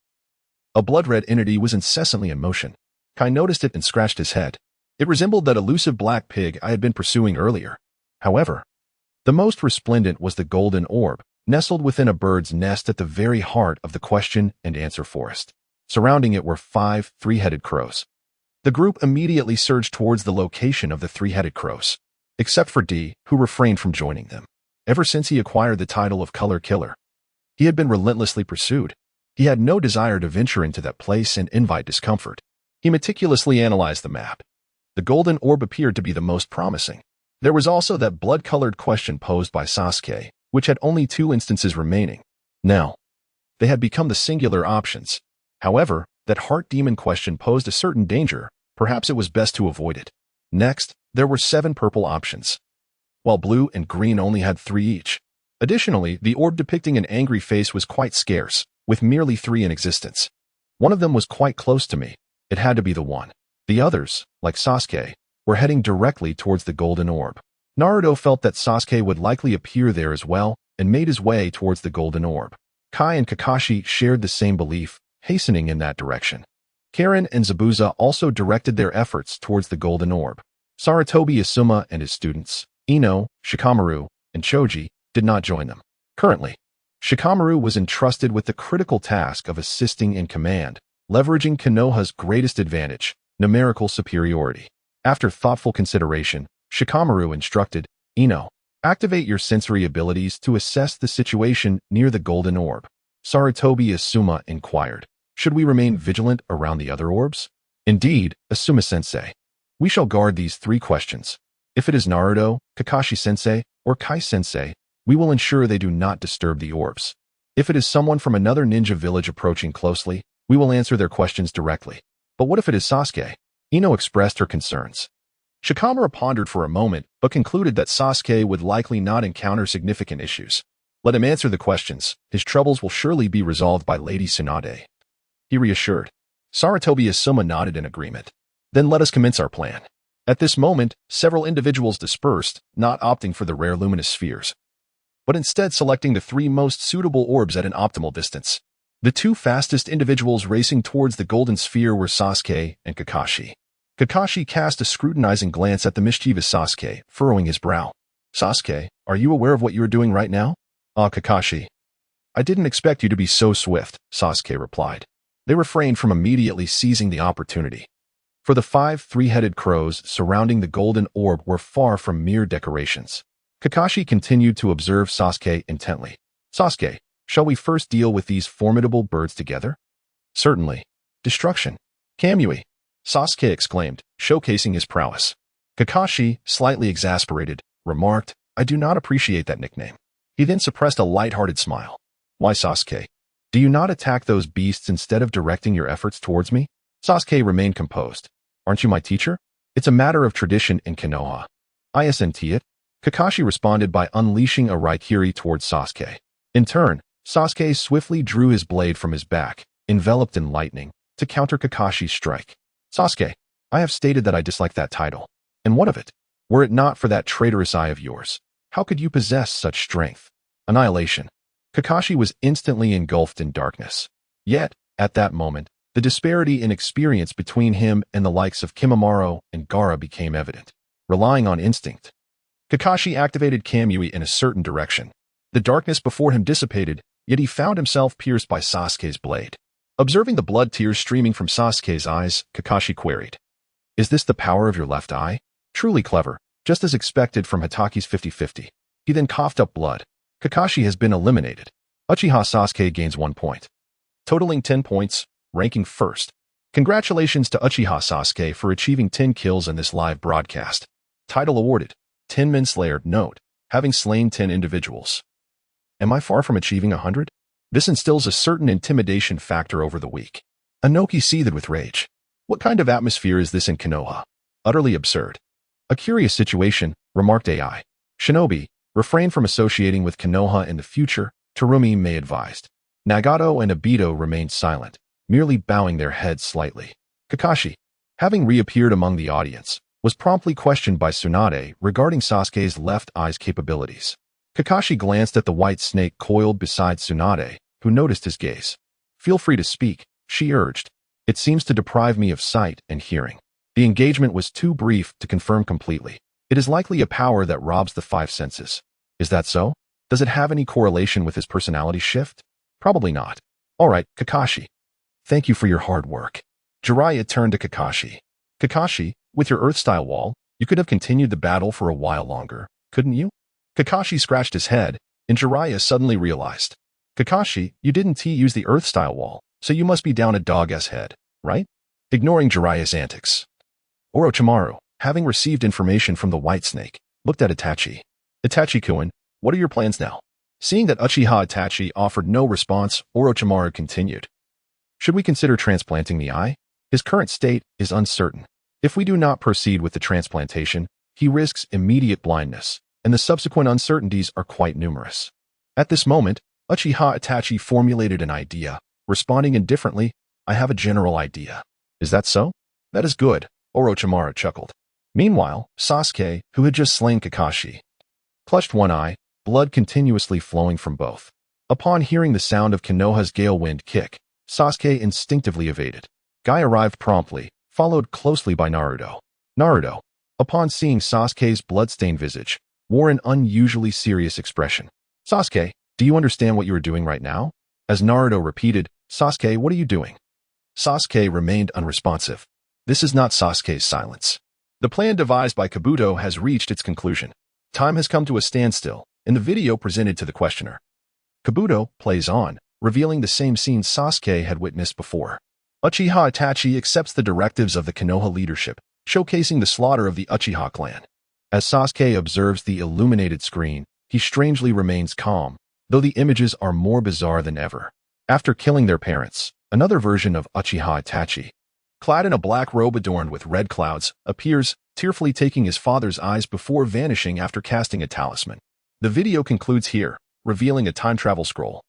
a blood-red entity was incessantly in motion. Kai noticed it and scratched his head. It resembled that elusive black pig I had been pursuing earlier. However, the most resplendent was the golden orb, nestled within a bird's nest at the very heart of the question and answer forest. Surrounding it were 5 three-headed crows. The group immediately surged towards the location of the three-headed crows, except for D, who refrained from joining them. Ever since he acquired the title of Color Killer, he had been relentlessly pursued. He had no desire to venture into that place and invite discomfort. He meticulously analyzed the map. The golden orb appeared to be the most promising. There was also that blood-colored question posed by Sasuke, which had only 2 instances remaining. Now, they had become the singular options. However, that heart demon question posed a certain danger. Perhaps it was best to avoid it. Next, there were 7 purple options, while blue and green only had 3 each. Additionally, the orb depicting an angry face was quite scarce, with merely 3 in existence. One of them was quite close to me. It had to be the one. The others, like Sasuke, were heading directly towards the golden orb. Naruto felt that Sasuke would likely appear there as well and made his way towards the golden orb. Kai and Kakashi shared the same belief, hastening in that direction. Karen and Zabuza also directed their efforts towards the golden orb. Sarutobi Asuma and his students, Ino, Shikamaru, and Choji, did not join them. Currently, Shikamaru was entrusted with the critical task of assisting in command, leveraging Konoha's greatest advantage, numerical superiority. After thoughtful consideration, Shikamaru instructed, Ino, activate your sensory abilities to assess the situation near the golden orb. Sarutobi Asuma inquired, should we remain vigilant around the other orbs? Indeed, Asuma-sensei. We shall guard these 3 questions. If it is Naruto, Kakashi-sensei, or Kai-sensei, we will ensure they do not disturb the orbs. If it is someone from another ninja village approaching closely, we will answer their questions directly. But what if it is Sasuke? Ino expressed her concerns. Shikamaru pondered for a moment, but concluded that Sasuke would likely not encounter significant issues. Let him answer the questions. His troubles will surely be resolved by Lady Tsunade, he reassured. Sarutobi Asuma nodded in agreement. Then let us commence our plan. At this moment, several individuals dispersed, not opting for the rare luminous spheres, but instead selecting the 3 most suitable orbs at an optimal distance. The 2 fastest individuals racing towards the golden sphere were Sasuke and Kakashi. Kakashi cast a scrutinizing glance at the mischievous Sasuke, furrowing his brow. Sasuke, are you aware of what you are doing right now? Kakashi. I didn't expect you to be so swift, Sasuke replied. They refrained from immediately seizing the opportunity. For the 5 three-headed crows surrounding the golden orb were far from mere decorations. Kakashi continued to observe Sasuke intently. Sasuke, shall we first deal with these formidable birds together? Certainly. Destruction. Kamui, Sasuke exclaimed, showcasing his prowess. Kakashi, slightly exasperated, remarked, I do not appreciate that nickname. He then suppressed a light-hearted smile. Why, Sasuke? Do you not attack those beasts instead of directing your efforts towards me? Sasuke remained composed. Aren't you my teacher? It's a matter of tradition in Konoha. I assent it. Kakashi responded by unleashing a Raikiri towards Sasuke. In turn, Sasuke swiftly drew his blade from his back, enveloped in lightning, to counter Kakashi's strike. Sasuke, I have stated that I dislike that title. And what of it? Were it not for that traitorous eye of yours, how could you possess such strength? Annihilation. Kakashi was instantly engulfed in darkness. Yet, at that moment, the disparity in experience between him and the likes of Kimimaro and Gaara became evident. Relying on instinct, Kakashi activated Kamui in a certain direction. The darkness before him dissipated, yet he found himself pierced by Sasuke's blade. Observing the blood tears streaming from Sasuke's eyes, Kakashi queried, Is this the power of your left eye? Truly clever, just as expected from Hitachi's 50-50. He then coughed up blood. Kakashi has been eliminated. Uchiha Sasuke gains 1 point, totaling 10 points, ranking first. Congratulations to Uchiha Sasuke for achieving 10 kills in this live broadcast. Title awarded. 10 Men Slayer. Note, having slain 10 individuals. Am I far from achieving 100? This instills a certain intimidation factor over the weak. Inoki seethed with rage. What kind of atmosphere is this in Konoha? Utterly absurd. A curious situation, remarked AI. Shinobi, refrain from associating with Konoha in the future, Terumi may advised. Nagato and Obito remained silent, merely bowing their heads slightly. Kakashi, having reappeared among the audience, was promptly questioned by Tsunade regarding Sasuke's left eye's capabilities. Kakashi glanced at the white snake coiled beside Tsunade, who noticed his gaze. Feel free to speak, she urged. It seems to deprive me of sight and hearing. The engagement was too brief to confirm completely. It is likely a power that robs the five senses. Is that so? Does it have any correlation with his personality shift? Probably not. All right, Kakashi. Thank you for your hard work. Jiraiya turned to Kakashi. Kakashi, with your Earth-style wall, you could have continued the battle for a while longer, couldn't you? Kakashi scratched his head, and Jiraiya suddenly realized. Kakashi, you didn't use the Earth-style wall, so you must be down a dog's head, right? Ignoring Jiraiya's antics. Orochimaru, having received information from the White Snake, looked at Itachi. Itachi-kun, what are your plans now? Seeing that Uchiha Itachi offered no response, Orochimaru continued. Should we consider transplanting the eye? His current state is uncertain. If we do not proceed with the transplantation, he risks immediate blindness, and the subsequent uncertainties are quite numerous. At this moment, Uchiha Itachi formulated an idea, responding indifferently, I have a general idea. Is that so? That is good, Orochimaru chuckled. Meanwhile, Sasuke, who had just slain Kakashi, clutched one eye, blood continuously flowing from both. Upon hearing the sound of Konoha's gale wind kick, Sasuke instinctively evaded. Guy arrived promptly, followed closely by Naruto. Naruto, upon seeing Sasuke's bloodstained visage, wore an unusually serious expression. Sasuke, do you understand what you are doing right now? As Naruto repeated, Sasuke, what are you doing? Sasuke remained unresponsive. This is not Sasuke's silence. The plan devised by Kabuto has reached its conclusion. Time has come to a standstill, in the video presented to the questioner. Kabuto plays on, revealing the same scene Sasuke had witnessed before. Uchiha Itachi accepts the directives of the Konoha leadership, showcasing the slaughter of the Uchiha clan. As Sasuke observes the illuminated screen, he strangely remains calm, though the images are more bizarre than ever. After killing their parents, another version of Uchiha Itachi, clad in a black robe adorned with red clouds, appears, tearfully taking his father's eyes before vanishing after casting a talisman. The video concludes here, revealing a time travel scroll.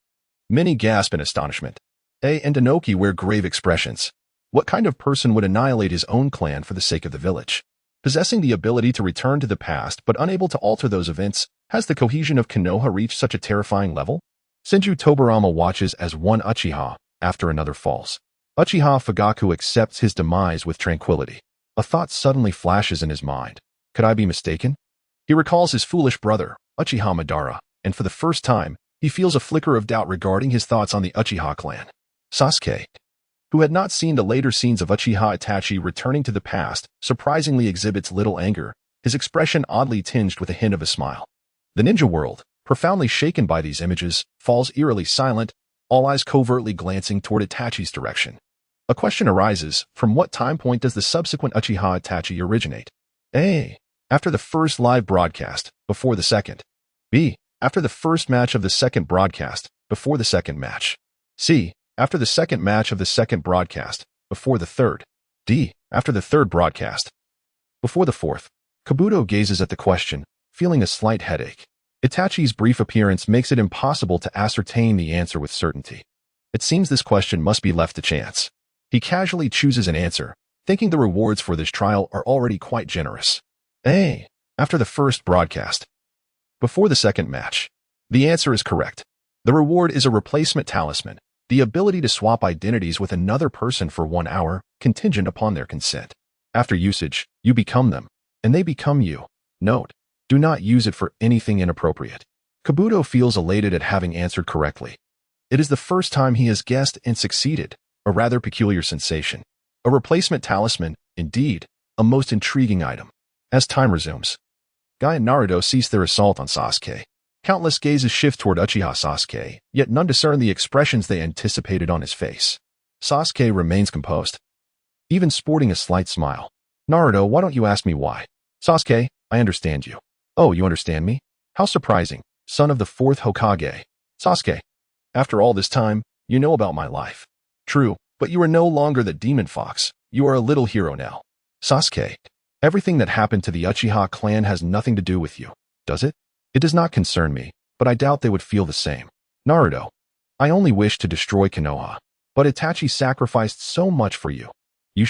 Many gasp in astonishment. And Inoki wear grave expressions. What kind of person would annihilate his own clan for the sake of the village? Possessing the ability to return to the past but unable to alter those events, has the cohesion of Konoha reached such a terrifying level? Senju Tobirama watches as one Uchiha, after another falls. Uchiha Fugaku accepts his demise with tranquility. A thought suddenly flashes in his mind. Could I be mistaken? He recalls his foolish brother, Uchiha Madara, and for the first time, he feels a flicker of doubt regarding his thoughts on the Uchiha clan. Sasuke, who had not seen the later scenes of Uchiha Itachi returning to the past, surprisingly exhibits little anger, his expression oddly tinged with a hint of a smile. The ninja world, profoundly shaken by these images, falls eerily silent, all eyes covertly glancing toward Itachi's direction. A question arises, from what time point does the subsequent Uchiha Itachi originate? A. After the first live broadcast, before the second. B. After the first match of the second broadcast, before the second match. C. After the second match of the second broadcast, before the third. D. After the third broadcast, before the fourth. Kabuto gazes at the question, feeling a slight headache. Itachi's brief appearance makes it impossible to ascertain the answer with certainty. It seems this question must be left to chance. He casually chooses an answer, thinking the rewards for this trial are already quite generous. A. After the first broadcast, before the second match. The answer is correct. The reward is a replacement talisman, the ability to swap identities with another person for 1 hour, contingent upon their consent. After usage, you become them, and they become you. Note, do not use it for anything inappropriate. Kabuto feels elated at having answered correctly. It is the first time he has guessed and succeeded, a rather peculiar sensation. A replacement talisman, indeed, a most intriguing item. As time resumes, Guy and Naruto cease their assault on Sasuke. Countless gazes shift toward Uchiha Sasuke, yet none discern the expressions they anticipated on his face. Sasuke remains composed, even sporting a slight smile. Naruto, why don't you ask me why? Sasuke, I understand you. Oh, you understand me? How surprising, son of the fourth Hokage. Sasuke, after all this time, you know about my life. True, but you are no longer the demon fox. You are a little hero now. Sasuke, everything that happened to the Uchiha clan has nothing to do with you, does it? It does not concern me, but I doubt they would feel the same. Naruto, I only wish to destroy Konoha, but Itachi sacrificed so much for you. You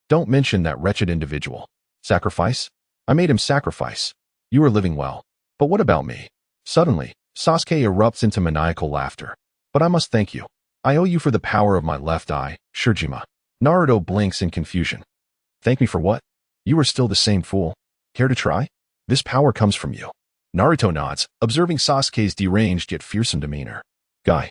don't mention that wretched individual. Sacrifice? I made him sacrifice. You are living well. But what about me? Suddenly, Sasuke erupts into maniacal laughter. But I must thank you. I owe you for the power of my left eye, Shirjima. Naruto blinks in confusion. Thank me for what? You are still the same fool. Care to try? This power comes from you. Naruto nods, observing Sasuke's deranged yet fearsome demeanor. Guy,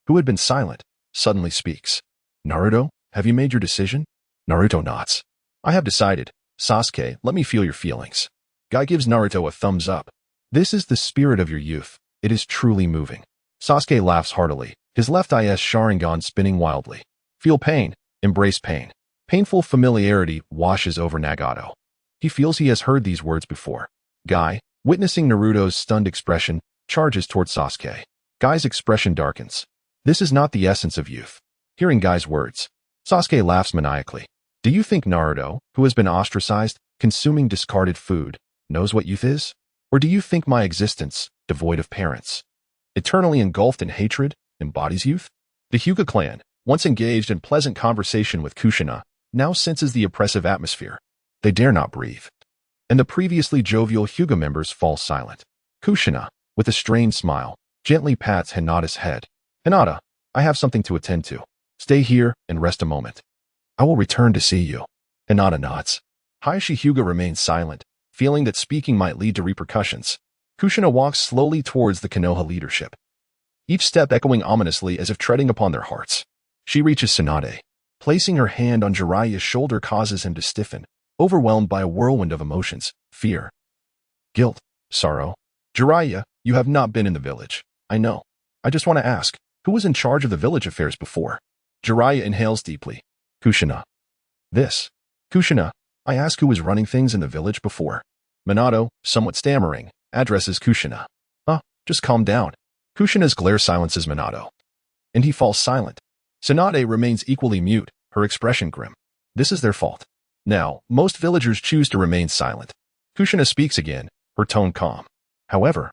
who had been silent, suddenly speaks. Naruto, have you made your decision? Naruto nods. I have decided. Sasuke, let me feel your feelings. Guy gives Naruto a thumbs up. This is the spirit of your youth. It is truly moving. Sasuke laughs heartily, his left eye's Sharingan spinning wildly. Feel pain. Embrace pain. Painful familiarity washes over Nagato. He feels he has heard these words before. Guy, witnessing Naruto's stunned expression, charges towards Sasuke. Guy's expression darkens. This is not the essence of youth. Hearing Guy's words, Sasuke laughs maniacally. Do you think Naruto, who has been ostracized, consuming discarded food, knows what youth is? Or do you think my existence, devoid of parents, eternally engulfed in hatred, embodies youth? The Hyuga clan, once engaged in pleasant conversation with Kushina, now senses the oppressive atmosphere. They dare not breathe. And the previously jovial Hyuga members fall silent. Kushina, with a strained smile, gently pats Hinata's head. Hinata, I have something to attend to. Stay here and rest a moment. I will return to see you. Hinata nods. Heishi Hyuga remains silent, feeling that speaking might lead to repercussions. Kushina walks slowly towards the Konoha leadership, each step echoing ominously as if treading upon their hearts. She reaches Tsunade. Placing her hand on Jiraiya's shoulder causes him to stiffen, overwhelmed by a whirlwind of emotions, fear, guilt, sorrow. Jiraiya, you have not been in the village. I know. I just want to ask, who was in charge of the village affairs before? Jiraiya inhales deeply. Kushina. This. Kushina, I ask who was running things in the village before. Minato, somewhat stammering, addresses Kushina. Just calm down. Kushina's glare silences Minato. And he falls silent. Tsunade remains equally mute, her expression grim. This is their fault. Now, most villagers choose to remain silent. Kushina speaks again, her tone calm. However,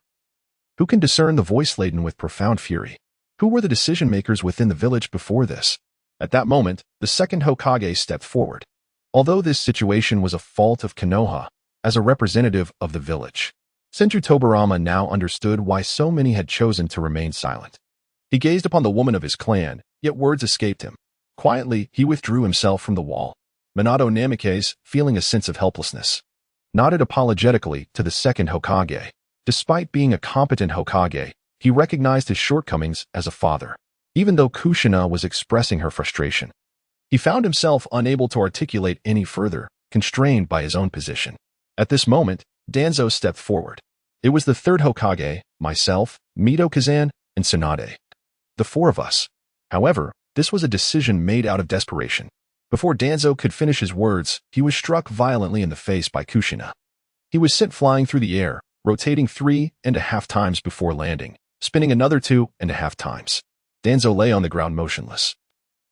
who can discern the voice laden with profound fury? Who were the decision-makers within the village before this? At that moment, the second Hokage stepped forward. Although this situation was a fault of Konoha, as a representative of the village, Senju Tobirama now understood why so many had chosen to remain silent. He gazed upon the woman of his clan, yet words escaped him. Quietly, he withdrew himself from the wall. Minato Namikaze, feeling a sense of helplessness, nodded apologetically to the second Hokage. Despite being a competent Hokage, he recognized his shortcomings as a father. Even though Kushina was expressing her frustration, he found himself unable to articulate any further, constrained by his own position. At this moment, Danzo stepped forward. It was the third Hokage, myself, Mito Kazan, and Tsunade. The four of us. However, this was a decision made out of desperation. Before Danzo could finish his words, he was struck violently in the face by Kushina. He was sent flying through the air, rotating 3.5 times before landing, spinning another 2.5 times. Danzo lay on the ground motionless.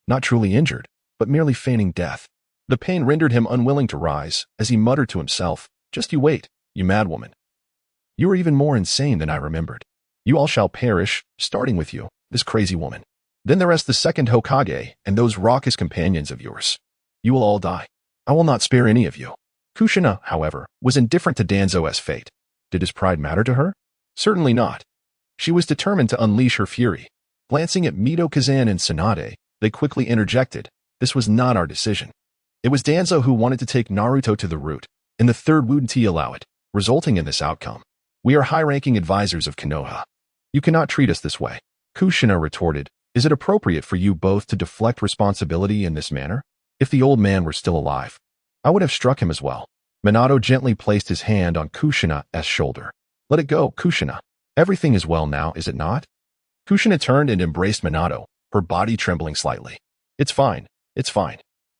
Not truly injured, but merely feigning death. The pain rendered him unwilling to rise, as he muttered to himself, "Just you wait, you madwoman. You are even more insane than I remembered. You all shall perish, starting with you, this crazy woman. Then there is the second Hokage and those raucous companions of yours. You will all die. I will not spare any of you." Kushina, however, was indifferent to Danzo's fate. Did his pride matter to her? Certainly not. She was determined to unleash her fury. Glancing at Mito Kazan and Tsunade, they quickly interjected, "This was not our decision. It was Danzo who wanted to take Naruto to the root, and the third wouldn't allow it, resulting in this outcome. We are high-ranking advisors of Konoha. You cannot treat us this way." Kushina retorted, "Is it appropriate for you both to deflect responsibility in this manner? If the old man were still alive, I would have struck him as well." Minato gently placed his hand on Kushina's shoulder. "Let it go, Kushina. Everything is well now, is it not?" Kushina turned and embraced Minato, her body trembling slightly. It's fine.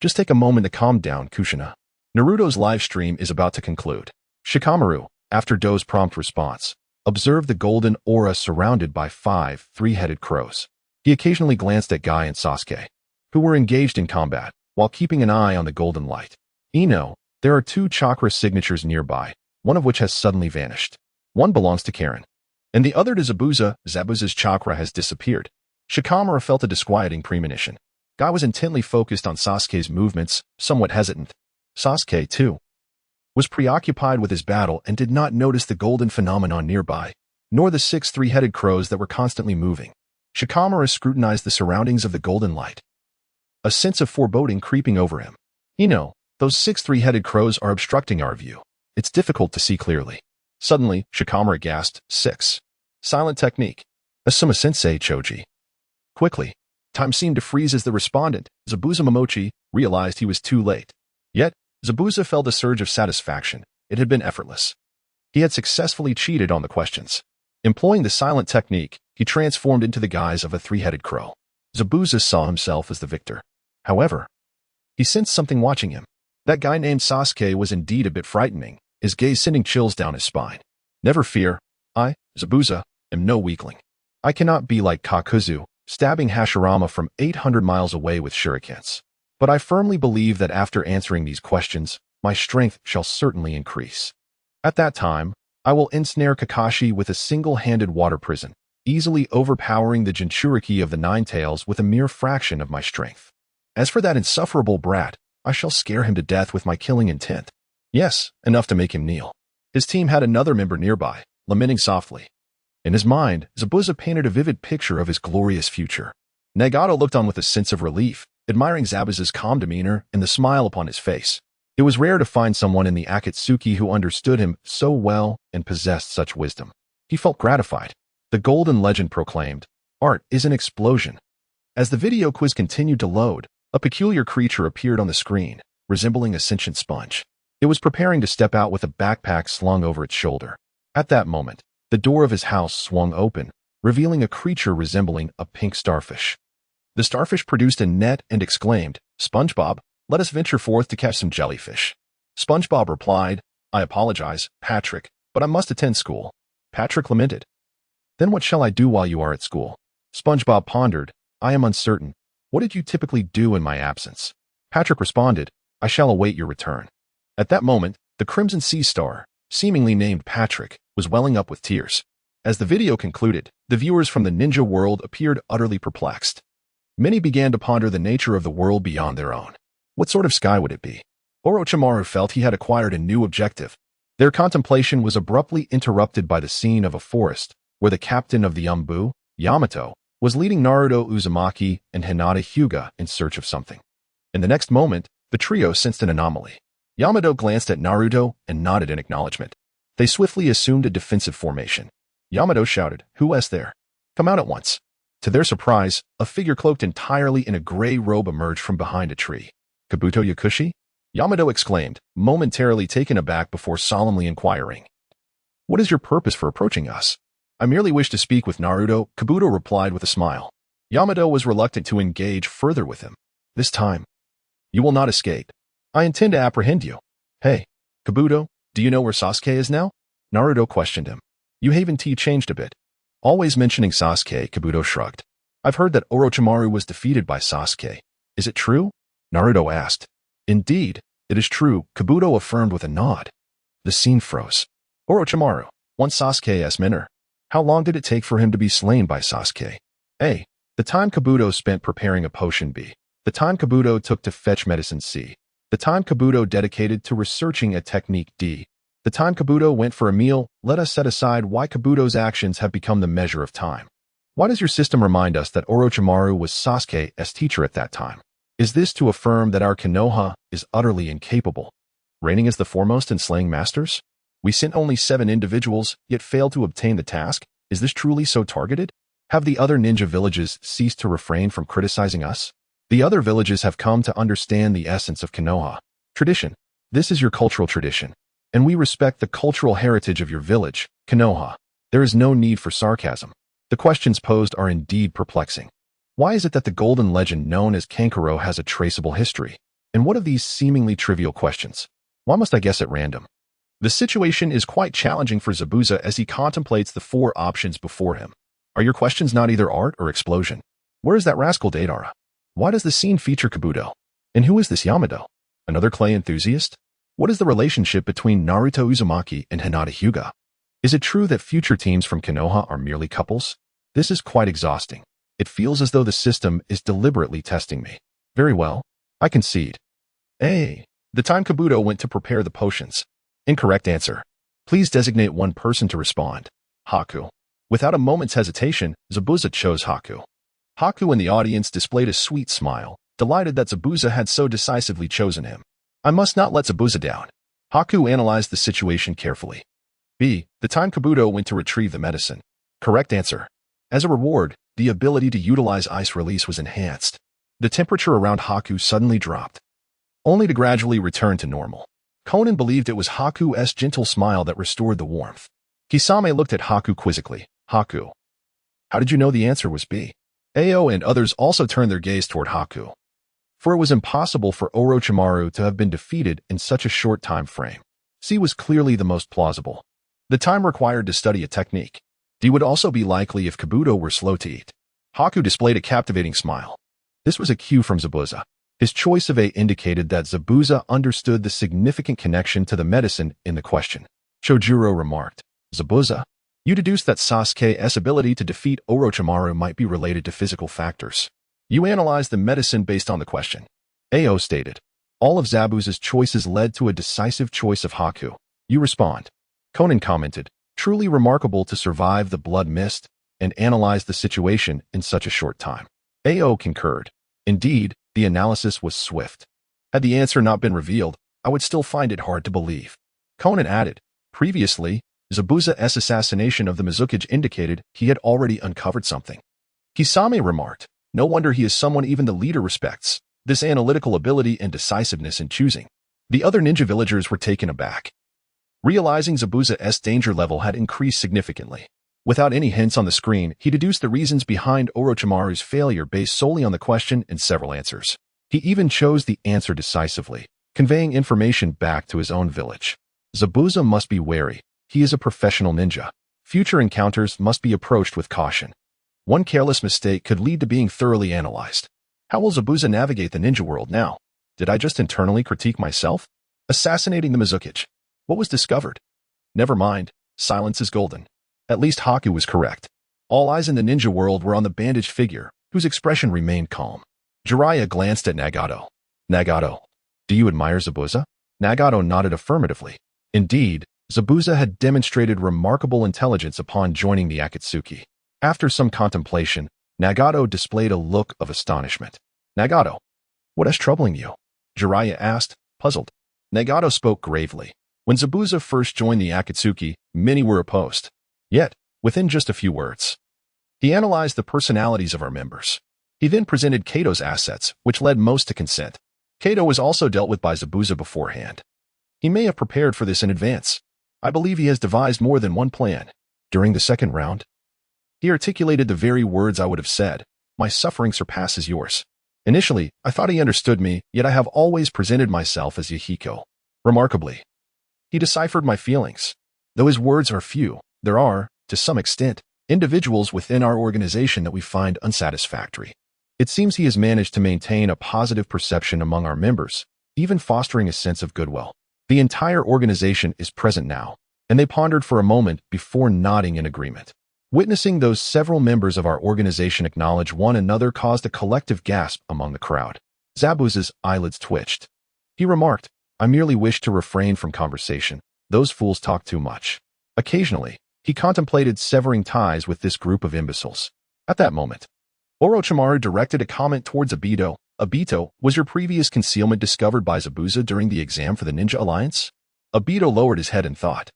Just take a moment to calm down, Kushina. Naruto's live stream is about to conclude." Shikamaru, after Do's prompt response, observed the golden aura surrounded by 5 three-headed crows. He occasionally glanced at Guy and Sasuke, who were engaged in combat, while keeping an eye on the golden light. There are 2 chakra signatures nearby, one of which has suddenly vanished. One belongs to Karen, and the other to Zabuza. Zabuza's chakra has disappeared. Shikamaru felt a disquieting premonition. Guy was intently focused on Sasuke's movements, somewhat hesitant. Sasuke, too, was preoccupied with his battle and did not notice the golden phenomenon nearby. nor the 6 three-headed crows that were constantly moving. Shikamaru scrutinized the surroundings of the golden light, a sense of foreboding creeping over him. Those 6 three-headed crows are obstructing our view. It's difficult to see clearly. Suddenly, Shikamaru gasped, 6. Silent technique. Asuma-sensei Choji. Quickly, time seemed to freeze as the respondent, Zabuza Momochi, realized he was too late. Yet, Zabuza felt a surge of satisfaction. It had been effortless. He had successfully cheated on the questions. Employing the silent technique, he transformed into the guise of a 3-headed crow. Zabuza saw himself as the victor. However, he sensed something watching him. That guy named Sasuke was indeed a bit frightening, his gaze sending chills down his spine. Never fear, I, Zabuza, am no weakling. I cannot be like Kakuzu, stabbing Hashirama from 800 miles away with shurikens. But I firmly believe that after answering these questions, my strength shall certainly increase. At that time, I will ensnare Kakashi with a single-handed water prison, easily overpowering the Jinchuriki of the Nine Tails with a mere fraction of my strength. As for that insufferable brat, I shall scare him to death with my killing intent. Yes, enough to make him kneel. His team had another member nearby, lamenting softly. In his mind, Zabuza painted a vivid picture of his glorious future. Nagato looked on with a sense of relief, admiring Zabuza's calm demeanor and the smile upon his face. It was rare to find someone in the Akatsuki who understood him so well and possessed such wisdom. He felt gratified. The golden legend proclaimed, "Art is an explosion." As the video quiz continued to load, a peculiar creature appeared on the screen, resembling a sentient sponge. It was preparing to step out with a backpack slung over its shoulder. At that moment, the door of his house swung open, revealing a creature resembling a pink starfish. The starfish produced a net and exclaimed, "SpongeBob, let us venture forth to catch some jellyfish." SpongeBob replied, "I apologize, Patrick, but I must attend school." Patrick lamented, "Then what shall I do while you are at school?" SpongeBob pondered, "I am uncertain. What did you typically do in my absence?" Patrick responded, "I shall await your return." At that moment, the Crimson Sea Star, seemingly named Patrick, was welling up with tears. As the video concluded, the viewers from the ninja world appeared utterly perplexed. Many began to ponder the nature of the world beyond their own. What sort of sky would it be? Orochimaru felt he had acquired a new objective. Their contemplation was abruptly interrupted by the scene of a forest, where the captain of the Umbu, Yamato, was leading Naruto Uzumaki and Hinata Hyuga in search of something. In the next moment, the trio sensed an anomaly. Yamato glanced at Naruto and nodded in acknowledgement. They swiftly assumed a defensive formation. Yamato shouted, "Who is there? Come out at once." To their surprise, a figure cloaked entirely in a gray robe emerged from behind a tree. "Kabuto Yakushi?" Yamato exclaimed, momentarily taken aback before solemnly inquiring, "What is your purpose for approaching us?" "I merely wish to speak with Naruto," Kabuto replied with a smile. Yamato was reluctant to engage further with him. "This time, you will not escape. I intend to apprehend you." "Hey, Kabuto, do you know where Sasuke is now?" Naruto questioned him. "You haven't changed a bit." Always mentioning Sasuke, Kabuto shrugged. "I've heard that Orochimaru was defeated by Sasuke. Is it true?" Naruto asked. "Indeed, it is true," Kabuto affirmed with a nod. The scene froze. Orochimaru, once Sasuke's mentor. How long did it take for him to be slain by Sasuke? A. The time Kabuto spent preparing a potion. B. The time Kabuto took to fetch medicine. C. The time Kabuto dedicated to researching a technique. D. The time Kabuto went for a meal. Let us set aside why Kabuto's actions have become the measure of time. Why does your system remind us that Orochimaru was Sasuke's teacher at that time? Is this to affirm that our Konoha is utterly incapable, reigning as the foremost in slaying masters? We sent only 7 individuals, yet failed to obtain the task. Is this truly so targeted? Have the other ninja villages ceased to refrain from criticizing us? The other villages have come to understand the essence of Konoha. Tradition. This is your cultural tradition, and we respect the cultural heritage of your village, Konoha. There is no need for sarcasm. The questions posed are indeed perplexing. Why is it that the golden legend known as Kankuro has a traceable history? And what of these seemingly trivial questions? Why must I guess at random? The situation is quite challenging for Zabuza as he contemplates the 4 options before him. Are your questions not either art or explosion? Where is that rascal Deidara? Why does the scene feature Kabuto? And who is this Yamato? Another clay enthusiast? What is the relationship between Naruto Uzumaki and Hinata Hyuga? Is it true that future teams from Konoha are merely couples? This is quite exhausting. It feels as though the system is deliberately testing me. Very well, I concede. A. The time Kabuto went to prepare the potions. Incorrect answer. Please designate one person to respond. Haku. Without a moment's hesitation, Zabuza chose Haku. Haku in the audience displayed a sweet smile, delighted that Zabuza had so decisively chosen him. I must not let Zabuza down. Haku analyzed the situation carefully. B. The time Kabuto went to retrieve the medicine. Correct answer. As a reward, the ability to utilize ice release was enhanced. The temperature around Haku suddenly dropped, only to gradually return to normal. Conan believed it was Haku's gentle smile that restored the warmth. Kisame looked at Haku quizzically. Haku, how did you know the answer was B? Ao and others also turned their gaze toward Haku, for it was impossible for Orochimaru to have been defeated in such a short time frame. C was clearly the most plausible. The time required to study a technique. D would also be likely if Kabuto were slow to eat. Haku displayed a captivating smile. This was a cue from Zabuza. His choice of A indicated that Zabuza understood the significant connection to the medicine in the question. Chojuro remarked, Zabuza, you deduced that Sasuke's ability to defeat Orochimaru might be related to physical factors. You analyzed the medicine based on the question. Ao stated, all of Zabuza's choices led to a decisive choice of Haku. You respond. Conan commented, truly remarkable to survive the blood mist and analyze the situation in such a short time. Ao concurred. Indeed, the analysis was swift. Had the answer not been revealed, I would still find it hard to believe. Conan added, previously, Zabuza's assassination of the Mizukage indicated he had already uncovered something. Kisame remarked, no wonder he is someone even the leader respects, this analytical ability and decisiveness in choosing. The other ninja villagers were taken aback, realizing Zabuza's danger level had increased significantly. Without any hints on the screen, he deduced the reasons behind Orochimaru's failure based solely on the question and several answers. He even chose the answer decisively, conveying information back to his own village. Zabuza must be wary. He is a professional ninja. Future encounters must be approached with caution. One careless mistake could lead to being thoroughly analyzed. How will Zabuza navigate the ninja world now? Did I just internally critique myself? Assassinating the Mizukage. What was discovered? Never mind. Silence is golden. At least Haku was correct. All eyes in the ninja world were on the bandaged figure, whose expression remained calm. Jiraiya glanced at Nagato. Nagato, do you admire Zabuza? Nagato nodded affirmatively. Indeed, Zabuza had demonstrated remarkable intelligence upon joining the Akatsuki. After some contemplation, Nagato displayed a look of astonishment. Nagato, what is troubling you? Jiraiya asked, puzzled. Nagato spoke gravely. When Zabuza first joined the Akatsuki, many were opposed. Yet, within just a few words, he analyzed the personalities of our members. He then presented Kato's assets, which led most to consent. Kato was also dealt with by Zabuza beforehand. He may have prepared for this in advance. I believe he has devised more than one plan. During the second round, he articulated the very words I would have said. My suffering surpasses yours. Initially, I thought he understood me, yet I have always presented myself as Yahiko. Remarkably, he deciphered my feelings. Though his words are few, there are, to some extent, individuals within our organization that we find unsatisfactory. It seems he has managed to maintain a positive perception among our members, even fostering a sense of goodwill. The entire organization is present now, and they pondered for a moment before nodding in agreement. Witnessing those several members of our organization acknowledge one another caused a collective gasp among the crowd. Zabuza's eyelids twitched. He remarked, I merely wish to refrain from conversation. Those fools talk too much. Occasionally, he contemplated severing ties with this group of imbeciles. At that moment, Orochimaru directed a comment towards Obito. Obito, was your previous concealment discovered by Zabuza during the exam for the Ninja Alliance? Obito lowered his head and thought.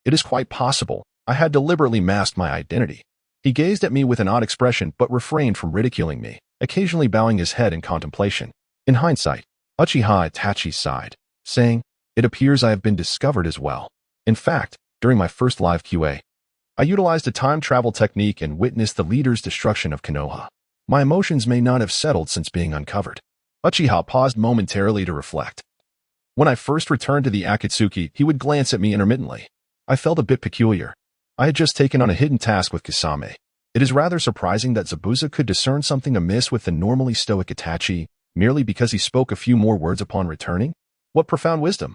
It is quite possible. I had deliberately masked my identity. He gazed at me with an odd expression but refrained from ridiculing me, occasionally bowing his head in contemplation. In hindsight, Uchiha Itachi sighed, saying, it appears I have been discovered as well. In fact, during my first live QA, I utilized a time travel technique and witnessed the leader's destruction of Konoha. My emotions may not have settled since being uncovered. Uchiha paused momentarily to reflect. When I first returned to the Akatsuki, he would glance at me intermittently. I felt a bit peculiar. I had just taken on a hidden task with Kisame. It is rather surprising that Zabuza could discern something amiss with the normally stoic Itachi, merely because he spoke a few more words upon returning. What profound wisdom!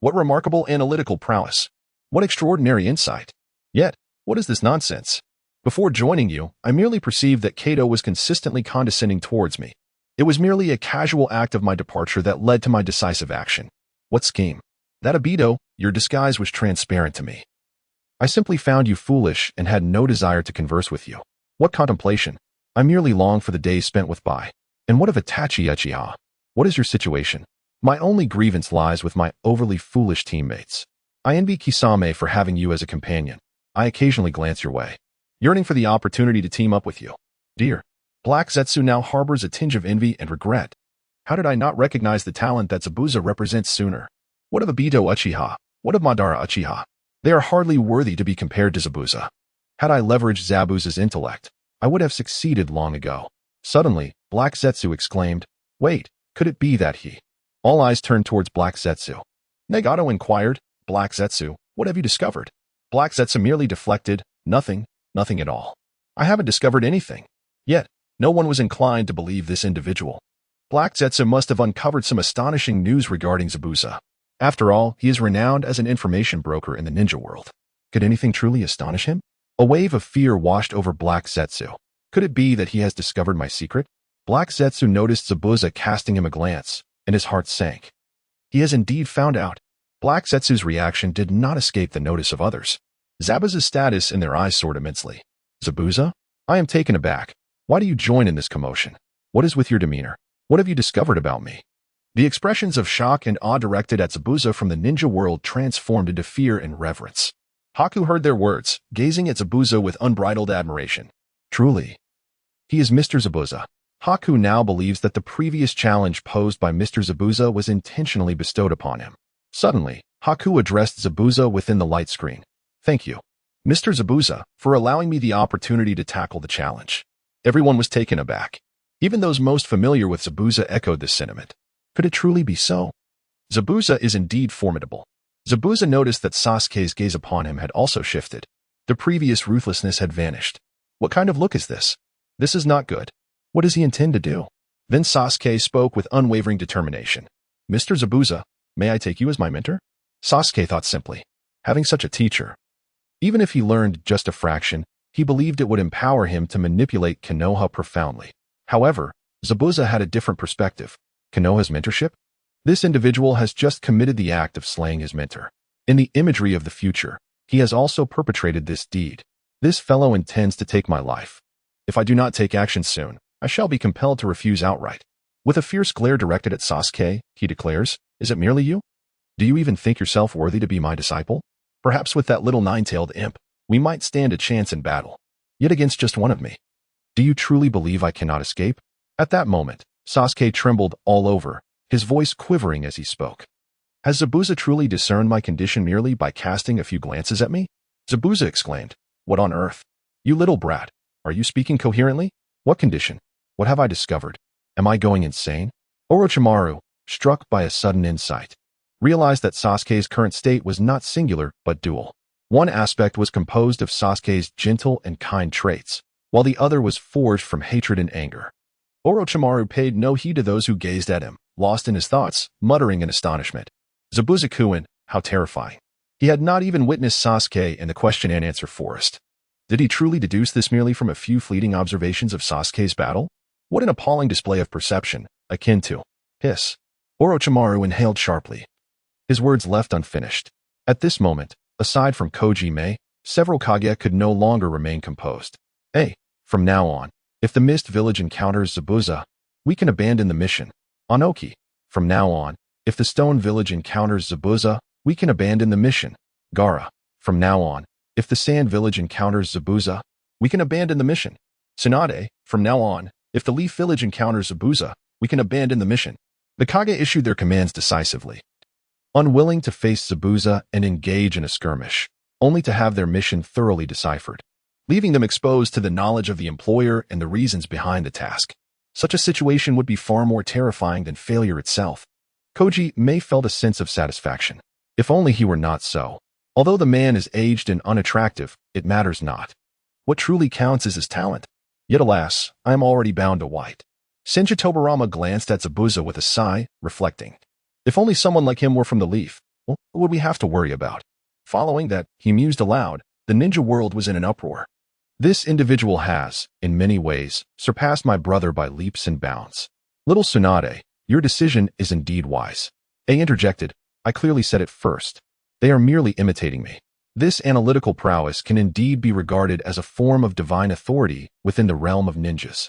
What remarkable analytical prowess! What extraordinary insight! Yet, what is this nonsense? Before joining you, I merely perceived that Kato was consistently condescending towards me. It was merely a casual act of my departure that led to my decisive action. What scheme? That Obito, your disguise was transparent to me. I simply found you foolish and had no desire to converse with you. What contemplation? I merely long for the days spent with Bai. And what of Itachi Uchiha? What is your situation? My only grievance lies with my overly foolish teammates. I envy Kisame for having you as a companion. I occasionally glance your way, yearning for the opportunity to team up with you. Dear, Black Zetsu now harbors a tinge of envy and regret. How did I not recognize the talent that Zabuza represents sooner? What of Obito Uchiha? What of Madara Uchiha? They are hardly worthy to be compared to Zabuza. Had I leveraged Zabuza's intellect, I would have succeeded long ago. Suddenly, Black Zetsu exclaimed, "Wait, could it be that he?" All eyes turned towards Black Zetsu. Nagato inquired, "Black Zetsu, what have you discovered?" Black Zetsu merely deflected, "Nothing, nothing at all. I haven't discovered anything." Yet, no one was inclined to believe this individual. Black Zetsu must have uncovered some astonishing news regarding Zabuza. After all, he is renowned as an information broker in the ninja world. Could anything truly astonish him? A wave of fear washed over Black Zetsu. Could it be that he has discovered my secret? Black Zetsu noticed Zabuza casting him a glance, and his heart sank. He has indeed found out. Black Zetsu's reaction did not escape the notice of others. Zabuza's status in their eyes soared immensely. "Zabuza? I am taken aback. Why do you join in this commotion? What is with your demeanor? What have you discovered about me?" The expressions of shock and awe directed at Zabuza from the ninja world transformed into fear and reverence. Haku heard their words, gazing at Zabuza with unbridled admiration. Truly, he is Mr. Zabuza. Haku now believes that the previous challenge posed by Mr. Zabuza was intentionally bestowed upon him. Suddenly, Haku addressed Zabuza within the light screen. "Thank you, Mr. Zabuza, for allowing me the opportunity to tackle the challenge." Everyone was taken aback. Even those most familiar with Zabuza echoed this sentiment. Could it truly be so? Zabuza is indeed formidable. Zabuza noticed that Sasuke's gaze upon him had also shifted. The previous ruthlessness had vanished. What kind of look is this? This is not good. What does he intend to do? Then Sasuke spoke with unwavering determination. "Mr. Zabuza, may I take you as my mentor?" Sasuke thought simply. Having such a teacher. Even if he learned just a fraction, he believed it would empower him to manipulate Konoha profoundly. However, Zabuza had a different perspective. Konoha's mentorship? This individual has just committed the act of slaying his mentor. In the imagery of the future, he has also perpetrated this deed. This fellow intends to take my life. If I do not take action soon, I shall be compelled to refuse outright. With a fierce glare directed at Sasuke, he declares, "Is it merely you? Do you even think yourself worthy to be my disciple? Perhaps with that little nine-tailed imp, we might stand a chance in battle. Yet against just one of me. Do you truly believe I cannot escape?" At that moment, Sasuke trembled all over, his voice quivering as he spoke. "Has Zabuza truly discerned my condition merely by casting a few glances at me?" Zabuza exclaimed. "What on earth? You little brat, are you speaking coherently? What condition? What have I discovered? Am I going insane?" Orochimaru, struck by a sudden insight, realized that Sasuke's current state was not singular but dual. One aspect was composed of Sasuke's gentle and kind traits, while the other was forged from hatred and anger. Orochimaru paid no heed to those who gazed at him, lost in his thoughts, muttering in astonishment. Zabuza-kun, how terrifying. He had not even witnessed Sasuke in the question and answer forest. Did he truly deduce this merely from a few fleeting observations of Sasuke's battle? What an appalling display of perception, akin to hiss. Orochimaru inhaled sharply. His words left unfinished. At this moment, aside from Koji, several Kage could no longer remain composed. From now on, if the Mist Village encounters Zabuza, we can abandon the mission. Anoki, from now on, if the Stone Village encounters Zabuza, we can abandon the mission. Gaara, from now on, if the Sand Village encounters Zabuza, we can abandon the mission. Tsunade, from now on, if the Leaf Village encounters Zabuza, we can abandon the mission. The Kage issued their commands decisively, unwilling to face Zabuza and engage in a skirmish, only to have their mission thoroughly deciphered, leaving them exposed to the knowledge of the employer and the reasons behind the task. Such a situation would be far more terrifying than failure itself. Koji felt a sense of satisfaction. If only he were not so. Although the man is aged and unattractive, it matters not. What truly counts is his talent. Yet alas, I am already bound to white. Senju Tobirama glanced at Zabuza with a sigh, reflecting. If only someone like him were from the Leaf, what would we have to worry about? Following that, he mused aloud. The ninja world was in an uproar. This individual has, in many ways, surpassed my brother by leaps and bounds. Little Tsunade, your decision is indeed wise. A interjected, I clearly said it first. They are merely imitating me. This analytical prowess can indeed be regarded as a form of divine authority within the realm of ninjas.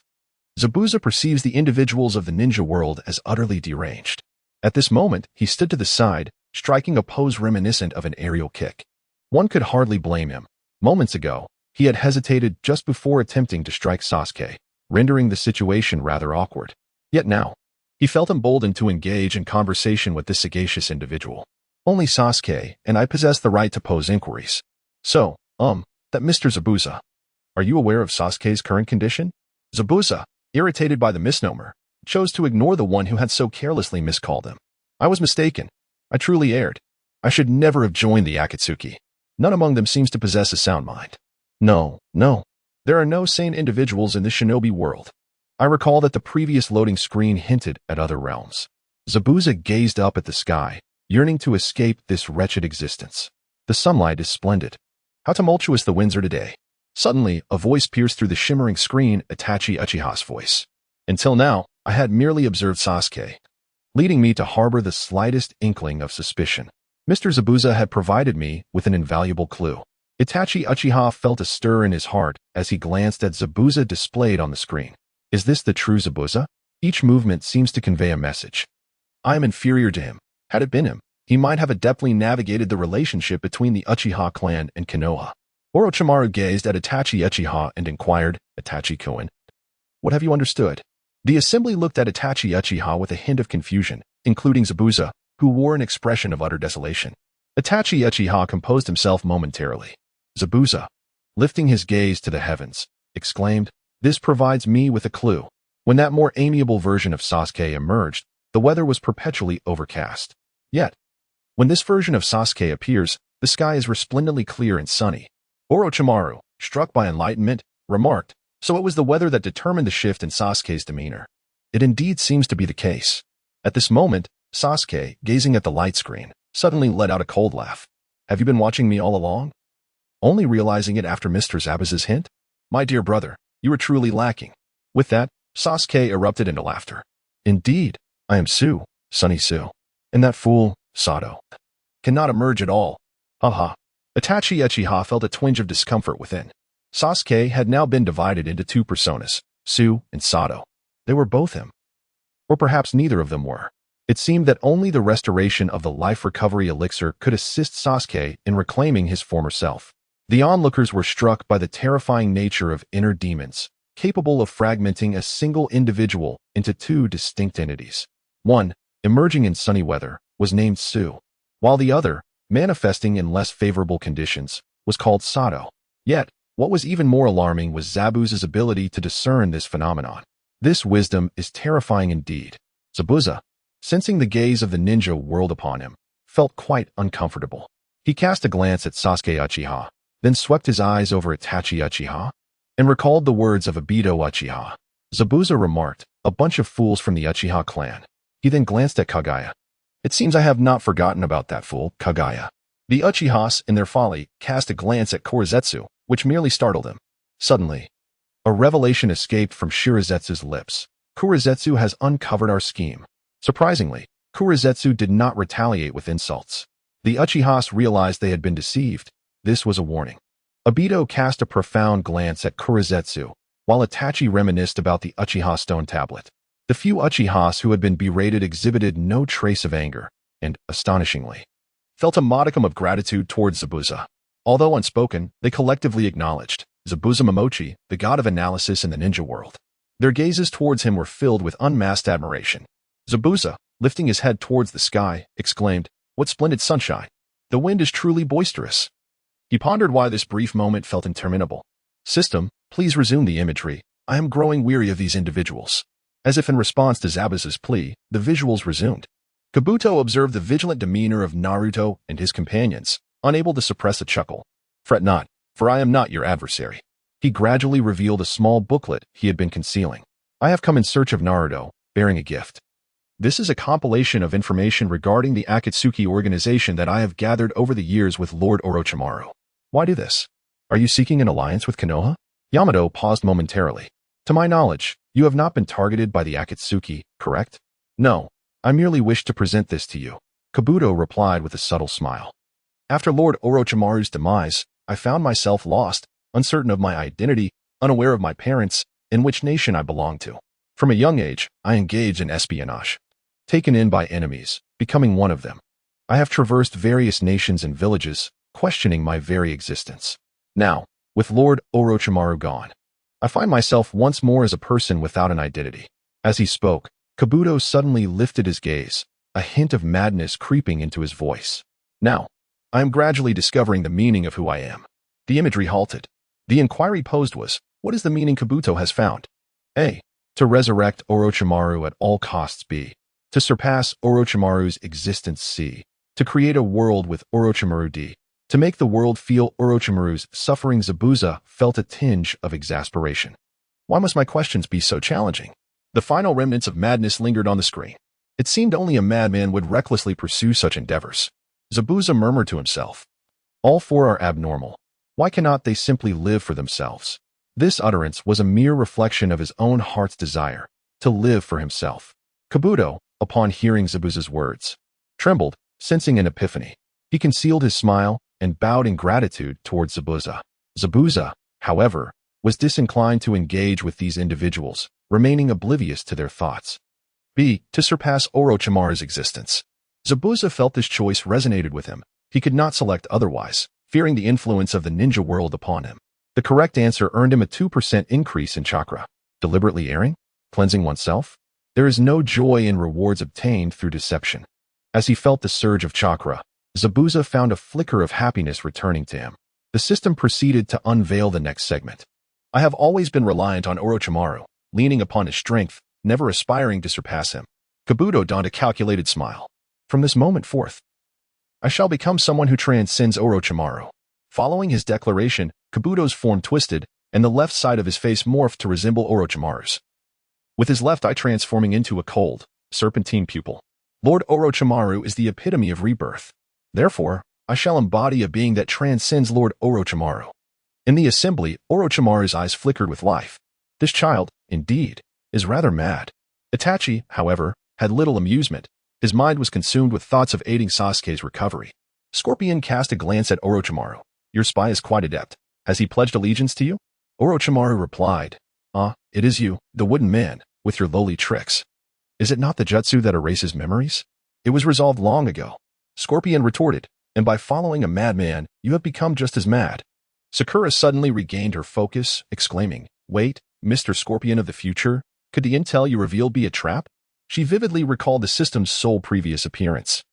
Zabuza perceives the individuals of the ninja world as utterly deranged. At this moment, he stood to the side, striking a pose reminiscent of an aerial kick. One could hardly blame him. Moments ago, he had hesitated just before attempting to strike Sasuke, rendering the situation rather awkward. Yet now, he felt emboldened to engage in conversation with this sagacious individual. Only Sasuke and I possess the right to pose inquiries. So, that Mr. Zabuza. Are you aware of Sasuke's current condition? Zabuza, irritated by the misnomer, chose to ignore the one who had so carelessly miscalled him. I was mistaken. I truly erred. I should never have joined the Akatsuki. None among them seems to possess a sound mind. No. There are no sane individuals in the shinobi world. I recall that the previous loading screen hinted at other realms. Zabuza gazed up at the sky, yearning to escape this wretched existence. The sunlight is splendid. How tumultuous the winds are today. Suddenly, a voice pierced through the shimmering screen, Itachi Uchiha's voice. Until now, I had merely observed Sasuke, leading me to harbor the slightest inkling of suspicion. Mr. Zabuza had provided me with an invaluable clue. Itachi Uchiha felt a stir in his heart as he glanced at Zabuza displayed on the screen. Is this the true Zabuza? Each movement seems to convey a message. I am inferior to him. Had it been him, he might have adeptly navigated the relationship between the Uchiha clan and Konoha. Orochimaru gazed at Itachi Uchiha and inquired, Itachi-kun, what have you understood? The assembly looked at Itachi Uchiha with a hint of confusion, including Zabuza, who wore an expression of utter desolation. Itachi Uchiha composed himself momentarily. Zabuza, lifting his gaze to the heavens, exclaimed, this provides me with a clue. When that more amiable version of Sasuke emerged, the weather was perpetually overcast. Yet, when this version of Sasuke appears, the sky is resplendently clear and sunny. Orochimaru, struck by enlightenment, remarked, so it was the weather that determined the shift in Sasuke's demeanor. It indeed seems to be the case. At this moment, Sasuke, gazing at the light screen, suddenly let out a cold laugh. Have you been watching me all along? Only realizing it after Mr. Zabuza's hint? My dear brother, you are truly lacking. With that, Sasuke erupted into laughter. Indeed, I am Su, Sunny Su. And that fool, Sato, cannot emerge at all. Haha. Itachi Uchiha felt a twinge of discomfort within. Sasuke had now been divided into two personas, Su and Sato. They were both him. Or perhaps neither of them were. It seemed that only the restoration of the life recovery elixir could assist Sasuke in reclaiming his former self. The onlookers were struck by the terrifying nature of inner demons, capable of fragmenting a single individual into two distinct entities. One, emerging in sunny weather, was named Su, while the other, manifesting in less favorable conditions, was called Sato. Yet, what was even more alarming was Zabuza's ability to discern this phenomenon. This wisdom is terrifying indeed. Zabuza, sensing the gaze of the ninja world upon him, felt quite uncomfortable. He cast a glance at Sasuke Uchiha, then swept his eyes over Itachi Uchiha, and recalled the words of Obito Uchiha. Zabuza remarked, a bunch of fools from the Uchiha clan. He then glanced at Kagaya. It seems I have not forgotten about that fool, Kagaya. The Uchihas, in their folly, cast a glance at Kurizetsu, which merely startled him. Suddenly, a revelation escaped from Shirazetsu's lips. Kurizetsu has uncovered our scheme. Surprisingly, Kurizetsu did not retaliate with insults. The Uchihas realized they had been deceived. This was a warning. Obito cast a profound glance at Kurizetsu, while Itachi reminisced about the Uchiha stone tablet. The few Uchihas who had been berated exhibited no trace of anger, and, astonishingly, felt a modicum of gratitude towards Zabuza. Although unspoken, they collectively acknowledged Zabuza Momochi, the god of analysis in the ninja world. Their gazes towards him were filled with unmasked admiration. Zabuza, lifting his head towards the sky, exclaimed, what splendid sunshine! The wind is truly boisterous. He pondered why this brief moment felt interminable. System, please resume the imagery. I am growing weary of these individuals. As if in response to Zabuza's plea, the visuals resumed. Kabuto observed the vigilant demeanor of Naruto and his companions, unable to suppress a chuckle. Fret not, for I am not your adversary. He gradually revealed a small booklet he had been concealing. I have come in search of Naruto, bearing a gift. This is a compilation of information regarding the Akatsuki organization that I have gathered over the years with Lord Orochimaru. Why do this? Are you seeking an alliance with Konoha? Yamato paused momentarily. To my knowledge, you have not been targeted by the Akatsuki, correct? No, I merely wish to present this to you. Kabuto replied with a subtle smile. After Lord Orochimaru's demise, I found myself lost, uncertain of my identity, unaware of my parents, and which nation I belonged to. From a young age, I engaged in espionage. Taken in by enemies, becoming one of them. I have traversed various nations and villages, questioning my very existence. Now, with Lord Orochimaru gone, I find myself once more as a person without an identity. As he spoke, Kabuto suddenly lifted his gaze, a hint of madness creeping into his voice. Now, I am gradually discovering the meaning of who I am. The imagery halted. The inquiry posed was, what is the meaning Kabuto has found? A. To resurrect Orochimaru at all costs. B. To surpass Orochimaru's existence. C. To create a world with Orochimaru. D. To make the world feel Orochimaru's suffering. Zabuza felt a tinge of exasperation. Why must my questions be so challenging? The final remnants of madness lingered on the screen. It seemed only a madman would recklessly pursue such endeavors. Zabuza murmured to himself. All four are abnormal. Why cannot they simply live for themselves? This utterance was a mere reflection of his own heart's desire to live for himself. Kabuto, upon hearing Zabuza's words, trembled, sensing an epiphany. He concealed his smile and bowed in gratitude towards Zabuza. Zabuza, however, was disinclined to engage with these individuals, remaining oblivious to their thoughts. B. To surpass Orochimaru's existence. Zabuza felt this choice resonated with him. He could not select otherwise, fearing the influence of the ninja world upon him. The correct answer earned him a 2% increase in chakra. Deliberately erring? Cleansing oneself? There is no joy in rewards obtained through deception. As he felt the surge of chakra, Zabuza found a flicker of happiness returning to him. The system proceeded to unveil the next segment. I have always been reliant on Orochimaru, leaning upon his strength, never aspiring to surpass him. Kabuto donned a calculated smile. From this moment forth, I shall become someone who transcends Orochimaru. Following his declaration, Kabuto's form twisted, and the left side of his face morphed to resemble Orochimaru's, with his left eye transforming into a cold, serpentine pupil. Lord Orochimaru is the epitome of rebirth. Therefore, I shall embody a being that transcends Lord Orochimaru. In the assembly, Orochimaru's eyes flickered with life. This child, indeed, is rather mad. Itachi, however, had little amusement. His mind was consumed with thoughts of aiding Sasuke's recovery. Scorpion cast a glance at Orochimaru. Your spy is quite adept. Has he pledged allegiance to you? Orochimaru replied, it is you, the wooden man, with your lowly tricks. Is it not the jutsu that erases memories? It was resolved long ago. Scorpion retorted, and by following a madman, you have become just as mad. Sakura suddenly regained her focus, exclaiming, wait, Mr. Scorpion of the future, could the intel you revealed be a trap? She vividly recalled the system's sole previous appearance,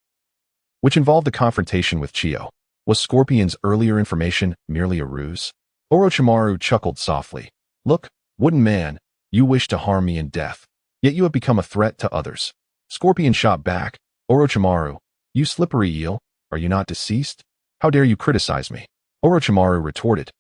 which involved a confrontation with Chiyo. Was Scorpion's earlier information merely a ruse? Orochimaru chuckled softly. Look, wooden man, you wish to harm me in death, yet you have become a threat to others. Scorpion shot back, Orochimaru, you slippery eel, are you not deceased? How dare you criticize me? Orochimaru retorted.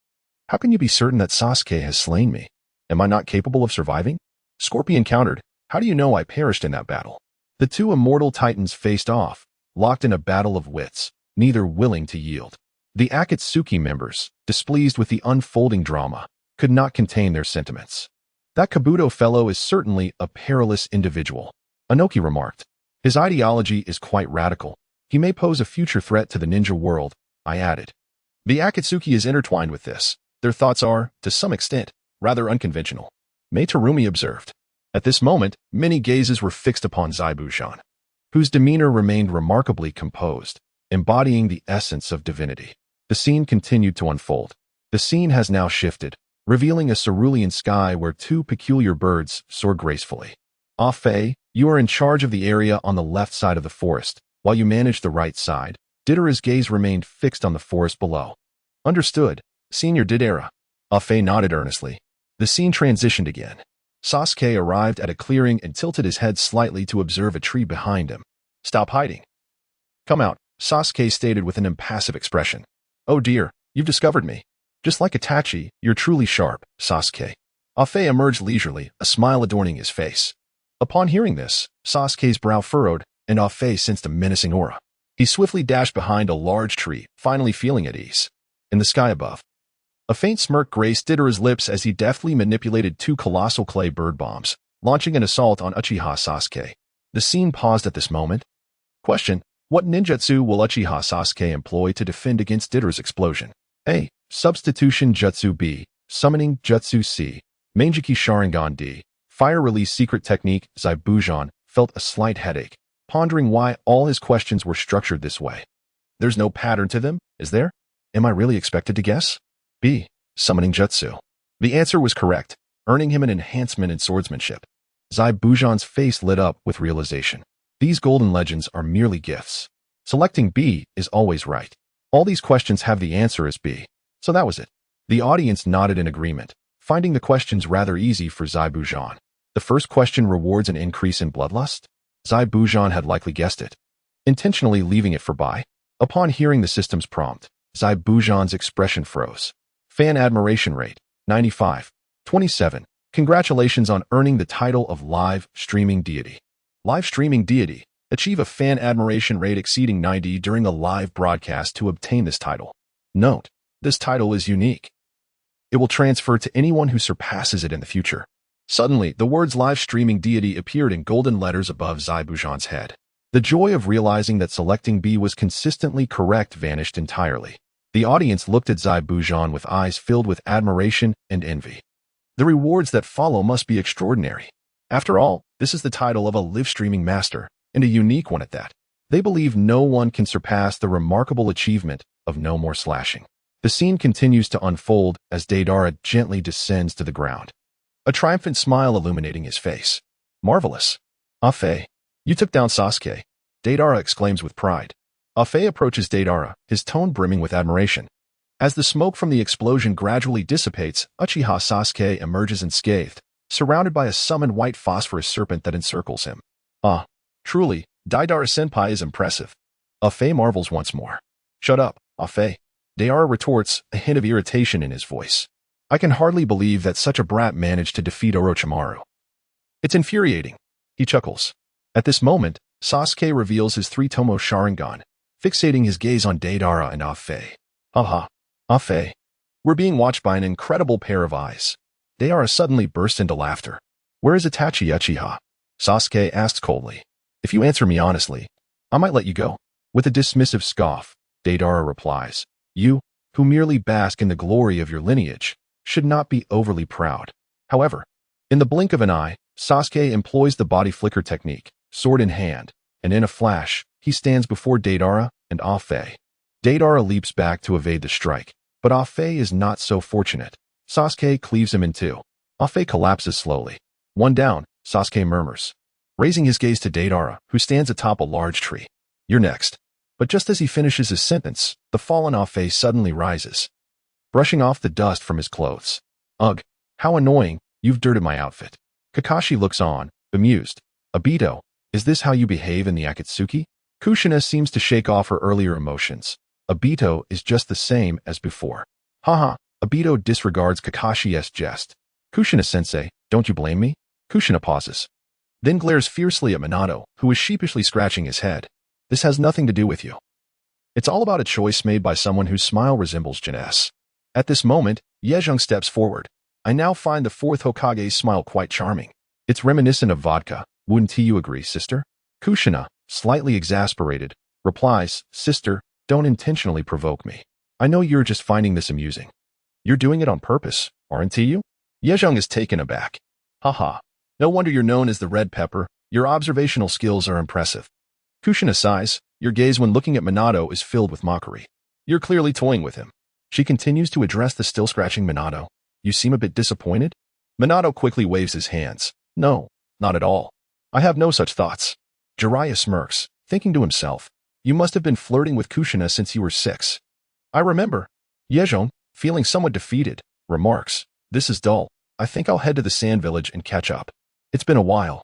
How can you be certain that Sasuke has slain me? Am I not capable of surviving? Scorpion countered. How do you know I perished in that battle? The two immortal titans faced off, locked in a battle of wits, neither willing to yield. The Akatsuki members, displeased with the unfolding drama, could not contain their sentiments. That Kabuto fellow is certainly a perilous individual, Inoki remarked. His ideology is quite radical. He may pose a future threat to the ninja world, I added. The Akatsuki is intertwined with this. Their thoughts are, to some extent, rather unconventional. Mei Terumi observed. At this moment, many gazes were fixed upon Zaibushan, whose demeanor remained remarkably composed, embodying the essence of divinity. The scene continued to unfold. The scene has now shifted, revealing a cerulean sky where two peculiar birds soar gracefully. Ah Fei, you are in charge of the area on the left side of the forest, while you manage the right side. Deidara's gaze remained fixed on the forest below. Understood, Senior Deidara. Ah Fei nodded earnestly. The scene transitioned again. Sasuke arrived at a clearing and tilted his head slightly to observe a tree behind him. Stop hiding. Come out, Sasuke stated with an impassive expression. Oh dear, you've discovered me. Just like Itachi, you're truly sharp, Sasuke. Ah Fei emerged leisurely, a smile adorning his face. Upon hearing this, Sasuke's brow furrowed, and Ah Fei sensed a menacing aura. He swiftly dashed behind a large tree, finally feeling at ease. In the sky above, a faint smirk graced Deidara's lips as he deftly manipulated two colossal clay bird bombs, launching an assault on Uchiha Sasuke. The scene paused at this moment. Question, What ninjutsu will Uchiha Sasuke employ to defend against Deidara's explosion? A. Substitution Jutsu. B. Summoning Jutsu. C. Manjiki Sharingan. D. Fire Release Secret Technique. Zaibujan felt a slight headache, pondering why all his questions were structured this way. There's no pattern to them, is there? Am I really expected to guess? B. Summoning Jutsu. The answer was correct, earning him an enhancement in swordsmanship. Zaibujan's face lit up with realization. These golden legends are merely gifts. Selecting B is always right. All these questions have the answer as B. So that was it. The audience nodded in agreement, finding the questions rather easy for Zaibujan. The first question rewards an increase in bloodlust? Zaibujan had likely guessed it, intentionally leaving it for by. Upon hearing the system's prompt, Zaibujan's expression froze. Fan admiration rate, 95. 27. Congratulations on earning the title of Live Streaming Deity. Live Streaming Deity. Achieve a fan admiration rate exceeding 90 during a live broadcast to obtain this title. Note, this title is unique. It will transfer to anyone who surpasses it in the future. Suddenly, the words Live Streaming Deity appeared in golden letters above Zaibujan's head. The joy of realizing that selecting B was consistently correct vanished entirely. The audience looked at Zaibujan with eyes filled with admiration and envy. The rewards that follow must be extraordinary. After all, this is the title of a live streaming master, and a unique one at that. They believe no one can surpass the remarkable achievement of no more slashing. The scene continues to unfold as Deidara gently descends to the ground, a triumphant smile illuminating his face. Marvelous. Afe, you took down Sasuke, Deidara exclaims with pride. Afe approaches Deidara, his tone brimming with admiration. As the smoke from the explosion gradually dissipates, Uchiha Sasuke emerges unscathed, surrounded by a summoned white phosphorus serpent that encircles him. Ah, truly, Deidara-senpai is impressive. Afe marvels once more. Shut up, Afe. Deidara retorts, a hint of irritation in his voice. I can hardly believe that such a brat managed to defeat Orochimaru. It's infuriating. He chuckles. At this moment, Sasuke reveals his three-tomo Sharingan, fixating his gaze on Deidara and Afe. Haha, Afe. We're being watched by an incredible pair of eyes. Deidara suddenly bursts into laughter. Where is Itachi Uchiha? Sasuke asks coldly. If you answer me honestly, I might let you go. With a dismissive scoff, Deidara replies. You, who merely bask in the glory of your lineage, should not be overly proud. However, in the blink of an eye, Sasuke employs the body flicker technique, sword in hand, and in a flash, he stands before Deidara and Afe. Deidara leaps back to evade the strike, but Afe is not so fortunate. Sasuke cleaves him in two. Afe collapses slowly. One down, Sasuke murmurs, raising his gaze to Deidara, who stands atop a large tree. You're next. But just as he finishes his sentence, the fallen Afe suddenly rises, brushing off the dust from his clothes. Ugh, how annoying, you've dirted my outfit. Kakashi looks on, bemused. Obito, is this how you behave in the Akatsuki? Kushina seems to shake off her earlier emotions. Obito is just the same as before. Haha, Obito disregards Kakashi's jest. Kushina-sensei, don't you blame me? Kushina pauses, then glares fiercely at Minato, who is sheepishly scratching his head. This has nothing to do with you. It's all about a choice made by someone whose smile resembles Jin's. At this moment, Yezhong steps forward. I now find the fourth Hokage's smile quite charming. It's reminiscent of vodka. Wouldn't you agree, sister? Kushina, slightly exasperated, replies, Sister, don't intentionally provoke me. I know you're just finding this amusing. You're doing it on purpose, aren't you? Yezhong is taken aback. Haha, no wonder you're known as the Red Pepper. Your observational skills are impressive. Kushina sighs. Your gaze when looking at Minato is filled with mockery. You're clearly toying with him. She continues to address the still-scratching Minato. You seem a bit disappointed? Minato quickly waves his hands. No, not at all. I have no such thoughts. Jiraiya smirks, thinking to himself. You must have been flirting with Kushina since you were 6. I remember. Yezhong, feeling somewhat defeated, remarks. This is dull. I think I'll head to the Sand Village and catch up. It's been a while.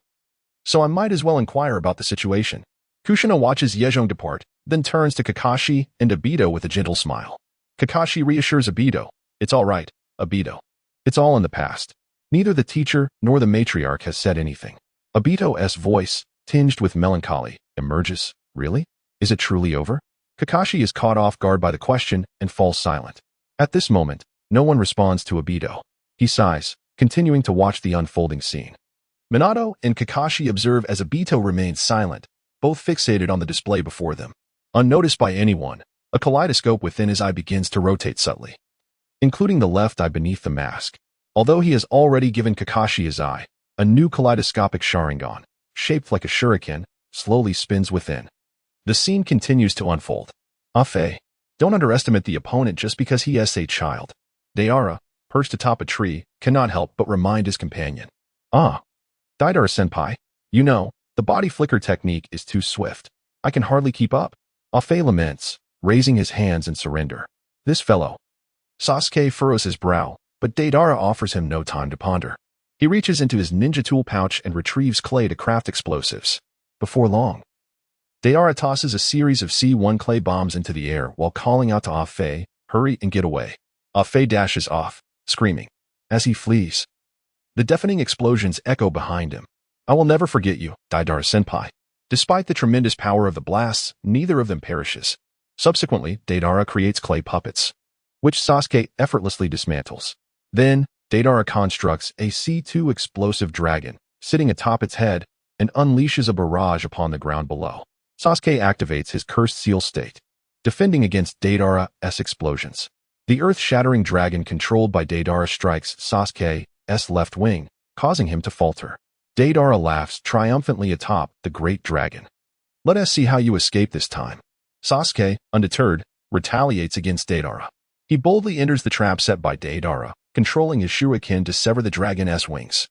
So I might as well inquire about the situation. Kushina watches Yezhong depart, then turns to Kakashi and Obito with a gentle smile. Kakashi reassures Obito. It's all right, Obito. It's all in the past. Neither the teacher nor the matriarch has said anything. Obito's voice, tinged with melancholy, emerges. Really? Is it truly over? Kakashi is caught off guard by the question and falls silent. At this moment, no one responds to Obito. He sighs, continuing to watch the unfolding scene. Minato and Kakashi observe as Obito remains silent, both fixated on the display before them. Unnoticed by anyone, a kaleidoscope within his eye begins to rotate subtly, including the left eye beneath the mask. Although he has already given Kakashi his eye, a new kaleidoscopic Sharingan, shaped like a shuriken, slowly spins within. The scene continues to unfold. Afe, don't underestimate the opponent just because he is a child. Deidara, perched atop a tree, cannot help but remind his companion. Ah, Deidara-senpai, you know, the body flicker technique is too swift. I can hardly keep up. Afe laments, raising his hands in surrender. This fellow. Sasuke furrows his brow, but Deidara offers him no time to ponder. He reaches into his ninja tool pouch and retrieves clay to craft explosives. Before long, Deidara tosses a series of C1 clay bombs into the air while calling out to Afe, hurry and get away. Afe dashes off, screaming. As he flees, the deafening explosions echo behind him. I will never forget you, Deidara-senpai. Despite the tremendous power of the blasts, neither of them perishes. Subsequently, Deidara creates clay puppets, which Sasuke effortlessly dismantles. Then, Deidara constructs a C2 explosive dragon, sitting atop its head, and unleashes a barrage upon the ground below. Sasuke activates his cursed seal state, defending against Deidara's explosions. The earth-shattering dragon controlled by Deidara strikes Sasuke's left wing, causing him to falter. Deidara laughs triumphantly atop the great dragon. Let us see how you escape this time. Sasuke, undeterred, retaliates against Deidara. He boldly enters the trap set by Deidara, controlling his shuriken to sever the dragon's wings.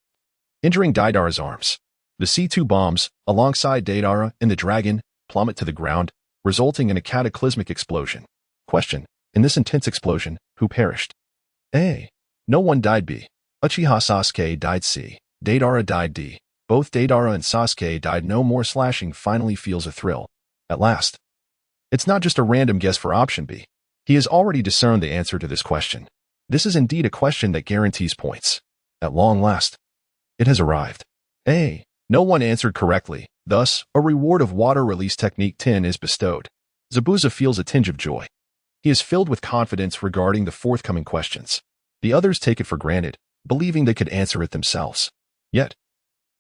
Entering Deidara's arms, the C2 bombs, alongside Deidara and the dragon, plummet to the ground, resulting in a cataclysmic explosion. Question: in this intense explosion, who perished? A. No one died. B. Uchiha Sasuke died. C. Deidara died. D. Both Deidara and Sasuke died. No more slashing finally feels a thrill. At last. It's not just a random guess for option B. He has already discerned the answer to this question. This is indeed a question that guarantees points. At long last, it has arrived. A. No one answered correctly. Thus, a reward of water release technique 10 is bestowed. Zabuza feels a tinge of joy. He is filled with confidence regarding the forthcoming questions. The others take it for granted, believing they could answer it themselves. Yet,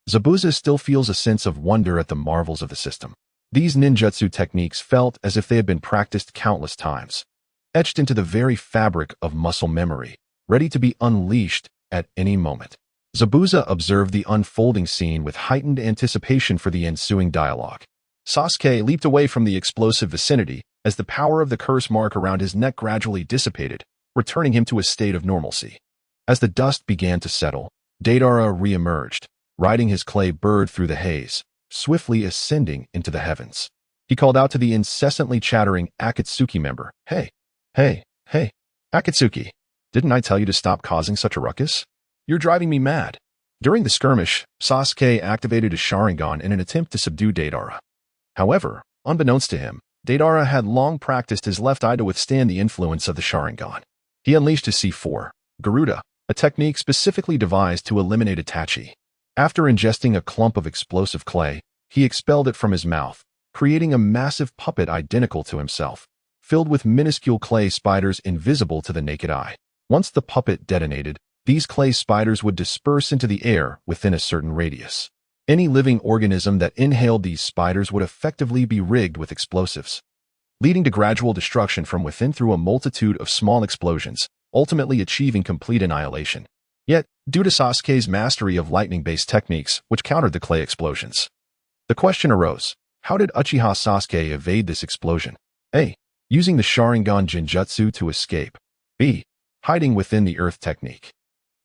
Zabuza still feels a sense of wonder at the marvels of the system. These ninjutsu techniques felt as if they had been practiced countless times, etched into the very fabric of muscle memory, ready to be unleashed at any moment. Zabuza observed the unfolding scene with heightened anticipation for the ensuing dialogue. Sasuke leaped away from the explosive vicinity as the power of the curse mark around his neck gradually dissipated, returning him to a state of normalcy. As the dust began to settle, Deidara re-emerged, riding his clay bird through the haze, swiftly ascending into the heavens. He called out to the incessantly chattering Akatsuki member, Hey, Akatsuki, didn't I tell you to stop causing such a ruckus? You're driving me mad. During the skirmish, Sasuke activated a Sharingan in an attempt to subdue Deidara. However, unbeknownst to him, Deidara had long practiced his left eye to withstand the influence of the Sharingan. He unleashed his C4, Garuda, a technique specifically devised to eliminate Itachi. After ingesting a clump of explosive clay, he expelled it from his mouth, creating a massive puppet identical to himself, filled with minuscule clay spiders invisible to the naked eye. Once the puppet detonated, these clay spiders would disperse into the air within a certain radius. Any living organism that inhaled these spiders would effectively be rigged with explosives, leading to gradual destruction from within through a multitude of small explosions, ultimately achieving complete annihilation. Yet, due to Sasuke's mastery of lightning-based techniques which countered the clay explosions, the question arose, how did Uchiha Sasuke evade this explosion? A. Using the Sharingan Genjutsu to escape. B. Hiding within the earth technique.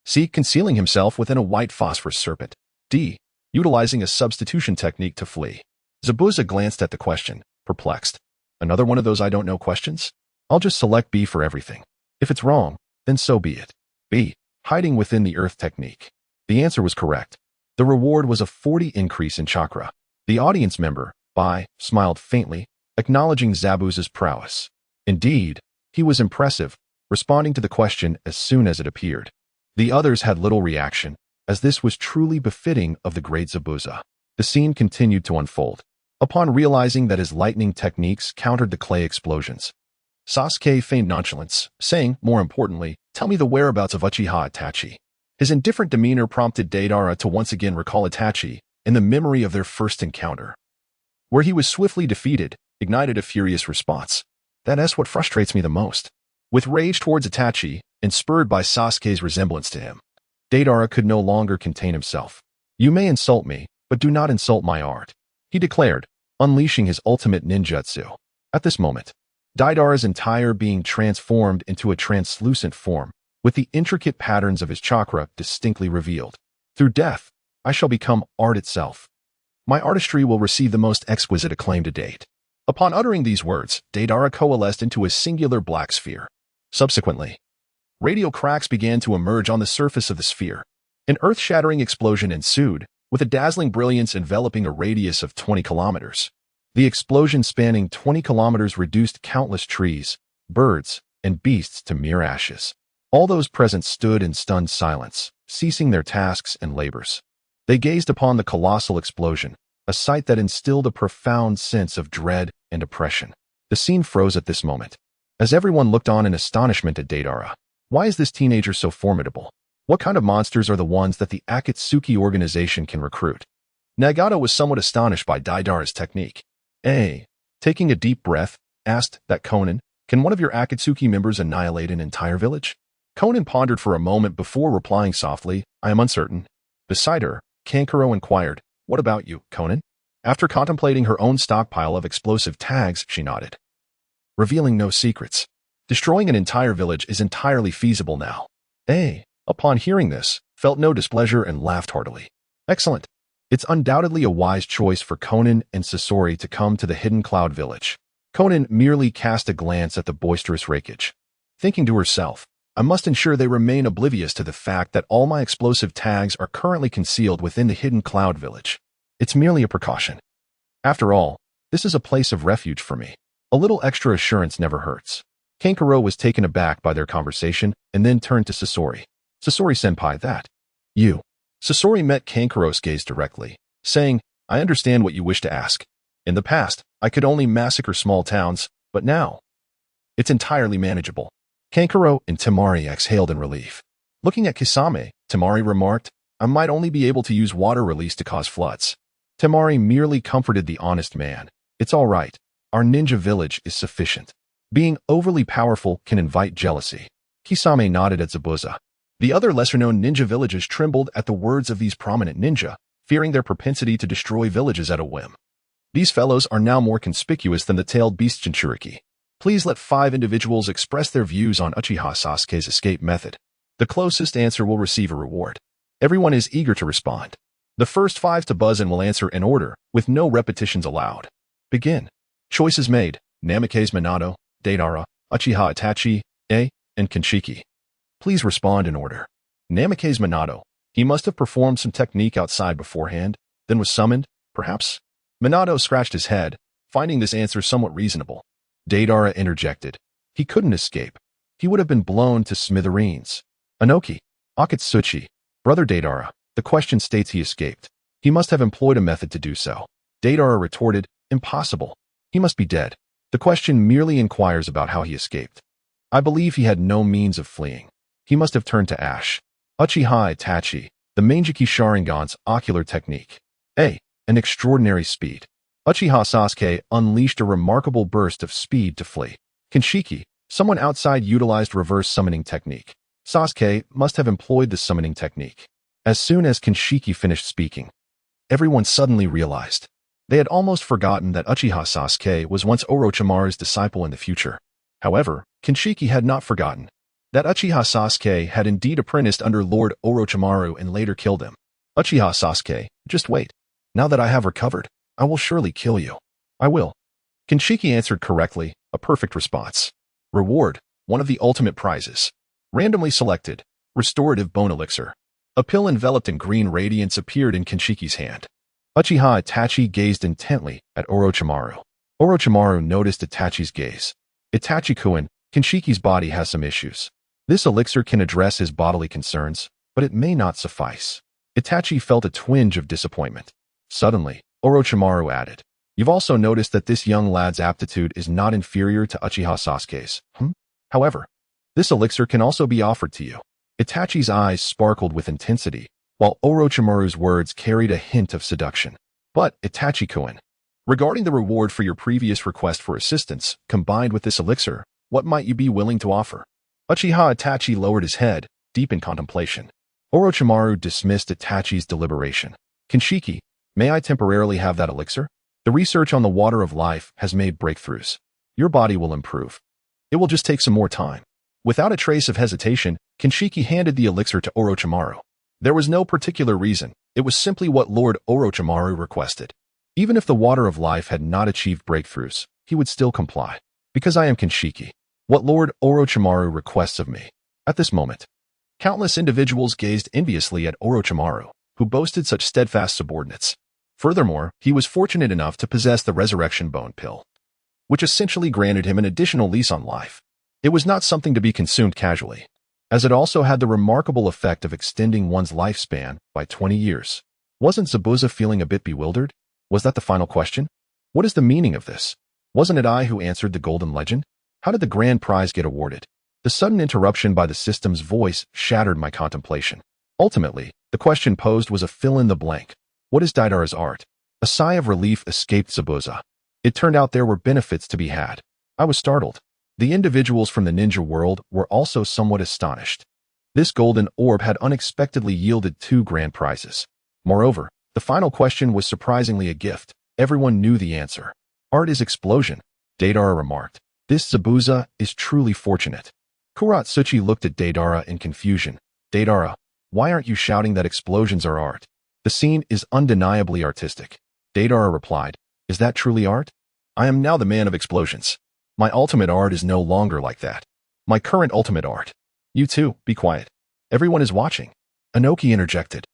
C. Concealing himself within a white phosphorus serpent. D. Utilizing a substitution technique to flee. Zabuza glanced at the question, perplexed. Another one of those I don't know questions? I'll just select B for everything. If it's wrong, then so be it. B. Hiding within the earth technique. The answer was correct. The reward was a 40 increase in chakra. The audience member, Bai, smiled faintly, acknowledging Zabuza's prowess. Indeed, he was impressive, responding to the question as soon as it appeared. The others had little reaction, as this was truly befitting of the great Zabuza. The scene continued to unfold. Upon realizing that his lightning techniques countered the clay explosions, Sasuke feigned nonchalance, saying, more importantly, tell me the whereabouts of Uchiha Itachi. His indifferent demeanor prompted Deidara to once again recall Itachi in the memory of their first encounter. where he was swiftly defeated, ignited a furious response. That's what frustrates me the most. With rage towards Itachi, and spurred by Sasuke's resemblance to him, Deidara could no longer contain himself. "You may insult me, but do not insult my art," he declared, unleashing his ultimate ninjutsu. At this moment, Deidara's entire being transformed into a translucent form, with the intricate patterns of his chakra distinctly revealed. "Through death, I shall become art itself. My artistry will receive the most exquisite acclaim to date." Upon uttering these words, Deidara coalesced into a singular black sphere. Subsequently, radial cracks began to emerge on the surface of the sphere. An earth-shattering explosion ensued, with a dazzling brilliance enveloping a radius of 20 kilometers. The explosion spanning 20 kilometers reduced countless trees, birds, and beasts to mere ashes. All those present stood in stunned silence, ceasing their tasks and labors. They gazed upon the colossal explosion, a sight that instilled a profound sense of dread and oppression. The scene froze at this moment, as everyone looked on in astonishment at Deidara. Why is this teenager so formidable? What kind of monsters are the ones that the Akatsuki organization can recruit? Nagato was somewhat astonished by Deidara's technique. Taking a deep breath, asked that Conan, "Can one of your Akatsuki members annihilate an entire village?" Conan pondered for a moment before replying softly, "I am uncertain." Beside her, Kankuro inquired, "What about you, Conan?" After contemplating her own stockpile of explosive tags, she nodded, revealing no secrets. "Destroying an entire village is entirely feasible now." Upon hearing this, felt no displeasure and laughed heartily. "Excellent. It's undoubtedly a wise choice for Conan and Sasori to come to the Hidden Cloud Village." Conan merely cast a glance at the boisterous wreckage, thinking to herself, "I must ensure they remain oblivious to the fact that all my explosive tags are currently concealed within the Hidden Cloud Village. It's merely a precaution. After all, this is a place of refuge for me. A little extra assurance never hurts." Kankuro was taken aback by their conversation and then turned to Sasori. "Sasori-senpai, that you." Sasori met Kankuro's gaze directly, saying, "I understand what you wish to ask. In the past, I could only massacre small towns, but now, it's entirely manageable." Kankuro and Temari exhaled in relief. Looking at Kisame, Temari remarked, "I might only be able to use water release to cause floods." Temari merely comforted the honest man. "It's all right. Our ninja village is sufficient. Being overly powerful can invite jealousy." Kisame nodded at Zabuza. The other lesser-known ninja villages trembled at the words of these prominent ninja, fearing their propensity to destroy villages at a whim. These fellows are now more conspicuous than the tailed beast Jinchuriki. Please let 5 individuals express their views on Uchiha Sasuke's escape method. The closest answer will receive a reward. Everyone is eager to respond. The first 5 to buzz in will answer in order, with no repetitions allowed. Begin. Choices made: Namake's Minato, Deidara, Uchiha Itachi, and Kinshiki. Please respond in order. Namake's Minato. He must have performed some technique outside beforehand, then was summoned, perhaps? Minato scratched his head, finding this answer somewhat reasonable. Deidara interjected. He couldn't escape. He would have been blown to smithereens. Inoki. Akatsuki. Brother Deidara. The question states he escaped. He must have employed a method to do so. Deidara retorted, "Impossible. He must be dead." The question merely inquires about how he escaped. I believe he had no means of fleeing. He must have turned to ash. Uchiha Itachi, the Manjiki Sharingan's ocular technique. An extraordinary speed. Uchiha Sasuke unleashed a remarkable burst of speed to flee. Kinshiki, someone outside utilized reverse summoning technique. Sasuke must have employed the summoning technique. As soon as Kinshiki finished speaking, everyone suddenly realized. They had almost forgotten that Uchiha Sasuke was once Orochimaru's disciple in the future. However, Kinshiki had not forgotten that Uchiha Sasuke had indeed apprenticed under Lord Orochimaru and later killed him. Uchiha Sasuke, just wait. Now that I have recovered, I will surely kill you. I will. Kinshiki answered correctly, a perfect response. Reward, one of the ultimate prizes. Randomly selected, restorative bone elixir. A pill enveloped in green radiance appeared in Kinshiki's hand. Uchiha Itachi gazed intently at Orochimaru. Orochimaru noticed Itachi's gaze. Itachi-kun, Kinshiki's body has some issues. This elixir can address his bodily concerns, but it may not suffice. Itachi felt a twinge of disappointment. Suddenly, Orochimaru added, "You've also noticed that this young lad's aptitude is not inferior to Uchiha Sasuke's. However, this elixir can also be offered to you." Itachi's eyes sparkled with intensity, while Orochimaru's words carried a hint of seduction. "But, Itachi-kun, Regarding the reward for your previous request for assistance, combined with this elixir, what might you be willing to offer? Uchiha Itachi lowered his head, deep in contemplation. Orochimaru dismissed Itachi's deliberation. Kinshiki, may I temporarily have that elixir? The research on the water of life has made breakthroughs. Your body will improve. It will just take some more time. Without a trace of hesitation, Kinshiki handed the elixir to Orochimaru. There was no particular reason. It was simply what Lord Orochimaru requested. Even if the water of life had not achieved breakthroughs, he would still comply. Because I am Kinshiki. What Lord Orochimaru requests of me. At this moment, countless individuals gazed enviously at Orochimaru, who boasted such steadfast subordinates. Furthermore, he was fortunate enough to possess the resurrection bone pill, which essentially granted him an additional lease on life. It was not something to be consumed casually, as it also had the remarkable effect of extending one's lifespan by 20 years. Wasn't Zabuza feeling a bit bewildered? Was that the final question? What is the meaning of this? Wasn't it I who answered the golden legend? How did the grand prize get awarded? The sudden interruption by the system's voice shattered my contemplation. Ultimately, the question posed was a fill-in-the-blank. What is Deidara's art? A sigh of relief escaped Zabuza. It turned out there were benefits to be had. I was startled. The individuals from the ninja world were also somewhat astonished. This golden orb had unexpectedly yielded 2 grand prizes. Moreover, the final question was surprisingly a gift. Everyone knew the answer. Art is explosion, Deidara remarked. This Zabuza is truly fortunate. Kuratsuchi looked at Deidara in confusion. Deidara, why aren't you shouting that explosions are art? The scene is undeniably artistic. Deidara replied, is that truly art? I am now the man of explosions. My ultimate art is no longer like that. My current ultimate art. You too, be quiet. Everyone is watching. Inoki interjected.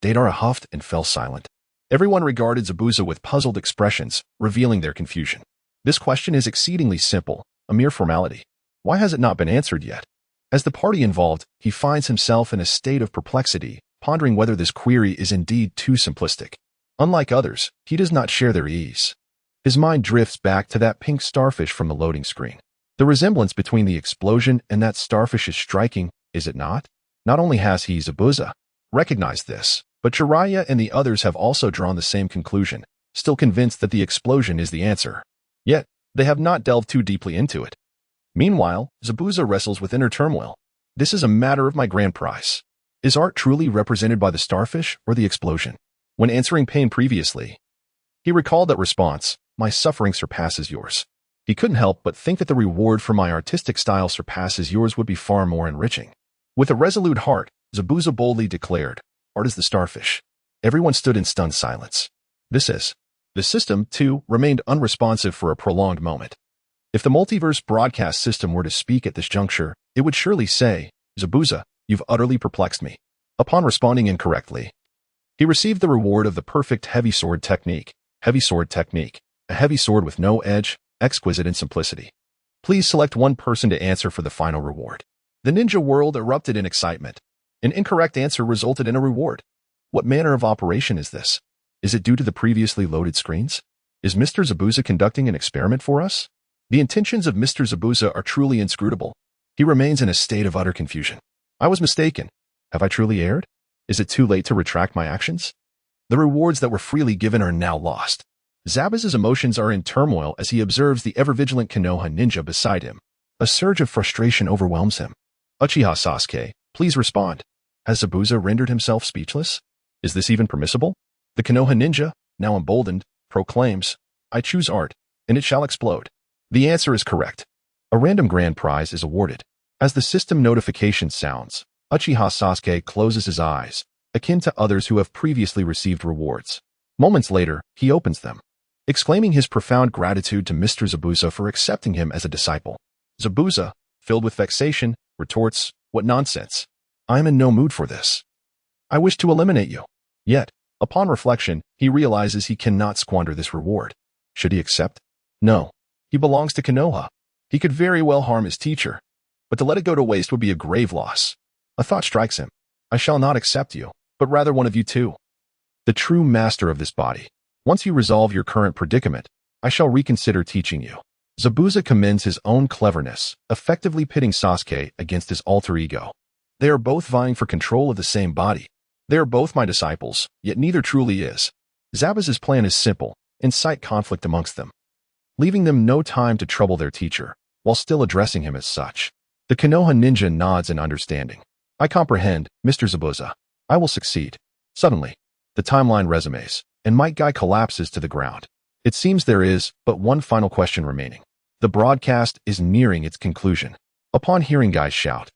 Deidara huffed and fell silent. Everyone regarded Zabuza with puzzled expressions, revealing their confusion. This question is exceedingly simple, a mere formality. Why has it not been answered yet? As the party involved, he finds himself in a state of perplexity, pondering whether this query is indeed too simplistic. Unlike others, he does not share their ease. His mind drifts back to that pink starfish from the loading screen. The resemblance between the explosion and that starfish is striking, is it not? Not only has he, Zabuza, recognized this, but Jiraiya and the others have also drawn the same conclusion, still convinced that the explosion is the answer. Yet, they have not delved too deeply into it. Meanwhile, Zabuza wrestles with inner turmoil. This is a matter of my grand prize. Is art truly represented by the starfish or the explosion? When answering pain previously, he recalled that response, my suffering surpasses yours. He couldn't help but think that the reward for my artistic style surpasses yours would be far more enriching. With a resolute heart, Zabuza boldly declared, art is the starfish. Everyone stood in stunned silence. The system, too, remained unresponsive for a prolonged moment. If the multiverse broadcast system were to speak at this juncture, it would surely say, Zabuza, you've utterly perplexed me. Upon responding incorrectly, he received the reward of the perfect heavy sword technique. Heavy sword technique. A heavy sword with no edge, exquisite in simplicity. Please select one person to answer for the final reward. The ninja world erupted in excitement. An incorrect answer resulted in a reward. What manner of operation is this? Is it due to the previously loaded screens? Is Mr. Zabuza conducting an experiment for us? The intentions of Mr. Zabuza are truly inscrutable. He remains in a state of utter confusion. I was mistaken. Have I truly erred? Is it too late to retract my actions? The rewards that were freely given are now lost. Zabuza's emotions are in turmoil as he observes the ever-vigilant Konoha ninja beside him. A surge of frustration overwhelms him. Uchiha Sasuke, please respond. Has Zabuza rendered himself speechless? Is this even permissible? The Konoha ninja, now emboldened, proclaims, I choose art, and it shall explode. The answer is correct. A random grand prize is awarded. As the system notification sounds, Uchiha Sasuke closes his eyes, akin to others who have previously received rewards. Moments later, he opens them, exclaiming his profound gratitude to Mr. Zabuza for accepting him as a disciple. Zabuza, filled with vexation, retorts, what nonsense. I am in no mood for this. I wish to eliminate you. Yet, upon reflection, he realizes he cannot squander this reward. Should he accept? No. He belongs to Konoha. He could very well harm his teacher, but to let it go to waste would be a grave loss. A thought strikes him. I shall not accept you, but rather one of you two. The true master of this body. Once you resolve your current predicament, I shall reconsider teaching you. Zabuza commends his own cleverness, effectively pitting Sasuke against his alter ego. They are both vying for control of the same body. They are both my disciples, yet neither truly is. Zabuza's plan is simple, incite conflict amongst them, leaving them no time to trouble their teacher, while still addressing him as such. The Konoha ninja nods in understanding. I comprehend, Mr. Zabuza. I will succeed. Suddenly, the timeline resumes, and Might Guy collapses to the ground. It seems there is but one final question remaining. The broadcast is nearing its conclusion. Upon hearing Guy's shout,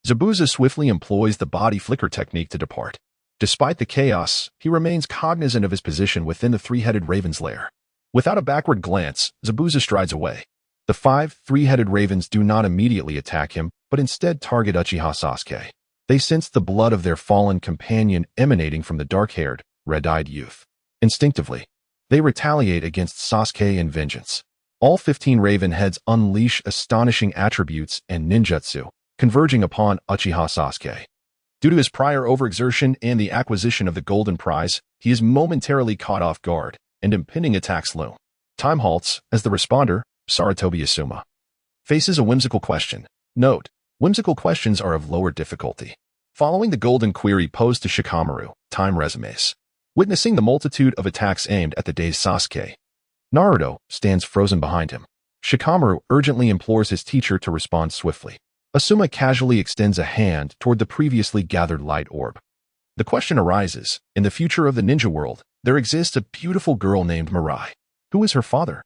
Zabuza swiftly employs the body flicker technique to depart. Despite the chaos, he remains cognizant of his position within the three-headed raven's lair. Without a backward glance, Zabuza strides away. The 5 three-headed ravens do not immediately attack him, but instead target Uchiha Sasuke. They sense the blood of their fallen companion emanating from the dark-haired, red-eyed youth. Instinctively, they retaliate against Sasuke in vengeance. All 15 raven heads unleash astonishing attributes and ninjutsu, converging upon Uchiha Sasuke. Due to his prior overexertion and the acquisition of the golden prize, he is momentarily caught off guard, and impending attacks loom. Time halts as the responder, Saratobi Asuma, faces a whimsical question. Note, whimsical questions are of lower difficulty. Following the golden query posed to Shikamaru, time resumes. Witnessing the multitude of attacks aimed at the dazed Sasuke, Naruto stands frozen behind him. Shikamaru urgently implores his teacher to respond swiftly. Asuma casually extends a hand toward the previously gathered light orb. The question arises, in the future of the ninja world, there exists a beautiful girl named Mirai. Who is her father?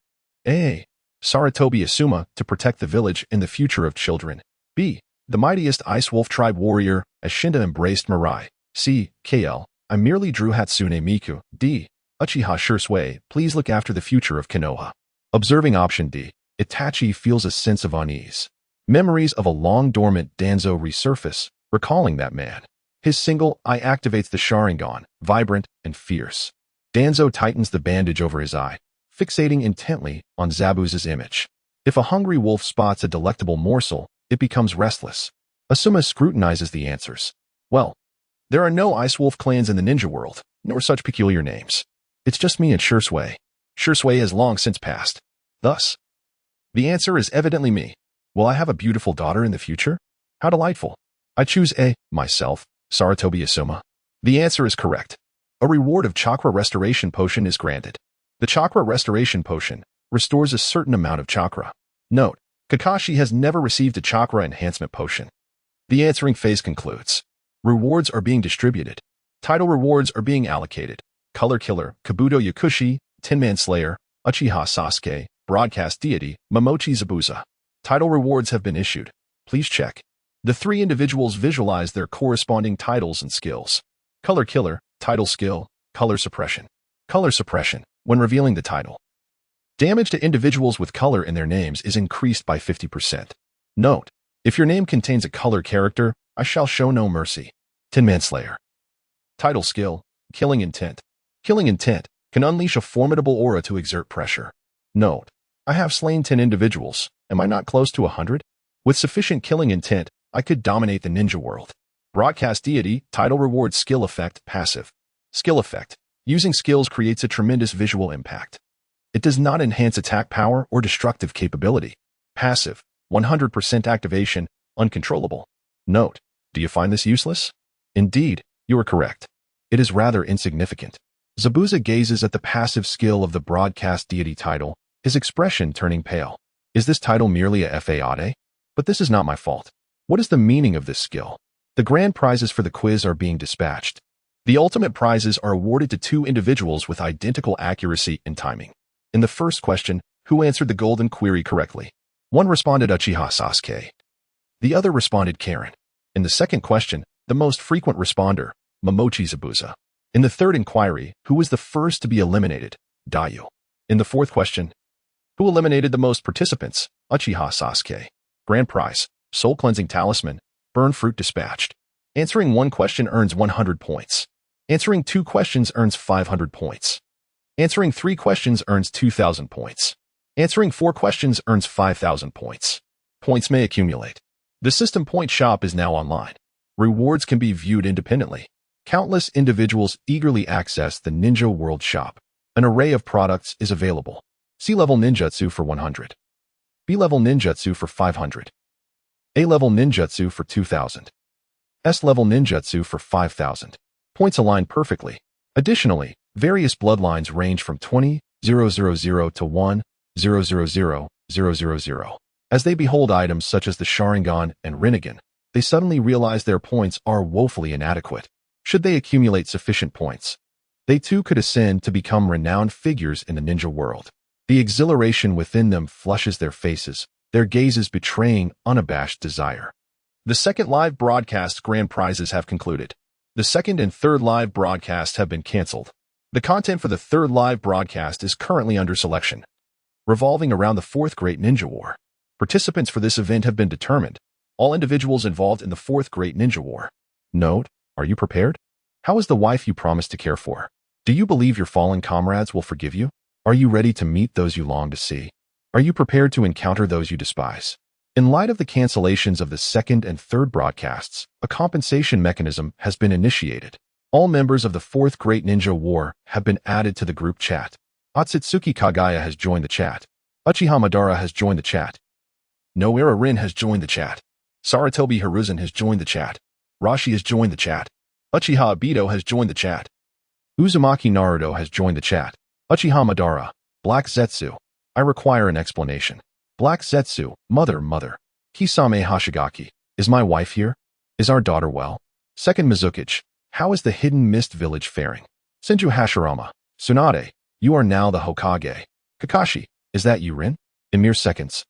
A. Saratobi Asuma to protect the village in the future of children. B. The mightiest Ice Wolf tribe warrior, as Shinda embraced Mirai. C. KL. I merely drew Hatsune Miku. D. Uchiha Shursui, please look after the future of Konoha. Observing option D, Itachi feels a sense of unease. Memories of a long-dormant Danzo resurface, recalling that man. His single eye activates the Sharingan, vibrant and fierce. Danzo tightens the bandage over his eye, fixating intently on Zabuza's image. If a hungry wolf spots a delectable morsel, it becomes restless. Asuma scrutinizes the answers. Well, there are no Ice Wolf clans in the ninja world, nor such peculiar names. It's just me and Shursui. Shursui has long since passed. Thus, the answer is evidently me. Will I have a beautiful daughter in the future? How delightful. I choose A, myself, Saratobi Asuma. The answer is correct. A reward of chakra restoration potion is granted. The chakra restoration potion restores a certain amount of chakra. Note, Kakashi has never received a chakra enhancement potion. The answering phase concludes. Rewards are being distributed. Title rewards are being allocated. Color Killer, Kabuto Yakushi, Tin Man Slayer, Uchiha Sasuke, Broadcast Deity, Momochi Zabuza. Title rewards have been issued. Please check. The 3 individuals visualize their corresponding titles and skills. Color Killer, title skill, Color Suppression. Color Suppression, when revealing the title. Damage to individuals with color in their names is increased by 50%. Note, if your name contains a color character, I shall show no mercy. Tin Man Slayer. Title skill, Killing Intent. Killing Intent can unleash a formidable aura to exert pressure. Note, I have slain 10 individuals. Am I not close to 100? With sufficient killing intent, I could dominate the ninja world. Broadcast Deity, title rewards skill effect, passive. Skill effect. Using skills creates a tremendous visual impact. It does not enhance attack power or destructive capability. Passive. 100% activation, uncontrollable. Note, do you find this useless? Indeed, you are correct. It is rather insignificant. Zabuza gazes at the passive skill of the Broadcast Deity title, his expression turning pale. Is this title merely a fade? But this is not my fault. What is the meaning of this skill? The grand prizes for the quiz are being dispatched. The ultimate prizes are awarded to 2 individuals with identical accuracy and timing. In the first question, who answered the golden query correctly? One responded Uchiha Sasuke. The other responded Karen. In the second question, the most frequent responder, Momochi Zabuza. In the third inquiry, who was the first to be eliminated? Dayu. In the fourth question, who eliminated the most participants? Uchiha Sasuke. Grand prize, soul cleansing talisman, burn fruit dispatched. Answering 1 question earns 100 points. Answering 2 questions earns 500 points. Answering 3 questions earns 2,000 points. Answering 4 questions earns 5,000 points. Points may accumulate. The system point shop is now online. Rewards can be viewed independently. Countless individuals eagerly access the Ninja World shop. An array of products is available. C-level ninjutsu for 100. B-level ninjutsu for 500. A-level ninjutsu for 2,000. S-level ninjutsu for 5,000. Points align perfectly. Additionally, various bloodlines range from 20 000 to 1, 000. As they behold items such as the Sharingan and Rinnegan, they suddenly realize their points are woefully inadequate. Should they accumulate sufficient points, they too could ascend to become renowned figures in the ninja world. The exhilaration within them flushes their faces, their gazes betraying unabashed desire. The second live broadcast's grand prizes have concluded. The second and third live broadcasts have been cancelled. The content for the third live broadcast is currently under selection, revolving around the fourth Great Ninja War. Participants for this event have been determined. All individuals involved in the fourth Great Ninja War. Note, are you prepared? How is the wife you promised to care for? Do you believe your fallen comrades will forgive you? Are you ready to meet those you long to see? Are you prepared to encounter those you despise? In light of the cancellations of the second and third broadcasts, a compensation mechanism has been initiated. All members of the fourth Great Ninja War have been added to the group chat. Otsutsuki Kagaya has joined the chat. Uchiha Madara has joined the chat. Noera Rin has joined the chat. Saratobi Hiruzen has joined the chat. Rashi has joined the chat. Uchiha Obito has joined the chat. Uzumaki Naruto has joined the chat. Uchiha Madara, Black Zetsu. I require an explanation. Black Zetsu, mother. Kisame Hoshigaki, is my wife here? Is our daughter well? Second Mizukichi, how is the Hidden Mist Village faring? Senju Hashirama, Tsunade, you are now the Hokage. Kakashi, is that you, Rin? In mere seconds,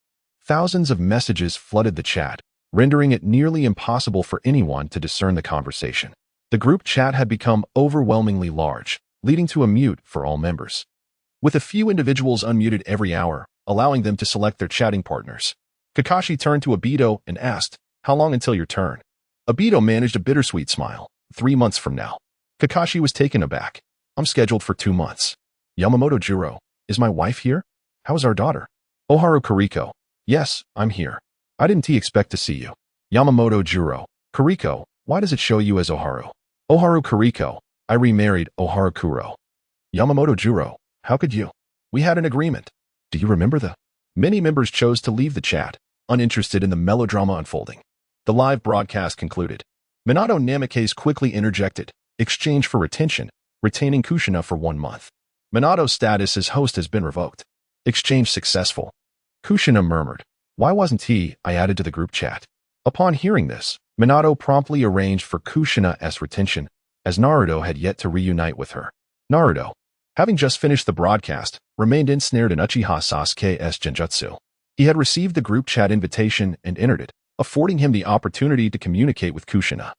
thousands of messages flooded the chat, rendering it nearly impossible for anyone to discern the conversation. The group chat had become overwhelmingly large, leading to a mute for all members, with a few individuals unmuted every hour, allowing them to select their chatting partners. Kakashi turned to Obito and asked, how long until your turn? Obito managed a bittersweet smile. 3 months from now. Kakashi was taken aback. I'm scheduled for 2 months. Yamamoto Jiro, is my wife here? How is our daughter? Oharu Kuriko, yes, I'm here. I didn't expect to see you. Yamamoto Jiro, Kuriko, why does it show you as Oharu? Oharu Kuriko, I remarried Oharu Kuro. Yamamoto Jiro, how could you? We had an agreement. Do you remember the? Many members chose to leave the chat, uninterested in the melodrama unfolding. The live broadcast concluded. Minato Namikaze quickly interjected, exchange for retention, retaining Kushina for 1 month. Minato's status as host has been revoked. Exchange successful. Kushina murmured, why wasn't I added to the group chat? Upon hearing this, Minato promptly arranged for Kushina's retention, as Naruto had yet to reunite with her. Naruto, having just finished the broadcast, remained ensnared in Uchiha Sasuke's genjutsu. He had received the group chat invitation and entered it, affording him the opportunity to communicate with Kushina.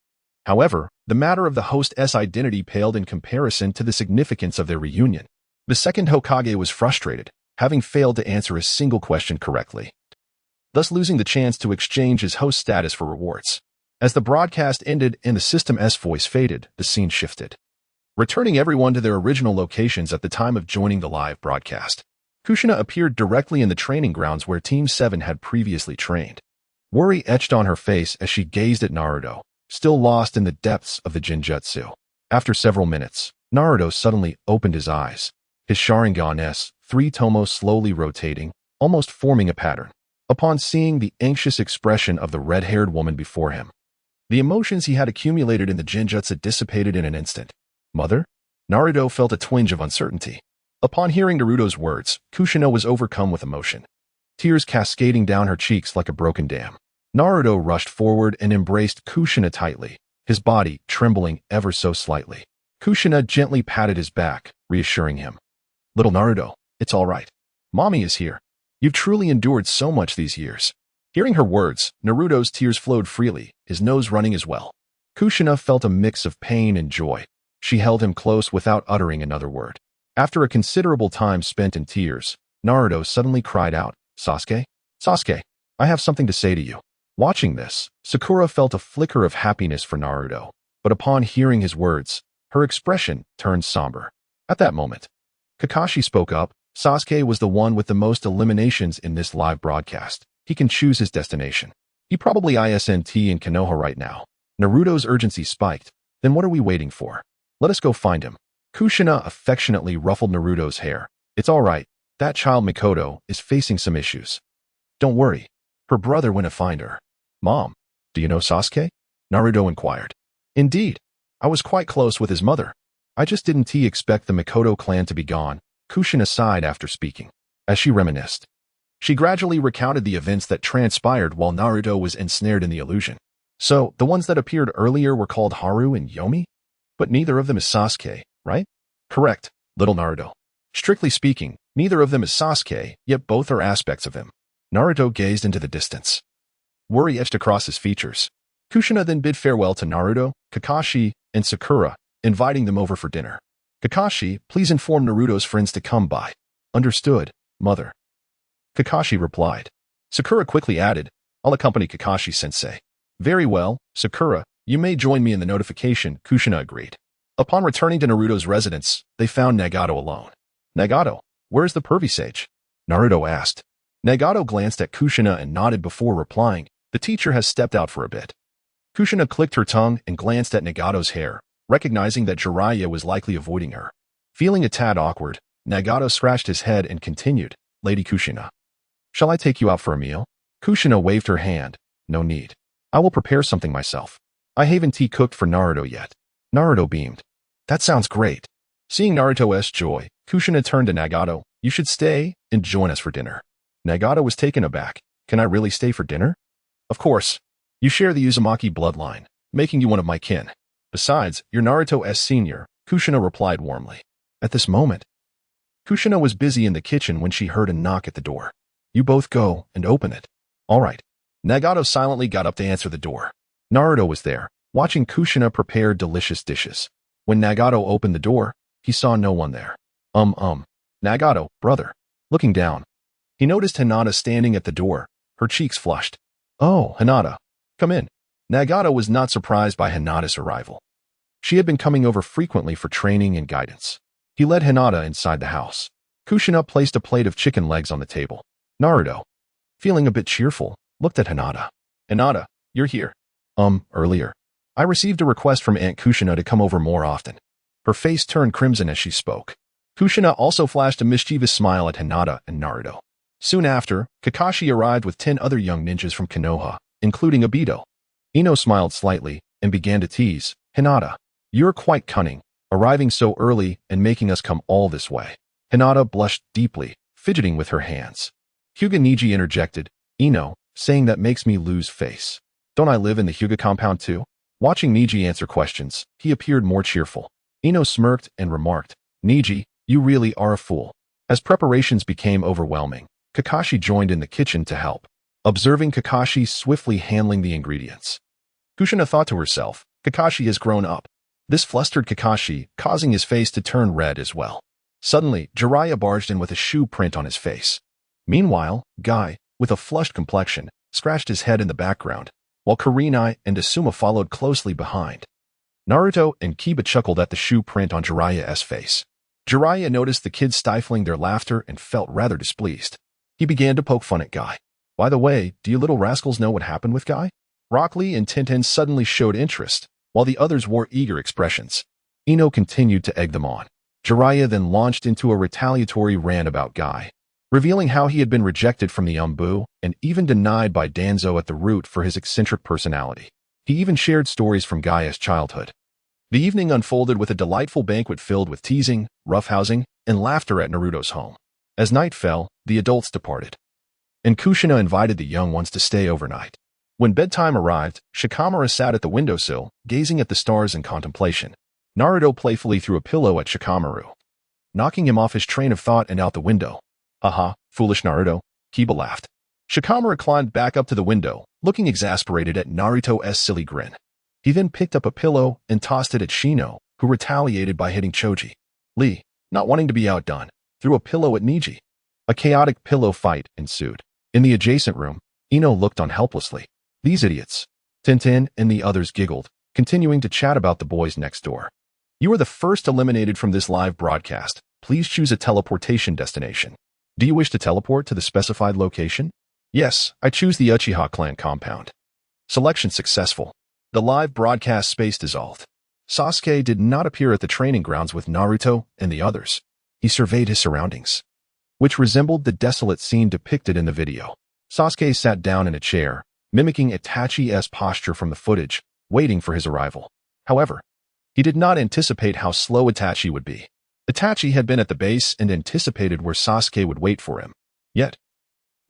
However, the matter of the host's identity paled in comparison to the significance of their reunion. The second Hokage was frustrated, having failed to answer a single question correctly, thus losing the chance to exchange his host status for rewards. As the broadcast ended and the system's voice faded, the scene shifted, returning everyone to their original locations at the time of joining the live broadcast. Kushina appeared directly in the training grounds where Team 7 had previously trained. Worry etched on her face as she gazed at Naruto, still lost in the depths of the genjutsu. After several minutes, Naruto suddenly opened his eyes, his Sharingan's 3 tomo slowly rotating, almost forming a pattern. Upon seeing the anxious expression of the red-haired woman before him, the emotions he had accumulated in the genjutsu dissipated in an instant. Mother? Naruto felt a twinge of uncertainty. Upon hearing Naruto's words, Kushina was overcome with emotion, tears cascading down her cheeks like a broken dam. Naruto rushed forward and embraced Kushina tightly, his body trembling ever so slightly. Kushina gently patted his back, reassuring him. Little Naruto, it's all right. Mommy is here. You've truly endured so much these years. Hearing her words, Naruto's tears flowed freely, his nose running as well. Kushina felt a mix of pain and joy. She held him close without uttering another word. After a considerable time spent in tears, Naruto suddenly cried out, Sasuke? Sasuke, I have something to say to you. Watching this, Sakura felt a flicker of happiness for Naruto, but upon hearing his words, her expression turned somber. At that moment, Kakashi spoke up. Sasuke was the one with the most eliminations in this live broadcast. He can choose his destination. He probably isn't in Konoha right now. Naruto's urgency spiked. Then what are we waiting for? Let us go find him. Kushina affectionately ruffled Naruto's hair. It's all right. That child Mikoto is facing some issues. Don't worry. Her brother went to find her. Mom, do you know Sasuke? Naruto inquired. Indeed. I was quite close with his mother. I just didn't expect the Mikoto clan to be gone. Kushina sighed after speaking. As she reminisced, she gradually recounted the events that transpired while Naruto was ensnared in the illusion. So, the ones that appeared earlier were called Haru and Yomi? But neither of them is Sasuke, right? Correct, little Naruto. Strictly speaking, neither of them is Sasuke, yet both are aspects of him. Naruto gazed into the distance. Worry etched across his features. Kushina then bid farewell to Naruto, Kakashi, and Sakura, inviting them over for dinner. Kakashi, please inform Naruto's friends to come by. Understood, mother. Kakashi replied. Sakura quickly added, I'll accompany Kakashi-sensei. Very well, Sakura, you may join me in the notification, Kushina agreed. Upon returning to Naruto's residence, they found Nagato alone. Nagato, where's the pervy sage? Naruto asked. Nagato glanced at Kushina and nodded before replying, the teacher has stepped out for a bit. Kushina clicked her tongue and glanced at Nagato's hair, recognizing that Jiraiya was likely avoiding her. Feeling a tad awkward, Nagato scratched his head and continued, Lady Kushina. Shall I take you out for a meal? Kushina waved her hand. No need. I will prepare something myself. I haven't tea cooked for Naruto yet. Naruto beamed. That sounds great. Seeing Naruto's joy, Kushina turned to Nagato. You should stay and join us for dinner. Nagato was taken aback. Can I really stay for dinner? Of course. You share the Uzumaki bloodline, making you one of my kin. Besides, you're Naruto's senior, Kushina replied warmly. At this moment, Kushina was busy in the kitchen when she heard a knock at the door. You both go and open it. All right. Nagato silently got up to answer the door. Naruto was there, watching Kushina prepare delicious dishes. When Nagato opened the door, he saw no one there. Nagato, brother. Looking down, he noticed Hinata standing at the door, her cheeks flushed. Oh, Hinata. Come in. Nagato was not surprised by Hinata's arrival. She had been coming over frequently for training and guidance. He led Hinata inside the house. Kushina placed a plate of chicken legs on the table. Naruto, feeling a bit cheerful, looked at Hinata. Hinata, you're here. Earlier. I received a request from Aunt Kushina to come over more often. Her face turned crimson as she spoke. Kushina also flashed a mischievous smile at Hinata and Naruto. Soon after, Kakashi arrived with 10 other young ninjas from Konoha, including Obito. Ino smiled slightly and began to tease. Hinata, you're quite cunning, arriving so early and making us come all this way. Hinata blushed deeply, fidgeting with her hands. Hyuga Niji interjected, Ino, saying that makes me lose face. Don't I live in the Hyuga compound too? Watching Niji answer questions, he appeared more cheerful. Ino smirked and remarked, Niji, you really are a fool. As preparations became overwhelming, Kakashi joined in the kitchen to help. Observing Kakashi swiftly handling the ingredients, Kushina thought to herself, Kakashi has grown up. This flustered Kakashi, causing his face to turn red as well. Suddenly, Jiraiya barged in with a shoe print on his face. Meanwhile, Guy, with a flushed complexion, scratched his head in the background, while Kurenai and Asuma followed closely behind. Naruto and Kiba chuckled at the shoe print on Jiraiya's face. Jiraiya noticed the kids stifling their laughter and felt rather displeased. He began to poke fun at Guy. By the way, do you little rascals know what happened with Guy? Rock Lee and Tintin suddenly showed interest, while the others wore eager expressions. Ino continued to egg them on. Jiraiya then launched into a retaliatory rant about Guy, revealing how he had been rejected from the Umbu and even denied by Danzo at the root for his eccentric personality. He even shared stories from Guy's childhood. The evening unfolded with a delightful banquet filled with teasing, roughhousing, and laughter at Naruto's home. As night fell, the adults departed, and Kushina invited the young ones to stay overnight. When bedtime arrived, Shikamaru sat at the windowsill, gazing at the stars in contemplation. Naruto playfully threw a pillow at Shikamaru, knocking him off his train of thought and out the window. Aha, foolish Naruto, Kiba laughed. Shikamaru climbed back up to the window, looking exasperated at Naruto's silly grin. He then picked up a pillow and tossed it at Shino, who retaliated by hitting Choji. Lee, not wanting to be outdone, threw a pillow at Niji. A chaotic pillow fight ensued. In the adjacent room, Ino looked on helplessly. These idiots. Tintin and the others giggled, continuing to chat about the boys next door. You are the first eliminated from this live broadcast. Please choose a teleportation destination. Do you wish to teleport to the specified location? Yes, I choose the Uchiha clan compound. Selection successful. The live broadcast space dissolved. Sasuke did not appear at the training grounds with Naruto and the others. He surveyed his surroundings, which resembled the desolate scene depicted in the video. Sasuke sat down in a chair, mimicking Itachi's posture from the footage, waiting for his arrival. However, he did not anticipate how slow Itachi would be. Itachi had been at the base and anticipated where Sasuke would wait for him. Yet,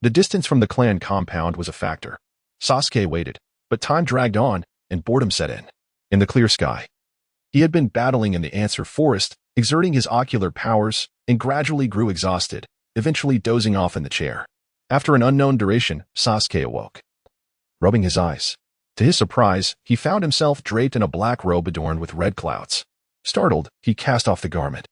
the distance from the clan compound was a factor. Sasuke waited, but time dragged on and boredom set in. In the clear sky, he had been battling in the Answer Forest, exerting his ocular powers, and gradually grew exhausted, eventually dozing off in the chair. After an unknown duration, Sasuke awoke, rubbing his eyes. To his surprise, he found himself draped in a black robe adorned with red clouds. Startled, he cast off the garment,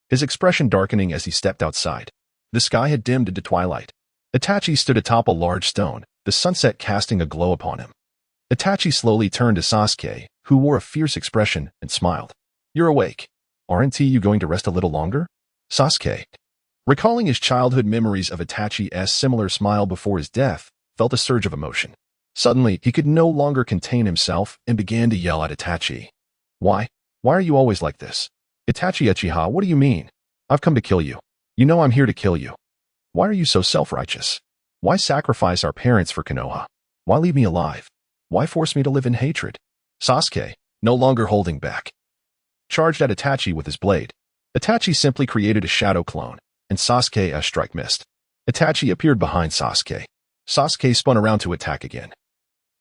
his expression darkening as he stepped outside. The sky had dimmed into twilight. Itachi stood atop a large stone, the sunset casting a glow upon him. Itachi slowly turned to Sasuke, who wore a fierce expression, and smiled. "You're awake. Aren't you going to rest a little longer?" Sasuke, recalling his childhood memories of Itachi's similar smile before his death, felt a surge of emotion. Suddenly, he could no longer contain himself and began to yell at Itachi. Why are you always like this? Itachi Uchiha, what do you mean? I've come to kill you. You know I'm here to kill you. Why are you so self-righteous? Why sacrifice our parents for Konoha? Why leave me alive? Why force me to live in hatred?" Sasuke, no longer holding back, charged at Itachi with his blade. Itachi simply created a shadow clone, and Sasuke's strike missed. Itachi appeared behind Sasuke. Sasuke spun around to attack again,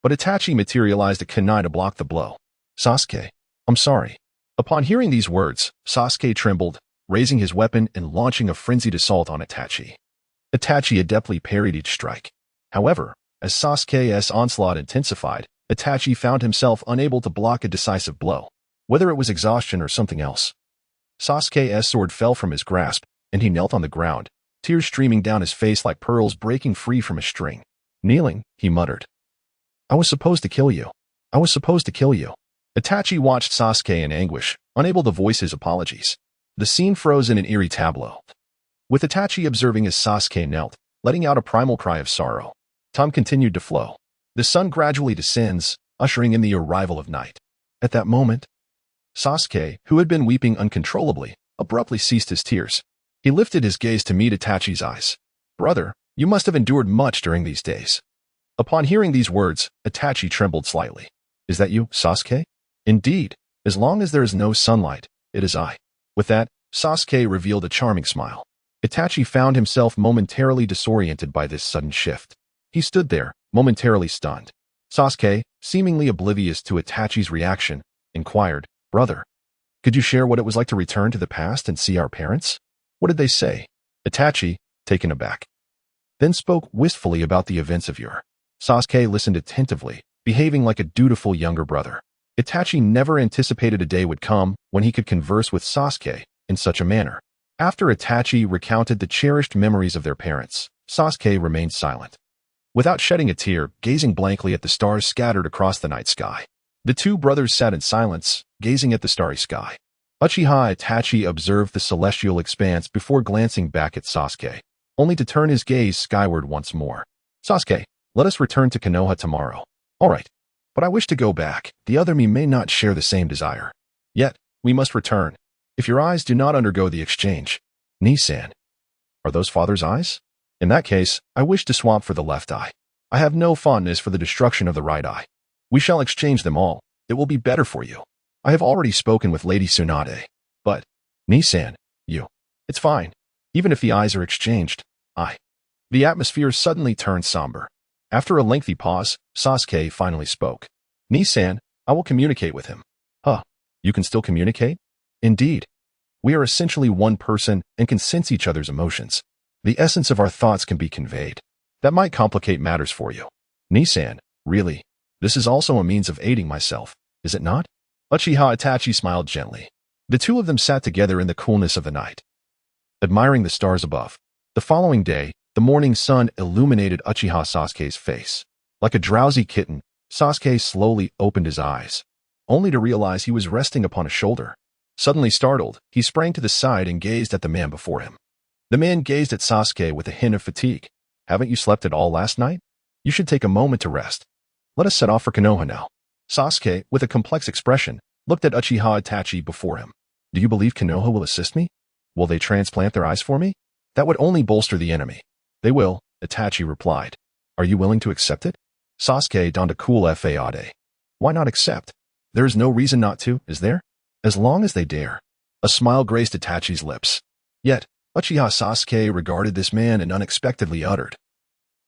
but Itachi materialized a kunai to block the blow. "Sasuke, I'm sorry." Upon hearing these words, Sasuke trembled, raising his weapon and launching a frenzied assault on Itachi. Itachi adeptly parried each strike. However, as Sasuke's onslaught intensified, Itachi found himself unable to block a decisive blow, whether it was exhaustion or something else. Sasuke's sword fell from his grasp, and he knelt on the ground, tears streaming down his face like pearls breaking free from a string. Kneeling, he muttered, "I was supposed to kill you. I was supposed to kill you." Itachi watched Sasuke in anguish, unable to voice his apologies. The scene froze in an eerie tableau, with Itachi observing as Sasuke knelt, letting out a primal cry of sorrow. Time continued to flow. The sun gradually descends, ushering in the arrival of night. At that moment, Sasuke, who had been weeping uncontrollably, abruptly ceased his tears. He lifted his gaze to meet Itachi's eyes. "Brother, you must have endured much during these days." Upon hearing these words, Itachi trembled slightly. "Is that you, Sasuke?" "Indeed. As long as there is no sunlight, it is I." With that, Sasuke revealed a charming smile. Itachi found himself momentarily disoriented by this sudden shift. He stood there, momentarily stunned. Sasuke, seemingly oblivious to Itachi's reaction, inquired, "Brother, could you share what it was like to return to the past and see our parents? What did they say?" Itachi, taken aback, then spoke wistfully about the events of yore. Sasuke listened attentively, behaving like a dutiful younger brother. Itachi never anticipated a day would come when he could converse with Sasuke in such a manner. After Itachi recounted the cherished memories of their parents, Sasuke remained silent, without shedding a tear, gazing blankly at the stars scattered across the night sky. The two brothers sat in silence, gazing at the starry sky. Uchiha Itachi observed the celestial expanse before glancing back at Sasuke, only to turn his gaze skyward once more. "Sasuke, let us return to Konoha tomorrow." "All right, but I wish to go back. The other me may not share the same desire. Yet, we must return. If your eyes do not undergo the exchange." "Ni-san, are those father's eyes? In that case, I wish to swap for the left eye. I have no fondness for the destruction of the right eye. We shall exchange them all. It will be better for you. I have already spoken with Lady Tsunade. But, Ni-san, it's fine. Even if the eyes are exchanged, The atmosphere suddenly turned somber. After a lengthy pause, Sasuke finally spoke. "Ni-san, I will communicate with him." "Huh, you can still communicate?" "Indeed. We are essentially one person and can sense each other's emotions. The essence of our thoughts can be conveyed. That might complicate matters for you." "Ni-san, really? This is also a means of aiding myself, is it not?" Uchiha Itachi smiled gently. The two of them sat together in the coolness of the night, admiring the stars above. The following day, the morning sun illuminated Uchiha Sasuke's face. Like a drowsy kitten, Sasuke slowly opened his eyes, only to realize he was resting upon a shoulder. Suddenly startled, he sprang to the side and gazed at the man before him. The man gazed at Sasuke with a hint of fatigue. "Haven't you slept at all last night? You should take a moment to rest. Let us set off for Konoha now." Sasuke, with a complex expression, looked at Uchiha Itachi before him. "Do you believe Konoha will assist me? Will they transplant their eyes for me? That would only bolster the enemy." "They will," Itachi replied. "Are you willing to accept it?" Sasuke donned a cool fade. "Why not accept? There is no reason not to, is there? As long as they dare." A smile graced Itachi's lips. Yet, Uchiha Sasuke regarded this man and unexpectedly uttered,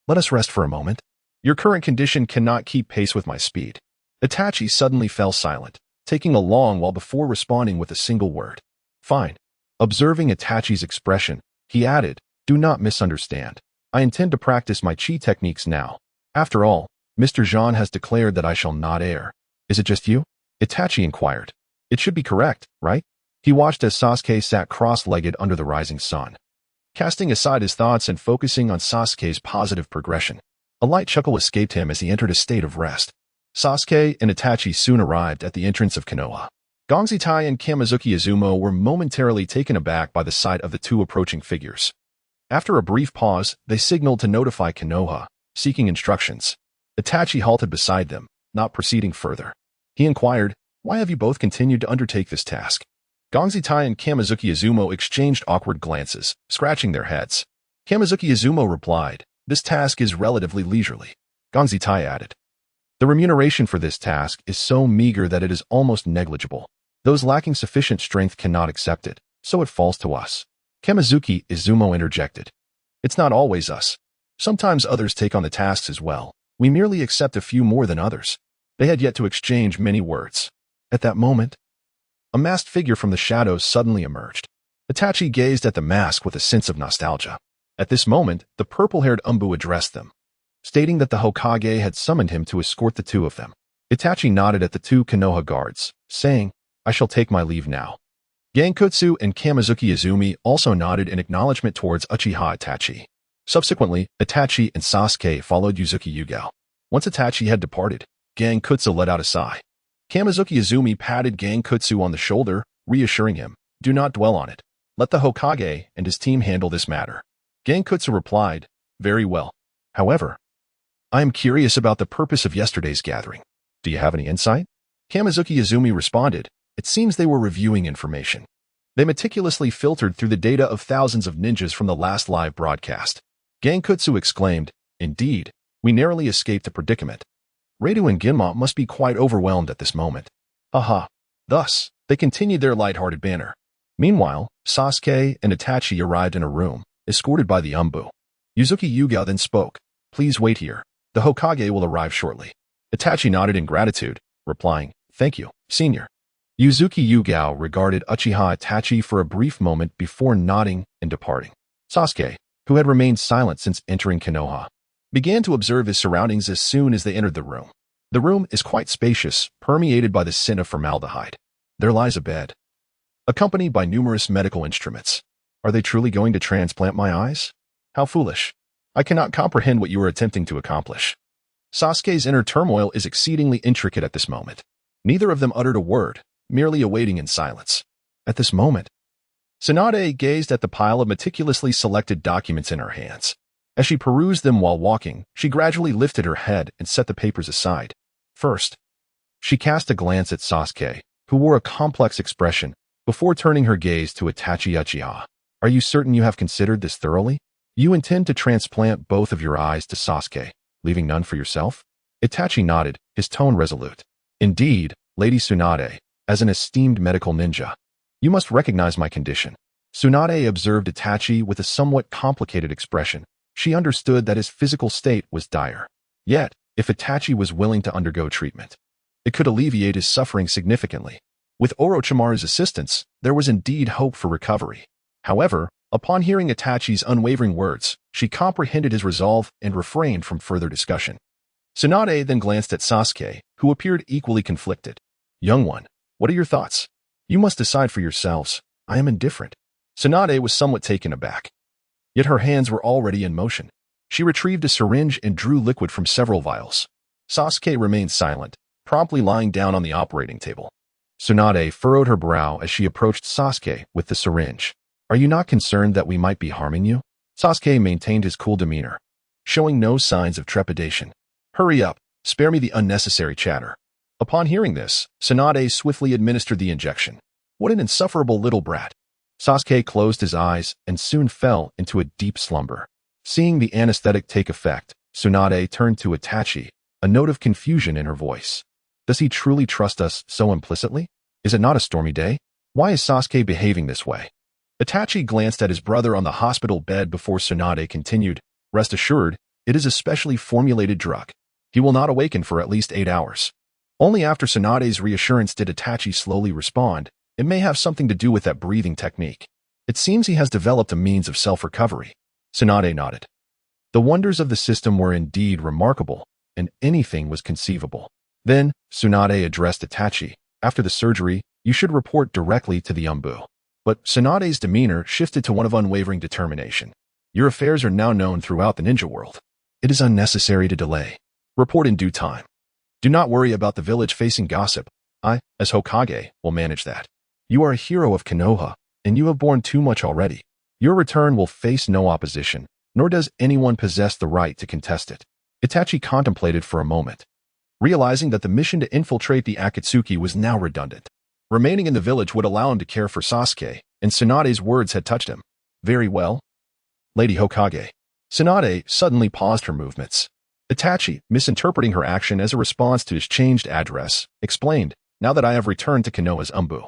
"Let us rest for a moment. Your current condition cannot keep pace with my speed." Itachi suddenly fell silent, taking a long while before responding with a single word. "Fine." Observing Itachi's expression, he added, "Do not misunderstand. I intend to practice my chi techniques now. After all, Mr. Jean has declared that I shall not err." "Is it just you?" Itachi inquired. "It should be correct, right?" He watched as Sasuke sat cross-legged under the rising sun. Casting aside his thoughts and focusing on Sasuke's positive progression, a light chuckle escaped him as he entered a state of rest. Sasuke and Itachi soon arrived at the entrance of Konoha. Gongzitai and Kamizuki Izumo were momentarily taken aback by the sight of the two approaching figures. After a brief pause, they signaled to notify Konoha, seeking instructions. Itachi halted beside them, not proceeding further. He inquired, "Why have you both continued to undertake this task?" Gongzitai and Kamizuki Izumo exchanged awkward glances, scratching their heads. Kamizuki Izumo replied, "This task is relatively leisurely." Gongzitai added, "The remuneration for this task is so meager that it is almost negligible. Those lacking sufficient strength cannot accept it, so it falls to us." Kamizuki Izumo interjected, "It's not always us. Sometimes others take on the tasks as well. We merely accept a few more than others." They had yet to exchange many words. At that moment, a masked figure from the shadows suddenly emerged. Itachi gazed at the mask with a sense of nostalgia. At this moment, the purple-haired Umbu addressed them, stating that the Hokage had summoned him to escort the two of them. Itachi nodded at the two Konoha guards, saying, "I shall take my leave now." Genkutsu and Kamizuki Izumi also nodded in acknowledgement towards Uchiha Itachi. Subsequently, Itachi and Sasuke followed Uzuki Yugao. Once Itachi had departed, Genkutsu let out a sigh. Kamizuki Izumi patted Genkutsu on the shoulder, reassuring him, "Do not dwell on it. Let the Hokage and his team handle this matter." Genkutsu replied, "Very well. However, I am curious about the purpose of yesterday's gathering. Do you have any insight?" Kamizuki Izumi responded, "It seems they were reviewing information. They meticulously filtered through the data of thousands of ninjas from the last live broadcast." Genkutsu exclaimed, "Indeed, we narrowly escaped a predicament. Reido and Ginma must be quite overwhelmed at this moment." Haha. Thus, they continued their light-hearted banter. Meanwhile, Sasuke and Itachi arrived in a room, escorted by the Umbu. Uzuki Yugao then spoke, "Please wait here. The Hokage will arrive shortly." Itachi nodded in gratitude, replying, "Thank you, senior." Uzuki Yugao regarded Uchiha Itachi for a brief moment before nodding and departing. Sasuke, who had remained silent since entering Konoha, began to observe his surroundings as soon as they entered the room. The room is quite spacious, permeated by the scent of formaldehyde. There lies a bed, accompanied by numerous medical instruments. Are they truly going to transplant my eyes? How foolish. I cannot comprehend what you are attempting to accomplish. Sasuke's inner turmoil is exceedingly intricate at this moment. Neither of them uttered a word, merely awaiting in silence. At this moment, Tsunade gazed at the pile of meticulously selected documents in her hands. As she perused them while walking, she gradually lifted her head and set the papers aside. First, she cast a glance at Sasuke, who wore a complex expression, before turning her gaze to Itachi Uchiha. "Are you certain you have considered this thoroughly? You intend to transplant both of your eyes to Sasuke, leaving none for yourself?" Itachi nodded, his tone resolute. "Indeed, Lady Tsunade, as an esteemed medical ninja, you must recognize my condition." Tsunade observed Itachi with a somewhat complicated expression. She understood that his physical state was dire. Yet, if Itachi was willing to undergo treatment, it could alleviate his suffering significantly. With Orochimaru's assistance, there was indeed hope for recovery. However, upon hearing Itachi's unwavering words, she comprehended his resolve and refrained from further discussion. Tsunade then glanced at Sasuke, who appeared equally conflicted. "Young one, what are your thoughts? You must decide for yourselves. I am indifferent." Tsunade was somewhat taken aback. Yet her hands were already in motion. She retrieved a syringe and drew liquid from several vials. Sasuke remained silent, promptly lying down on the operating table. Tsunade furrowed her brow as she approached Sasuke with the syringe. "Are you not concerned that we might be harming you?" Sasuke maintained his cool demeanor, showing no signs of trepidation. "Hurry up, spare me the unnecessary chatter." Upon hearing this, Tsunade swiftly administered the injection. What an insufferable little brat. Sasuke closed his eyes and soon fell into a deep slumber. Seeing the anesthetic take effect, Tsunade turned to Itachi, a note of confusion in her voice. "Does he truly trust us so implicitly? Is it not a stormy day?" Why is Sasuke behaving this way? Itachi glanced at his brother on the hospital bed before Tsunade continued, "Rest assured, it is a specially formulated drug. He will not awaken for at least 8 hours." Only after Tsunade's reassurance did Itachi slowly respond, "It may have something to do with that breathing technique. It seems he has developed a means of self-recovery." Tsunade nodded. The wonders of the system were indeed remarkable, and anything was conceivable. Then, Tsunade addressed Itachi, "After the surgery, you should report directly to the Umbu." But Tsunade's demeanor shifted to one of unwavering determination. "Your affairs are now known throughout the ninja world. It is unnecessary to delay. Report in due time. Do not worry about the village facing gossip. I, as Hokage, will manage that. You are a hero of Konoha, and you have borne too much already. Your return will face no opposition, nor does anyone possess the right to contest it." Itachi contemplated for a moment, realizing that the mission to infiltrate the Akatsuki was now redundant. Remaining in the village would allow him to care for Sasuke, and Tsunade's words had touched him. "Very well, Lady Hokage." Tsunade suddenly paused her movements. Itachi, misinterpreting her action as a response to his changed address, explained, "Now that I have returned to Konoha's Umbu,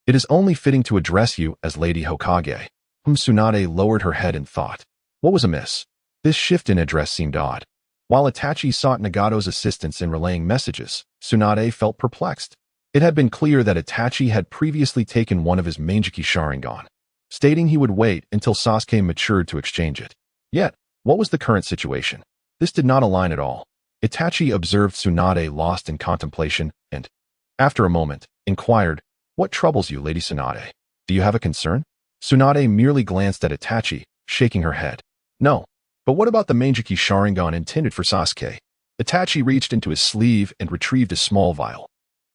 it is only fitting to address you as Lady Hokage." Tsunade lowered her head in thought. What was amiss? This shift in address seemed odd. While Itachi sought Nagato's assistance in relaying messages, Tsunade felt perplexed. It had been clear that Itachi had previously taken one of his Manjiki Sharingan, stating he would wait until Sasuke matured to exchange it. Yet, what was the current situation? This did not align at all. Itachi observed Tsunade lost in contemplation and, after a moment, inquired, "What troubles you, Lady Tsunade? Do you have a concern?" Tsunade merely glanced at Itachi, shaking her head. "No. But what about the Manjiki Sharingan intended for Sasuke?" Itachi reached into his sleeve and retrieved a small vial.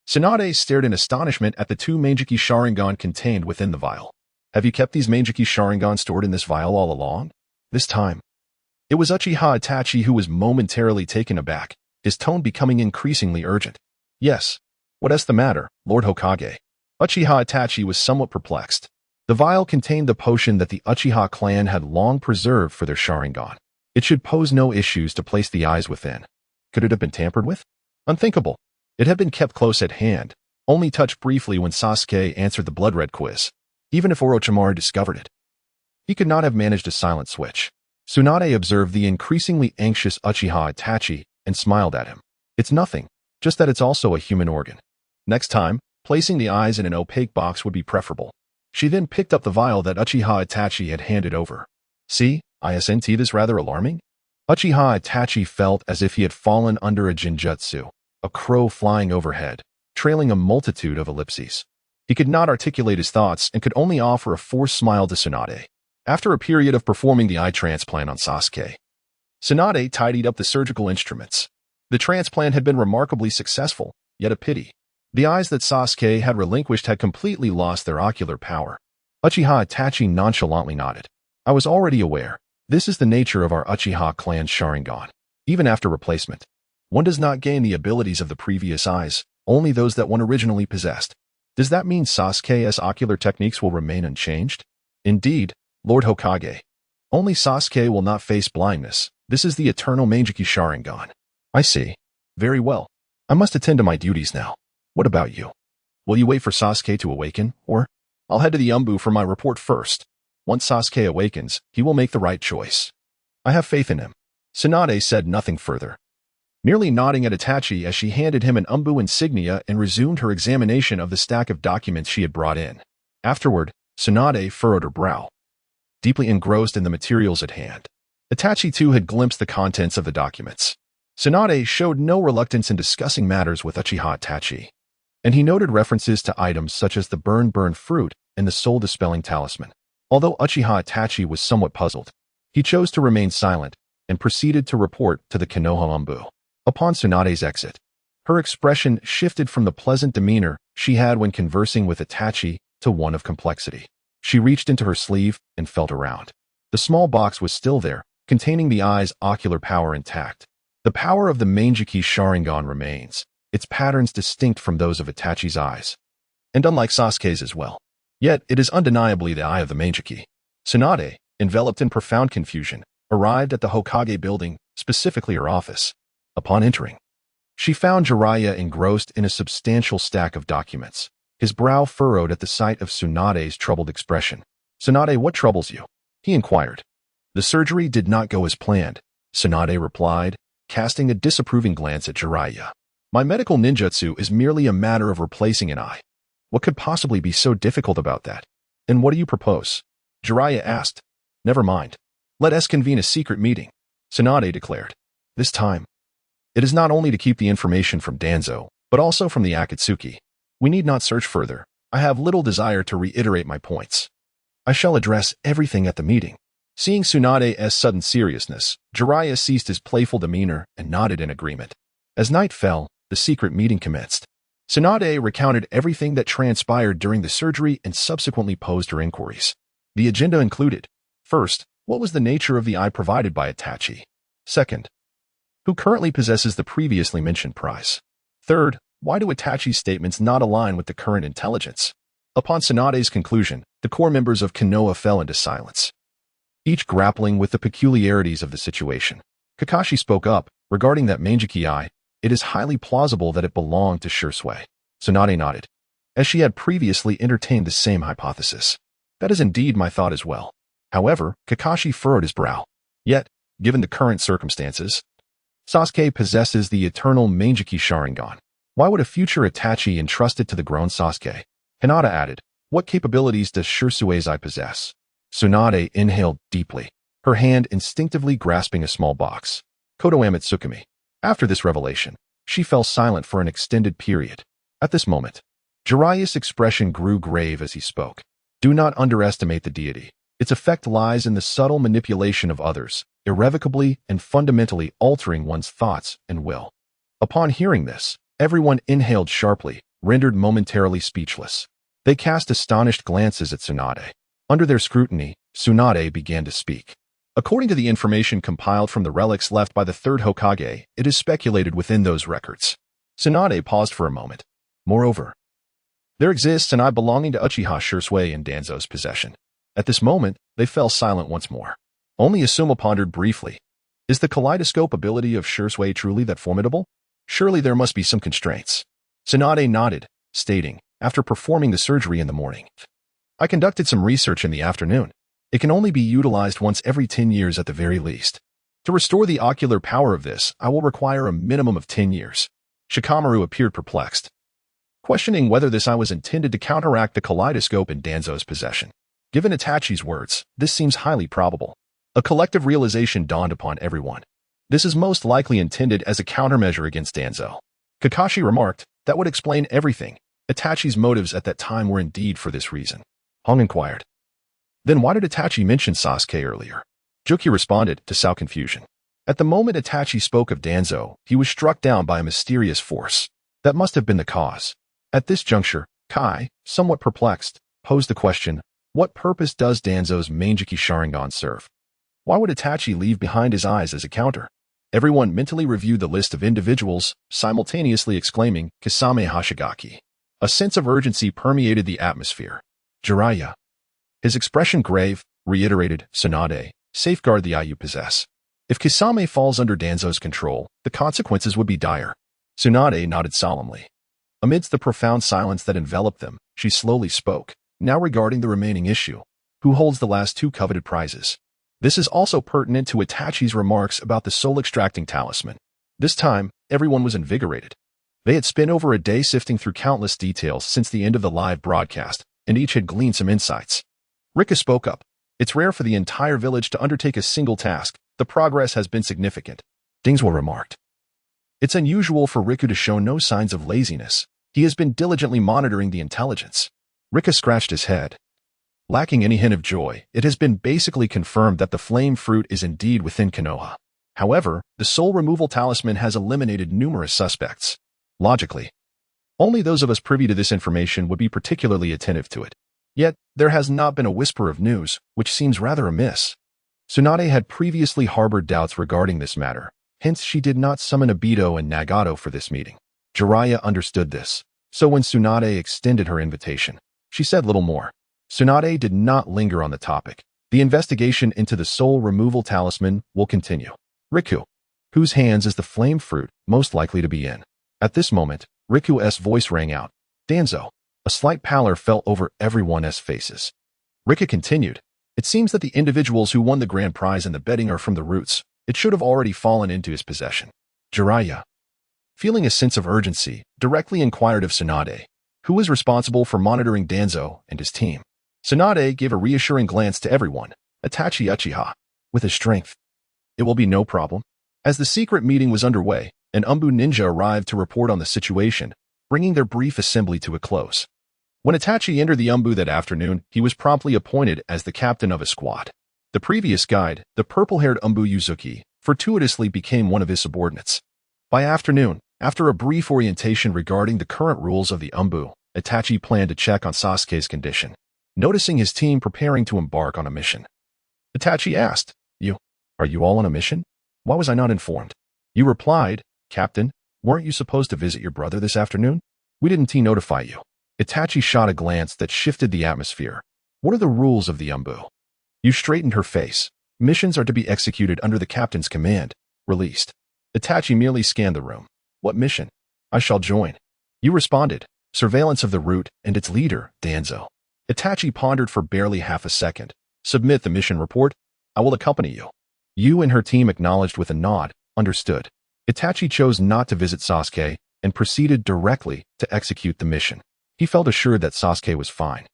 Tsunade stared in astonishment at the 2 Manjiki Sharingan contained within the vial. "Have you kept these Manjiki Sharingan stored in this vial all along?" This time, it was Uchiha Itachi who was momentarily taken aback, his tone becoming increasingly urgent. "Yes. What is the matter, Lord Hokage?" Uchiha Itachi was somewhat perplexed. The vial contained the potion that the Uchiha clan had long preserved for their Sharingan. It should pose no issues to place the eyes within. Could it have been tampered with? Unthinkable. It had been kept close at hand, only touched briefly when Sasuke answered the blood red quiz. Even if Orochimaru discovered it, he could not have managed a silent switch. Tsunade observed the increasingly anxious Uchiha Itachi and smiled at him. "It's nothing, just that it's also a human organ. Next time, placing the eyes in an opaque box would be preferable." She then picked up the vial that Uchiha Itachi had handed over. "See, isn't this rather alarming?" Uchiha Itachi felt as if he had fallen under a genjutsu, a crow flying overhead, trailing a multitude of ellipses. He could not articulate his thoughts and could only offer a forced smile to Tsunade. After a period of performing the eye transplant on Sasuke, Tsunade tidied up the surgical instruments. The transplant had been remarkably successful, yet a pity. The eyes that Sasuke had relinquished had completely lost their ocular power. Uchiha Itachi nonchalantly nodded. "I was already aware. This is the nature of our Uchiha clan's Sharingan. Even after replacement, one does not gain the abilities of the previous eyes, only those that one originally possessed. Does that mean Sasuke's ocular techniques will remain unchanged?" "Indeed, Lord Hokage. Only Sasuke will not face blindness. This is the eternal Manjiki Sharingan." "I see. Very well. I must attend to my duties now. What about you? Will you wait for Sasuke to awaken, or?" "I'll head to the Umbu for my report first. Once Sasuke awakens, he will make the right choice. I have faith in him." Tsunade said nothing further, merely nodding at Itachi as she handed him an Umbu insignia and resumed her examination of the stack of documents she had brought in. Afterward, Tsunade furrowed her brow, deeply engrossed in the materials at hand. Itachi too had glimpsed the contents of the documents. Tsunade showed no reluctance in discussing matters with Uchiha Itachi, and he noted references to items such as the burn fruit and the soul-dispelling talisman. Although Uchiha Itachi was somewhat puzzled, he chose to remain silent and proceeded to report to the Konoha Umbu. Upon Tsunade's exit, her expression shifted from the pleasant demeanor she had when conversing with Itachi to one of complexity. She reached into her sleeve and felt around. The small box was still there, containing the eye's ocular power intact. The power of the Manjiki Sharingan remains, its patterns distinct from those of Itachi's eyes, and unlike Sasuke's as well. Yet it is undeniably the eye of the Manjiki. Tsunade, enveloped in profound confusion, arrived at the Hokage building, specifically her office. Upon entering, she found Jiraiya engrossed in a substantial stack of documents. His brow furrowed at the sight of Tsunade's troubled expression. "Tsunade, what troubles you?" he inquired. "The surgery did not go as planned," Tsunade replied, casting a disapproving glance at Jiraiya. "My medical ninjutsu is merely a matter of replacing an eye. What could possibly be so difficult about that? And what do you propose?" Jiraiya asked. "Never mind. Let us convene a secret meeting," Tsunade declared. "This time, it is not only to keep the information from Danzo, but also from the Akatsuki. We need not search further. I have little desire to reiterate my points. I shall address everything at the meeting." Seeing Tsunade's sudden seriousness, Jiraiya ceased his playful demeanor and nodded in agreement. As night fell, the secret meeting commenced. Tsunade recounted everything that transpired during the surgery and subsequently posed her inquiries. The agenda included: first, what was the nature of the eye provided by Itachi? Second, who currently possesses the previously mentioned prize? Third, why do Itachi's statements not align with the current intelligence? Upon Tsunade's conclusion, the core members of Konoha fell into silence, each grappling with the peculiarities of the situation. Kakashi spoke up. "Regarding that Mangeki eye, it is highly plausible that it belonged to Shursui." Tsunade nodded, as she had previously entertained the same hypothesis. "That is indeed my thought as well." However, Kakashi furrowed his brow. "Yet, given the current circumstances, Sasuke possesses the eternal Mangeki Sharingan. Why would a future Itachi entrust it to the grown Sasuke?" Hinata added, "What capabilities does Shursui's eye possess?" Tsunade inhaled deeply, her hand instinctively grasping a small box. "Kotoame Tsukumi." After this revelation, she fell silent for an extended period. At this moment, Jiraiya's expression grew grave as he spoke. "Do not underestimate the deity. Its effect lies in the subtle manipulation of others, irrevocably and fundamentally altering one's thoughts and will." Upon hearing this, everyone inhaled sharply, rendered momentarily speechless. They cast astonished glances at Tsunade. Under their scrutiny, Tsunade began to speak. "According to the information compiled from the relics left by the third Hokage, it is speculated within those records." Tsunade paused for a moment. "Moreover, there exists an eye belonging to Uchiha Shursui in Danzo's possession." At this moment, they fell silent once more. Only Asuma pondered briefly. "Is the kaleidoscope ability of Shursui truly that formidable? Surely there must be some constraints." Tsunade nodded, stating, "After performing the surgery in the morning, I conducted some research in the afternoon. It can only be utilized once every 10 years at the very least. To restore the ocular power of this, I will require a minimum of 10 years. Shikamaru appeared perplexed, questioning whether this eye was intended to counteract the kaleidoscope in Danzo's possession. Given Itachi's words, this seems highly probable. A collective realization dawned upon everyone. This is most likely intended as a countermeasure against Danzo. Kakashi remarked, "That would explain everything. Itachi's motives at that time were indeed for this reason." Hong inquired, "Then why did Itachi mention Sasuke earlier?" Juki responded, to sow confusion. At the moment Itachi spoke of Danzo, he was struck down by a mysterious force. That must have been the cause. At this juncture, Kai, somewhat perplexed, posed the question, "What purpose does Danzo's Mangeki Sharingan serve? Why would Itachi leave behind his eyes as a counter?" Everyone mentally reviewed the list of individuals, simultaneously exclaiming, "Kisame Hashigaki." A sense of urgency permeated the atmosphere. "Jiraiya." His expression grave, reiterated, "Tsunade, safeguard the eye you possess. If Kisame falls under Danzo's control, the consequences would be dire." Tsunade nodded solemnly. Amidst the profound silence that enveloped them, she slowly spoke, "Now regarding the remaining issue, who holds the last two coveted prizes?" This is also pertinent to Itachi's remarks about the soul-extracting talisman. This time, everyone was invigorated. They had spent over a day sifting through countless details since the end of the live broadcast, and each had gleaned some insights. Rika spoke up. "It's rare for the entire village to undertake a single task. The progress has been significant." Dingzhou remarked. "It's unusual for Riku to show no signs of laziness. He has been diligently monitoring the intelligence." Rika scratched his head. Lacking any hint of joy, it has been basically confirmed that the flame fruit is indeed within Konoha. However, the soul removal talisman has eliminated numerous suspects. Logically, only those of us privy to this information would be particularly attentive to it. Yet, there has not been a whisper of news, which seems rather amiss. Tsunade had previously harbored doubts regarding this matter, hence she did not summon Obito and Nagato for this meeting. Jiraiya understood this, so when Tsunade extended her invitation, she said little more. Tsunade did not linger on the topic. The investigation into the soul removal talisman will continue. Riku, whose hands is the flame fruit most likely to be in? At this moment, Riku's voice rang out. "Danzo." A slight pallor fell over everyone's faces. Rika continued, "It seems that the individuals who won the grand prize in the betting are from the roots. It should have already fallen into his possession." Jiraiya, feeling a sense of urgency, directly inquired of Tsunade, who was responsible for monitoring Danzo and his team. Tsunade gave a reassuring glance to everyone, Itachi Uchiha, with his strength. "It will be no problem." As the secret meeting was underway, an Umbu ninja arrived to report on the situation, bringing their brief assembly to a close. When Itachi entered the Umbu that afternoon, he was promptly appointed as the captain of his squad. The previous guide, the purple-haired Umbu Yuzuki, fortuitously became one of his subordinates. By afternoon, after a brief orientation regarding the current rules of the Umbu, Itachi planned to check on Sasuke's condition. Noticing his team preparing to embark on a mission, Itachi asked, Are you all on a mission? Why was I not informed?" You replied, "Captain, weren't you supposed to visit your brother this afternoon? We didn't notify you." Itachi shot a glance that shifted the atmosphere. "What are the rules of the Umbu?" You straightened her face. "Missions are to be executed under the captain's command. Released." Itachi merely scanned the room. "What mission?" "I shall join." You responded, "Surveillance of the route and its leader, Danzo." Itachi pondered for barely half a second. "Submit the mission report. I will accompany you." You and her team acknowledged with a nod. Understood. Itachi chose not to visit Sasuke and proceeded directly to execute the mission. He felt assured that Sasuke was fine.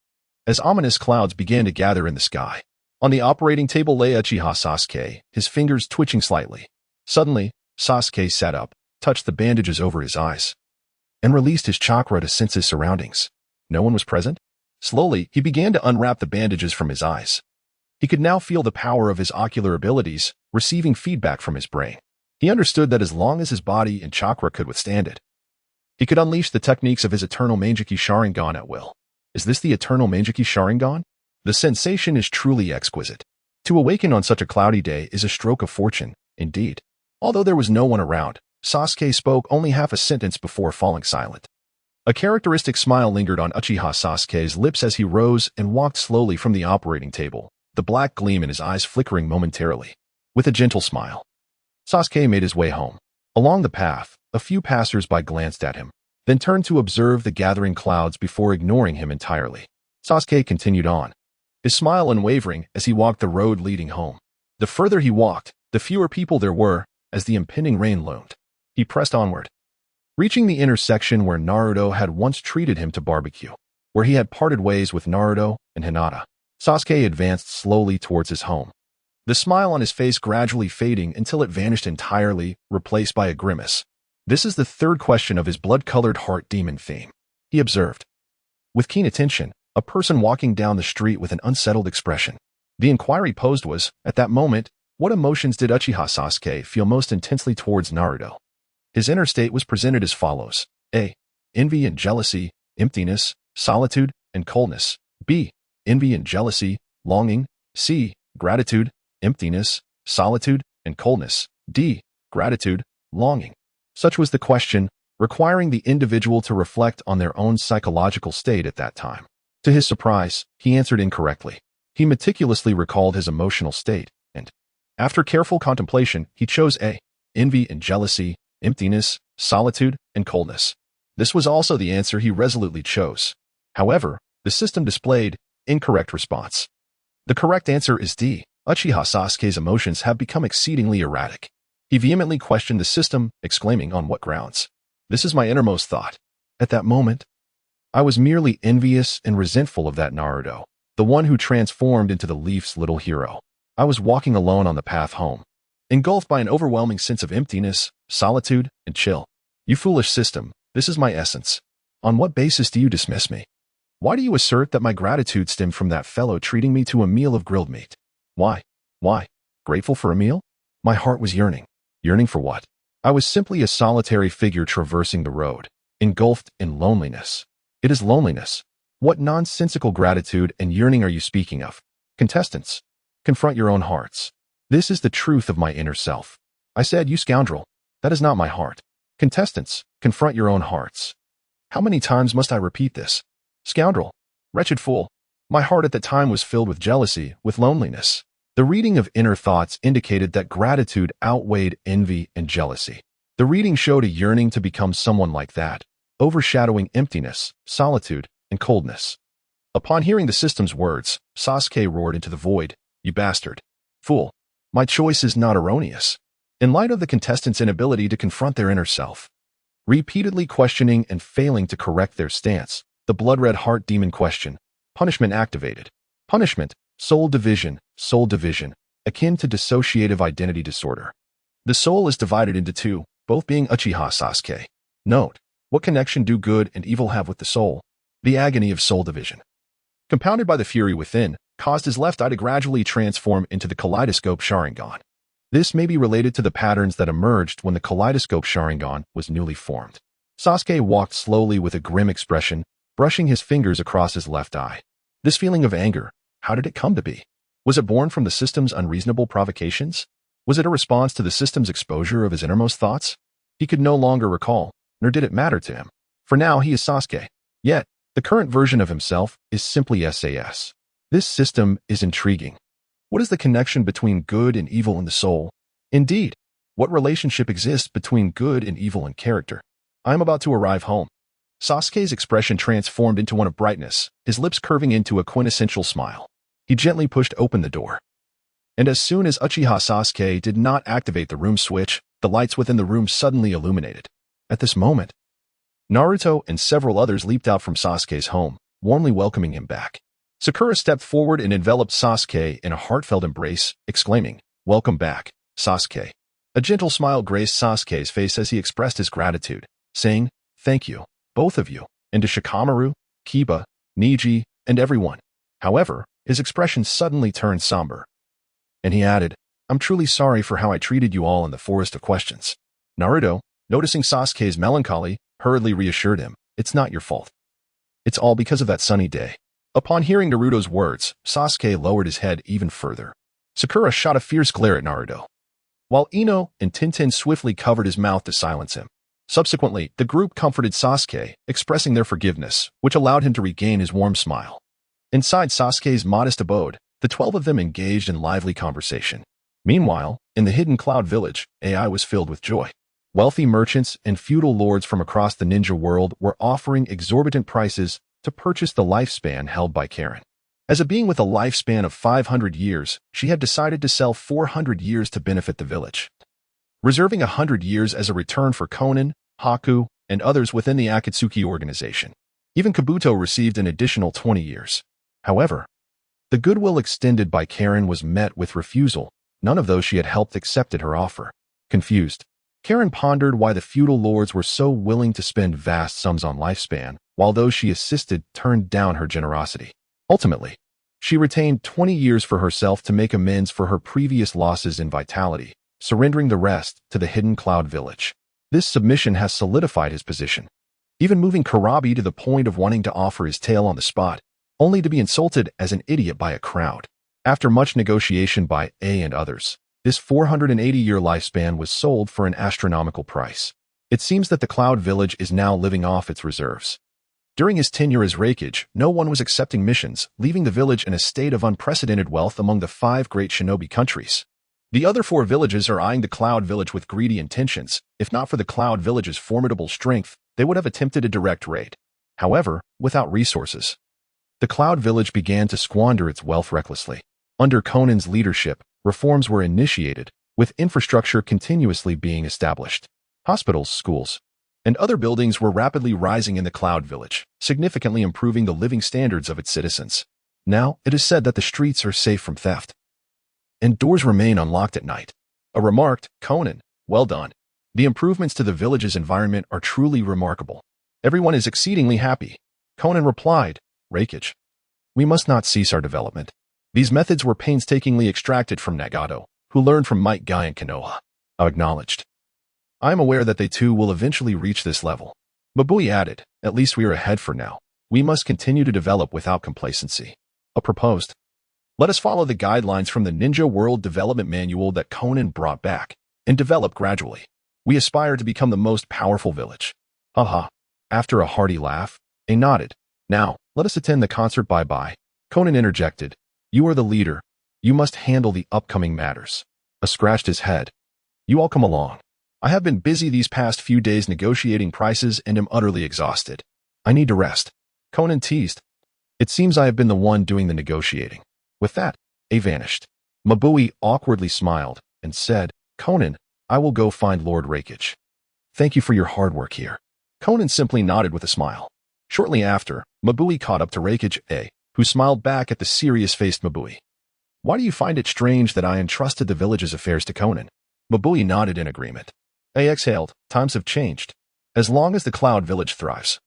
As ominous clouds began to gather in the sky, on the operating table lay Uchiha Sasuke, his fingers twitching slightly. Suddenly, Sasuke sat up, touched the bandages over his eyes, and released his chakra to sense his surroundings. No one was present. Slowly, he began to unwrap the bandages from his eyes. He could now feel the power of his ocular abilities, receiving feedback from his brain. He understood that as long as his body and chakra could withstand it, he could unleash the techniques of his eternal Mangekyou Sharingan at will. Is this the eternal Mangekyou Sharingan? The sensation is truly exquisite. To awaken on such a cloudy day is a stroke of fortune, indeed. Although there was no one around, Sasuke spoke only half a sentence before falling silent. A characteristic smile lingered on Uchiha Sasuke's lips as he rose and walked slowly from the operating table, the black gleam in his eyes flickering momentarily. With a gentle smile, Sasuke made his way home. Along the path, a few passers-by glanced at him, then turned to observe the gathering clouds before ignoring him entirely. Sasuke continued on, his smile unwavering as he walked the road leading home. The further he walked, the fewer people there were as the impending rain loomed. He pressed onward, reaching the intersection where Naruto had once treated him to barbecue, where he had parted ways with Naruto and Hinata. Sasuke advanced slowly towards his home, the smile on his face gradually fading until it vanished entirely, replaced by a grimace. This is the third question of his blood-colored heart demon theme, he observed. With keen attention, a person walking down the street with an unsettled expression. The inquiry posed was, at that moment, what emotions did Uchiha Sasuke feel most intensely towards Naruto? His inner state was presented as follows. A. Envy and jealousy, emptiness, solitude, and coldness. B. Envy and jealousy, longing. C. Gratitude, emptiness, solitude, and coldness. D. Gratitude, longing. Such was the question, requiring the individual to reflect on their own psychological state at that time. To his surprise, he answered incorrectly. He meticulously recalled his emotional state, and, after careful contemplation, he chose A. Envy and jealousy, emptiness, solitude, and coldness. This was also the answer he resolutely chose. However, the system displayed incorrect response. The correct answer is D. Uchiha Sasuke's emotions have become exceedingly erratic. He vehemently questioned the system, exclaiming, "On what grounds? This is my innermost thought." At that moment, I was merely envious and resentful of that Naruto, the one who transformed into the Leaf's little hero. I was walking alone on the path home, engulfed by an overwhelming sense of emptiness, solitude, and chill. You foolish system, this is my essence. On what basis do you dismiss me? Why do you assert that my gratitude stemmed from that fellow treating me to a meal of grilled meat? Why? Why? Grateful for a meal? My heart was yearning. Yearning for what? I was simply a solitary figure traversing the road, engulfed in loneliness. It is loneliness. What nonsensical gratitude and yearning are you speaking of? Contestants, confront your own hearts. This is the truth of my inner self. I said, you scoundrel. That is not my heart. Contestants, confront your own hearts. How many times must I repeat this? Scoundrel. Wretched fool. My heart at the time was filled with jealousy, with loneliness. The reading of inner thoughts indicated that gratitude outweighed envy and jealousy. The reading showed a yearning to become someone like that, overshadowing emptiness, solitude, and coldness. Upon hearing the system's words, Sasuke roared into the void, "You bastard! Fool! My choice is not erroneous." In light of the contestants' inability to confront their inner self, repeatedly questioning and failing to correct their stance, the blood-red heart demon question, punishment activated. Punishment, soul division, akin to dissociative identity disorder. The soul is divided into two, both being Uchiha Sasuke. Note, what connection do good and evil have with the soul? The agony of soul division, compounded by the fury within, caused his left eye to gradually transform into the kaleidoscope Sharingan. This may be related to the patterns that emerged when the kaleidoscope Sharingan was newly formed. Sasuke walked slowly with a grim expression, brushing his fingers across his left eye. This feeling of anger, how did it come to be? Was it born from the system's unreasonable provocations? Was it a response to the system's exposure of his innermost thoughts? He could no longer recall, nor did it matter to him. For now, he is Sasuke. Yet, the current version of himself is simply SAS. This system is intriguing. What is the connection between good and evil in the soul? Indeed, what relationship exists between good and evil in character? I am about to arrive home. Sasuke's expression transformed into one of brightness, his lips curving into a quintessential smile. He gently pushed open the door. And as soon as Uchiha Sasuke did not activate the room switch, the lights within the room suddenly illuminated. At this moment, Naruto and several others leaped out from Sasuke's home, warmly welcoming him back. Sakura stepped forward and enveloped Sasuke in a heartfelt embrace, exclaiming, "Welcome back, Sasuke." A gentle smile graced Sasuke's face as he expressed his gratitude, saying, "Thank you, both of you, and to Shikamaru, Kiba, Niji, and everyone." However, his expression suddenly turned somber, and he added, "I'm truly sorry for how I treated you all in the Forest of Questions." Naruto, noticing Sasuke's melancholy, hurriedly reassured him, "It's not your fault. It's all because of that sunny day." Upon hearing Naruto's words, Sasuke lowered his head even further. Sakura shot a fierce glare at Naruto, while Ino and Tintin swiftly covered his mouth to silence him. Subsequently, the group comforted Sasuke, expressing their forgiveness, which allowed him to regain his warm smile. Inside Sasuke's modest abode, the 12 of them engaged in lively conversation. Meanwhile, in the hidden cloud village, AI was filled with joy. Wealthy merchants and feudal lords from across the ninja world were offering exorbitant prices to purchase the lifespan held by Karen. As a being with a lifespan of 500 years, she had decided to sell 400 years to benefit the village, reserving 100 years as a return for Konan, Haku, and others within the Akatsuki organization. Even Kabuto received an additional 20 years. However, the goodwill extended by Karen was met with refusal. None of those she had helped accepted her offer. Confused, Karen pondered why the feudal lords were so willing to spend vast sums on lifespan, while those she assisted turned down her generosity. Ultimately, she retained 20 years for herself to make amends for her previous losses in vitality, surrendering the rest to the hidden cloud village. This submission has solidified his position, even moving Karabi to the point of wanting to offer his tail on the spot, only to be insulted as an idiot by a crowd. After much negotiation by A and others, this 480-year lifespan was sold for an astronomical price. It seems that the Cloud Village is now living off its reserves. During his tenure as Raikage, no one was accepting missions, leaving the village in a state of unprecedented wealth among the 5 great shinobi countries. The other 4 villages are eyeing the Cloud Village with greedy intentions. If not for the Cloud Village's formidable strength, they would have attempted a direct raid. However, without resources, the Cloud Village began to squander its wealth recklessly. Under Conan's leadership, reforms were initiated, with infrastructure continuously being established. Hospitals, schools, and other buildings were rapidly rising in the Cloud Village, significantly improving the living standards of its citizens. Now, it is said that the streets are safe from theft, and doors remain unlocked at night. A remarked, "Conan, well done. The improvements to the village's environment are truly remarkable. Everyone is exceedingly happy." Conan replied, "Raikage, we must not cease our development." These methods were painstakingly extracted from Nagato, who learned from Might Guy and Konoha. I acknowledged, "I am aware that they too will eventually reach this level." Mabui added, "At least we are ahead for now. We must continue to develop without complacency." A proposed, "Let us follow the guidelines from the Ninja World Development Manual that Conan brought back, and develop gradually. We aspire to become the most powerful village." Haha. After a hearty laugh, A nodded. "Now, let us attend the concert. Bye-bye." Conan interjected, "You are the leader. You must handle the upcoming matters." A scratched his head. "You all come along. I have been busy these past few days negotiating prices and am utterly exhausted. I need to rest." Conan teased. It seems I have been the one doing the negotiating. With that, A vanished. Mabui awkwardly smiled and said, Conan, I will go find Lord Raikage. Thank you for your hard work here. Conan simply nodded with a smile. Shortly after, Mabui caught up to Raikage A, who smiled back at the serious-faced Mabui. Why do you find it strange that I entrusted the village's affairs to Conan? Mabui nodded in agreement. A exhaled. Times have changed. As long as the Cloud Village thrives.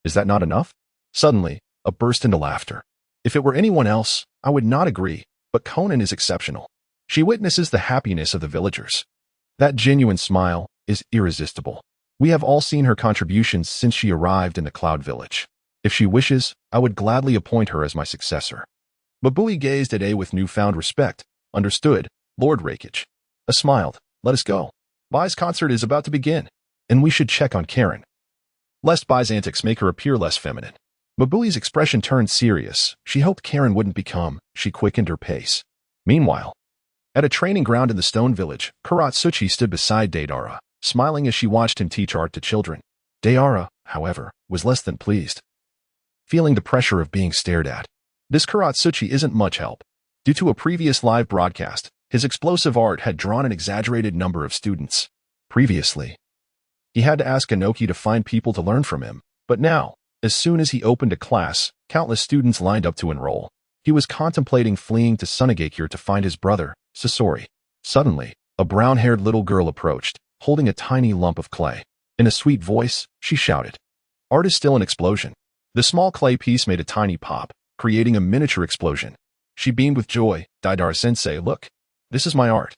Is that not enough? Suddenly, a burst into laughter. If it were anyone else, I would not agree, but Conan is exceptional. She witnesses the happiness of the villagers. That genuine smile is irresistible. We have all seen her contributions since she arrived in the Cloud Village. If she wishes, I would gladly appoint her as my successor. Mabui gazed at A with newfound respect. Understood, Lord Raikage. A smiled. Let us go. Bai's concert is about to begin, and we should check on Karen, lest Bai's antics make her appear less feminine. Mabui's expression turned serious. She hoped Karen wouldn't become. She quickened her pace. Meanwhile, at a training ground in the Stone Village, Karatsuchi stood beside Deidara, smiling as she watched him teach art to children. Deidara, however, was less than pleased, feeling the pressure of being stared at. This Karatsuchi isn't much help. Due to a previous live broadcast, his explosive art had drawn an exaggerated number of students. Previously, he had to ask Inoki to find people to learn from him, but now, as soon as he opened a class, countless students lined up to enroll. He was contemplating fleeing to Sunagakure to find his brother, Sasori. Suddenly, a brown-haired little girl approached, holding a tiny lump of clay. In a sweet voice, she shouted, Art is still an explosion. The small clay piece made a tiny pop, creating a miniature explosion. She beamed with joy. Deidara-sensei, look. This is my art.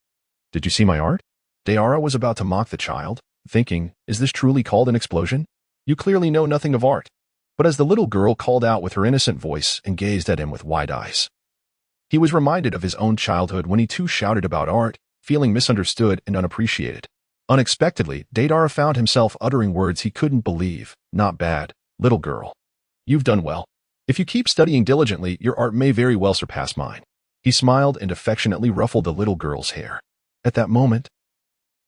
Did you see my art? Deidara was about to mock the child, thinking, is this truly called an explosion? You clearly know nothing of art. But as the little girl called out with her innocent voice and gazed at him with wide eyes, he was reminded of his own childhood when he too shouted about art, feeling misunderstood and unappreciated. Unexpectedly, Deidara found himself uttering words he couldn't believe. Not bad, little girl. You've done well. If you keep studying diligently, your art may very well surpass mine. He smiled and affectionately ruffled the little girl's hair. At that moment,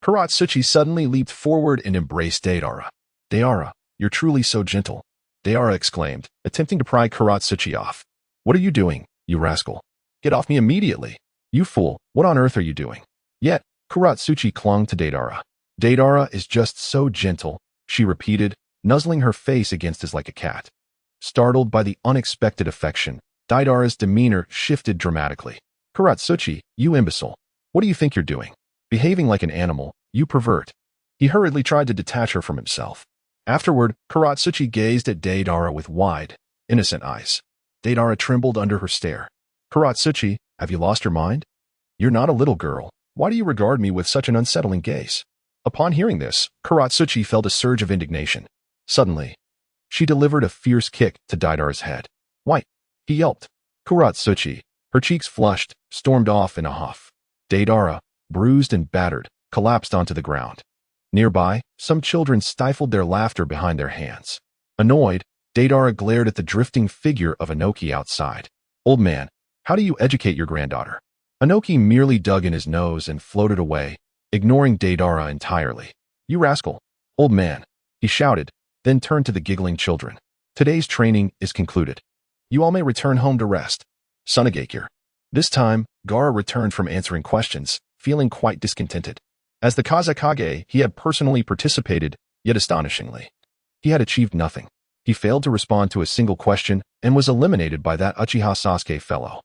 Karatsuchi suddenly leaped forward and embraced Deidara. Deidara, you're truly so gentle. Deidara exclaimed, attempting to pry Karatsuchi off. What are you doing, you rascal? Get off me immediately. You fool, what on earth are you doing? Yet, Karatsuchi clung to Deidara. Deidara is just so gentle, she repeated, nuzzling her face against his like a cat. Startled by the unexpected affection, Deidara's demeanor shifted dramatically. Karatsuchi, you imbecile. What do you think you're doing? Behaving like an animal, you pervert. He hurriedly tried to detach her from himself. Afterward, Karatsuchi gazed at Deidara with wide, innocent eyes. Deidara trembled under her stare. Karatsuchi, have you lost your mind? You're not a little girl. Why do you regard me with such an unsettling gaze? Upon hearing this, Karatsuchi felt a surge of indignation. Suddenly, she delivered a fierce kick to Deidara's head. White, he yelped. Karatsuchi, her cheeks flushed, stormed off in a huff. Deidara, bruised and battered, collapsed onto the ground. Nearby, some children stifled their laughter behind their hands. Annoyed, Deidara glared at the drifting figure of Inoki outside. Old man, how do you educate your granddaughter? Inoki merely dug in his nose and floated away, ignoring Deidara entirely. You rascal. Old man, he shouted, then turned to the giggling children. Today's training is concluded. You all may return home to rest. Sunagakure. This time, Gaara returned from answering questions, feeling quite discontented. As the Kazekage, he had personally participated, yet astonishingly, he had achieved nothing. He failed to respond to a single question and was eliminated by that Uchiha Sasuke fellow.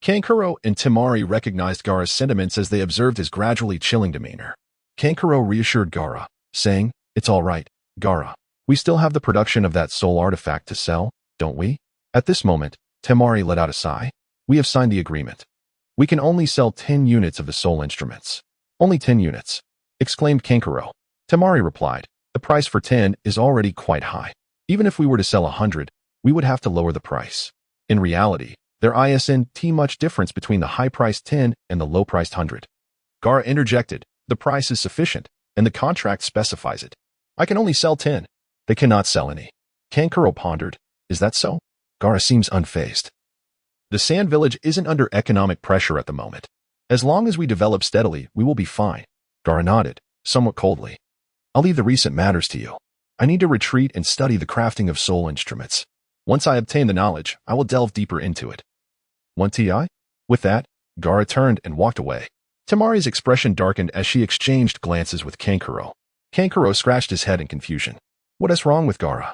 Kankuro and Temari recognized Gaara's sentiments as they observed his gradually chilling demeanor. Kankuro reassured Gaara, saying, It's all right, Gaara. We still have the production of that soul artifact to sell, don't we? At this moment, Temari let out a sigh. We have signed the agreement. We can only sell 10 units of the soul instruments. Only 10 units, exclaimed Kankuro. Temari replied, the price for 10 is already quite high. Even if we were to sell 100, we would have to lower the price. In reality, there isn't much difference between the high-priced 10 and the low-priced 100. Gaara interjected, the price is sufficient, and the contract specifies it. I can only sell 10. They cannot sell any. Kankuro pondered, is that so? Gaara seems unfazed. The Sand Village isn't under economic pressure at the moment. As long as we develop steadily, we will be fine. Gaara nodded, somewhat coldly. I'll leave the recent matters to you. I need to retreat and study the crafting of soul instruments. Once I obtain the knowledge, I will delve deeper into it. 1ti? With that, Gaara turned and walked away. Temari's expression darkened as she exchanged glances with Kankuro. Kankuro scratched his head in confusion. What is wrong with Gaara?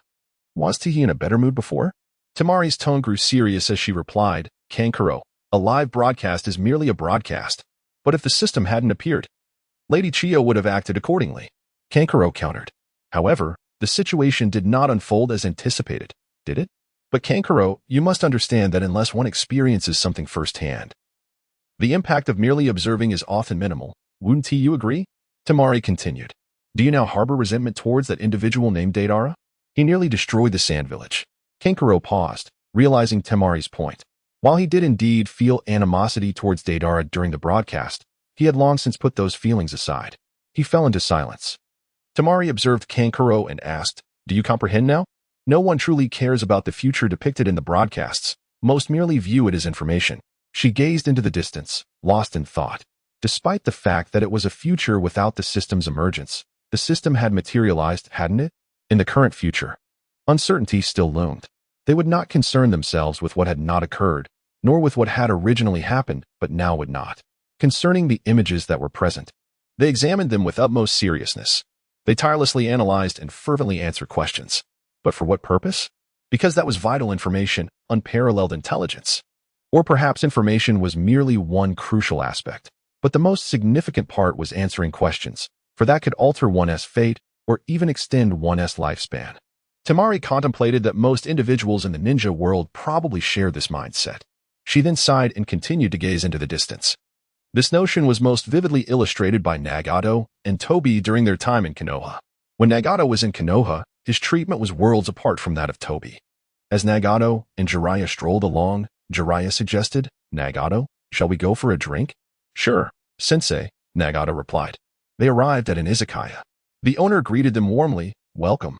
Was he in a better mood before? Temari's tone grew serious as she replied, Kankuro, a live broadcast is merely a broadcast. But if the system hadn't appeared, Lady Chiyo would have acted accordingly. Kankuro countered. However, the situation did not unfold as anticipated, did it? But Kankuro, you must understand that unless one experiences something firsthand, the impact of merely observing is often minimal. Wouldn't you agree? Temari continued. Do you now harbor resentment towards that individual named Deidara? He nearly destroyed the Sand Village. Kankuro paused, realizing Temari's point. While he did indeed feel animosity towards Deidara during the broadcast, he had long since put those feelings aside. He fell into silence. Temari observed Kankuro and asked, Do you comprehend now? No one truly cares about the future depicted in the broadcasts. Most merely view it as information. She gazed into the distance, lost in thought. Despite the fact that it was a future without the system's emergence, the system had materialized, hadn't it? In the current future, uncertainty still loomed. They would not concern themselves with what had not occurred, nor with what had originally happened but now would not. Concerning the images that were present, they examined them with utmost seriousness. They tirelessly analyzed and fervently answered questions. But for what purpose? Because that was vital information, unparalleled intelligence. Or perhaps information was merely one crucial aspect. But the most significant part was answering questions, for that could alter one's fate or even extend one's lifespan. Temari contemplated that most individuals in the ninja world probably shared this mindset. She then sighed and continued to gaze into the distance. This notion was most vividly illustrated by Nagato and Tobi during their time in Konoha. When Nagato was in Konoha, his treatment was worlds apart from that of Tobi. As Nagato and Jiraiya strolled along, Jiraiya suggested, Nagato, shall we go for a drink? Sure, sensei, Nagato replied. They arrived at an izakaya. The owner greeted them warmly, welcome.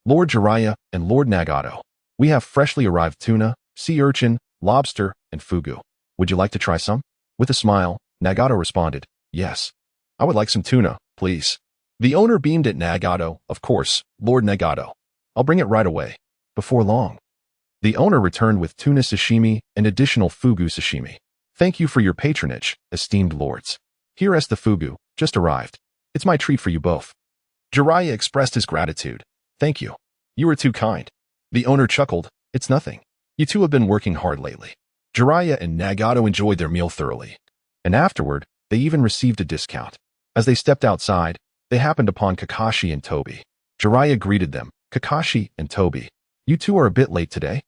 Lord Jiraiya and Lord Nagato, we have freshly arrived tuna, sea urchin, lobster, and fugu. Would you like to try some? With a smile, Nagato responded, yes. I would like some tuna, please. The owner beamed at Nagato, of course, Lord Nagato. I'll bring it right away. Before long. The owner returned with tuna sashimi and additional fugu sashimi. Thank you for your patronage, esteemed lords. Here is the fugu, just arrived. It's my treat for you both. Jiraiya expressed his gratitude. Thank you. You were too kind. The owner chuckled. It's nothing. You two have been working hard lately. Jiraiya and Nagato enjoyed their meal thoroughly. And afterward, they even received a discount. As they stepped outside, they happened upon Kakashi and Tobi. Jiraiya greeted them. Kakashi and Tobi, you two are a bit late today.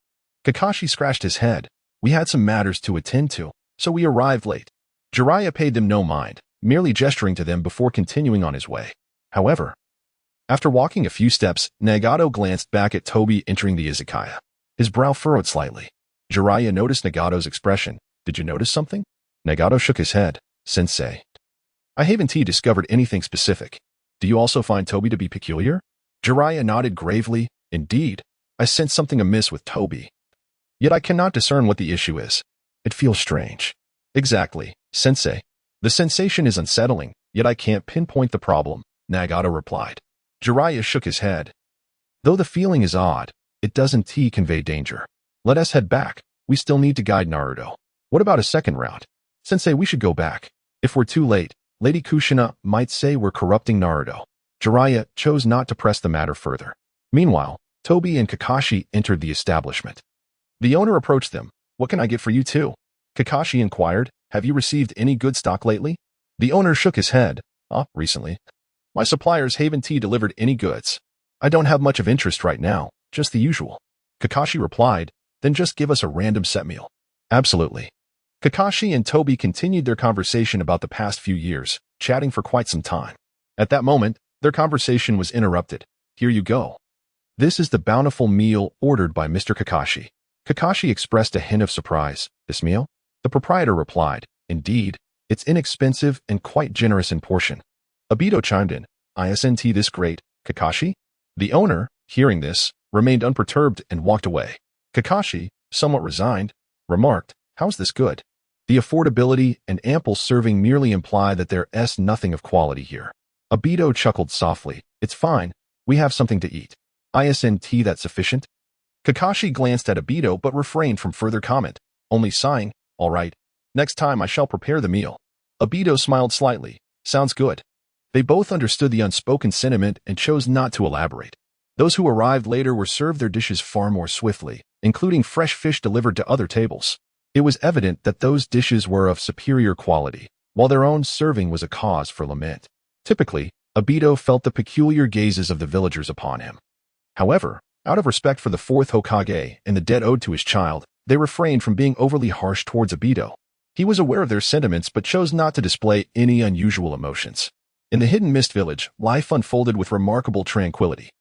Kakashi scratched his head. We had some matters to attend to, so we arrived late. Jiraiya paid them no mind, merely gesturing to them before continuing on his way. However, after walking a few steps, Nagato glanced back at Tobi entering the izakaya. His brow furrowed slightly. Jiraiya noticed Nagato's expression. Did you notice something? Nagato shook his head. Sensei, I haven't discovered anything specific. Do you also find Tobi to be peculiar? Jiraiya nodded gravely. Indeed, I sense something amiss with Tobi. Yet I cannot discern what the issue is. It feels strange. Exactly, Sensei. The sensation is unsettling, yet I can't pinpoint the problem, Nagato replied. Jiraiya shook his head. Though the feeling is odd, it doesn't convey danger. Let us head back. We still need to guide Naruto. What about a second round? Sensei, we should go back. If we're too late, Lady Kushina might say we're corrupting Naruto. Jiraiya chose not to press the matter further. Meanwhile, Tobi and Kakashi entered the establishment. The owner approached them. What can I get for you too? Kakashi inquired. Have you received any good stock lately? The owner shook his head. Recently. My suppliers haven't delivered any goods. I don't have much of interest right now, just the usual. Kakashi replied. Then just give us a random set meal. Absolutely. Kakashi and Tobi continued their conversation about the past few years, chatting for quite some time. At that moment, their conversation was interrupted. Here you go. This is the bountiful meal ordered by Mr. Kakashi. Kakashi expressed a hint of surprise. This meal? The proprietor replied. Indeed, it's inexpensive and quite generous in portion. Obito chimed in. Isn't this great, Kakashi? The owner, hearing this, remained unperturbed and walked away. Kakashi, somewhat resigned, remarked, how's this good? The affordability and ample serving merely imply that there's nothing of quality here. Obito chuckled softly. It's fine. We have something to eat. Isn't that sufficient? Kakashi glanced at Obito but refrained from further comment, only sighing, "All right, next time I shall prepare the meal." Obito smiled slightly. "Sounds good." They both understood the unspoken sentiment and chose not to elaborate. Those who arrived later were served their dishes far more swiftly, including fresh fish delivered to other tables. It was evident that those dishes were of superior quality, while their own serving was a cause for lament. Typically, Obito felt the peculiar gazes of the villagers upon him. However, out of respect for the fourth Hokage and the debt owed to his child, they refrained from being overly harsh towards Obito. He was aware of their sentiments but chose not to display any unusual emotions. In the Hidden Mist Village, life unfolded with remarkable tranquility.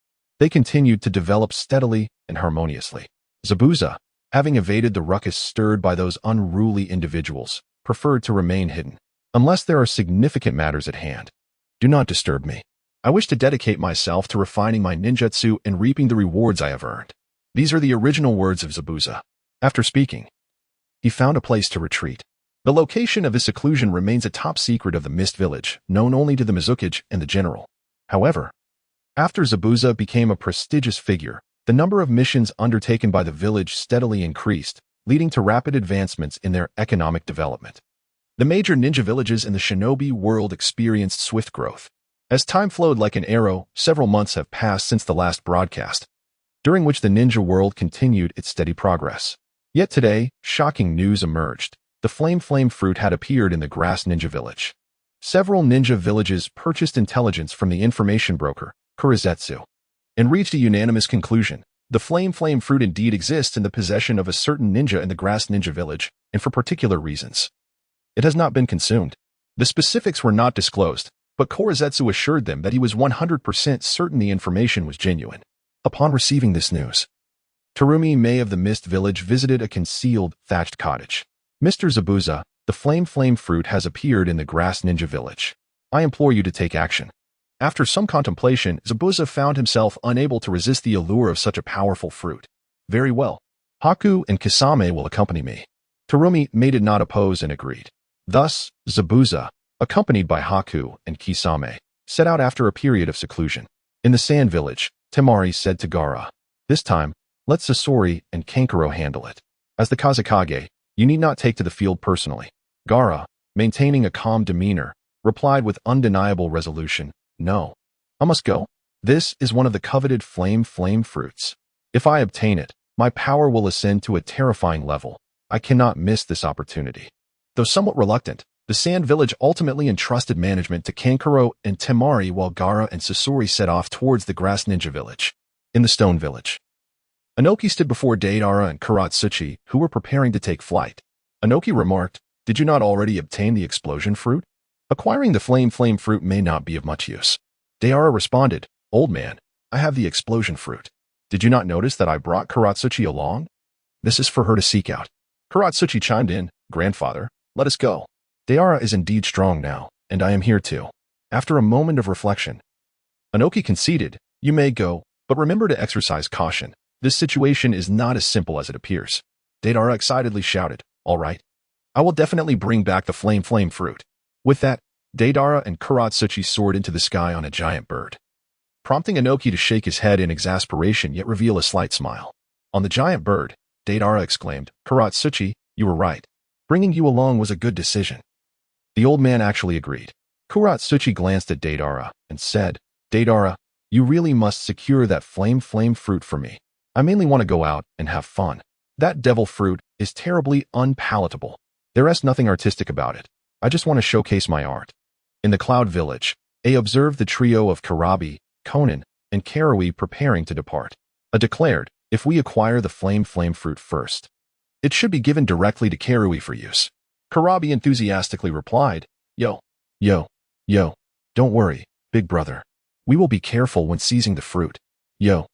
They continued to develop steadily and harmoniously. Zabuza, having evaded the ruckus stirred by those unruly individuals, preferred to remain hidden. "Unless there are significant matters at hand, do not disturb me. I wish to dedicate myself to refining my ninjutsu and reaping the rewards I have earned." These are the original words of Zabuza. After speaking, he found a place to retreat. The location of his seclusion remains a top secret of the Mist Village, known only to the Mizukage and the general. However, after Zabuza became a prestigious figure, the number of missions undertaken by the village steadily increased, leading to rapid advancements in their economic development. The major ninja villages in the shinobi world experienced swift growth. As time flowed like an arrow, several months have passed since the last broadcast, during which the ninja world continued its steady progress. Yet today, shocking news emerged. The flame fruit had appeared in the grass ninja village. Several ninja villages purchased intelligence from the information broker, Kurizetsu, and reached a unanimous conclusion. The flame fruit indeed exists in the possession of a certain ninja in the grass ninja village, and for particular reasons. It has not been consumed. The specifics were not disclosed, but Kurizetsu assured them that he was 100% certain the information was genuine. Upon receiving this news, Terumi May of the Mist Village visited a concealed, thatched cottage. "Mr. Zabuza, the flame fruit has appeared in the grass ninja village. I implore you to take action." After some contemplation, Zabuza found himself unable to resist the allure of such a powerful fruit. "Very well. Haku and Kisame will accompany me." Terumi May did not oppose and agreed. Thus, Zabuza, accompanied by Haku and Kisame, set out after a period of seclusion. In the sand village, Temari said to Gaara, "This time, let Sasori and Kankuro handle it. As the Kazekage, you need not take to the field personally." Gaara, maintaining a calm demeanor, replied with undeniable resolution, "No. I must go. This is one of the coveted flame fruits. If I obtain it, my power will ascend to a terrifying level. I cannot miss this opportunity." Though somewhat reluctant, the Sand Village ultimately entrusted management to Kankuro and Temari while Gaara and Sasori set off towards the Grass Ninja Village. In the Stone Village, Inoki stood before Deidara and Kuratsuchi, who were preparing to take flight. Inoki remarked, "Did you not already obtain the explosion fruit? Acquiring the flame fruit may not be of much use." Deidara responded, "Old man, I have the explosion fruit. Did you not notice that I brought Kuratsuchi along? This is for her to seek out." Kuratsuchi chimed in, "Grandfather, let us go. Deidara is indeed strong now, and I am here too." After a moment of reflection, Inoki conceded, "You may go, but remember to exercise caution. This situation is not as simple as it appears." Deidara excitedly shouted, "All right. I will definitely bring back the flame fruit." With that, Deidara and Kuratsuchi soared into the sky on a giant bird, prompting Inoki to shake his head in exasperation yet reveal a slight smile. On the giant bird, Deidara exclaimed, "Kuratsuchi, you were right. Bringing you along was a good decision." The old man actually agreed. Kuratsuchi glanced at Deidara and said, "Deidara, you really must secure that flame fruit for me. I mainly want to go out and have fun. That devil fruit is terribly unpalatable. There is nothing artistic about it. I just want to showcase my art." In the Cloud Village, A observed the trio of Karabi, Konan, and Karui preparing to depart. A declared, "If we acquire the flame fruit first, it should be given directly to Karui for use." Karabi enthusiastically replied, Yo, don't worry, big brother. We will be careful when seizing the fruit. Yo.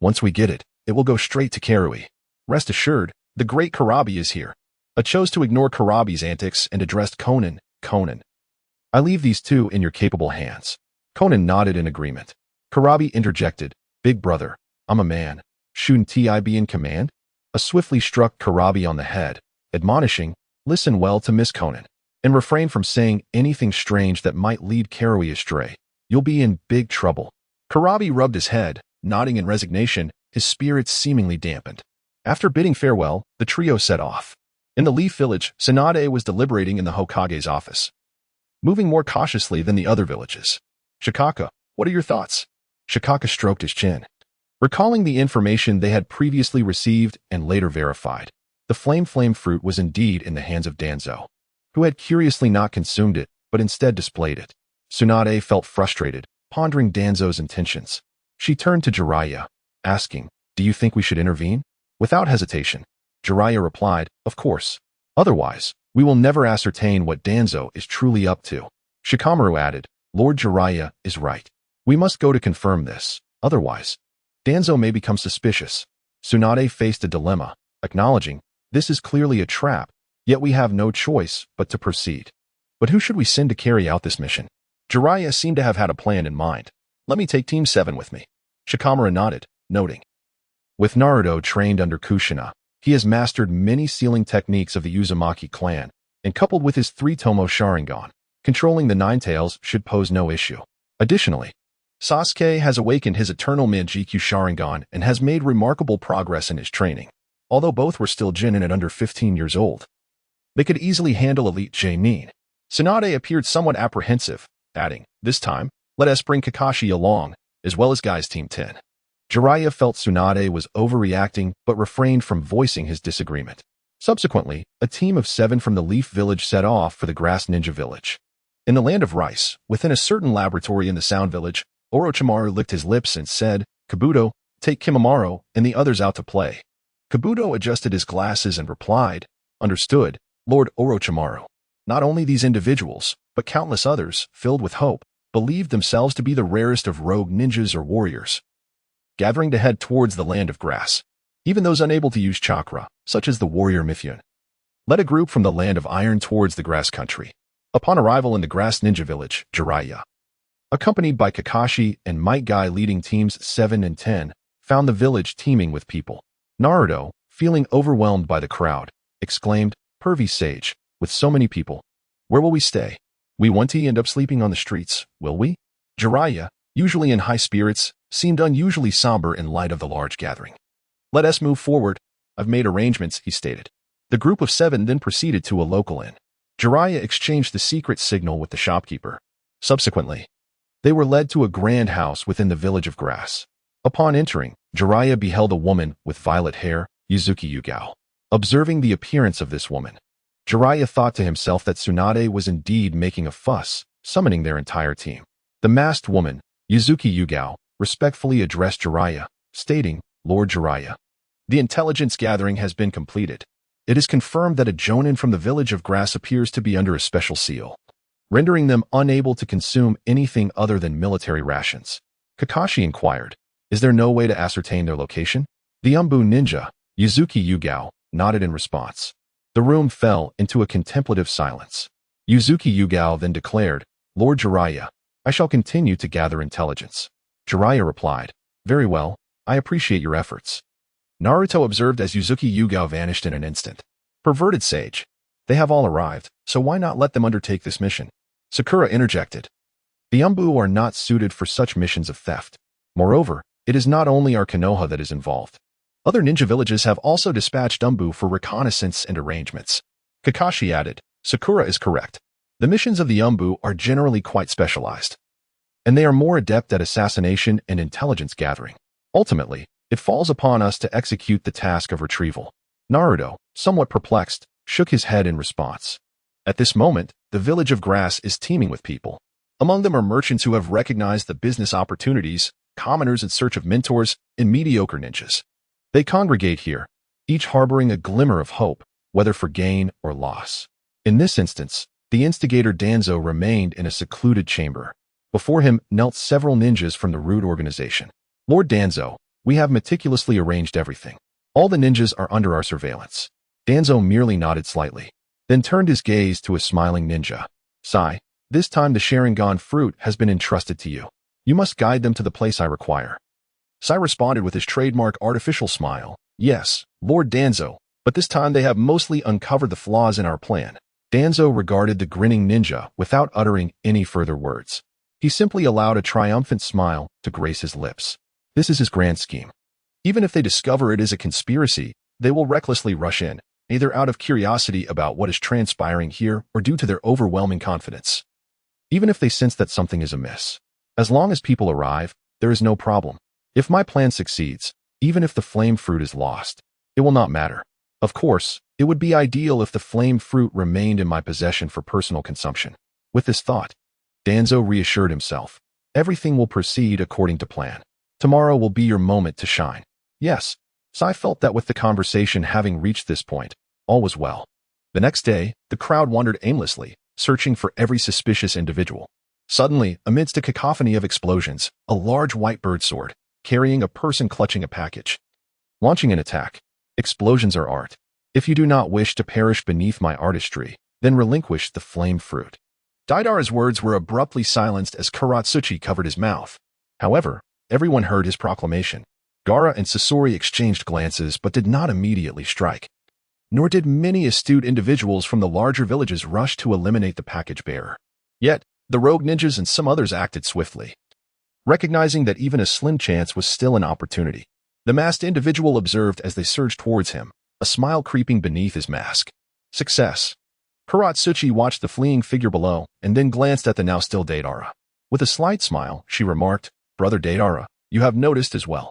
Once we get it, it will go straight to Karui. Rest assured, the great Karabi is here." I chose to ignore Karabi's antics and addressed Konan, "I leave these two in your capable hands." Konan nodded in agreement. Karabi interjected, "Big brother, I'm a man. Shouldn't I be in command?" I swiftly struck Karabi on the head, admonishing, "Listen well to Miss Konan, and refrain from saying anything strange that might lead Karui astray. You'll be in big trouble." Karabi rubbed his head, nodding in resignation, his spirits seemingly dampened. After bidding farewell, the trio set off. In the Leaf Village, Tsunade was deliberating in the Hokage's office, moving more cautiously than the other villages. Shikaka, what are your thoughts? Shikaka stroked his chin, recalling the information they had previously received and later verified. The flame fruit was indeed in the hands of Danzo, who had curiously not consumed it, but instead displayed it. Tsunade felt frustrated, pondering Danzo's intentions. She turned to Jiraiya, asking, "Do you think we should intervene?" Without hesitation, Jiraiya replied, "Of course. Otherwise, we will never ascertain what Danzo is truly up to." Shikamaru added, "Lord Jiraiya is right. We must go to confirm this. Otherwise, Danzo may become suspicious." Tsunade faced a dilemma, acknowledging, "This is clearly a trap, yet we have no choice but to proceed. But who should we send to carry out this mission?" Jiraiya seemed to have had a plan in mind. "Let me take Team 7 with me." Shikamaru nodded, noting, "With Naruto trained under Kushina, he has mastered many sealing techniques of the Uzumaki clan, and coupled with his 3-tomo Sharingan, controlling the Nine Tails should pose no issue. Additionally, Sasuke has awakened his eternal Manjikyu Sharingan and has made remarkable progress in his training. Although both were still Jinin at under 15 years old, they could easily handle elite Jonin." Tsunade appeared somewhat apprehensive, adding, "This time, let us bring Kakashi along, as well as Guy's Team 10. Jiraiya felt Tsunade was overreacting but refrained from voicing his disagreement. Subsequently, a team of 7 from the Leaf Village set off for the Grass Ninja Village. In the Land of Rice, within a certain laboratory in the Sound Village, Orochimaru licked his lips and said, "Kabuto, take Kimimaro and the others out to play." Kabuto adjusted his glasses and replied, "Understood, Lord Orochimaru." Not only these individuals, but countless others, filled with hope, believed themselves to be the rarest of rogue ninjas or warriors, gathering to head towards the Land of Grass. Even those unable to use chakra, such as the warrior Mifune, led a group from the Land of Iron towards the Grass Country. Upon arrival in the Grass Ninja Village, Jiraiya, accompanied by Kakashi and Might Guy leading teams 7 and 10, found the village teeming with people. Naruto, feeling overwhelmed by the crowd, exclaimed, "Pervy Sage, with so many people, where will we stay? We won't end up sleeping on the streets, will we?" Jiraiya, usually in high spirits, seemed unusually somber in light of the large gathering. "Let us move forward. I've made arrangements," he stated. The group of 7 then proceeded to a local inn. Jiraiya exchanged the secret signal with the shopkeeper. Subsequently, they were led to a grand house within the Village of Grass. Upon entering, Jiraiya beheld a woman with violet hair, Yuzuki Yugao. Observing the appearance of this woman, Jiraiya thought to himself that Tsunade was indeed making a fuss, summoning their entire team. The masked woman, Yuzuki Yugao, respectfully addressed Jiraiya, stating, "Lord Jiraiya, the intelligence gathering has been completed. It is confirmed that a Jonin from the Village of Grass appears to be under a special seal, rendering them unable to consume anything other than military rations." Kakashi inquired, "Is there no way to ascertain their location?" The Umbu ninja, Yuzuki Yugao, nodded in response. The room fell into a contemplative silence. Yuzuki Yugao then declared, "Lord Jiraiya, I shall continue to gather intelligence." Jiraiya replied, "Very well, I appreciate your efforts." Naruto observed as Yuzuki Yugao vanished in an instant. "Perverted sage. They have all arrived, so why not let them undertake this mission?" Sakura interjected. "The Umbu are not suited for such missions of theft. Moreover, it is not only our Konoha that is involved. Other ninja villages have also dispatched Umbu for reconnaissance and arrangements." Kakashi added, "Sakura is correct. The missions of the Umbu are generally quite specialized, and they are more adept at assassination and intelligence gathering. Ultimately, it falls upon us to execute the task of retrieval." Naruto, somewhat perplexed, shook his head in response. At this moment, the Village of Grass is teeming with people. Among them are merchants who have recognized the business opportunities, commoners in search of mentors, and mediocre ninjas. They congregate here, each harboring a glimmer of hope, whether for gain or loss. In this instance, the instigator Danzo remained in a secluded chamber. Before him knelt several ninjas from the Root organization. "Lord Danzo, we have meticulously arranged everything. All the ninjas are under our surveillance." Danzo merely nodded slightly, then turned his gaze to a smiling ninja. "Sai, this time the Sharingan fruit has been entrusted to you. You must guide them to the place I require." Sai responded with his trademark artificial smile, "Yes, Lord Danzo, but this time they have mostly uncovered the flaws in our plan." Danzo regarded the grinning ninja without uttering any further words. He simply allowed a triumphant smile to grace his lips. This is his grand scheme. Even if they discover it is a conspiracy, they will recklessly rush in, either out of curiosity about what is transpiring here or due to their overwhelming confidence. Even if they sense that something is amiss. As long as people arrive, there is no problem. If my plan succeeds, even if the flame fruit is lost, it will not matter. Of course, it would be ideal if the flame fruit remained in my possession for personal consumption. With this thought, Danzo reassured himself. Everything will proceed according to plan. Tomorrow will be your moment to shine. Yes, Sai felt that with the conversation having reached this point, all was well. The next day, the crowd wandered aimlessly, searching for every suspicious individual. Suddenly, amidst a cacophony of explosions, a large white bird soared, carrying a person clutching a package. Launching an attack. Explosions are art. If you do not wish to perish beneath my artistry, then relinquish the flame fruit. Deidara's words were abruptly silenced as Karatsuchi covered his mouth. However, everyone heard his proclamation. Gaara and Sasori exchanged glances but did not immediately strike. Nor did many astute individuals from the larger villages rush to eliminate the package bearer. Yet, the rogue ninjas and some others acted swiftly. Recognizing that even a slim chance was still an opportunity, the masked individual observed as they surged towards him, a smile creeping beneath his mask. Success. Karatsuchi watched the fleeing figure below and then glanced at the now still Deidara. With a slight smile, she remarked, "Brother Deidara, you have noticed as well."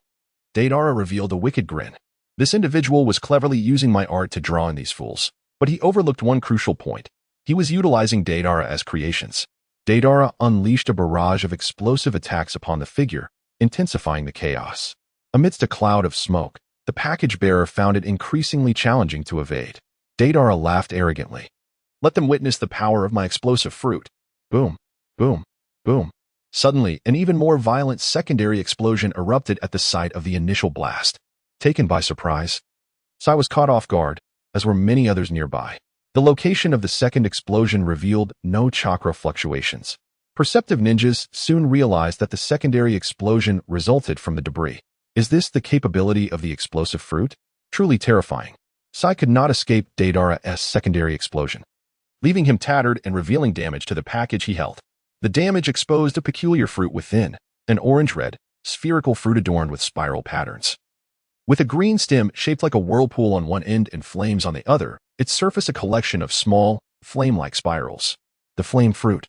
Deidara revealed a wicked grin. This individual was cleverly using my art to draw in these fools, but he overlooked one crucial point. He was utilizing Deidara as creations. Deidara unleashed a barrage of explosive attacks upon the figure, intensifying the chaos. Amidst a cloud of smoke, the package bearer found it increasingly challenging to evade. Deidara laughed arrogantly. "Let them witness the power of my explosive fruit." Boom, boom, boom. Suddenly, an even more violent secondary explosion erupted at the site of the initial blast. Taken by surprise, Sai was caught off guard, as were many others nearby. The location of the second explosion revealed no chakra fluctuations. Perceptive ninjas soon realized that the secondary explosion resulted from the debris. Is this the capability of the explosive fruit? Truly terrifying. Sai could not escape Deidara's secondary explosion, leaving him tattered and revealing damage to the package he held. The damage exposed a peculiar fruit within, an orange-red, spherical fruit adorned with spiral patterns. With a green stem shaped like a whirlpool on one end and flames on the other, its surface a collection of small, flame-like spirals. The flame fruit.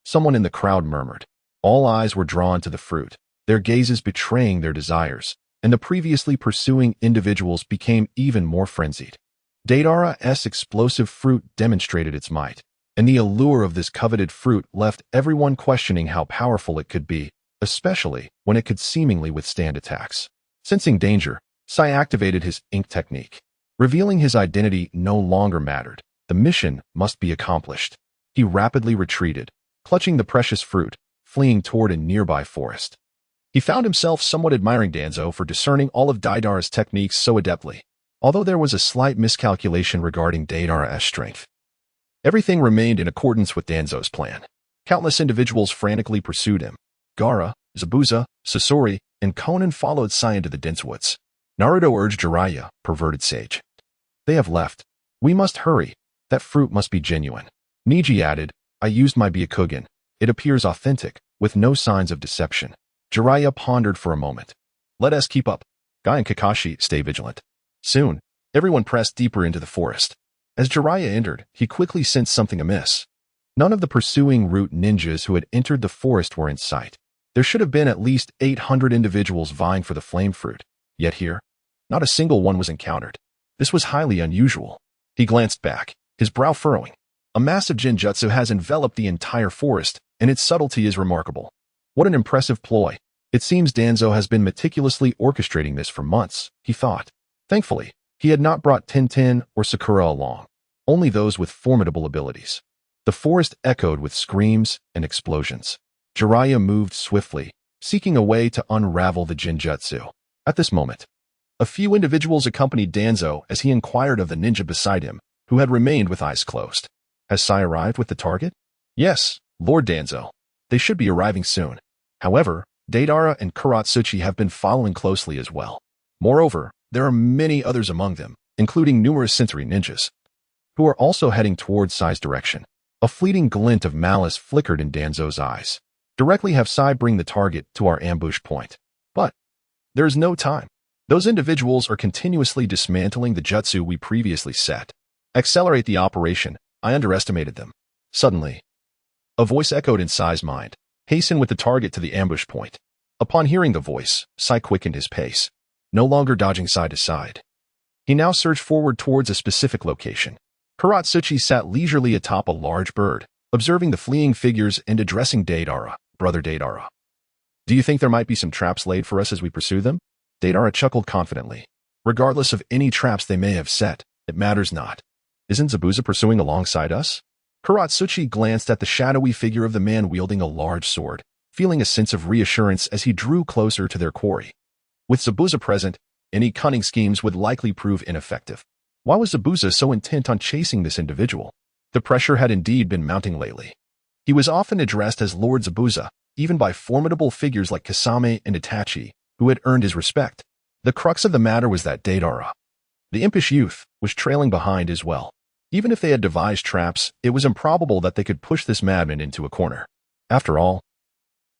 Someone in the crowd murmured. All eyes were drawn to the fruit, their gazes betraying their desires, and the previously pursuing individuals became even more frenzied. Deidara's explosive fruit demonstrated its might, and the allure of this coveted fruit left everyone questioning how powerful it could be, especially when it could seemingly withstand attacks. Sensing danger, Sai activated his ink technique. Revealing his identity no longer mattered. The mission must be accomplished. He rapidly retreated, clutching the precious fruit, fleeing toward a nearby forest. He found himself somewhat admiring Danzo for discerning all of Deidara's techniques so adeptly, although there was a slight miscalculation regarding Deidara's strength. Everything remained in accordance with Danzo's plan. Countless individuals frantically pursued him. Gaara, Zabuza, Sasori, and Konan followed Sai into the dense woods. Naruto urged Jiraiya, perverted sage. "They have left. We must hurry. That fruit must be genuine." Niji added, "I used my Byakugan. It appears authentic, with no signs of deception." Jiraiya pondered for a moment. "Let us keep up. Guy and Kakashi, stay vigilant." Soon, everyone pressed deeper into the forest. As Jiraiya entered, he quickly sensed something amiss. None of the pursuing root ninjas who had entered the forest were in sight. There should have been at least 800 individuals vying for the flame fruit. Yet here, not a single one was encountered. This was highly unusual. He glanced back, his brow furrowing. A massive genjutsu has enveloped the entire forest, and its subtlety is remarkable. What an impressive ploy. It seems Danzo has been meticulously orchestrating this for months, he thought. Thankfully, he had not brought Tintin or Sakura along, only those with formidable abilities. The forest echoed with screams and explosions. Jiraiya moved swiftly, seeking a way to unravel the genjutsu. At this moment, a few individuals accompanied Danzo as he inquired of the ninja beside him, who had remained with eyes closed. "Has Sai arrived with the target?" "Yes, Lord Danzo. They should be arriving soon." However, Deidara and Karatsuchi have been following closely as well. Moreover, there are many others among them, including numerous sensory ninjas, who are also heading towards Sai's direction. A fleeting glint of malice flickered in Danzo's eyes. Directly have Sai bring the target to our ambush point. But there is no time. Those individuals are continuously dismantling the jutsu we previously set. Accelerate the operation. I underestimated them. Suddenly, a voice echoed in Sai's mind. Hasten with the target to the ambush point. Upon hearing the voice, Sai quickened his pace, no longer dodging side to side. He now surged forward towards a specific location. Akatsuki sat leisurely atop a large bird, observing the fleeing figures and addressing Deidara, brother Deidara. Do you think there might be some traps laid for us as we pursue them? Deidara chuckled confidently. Regardless of any traps they may have set, it matters not. Isn't Zabuza pursuing alongside us? Akatsuki glanced at the shadowy figure of the man wielding a large sword, feeling a sense of reassurance as he drew closer to their quarry. With Zabuza present, any cunning schemes would likely prove ineffective. Why was Zabuza so intent on chasing this individual? The pressure had indeed been mounting lately. He was often addressed as Lord Zabuza, even by formidable figures like Kisame and Itachi, who had earned his respect. The crux of the matter was that Deidara, the impish youth, was trailing behind as well. Even if they had devised traps, it was improbable that they could push this madman into a corner. After all,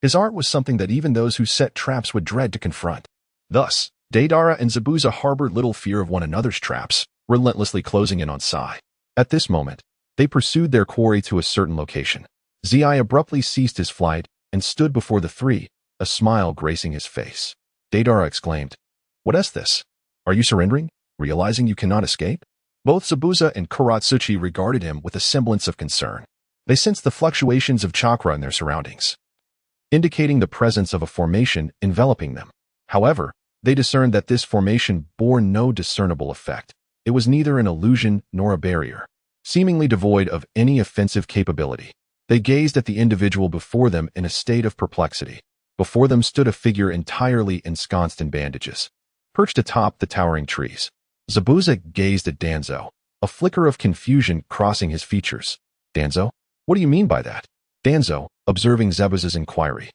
his art was something that even those who set traps would dread to confront. Thus, Deidara and Zabuza harbored little fear of one another's traps, relentlessly closing in on Sai. At this moment, they pursued their quarry to a certain location. Zei abruptly ceased his flight and stood before the three, a smile gracing his face. Deidara exclaimed, "What is this? Are you surrendering, realizing you cannot escape?" Both Zabuza and Akatsuki regarded him with a semblance of concern. They sensed the fluctuations of chakra in their surroundings, indicating the presence of a formation enveloping them. However, they discerned that this formation bore no discernible effect. It was neither an illusion nor a barrier, seemingly devoid of any offensive capability. They gazed at the individual before them in a state of perplexity. Before them stood a figure entirely ensconced in bandages, perched atop the towering trees. Zabuza gazed at Danzo, a flicker of confusion crossing his features. "Danzo? What do you mean by that?" Danzo, observing Zabuza's inquiry,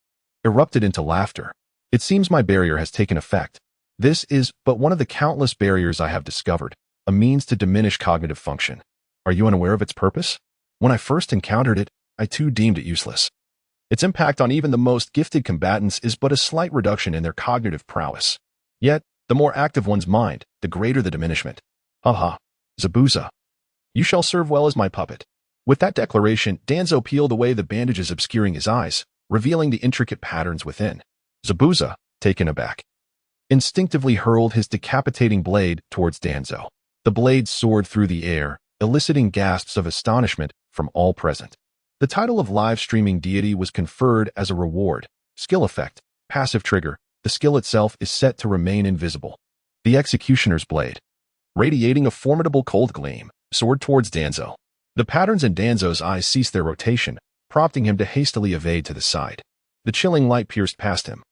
erupted into laughter. "It seems my barrier has taken effect. This is but one of the countless barriers I have discovered, a means to diminish cognitive function. Are you unaware of its purpose? When I first encountered it, I too deemed it useless. Its impact on even the most gifted combatants is but a slight reduction in their cognitive prowess. Yet, the more active one's mind, the greater the diminishment. Haha, Zabuza, you shall serve well as my puppet." With that declaration, Danzo peeled away the bandages obscuring his eyes, revealing the intricate patterns within. Zabuza, taken aback, instinctively hurled his decapitating blade towards Danzo. The blade soared through the air, eliciting gasps of astonishment from all present. The title of live-streaming deity was conferred as a reward. Skill effect, passive trigger. The skill itself is set to remain invisible. The executioner's blade, radiating a formidable cold gleam, soared towards Danzo. The patterns in Danzo's eyes ceased their rotation, prompting him to hastily evade to the side. The chilling light pierced past him,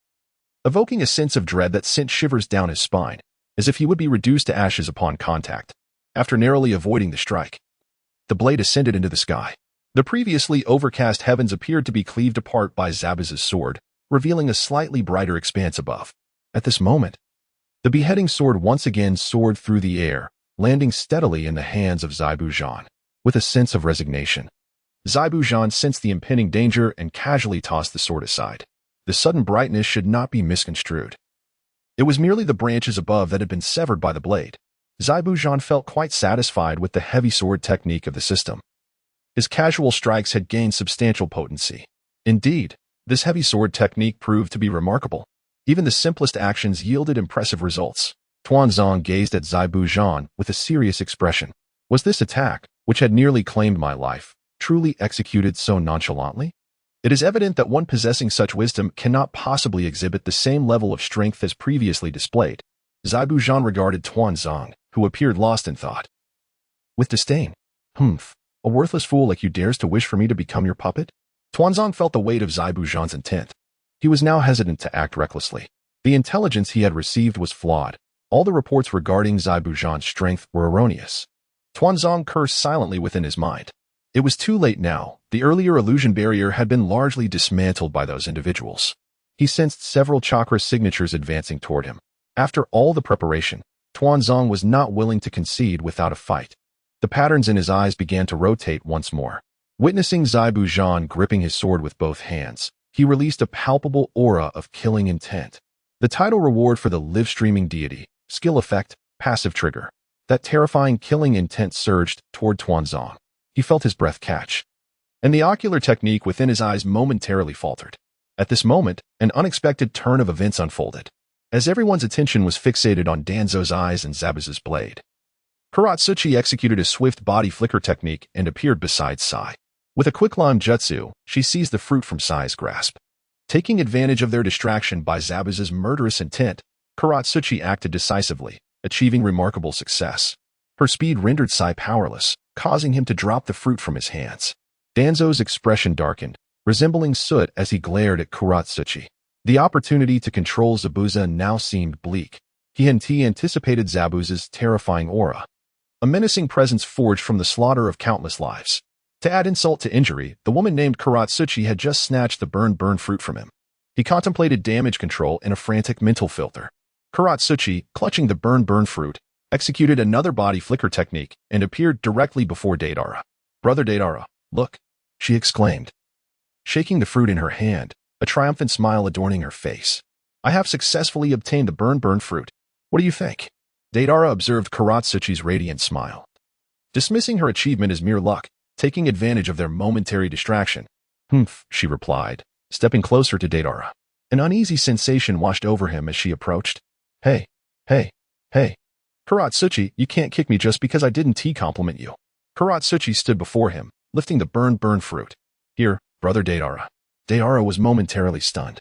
evoking a sense of dread that sent shivers down his spine, as if he would be reduced to ashes upon contact. After narrowly avoiding the strike, the blade ascended into the sky. The previously overcast heavens appeared to be cleaved apart by Zabuza's sword, revealing a slightly brighter expanse above. At this moment, the beheading sword once again soared through the air, landing steadily in the hands of Zabuza. With a sense of resignation, Zabuza sensed the impending danger and casually tossed the sword aside. The sudden brightness should not be misconstrued. It was merely the branches above that had been severed by the blade. Zabuza felt quite satisfied with the heavy sword technique of the system. His casual strikes had gained substantial potency. Indeed, this heavy sword technique proved to be remarkable. Even the simplest actions yielded impressive results. Tuanzong gazed at Zabuza with a serious expression. Was this attack, which had nearly claimed my life, truly executed so nonchalantly? It is evident that one possessing such wisdom cannot possibly exhibit the same level of strength as previously displayed. Zabuza regarded Tuanzong, who appeared lost in thought, with disdain. "Humph, a worthless fool like you dares to wish for me to become your puppet?" Tuanzong felt the weight of Zabuza's intent. He was now hesitant to act recklessly. The intelligence he had received was flawed. All the reports regarding Zabuza's strength were erroneous. Tuanzong cursed silently within his mind. It was too late now. The earlier illusion barrier had been largely dismantled by those individuals. He sensed several chakra signatures advancing toward him. After all the preparation, Tuanzong was not willing to concede without a fight. The patterns in his eyes began to rotate once more. Witnessing Zabuza gripping his sword with both hands, he released a palpable aura of killing intent. The title reward for the live-streaming deity, skill effect, passive trigger. That terrifying killing intent surged toward Tuanzong. He felt his breath catch, and the ocular technique within his eyes momentarily faltered. At this moment, an unexpected turn of events unfolded, as everyone's attention was fixated on Danzo's eyes and Zabuza's blade. Akatsuki executed a swift body flicker technique and appeared beside Sai. With a quicklime jutsu, she seized the fruit from Sai's grasp. Taking advantage of their distraction by Zabuza's murderous intent, Akatsuki acted decisively, achieving remarkable success. Her speed rendered Sai powerless, causing him to drop the fruit from his hands. Danzo's expression darkened, resembling soot as he glared at Akatsuki. The opportunity to control Zabuza now seemed bleak. He anticipated Zabuza's terrifying aura, a menacing presence forged from the slaughter of countless lives. To add insult to injury, the woman named Akatsuki had just snatched the burn fruit from him. He contemplated damage control in a frantic mental filter. Akatsuki, clutching the burn fruit, executed another body flicker technique and appeared directly before Deidara. "Brother Deidara, look," she exclaimed, shaking the fruit in her hand, a triumphant smile adorning her face. "I have successfully obtained the burn fruit. What do you think?" Deidara observed Akatsuki's radiant smile, dismissing her achievement as mere luck, taking advantage of their momentary distraction. "Humph," she replied, stepping closer to Deidara. An uneasy sensation washed over him as she approached. Hey. Akatsuki, you can't kick me just because I didn't compliment you." Akatsuki stood before him, lifting the burn fruit. "Here, brother Deidara." Deidara was momentarily stunned,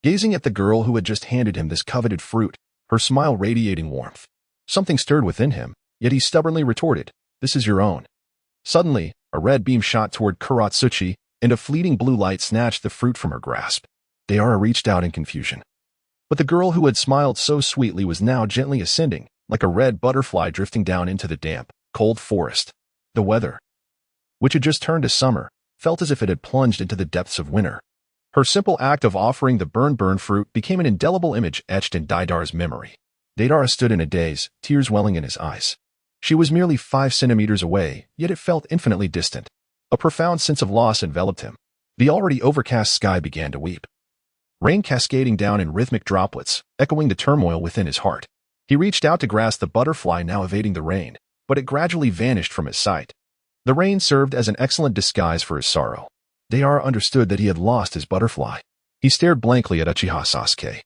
gazing at the girl who had just handed him this coveted fruit, her smile radiating warmth. Something stirred within him, yet he stubbornly retorted, "This is your own." Suddenly, a red beam shot toward Akatsuki, and a fleeting blue light snatched the fruit from her grasp. Deidara reached out in confusion. But the girl who had smiled so sweetly was now gently ascending, like a red butterfly drifting down into the damp, cold forest. The weather, which had just turned to summer, felt as if it had plunged into the depths of winter. Her simple act of offering the burn fruit became an indelible image etched in Deidara's memory. Deidara stood in a daze, tears welling in his eyes. She was merely 5 centimeters away, yet it felt infinitely distant. A profound sense of loss enveloped him. The already overcast sky began to weep, rain cascading down in rhythmic droplets, echoing the turmoil within his heart. He reached out to grasp the butterfly now evading the rain, but it gradually vanished from his sight. The rain served as an excellent disguise for his sorrow. Deidara understood that he had lost his butterfly. He stared blankly at Uchiha Sasuke,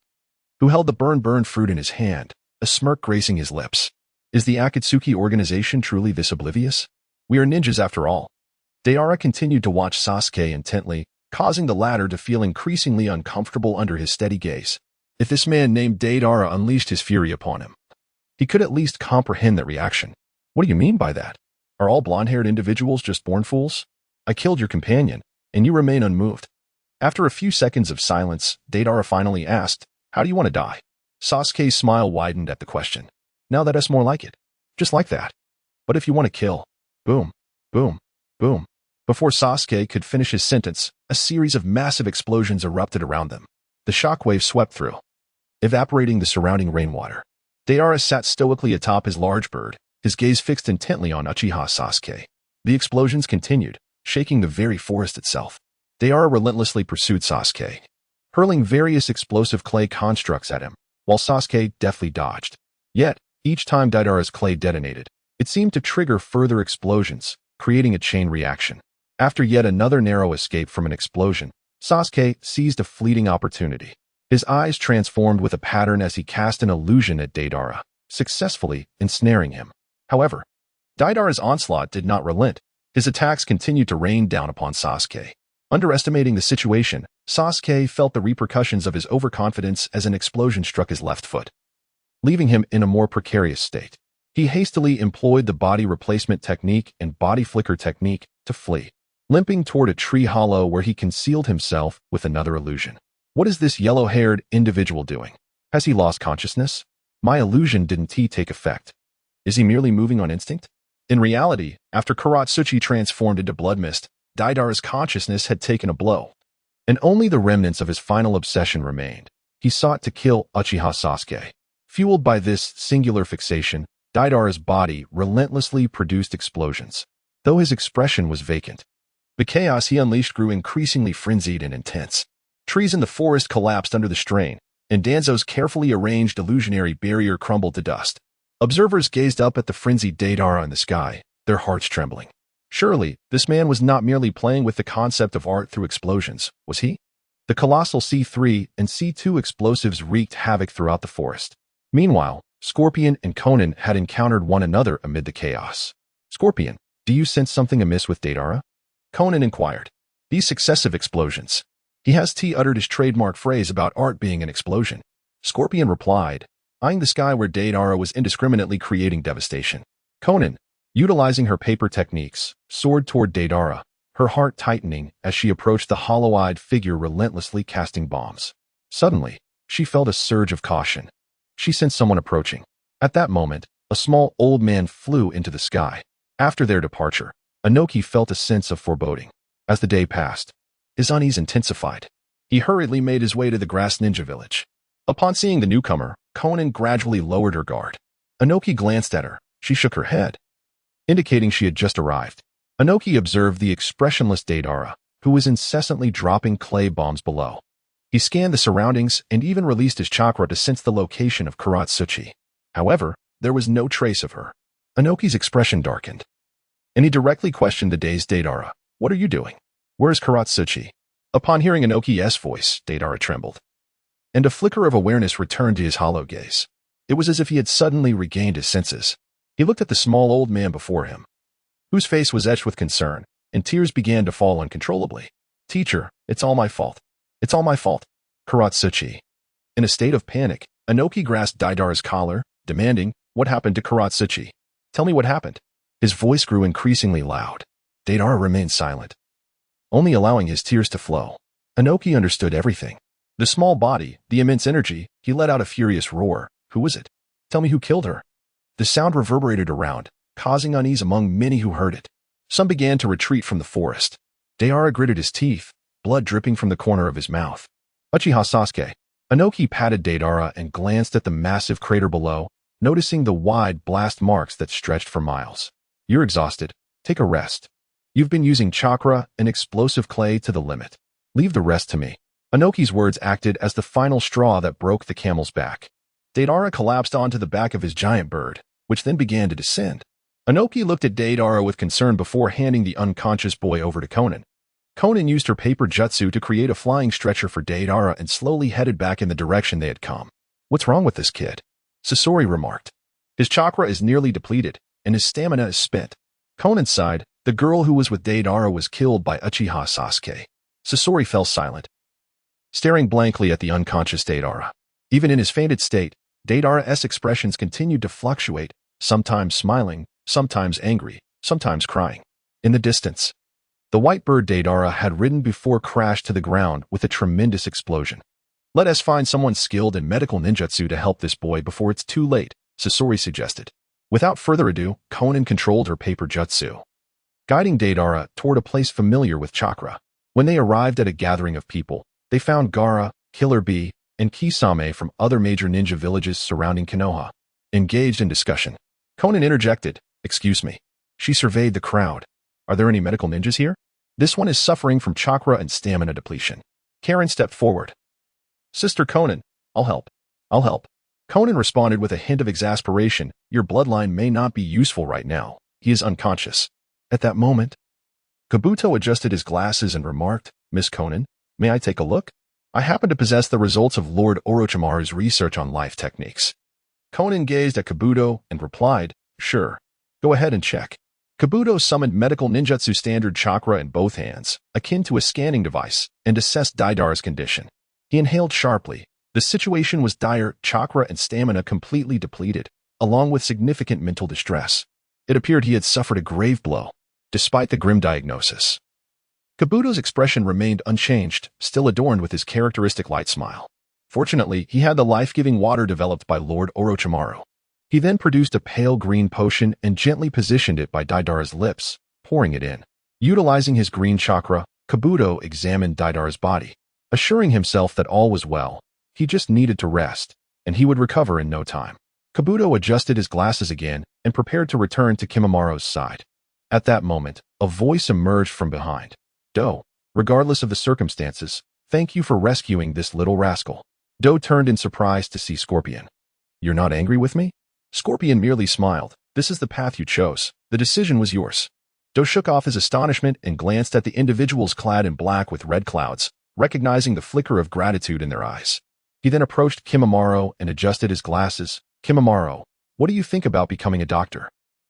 who held the burn fruit in his hand, a smirk gracing his lips. Is the Akatsuki organization truly this oblivious? We are ninjas after all. Deidara continued to watch Sasuke intently, causing the latter to feel increasingly uncomfortable under his steady gaze. If this man named Deidara unleashed his fury upon him, he could at least comprehend that reaction. "What do you mean by that? Are all blonde-haired individuals just born fools? I killed your companion, and you remain unmoved." After a few seconds of silence, Deidara finally asked, "How do you want to die?" Sasuke's smile widened at the question. "Now that's more like it. Just like that. But if you want to kill..." Boom, boom, boom. Before Sasuke could finish his sentence, a series of massive explosions erupted around them. The shockwave swept through, evaporating the surrounding rainwater. Deidara sat stoically atop his large bird, his gaze fixed intently on Uchiha Sasuke. The explosions continued, shaking the very forest itself. Deidara relentlessly pursued Sasuke, hurling various explosive clay constructs at him, while Sasuke deftly dodged. Yet, each time Deidara's clay detonated, it seemed to trigger further explosions, creating a chain reaction. After yet another narrow escape from an explosion, Sasuke seized a fleeting opportunity. His eyes transformed with a pattern as he cast an illusion at Deidara, successfully ensnaring him. However, Deidara's onslaught did not relent. His attacks continued to rain down upon Sasuke. Underestimating the situation, Sasuke felt the repercussions of his overconfidence as an explosion struck his left foot, leaving him in a more precarious state. He hastily employed the body replacement technique and body flicker technique to flee, limping toward a tree hollow where he concealed himself with another illusion. What is this yellow-haired individual doing? Has he lost consciousness? My illusion didn't take effect. Is he merely moving on instinct? In reality, after Akatsuki transformed into blood mist, Deidara's consciousness had taken a blow, and only the remnants of his final obsession remained. He sought to kill Uchiha Sasuke. Fueled by this singular fixation, Deidara's body relentlessly produced explosions, though his expression was vacant. The chaos he unleashed grew increasingly frenzied and intense. Trees in the forest collapsed under the strain, and Danzo's carefully arranged illusionary barrier crumbled to dust. Observers gazed up at the frenzied Deidara in the sky, their hearts trembling. Surely, this man was not merely playing with the concept of art through explosions, was he? The colossal C3 and C2 explosives wreaked havoc throughout the forest. Meanwhile, Scorpion and Conan had encountered one another amid the chaos. Scorpion, do you sense something amiss with Deidara? Conan inquired. These successive explosions. He has uttered his trademark phrase about art being an explosion. Scorpion replied, eyeing the sky where Deidara was indiscriminately creating devastation. Conan, utilizing her paper techniques, soared toward Deidara, her heart tightening as she approached the hollow-eyed figure relentlessly casting bombs. Suddenly, she felt a surge of caution. She sensed someone approaching. At that moment, a small old man flew into the sky. After their departure, Inoki felt a sense of foreboding. As the day passed, his unease intensified. He hurriedly made his way to the grass ninja village. Upon seeing the newcomer, Conan gradually lowered her guard. Inoki glanced at her. She shook her head, indicating she had just arrived. Inoki observed the expressionless Deidara, who was incessantly dropping clay bombs below. He scanned the surroundings and even released his chakra to sense the location of Akatsuki. However, there was no trace of her. Inoki's expression darkened, and he directly questioned the dazed Deidara. What are you doing? Where is Akatsuki? Upon hearing Inoki's voice, Deidara trembled, and a flicker of awareness returned to his hollow gaze. It was as if he had suddenly regained his senses. He looked at the small old man before him, whose face was etched with concern, and tears began to fall uncontrollably. Teacher, it's all my fault. It's all my fault. Akatsuki. In a state of panic, Inoki grasped Deidara's collar, demanding, what happened to Akatsuki? Tell me what happened. His voice grew increasingly loud. Deidara remained silent, only allowing his tears to flow. Inoki understood everything. The small body, the immense energy, he let out a furious roar. Who was it? Tell me who killed her. The sound reverberated around, causing unease among many who heard it. Some began to retreat from the forest. Deidara gritted his teeth, blood dripping from the corner of his mouth. Uchiha Sasuke. Inoki patted Deidara and glanced at the massive crater below, noticing the wide blast marks that stretched for miles. You're exhausted. Take a rest. You've been using chakra and explosive clay to the limit. Leave the rest to me. Inoki's words acted as the final straw that broke the camel's back. Deidara collapsed onto the back of his giant bird, which then began to descend. Inoki looked at Deidara with concern before handing the unconscious boy over to Conan. Conan used her paper jutsu to create a flying stretcher for Deidara and slowly headed back in the direction they had come. What's wrong with this kid? Sasori remarked. His chakra is nearly depleted, and his stamina is spent. Conan sighed. The girl who was with Deidara was killed by Uchiha Sasuke. Sasori fell silent, staring blankly at the unconscious Deidara. Even in his fainted state, Deidara's expressions continued to fluctuate, sometimes smiling, sometimes angry, sometimes crying. In the distance, the white bird Deidara had ridden before crashed to the ground with a tremendous explosion. Let us find someone skilled in medical ninjutsu to help this boy before it's too late, Sasori suggested. Without further ado, Conan controlled her paper jutsu, guiding Deidara toward a place familiar with chakra. When they arrived at a gathering of people, they found Gaara, Killer Bee, and Kisame from other major ninja villages surrounding Konoha, engaged in discussion. Conan interjected, excuse me. She surveyed the crowd. Are there any medical ninjas here? This one is suffering from chakra and stamina depletion. Karen stepped forward. Sister Conan, I'll help. I'll help. Conan responded with a hint of exasperation. Your bloodline may not be useful right now. He is unconscious. At that moment, Kabuto adjusted his glasses and remarked, Miss Conan, may I take a look? I happen to possess the results of Lord Orochimaru's research on life techniques. Conan gazed at Kabuto and replied, sure. Go ahead and check. Kabuto summoned medical ninjutsu standard chakra in both hands, akin to a scanning device, and assessed Deidara's condition. He inhaled sharply. The situation was dire, chakra and stamina completely depleted, along with significant mental distress. It appeared he had suffered a grave blow, despite the grim diagnosis. Kabuto's expression remained unchanged, still adorned with his characteristic light smile. Fortunately, he had the life-giving water developed by Lord Orochimaru. He then produced a pale green potion and gently positioned it by Deidara's lips, pouring it in. Utilizing his green chakra, Kabuto examined Deidara's body, assuring himself that all was well. He just needed to rest, and he would recover in no time. Kabuto adjusted his glasses again and prepared to return to Kimamaro's side. At that moment, a voice emerged from behind. Do, regardless of the circumstances, thank you for rescuing this little rascal. Do turned in surprise to see Scorpion. You're not angry with me? Scorpion merely smiled. This is the path you chose. The decision was yours. Do shook off his astonishment and glanced at the individuals clad in black with red clouds, recognizing the flicker of gratitude in their eyes. He then approached Kimimaro and adjusted his glasses. Kimimaro, what do you think about becoming a doctor?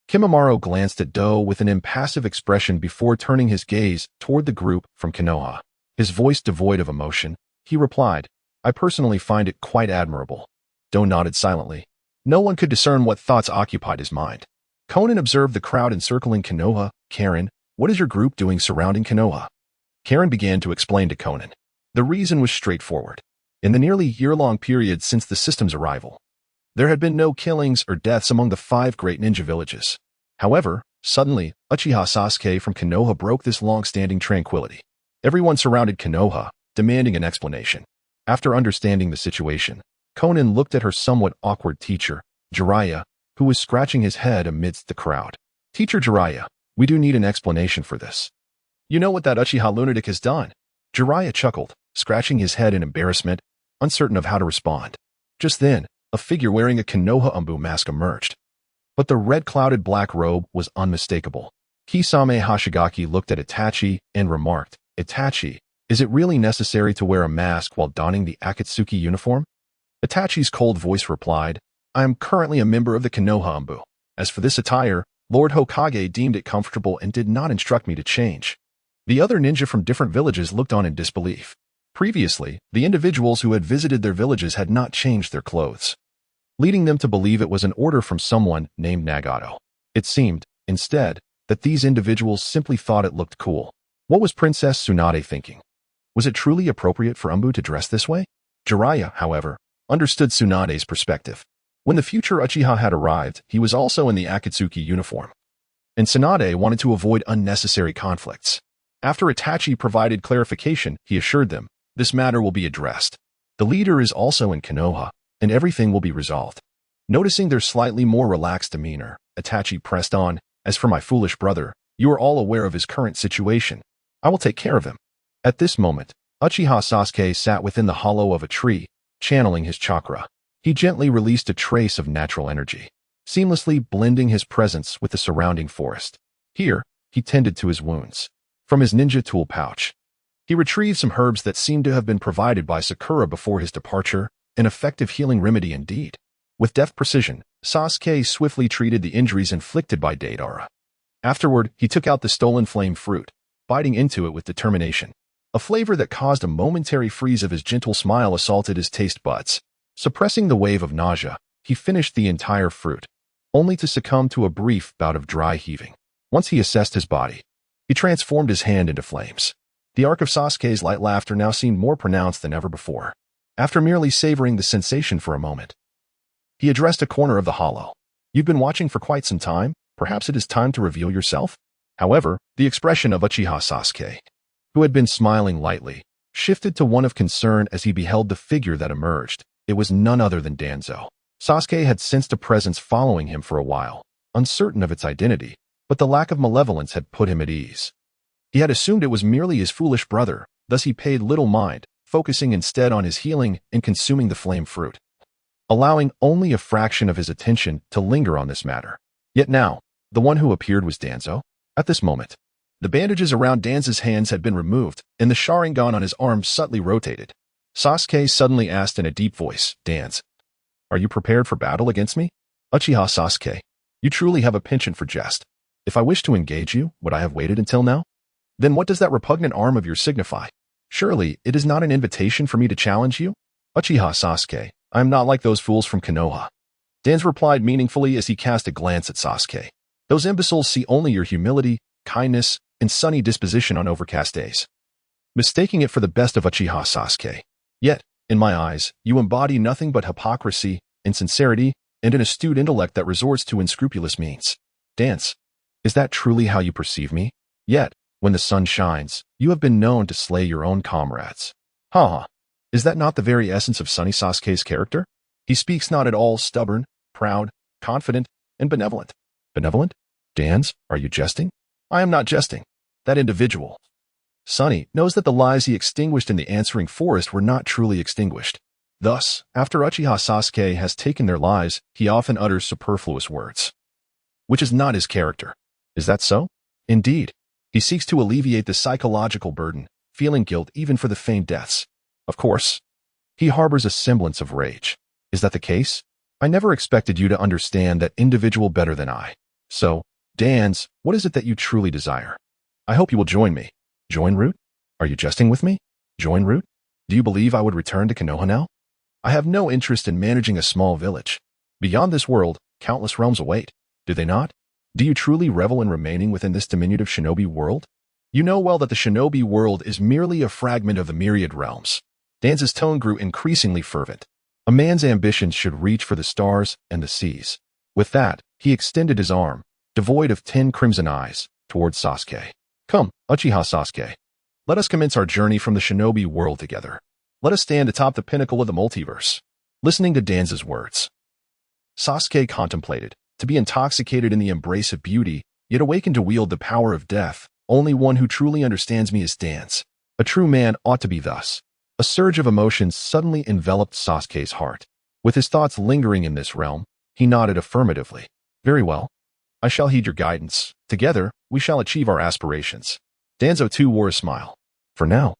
Kimimaro glanced at Do with an impassive expression before turning his gaze toward the group from Konoha. His voice devoid of emotion, he replied, I personally find it quite admirable. Do nodded silently. No one could discern what thoughts occupied his mind. Conan observed the crowd encircling Konoha. Karen, what is your group doing surrounding Konoha? Karen began to explain to Conan. The reason was straightforward. In the nearly year-long period since the system's arrival, there had been no killings or deaths among the 5 great ninja villages. However, suddenly, Uchiha Sasuke from Konoha broke this long-standing tranquility. Everyone surrounded Konoha, demanding an explanation. After understanding the situation, Conan looked at her somewhat awkward teacher, Jiraiya, who was scratching his head amidst the crowd. Teacher Jiraiya, we do need an explanation for this. You know what that Uchiha lunatic has done? Jiraiya chuckled, scratching his head in embarrassment, uncertain of how to respond. Just then, a figure wearing a Konoha Umbu mask emerged. But the red-clouded black robe was unmistakable. Kisame Hoshigaki looked at Itachi and remarked, Itachi, is it really necessary to wear a mask while donning the Akatsuki uniform? Itachi's cold voice replied, I am currently a member of the Konoha Umbu. As for this attire, Lord Hokage deemed it comfortable and did not instruct me to change. The other ninja from different villages looked on in disbelief. Previously, the individuals who had visited their villages had not changed their clothes, leading them to believe it was an order from someone named Nagato. It seemed, instead, that these individuals simply thought it looked cool. What was Princess Tsunade thinking? Was it truly appropriate for Umbu to dress this way? Jiraiya, however, understood Tsunade's perspective. When the future Uchiha had arrived, he was also in the Akatsuki uniform, and Tsunade wanted to avoid unnecessary conflicts. After Itachi provided clarification, he assured them, this matter will be addressed. The leader is also in Konoha, and everything will be resolved. Noticing their slightly more relaxed demeanor, Itachi pressed on, as for my foolish brother, you are all aware of his current situation. I will take care of him. At this moment, Uchiha Sasuke sat within the hollow of a tree, channeling his chakra. He gently released a trace of natural energy, seamlessly blending his presence with the surrounding forest. Here, he tended to his wounds. From his ninja tool pouch, he retrieved some herbs that seemed to have been provided by Sakura before his departure, an effective healing remedy indeed. With deft precision, Sasuke swiftly treated the injuries inflicted by Deidara. Afterward, he took out the stolen flame fruit, biting into it with determination. A flavor that caused a momentary freeze of his gentle smile assaulted his taste buds. Suppressing the wave of nausea, he finished the entire fruit, only to succumb to a brief bout of dry heaving. Once he assessed his body, he transformed his hand into flames. The arc of Sasuke's light laughter now seemed more pronounced than ever before. After merely savoring the sensation for a moment, he addressed a corner of the hollow. You've been watching for quite some time. Perhaps it is time to reveal yourself? However, the expression of Uchiha Sasuke, who had been smiling lightly, shifted to one of concern as he beheld the figure that emerged. It was none other than Danzo. Sasuke had sensed a presence following him for a while, uncertain of its identity, but the lack of malevolence had put him at ease. He had assumed it was merely his foolish brother, thus he paid little mind, focusing instead on his healing and consuming the flame fruit, allowing only a fraction of his attention to linger on this matter. Yet now, the one who appeared was Danzo. At this moment, the bandages around Danzo's hands had been removed, and the Sharingan on his arm subtly rotated. Sasuke suddenly asked in a deep voice, Danzo, are you prepared for battle against me? Uchiha Sasuke, you truly have a penchant for jest. If I wish to engage you, would I have waited until now? Then what does that repugnant arm of yours signify? Surely, it is not an invitation for me to challenge you? Uchiha Sasuke, I am not like those fools from Konoha. Danzo replied meaningfully as he cast a glance at Sasuke. Those imbeciles see only your humility, kindness, and sunny disposition on overcast days, mistaking it for the best of Uchiha Sasuke. Yet, in my eyes, you embody nothing but hypocrisy, insincerity, and an astute intellect that resorts to unscrupulous means. Danzo, is that truly how you perceive me? Yet, when the sun shines, you have been known to slay your own comrades. Ha! Is that not the very essence of Sunny Sasuke's character? He speaks not at all stubborn, proud, confident, and benevolent. Benevolent? Danzo, are you jesting? I am not jesting. That individual, Sunny, knows that the lives he extinguished in the answering forest were not truly extinguished. Thus, after Uchiha Sasuke has taken their lives, he often utters superfluous words, which is not his character. Is that so? Indeed. He seeks to alleviate the psychological burden, feeling guilt even for the feigned deaths. Of course, he harbors a semblance of rage. Is that the case? I never expected you to understand that individual better than I. So, Dans, what is it that you truly desire? I hope you will join me. Join Root? Are you jesting with me? Join Root? Do you believe I would return to Konoha now? I have no interest in managing a small village. Beyond this world, countless realms await. Do they not? Do you truly revel in remaining within this diminutive shinobi world? You know well that the shinobi world is merely a fragment of the myriad realms. Dan's tone grew increasingly fervent. A man's ambitions should reach for the stars and the seas. With that, he extended his arm, devoid of 10 crimson eyes, towards Sasuke. Come, Uchiha Sasuke. Let us commence our journey from the shinobi world together. Let us stand atop the pinnacle of the multiverse. Listening to Dan's words, Sasuke contemplated. To be intoxicated in the embrace of beauty, yet awakened to wield the power of death, only one who truly understands me is Dans. A true man ought to be thus. A surge of emotions suddenly enveloped Sasuke's heart. With his thoughts lingering in this realm, he nodded affirmatively. Very well. I shall heed your guidance. Together, we shall achieve our aspirations. Danzo too wore a smile. For now,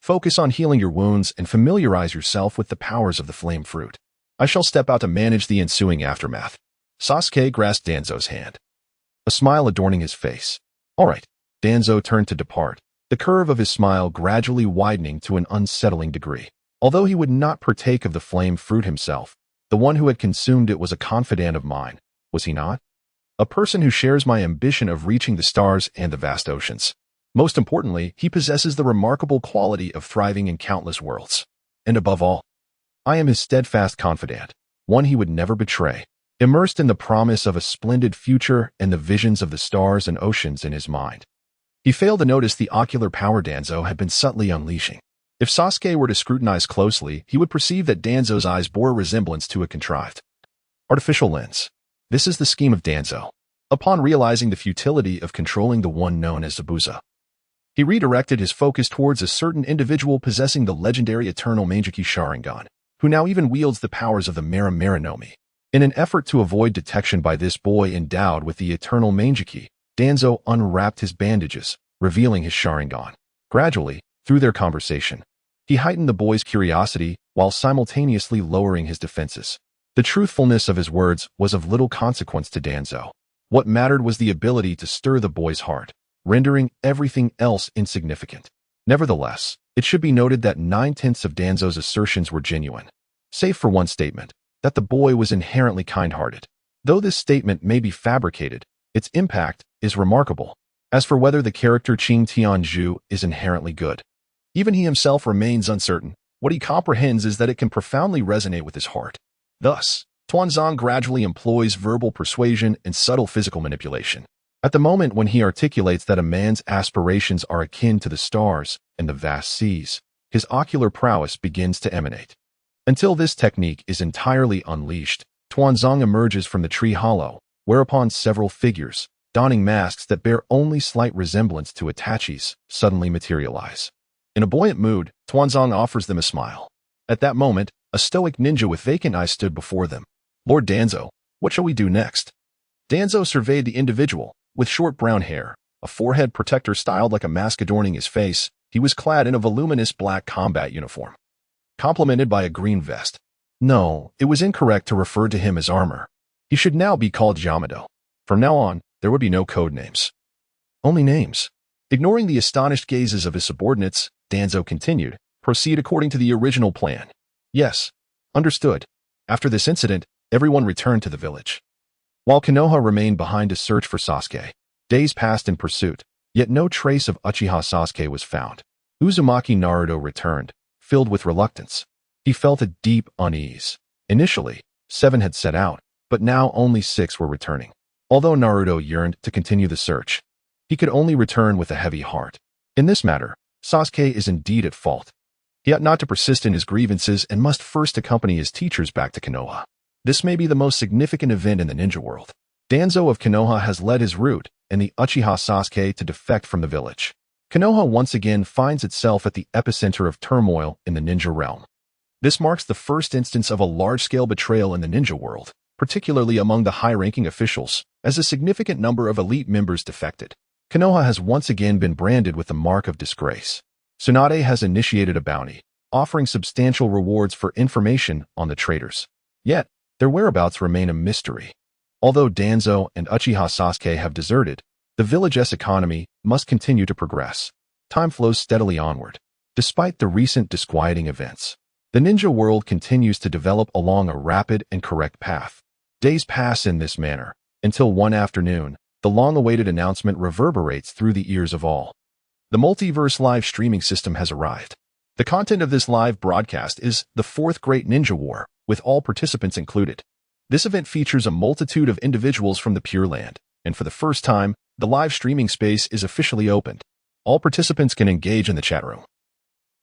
focus on healing your wounds and familiarize yourself with the powers of the flame fruit. I shall step out to manage the ensuing aftermath. Sasuke grasped Danzo's hand, a smile adorning his face. All right. Danzo turned to depart, the curve of his smile gradually widening to an unsettling degree. Although he would not partake of the flame fruit himself, the one who had consumed it was a confidant of mine, was he not? A person who shares my ambition of reaching the stars and the vast oceans. Most importantly, he possesses the remarkable quality of thriving in countless worlds. And above all, I am his steadfast confidant, one he would never betray. Immersed in the promise of a splendid future and the visions of the stars and oceans in his mind. He failed to notice the ocular power Danzo had been subtly unleashing. If Sasuke were to scrutinize closely, he would perceive that Danzo's eyes bore a resemblance to a contrived artificial lens. This is the scheme of Danzo. Upon realizing the futility of controlling the one known as Zabuza, he redirected his focus towards a certain individual possessing the legendary Eternal Mangeki Sharingan, who now even wields the powers of the Mera Maranomi. In an effort to avoid detection by this boy endowed with the Eternal Mangeki, Danzo unwrapped his bandages, revealing his Sharingan. Gradually, through their conversation, he heightened the boy's curiosity while simultaneously lowering his defenses. The truthfulness of his words was of little consequence to Danzo. What mattered was the ability to stir the boy's heart, rendering everything else insignificant. Nevertheless, it should be noted that 9/10 of Danzo's assertions were genuine, save for one statement, that the boy was inherently kind-hearted. Though this statement may be fabricated, its impact is remarkable. As for whether the character Qing Tianzhu is inherently good, even he himself remains uncertain. What he comprehends is that it can profoundly resonate with his heart. Thus, Tuanzang gradually employs verbal persuasion and subtle physical manipulation. At the moment when he articulates that a man's aspirations are akin to the stars and the vast seas, his ocular prowess begins to emanate. Until this technique is entirely unleashed, Tuanzang emerges from the tree hollow, whereupon several figures, donning masks that bear only slight resemblance to Itachi's, suddenly materialize. In a buoyant mood, Tuanzang offers them a smile. At that moment, a stoic ninja with vacant eyes stood before them. Lord Danzo, what shall we do next? Danzo surveyed the individual, with short brown hair, a forehead protector styled like a mask adorning his face. He was clad in a voluminous black combat uniform, complemented by a green vest. No, it was incorrect to refer to him as armor. He should now be called Yamato. From now on, there would be no code names. Only names. Ignoring the astonished gazes of his subordinates, Danzo continued, proceed according to the original plan. Yes, understood. After this incident, everyone returned to the village, while Konoha remained behind to search for Sasuke. Days passed in pursuit, yet no trace of Uchiha Sasuke was found. Uzumaki Naruto returned, filled with reluctance. He felt a deep unease. Initially, 7 had set out, but now only 6 were returning. Although Naruto yearned to continue the search, he could only return with a heavy heart. In this matter, Sasuke is indeed at fault. He ought not to persist in his grievances and must first accompany his teachers back to Konoha. This may be the most significant event in the ninja world. Danzo of Konoha has led his route and the Uchiha Sasuke to defect from the village. Konoha once again finds itself at the epicenter of turmoil in the ninja realm. This marks the first instance of a large-scale betrayal in the ninja world, particularly among the high-ranking officials, as a significant number of elite members defected. Konoha has once again been branded with the mark of disgrace. Tsunade has initiated a bounty, offering substantial rewards for information on the traitors. Yet, their whereabouts remain a mystery. Although Danzo and Uchiha Sasuke have deserted, the village's economy must continue to progress. Time flows steadily onward. Despite the recent disquieting events, the ninja world continues to develop along a rapid and correct path. Days pass in this manner, until one afternoon, the long-awaited announcement reverberates through the ears of all. The Multiverse live streaming system has arrived. The content of this live broadcast is the Fourth Great Ninja War, with all participants included. This event features a multitude of individuals from the Pure Land, and for the first time, the live streaming space is officially opened. All participants can engage in the chat room,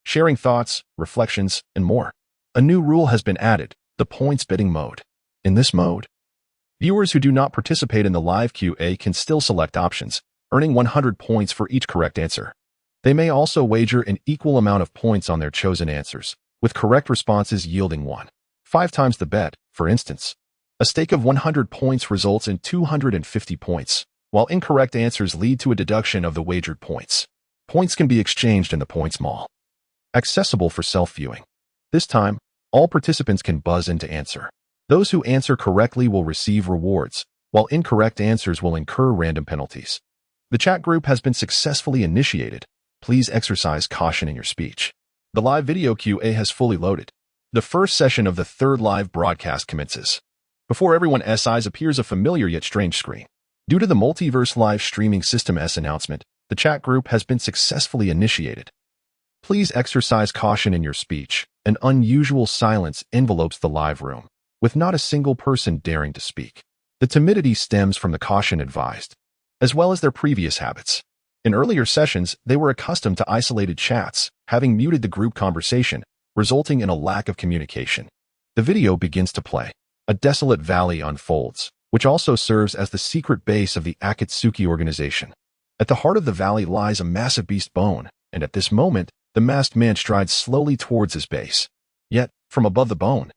sharing thoughts, reflections, and more. A new rule has been added, the points betting mode. In this mode, viewers who do not participate in the live QA can still select options, earning 100 points for each correct answer. They may also wager an equal amount of points on their chosen answers, with correct responses yielding 5 times the bet. For instance, a stake of 100 points results in 250 points, while incorrect answers lead to a deduction of the wagered points. Points can be exchanged in the points mall. Accessible for self-viewing. This time, all participants can buzz in to answer. Those who answer correctly will receive rewards, while incorrect answers will incur random penalties. The chat group has been successfully initiated. Please exercise caution in your speech. The live video QA has fully loaded. The first session of the third live broadcast commences. Before everyone's eyes appears a familiar yet strange screen. Due to the Multiverse live streaming system's announcement, the chat group has been successfully initiated. Please exercise caution in your speech. An unusual silence envelopes the live room, with not a single person daring to speak. The timidity stems from the caution advised, as well as their previous habits. In earlier sessions, they were accustomed to isolated chats, having muted the group conversation, resulting in a lack of communication. The video begins to play. A desolate valley unfolds, which also serves as the secret base of the Akatsuki organization. At the heart of the valley lies a massive beast bone, and at this moment, the masked man strides slowly towards his base. Yet, from above the bone,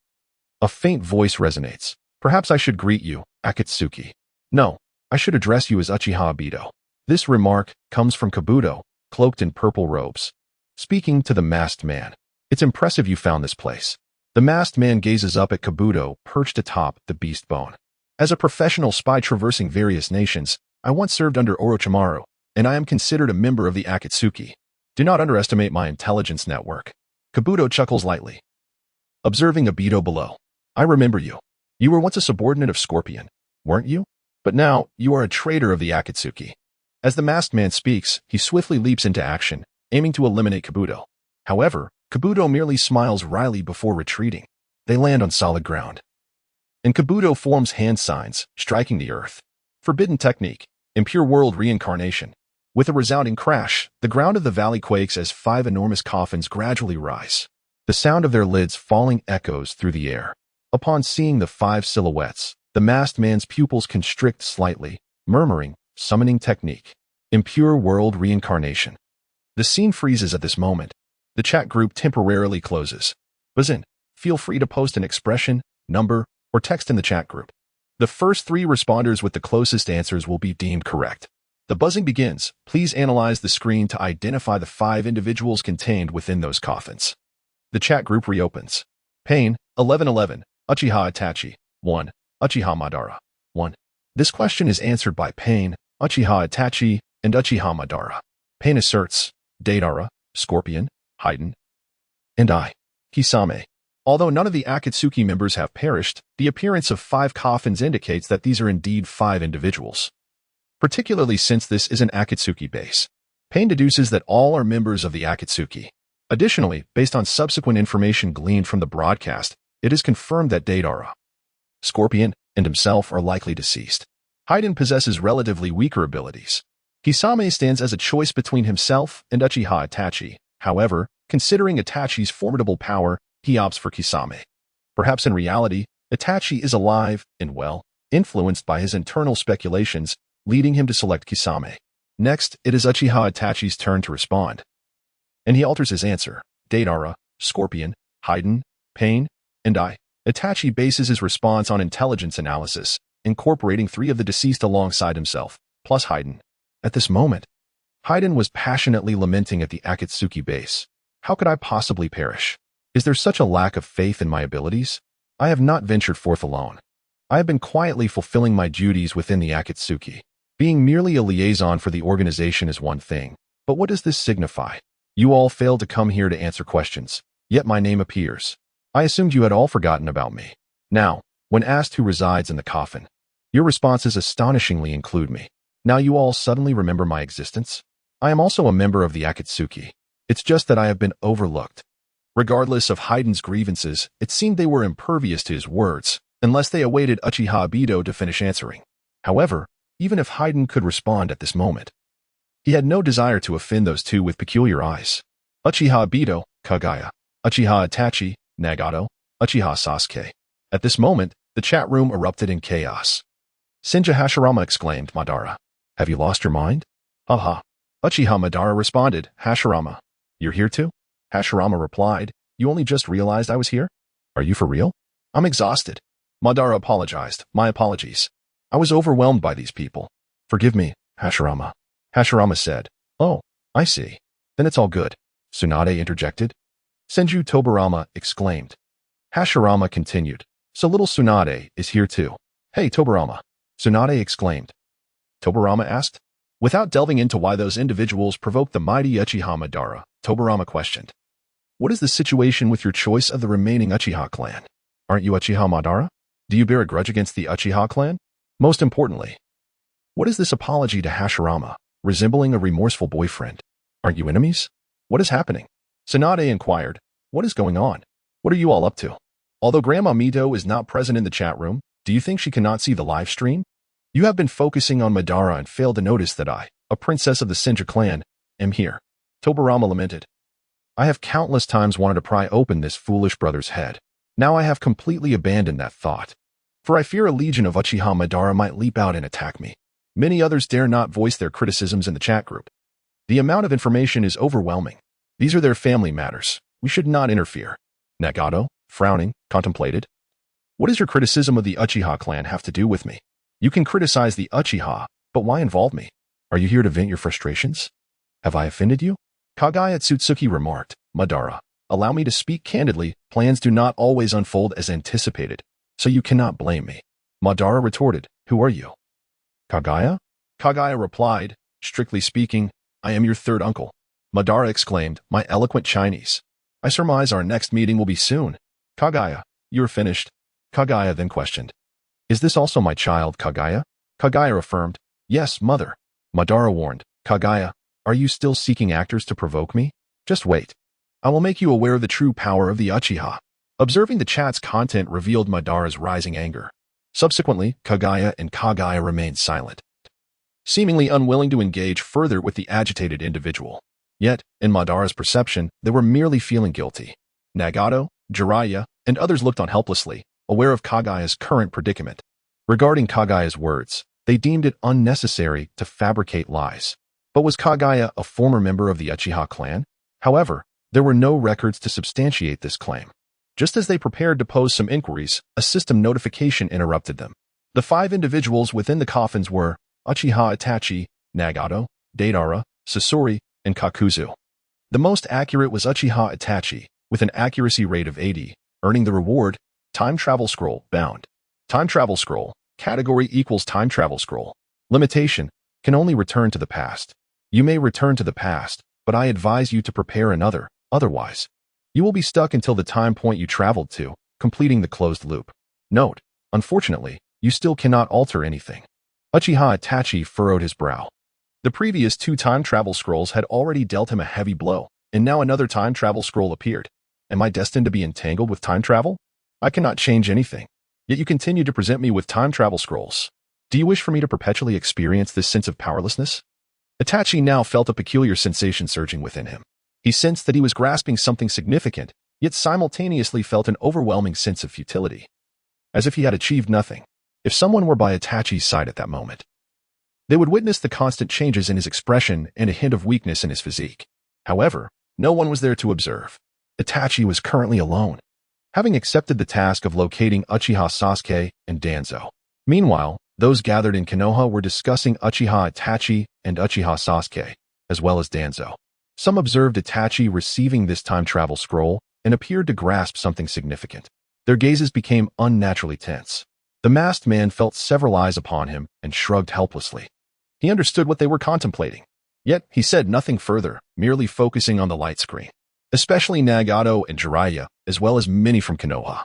a faint voice resonates. Perhaps I should greet you, Akatsuki. No, I should address you as Uchiha Obito. This remark comes from Kabuto, cloaked in purple robes, speaking to the masked man. It's impressive you found this place. The masked man gazes up at Kabuto, perched atop the beast bone. As a professional spy traversing various nations, I once served under Orochimaru, and I am considered a member of the Akatsuki. Do not underestimate my intelligence network. Kabuto chuckles lightly, observing Obito below. I remember you. You were once a subordinate of Scorpion, weren't you? But now, you are a traitor of the Akatsuki. As the masked man speaks, he swiftly leaps into action, aiming to eliminate Kabuto. However, Kabuto merely smiles wryly before retreating. They land on solid ground, and Kabuto forms hand signs, striking the earth. Forbidden technique, impure world reincarnation. With a resounding crash, the ground of the valley quakes as 5 enormous coffins gradually rise. The sound of their lids falling echoes through the air. Upon seeing the 5 silhouettes, the masked man's pupils constrict slightly, murmuring, summoning technique, impure world reincarnation. The scene freezes at this moment. The chat group temporarily closes. Buzz in. Feel free to post an expression, number, or text in the chat group. The first 3 responders with the closest answers will be deemed correct. The buzzing begins. Please analyze the screen to identify the 5 individuals contained within those coffins. The chat group reopens. Pain, 1111, Uchiha Itachi, 1, Uchiha Madara, 1. This question is answered by Pain, Uchiha Itachi, and Uchiha Madara. Pain asserts, Deidara, Scorpion, Haiden, and I, Kisame. Although none of the Akatsuki members have perished, the appearance of 5 coffins indicates that these are indeed 5 individuals. Particularly since this is an Akatsuki base. Pain deduces that all are members of the Akatsuki. Additionally, based on subsequent information gleaned from the broadcast, it is confirmed that Deidara, Scorpion, and himself are likely deceased. Haiden possesses relatively weaker abilities. Kisame stands as a choice between himself and Uchiha Itachi. However, considering Itachi's formidable power, he opts for Kisame. Perhaps in reality, Itachi is alive and well, influenced by his internal speculations, leading him to select Kisame. Next, it is Uchiha Itachi's turn to respond. And he alters his answer. Deidara, Scorpion, Haiden, pain, and I. Itachi bases his response on intelligence analysis, incorporating 3 of the deceased alongside himself, plus Haiden. At this moment, Haiden was passionately lamenting at the Akatsuki base. How could I possibly perish? Is there such a lack of faith in my abilities? I have not ventured forth alone. I have been quietly fulfilling my duties within the Akatsuki. Being merely a liaison for the organization is one thing, but what does this signify? You all failed to come here to answer questions, yet my name appears. I assumed you had all forgotten about me. Now, when asked who resides in the coffin, your responses astonishingly include me. Now you all suddenly remember my existence? I am also a member of the Akatsuki. It's just that I have been overlooked. Regardless of Haiden's grievances, it seemed they were impervious to his words, unless they awaited Uchiha Obito to finish answering. However, even if Haiden could respond at this moment, he had no desire to offend those 2 with peculiar eyes. Uchiha Obito, Kagaya. Uchiha Itachi, Nagato. Uchiha Sasuke. At this moment, the chat room erupted in chaos. Senju Hashirama exclaimed, Madara, have you lost your mind? Haha. Uchiha Madara responded, Hashirama, you're here too? Hashirama replied, you only just realized I was here? Are you for real? I'm exhausted. Madara apologized, my apologies. I was overwhelmed by these people. Forgive me, Hashirama. Hashirama said, oh, I see. Then it's all good. Tsunade interjected. Senju Tobirama exclaimed. Hashirama continued, so little Tsunade is here too. Hey Tobirama. Tsunade exclaimed. Tobirama asked. Without delving into why those individuals provoked the mighty Uchiha Madara, Tobirama questioned. What is the situation with your choice of the remaining Uchiha clan? Aren't you Uchiha Madara? Do you bear a grudge against the Uchiha clan? Most importantly, what is this apology to Hashirama, resembling a remorseful boyfriend? Aren't you enemies? What is happening? Tsunade inquired, what is going on? What are you all up to? Although Grandma Mito is not present in the chat room, do you think she cannot see the live stream? You have been focusing on Madara and failed to notice that I, a princess of the Senju clan, am here. Tobirama lamented. I have countless times wanted to pry open this foolish brother's head. Now I have completely abandoned that thought. For I fear a legion of Uchiha Madara might leap out and attack me. Many others dare not voice their criticisms in the chat group. The amount of information is overwhelming. These are their family matters. We should not interfere. Nagato, frowning, contemplated. What does your criticism of the Uchiha clan have to do with me? You can criticize the Uchiha, but why involve me? Are you here to vent your frustrations? Have I offended you? Kagaya Tsutsuki remarked, Madara, allow me to speak candidly, plans do not always unfold as anticipated, so you cannot blame me. Madara retorted, who are you? Kagaya? Kagaya replied, strictly speaking, I am your third uncle. Madara exclaimed, my eloquent Chinese. I surmise our next meeting will be soon. Kagaya, you're finished. Kagaya then questioned, is this also my child, Kagaya? Kagaya affirmed, yes, mother. Madara warned, Kagaya, are you still seeking actors to provoke me? Just wait. I will make you aware of the true power of the Uchiha. Observing the chat's content revealed Madara's rising anger. Subsequently, Kagaya and Kagaya remained silent, seemingly unwilling to engage further with the agitated individual. Yet, in Madara's perception, they were merely feeling guilty. Nagato, Jiraiya, and others looked on helplessly, aware of Kagaya's current predicament. Regarding Kagaya's words, they deemed it unnecessary to fabricate lies. But was Kagaya a former member of the Uchiha clan? However, there were no records to substantiate this claim. Just as they prepared to pose some inquiries, a system notification interrupted them. The 5 individuals within the coffins were Uchiha Itachi, Nagato, Deidara, Sasori, and Kakuzu. The most accurate was Uchiha Itachi, with an accuracy rate of 80, earning the reward, Time Travel Scroll, bound. Time Travel Scroll, category equals Time Travel Scroll. Limitation, can only return to the past. You may return to the past, but I advise you to prepare another, otherwise, you will be stuck until the time point you traveled to, completing the closed loop. Note, unfortunately, you still cannot alter anything. Uchiha Itachi furrowed his brow. The previous 2 time travel scrolls had already dealt him a heavy blow, and now another time travel scroll appeared. Am I destined to be entangled with time travel? I cannot change anything, yet you continue to present me with time travel scrolls. Do you wish for me to perpetually experience this sense of powerlessness? Itachi now felt a peculiar sensation surging within him. He sensed that he was grasping something significant, yet simultaneously felt an overwhelming sense of futility. As if he had achieved nothing. If someone were by Itachi's side at that moment, they would witness the constant changes in his expression and a hint of weakness in his physique. However, no one was there to observe. Itachi was currently alone. having accepted the task of locating Uchiha Sasuke and Danzo. Meanwhile, those gathered in Konoha were discussing Uchiha Itachi and Uchiha Sasuke, as well as Danzo. Some observed Itachi receiving this time travel scroll and appeared to grasp something significant. Their gazes became unnaturally tense. The masked man felt several eyes upon him and shrugged helplessly. He understood what they were contemplating. Yet, he said nothing further, merely focusing on the light screen. Especially Nagato and Jiraiya, as well as many from Konoha,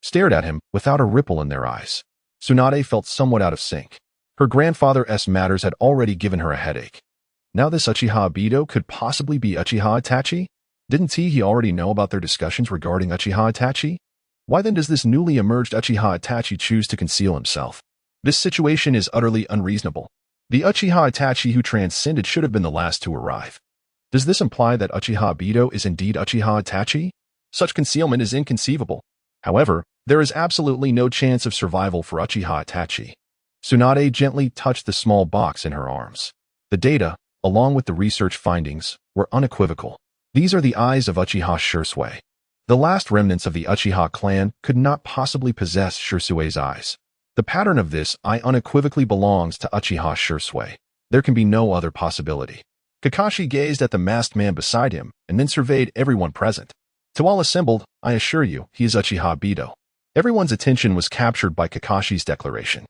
stared at him without a ripple in their eyes. Tsunade felt somewhat out of sync. Her grandfather's matters had already given her a headache. Now this Uchiha Obito could possibly be Uchiha Itachi? Didn't he already know about their discussions regarding Uchiha Itachi? Why then does this newly emerged Uchiha Itachi choose to conceal himself? This situation is utterly unreasonable. The Uchiha Itachi who transcended should have been the last to arrive. Does this imply that Uchiha Obito is indeed Uchiha Itachi? Such concealment is inconceivable. However, there is absolutely no chance of survival for Uchiha Itachi. Tsunade gently touched the small box in her arms. The data, along with the research findings, were unequivocal. These are the eyes of Uchiha Shisui. The last remnants of the Uchiha clan could not possibly possess Shisui's eyes. The pattern of this eye unequivocally belongs to Uchiha Shisui. There can be no other possibility. Kakashi gazed at the masked man beside him and then surveyed everyone present. To all assembled, I assure you, he is Uchiha Obito. Everyone's attention was captured by Kakashi's declaration.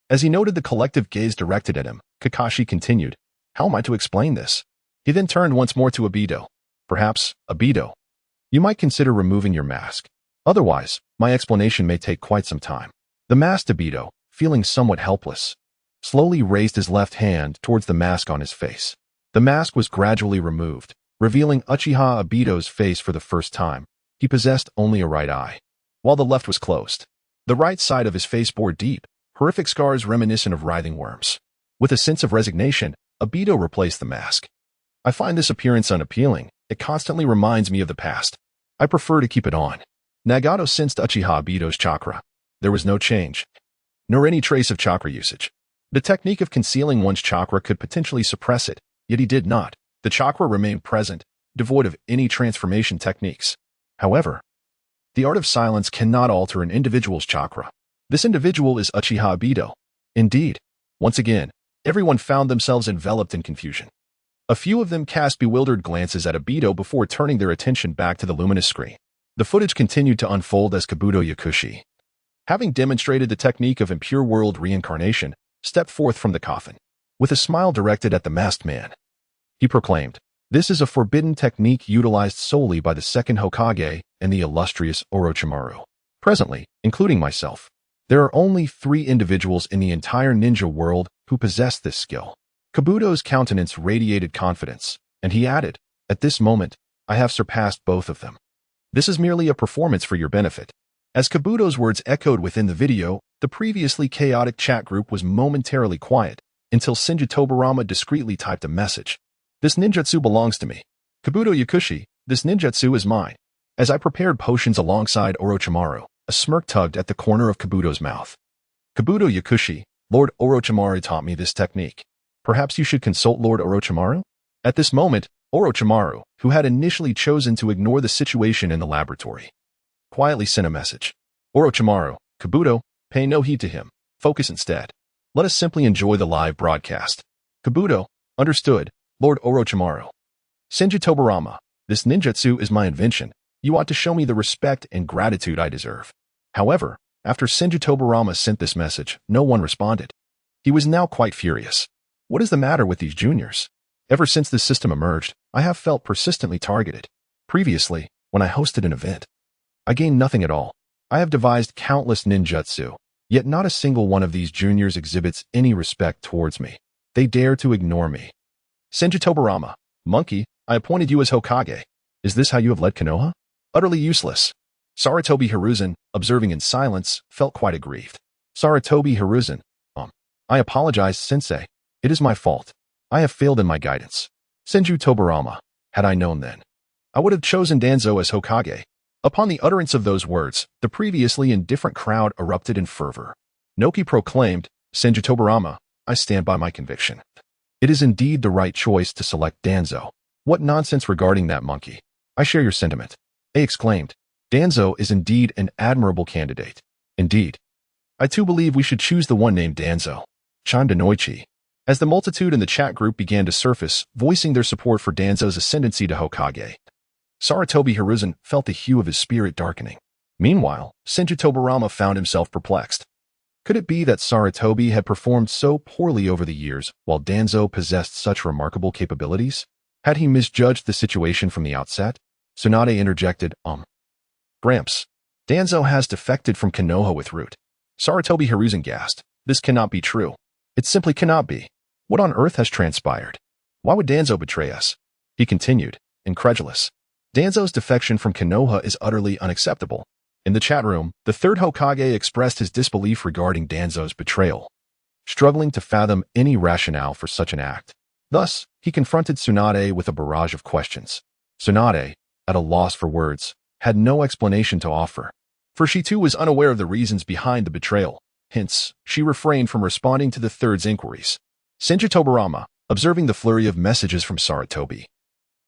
As he noted the collective gaze directed at him, Kakashi continued, "How am I to explain this?" He then turned once more to Obito. "Perhaps, Obito, you might consider removing your mask. Otherwise, my explanation may take quite some time." The masked Obito, feeling somewhat helpless, slowly raised his left hand towards the mask on his face. The mask was gradually removed, revealing Uchiha Obito's face for the first time. He possessed only a right eye, while the left was closed. The right side of his face bore deep, horrific scars reminiscent of writhing worms. With a sense of resignation, Obito replaced the mask. "I find this appearance unappealing. It constantly reminds me of the past. I prefer to keep it on." Nagato sensed Uchiha Obito's chakra. There was no change, nor any trace of chakra usage. The technique of concealing one's chakra could potentially suppress it, yet he did not. The chakra remained present, devoid of any transformation techniques. However, the art of silence cannot alter an individual's chakra. This individual is Uchiha Obito. Indeed, once again, everyone found themselves enveloped in confusion. A few of them cast bewildered glances at Obito before turning their attention back to the luminous screen. The footage continued to unfold as Kabuto Yakushi, having demonstrated the technique of impure world reincarnation, stepped forth from the coffin. With a smile directed at the masked man, he proclaimed, "This is a forbidden technique utilized solely by the second Hokage and the illustrious Orochimaru. Presently, including myself, there are only 3 individuals in the entire ninja world who possess this skill." Kabuto's countenance radiated confidence, and he added, "At this moment, I have surpassed both of them. This is merely a performance for your benefit." As Kabuto's words echoed within the video, the previously chaotic chat group was momentarily quiet, until Senju Tobirama discreetly typed a message. "This ninjutsu belongs to me. Kabuto Yakushi, this ninjutsu is mine." As I prepared potions alongside Orochimaru, a smirk tugged at the corner of Kabuto's mouth. "Kabuto Yakushi, Lord Orochimaru taught me this technique. Perhaps you should consult Lord Orochimaru?" At this moment, Orochimaru, who had initially chosen to ignore the situation in the laboratory, quietly sent a message. "Orochimaru, Kabuto, pay no heed to him. Focus instead. Let us simply enjoy the live broadcast." Kabuto, "Understood, Lord Orochimaru." Senju Tobirama, "This ninjutsu is my invention. You ought to show me the respect and gratitude I deserve." However, after Senju Tobirama sent this message, no one responded. He was now quite furious. What is the matter with these juniors? Ever since this system emerged, I have felt persistently targeted. Previously, when I hosted an event, I gained nothing at all. I have devised countless ninjutsu, yet not a single one of these juniors exhibits any respect towards me. They dare to ignore me. Senju Tobirama, "Monkey, I appointed you as Hokage. Is this how you have led Konoha? Utterly useless." Sarutobi Hiruzen, observing in silence, felt quite aggrieved. Sarutobi Hiruzen, "I apologize, sensei. It is my fault. I have failed in my guidance." Senju Tobirama, "Had I known then, I would have chosen Danzo as Hokage." Upon the utterance of those words, the previously indifferent crowd erupted in fervor. Noki proclaimed, "Senju Tobirama, I stand by my conviction. It is indeed the right choice to select Danzo." "What nonsense regarding that monkey. I share your sentiment." A exclaimed, Danzo is indeed an admirable candidate. Indeed. I too believe we should choose the one named Danzo, chimed in Noichi. As the multitude in the chat group began to surface, voicing their support for Danzo's ascendancy to Hokage. Sarutobi Hiruzen felt the hue of his spirit darkening. Meanwhile, Senju Tobirama found himself perplexed. Could it be that Sarutobi had performed so poorly over the years, while Danzo possessed such remarkable capabilities? Had he misjudged the situation from the outset? Tsunade interjected, Gramps, Danzo has defected from Konoha with Root. Sarutobi Hiruzen gasped. This cannot be true. It simply cannot be. What on earth has transpired? Why would Danzo betray us? He continued, incredulous. Danzo's defection from Konoha is utterly unacceptable. In the chat room, the third Hokage expressed his disbelief regarding Danzo's betrayal, struggling to fathom any rationale for such an act. Thus, he confronted Tsunade with a barrage of questions. Tsunade, at a loss for words, had no explanation to offer, for she too was unaware of the reasons behind the betrayal. Hence, she refrained from responding to the third's inquiries. Senju Tobirama, observing the flurry of messages from Sarutobi,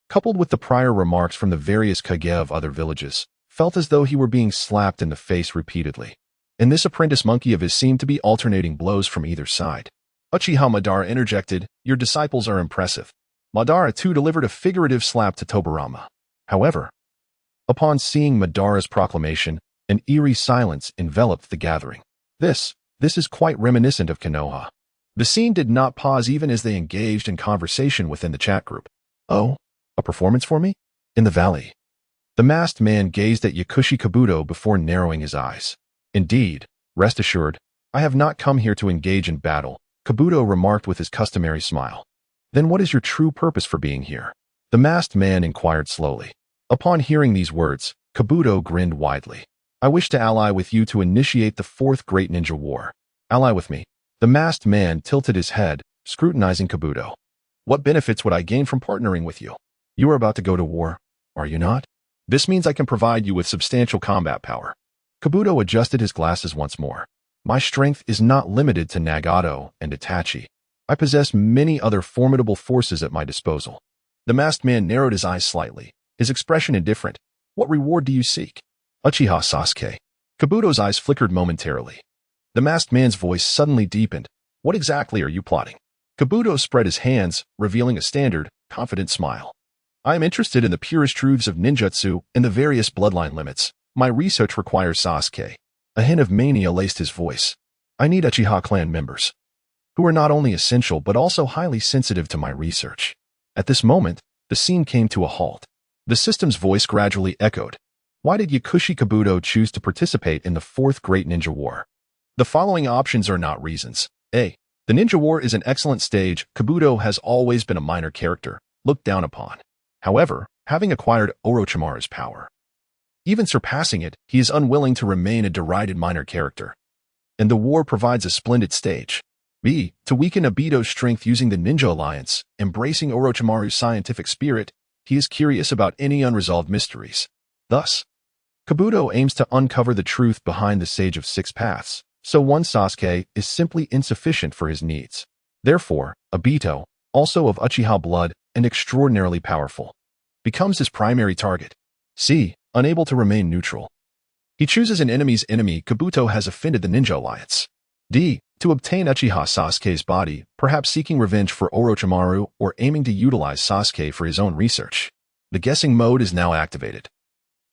coupled with the prior remarks from the various Kage of other villages, felt as though he were being slapped in the face repeatedly. And this apprentice monkey of his seemed to be alternating blows from either side. Uchiha Madara interjected, your disciples are impressive. Madara too delivered a figurative slap to Tobirama. However, upon seeing Madara's proclamation, an eerie silence enveloped the gathering. This is quite reminiscent of Konoha. The scene did not pause even as they engaged in conversation within the chat group. Oh, a performance for me? In the valley. The masked man gazed at Yakushi Kabuto before narrowing his eyes. Indeed, rest assured, I have not come here to engage in battle, Kabuto remarked with his customary smile. Then what is your true purpose for being here? The masked man inquired slowly. Upon hearing these words, Kabuto grinned widely. I wish to ally with you to initiate the fourth great ninja war. Ally with me. The masked man tilted his head, scrutinizing Kabuto. What benefits would I gain from partnering with you? You are about to go to war, are you not? This means I can provide you with substantial combat power. Kabuto adjusted his glasses once more. My strength is not limited to Nagato and Itachi. I possess many other formidable forces at my disposal. The masked man narrowed his eyes slightly, his expression indifferent. What reward do you seek? Uchiha Sasuke. Kabuto's eyes flickered momentarily. The masked man's voice suddenly deepened. What exactly are you plotting? Kabuto spread his hands, revealing a standard, confident smile. I am interested in the purest truths of ninjutsu and the various bloodline limits. My research requires Sasuke. A hint of mania laced his voice. I need Uchiha clan members, who are not only essential but also highly sensitive to my research. At this moment, the scene came to a halt. The system's voice gradually echoed. Why did Yakushi Kabuto choose to participate in the fourth great ninja war? The following options are not reasons. A. The ninja war is an excellent stage. Kabuto has always been a minor character, looked down upon. However, having acquired Orochimaru's power, even surpassing it, he is unwilling to remain a derided minor character. And the war provides a splendid stage. B. To weaken Obito's strength using the Ninja Alliance, embracing Orochimaru's scientific spirit, he is curious about any unresolved mysteries. Thus, Kabuto aims to uncover the truth behind the Sage of Six Paths, so one Sasuke is simply insufficient for his needs. Therefore, Obito, also of Uchiha blood and extraordinarily powerful, becomes his primary target. C. Unable to remain neutral. He chooses an enemy's enemy. Kabuto has offended the Ninja Alliance. D. To obtain Uchiha Sasuke's body, perhaps seeking revenge for Orochimaru or aiming to utilize Sasuke for his own research. The guessing mode is now activated,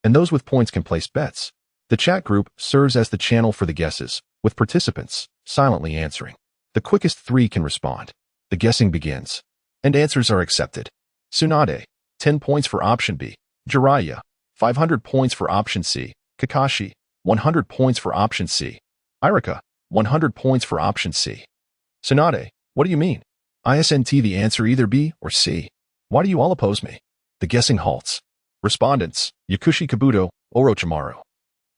and those with points can place bets. The chat group serves as the channel for the guesses, with participants silently answering. The quickest three can respond. The guessing begins, and answers are accepted. Tsunade, 10 points for option B. Jiraiya, 500 points for option C. Kakashi, 100 points for option C. Irika, 100 points for option C. Tsunade, what do you mean? ISNT the answer either B or C. Why do you all oppose me? The guessing halts. Respondents, Yakushi Kabuto, Orochimaru.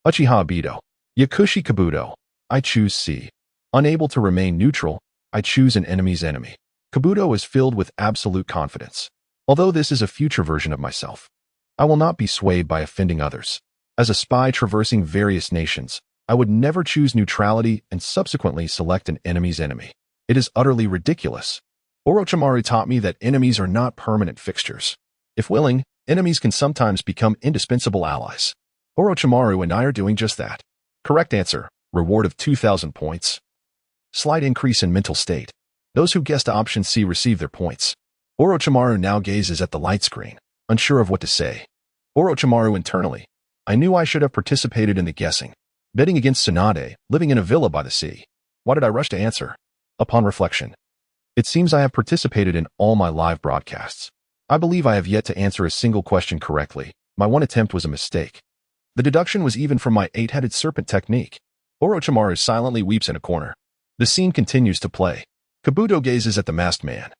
Uchiha Obito. Yakushi Kabuto. I choose C. Unable to remain neutral, I choose an enemy's enemy. Kabuto is filled with absolute confidence. Although this is a future version of myself, I will not be swayed by offending others. As a spy traversing various nations, I would never choose neutrality and subsequently select an enemy's enemy. It is utterly ridiculous. Orochimaru taught me that enemies are not permanent fixtures. If willing, enemies can sometimes become indispensable allies. Orochimaru and I are doing just that. Correct answer. Reward of 2,000 points. Slight increase in mental state. Those who guessed option C receive their points. Orochimaru now gazes at the light screen, unsure of what to say. Orochimaru internally. I knew I should have participated in the guessing. Betting against Tsunade, living in a villa by the sea. Why did I rush to answer? Upon reflection. It seems I have participated in all my live broadcasts. I believe I have yet to answer a single question correctly. My one attempt was a mistake. The deduction was even from my eight-headed serpent technique. Orochimaru silently weeps in a corner. The scene continues to play. Kabuto gazes at the masked man.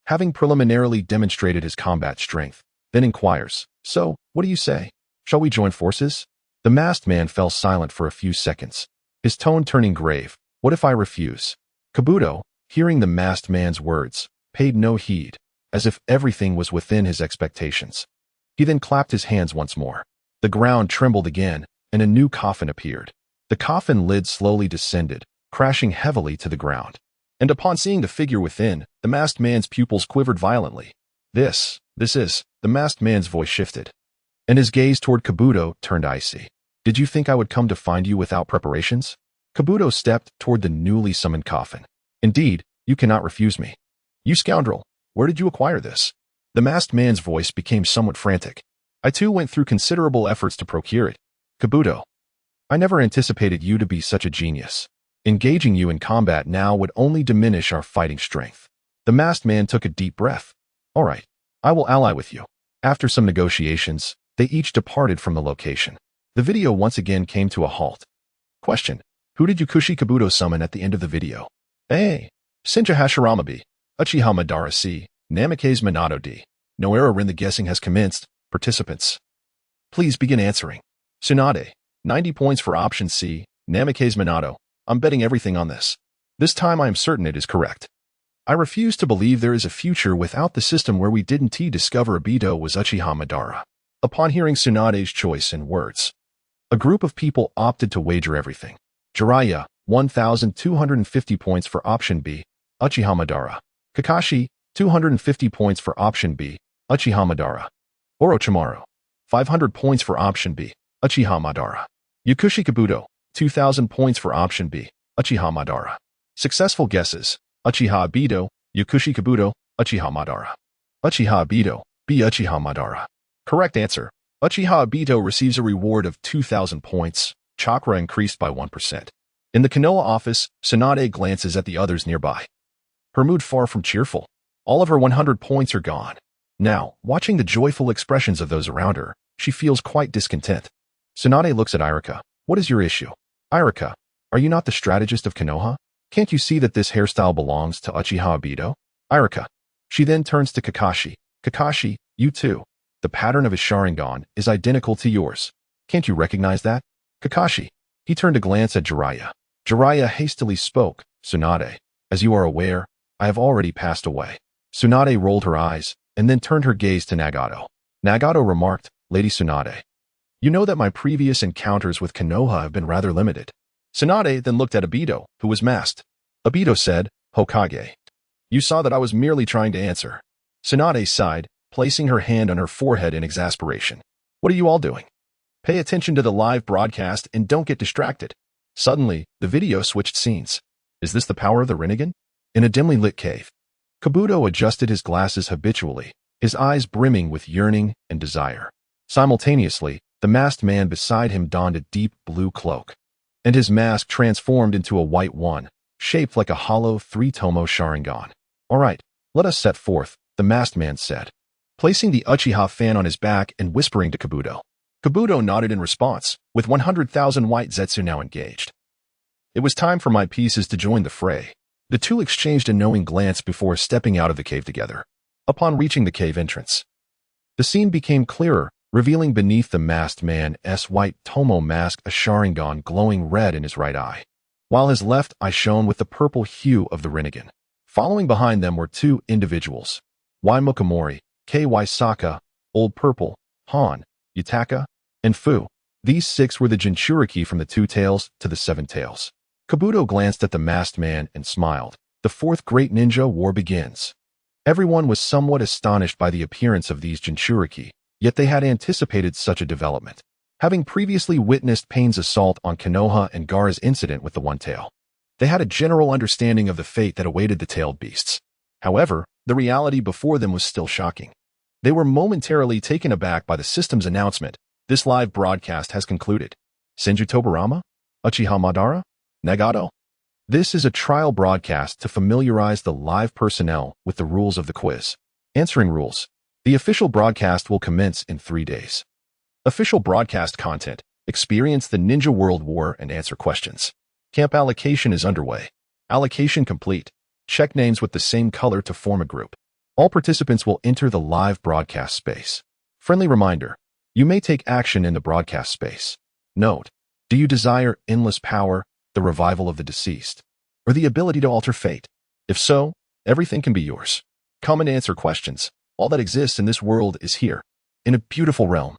Having preliminarily demonstrated his combat strength, then inquires, so, what do you say? Shall we join forces? The masked man fell silent for a few seconds, his tone turning grave. What if I refuse? Kabuto, hearing the masked man's words, paid no heed, as if everything was within his expectations. He then clapped his hands once more. The ground trembled again, and a new coffin appeared. The coffin lid slowly descended, crashing heavily to the ground. And upon seeing the figure within, the masked man's pupils quivered violently. This is, the masked man's voice shifted. And his gaze toward Kabuto turned icy. Did you think I would come to find you without preparations? Kabuto stepped toward the newly summoned coffin. Indeed, you cannot refuse me. You scoundrel, where did you acquire this? The masked man's voice became somewhat frantic. I too went through considerable efforts to procure it. Kabuto, I never anticipated you to be such a genius. Engaging you in combat now would only diminish our fighting strength. The masked man took a deep breath. All right, I will ally with you. After some negotiations, they each departed from the location. The video once again came to a halt. Question. Who did Yukushi Kabuto summon at the end of the video? A. Senju Hashirama. Uchiha Madara C. Namikaze Minato D. No error in the guessing has commenced. Participants, please begin answering. Tsunade, 90 points for option C. Namikaze Minato. I'm betting everything on this. This time I am certain it is correct. I refuse to believe there is a future without the system where we didn't discover Obito was Uchiha Madara. Upon hearing Tsunade's choice and words, a group of people opted to wager everything. Jiraiya, 1,250 points for option B. Uchiha Madara. Kakashi, 250 points for option B. Uchiha Madara. Orochimaru, 500 points for option B. Uchiha Madara. Yukushi Kabuto, 2,000 points for option B. Uchiha Madara. Successful guesses. Uchiha Obito, Yukushi Kabuto, Uchiha Madara. Uchiha Obito, B. Uchiha Madara. Correct answer. Uchiha Obito receives a reward of 2,000 points. Chakra increased by 1%. In the Konoha office, Tsunade glances at the others nearby. Her mood far from cheerful. All of her 100 points are gone. Now, watching the joyful expressions of those around her, she feels quite discontent. Tsunade looks at Irika. What is your issue? Irika, are you not the strategist of Konoha? Can't you see that this hairstyle belongs to Uchiha Obito? Irika. She then turns to Kakashi. Kakashi, you too. The pattern of his Sharingan is identical to yours. Can't you recognize that? Kakashi. He turned to glance at Jiraiya. Jiraiya hastily spoke. Tsunade, as you are aware, I have already passed away. Tsunade rolled her eyes, and then turned her gaze to Nagato. Nagato remarked, Lady Tsunade, you know that my previous encounters with Konoha have been rather limited. Tsunade then looked at Obito, who was masked. Obito said, Hokage. You saw that I was merely trying to answer. Tsunade sighed, placing her hand on her forehead in exasperation. What are you all doing? Pay attention to the live broadcast and don't get distracted. Suddenly, the video switched scenes. Is this the power of the Rinnegan? In a dimly lit cave, Kabuto adjusted his glasses habitually, his eyes brimming with yearning and desire. Simultaneously, the masked man beside him donned a deep blue cloak, and his mask transformed into a white one, shaped like a hollow three-tomo Sharingan. All right, let us set forth, the masked man said, placing the Uchiha fan on his back and whispering to Kabuto. Kabuto nodded in response, with 100,000 white Zetsu now engaged. It was time for my pieces to join the fray. The two exchanged a knowing glance before stepping out of the cave together. Upon reaching the cave entrance, the scene became clearer, revealing beneath the masked man's white tomo mask a Sharingan glowing red in his right eye, while his left eye shone with the purple hue of the Rinnegan. Following behind them were two individuals, Y. Mukamori, K.Y. Saka, Old Purple, Han, Yutaka, and Fu. These six were the Jinchuriki from the Two Tails to the Seven Tails. Kabuto glanced at the masked man and smiled. The fourth great ninja war begins. Everyone was somewhat astonished by the appearance of these Jinchuriki, yet they had anticipated such a development. having previously witnessed Pain's assault on Konoha and Gaara's incident with the One Tail. They had a general understanding of the fate that awaited the tailed beasts. However, the reality before them was still shocking. They were momentarily taken aback by the system's announcement. This live broadcast has concluded. Senju Tobirama? Uchiha Madara? Nagato? This is a trial broadcast to familiarize the live personnel with the rules of the quiz. Answering rules. The official broadcast will commence in 3 days. Official broadcast content. Experience the Ninja World War and answer questions. Camp allocation is underway. Allocation complete. Check names with the same color to form a group. All participants will enter the live broadcast space. Friendly reminder. You may take action in the broadcast space. Note. Do you desire endless power, the revival of the deceased, or the ability to alter fate? If so, everything can be yours. Come and answer questions. All that exists in this world is here. In a beautiful realm.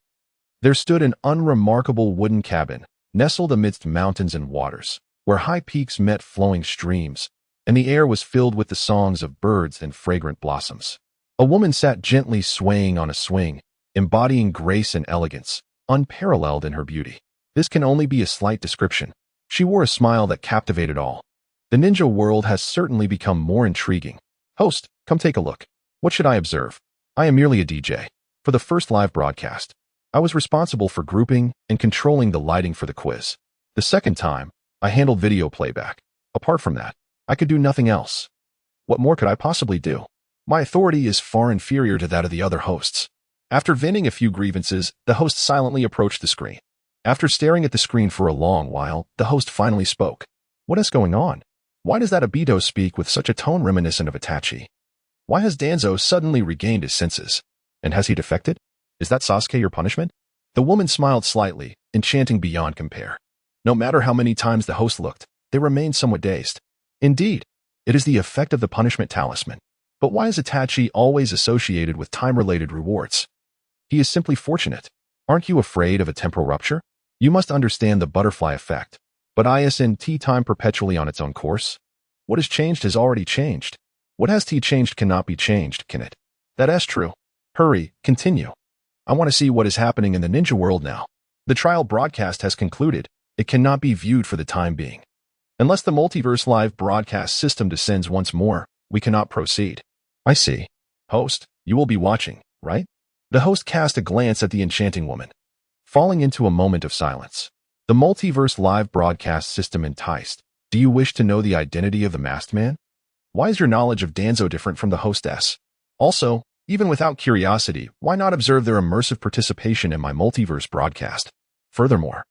There stood an unremarkable wooden cabin, nestled amidst mountains and waters, where high peaks met flowing streams, and the air was filled with the songs of birds and fragrant blossoms. A woman sat gently swaying on a swing, embodying grace and elegance, unparalleled in her beauty. This can only be a slight description. She wore a smile that captivated all. The ninja world has certainly become more intriguing. Host, come take a look. What should I observe? I am merely a DJ. For the first live broadcast, I was responsible for grouping and controlling the lighting for the quiz. The second time, I handled video playback. Apart from that, I could do nothing else. What more could I possibly do? My authority is far inferior to that of the other hosts. After venting a few grievances, the host silently approached the screen. After staring at the screen for a long while, the host finally spoke. What is going on? Why does that Obito speak with such a tone reminiscent of Itachi? Why has Danzo suddenly regained his senses? And has he defected? Is that Sasuke your punishment? The woman smiled slightly, enchanting beyond compare. No matter how many times the host looked, they remained somewhat dazed. Indeed, it is the effect of the punishment talisman. But why is Itachi always associated with time-related rewards? He is simply fortunate. Aren't you afraid of a temporal rupture? You must understand the butterfly effect. But isn't time perpetually on its own course? What has changed has already changed. What has changed cannot be changed, can it? That is true. Hurry, continue. I want to see what is happening in the ninja world now. The trial broadcast has concluded. It cannot be viewed for the time being. Unless the Multiverse live broadcast system descends once more, we cannot proceed. I see. Host, you will be watching, right? The host cast a glance at the enchanting woman, falling into a moment of silence. The Multiverse live broadcast system enticed. Do you wish to know the identity of the masked man? Why is your knowledge of Danzo different from the hostess? Also, even without curiosity, why not observe their immersive participation in my Multiverse broadcast? Furthermore,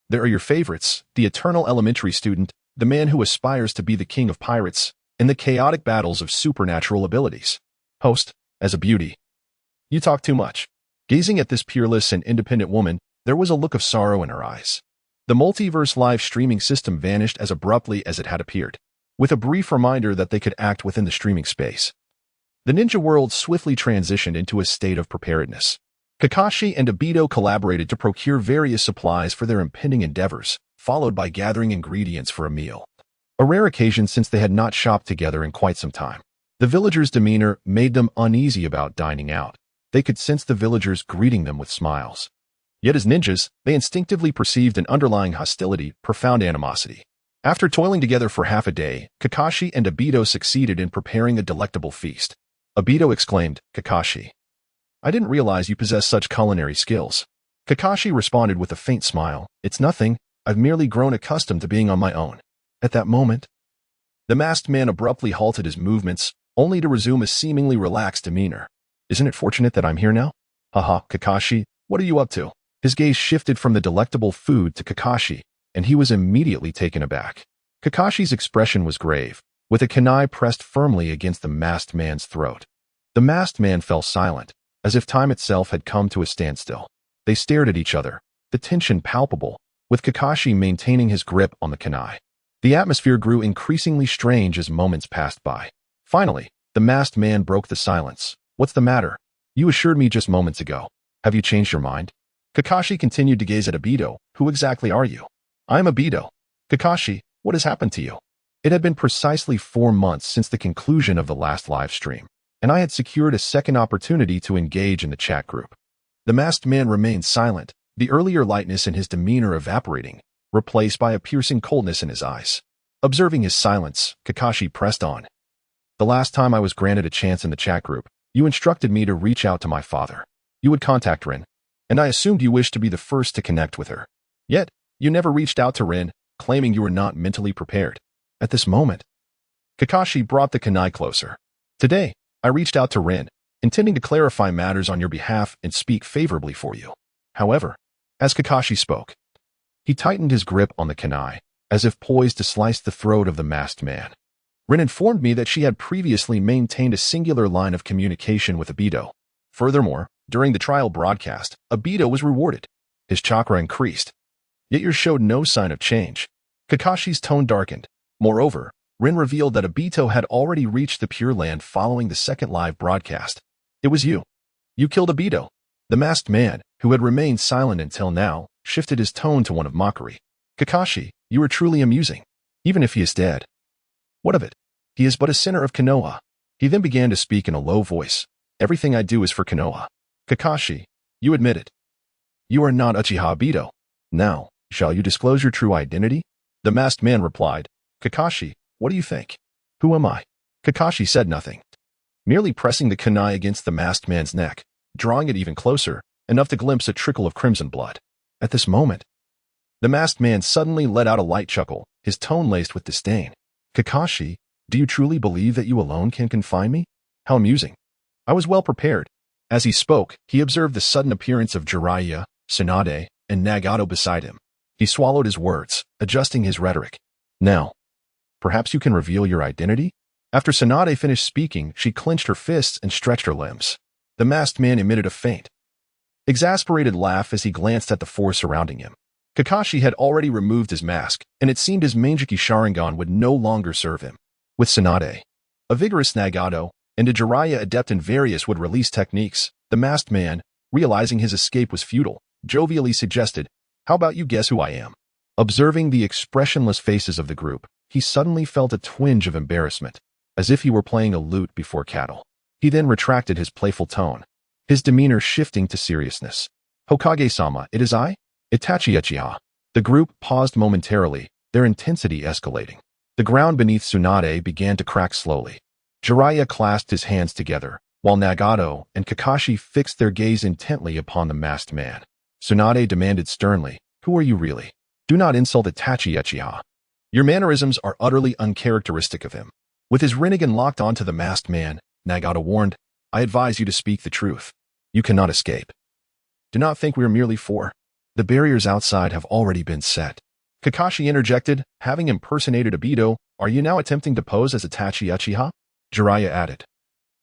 there are your favorites, the eternal elementary student, the man who aspires to be the king of pirates, and the chaotic battles of supernatural abilities. Host, as a beauty. You talk too much. Gazing at this peerless and independent woman, there was a look of sorrow in her eyes. The Multiverse live streaming system vanished as abruptly as it had appeared, with a brief reminder that they could act within the streaming space. The ninja world swiftly transitioned into a state of preparedness. Kakashi and Obito collaborated to procure various supplies for their impending endeavors, followed by gathering ingredients for a meal. A rare occasion since they had not shopped together in quite some time. The villagers' demeanor made them uneasy about dining out. They could sense the villagers greeting them with smiles. Yet as ninjas, they instinctively perceived an underlying hostility, profound animosity. After toiling together for half a day, Kakashi and Obito succeeded in preparing a delectable feast. Obito exclaimed, Kakashi, I didn't realize you possess such culinary skills. Kakashi responded with a faint smile. It's nothing. I've merely grown accustomed to being on my own. At that moment, the masked man abruptly halted his movements, only to resume a seemingly relaxed demeanor. Isn't it fortunate that I'm here now? Haha, Kakashi, what are you up to? His gaze shifted from the delectable food to Kakashi, and he was immediately taken aback. Kakashi's expression was grave, with a kunai pressed firmly against the masked man's throat. The masked man fell silent, as if time itself had come to a standstill. They stared at each other, the tension palpable, with Kakashi maintaining his grip on the kunai. The atmosphere grew increasingly strange as moments passed by. Finally, the masked man broke the silence. What's the matter? You assured me just moments ago. Have you changed your mind? Kakashi continued to gaze at Obito. Who exactly are you? I'm Obito. Kakashi, what has happened to you? It had been precisely 4 months since the conclusion of the last live stream, and I had secured a second opportunity to engage in the chat group. The masked man remained silent, the earlier lightness in his demeanor evaporating, replaced by a piercing coldness in his eyes. Observing his silence, Kakashi pressed on. The last time I was granted a chance in the chat group, you instructed me to reach out to my father. You would contact Rin, and I assumed you wished to be the first to connect with her. Yet, you never reached out to Rin, claiming you were not mentally prepared. At this moment, Kakashi brought the kunai closer. Today, I reached out to Rin, intending to clarify matters on your behalf and speak favorably for you. However, as Kakashi spoke, he tightened his grip on the kunai, as if poised to slice the throat of the masked man. Rin informed me that she had previously maintained a singular line of communication with Obito. Furthermore, during the trial broadcast, Obito was rewarded. His chakra increased. Yet yours showed no sign of change. Kakashi's tone darkened. Moreover, Rin revealed that Obito had already reached the Pure Land following the second live broadcast. It was you. You killed Obito. The masked man, who had remained silent until now, shifted his tone to one of mockery. Kakashi, you are truly amusing. Even if he is dead. What of it? He is but a sinner of Konoha. He then began to speak in a low voice. Everything I do is for Konoha. Kakashi, you admit it. You are not Uchiha Obito. Now, shall you disclose your true identity? The masked man replied. Kakashi, what do you think? Who am I? Kakashi said nothing, merely pressing the kunai against the masked man's neck, drawing it even closer, enough to glimpse a trickle of crimson blood. At this moment, the masked man suddenly let out a light chuckle, his tone laced with disdain. Kakashi, do you truly believe that you alone can confine me? How amusing. I was well prepared. As he spoke, he observed the sudden appearance of Jiraiya, Tsunade, and Nagato beside him. He swallowed his words, adjusting his rhetoric. Now, perhaps you can reveal your identity? After Tsunade finished speaking, she clenched her fists and stretched her limbs. The masked man emitted a faint, exasperated laugh as he glanced at the force surrounding him. Kakashi had already removed his mask, and it seemed his Manjiki Sharingan would no longer serve him. With Tsunade, a vigorous Nagato, and a Jiraiya adept in various would release techniques, the masked man, realizing his escape was futile, jovially suggested, how about you guess who I am? Observing the expressionless faces of the group, he suddenly felt a twinge of embarrassment, as if he were playing a lute before cattle. He then retracted his playful tone, his demeanor shifting to seriousness. Hokage-sama, it is I? Itachi Uchiha. The group paused momentarily, their intensity escalating. The ground beneath Tsunade began to crack slowly. Jiraiya clasped his hands together, while Nagato and Kakashi fixed their gaze intently upon the masked man. Tsunade demanded sternly, who are you really? Do not insult Itachi Uchiha. Your mannerisms are utterly uncharacteristic of him. With his Rinnegan locked onto the masked man, Nagato warned, I advise you to speak the truth. You cannot escape. Do not think we are merely four. The barriers outside have already been set. Kakashi interjected, having impersonated Obito, are you now attempting to pose as Itachi Uchiha? Jiraiya added,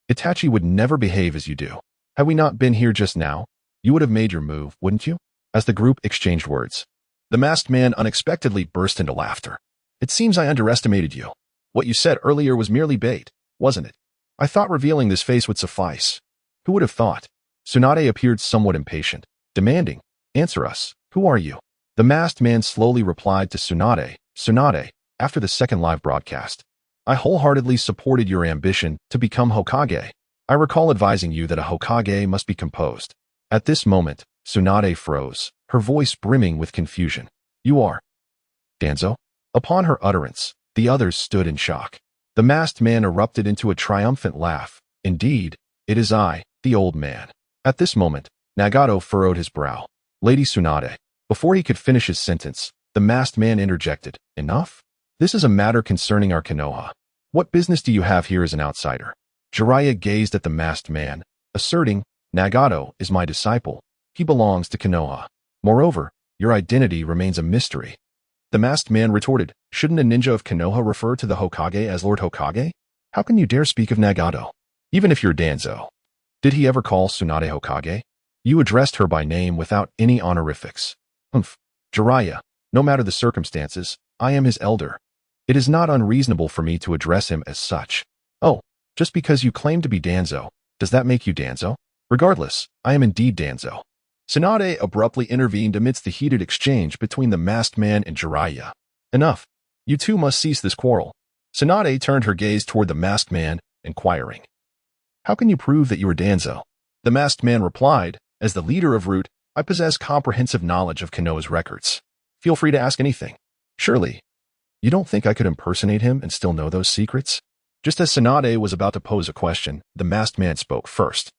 Itachi would never behave as you do. Had we not been here just now, you would have made your move, wouldn't you? As the group exchanged words, the masked man unexpectedly burst into laughter. It seems I underestimated you. What you said earlier was merely bait, wasn't it? I thought revealing this face would suffice. Who would have thought? Tsunade appeared somewhat impatient, demanding, answer us, who are you? The masked man slowly replied to Tsunade, after the second live broadcast. I wholeheartedly supported your ambition to become Hokage. I recall advising you that a Hokage must be composed. At this moment, Tsunade froze, her voice brimming with confusion. You are Danzo? Upon her utterance, the others stood in shock. The masked man erupted into a triumphant laugh. Indeed, it is I, the old man. At this moment, Nagato furrowed his brow. Lady Tsunade. Before he could finish his sentence, the masked man interjected. Enough? This is a matter concerning our Konoha. What business do you have here as an outsider? Jiraiya gazed at the masked man, asserting, Nagato is my disciple. He belongs to Konoha. Moreover, your identity remains a mystery. The masked man retorted, shouldn't a ninja of Konoha refer to the Hokage as Lord Hokage? How can you dare speak of Nagato? Even if you're Danzo. Did he ever call Tsunade Hokage? You addressed her by name without any honorifics. Jiraiya, no matter the circumstances, I am his elder. It is not unreasonable for me to address him as such. Oh, just because you claim to be Danzo, does that make you Danzo? Regardless, I am indeed Danzo. Tsunade abruptly intervened amidst the heated exchange between the masked man and Jiraiya. Enough. You two must cease this quarrel. Tsunade turned her gaze toward the masked man, inquiring, how can you prove that you are Danzo? The masked man replied, as the leader of Root, I possess comprehensive knowledge of Konoha's records. Feel free to ask anything. Surely, you don't think I could impersonate him and still know those secrets? Just as Tsunade was about to pose a question, the masked man spoke first.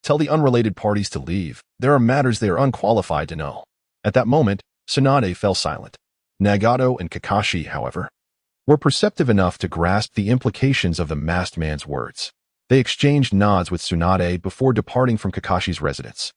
Tell the unrelated parties to leave. There are matters they are unqualified to know. At that moment, Tsunade fell silent. Nagato and Kakashi, however, were perceptive enough to grasp the implications of the masked man's words. They exchanged nods with Tsunade before departing from Kakashi's residence.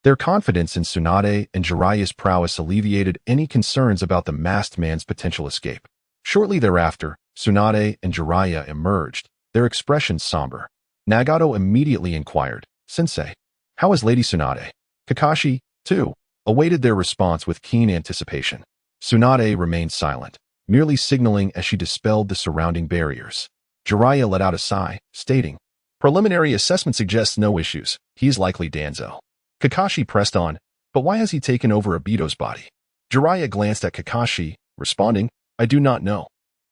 Their confidence in Tsunade and Jiraiya's prowess alleviated any concerns about the masked man's potential escape. Shortly thereafter, Tsunade and Jiraiya emerged, their expressions somber. Nagato immediately inquired, "Sensei, how is Lady Tsunade?" Kakashi, too, awaited their response with keen anticipation. Tsunade remained silent, merely signaling as she dispelled the surrounding barriers. Jiraiya let out a sigh, stating, "Preliminary assessment suggests no issues. He is likely Danzo." Kakashi pressed on, "But why has he taken over Obito's body?" Jiraiya glanced at Kakashi, responding, "I do not know."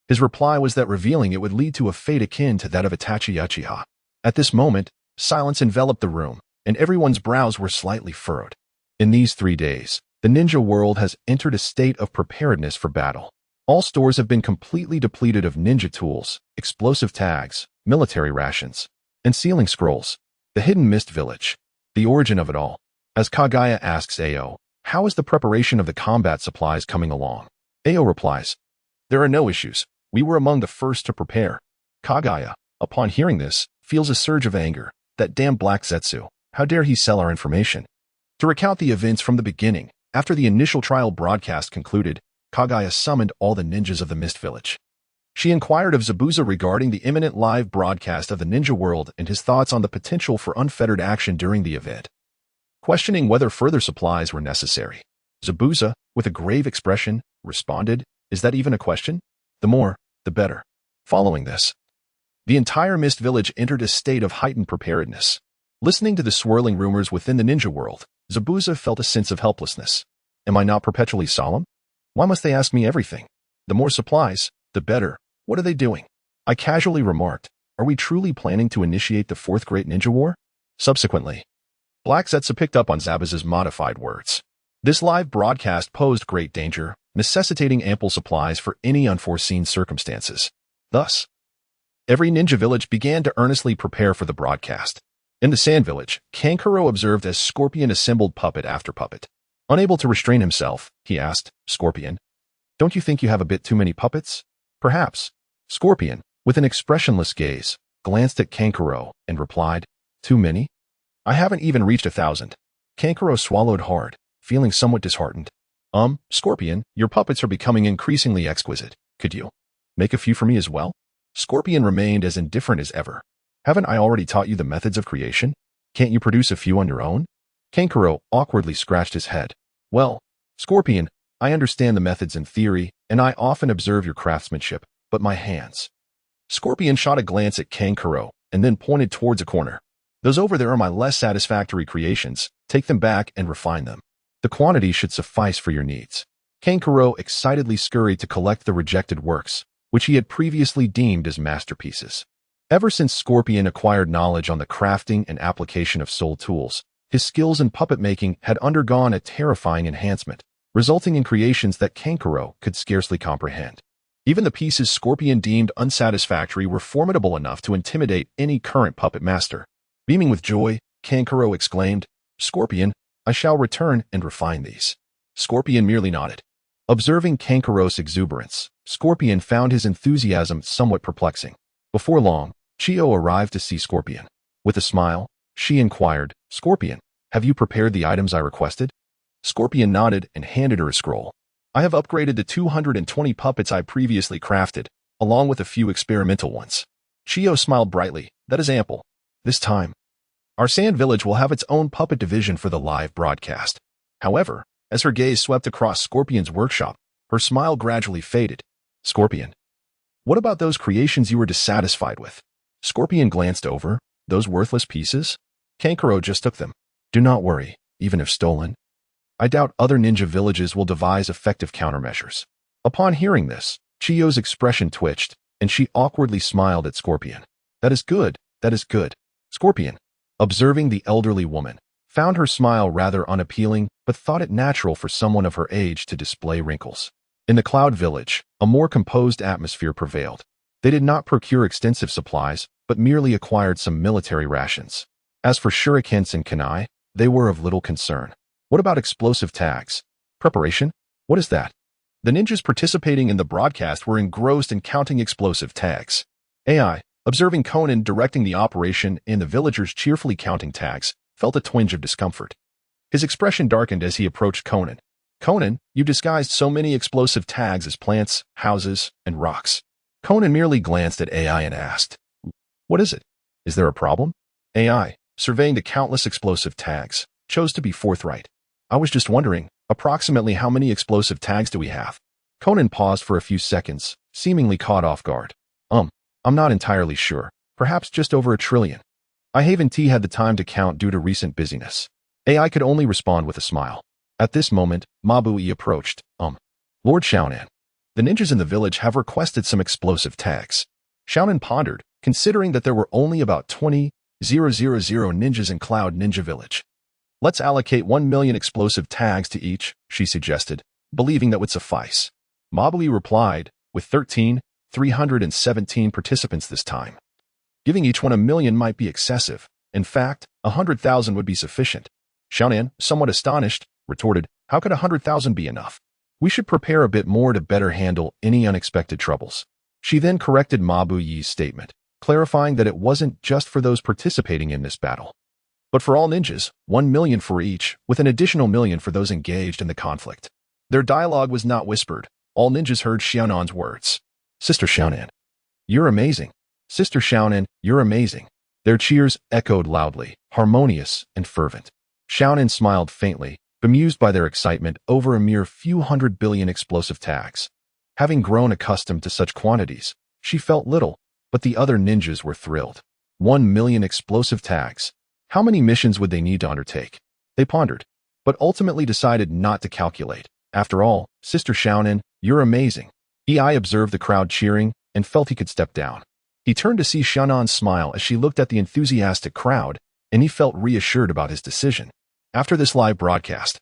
His reply was that revealing it would lead to a fate akin to that of Itachi Uchiha. At this moment, silence enveloped the room, and everyone's brows were slightly furrowed. In these 3 days, the ninja world has entered a state of preparedness for battle. All stores have been completely depleted of ninja tools, explosive tags, military rations, and sealing scrolls. The Hidden Mist Village. The origin of it all. As Kaguya asks Ao, "How is the preparation of the combat supplies coming along?" Ao replies, "There are no issues. We were among the first to prepare." Kaguya, upon hearing this, feels a surge of anger. That damn Black Zetsu. How dare he sell our information? To recount the events from the beginning, after the initial trial broadcast concluded, Kaguya summoned all the ninjas of the Mist Village. She inquired of Zabuza regarding the imminent live broadcast of the ninja world and his thoughts on the potential for unfettered action during the event. Questioning whether further supplies were necessary, Zabuza, with a grave expression, responded, "Is that even a question? The more, the better." Following this, the entire Mist Village entered a state of heightened preparedness. Listening to the swirling rumors within the ninja world, Zabuza felt a sense of helplessness. Am I not perpetually solemn? Why must they ask me everything? The more supplies, the better. What are they doing? I casually remarked, "Are we truly planning to initiate the Fourth Great Ninja War?" Subsequently, Black Zetsu picked up on Zabuza's modified words. This live broadcast posed great danger, necessitating ample supplies for any unforeseen circumstances. Thus, every ninja village began to earnestly prepare for the broadcast. In the Sand Village, Kankuro observed as Scorpion assembled puppet after puppet. Unable to restrain himself, he asked, "Scorpion, don't you think you have a bit too many puppets?" "Perhaps." Scorpion, with an expressionless gaze, glanced at Kankuro and replied, "Too many? I haven't even reached 1,000. Kankuro swallowed hard, feeling somewhat disheartened. Scorpion, your puppets are becoming increasingly exquisite. Could you make a few for me as well?" Scorpion remained as indifferent as ever. "Haven't I already taught you the methods of creation? Can't you produce a few on your own?" Kankuro awkwardly scratched his head. "Well, Scorpion, I understand the methods in theory, and I often observe your craftsmanship, but my hands." Scorpion shot a glance at Kankuro and then pointed towards a corner. "Those over there are my less satisfactory creations. Take them back and refine them. The quantity should suffice for your needs." Kankuro excitedly scurried to collect the rejected works, which he had previously deemed as masterpieces. Ever since Scorpion acquired knowledge on the crafting and application of soul tools, his skills in puppet making had undergone a terrifying enhancement, resulting in creations that Kankuro could scarcely comprehend. Even the pieces Scorpion deemed unsatisfactory were formidable enough to intimidate any current puppet master. Beaming with joy, Kankuro exclaimed, "Scorpion, I shall return and refine these." Scorpion merely nodded. Observing Kankuro's exuberance, Scorpion found his enthusiasm somewhat perplexing. Before long, Chio arrived to see Scorpion. With a smile, she inquired, "Scorpion, have you prepared the items I requested?" Scorpion nodded and handed her a scroll. "I have upgraded the 220 puppets I previously crafted, along with a few experimental ones." Chio smiled brightly. "That is ample. This time, our Sand Village will have its own puppet division for the live broadcast." However, as her gaze swept across Scorpion's workshop, her smile gradually faded. "Scorpion, what about those creations you were dissatisfied with?" Scorpion glanced over. "Those worthless pieces? Kankuro just took them. Do not worry, even if stolen. I doubt other ninja villages will devise effective countermeasures." Upon hearing this, Chio's expression twitched, and she awkwardly smiled at Scorpion. That is good. That is good." Scorpion, observing the elderly woman, found her smile rather unappealing but thought it natural for someone of her age to display wrinkles. In the Cloud Village, a more composed atmosphere prevailed. They did not procure extensive supplies, but merely acquired some military rations. As for shurikens and kunai, they were of little concern. What about explosive tags? Preparation? What is that? The ninjas participating in the broadcast were engrossed in counting explosive tags. AI, observing Conan directing the operation and the villagers cheerfully counting tags, felt a twinge of discomfort. His expression darkened as he approached Conan. Conan, you disguised so many explosive tags as plants, houses, and rocks. Conan merely glanced at AI and asked, "What is it? Is there a problem?" AI, surveying the countless explosive tags, chose to be forthright. "I was just wondering, approximately how many explosive tags do we have?" Conan paused for a few seconds, seemingly caught off guard. I'm not entirely sure. Perhaps just over 1 trillion. I haven't had the time to count due to recent busyness." AI could only respond with a smile. At this moment, Mabui approached. Lord Xiaonan, the ninjas in the village have requested some explosive tags." Xiaonan pondered, considering that there were only about 20,000 ninjas in Cloud Ninja Village. "Let's allocate 1 million explosive tags to each," she suggested, believing that would suffice. Mabui replied, "With 317 participants this time. Giving each one 1 million might be excessive. In fact, 100,000 would be sufficient." Xiaonan, somewhat astonished, retorted, "How could 100,000 be enough? We should prepare a bit more to better handle any unexpected troubles." She then corrected Mabuyi's statement, clarifying that it wasn't just for those participating in this battle, but for all ninjas, 1 million for each, with an additional 1 million for those engaged in the conflict. Their dialogue was not whispered. All ninjas heard Xiaonan's words. "Sister Xiaonan, you're amazing. Sister Xiaonan, you're amazing." Their cheers echoed loudly, harmonious and fervent. Xiaonan smiled faintly, bemused by their excitement over a mere few 100 billion explosive tags. Having grown accustomed to such quantities, she felt little, but the other ninjas were thrilled. 1 million explosive tags. How many missions would they need to undertake? They pondered, but ultimately decided not to calculate. After all, Sister Xiaonan, you're amazing. EI observed the crowd cheering and felt he could step down. He turned to see Xiaonan smile as she looked at the enthusiastic crowd, and he felt reassured about his decision. After this live broadcast,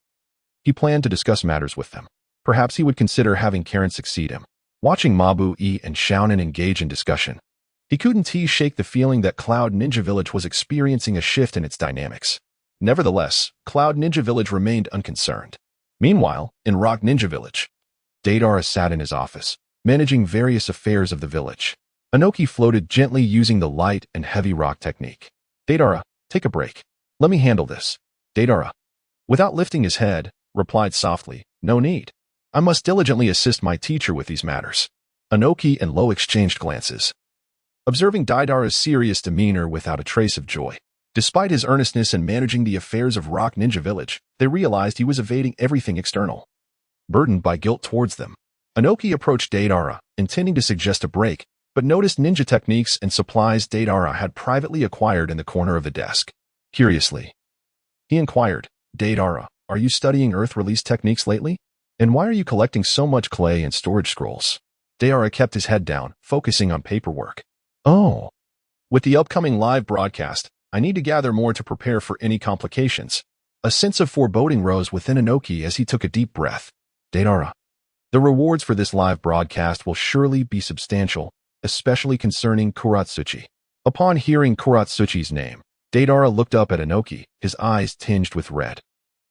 he planned to discuss matters with them. Perhaps he would consider having Karen succeed him. Watching Mabu-E and Xiaonan engage in discussion, he couldn't shake the feeling that Cloud Ninja Village was experiencing a shift in its dynamics. Nevertheless, Cloud Ninja Village remained unconcerned. Meanwhile, in Rock Ninja Village, Deidara sat in his office, managing various affairs of the village. Inoki floated gently using the light and heavy rock technique. "Deidara, take a break. Let me handle this." Deidara, without lifting his head, replied softly, "No need. I must diligently assist my teacher with these matters." Inoki and Lo exchanged glances, observing Deidara's serious demeanor without a trace of joy. Despite his earnestness in managing the affairs of Rock Ninja Village, they realized he was evading everything external, burdened by guilt towards them. Inoki approached Deidara, intending to suggest a break, but noticed ninja techniques and supplies Deidara had privately acquired in the corner of the desk. Curiously, he inquired, "Deidara, are you studying Earth release techniques lately? And why are you collecting so much clay and storage scrolls?" Deidara kept his head down, focusing on paperwork. "Oh, with the upcoming live broadcast, I need to gather more to prepare for any complications." A sense of foreboding rose within Inoki as he took a deep breath. "Deidara, the rewards for this live broadcast will surely be substantial, especially concerning Kuratsuchi." Upon hearing Kuratsuchi's name, Deidara looked up at Inoki, his eyes tinged with red.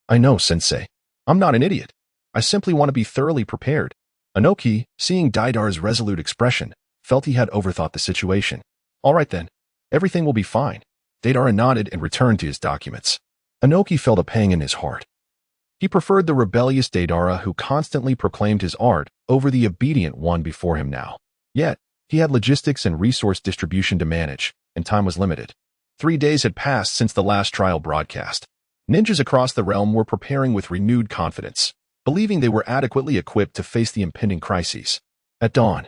"I know, sensei. I'm not an idiot. I simply want to be thoroughly prepared." Inoki, seeing Deidara's resolute expression, felt he had overthought the situation. "All right then. Everything will be fine." Deidara nodded and returned to his documents. Inoki felt a pang in his heart. He preferred the rebellious Deidara who constantly proclaimed his art over the obedient one before him now. Yet, he had logistics and resource distribution to manage, and time was limited. 3 days had passed since the last trial broadcast. Ninjas across the realm were preparing with renewed confidence, believing they were adequately equipped to face the impending crises. At dawn,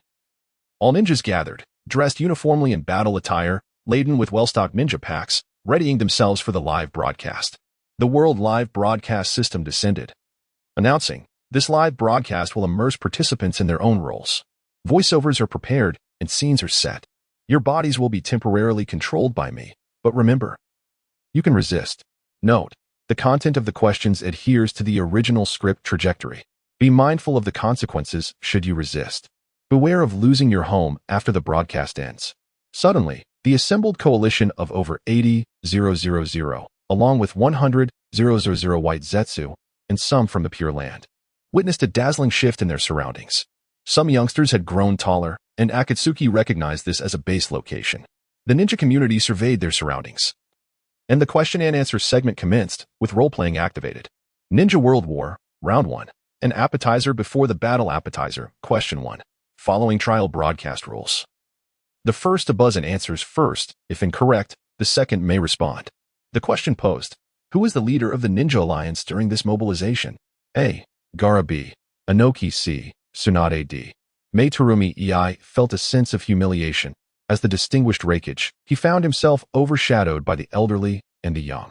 all ninjas gathered, dressed uniformly in battle attire, laden with well-stocked ninja packs, readying themselves for the live broadcast. The World Live Broadcast System descended, announcing, "This live broadcast will immerse participants in their own roles. Voiceovers are prepared and scenes are set. Your bodies will be temporarily controlled by me, but remember, you can resist. Note, The content of the questions adheres to the original script trajectory. Be mindful of the consequences should you resist. Beware of losing your home after the broadcast ends. Suddenly, the assembled coalition of over 80,000, along with 100,000 white Zetsu, and some from the Pure Land, witnessed a dazzling shift in their surroundings. Some youngsters had grown taller, and Akatsuki recognized this as a base location. The ninja community surveyed their surroundings, and the question and answer segment commenced, with role-playing activated. Ninja World War, Round 1. An appetizer before the battle appetizer, Question 1. Following trial broadcast rules. The first to buzz in answers first. If incorrect, the second may respond. The question posed: who is the leader of the Ninja Alliance during this mobilization? A. Gaara. B. Inoki. C. Tsunade. D. Meitarumi. Ei felt a sense of humiliation. As the distinguished Raikage, he found himself overshadowed by the elderly and the young.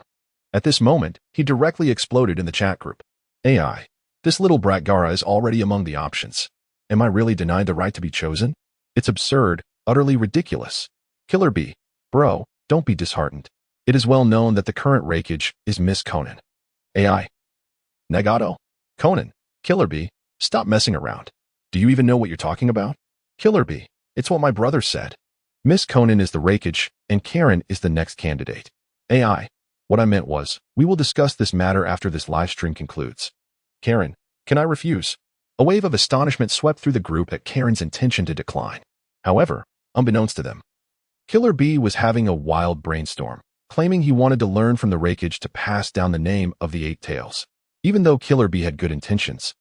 At this moment, he directly exploded in the chat group. AI. This little brat Gaara is already among the options. Am I really denied the right to be chosen? It's absurd, utterly ridiculous. Killer B. Bro, don't be disheartened. It is well known that the current Raikage is Miss Conan. AI. Nagato. Conan. Killer B. Stop messing around. Do you even know what you're talking about? Killer B. It's what my brother said. Miss Conan is the Raikage, and Karen is the next candidate. AI. What I meant was, we will discuss this matter after this live stream concludes. Karen. Can I refuse? A wave of astonishment swept through the group at Karen's intention to decline. However, unbeknownst to them, Killer B was having a wild brainstorm, claiming he wanted to learn from the Raikage to pass down the name of the Eight Tails. Even though Killer B had good intentions,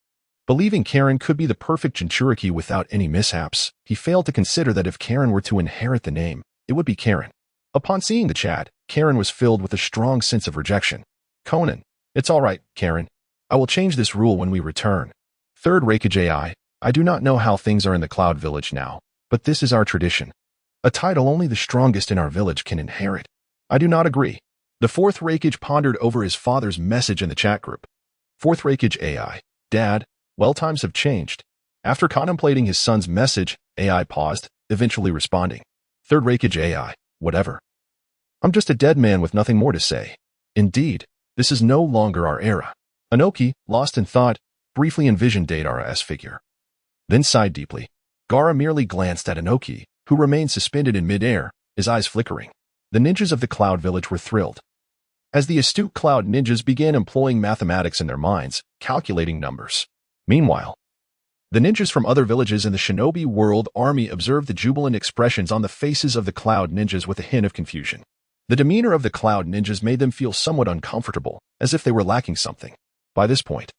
believing Karen could be the perfect Jinchuriki without any mishaps, he failed to consider that if Karen were to inherit the name, it would be Karen. Upon seeing the chat, Karen was filled with a strong sense of rejection. Conan. It's all right, Karen. I will change this rule when we return. Third Raikage. AI. I do not know how things are in the Cloud Village now, but this is our tradition. A title only the strongest in our village can inherit. I do not agree. The fourth Raikage pondered over his father's message in the chat group. Fourth Raikage. AI. Dad, well, times have changed. After contemplating his son's message, AI paused, eventually responding. Third Raikage. AI. Whatever. I'm just a dead man with nothing more to say. Indeed, this is no longer our era. Inoki, lost in thought, briefly envisioned Deidara's figure. Then sighed deeply. Gaara merely glanced at Inoki, who remained suspended in midair, his eyes flickering. The ninjas of the Cloud Village were thrilled. As the astute Cloud ninjas began employing mathematics in their minds, calculating numbers. Meanwhile, the ninjas from other villages in the Shinobi World Army observed the jubilant expressions on the faces of the Cloud ninjas with a hint of confusion. The demeanor of the Cloud ninjas made them feel somewhat uncomfortable, as if they were lacking something. By this point,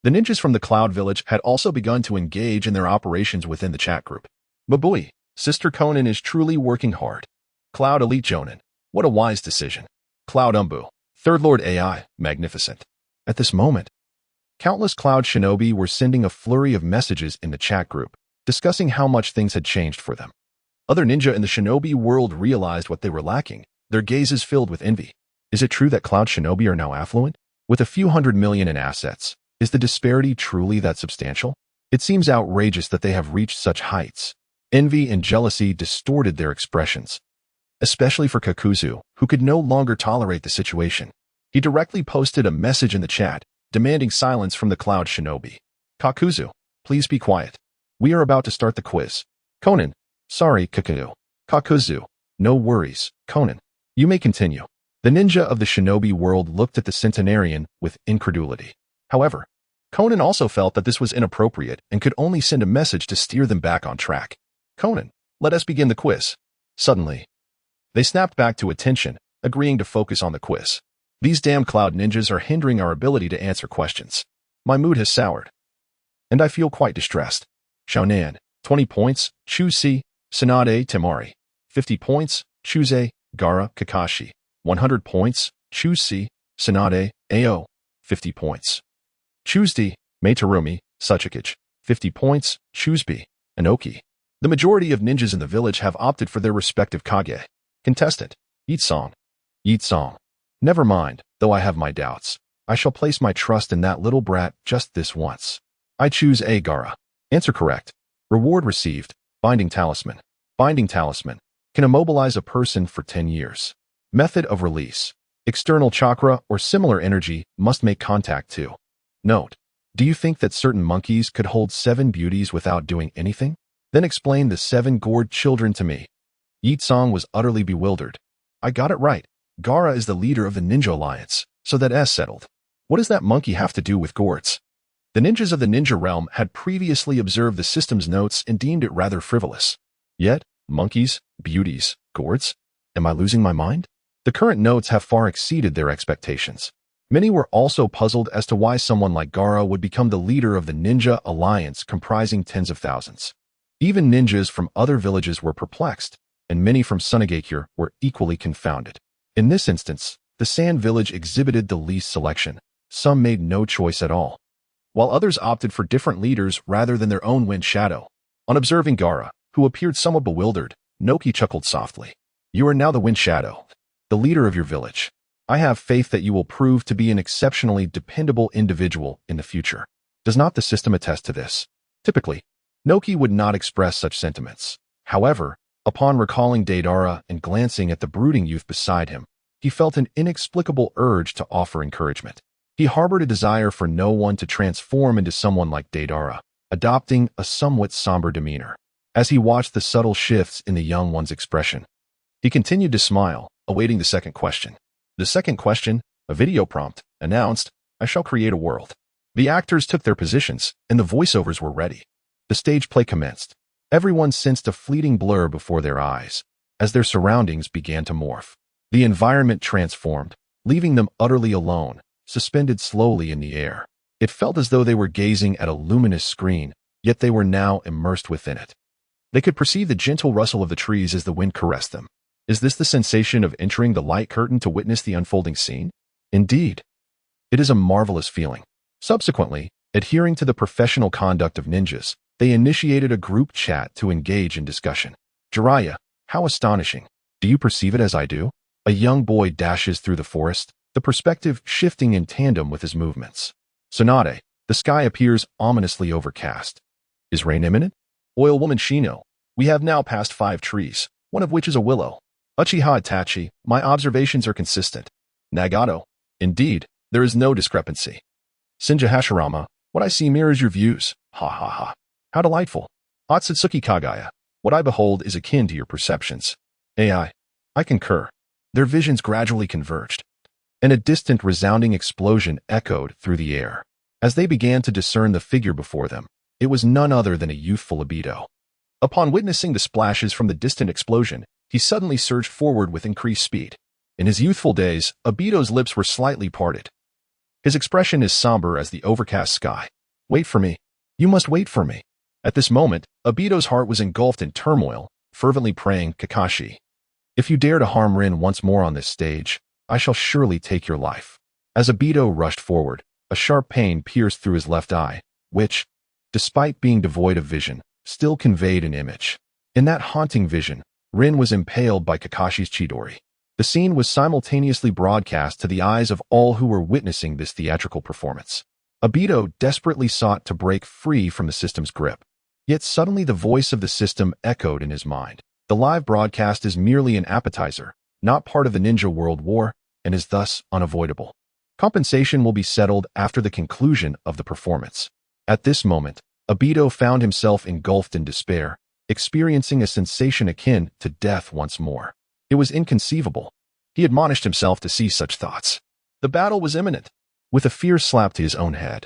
the ninjas from the Cloud Village had also begun to engage in their operations within the chat group. Mabui, Sister Conan is truly working hard. Cloud Elite Jonin, what a wise decision. Cloud Umbu, Third Lord AI, magnificent. At this moment, countless Cloud Shinobi were sending a flurry of messages in the chat group, discussing how much things had changed for them. Other ninja in the Shinobi world realized what they were lacking, their gazes filled with envy. Is it true that Cloud Shinobi are now affluent? With a few hundred million in assets, is the disparity truly that substantial? It seems outrageous that they have reached such heights. Envy and jealousy distorted their expressions, especially for Kakuzu, who could no longer tolerate the situation. He directly posted a message in the chat, demanding silence from the Cloud Shinobi. Kakuzu, please be quiet. We are about to start the quiz. Conan, sorry, Kakuzu. Kakuzu, no worries, Conan. You may continue. The ninja of the Shinobi world looked at the centenarian with incredulity. However, Conan also felt that this was inappropriate and could only send a message to steer them back on track. Conan, let us begin the quiz. Suddenly, they snapped back to attention, agreeing to focus on the quiz. These damn Cloud ninjas are hindering our ability to answer questions. My mood has soured, and I feel quite distressed. Xiaonan, 20 points, choose C. Tsunade Temari, 50 points, choose A. Gaara Kakashi, 100 points, choose C. Tsunade AO, 50 points. Choose D. Meitarumi Tsuchikage, 50 points, choose B. Inoki. The majority of ninjas in the village have opted for their respective Kage. Contestant, Yeet Song. Yeet Song. Never mind, though I have my doubts. I shall place my trust in that little brat just this once. I choose A. Gaara. Answer correct. Reward received, Binding Talisman. Binding Talisman can immobilize a person for 10 years. Method of release. External chakra or similar energy must make contact too. Note: do you think that certain monkeys could hold 7 beauties without doing anything? Then explain the 7 gourd children to me. Yitsong was utterly bewildered. I got it right. Gaara is the leader of the Ninja Alliance, so that S settled. What does that monkey have to do with gourds? The ninjas of the ninja realm had previously observed the system's notes and deemed it rather frivolous. Yet, monkeys, beauties, gourds? Am I losing my mind? The current notes have far exceeded their expectations. Many were also puzzled as to why someone like Gaara would become the leader of the Ninja Alliance comprising tens of thousands. Even ninjas from other villages were perplexed, and many from Sunagakure were equally confounded. In this instance, the Sand Village exhibited the least selection. Some made no choice at all, while others opted for different leaders rather than their own wind shadow. On observing Gaara, who appeared somewhat bewildered, Noki chuckled softly. You are now the wind shadow, the leader of your village. I have faith that you will prove to be an exceptionally dependable individual in the future. Does not the system attest to this? Typically, Noki would not express such sentiments. However, upon recalling Deidara and glancing at the brooding youth beside him, he felt an inexplicable urge to offer encouragement. He harbored a desire for no one to transform into someone like Deidara, adopting a somewhat somber demeanor. As he watched the subtle shifts in the young one's expression, he continued to smile, awaiting the second question. The second question, a video prompt, announced, I shall create a world. The actors took their positions, and the voiceovers were ready. The stage play commenced. Everyone sensed a fleeting blur before their eyes, as their surroundings began to morph. The environment transformed, leaving them utterly alone, suspended slowly in the air. It felt as though they were gazing at a luminous screen, yet they were now immersed within it. They could perceive the gentle rustle of the trees as the wind caressed them. Is this the sensation of entering the light curtain to witness the unfolding scene? Indeed. It is a marvelous feeling. Subsequently, adhering to the professional conduct of ninjas, they initiated a group chat to engage in discussion. Jiraiya, how astonishing. Do you perceive it as I do? A young boy dashes through the forest, the perspective shifting in tandem with his movements. Tsunade, the sky appears ominously overcast. Is rain imminent? Oil woman Shino, we have now passed 5 trees, one of which is a willow. Uchiha Itachi, my observations are consistent. Nagato, indeed, there is no discrepancy. Senju Hashirama, what I see mirrors your views. Ha ha ha. How delightful. Akatsuki Kagaya, what I behold is akin to your perceptions. AI, I concur. Their visions gradually converged, and a distant resounding explosion echoed through the air. As they began to discern the figure before them, it was none other than a youthful Obito. Upon witnessing the splashes from the distant explosion, he suddenly surged forward with increased speed. In his youthful days, Obito's lips were slightly parted. His expression is somber as the overcast sky. Wait for me. You must wait for me. At this moment, Obito's heart was engulfed in turmoil, fervently praying, Kakashi, if you dare to harm Rin once more on this stage, I shall surely take your life. As Obito rushed forward, a sharp pain pierced through his left eye, which, despite being devoid of vision, still conveyed an image. In that haunting vision, Rin was impaled by Kakashi's Chidori. The scene was simultaneously broadcast to the eyes of all who were witnessing this theatrical performance. Obito desperately sought to break free from the system's grip. Yet suddenly the voice of the system echoed in his mind. The live broadcast is merely an appetizer, not part of the Ninja World War, and is thus unavoidable. Compensation will be settled after the conclusion of the performance. At this moment, Obito found himself engulfed in despair, experiencing a sensation akin to death once more. It was inconceivable. He admonished himself to cease such thoughts. The battle was imminent. With a fierce slap to his own head,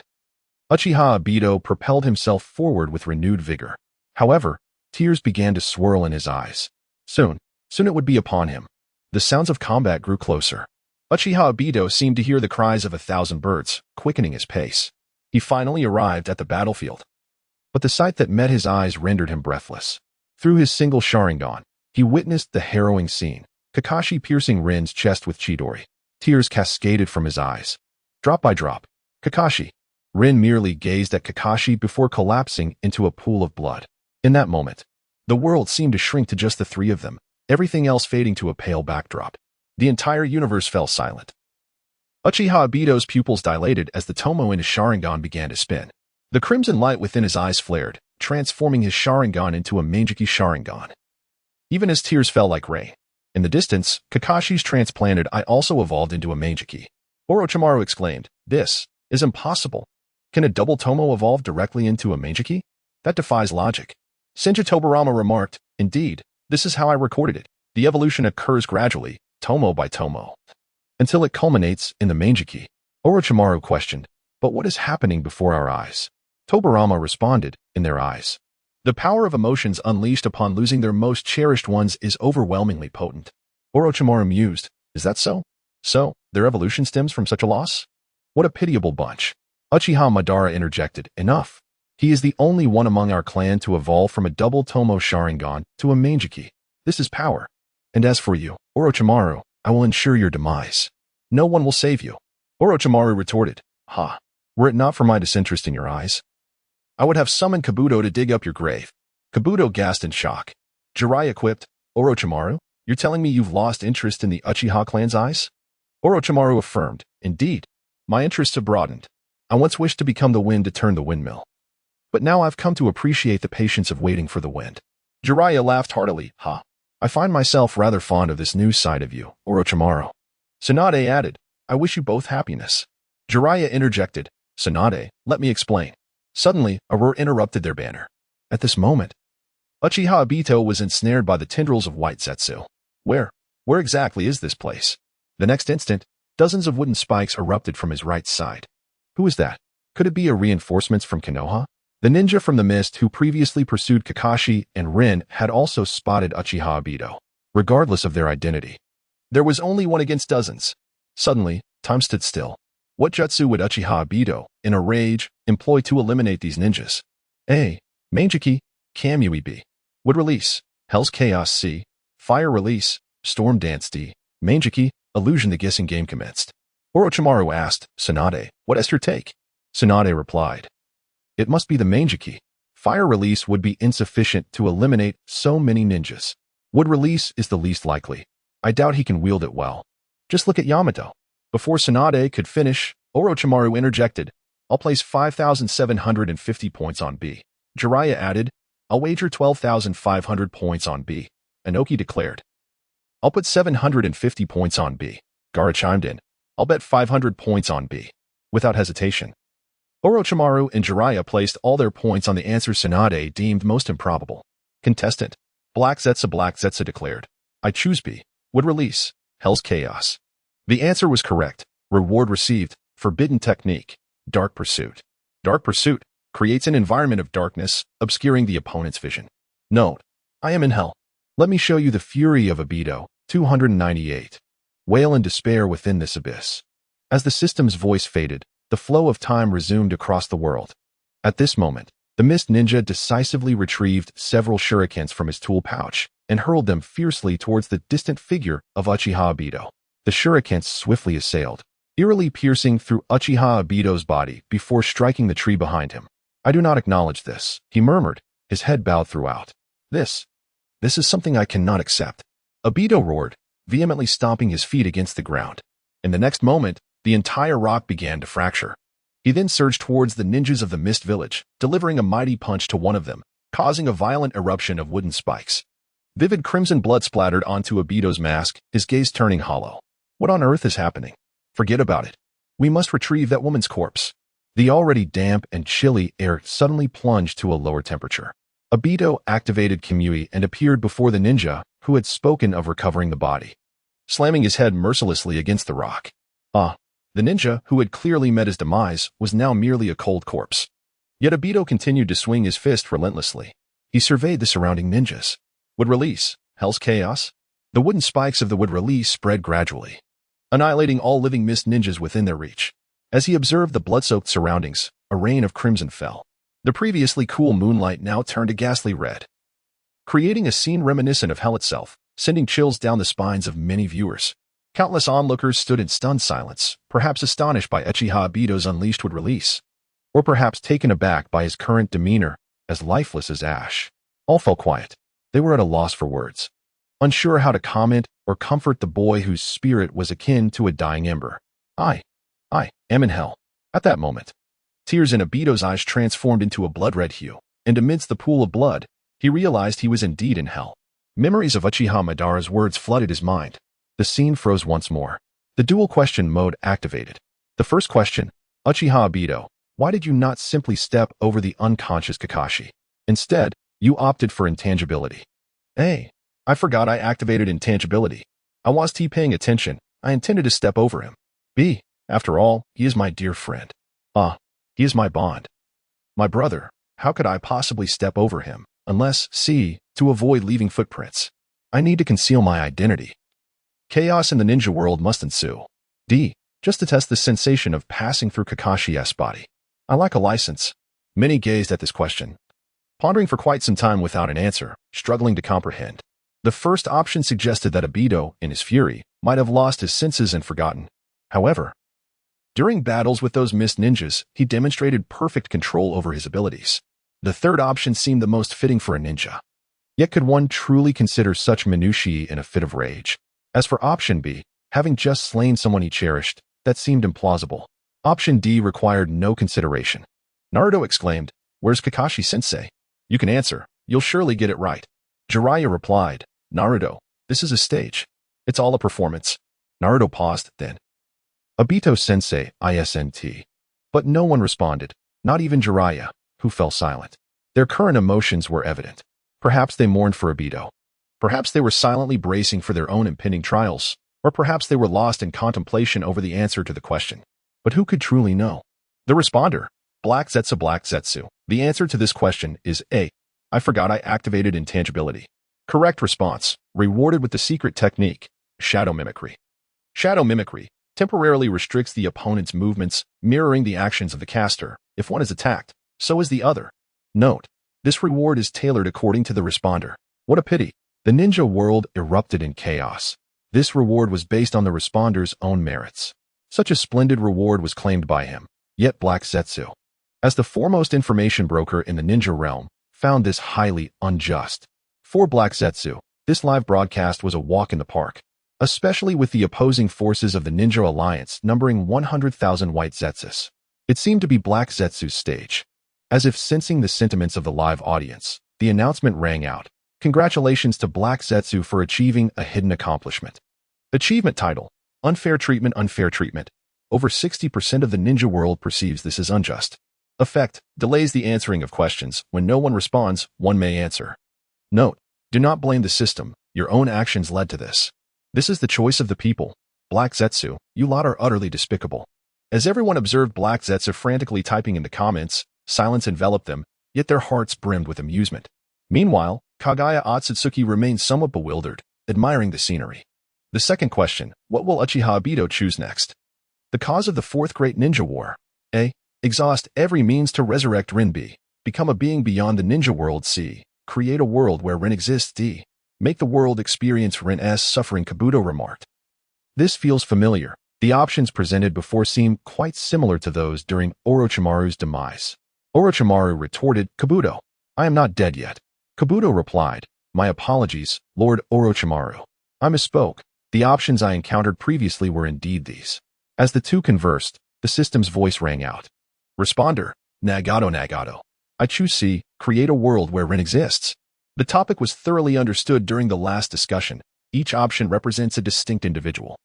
Uchiha Obito propelled himself forward with renewed vigor. However, tears began to swirl in his eyes. Soon it would be upon him. The sounds of combat grew closer. Uchiha Obito seemed to hear the cries of 1,000 birds, quickening his pace. He finally arrived at the battlefield. But the sight that met his eyes rendered him breathless. Through his single Sharingan, he witnessed the harrowing scene, Kakashi piercing Rin's chest with Chidori. Tears cascaded from his eyes. Drop by drop, Kakashi. Rin merely gazed at Kakashi before collapsing into a pool of blood. In that moment, the world seemed to shrink to just the 3 of them, everything else fading to a pale backdrop. The entire universe fell silent. Uchiha Obito's pupils dilated as the tomo in his Sharingan began to spin. The crimson light within his eyes flared, transforming his Sharingan into a Manjiki Sharingan. Even as tears fell like rain, In the distance, Kakashi's transplanted eye also evolved into a Meijiki. Orochimaru exclaimed, "This is impossible. Can a double Tomo evolve directly into a Meijiki? That defies logic." Senju Tobirama remarked, "Indeed, this is how I recorded it. The evolution occurs gradually, Tomo by Tomo, until it culminates in the Meijiki." Orochimaru questioned, "But what is happening before our eyes?" Tobirama responded, "In their eyes. The power of emotions unleashed upon losing their most cherished ones is overwhelmingly potent." Orochimaru mused, "Is that so? So, their evolution stems from such a loss? What a pitiable bunch." Uchiha Madara interjected, "Enough. He is the only one among our clan to evolve from a double Tomo Sharingan to a Meijiki. This is power. And as for you, Orochimaru, I will ensure your demise. No one will save you." Orochimaru retorted, "Ha! Were it not for my disinterest in your eyes, I would have summoned Kabuto to dig up your grave." Kabuto gasped in shock. Jiraiya quipped, "Orochimaru, you're telling me you've lost interest in the Uchiha clan's eyes?" Orochimaru affirmed, "Indeed. My interests have broadened. I once wished to become the wind to turn the windmill. But now I've come to appreciate the patience of waiting for the wind." Jiraiya laughed heartily, "Ha! I find myself rather fond of this new side of you, Orochimaru." Tsunade added, "I wish you both happiness." Jiraiya interjected, "Tsunade, let me explain." Suddenly, a roar interrupted their banner. At this moment, Uchiha Obito was ensnared by the tendrils of White Zetsu. Where exactly is this place? The next instant, dozens of wooden spikes erupted from his right side. Who is that? Could it be a reinforcement from Konoha? The ninja from the mist who previously pursued Kakashi and Rin had also spotted Uchiha Obito, regardless of their identity. There was only one against dozens. Suddenly, time stood still. What jutsu would Uchiha Obito, in a rage, employ to eliminate these ninjas? A. Meijiki, Kamui B. Would release, Hell's Chaos C. Fire release, Storm Dance D. Meijiki, Illusion. The guessing game commenced. Orochimaru asked, "Tsunade, what is your take?" Tsunade replied, "It must be the Meijiki. Fire release would be insufficient to eliminate so many ninjas. Wood release is the least likely. I doubt he can wield it well. Just look at Yamato." Before Tsunade could finish, Orochimaru interjected, "I'll place 5,750 points on B." Jiraiya added, "I'll wager 12,500 points on B." Inoki declared, "I'll put 750 points on B." Gaara chimed in, "I'll bet 500 points on B." Without hesitation, Orochimaru and Jiraiya placed all their points on the answer Tsunade deemed most improbable. Contestant, Black Zetsu declared, "I choose B. Would release, Hell's Chaos." The answer was correct. Reward received, Forbidden Technique, Dark Pursuit. Dark Pursuit creates an environment of darkness, obscuring the opponent's vision. Note, I am in hell. Let me show you the fury of Obito, 298. Wail in despair within this abyss. As the system's voice faded, the flow of time resumed across the world. At this moment, the Mist Ninja decisively retrieved several shurikens from his tool pouch and hurled them fiercely towards the distant figure of Uchiha Obito. The shurikens swiftly assailed, eerily piercing through Uchiha Obito's body before striking the tree behind him. "I do not acknowledge this," he murmured, his head bowed throughout. This is something I cannot accept." Obito roared, vehemently stomping his feet against the ground. In the next moment, the entire rock began to fracture. He then surged towards the ninjas of the Mist Village, delivering a mighty punch to one of them, causing a violent eruption of wooden spikes. Vivid crimson blood splattered onto Obito's mask, his gaze turning hollow. What on earth is happening? Forget about it. We must retrieve that woman's corpse. The already damp and chilly air suddenly plunged to a lower temperature. Obito activated Kamui and appeared before the ninja, who had spoken of recovering the body, slamming his head mercilessly against the rock. The ninja, who had clearly met his demise, was now merely a cold corpse. Yet Obito continued to swing his fist relentlessly. He surveyed the surrounding ninjas. Would release, Hell's Chaos? The wooden spikes of the wood release spread gradually, annihilating all living Mist ninjas within their reach. As he observed the blood-soaked surroundings, a rain of crimson fell. The previously cool moonlight now turned a ghastly red, creating a scene reminiscent of hell itself, sending chills down the spines of many viewers. Countless onlookers stood in stunned silence, perhaps astonished by Uchiha Obito's unleashed wood release, or perhaps taken aback by his current demeanor, as lifeless as ash. All fell quiet. They were at a loss for words, unsure how to comment or comfort the boy whose spirit was akin to a dying ember. I am in hell. At that moment, tears in Obito's eyes transformed into a blood-red hue, and amidst the pool of blood, he realized he was indeed in hell. Memories of Uchiha Madara's words flooded his mind. The scene froze once more. The dual question mode activated. The first question, Uchiha Obito, why did you not simply step over the unconscious Kakashi? Instead, you opted for intangibility. A. I forgot I activated intangibility. I wasn't paying attention. I intended to step over him. B. After all, he is my dear friend. He is my bond. My brother. How could I possibly step over him, unless, C, to avoid leaving footprints? I need to conceal my identity. Chaos in the ninja world must ensue. D. Just to test the sensation of passing through Kakashi's body. I lack a license. Many gazed at this question, pondering for quite some time without an answer, struggling to comprehend. The first option suggested that Obito, in his fury, might have lost his senses and forgotten. However, during battles with those mist ninjas, he demonstrated perfect control over his abilities. The third option seemed the most fitting for a ninja. Yet could one truly consider such minutiae in a fit of rage? As for option B, having just slain someone he cherished, that seemed implausible. Option D required no consideration. Naruto exclaimed, "Where's Kakashi-sensei? You can answer. You'll surely get it right." Jiraiya replied, "Naruto, this is a stage. It's all a performance." Naruto paused, then, "Obito-sensei, ISNT." But no one responded, not even Jiraiya, who fell silent. Their current emotions were evident. Perhaps they mourned for Obito. Perhaps they were silently bracing for their own impending trials, or perhaps they were lost in contemplation over the answer to the question. But who could truly know? The responder, Black Zetsu. The answer to this question is A. I forgot I activated intangibility. Correct response, rewarded with the secret technique, shadow mimicry. Shadow mimicry temporarily restricts the opponent's movements, mirroring the actions of the caster. If one is attacked, so is the other. Note, this reward is tailored according to the responder. What a pity. The ninja world erupted in chaos. This reward was based on the responder's own merits. Such a splendid reward was claimed by him. Yet Black Zetsu, as the foremost information broker in the ninja realm, found this highly unjust. For Black Zetsu, this live broadcast was a walk in the park, especially with the opposing forces of the Ninja Alliance numbering 100,000 white Zetsus. It seemed to be Black Zetsu's stage. As if sensing the sentiments of the live audience, the announcement rang out. Congratulations to Black Zetsu for achieving a hidden accomplishment. Achievement title, Unfair treatment. Over 60% of the ninja world perceives this as unjust. Effect, delays the answering of questions. When no one responds, one may answer. Note, do not blame the system. Your own actions led to this. This is the choice of the people. Black Zetsu, you lot are utterly despicable. As everyone observed Black Zetsu frantically typing in the comments, silence enveloped them, yet their hearts brimmed with amusement. Meanwhile, Kagaya Akatsuki remained somewhat bewildered, admiring the scenery. The second question, what will Uchiha Obito choose next? The cause of the Fourth Great Ninja War. A. Exhaust every means to resurrect Rin. B. Become a being beyond the ninja world. C. Create a world where Rin exists. D. Make the world experience Rin's suffering. Kabuto remarked. This feels familiar. The options presented before seem quite similar to those during Orochimaru's demise. Orochimaru retorted, Kabuto, I am not dead yet. Kabuto replied, my apologies, Lord Orochimaru. I misspoke. The options I encountered previously were indeed these. As the two conversed, the system's voice rang out. Responder, Nagato. I choose C, create a world where Rin exists. The topic was thoroughly understood during the last discussion. Each option represents a distinct individual.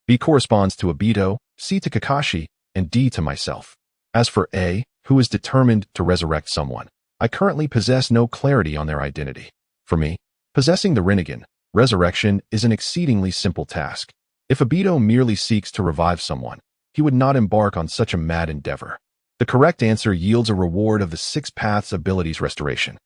B corresponds to Obito, C to Kakashi, and D to myself. As for A, who is determined to resurrect someone, I currently possess no clarity on their identity. For me, possessing the Rinnegan, resurrection is an exceedingly simple task. If Obito merely seeks to revive someone, he would not embark on such a mad endeavor. The correct answer yields a reward of the Six Paths abilities restoration.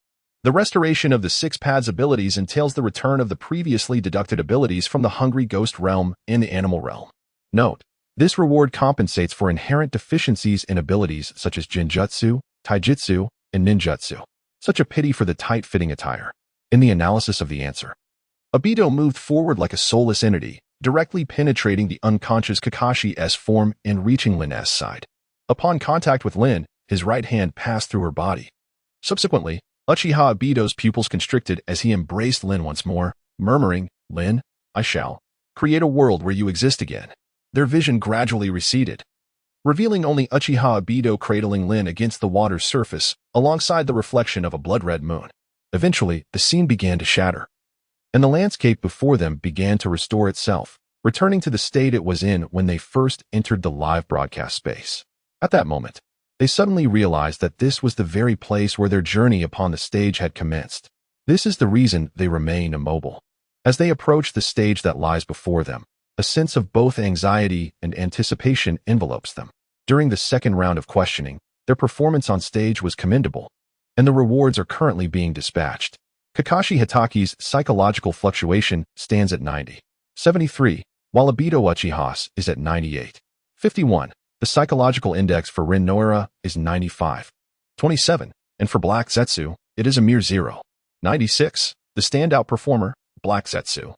The restoration of the Six Paths abilities entails the return of the previously deducted abilities from the Hungry Ghost realm and the Animal realm. Note, this reward compensates for inherent deficiencies in abilities such as Jinjutsu, Taijutsu, and Ninjutsu. Such a pity for the tight-fitting attire. In the analysis of the answer, Obito moved forward like a soulless entity, directly penetrating the unconscious Kakashi's form and reaching Lin's side. Upon contact with Lin, his right hand passed through her body. Subsequently, Uchiha Obito's pupils constricted as he embraced Lin once more, murmuring, Lin, I shall create a world where you exist again. Their vision gradually receded, revealing only Uchiha Obito cradling Lin against the water's surface, alongside the reflection of a blood-red moon. Eventually, the scene began to shatter. and the landscape before them began to restore itself, returning to the state it was in when they first entered the live broadcast space. At that moment, they suddenly realized that this was the very place where their journey upon the stage had commenced. This is the reason they remain immobile. As they approach the stage that lies before them, a sense of both anxiety and anticipation envelopes them. During the second round of questioning, their performance on stage was commendable, and the rewards are currently being dispatched. Kakashi Hitachi's psychological fluctuation stands at 90.73, while Obito Uchiha's is at 98.51. The psychological index for Rin Noura is 95.27, and for Black Zetsu, it is a mere 0.96. The standout performer, Black Zetsu,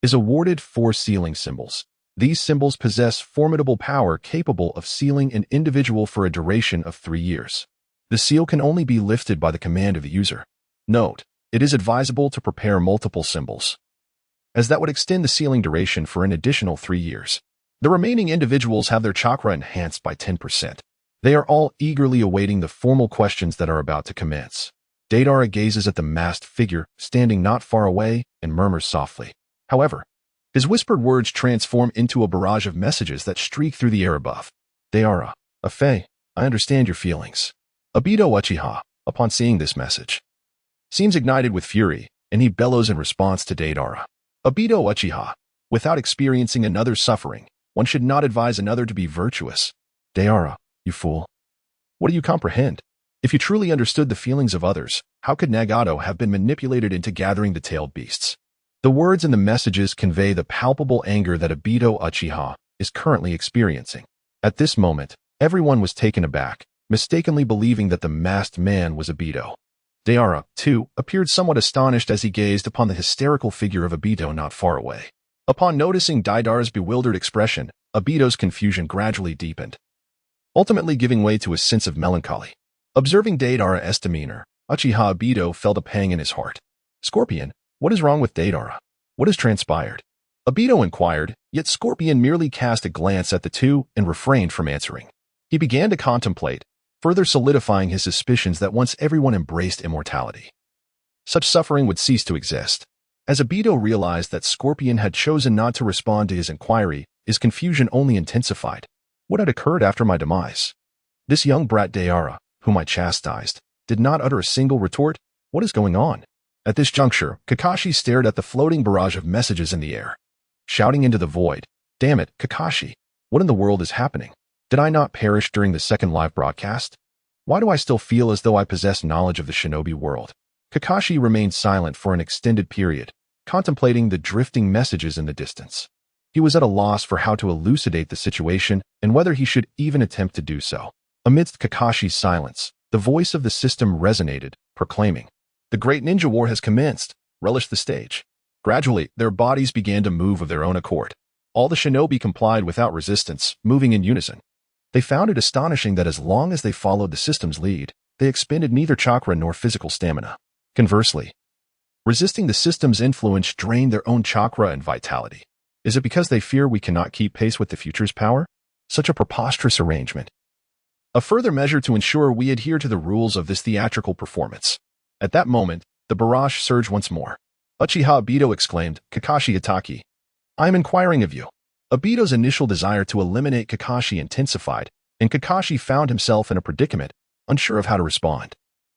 is awarded 4 sealing symbols. These symbols possess formidable power capable of sealing an individual for a duration of 3 years. The seal can only be lifted by the command of the user. Note, it is advisable to prepare multiple symbols, as that would extend the sealing duration for an additional 3 years. The remaining individuals have their chakra enhanced by 10%. They are all eagerly awaiting the formal questions that are about to commence. Deidara gazes at the masked figure standing not far away and murmurs softly. However, his whispered words transform into a barrage of messages that streak through the air above. Deidara, Afe, I understand your feelings. Obito Uchiha, upon seeing this message, seems ignited with fury, and he bellows in response to Deidara. Obito Uchiha, without experiencing another's suffering, one should not advise another to be virtuous. Deidara, you fool. What do you comprehend? If you truly understood the feelings of others, how could Nagato have been manipulated into gathering the tailed beasts? The words in the messages convey the palpable anger that Obito Uchiha is currently experiencing. At this moment, everyone was taken aback, mistakenly believing that the masked man was Obito. Deidara, too, appeared somewhat astonished as he gazed upon the hysterical figure of Obito not far away. Upon noticing Deidara's bewildered expression, Obito's confusion gradually deepened, ultimately giving way to a sense of melancholy. Observing Deidara's demeanor, Uchiha Obito felt a pang in his heart. Scorpion, what is wrong with Deidara? What has transpired? Obito inquired, yet Scorpion merely cast a glance at the two and refrained from answering. He began to contemplate, further solidifying his suspicions that once everyone embraced immortality, such suffering would cease to exist. As Obito realized that Scorpion had chosen not to respond to his inquiry, his confusion only intensified. What had occurred after my demise? This young brat Deidara, whom I chastised, did not utter a single retort. What is going on? At this juncture, Kakashi stared at the floating barrage of messages in the air, shouting into the void, "Damn it, Kakashi! What in the world is happening? Did I not perish during the second live broadcast? Why do I still feel as though I possess knowledge of the shinobi world?" Kakashi remained silent for an extended period, contemplating the drifting messages in the distance. He was at a loss for how to elucidate the situation and whether he should even attempt to do so. Amidst Kakashi's silence, the voice of the system resonated, proclaiming, "The great ninja war has commenced. Relish the stage." Gradually, their bodies began to move of their own accord. All the shinobi complied without resistance, moving in unison. They found it astonishing that as long as they followed the system's lead, they expended neither chakra nor physical stamina. Conversely, resisting the system's influence drained their own chakra and vitality. Is it because they fear we cannot keep pace with the future's power? Such a preposterous arrangement. A further measure to ensure we adhere to the rules of this theatrical performance. At that moment, the barrage surged once more. Uchiha Obito exclaimed, "Kakashi Itachi, I am inquiring of you." Obito's initial desire to eliminate Kakashi intensified, and Kakashi found himself in a predicament, unsure of how to respond.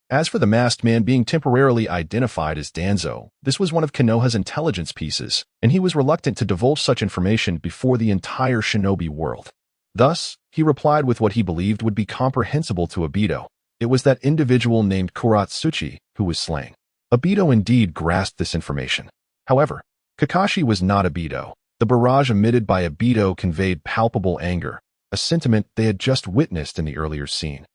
As for the masked man being temporarily identified as Danzo, this was one of Konoha's intelligence pieces, and he was reluctant to divulge such information before the entire shinobi world. Thus, he replied with what he believed would be comprehensible to Obito. It was that individual named Kuratsuchi who was slain. Obito indeed grasped this information. However, Kakashi was not Obito. The barrage emitted by Obito conveyed palpable anger, a sentiment they had just witnessed in the earlier scene,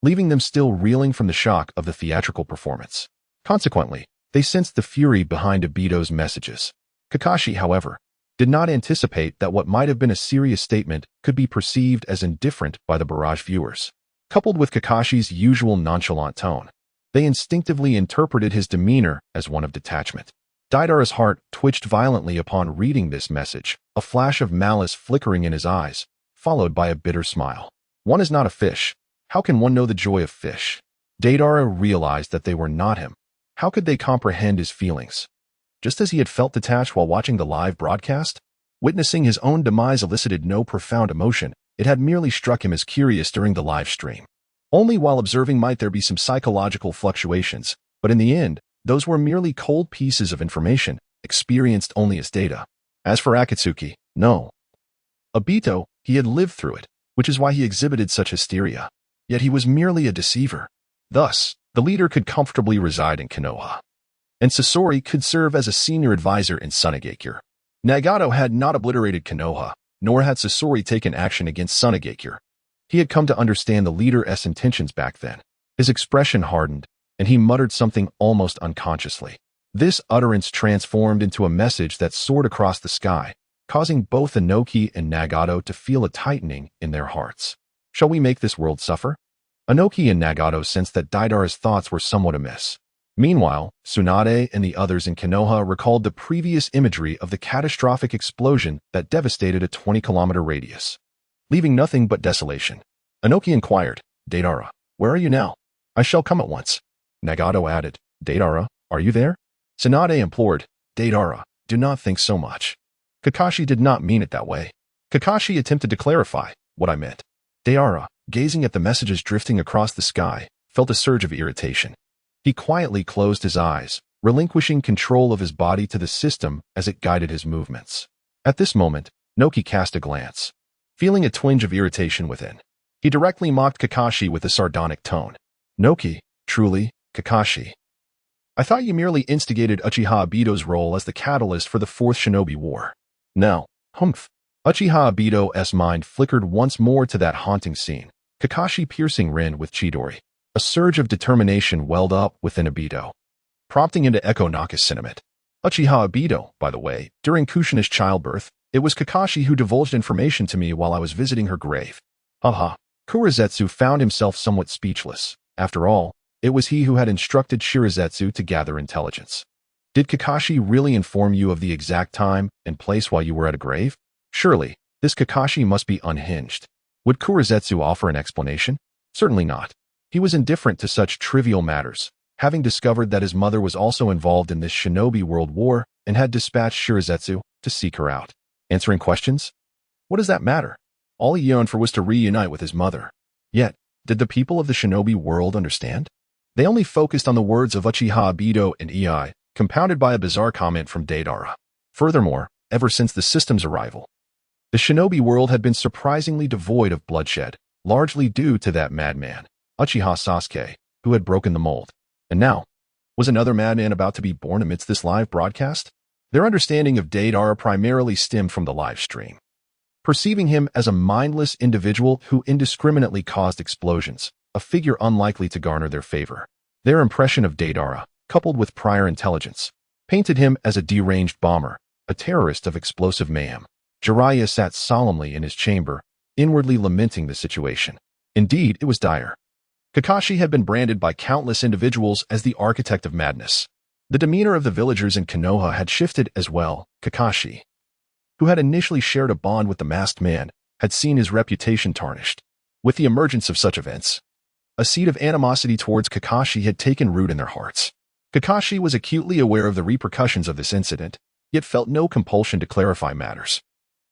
leaving them still reeling from the shock of the theatrical performance. Consequently, they sensed the fury behind Obito's messages. Kakashi, however, did not anticipate that what might have been a serious statement could be perceived as indifferent by the barrage viewers. Coupled with Kakashi's usual nonchalant tone, they instinctively interpreted his demeanor as one of detachment. Deidara's heart twitched violently upon reading this message, a flash of malice flickering in his eyes, followed by a bitter smile. One is not a fish. How can one know the joy of fish? Deidara realized that they were not him. How could they comprehend his feelings? just as he had felt detached while watching the live broadcast. Witnessing his own demise elicited no profound emotion. It had merely struck him as curious during the live stream. Only while observing might there be some psychological fluctuations, but in the end, those were merely cold pieces of information, experienced only as data. As for Akatsuki, no. Obito, he had lived through it, which is why he exhibited such hysteria. Yet he was merely a deceiver. Thus, the leader could comfortably reside in Konoha, and Sasori could serve as a senior advisor in Sunagakure. Nagato had not obliterated Konoha, nor had Sasori taken action against Sunagakure. He had come to understand the leader's intentions back then. His expression hardened, and he muttered something almost unconsciously. This utterance transformed into a message that soared across the sky, causing both Inoki and Nagato to feel a tightening in their hearts. Shall we make this world suffer? Inoki and Nagato sensed that Deidara's thoughts were somewhat amiss. Meanwhile, Tsunade and the others in Konoha recalled the previous imagery of the catastrophic explosion that devastated a 20-kilometer radius, leaving nothing but desolation. Inoki inquired, "Deidara, where are you now?" "I shall come at once." Nagato added, "Deidara, are you there?" Tsunade implored, "Deidara, do not think so much. Kakashi did not mean it that way." Kakashi attempted to clarify, "What I meant." Deidara, gazing at the messages drifting across the sky, felt a surge of irritation. He quietly closed his eyes, relinquishing control of his body to the system as it guided his movements. At this moment, Noki cast a glance, feeling a twinge of irritation within. He directly mocked Kakashi with a sardonic tone. "Noki, truly, Kakashi. I thought you merely instigated Uchiha Obito's role as the catalyst for the Fourth Shinobi War. Now, humph." Uchiha Obito's mind flickered once more to that haunting scene, Kakashi piercing Rin with Chidori. A surge of determination welled up within Obito, prompting him to echo Naka's sentiment. Uchiha Obito, by the way, during Kushina's childbirth, it was Kakashi who divulged information to me while I was visiting her grave. Haha. Kurizetsu found himself somewhat speechless. After all, it was he who had instructed Shirazetsu to gather intelligence. Did Kakashi really inform you of the exact time and place while you were at a grave? Surely, this Kakashi must be unhinged. Would Kurizetsu offer an explanation? Certainly not. He was indifferent to such trivial matters, having discovered that his mother was also involved in this shinobi world war and had dispatched Shirazetsu to seek her out. Answering questions? What does that matter? All he yearned for was to reunite with his mother. Yet, did the people of the shinobi world understand? They only focused on the words of Uchiha Obito and Ei, compounded by a bizarre comment from Deidara. Furthermore, ever since the system's arrival, the shinobi world had been surprisingly devoid of bloodshed, largely due to that madman, Uchiha Sasuke, who had broken the mold. And now, was another madman about to be born amidst this live broadcast? Their understanding of Deidara primarily stemmed from the live stream, perceiving him as a mindless individual who indiscriminately caused explosions, a figure unlikely to garner their favor. Their impression of Deidara, coupled with prior intelligence, painted him as a deranged bomber, a terrorist of explosive mayhem. Jiraiya sat solemnly in his chamber, inwardly lamenting the situation. Indeed, it was dire. Kakashi had been branded by countless individuals as the architect of madness. The demeanor of the villagers in Konoha had shifted as well. Kakashi, who had initially shared a bond with the masked man, had seen his reputation tarnished. With the emergence of such events, a seed of animosity towards Kakashi had taken root in their hearts. Kakashi was acutely aware of the repercussions of this incident, yet felt no compulsion to clarify matters.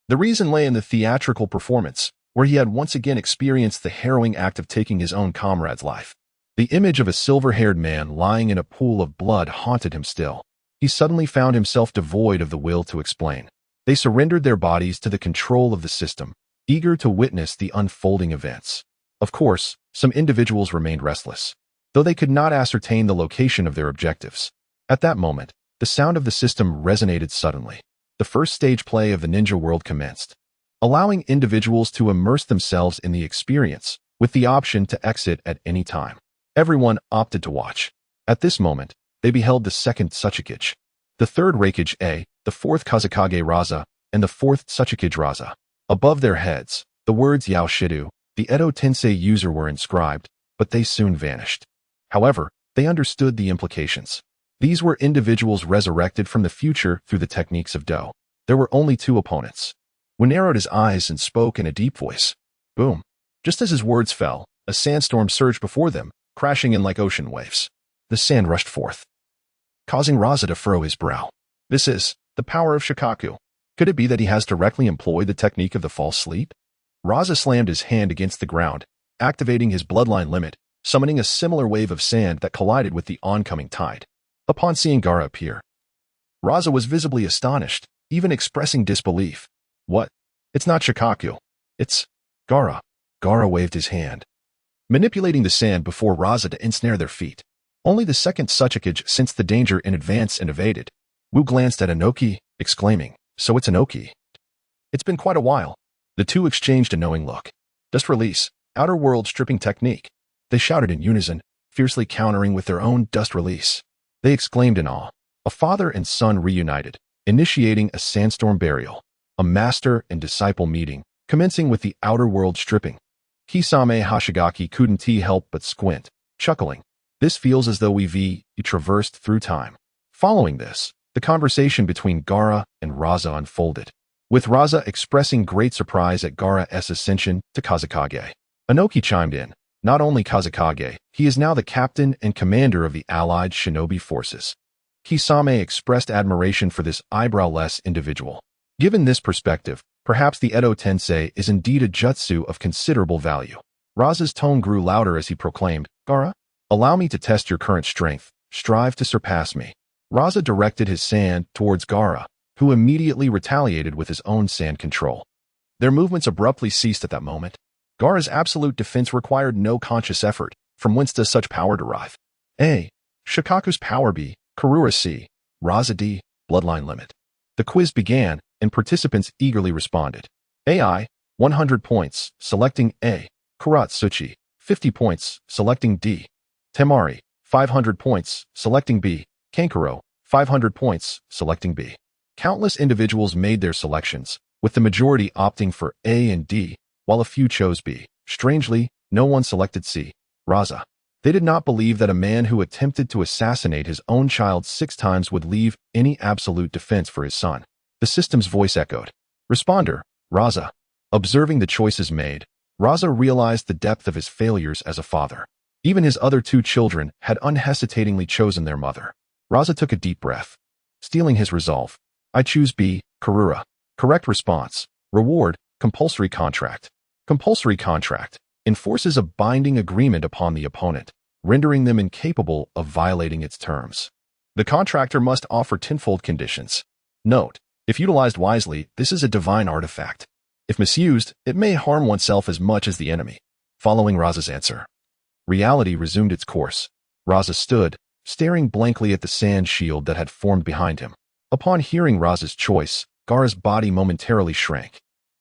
The reason lay in the theatrical performance, where he had once again experienced the harrowing act of taking his own comrade's life. The image of a silver-haired man lying in a pool of blood haunted him still. He suddenly found himself devoid of the will to explain. They surrendered their bodies to the control of the system, eager to witness the unfolding events. Of course, some individuals remained restless, though they could not ascertain the location of their objectives. At that moment, the sound of the system resonated suddenly. The first stage play of the ninja world commenced, allowing individuals to immerse themselves in the experience, with the option to exit at any time. Everyone opted to watch. At this moment, they beheld the second Tsuchikage, the third Raikage A, the fourth Kazekage Raza, and the fourth Tsuchikage Raza. Above their heads, the words Yao Shidu, the Edo Tensei user, were inscribed, but they soon vanished. However, they understood the implications. These were individuals resurrected from the future through the techniques of Do. There were only two opponents. When narrowed his eyes and spoke in a deep voice. Boom. Just as his words fell, a sandstorm surged before them, crashing in like ocean waves. The sand rushed forth, causing Raza to furrow his brow. This is the power of Shikaku. Could it be that he has directly employed the technique of the false sleep? Raza slammed his hand against the ground, activating his bloodline limit, summoning a similar wave of sand that collided with the oncoming tide. Upon seeing Gaara appear, Raza was visibly astonished, even expressing disbelief. What? It's not Shikaku. It's Gaara. Gaara waved his hand, manipulating the sand before Raza to ensnare their feet. Only the second Suchikage sensed the danger in advance and evaded. Wu glanced at Inoki, exclaiming, "So it's Inoki." It's been quite a while. The two exchanged a knowing look. Dust release, outer world stripping technique. They shouted in unison, fiercely countering with their own dust release. They exclaimed in awe. A father and son reunited, initiating a sandstorm burial. A master and disciple meeting, commencing with the outer world stripping. Kisame Hashigaki couldn't help but squint, chuckling. This feels as though we've traversed through time. Following this, the conversation between Gaara and Raza unfolded, with Raza expressing great surprise at Gaara's ascension to Kazekage. Inoki chimed in, not only Kazekage, he is now the captain and commander of the allied shinobi forces. Kisame expressed admiration for this eyebrow-less individual. Given this perspective, perhaps the Edo Tensei is indeed a jutsu of considerable value. Raza's tone grew louder as he proclaimed, "Gaara, allow me to test your current strength. Strive to surpass me." Raza directed his sand towards Gaara, who immediately retaliated with his own sand control. Their movements abruptly ceased at that moment. Gaara's absolute defense required no conscious effort. From whence does such power derive? A. Shikaku's power. B. Karura. C. Raza. D. Bloodline limit. The quiz began, and participants eagerly responded. AI, 100 points, selecting A. Kuratsuchi, 50 points, selecting D. Temari, 500 points, selecting B. Kankuro, 500 points, selecting B. Countless individuals made their selections, with the majority opting for A and D, while a few chose B. Strangely, no one selected C. Raza. They did not believe that a man who attempted to assassinate his own child 6 times would leave any absolute defense for his son. The system's voice echoed. Responder, Raza. Observing the choices made, Raza realized the depth of his failures as a father. Even his other 2 children had unhesitatingly chosen their mother. Raza took a deep breath, steeling his resolve. I choose B. Karura. Correct response. Reward, compulsory contract. Compulsory contract enforces a binding agreement upon the opponent, rendering them incapable of violating its terms. The contractor must offer tenfold conditions. Note, if utilized wisely, this is a divine artifact. If misused, it may harm oneself as much as the enemy. Following Raza's answer, reality resumed its course. Raza stood, staring blankly at the sand shield that had formed behind him. Upon hearing Raza's choice, Gaara's body momentarily shrank.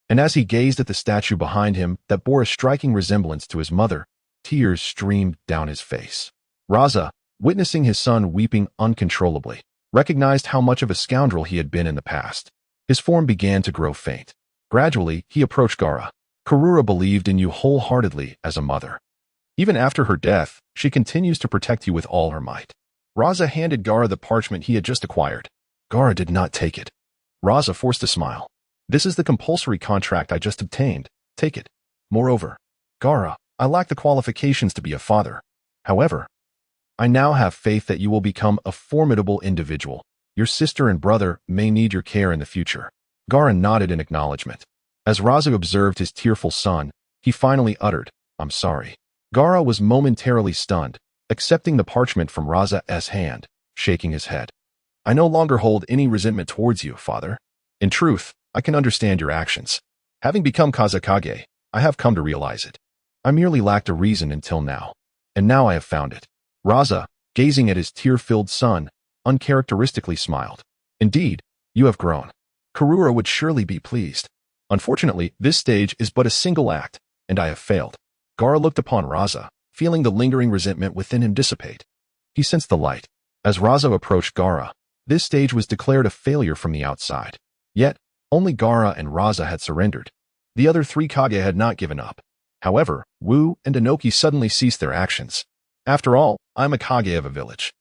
And as he gazed at the statue behind him that bore a striking resemblance to his mother, tears streamed down his face. Raza, witnessing his son weeping uncontrollably, recognized how much of a scoundrel he had been in the past. His form began to grow faint. Gradually, he approached Gaara. Karura believed in you wholeheartedly as a mother. Even after her death, she continues to protect you with all her might. Raza handed Gaara the parchment he had just acquired. Gaara did not take it. Raza forced a smile. This is the compulsory contract I just obtained. Take it. Moreover, Gaara, I lack the qualifications to be a father. However, I now have faith that you will become a formidable individual. Your sister and brother may need your care in the future. Gaara nodded in acknowledgement. As Raza observed his tearful son, he finally uttered, I'm sorry. Gaara was momentarily stunned, accepting the parchment from Raza's hand, shaking his head. I no longer hold any resentment towards you, father. In truth, I can understand your actions. Having become Kazekage, I have come to realize it. I merely lacked a reason until now, and now I have found it. Raza, gazing at his tear-filled son, uncharacteristically smiled. Indeed, you have grown. Karura would surely be pleased. Unfortunately, this stage is but a single act, and I have failed. Gaara looked upon Raza, feeling the lingering resentment within him dissipate. He sensed the light. As Raza approached Gaara, this stage was declared a failure from the outside. Yet, only Gaara and Raza had surrendered. The other 3 Kage had not given up. However, Wu and Inoki suddenly ceased their actions. After all, I'm a Kage of a village.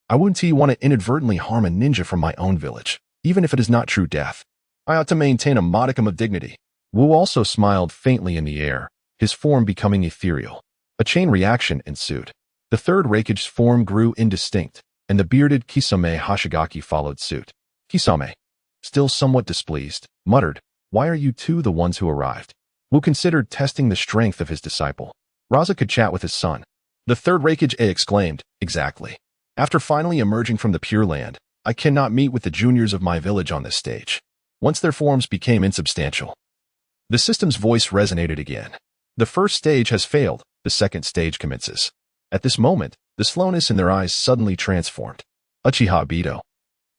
I wouldn't want to inadvertently harm a ninja from my own village, even if it is not true death. I ought to maintain a modicum of dignity. Wu also smiled faintly in the air, his form becoming ethereal. A chain reaction ensued. The third Raikage's form grew indistinct, and the bearded Kisame Hashigaki followed suit. Kisame, still somewhat displeased, muttered, "Why are you two the ones who arrived?" Wu considered testing the strength of his disciple. Raza could chat with his son. The third Raikage exclaimed, "Exactly. After finally emerging from the Pure Land, I cannot meet with the juniors of my village on this stage." Once their forms became insubstantial, the system's voice resonated again. The first stage has failed, the second stage commences. At this moment, the slowness in their eyes suddenly transformed. Uchiha Obito,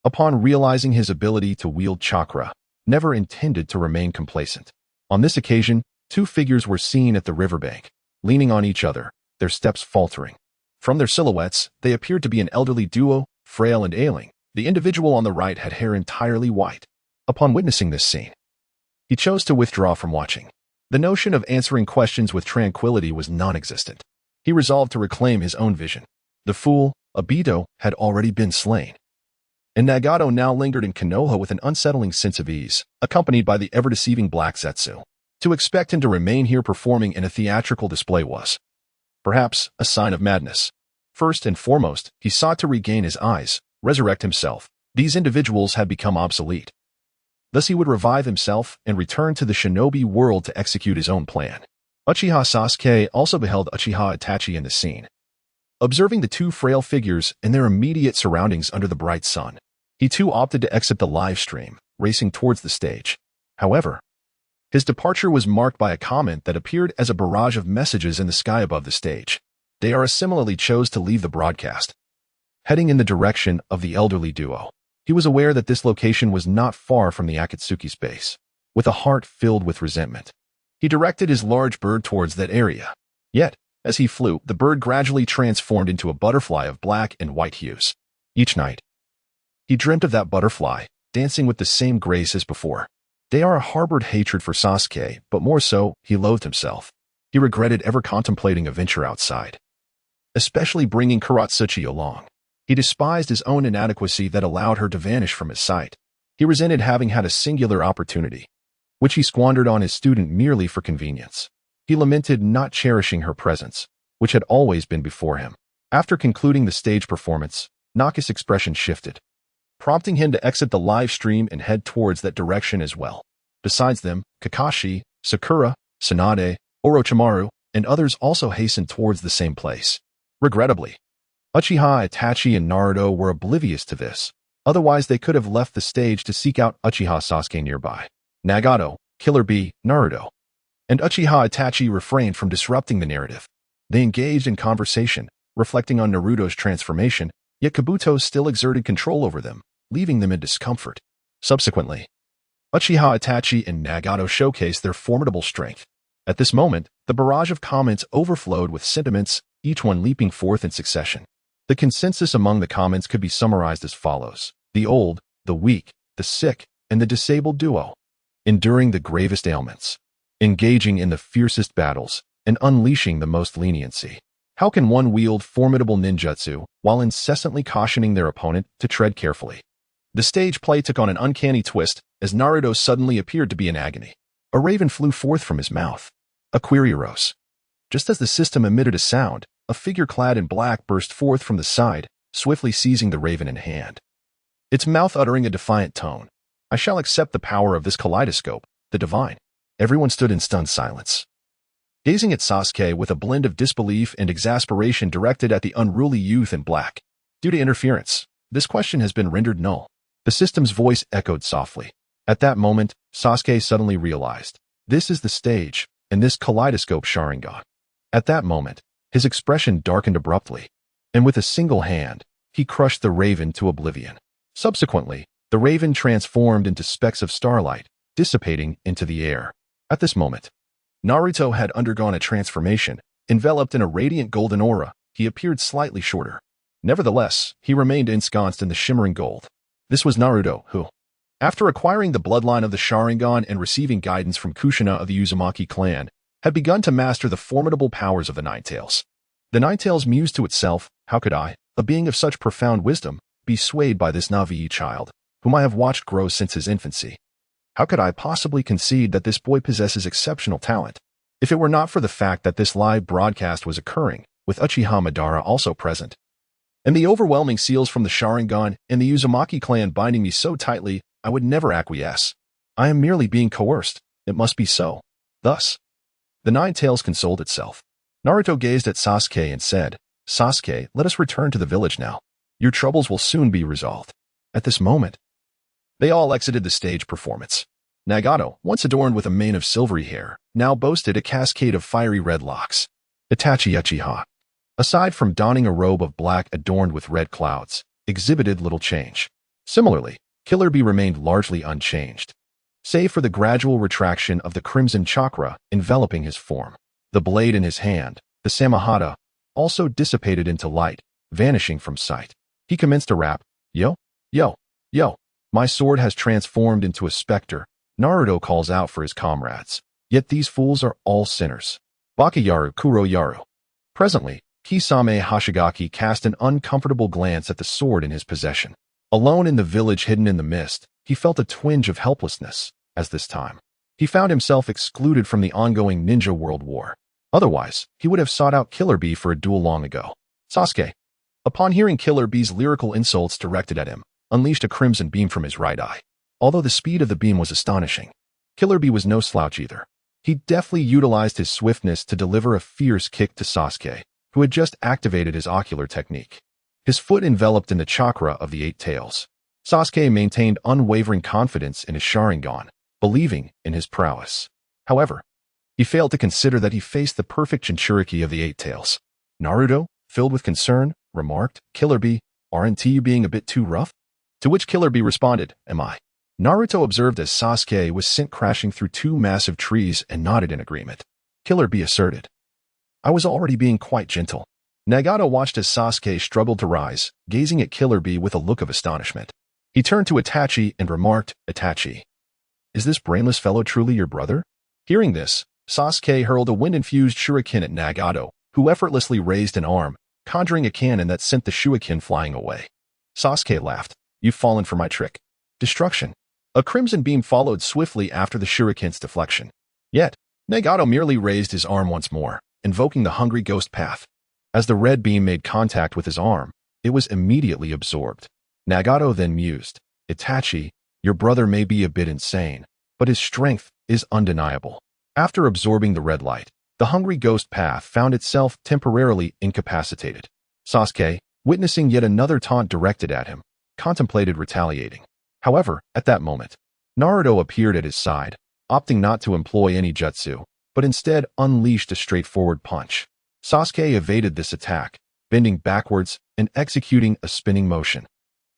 upon realizing his ability to wield chakra, never intended to remain complacent. On this occasion, two figures were seen at the riverbank, leaning on each other, their steps faltering. From their silhouettes, they appeared to be an elderly duo, frail and ailing. The individual on the right had hair entirely white. Upon witnessing this scene, he chose to withdraw from watching. The notion of answering questions with tranquility was non-existent. He resolved to reclaim his own vision. The fool, Obito, had already been slain. And Nagato now lingered in Konoha with an unsettling sense of ease, accompanied by the ever-deceiving Black Zetsu. To expect him to remain here performing in a theatrical display was, perhaps, a sign of madness. First and foremost, he sought to regain his eyes, resurrect himself. These individuals had become obsolete. Thus he would revive himself and return to the shinobi world to execute his own plan. Uchiha Sasuke also beheld Uchiha Itachi in the scene. Observing the two frail figures in their immediate surroundings under the bright sun, he too opted to exit the live stream, racing towards the stage. However, his departure was marked by a comment that appeared as a barrage of messages in the sky above the stage. Deidara similarly chose to leave the broadcast, heading in the direction of the elderly duo. He was aware that this location was not far from the Akatsuki's base. With a heart filled with resentment, he directed his large bird towards that area. Yet, as he flew, the bird gradually transformed into a butterfly of black and white hues. Each night, he dreamt of that butterfly, dancing with the same grace as before. Deidara harbored hatred for Sasuke, but more so, he loathed himself. He regretted ever contemplating a venture outside, especially bringing Karatsuchi along. He despised his own inadequacy that allowed her to vanish from his sight. He resented having had a singular opportunity, which he squandered on his student merely for convenience. He lamented not cherishing her presence, which had always been before him. After concluding the stage performance, Naka's expression shifted, prompting him to exit the live stream and head towards that direction as well. Besides them, Kakashi, Sakura, Tsunade, Orochimaru, and others also hastened towards the same place. Regrettably, Uchiha Itachi and Naruto were oblivious to this. Otherwise, they could have left the stage to seek out Uchiha Sasuke nearby. Nagato, Killer Bee, Naruto, and Uchiha Itachi refrained from disrupting the narrative. They engaged in conversation, reflecting on Naruto's transformation, yet Kabuto still exerted control over them, leaving them in discomfort. Subsequently, Uchiha Itachi and Nagato showcased their formidable strength. At this moment, the barrage of comments overflowed with sentiments, each one leaping forth in succession. The consensus among the comments could be summarized as follows: the old, the weak, the sick, and the disabled duo, enduring the gravest ailments, engaging in the fiercest battles, and unleashing the most leniency. How can one wield formidable ninjutsu while incessantly cautioning their opponent to tread carefully? The stage play took on an uncanny twist as Naruto suddenly appeared to be in agony. A raven flew forth from his mouth. A query arose. Just as the system emitted a sound, a figure clad in black burst forth from the side, swiftly seizing the raven in hand. Its mouth uttering a defiant tone. "I shall accept the power of this kaleidoscope, the divine." Everyone stood in stunned silence, gazing at Sasuke with a blend of disbelief and exasperation directed at the unruly youth in black. Due to interference, this question has been rendered null. The system's voice echoed softly. At that moment, Sasuke suddenly realized, this is the stage, and this kaleidoscope Sharingan. At that moment, his expression darkened abruptly, and with a single hand, he crushed the raven to oblivion. Subsequently, the raven transformed into specks of starlight, dissipating into the air. At this moment, Naruto had undergone a transformation. Enveloped in a radiant golden aura, he appeared slightly shorter. Nevertheless, he remained ensconced in the shimmering gold. This was Naruto, who, after acquiring the bloodline of the Sharingan and receiving guidance from Kushina of the Uzumaki clan, had begun to master the formidable powers of the Nine Tails. The Nine Tails mused to itself, how could I, a being of such profound wisdom, be swayed by this Navi child, whom I have watched grow since his infancy? How could I possibly concede that this boy possesses exceptional talent? If it were not for the fact that this live broadcast was occurring, with Uchiha Madara also present, And the overwhelming seals from the Sharingan and the Uzumaki clan binding me so tightly, I would never acquiesce. I am merely being coerced. It must be so. Thus, the Nine Tails consoled itself. Naruto gazed at Sasuke and said, Sasuke, let us return to the village now. Your troubles will soon be resolved. At this moment, they all exited the stage performance. Nagato, once adorned with a mane of silvery hair, now boasted a cascade of fiery red locks. Itachi Uchiha, aside from donning a robe of black adorned with red clouds, exhibited little change. Similarly, Killer Bee remained largely unchanged, save for the gradual retraction of the crimson chakra enveloping his form. The blade in his hand, the Samahata, also dissipated into light, vanishing from sight. He commenced to rap, Yo, yo, yo. My sword has transformed into a specter. Naruto calls out for his comrades. Yet these fools are all sinners. Bakayaru Kuroyaru. Presently, Kisame Hoshigaki cast an uncomfortable glance at the sword in his possession. Alone in the village hidden in the mist, he felt a twinge of helplessness, as this time he found himself excluded from the ongoing ninja world war. Otherwise, he would have sought out Killer Bee for a duel long ago. Sasuke, upon hearing Killer Bee's lyrical insults directed at him, unleashed a crimson beam from his right eye. Although the speed of the beam was astonishing, Killer Bee was no slouch either. He deftly utilized his swiftness to deliver a fierce kick to Sasuke, who had just activated his ocular technique. His foot enveloped in the chakra of the Eight Tails. Sasuke maintained unwavering confidence in his Sharingan, believing in his prowess. However, he failed to consider that he faced the perfect Jinchuriki of the Eight Tails. Naruto, filled with concern, remarked, Killer Bee, aren't you being a bit too rough? To which Killer Bee responded, Am I? Naruto observed as Sasuke was sent crashing through two massive trees and nodded in agreement. Killer Bee asserted, I was already being quite gentle. Nagato watched as Sasuke struggled to rise, gazing at Killer Bee with a look of astonishment. He turned to Itachi and remarked, Itachi, is this brainless fellow truly your brother? Hearing this, Sasuke hurled a wind-infused shuriken at Nagato, who effortlessly raised an arm, conjuring a cannon that sent the shuriken flying away. Sasuke laughed, You've fallen for my trick. Destruction. A crimson beam followed swiftly after the shuriken's deflection. Yet, Nagato merely raised his arm once more, invoking the hungry ghost path. As the red beam made contact with his arm, it was immediately absorbed. Nagato then mused, Itachi, your brother may be a bit insane, but his strength is undeniable. After absorbing the red light, the hungry ghost path found itself temporarily incapacitated. Sasuke, witnessing yet another taunt directed at him, contemplated retaliating. However, at that moment, Naruto appeared at his side, opting not to employ any jutsu, but instead unleashed a straightforward punch. Sasuke evaded this attack, bending backwards and executing a spinning motion.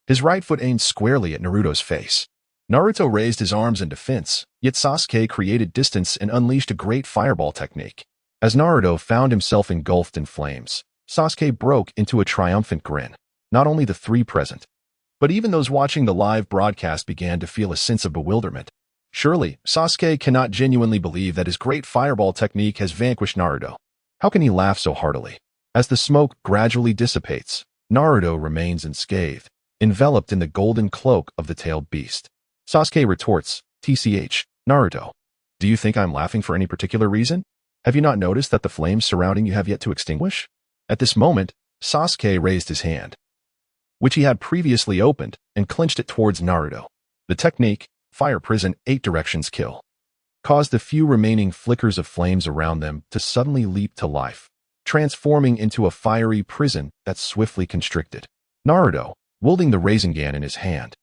His right foot aimed squarely at Naruto's face. Naruto raised his arms in defense, yet Sasuke created distance and unleashed a great fireball technique. As Naruto found himself engulfed in flames, Sasuke broke into a triumphant grin. Not only the three present, but even those watching the live broadcast began to feel a sense of bewilderment. Surely, Sasuke cannot genuinely believe that his great fireball technique has vanquished Naruto. How can he laugh so heartily? As the smoke gradually dissipates, Naruto remains unscathed, enveloped in the golden cloak of the tailed beast. Sasuke retorts, TCH, Naruto, do you think I'm laughing for any particular reason? Have you not noticed that the flames surrounding you have yet to extinguish? At this moment, Sasuke raised his hand, which he had previously opened, and clenched it towards Naruto. The technique, Fire Prison 8 Directions Kill, caused the few remaining flickers of flames around them to suddenly leap to life, transforming into a fiery prison that swiftly constricted. Naruto, wielding the Rasengan in his hand,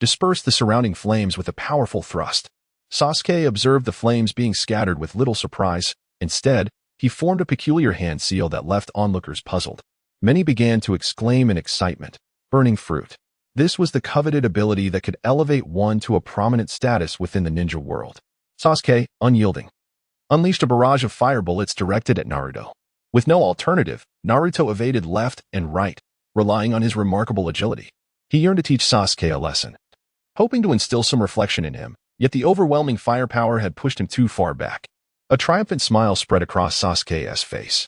dispersed the surrounding flames with a powerful thrust. Sasuke observed the flames being scattered with little surprise. Instead, he formed a peculiar hand seal that left onlookers puzzled. Many began to exclaim in excitement, Burning Fruit. This was the coveted ability that could elevate one to a prominent status within the ninja world. Sasuke, unyielding, unleashed a barrage of fire bullets directed at Naruto. With no alternative, Naruto evaded left and right, relying on his remarkable agility. He yearned to teach Sasuke a lesson, hoping to instill some reflection in him, yet the overwhelming firepower had pushed him too far back. A triumphant smile spread across Sasuke's face.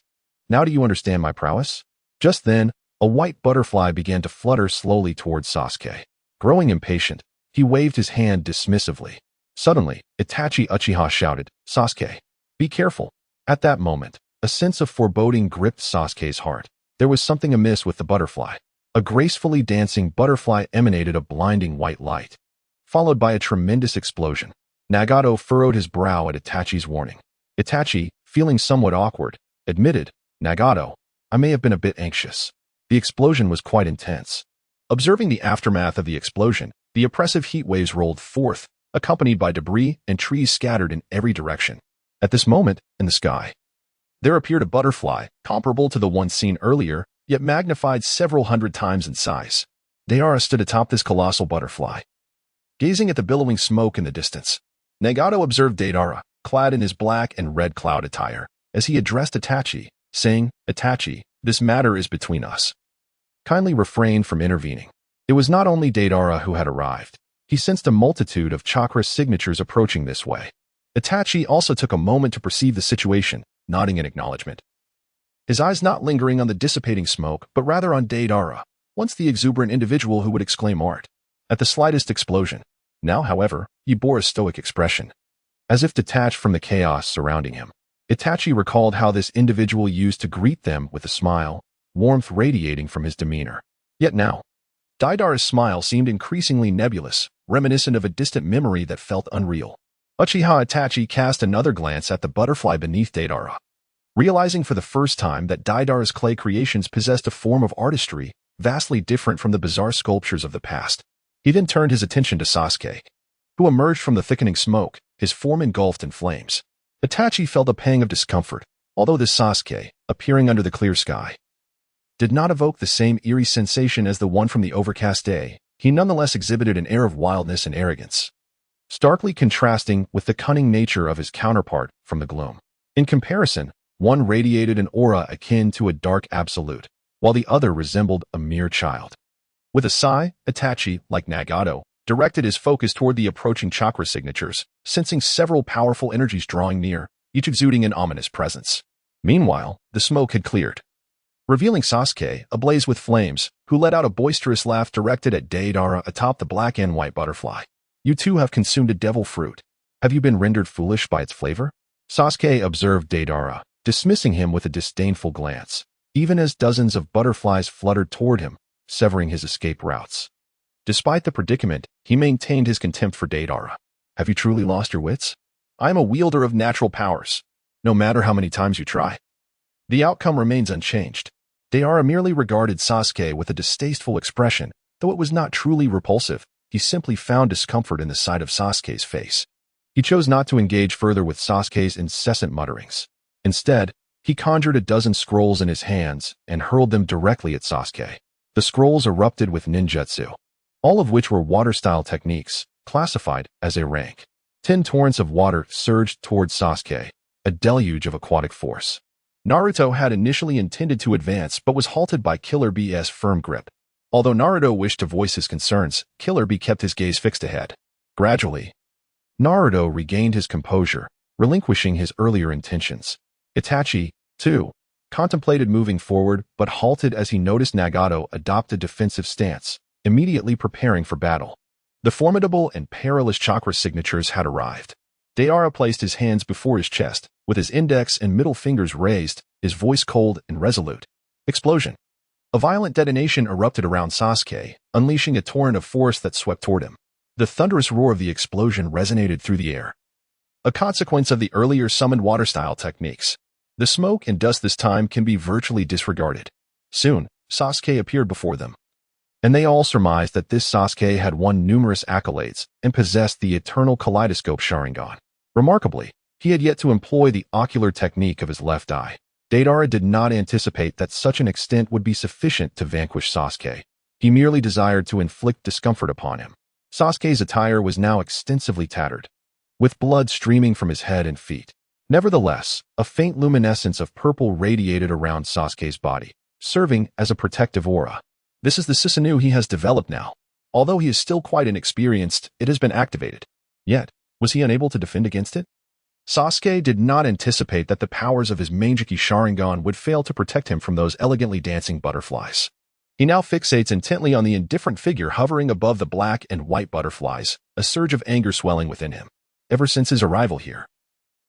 Now do you understand my prowess? Just then, a white butterfly began to flutter slowly towards Sasuke. Growing impatient, he waved his hand dismissively. Suddenly, Itachi Uchiha shouted, Sasuke, be careful. At that moment, a sense of foreboding gripped Sasuke's heart. There was something amiss with the butterfly. A gracefully dancing butterfly emanated a blinding white light, followed by a tremendous explosion. Nagato furrowed his brow at Itachi's warning. Itachi, feeling somewhat awkward, admitted, "Nagato, I may have been a bit anxious." The explosion was quite intense. Observing the aftermath of the explosion, the oppressive heat waves rolled forth, accompanied by debris and trees scattered in every direction. At this moment, in the sky, there appeared a butterfly, comparable to the one seen earlier, yet magnified several hundred times in size. Deidara stood atop this colossal butterfly, gazing at the billowing smoke in the distance. Nagato observed Deidara, clad in his black and red cloud attire, as he addressed Itachi, saying, "Itachi, this matter is between us. Kindly refrain from intervening." It was not only Deidara who had arrived. He sensed a multitude of chakra signatures approaching this way. Itachi also took a moment to perceive the situation, nodding in acknowledgement. His eyes not lingering on the dissipating smoke, but rather on Deidara, once the exuberant individual who would exclaim art at the slightest explosion. Now, however, he bore a stoic expression, as if detached from the chaos surrounding him. Itachi recalled how this individual used to greet them with a smile, warmth radiating from his demeanor. Yet now, Deidara's smile seemed increasingly nebulous, reminiscent of a distant memory that felt unreal. Uchiha Itachi cast another glance at the butterfly beneath Deidara, realizing for the first time that Deidara's clay creations possessed a form of artistry vastly different from the bizarre sculptures of the past. He then turned his attention to Sasuke, who emerged from the thickening smoke, his form engulfed in flames. Itachi felt a pang of discomfort, although this Sasuke, appearing under the clear sky, did not evoke the same eerie sensation as the one from the overcast day. He nonetheless exhibited an air of wildness and arrogance, starkly contrasting with the cunning nature of his counterpart from the gloom. In comparison, one radiated an aura akin to a dark absolute, while the other resembled a mere child. With a sigh, Itachi, like Nagato, directed his focus toward the approaching chakra signatures, sensing several powerful energies drawing near, each exuding an ominous presence. Meanwhile, the smoke had cleared, revealing Sasuke, ablaze with flames, who let out a boisterous laugh directed at Deidara atop the black and white butterfly. "You too have consumed a devil fruit. Have you been rendered foolish by its flavor?" Sasuke observed Deidara, dismissing him with a disdainful glance, even as dozens of butterflies fluttered toward him, severing his escape routes. Despite the predicament, he maintained his contempt for Deidara. "Have you truly lost your wits? I am a wielder of natural powers, no matter how many times you try." The outcome remains unchanged. Deidara merely regarded Sasuke with a distasteful expression, though it was not truly repulsive. He simply found discomfort in the sight of Sasuke's face. He chose not to engage further with Sasuke's incessant mutterings. Instead, he conjured a dozen scrolls in his hands and hurled them directly at Sasuke. The scrolls erupted with ninjutsu, all of which were water-style techniques, classified as A rank. 10 torrents of water surged towards Sasuke, a deluge of aquatic force. Naruto had initially intended to advance but was halted by Killer B's firm grip. Although Naruto wished to voice his concerns, Killer B kept his gaze fixed ahead. Gradually, Naruto regained his composure, relinquishing his earlier intentions. Itachi, too, contemplated moving forward but halted as he noticed Nagato adopt a defensive stance, immediately preparing for battle. The formidable and perilous chakra signatures had arrived. Deidara placed his hands before his chest, with his index and middle fingers raised, his voice cold and resolute. Explosion. A violent detonation erupted around Sasuke, unleashing a torrent of force that swept toward him. The thunderous roar of the explosion resonated through the air, a consequence of the earlier summoned water-style techniques. The smoke and dust this time can be virtually disregarded. Soon, Sasuke appeared before them, and they all surmised that this Sasuke had won numerous accolades and possessed the eternal kaleidoscope Sharingan. Remarkably, he had yet to employ the ocular technique of his left eye. Deidara did not anticipate that such an extent would be sufficient to vanquish Sasuke. He merely desired to inflict discomfort upon him. Sasuke's attire was now extensively tattered, with blood streaming from his head and feet. Nevertheless, a faint luminescence of purple radiated around Sasuke's body, serving as a protective aura. This is the Susanoo he has developed now. Although he is still quite inexperienced, it has been activated. Yet, was he unable to defend against it? Sasuke did not anticipate that the powers of his Manjiki Sharingan would fail to protect him from those elegantly dancing butterflies. He now fixates intently on the indifferent figure hovering above the black and white butterflies, a surge of anger swelling within him. Ever since his arrival here,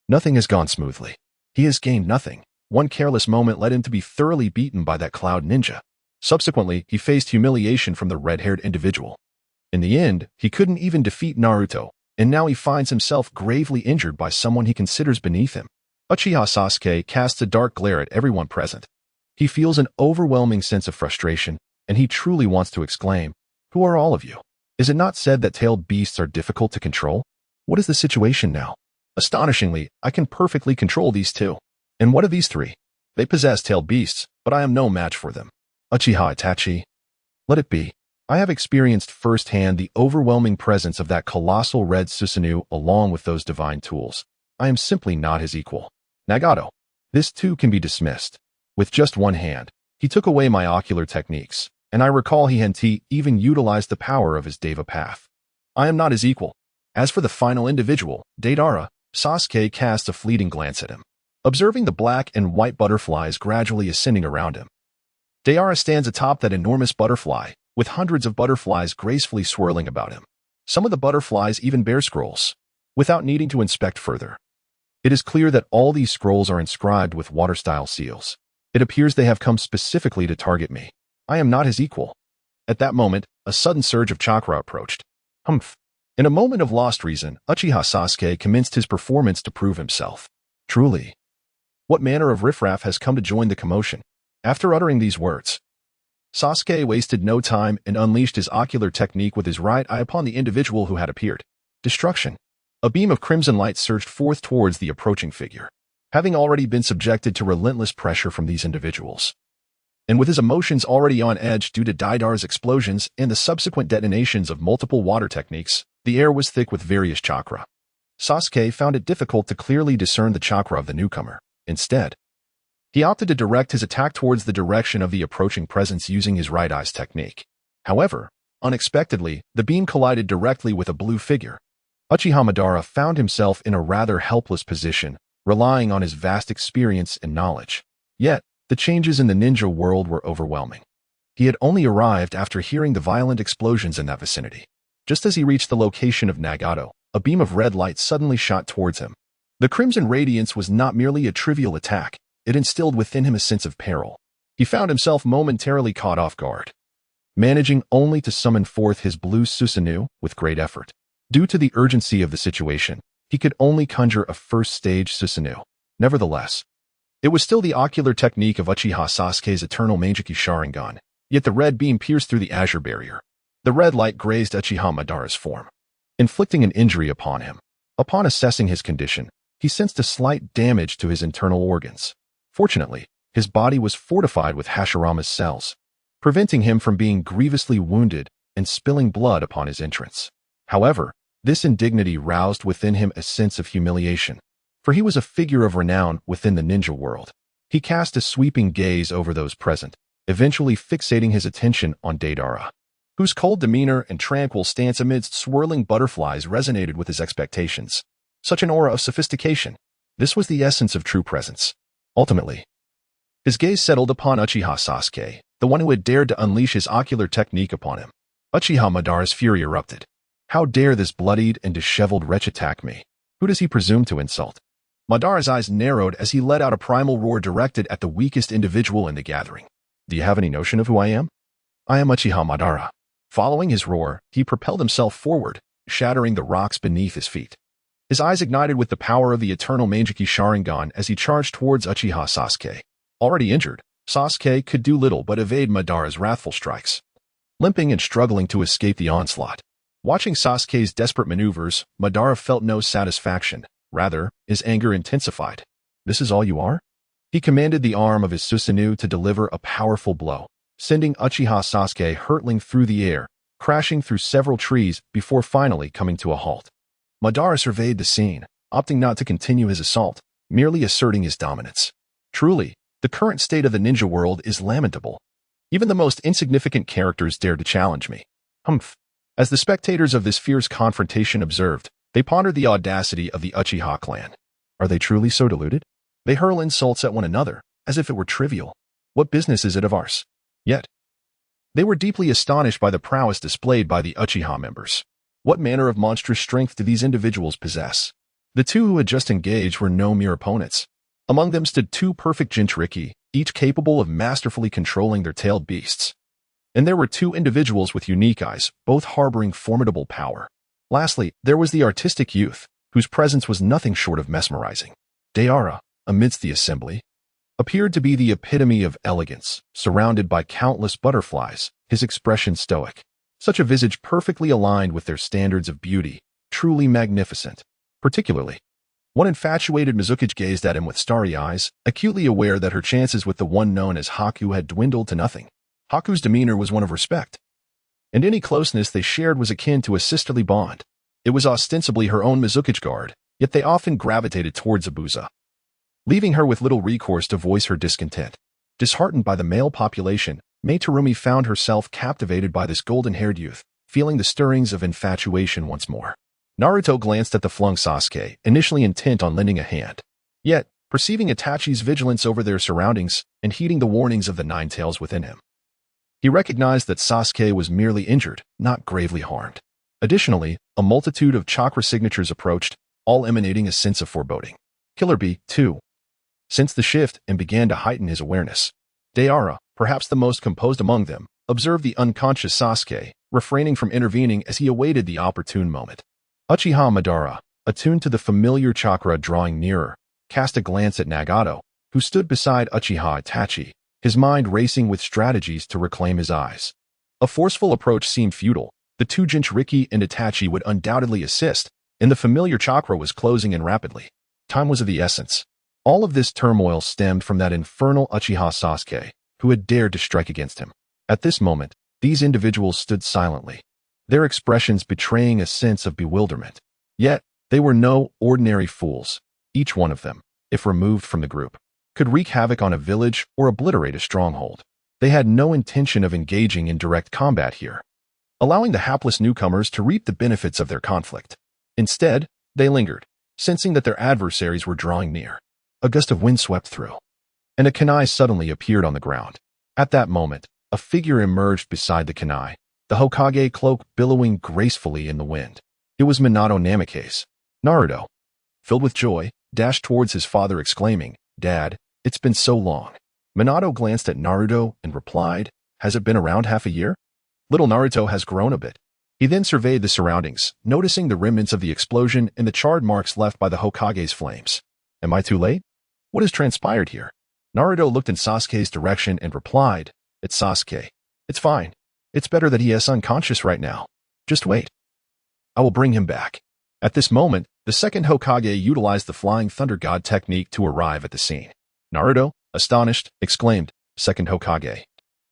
nothing has gone smoothly. He has gained nothing. One careless moment led him to be thoroughly beaten by that cloud ninja. Subsequently, he faced humiliation from the red-haired individual. In the end, he couldn't even defeat Naruto, and now he finds himself gravely injured by someone he considers beneath him. Uchiha Sasuke casts a dark glare at everyone present. He feels an overwhelming sense of frustration, and he truly wants to exclaim, "Who are all of you? Is it not said that tailed beasts are difficult to control? What is the situation now? Astonishingly, I can perfectly control these two. And what of these three? They possess tailed beasts, but I am no match for them. Uchiha Itachi. Let it be. I have experienced firsthand the overwhelming presence of that colossal red Susanoo along with those divine tools. I am simply not his equal. Nagato. This too can be dismissed. With just one hand, he took away my ocular techniques, and I recall he even utilized the power of his Deva path. I am not his equal. As for the final individual, Deidara, Sasuke cast a fleeting glance at him, observing the black and white butterflies gradually ascending around him. Deidara stands atop that enormous butterfly, with hundreds of butterflies gracefully swirling about him. Some of the butterflies even bear scrolls. Without needing to inspect further, it is clear that all these scrolls are inscribed with water-style seals. It appears they have come specifically to target me. I am not his equal. At that moment, a sudden surge of chakra approached. Humph. In a moment of lost reason, Uchiha Sasuke commenced his performance to prove himself. Truly, what manner of riffraff has come to join the commotion? After uttering these words, Sasuke wasted no time and unleashed his ocular technique with his right eye upon the individual who had appeared. Destruction. A beam of crimson light surged forth towards the approaching figure, having already been subjected to relentless pressure from these individuals. And with his emotions already on edge due to Deidara's explosions and the subsequent detonations of multiple water techniques, the air was thick with various chakra. Sasuke found it difficult to clearly discern the chakra of the newcomer. Instead, he opted to direct his attack towards the direction of the approaching presence using his right eye's technique. However, unexpectedly, the beam collided directly with a blue figure. Uchiha Madara found himself in a rather helpless position, relying on his vast experience and knowledge. Yet, the changes in the ninja world were overwhelming. He had only arrived after hearing the violent explosions in that vicinity. Just as he reached the location of Nagato, a beam of red light suddenly shot towards him. The crimson radiance was not merely a trivial attack, it instilled within him a sense of peril. He found himself momentarily caught off guard, managing only to summon forth his blue Susanoo with great effort. Due to the urgency of the situation, he could only conjure a first-stage Susanoo. Nevertheless, it was still the ocular technique of Uchiha Sasuke's eternal Mangekyou Sharingan, yet the red beam pierced through the azure barrier. The red light grazed Uchiha Madara's form, inflicting an injury upon him. Upon assessing his condition, he sensed a slight damage to his internal organs. Fortunately, his body was fortified with Hashirama's cells, preventing him from being grievously wounded and spilling blood upon his entrance. However, this indignity roused within him a sense of humiliation, for he was a figure of renown within the ninja world. He cast a sweeping gaze over those present, eventually fixating his attention on Deidara, whose cold demeanor and tranquil stance amidst swirling butterflies resonated with his expectations. Such an aura of sophistication. This was the essence of true presence. Ultimately, his gaze settled upon Uchiha Sasuke, the one who had dared to unleash his ocular technique upon him. Uchiha Madara's fury erupted. How dare this bloodied and disheveled wretch attack me? Who does he presume to insult? Madara's eyes narrowed as he let out a primal roar directed at the weakest individual in the gathering. Do you have any notion of who I am? I am Uchiha Madara. Following his roar, he propelled himself forward, shattering the rocks beneath his feet. His eyes ignited with the power of the eternal Mangekyou Sharingan as he charged towards Uchiha Sasuke. Already injured, Sasuke could do little but evade Madara's wrathful strikes, limping and struggling to escape the onslaught. Watching Sasuke's desperate maneuvers, Madara felt no satisfaction. Rather, his anger intensified. This is all you are? He commanded the arm of his Susanoo to deliver a powerful blow, sending Uchiha Sasuke hurtling through the air, crashing through several trees before finally coming to a halt. Madara surveyed the scene, opting not to continue his assault, merely asserting his dominance. Truly, the current state of the ninja world is lamentable. Even the most insignificant characters dare to challenge me. Humph. As the spectators of this fierce confrontation observed, they pondered the audacity of the Uchiha clan. Are they truly so deluded? They hurl insults at one another, as if it were trivial. What business is it of ours? Yet, they were deeply astonished by the prowess displayed by the Uchiha members. What manner of monstrous strength do these individuals possess? The two who had just engaged were no mere opponents. Among them stood two perfect Jinchuriki, each capable of masterfully controlling their tailed beasts. And there were two individuals with unique eyes, both harboring formidable power. Lastly, there was the artistic youth, whose presence was nothing short of mesmerizing. Deidara, amidst the assembly, appeared to be the epitome of elegance, surrounded by countless butterflies, his expression stoic. Such a visage perfectly aligned with their standards of beauty, truly magnificent. Particularly, one infatuated Mizukage gazed at him with starry eyes, acutely aware that her chances with the one known as Haku had dwindled to nothing. Haku's demeanor was one of respect, and any closeness they shared was akin to a sisterly bond. It was ostensibly her own Mizukage guard, yet they often gravitated towards Abusa, leaving her with little recourse to voice her discontent. Disheartened by the male population, Mei Terumi found herself captivated by this golden-haired youth, feeling the stirrings of infatuation once more. Naruto glanced at the flung Sasuke, initially intent on lending a hand. Yet, perceiving Itachi's vigilance over their surroundings and heeding the warnings of the Nine Tails within him, he recognized that Sasuke was merely injured, not gravely harmed. Additionally, a multitude of chakra signatures approached, all emanating a sense of foreboding. Killer Bee, too, sensed the shift and began to heighten his awareness. Deidara, perhaps the most composed among them, observed the unconscious Sasuke, refraining from intervening as he awaited the opportune moment. Uchiha Madara, attuned to the familiar chakra drawing nearer, cast a glance at Nagato, who stood beside Uchiha Itachi, his mind racing with strategies to reclaim his eyes. A forceful approach seemed futile. The two Jinchuriki and Itachi would undoubtedly assist, and the familiar chakra was closing in rapidly. Time was of the essence. All of this turmoil stemmed from that infernal Uchiha Sasuke, who had dared to strike against him. At this moment, these individuals stood silently, their expressions betraying a sense of bewilderment. Yet, they were no ordinary fools. Each one of them, if removed from the group, could wreak havoc on a village or obliterate a stronghold. They had no intention of engaging in direct combat here, allowing the hapless newcomers to reap the benefits of their conflict. Instead, they lingered, sensing that their adversaries were drawing near. A gust of wind swept through, and a kunai suddenly appeared on the ground. At that moment, a figure emerged beside the kunai, the Hokage cloak billowing gracefully in the wind. It was Minato Namikaze. Naruto, filled with joy, dashed towards his father exclaiming, "Dad, it's been so long." Minato glanced at Naruto and replied, "Has it been around half a year?" Little Naruto has grown a bit. He then surveyed the surroundings, noticing the remnants of the explosion and the charred marks left by the Hokage's flames. "Am I too late? What has transpired here?" Naruto looked in Sasuke's direction and replied, "It's Sasuke. It's fine. It's better that he is unconscious right now. Just wait. I will bring him back." At this moment, the second Hokage utilized the Flying Thunder God technique to arrive at the scene. Naruto, astonished, exclaimed, "Second Hokage,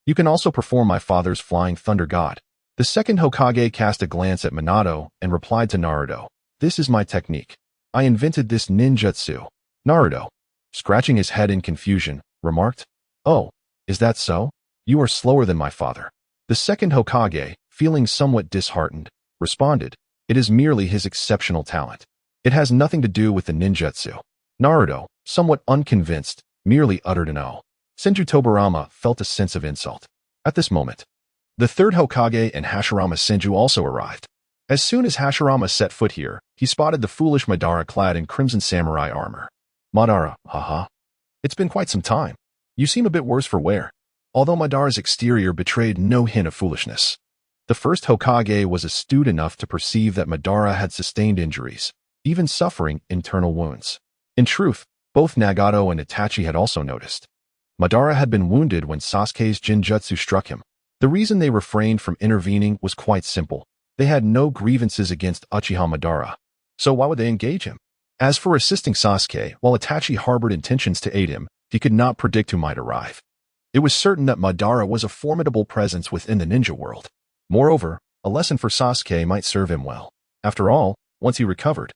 you can also perform my father's Flying Thunder God." The second Hokage cast a glance at Minato and replied to Naruto, "This is my technique. I invented this ninjutsu." Naruto, scratching his head in confusion, remarked, "Oh, is that so? You are slower than my father." The second Hokage, feeling somewhat disheartened, responded, "It is merely his exceptional talent. It has nothing to do with the ninjutsu." Naruto, somewhat unconvinced, merely uttered an "oh." Senju Tobirama felt a sense of insult. At this moment, the third Hokage and Hashirama Senju also arrived. As soon as Hashirama set foot here, he spotted the foolish Madara clad in crimson samurai armor. "Madara, haha. It's been quite some time. You seem a bit worse for wear." Although Madara's exterior betrayed no hint of foolishness, the first Hokage was astute enough to perceive that Madara had sustained injuries, even suffering internal wounds. In truth, both Nagato and Itachi had also noticed. Madara had been wounded when Sasuke's Jinjutsu struck him. The reason they refrained from intervening was quite simple. They had no grievances against Uchiha Madara, so why would they engage him? As for assisting Sasuke, while Itachi harbored intentions to aid him, he could not predict who might arrive. It was certain that Madara was a formidable presence within the ninja world. Moreover, a lesson for Sasuke might serve him well. After all, once he recovered,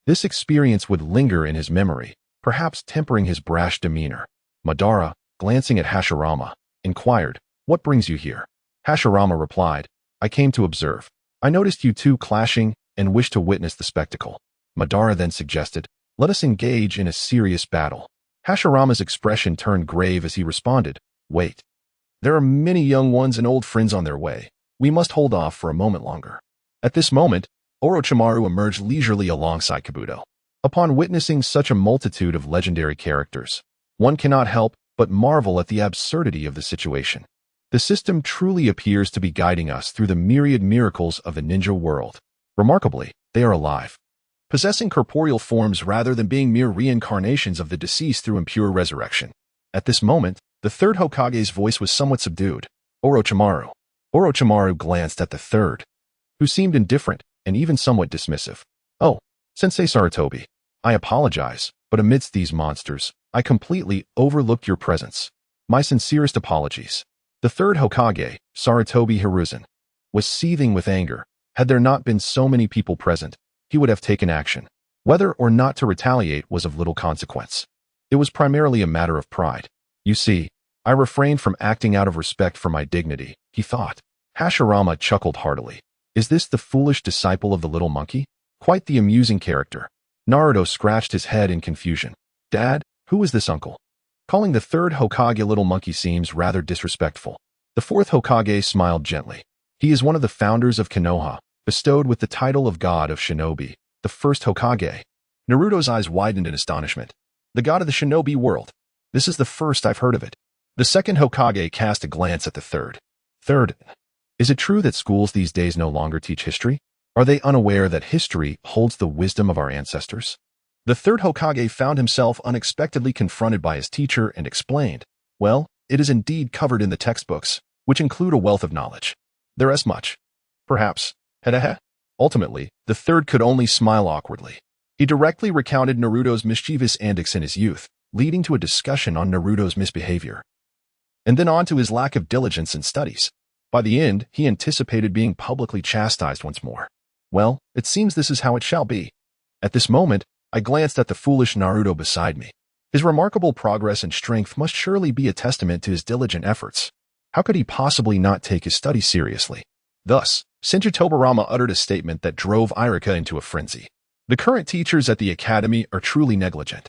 this experience would linger in his memory, perhaps tempering his brash demeanor. Madara, glancing at Hashirama, inquired, "What brings you here?" Hashirama replied, "I came to observe. I noticed you two clashing and wished to witness the spectacle." Madara then suggested, "Let us engage in a serious battle." Hashirama's expression turned grave as he responded, "Wait. There are many young ones and old friends on their way. We must hold off for a moment longer." At this moment, Orochimaru emerged leisurely alongside Kabuto. Upon witnessing such a multitude of legendary characters, one cannot help but marvel at the absurdity of the situation. The system truly appears to be guiding us through the myriad miracles of the ninja world. Remarkably, they are alive, possessing corporeal forms rather than being mere reincarnations of the deceased through impure resurrection. At this moment, the third Hokage's voice was somewhat subdued. Orochimaru. Orochimaru glanced at the third, who seemed indifferent and even somewhat dismissive. Oh, Sensei Sarutobi, I apologize, but amidst these monsters, I completely overlooked your presence. My sincerest apologies. The third Hokage, Sarutobi Hiruzen, was seething with anger. Had there not been so many people present, he would have taken action. Whether or not to retaliate was of little consequence. It was primarily a matter of pride. You see, I refrained from acting out of respect for my dignity, he thought. Hashirama chuckled heartily. Is this the foolish disciple of the little monkey? Quite the amusing character. Naruto scratched his head in confusion. Dad, who is this uncle? Calling the third Hokage little monkey seems rather disrespectful. The fourth Hokage smiled gently. He is one of the founders of Konoha, bestowed with the title of God of Shinobi, the first Hokage. Naruto's eyes widened in astonishment. The god of the shinobi world. This is the first I've heard of it. The second Hokage cast a glance at the third. Third, is it true that schools these days no longer teach history? Are they unaware that history holds the wisdom of our ancestors? The third Hokage found himself unexpectedly confronted by his teacher and explained, well, it is indeed covered in the textbooks, which include a wealth of knowledge. There is much. Perhaps. Hehehe. Ultimately, the third could only smile awkwardly. He directly recounted Naruto's mischievous antics in his youth, leading to a discussion on Naruto's misbehavior, and then on to his lack of diligence in studies. By the end, he anticipated being publicly chastised once more. Well, it seems this is how it shall be. At this moment, I glanced at the foolish Naruto beside me. His remarkable progress and strength must surely be a testament to his diligent efforts. How could he possibly not take his studies seriously? Thus, Senju Tobirama uttered a statement that drove Irika into a frenzy. The current teachers at the academy are truly negligent.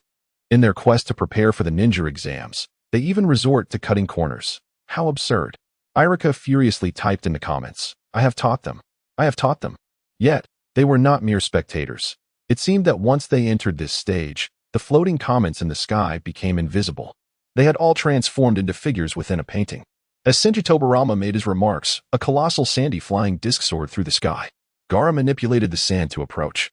In their quest to prepare for the ninja exams, they even resort to cutting corners. How absurd. Irika furiously typed in the comments, I have taught them. I have taught them. Yet, they were not mere spectators. It seemed that once they entered this stage, the floating comments in the sky became invisible. They had all transformed into figures within a painting. As Senju Tobirama made his remarks, a colossal sandy flying disc soared through the sky. Gaara manipulated the sand to approach.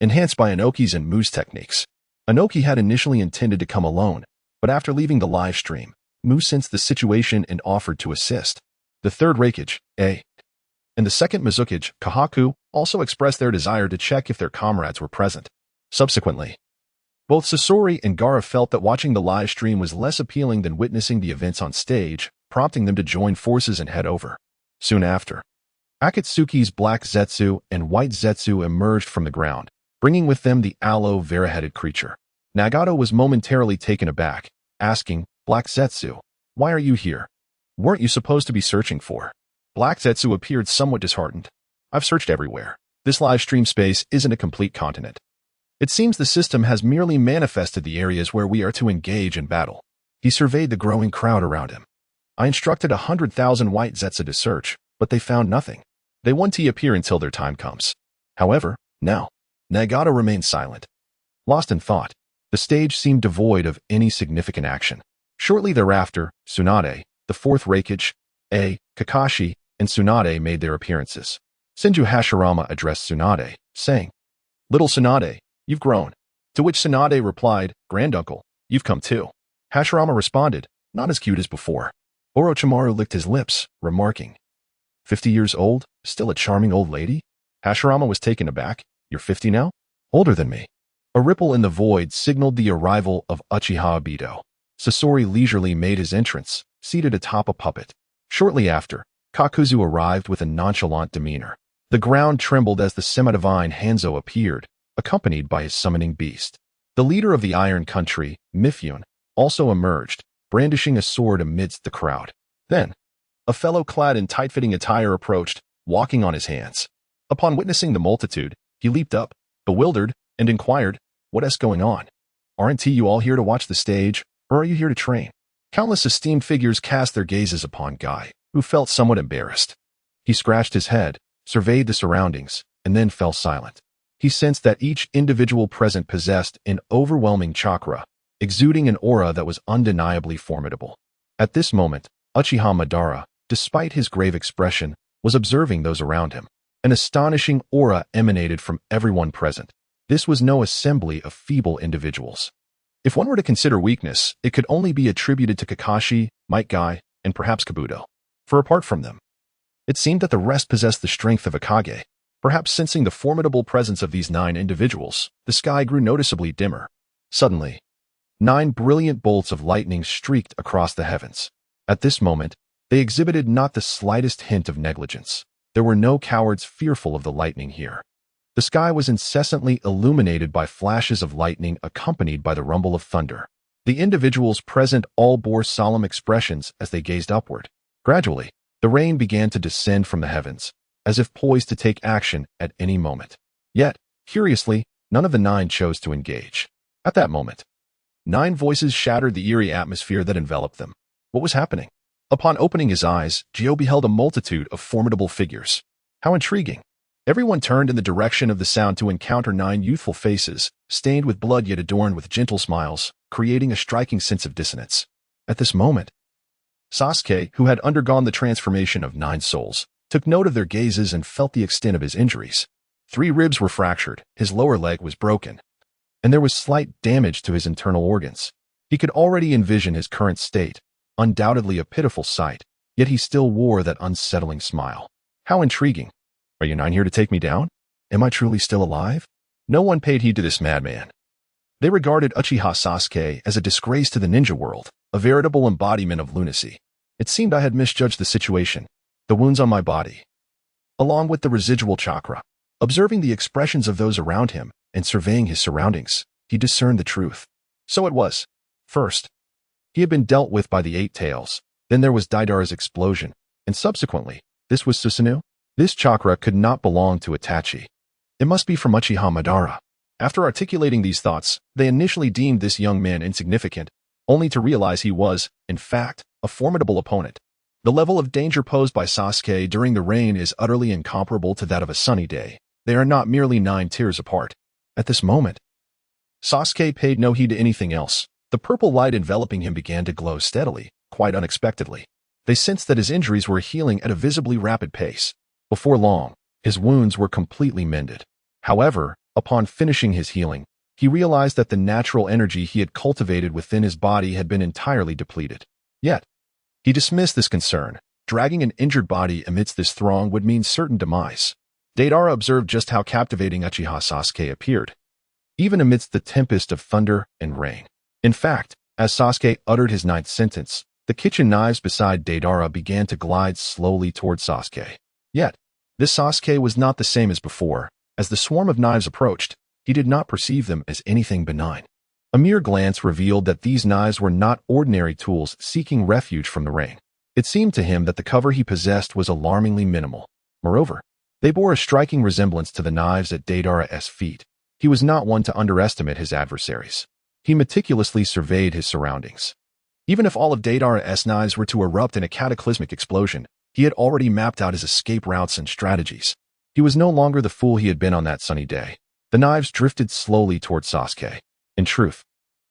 Enhanced by Inoki's and Mu's techniques, Inoki had initially intended to come alone, but after leaving the live stream, Mu sensed the situation and offered to assist. The third Raikage, and the second Mizukage, Kahaku, also expressed their desire to check if their comrades were present. Subsequently, both Sasori and Gaara felt that watching the live stream was less appealing than witnessing the events on stage, prompting them to join forces and head over. Soon after, Akatsuki's black Zetsu and white Zetsu emerged from the ground, bringing with them the aloe vera-headed creature. Nagato was momentarily taken aback, asking, Black Zetsu, why are you here? Weren't you supposed to be searching for? Black Zetsu appeared somewhat disheartened. I've searched everywhere. This live stream space isn't a complete continent. It seems the system has merely manifested the areas where we are to engage in battle. He surveyed the growing crowd around him. I instructed 100,000 white Zetsu to search, but they found nothing. They won't appear until their time comes. However, now, Nagato remained silent. Lost in thought, the stage seemed devoid of any significant action. Shortly thereafter, Tsunade, the fourth Raikage, Kakashi, and Tsunade made their appearances. Senju Hashirama addressed Tsunade, saying, Little Tsunade, you've grown. To which Tsunade replied, Granduncle, you've come too. Hashirama responded, not as cute as before. Orochimaru licked his lips, remarking, 50 years old, still a charming old lady? Hashirama was taken aback. You're 50 now? Older than me. A ripple in the void signaled the arrival of Uchiha Obito. Sasori leisurely made his entrance, seated atop a puppet. Shortly after, Kakuzu arrived with a nonchalant demeanor. The ground trembled as the semi-divine Hanzo appeared, accompanied by his summoning beast. The leader of the Iron Country, Mifune, also emerged, brandishing a sword amidst the crowd. Then, a fellow clad in tight-fitting attire approached, walking on his hands. Upon witnessing the multitude, he leaped up, bewildered, and inquired, What's going on? Aren't you all here to watch the stage, or are you here to train? Countless esteemed figures cast their gazes upon Guy, who felt somewhat embarrassed. He scratched his head, surveyed the surroundings, and then fell silent. He sensed that each individual present possessed an overwhelming chakra, exuding an aura that was undeniably formidable. At this moment, Uchiha Madara, despite his grave expression, was observing those around him. An astonishing aura emanated from everyone present. This was no assembly of feeble individuals. If one were to consider weakness, it could only be attributed to Kakashi, Might Guy, and perhaps Kabuto. For apart from them, it seemed that the rest possessed the strength of a Kage. Perhaps sensing the formidable presence of these 9 individuals, the sky grew noticeably dimmer. Suddenly, 9 brilliant bolts of lightning streaked across the heavens. At this moment, they exhibited not the slightest hint of negligence. There were no cowards fearful of the lightning here. The sky was incessantly illuminated by flashes of lightning accompanied by the rumble of thunder. The individuals present all bore solemn expressions as they gazed upward. Gradually, the rain began to descend from the heavens, as if poised to take action at any moment. Yet, curiously, none of the 9 chose to engage. At that moment, 9 voices shattered the eerie atmosphere that enveloped them. What was happening? Upon opening his eyes, Gio beheld a multitude of formidable figures. How intriguing! Everyone turned in the direction of the sound to encounter 9 youthful faces, stained with blood yet adorned with gentle smiles, creating a striking sense of dissonance. At this moment, Sasuke, who had undergone the transformation of 9 souls, took note of their gazes and felt the extent of his injuries. 3 ribs were fractured, his lower leg was broken, and there was slight damage to his internal organs. He could already envision his current state, undoubtedly a pitiful sight, yet he still wore that unsettling smile. How intriguing! Are you 9 here to take me down? Am I truly still alive? No one paid heed to this madman. They regarded Uchiha Sasuke as a disgrace to the ninja world, a veritable embodiment of lunacy. It seemed I had misjudged the situation, the wounds on my body, along with the residual chakra. Observing the expressions of those around him and surveying his surroundings, he discerned the truth. So it was. First, he had been dealt with by the 8 tails, then there was Deidara's explosion, and subsequently, this was Susanoo? This chakra could not belong to Itachi. It must be from Uchiha Madara. After articulating these thoughts, they initially deemed this young man insignificant, only to realize he was, in fact, a formidable opponent. The level of danger posed by Sasuke during the rain is utterly incomparable to that of a sunny day. They are not merely 9 tiers apart. At this moment, Sasuke paid no heed to anything else. The purple light enveloping him began to glow steadily, quite unexpectedly. They sensed that his injuries were healing at a visibly rapid pace. Before long, his wounds were completely mended. However, upon finishing his healing, he realized that the natural energy he had cultivated within his body had been entirely depleted. Yet, he dismissed this concern. Dragging an injured body amidst this throng would mean certain demise. Deidara observed just how captivating Uchiha Sasuke appeared, even amidst the tempest of thunder and rain. In fact, as Sasuke uttered his 9th sentence, the kitchen knives beside Deidara began to glide slowly toward Sasuke. Yet, this Sasuke was not the same as before. As the swarm of knives approached, he did not perceive them as anything benign. A mere glance revealed that these knives were not ordinary tools seeking refuge from the rain. It seemed to him that the cover he possessed was alarmingly minimal. Moreover, they bore a striking resemblance to the knives at Deidara's feet. He was not one to underestimate his adversaries. He meticulously surveyed his surroundings. Even if all of Deidara's knives were to erupt in a cataclysmic explosion, he had already mapped out his escape routes and strategies. He was no longer the fool he had been on that sunny day. The knives drifted slowly toward Sasuke. In truth,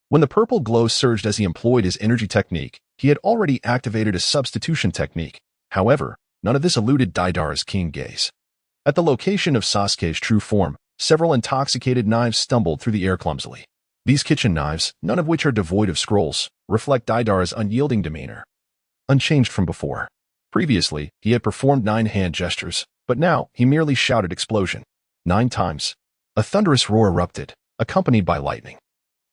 when the purple glow surged as he employed his energy technique, he had already activated a substitution technique. However, none of this eluded Deidara's keen gaze. At the location of Sasuke's true form, several intoxicated knives stumbled through the air clumsily. These kitchen knives, none of which are devoid of scrolls, reflect Deidara's unyielding demeanor. Unchanged from before. Previously, he had performed 9 hand gestures, but now he merely shouted explosion. 9 times. A thunderous roar erupted, accompanied by lightning.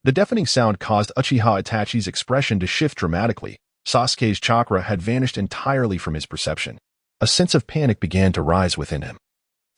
The deafening sound caused Uchiha Itachi's expression to shift dramatically. Sasuke's chakra had vanished entirely from his perception. A sense of panic began to rise within him.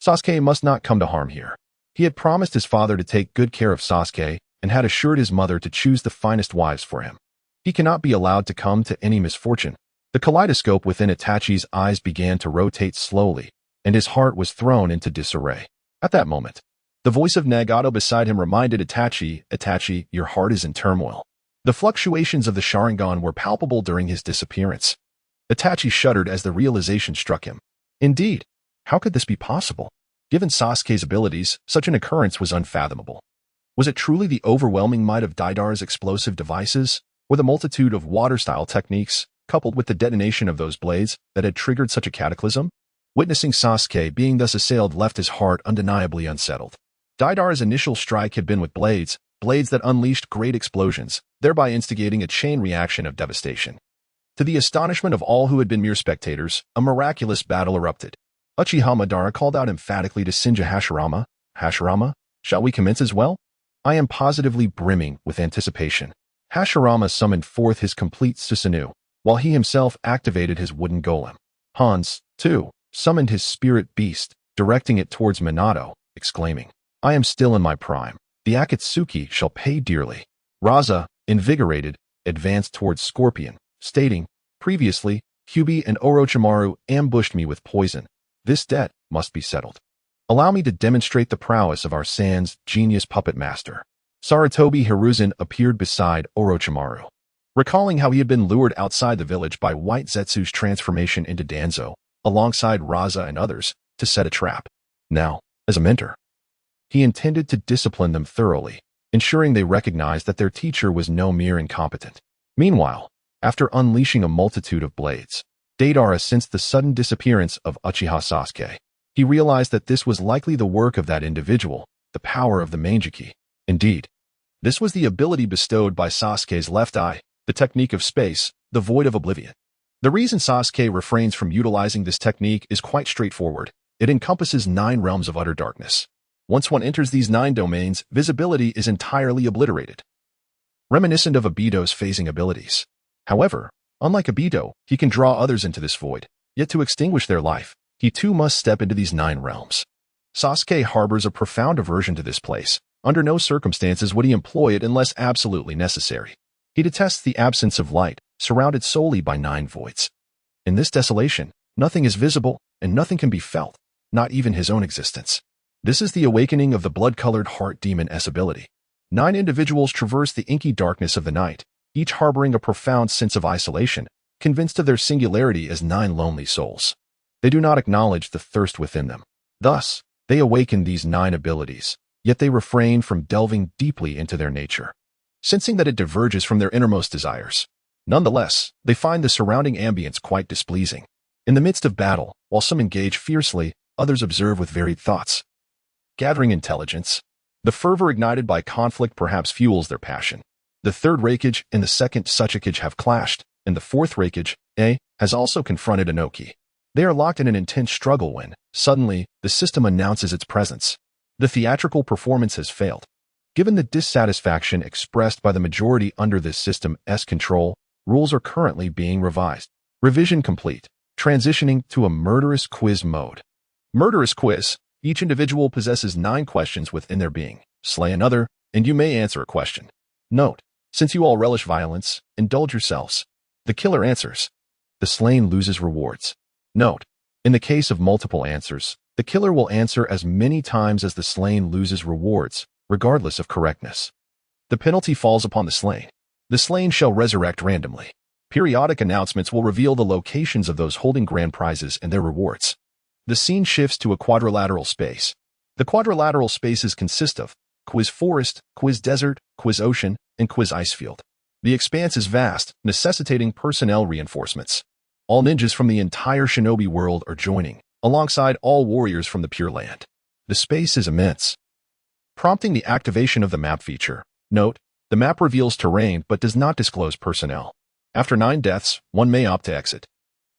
Sasuke must not come to harm here. He had promised his father to take good care of Sasuke and had assured his mother to choose the finest wives for him. He cannot be allowed to come to any misfortune. The kaleidoscope within Itachi's eyes began to rotate slowly, and his heart was thrown into disarray. At that moment, the voice of Nagato beside him reminded Itachi, "Itachi, your heart is in turmoil." The fluctuations of the Sharingan were palpable during his disappearance. Itachi shuddered as the realization struck him. Indeed, how could this be possible? Given Sasuke's abilities, such an occurrence was unfathomable. Was it truly the overwhelming might of Deidara's explosive devices, or the multitude of water-style techniques, coupled with the detonation of those blades, that had triggered such a cataclysm? Witnessing Sasuke being thus assailed left his heart undeniably unsettled. Deidara's initial strike had been with blades that unleashed great explosions, thereby instigating a chain reaction of devastation. To the astonishment of all who had been mere spectators, a miraculous battle erupted. Uchiha Madara called out emphatically to Senju Hashirama, "Hashirama, shall we commence as well?" I am positively brimming with anticipation. Hashirama summoned forth his complete Susanoo, while he himself activated his wooden golem. Hans, too, summoned his spirit beast, directing it towards Minato, exclaiming, "I am still in my prime. The Akatsuki shall pay dearly." Raza, invigorated, advanced towards Scorpion, stating, "Previously, Kyuubi and Orochimaru ambushed me with poison. This debt must be settled. Allow me to demonstrate the prowess of our Sans genius puppet master." Sarutobi Hiruzen appeared beside Orochimaru. Recalling how he had been lured outside the village by White Zetsu's transformation into Danzo, alongside Raza and others, to set a trap. Now, as a mentor, he intended to discipline them thoroughly, ensuring they recognized that their teacher was no mere incompetent. Meanwhile, after unleashing a multitude of blades, Deidara sensed the sudden disappearance of Uchiha Sasuke. He realized that this was likely the work of that individual, the power of the Manjiki. Indeed, this was the ability bestowed by Sasuke's left eye, the technique of space, the void of oblivion. The reason Sasuke refrains from utilizing this technique is quite straightforward. It encompasses 9 realms of utter darkness. Once one enters these 9 domains, visibility is entirely obliterated, reminiscent of Obito's phasing abilities. However, unlike Obito, he can draw others into this void, yet to extinguish their life, he too must step into these 9 realms. Sasuke harbors a profound aversion to this place. Under no circumstances would he employ it unless absolutely necessary. He detests the absence of light, surrounded solely by 9 voids. In this desolation, nothing is visible, and nothing can be felt, not even his own existence. This is the awakening of the blood-colored heart demon-S ability. 9 individuals traverse the inky darkness of the night, each harboring a profound sense of isolation, convinced of their singularity as 9 lonely souls. They do not acknowledge the thirst within them. Thus, they awaken these 9 abilities, yet they refrain from delving deeply into their nature, sensing that it diverges from their innermost desires. Nonetheless, they find the surrounding ambience quite displeasing. In the midst of battle, while some engage fiercely, others observe with varied thoughts. Gathering intelligence, the fervor ignited by conflict perhaps fuels their passion. The third Raikage and the second Tsuchikage have clashed, and the fourth Raikage, A, has also confronted Inoki. They are locked in an intense struggle when, suddenly, the system announces its presence. The theatrical performance has failed. Given the dissatisfaction expressed by the majority under this system's control, rules are currently being revised. Revision complete. Transitioning to a murderous quiz mode. Murderous quiz. Each individual possesses 9 questions within their being. Slay another, and you may answer a question. Note: since you all relish violence, indulge yourselves. The killer answers. The slain loses rewards. Note: in the case of multiple answers, the killer will answer as many times as the slain loses rewards, regardless of correctness. The penalty falls upon the slain. The slain shall resurrect randomly. Periodic announcements will reveal the locations of those holding grand prizes and their rewards. The scene shifts to a quadrilateral space. The quadrilateral spaces consist of Quiz Forest, Quiz Desert, Quiz Ocean, and Quiz Icefield. The expanse is vast, necessitating personnel reinforcements. All ninjas from the entire shinobi world are joining, alongside all warriors from the Pure Land. The space is immense, prompting the activation of the map feature. Note: the map reveals terrain but does not disclose personnel. After 9 deaths, one may opt to exit.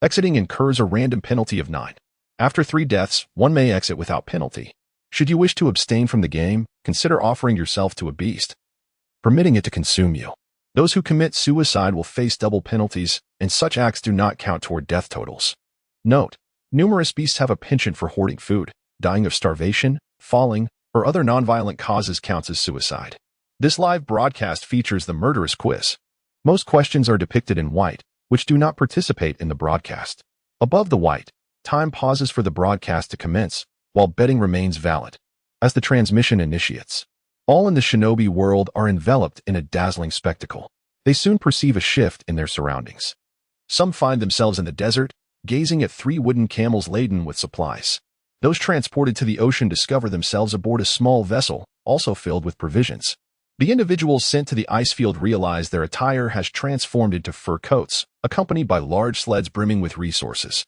Exiting incurs a random penalty of 9. After 3 deaths, one may exit without penalty. Should you wish to abstain from the game, consider offering yourself to a beast, permitting it to consume you. Those who commit suicide will face double penalties, and such acts do not count toward death totals. Note: numerous beasts have a penchant for hoarding food. Dying of starvation, falling, or other nonviolent causes counts as suicide. This live broadcast features the murderous quiz. Most questions are depicted in white, which do not participate in the broadcast. Above the white, time pauses for the broadcast to commence, while betting remains valid. As the transmission initiates, all in the shinobi world are enveloped in a dazzling spectacle. They soon perceive a shift in their surroundings. Some find themselves in the desert, gazing at 3 wooden camels laden with supplies. Those transported to the ocean discover themselves aboard a small vessel, also filled with provisions. The individuals sent to the ice field realize their attire has transformed into fur coats, accompanied by large sleds brimming with resources.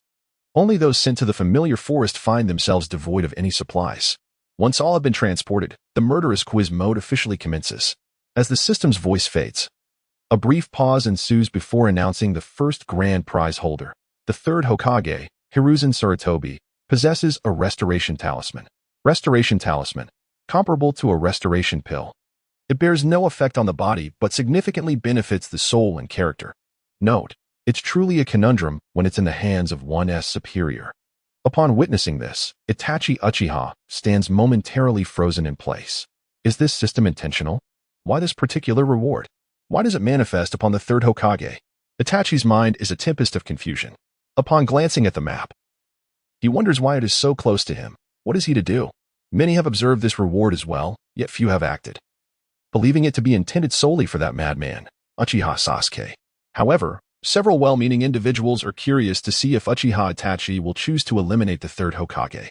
Only those sent to the familiar forest find themselves devoid of any supplies. Once all have been transported, the murderous quiz mode officially commences. As the system's voice fades, a brief pause ensues before announcing the first grand prize holder. The third Hokage, Hiruzen Sarutobi, possesses a restoration talisman. Restoration talisman, comparable to a restoration pill. It bears no effect on the body but significantly benefits the soul and character. Note, it's truly a conundrum when it's in the hands of one's superior. Upon witnessing this, Itachi Uchiha stands momentarily frozen in place. Is this system intentional? Why this particular reward? Why does it manifest upon the third Hokage? Itachi's mind is a tempest of confusion. Upon glancing at the map, he wonders why it is so close to him. What is he to do? Many have observed this reward as well, yet few have acted, believing it to be intended solely for that madman, Uchiha Sasuke. However, several well-meaning individuals are curious to see if Uchiha Itachi will choose to eliminate the third Hokage.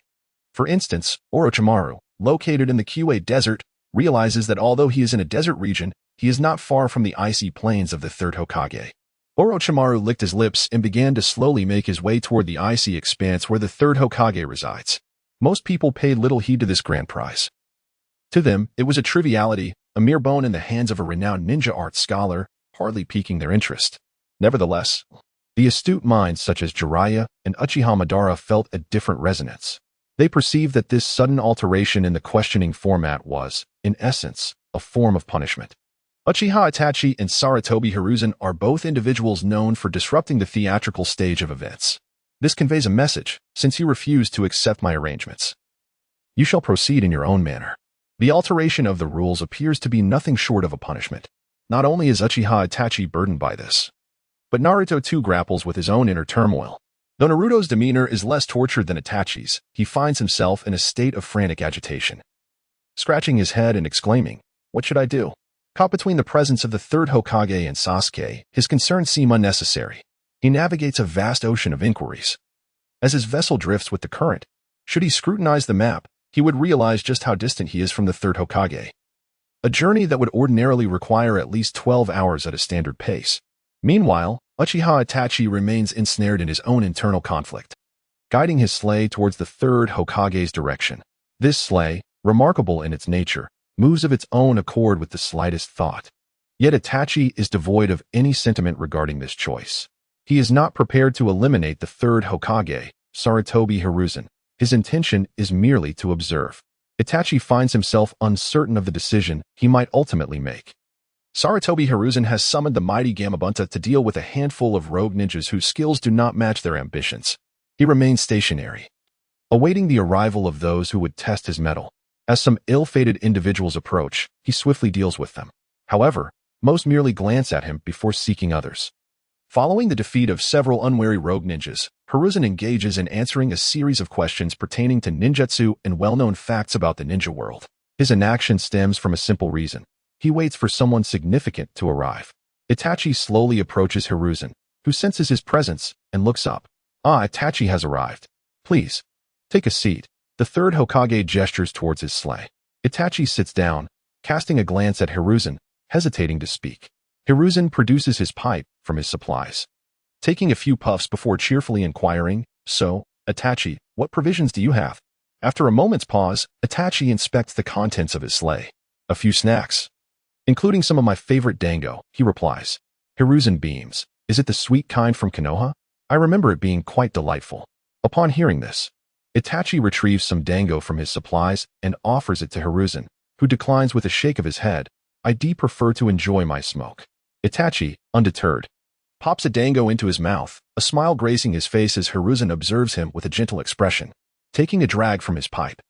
For instance, Orochimaru, located in the Qa Desert, realizes that although he is in a desert region, he is not far from the icy plains of the third Hokage. Orochimaru licked his lips and began to slowly make his way toward the icy expanse where the third Hokage resides. Most people paid little heed to this grand prize. To them, it was a triviality, a mere bone in the hands of a renowned ninja art scholar, hardly piquing their interest. Nevertheless, the astute minds such as Jiraiya and Uchiha Madara felt a different resonance. They perceived that this sudden alteration in the questioning format was, in essence, a form of punishment. Uchiha Itachi and Sarutobi Hiruzen are both individuals known for disrupting the theatrical stage of events. This conveys a message, since you refuse to accept my arrangements. You shall proceed in your own manner. The alteration of the rules appears to be nothing short of a punishment. Not only is Uchiha Itachi burdened by this, but Naruto too grapples with his own inner turmoil. Though Naruto's demeanor is less tortured than Itachi's, he finds himself in a state of frantic agitation. Scratching his head and exclaiming, "What should I do?" Caught between the presence of the third Hokage and Sasuke, his concerns seem unnecessary. He navigates a vast ocean of inquiries. As his vessel drifts with the current, should he scrutinize the map, he would realize just how distant he is from the third Hokage. A journey that would ordinarily require at least 12 hours at a standard pace. Meanwhile, Uchiha Itachi remains ensnared in his own internal conflict, guiding his sleigh towards the third Hokage's direction. This sleigh, remarkable in its nature, moves of its own accord with the slightest thought. Yet Itachi is devoid of any sentiment regarding this choice. He is not prepared to eliminate the third Hokage, Sarutobi Hiruzen. His intention is merely to observe. Itachi finds himself uncertain of the decision he might ultimately make. Sarutobi Hiruzen has summoned the mighty Gamabunta to deal with a handful of rogue ninjas whose skills do not match their ambitions. He remains stationary, awaiting the arrival of those who would test his mettle. As some ill-fated individuals approach, he swiftly deals with them. However, most merely glance at him before seeking others. Following the defeat of several unwary rogue ninjas, Hiruzen engages in answering a series of questions pertaining to ninjutsu and well-known facts about the ninja world. His inaction stems from a simple reason. He waits for someone significant to arrive. Itachi slowly approaches Hiruzen, who senses his presence and looks up. Itachi has arrived. Please, take a seat. The third Hokage gestures towards his sleigh. Itachi sits down, casting a glance at Hiruzen, hesitating to speak. Hiruzen produces his pipe from his supplies, taking a few puffs before cheerfully inquiring, "So, Itachi, what provisions do you have?" After a moment's pause, Itachi inspects the contents of his sleigh. "A few snacks, including some of my favorite dango," he replies. Hiruzen beams. "Is it the sweet kind from Konoha? I remember it being quite delightful." Upon hearing this, Itachi retrieves some dango from his supplies and offers it to Hiruzen, who declines with a shake of his head. "I prefer to enjoy my smoke." Itachi, undeterred, pops a dango into his mouth, a smile gracing his face as Hiruzen observes him with a gentle expression, taking a drag from his pipe.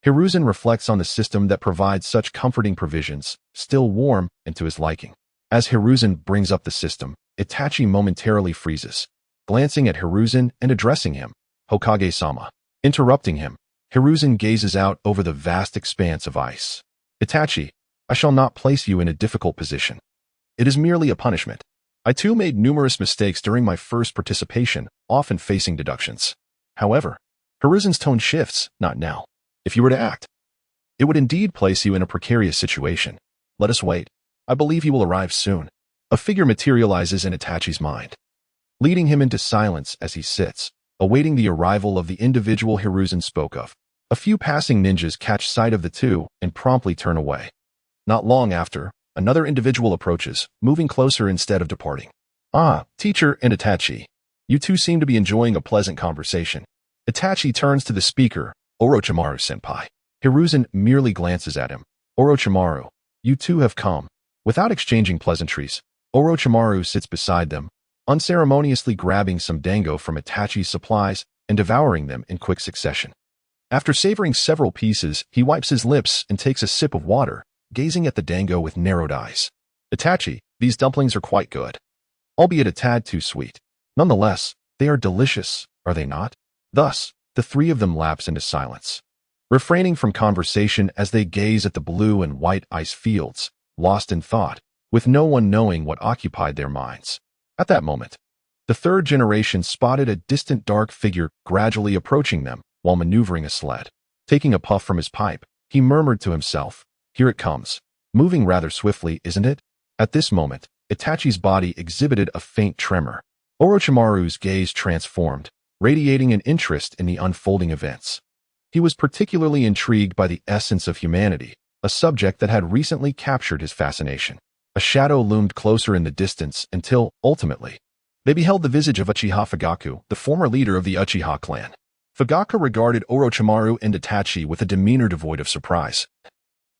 Hiruzen reflects on the system that provides such comforting provisions, still warm and to his liking. As Hiruzen brings up the system, Itachi momentarily freezes, glancing at Hiruzen and addressing him, "Hokage-sama." Interrupting him, Hiruzen gazes out over the vast expanse of ice. "Itachi, I shall not place you in a difficult position. It is merely a punishment. I too made numerous mistakes during my first participation, often facing deductions. However, Hiruzen's tone shifts, not now. If you were to act, It would indeed place you in a precarious situation. Let us wait. I believe he will arrive soon. A figure materializes in Itachi's mind, leading him into silence as he sits, awaiting the arrival of the individual Hiruzen spoke of. A few passing ninjas catch sight of the two and promptly turn away. Not long after, another individual approaches, moving closer instead of departing. Ah, teacher and Itachi. You two seem to be enjoying a pleasant conversation. Itachi turns to the speaker, Orochimaru-senpai. Hiruzen merely glances at him. Orochimaru, you two have come. Without exchanging pleasantries, Orochimaru sits beside them, unceremoniously grabbing some dango from Itachi's supplies and devouring them in quick succession. After savoring several pieces, he wipes his lips and takes a sip of water, gazing at the dango with narrowed eyes. Itachi, these dumplings are quite good, albeit a tad too sweet. Nonetheless, they are delicious, are they not? Thus, the three of them lapse into silence, refraining from conversation as they gaze at the blue and white ice fields, lost in thought, with no one knowing what occupied their minds. At that moment, the third generation spotted a distant dark figure gradually approaching them while maneuvering a sled. Taking a puff from his pipe, he murmured to himself, "Here it comes. Moving rather swiftly, isn't it?" At this moment, Itachi's body exhibited a faint tremor. Orochimaru's gaze transformed, radiating an interest in the unfolding events. He was particularly intrigued by the essence of humanity, a subject that had recently captured his fascination. A shadow loomed closer in the distance until, ultimately, they beheld the visage of Uchiha Fugaku, the former leader of the Uchiha clan. Fugaku regarded Orochimaru and Itachi with a demeanor devoid of surprise.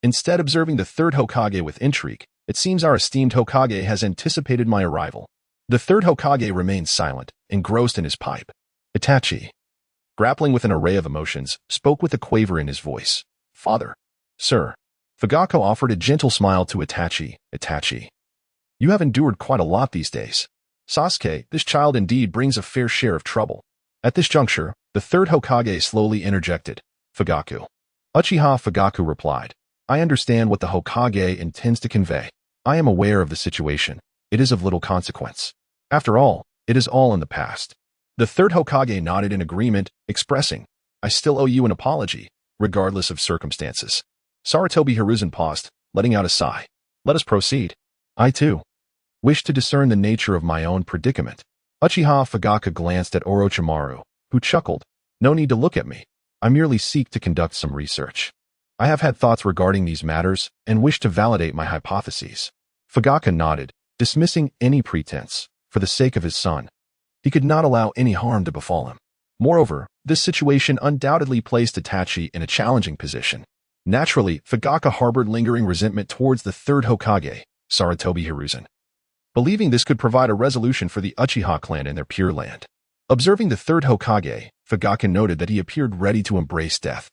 Instead, observing the third Hokage with intrigue, "It seems our esteemed Hokage has anticipated my arrival." The third Hokage remained silent, engrossed in his pipe. Itachi, grappling with an array of emotions, spoke with a quaver in his voice. "Father." "Sir." Fugaku offered a gentle smile to Itachi. "Itachi, you have endured quite a lot these days. Sasuke, this child indeed brings a fair share of trouble." At this juncture, the third Hokage slowly interjected. "Fugaku." Uchiha Fugaku replied, "I understand what the Hokage intends to convey. I am aware of the situation. It is of little consequence. After all, it is all in the past." The third Hokage nodded in agreement, expressing, "I still owe you an apology, regardless of circumstances." Sarutobi Hiruzen paused, letting out a sigh. "Let us proceed. I, too, wish to discern the nature of my own predicament." Uchiha Fugaku glanced at Orochimaru, who chuckled, "No need to look at me. I merely seek to conduct some research. I have had thoughts regarding these matters and wish to validate my hypotheses." Fugaku nodded, dismissing any pretense, for the sake of his son. He could not allow any harm to befall him. Moreover, this situation undoubtedly placed Itachi in a challenging position. Naturally, Fugaku harbored lingering resentment towards the third Hokage, Sarutobi Hiruzen, believing this could provide a resolution for the Uchiha clan in their Pure Land. Observing the third Hokage, Fugaku noted that he appeared ready to embrace death.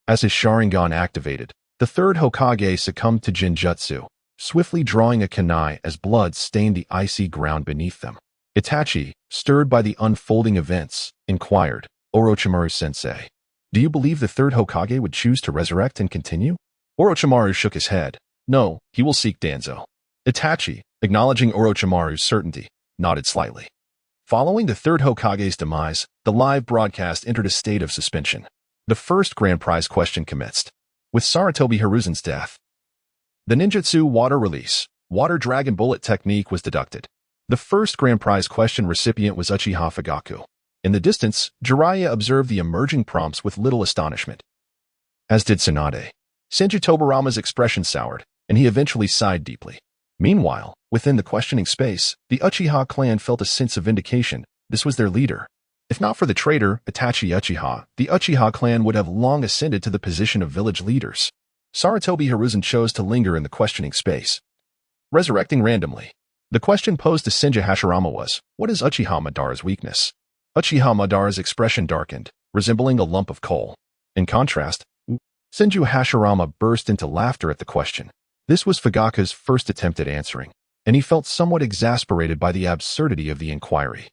As his Sharingan activated, the third Hokage succumbed to Jinjutsu, swiftly drawing a kunai as blood stained the icy ground beneath them. Itachi, stirred by the unfolding events, inquired, "Orochimaru-sensei, do you believe the third Hokage would choose to resurrect and continue?" Orochimaru shook his head. "No, he will seek Danzo." Itachi, acknowledging Orochimaru's certainty, nodded slightly. Following the third Hokage's demise, the live broadcast entered a state of suspension. The first grand prize question commenced. With Sarutobi Hiruzen's death, the ninjutsu water release, water dragon bullet technique was deducted. The first grand prize question recipient was Uchiha Fugaku. In the distance, Jiraiya observed the emerging prompts with little astonishment, as did Tsunade. Senju Tobirama's expression soured, and he eventually sighed deeply. Meanwhile, within the questioning space, the Uchiha clan felt a sense of vindication. This was their leader. If not for the traitor, Itachi Uchiha, the Uchiha clan would have long ascended to the position of village leaders. Sarutobi Hiruzen chose to linger in the questioning space, resurrecting randomly. The question posed to Senju Hashirama was, "What is Uchiha Madara's weakness?" Uchiha Madara's expression darkened, resembling a lump of coal. In contrast, Senju Hashirama burst into laughter at the question. This was Fugaku's first attempt at answering, and he felt somewhat exasperated by the absurdity of the inquiry.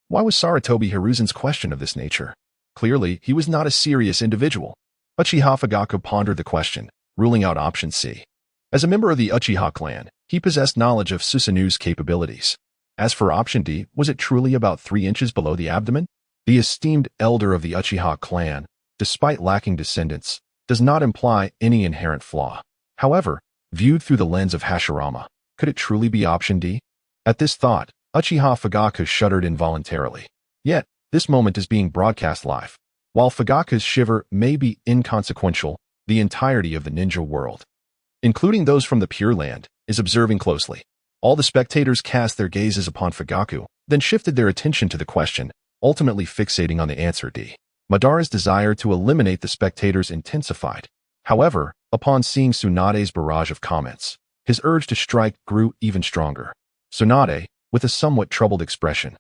Why was Sarutobi Hiruzen's question of this nature? Clearly, he was not a serious individual. Uchiha Fugaku pondered the question, ruling out option C. As a member of the Uchiha clan, he possessed knowledge of Susanu's capabilities. As for option D, was it truly about 3 inches below the abdomen? The esteemed elder of the Uchiha clan, despite lacking descendants, does not imply any inherent flaw. However, viewed through the lens of Hashirama, could it truly be option D? At this thought, Uchiha Fugaku shuddered involuntarily. Yet, this moment is being broadcast live. While Fugaku's shiver may be inconsequential, the entirety of the ninja world, including those from the Pure Land, is observing closely. All the spectators cast their gazes upon Fugaku, then shifted their attention to the question, ultimately fixating on the answer D. Madara's desire to eliminate the spectators intensified. However, upon seeing Tsunade's barrage of comments, his urge to strike grew even stronger. Tsunade, with a somewhat troubled expression,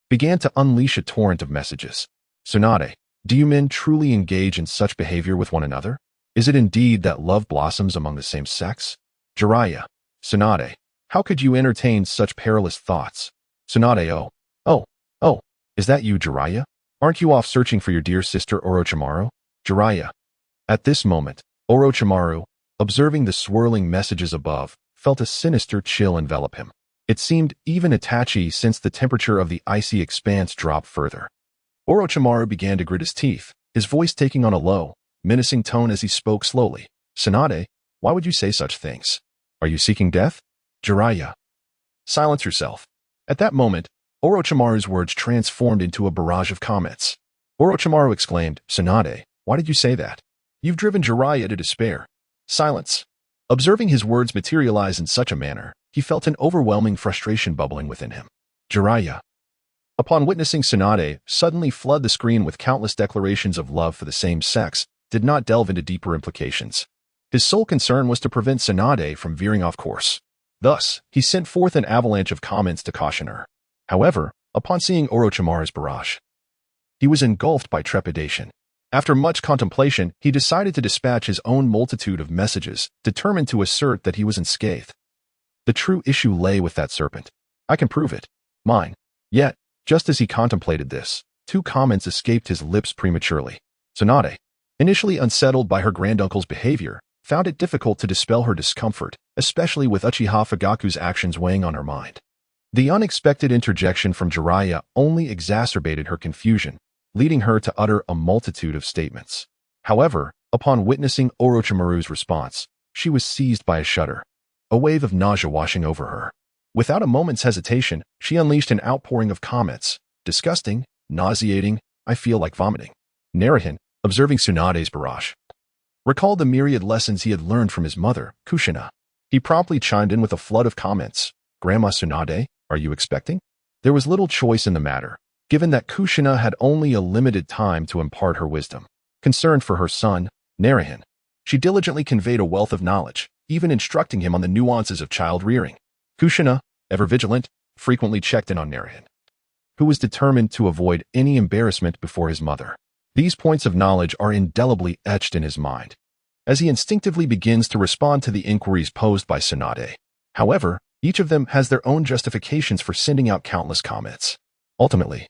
began to unleash a torrent of messages. Tsunade, do you men truly engage in such behavior with one another? Is it indeed that love blossoms among the same sex? Jiraiya, Tsunade, how could you entertain such perilous thoughts? Tsunade, oh, is that you, Jiraiya? Aren't you off searching for your dear sister Orochimaru? Jiraiya. At this moment, Orochimaru, observing the swirling messages above, felt a sinister chill envelop him. It seemed even Itachi sensed the temperature of the icy expanse drop further. Orochimaru began to grit his teeth, his voice taking on a low, menacing tone as he spoke slowly. Tsunade, why would you say such things? Are you seeking death? Jiraiya. Silence yourself. At that moment, Orochimaru's words transformed into a barrage of comments. Orochimaru exclaimed, Tsunade, why did you say that? You've driven Jiraiya to despair. Silence. Observing his words materialize in such a manner, he felt an overwhelming frustration bubbling within him. Jiraiya. Upon witnessing Tsunade suddenly flood the screen with countless declarations of love for the same sex, did not delve into deeper implications. His sole concern was to prevent Tsunade from veering off course. Thus, he sent forth an avalanche of comments to caution her. However, upon seeing Orochimaru's barrage, he was engulfed by trepidation. After much contemplation, he decided to dispatch his own multitude of messages, determined to assert that he was unscathed. The true issue lay with that serpent. I can prove it. Mine. Yet, just as he contemplated this, two comments escaped his lips prematurely. Tsunade, initially unsettled by her granduncle's behavior, found it difficult to dispel her discomfort, especially with Uchiha Fugaku's actions weighing on her mind. The unexpected interjection from Jiraiya only exacerbated her confusion, leading her to utter a multitude of statements. However, upon witnessing Orochimaru's response, she was seized by a shudder, a wave of nausea washing over her. Without a moment's hesitation, she unleashed an outpouring of comments. Disgusting, nauseating, I feel like vomiting. Naruhin, observing Tsunade's barrage, recalled the myriad lessons he had learned from his mother, Kushina. He promptly chimed in with a flood of comments. Grandma Tsunade, are you expecting? There was little choice in the matter, given that Kushina had only a limited time to impart her wisdom. Concerned for her son, Naruhin, she diligently conveyed a wealth of knowledge, even instructing him on the nuances of child rearing. Kushina, ever vigilant, frequently checked in on Naruhin, who was determined to avoid any embarrassment before his mother. These points of knowledge are indelibly etched in his mind, as he instinctively begins to respond to the inquiries posed by Tsunade. However, each of them has their own justifications for sending out countless comments. Ultimately,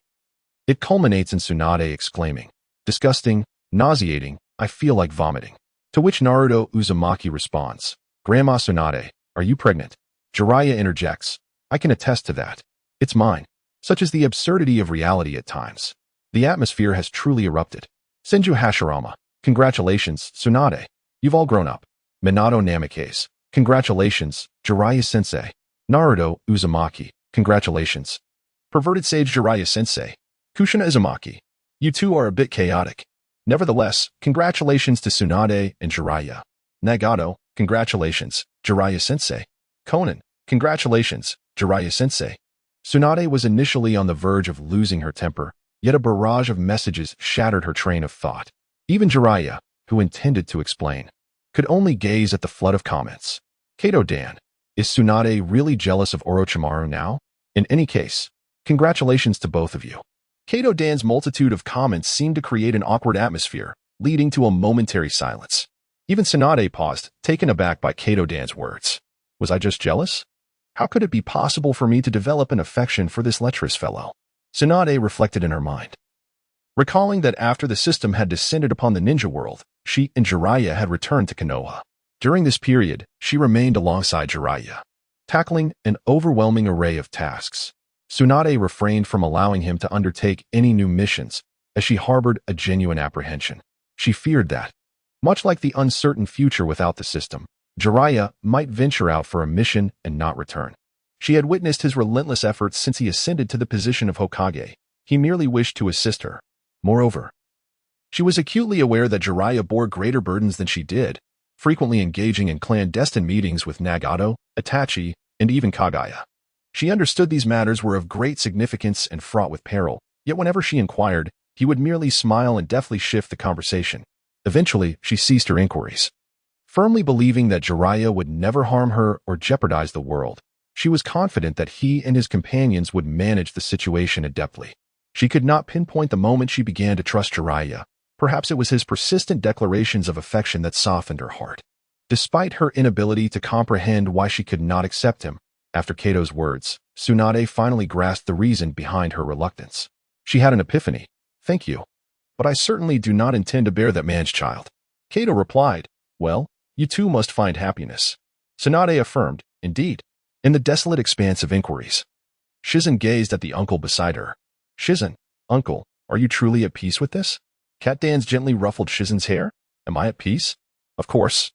it culminates in Tsunade exclaiming, disgusting, nauseating, I feel like vomiting. To which Naruto Uzumaki responds, Grandma Tsunade, are you pregnant? Jiraiya interjects, I can attest to that. It's mine. Such is the absurdity of reality at times. The atmosphere has truly erupted. Senju Hashirama, congratulations, Tsunade. You've all grown up. Minato Namikaze, congratulations, Jiraiya-sensei. Naruto Uzumaki, congratulations. Perverted sage Jiraiya-sensei. Kushina Uzumaki, you two are a bit chaotic. Nevertheless, congratulations to Tsunade and Jiraiya. Nagato, congratulations, Jiraiya-sensei. Conan, congratulations, Jiraiya-sensei. Tsunade was initially on the verge of losing her temper, yet a barrage of messages shattered her train of thought. Even Jiraiya, who intended to explain, could only gaze at the flood of comments. Kato-dan, is Tsunade really jealous of Orochimaru now? In any case, congratulations to both of you. Kato-dan's multitude of comments seemed to create an awkward atmosphere, leading to a momentary silence. Even Tsunade paused, taken aback by Kato-dan's words. Was I just jealous? How could it be possible for me to develop an affection for this lecherous fellow? Tsunade reflected in her mind, recalling that after the system had descended upon the ninja world, she and Jiraiya had returned to Konoha. During this period, she remained alongside Jiraiya, tackling an overwhelming array of tasks. Tsunade refrained from allowing him to undertake any new missions, as she harbored a genuine apprehension. She feared that, Much like the uncertain future without the system, Jiraiya might venture out for a mission and not return. She had witnessed his relentless efforts since he ascended to the position of Hokage. He merely wished to assist her. Moreover, she was acutely aware that Jiraiya bore greater burdens than she did, frequently engaging in clandestine meetings with Nagato, Itachi, and even Kagaya. She understood these matters were of great significance and fraught with peril, yet whenever she inquired, he would merely smile and deftly shift the conversation. Eventually, she ceased her inquiries. Firmly believing that Jiraiya would never harm her or jeopardize the world, she was confident that he and his companions would manage the situation adeptly. She could not pinpoint the moment she began to trust Jiraiya. Perhaps it was his persistent declarations of affection that softened her heart. Despite her inability to comprehend why she could not accept him, after Kato's words, Tsunade finally grasped the reason behind her reluctance. She had an epiphany. "Thank you. But I certainly do not intend to bear that man's child." Kato replied, "Well, you too must find happiness." Tsunade affirmed, "Indeed." In the desolate expanse of inquiries, Shizen gazed at the uncle beside her. "Shizen, uncle, are you truly at peace with this?" Cat Dans gently ruffled Shizen's hair. "Am I at peace?" "Of course."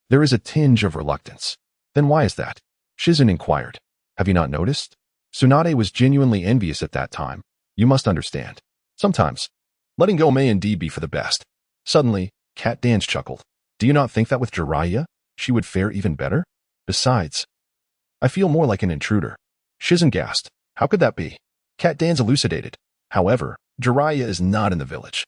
There is a tinge of reluctance. "Then why is that?" Shizen inquired. "Have you not noticed?" Tsunade was genuinely envious at that time. "You must understand. Sometimes, letting go may indeed be for the best." Suddenly, Cat Dans chuckled. "Do you not think that with Jiraiya, she would fare even better? Besides, I feel more like an intruder." Shizen gasped. "How could that be?" Cat Dans elucidated. "However, Jiraiya is not in the village.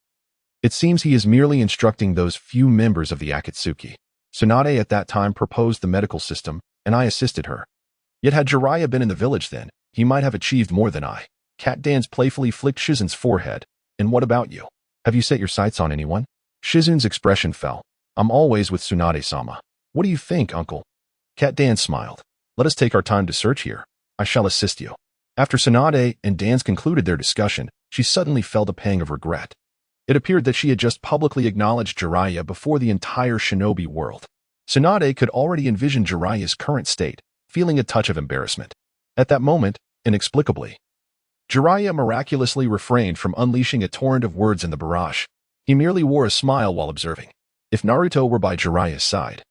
It seems he is merely instructing those few members of the Akatsuki. Tsunade at that time proposed the medical system, and I assisted her. Yet had Jiraiya been in the village then, he might have achieved more than I." Cat Dans playfully flicked Shizen's forehead. "And what about you? Have you set your sights on anyone?" Shizen's expression fell. "I'm always with Tsunade-sama. What do you think, uncle?" Cat Dans smiled. "Let us take our time to search here. I shall assist you." After Tsunade and Dans concluded their discussion, she suddenly felt a pang of regret. It appeared that she had just publicly acknowledged Jiraiya before the entire shinobi world. Tsunade could already envision Jiraiya's current state, feeling a touch of embarrassment. At that moment, inexplicably, Jiraiya miraculously refrained from unleashing a torrent of words in the barrage. He merely wore a smile while observing. If Naruto were by Jiraiya's side,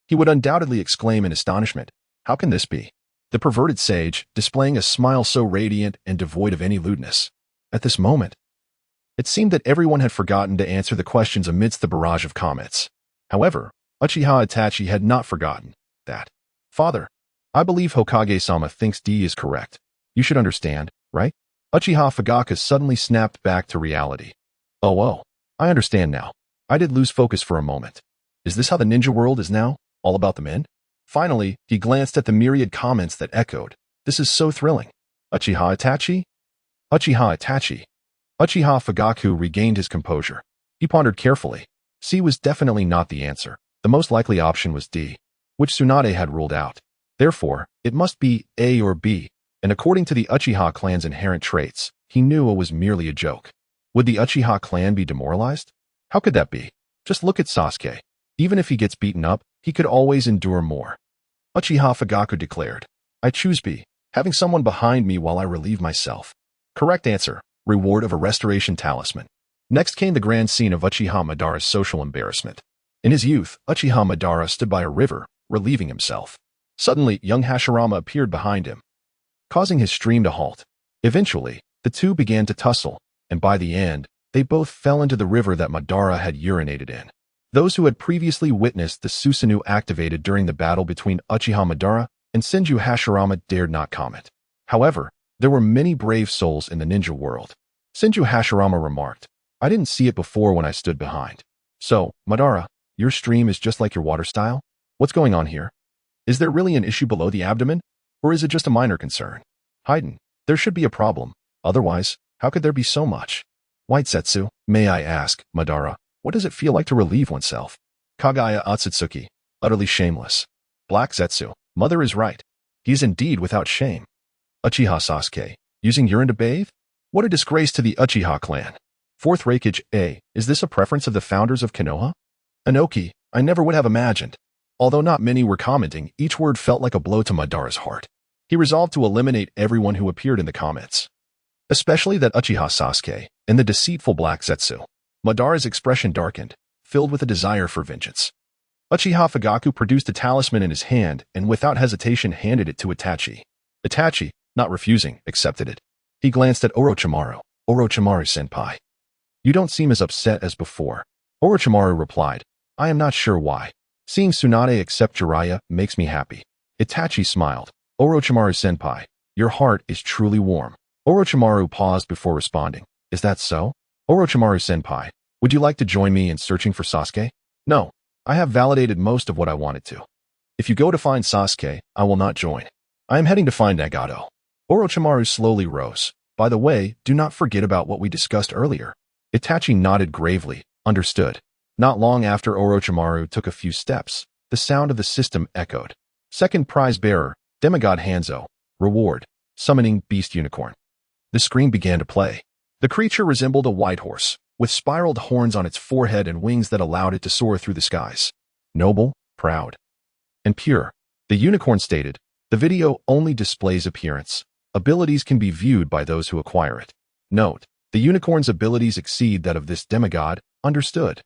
he would undoubtedly exclaim in astonishment, "How can this be?" The perverted sage, displaying a smile so radiant and devoid of any lewdness. At this moment, it seemed that everyone had forgotten to answer the questions amidst the barrage of comments. However, Uchiha Itachi had not forgotten that. "Father, I believe Hokage-sama thinks D is correct. You should understand, right?" Uchiha Fugaka suddenly snapped back to reality. Oh, I understand now. I did lose focus for a moment. Is this how the ninja world is now? All about the men? Finally, he glanced at the myriad comments that echoed. "This is so thrilling. Uchiha Itachi? Uchiha Itachi." Uchiha Fugaku regained his composure. He pondered carefully. C was definitely not the answer. The most likely option was D, which Tsunade had ruled out. Therefore, it must be A or B, and according to the Uchiha clan's inherent traits, he knew it was merely a joke. Would the Uchiha clan be demoralized? How could that be? Just look at Sasuke. Even if he gets beaten up, he could always endure more. Uchiha Fugaku declared, "I choose B, having someone behind me while I relieve myself." Correct answer, reward of a restoration talisman. Next came the grand scene of Uchiha Madara's social embarrassment. In his youth, Uchiha Madara stood by a river, relieving himself. Suddenly, young Hashirama appeared behind him, causing his stream to halt. Eventually, the two began to tussle, and by the end, they both fell into the river that Madara had urinated in. Those who had previously witnessed the Susanoo activated during the battle between Uchiha Madara and Senju Hashirama dared not comment. However, there were many brave souls in the ninja world. Senju Hashirama remarked, "I didn't see it before when I stood behind. So, Madara, your stream is just like your water style? What's going on here? Is there really an issue below the abdomen? Or is it just a minor concern? Haiden, there should be a problem. Otherwise, how could there be so much?" "White Setsu, may I ask, Madara, what does it feel like to relieve oneself?" Kagaya Otsutsuki, utterly shameless. Black Zetsu, mother is right. He is indeed without shame. Uchiha Sasuke, using urine to bathe? What a disgrace to the Uchiha clan. Fourth Raikage A, is this a preference of the founders of Konoha? Inoki, I never would have imagined. Although not many were commenting, each word felt like a blow to Madara's heart. He resolved to eliminate everyone who appeared in the comments, especially that Uchiha Sasuke and the deceitful Black Zetsu. Madara's expression darkened. filled with a desire for vengeance. Uchiha Fugaku produced a talisman in his hand and without hesitation handed it to Itachi. Itachi, not refusing, accepted it. He glanced at Orochimaru. Orochimaru-senpai. You don't seem as upset as before. Orochimaru replied, I am not sure why. Seeing Tsunade accept Jiraiya makes me happy. Itachi smiled. Orochimaru-senpai, your heart is truly warm. Orochimaru paused before responding. Is that so? Orochimaru-senpai, would you like to join me in searching for Sasuke? No, I have validated most of what I wanted to. If you go to find Sasuke, I will not join. I am heading to find Nagato. Orochimaru slowly rose. By the way, do not forget about what we discussed earlier. Itachi nodded gravely. Understood. Not long after Orochimaru took a few steps, the sound of the system echoed. Second prize bearer, Demigod Hanzo. Reward, summoning Beast Unicorn. The screen began to play. The creature resembled a white horse, with spiraled horns on its forehead and wings that allowed it to soar through the skies. Noble, proud, and pure. The unicorn stated, the video only displays appearance. Abilities can be viewed by those who acquire it. Note, the unicorn's abilities exceed that of this demigod. Understood.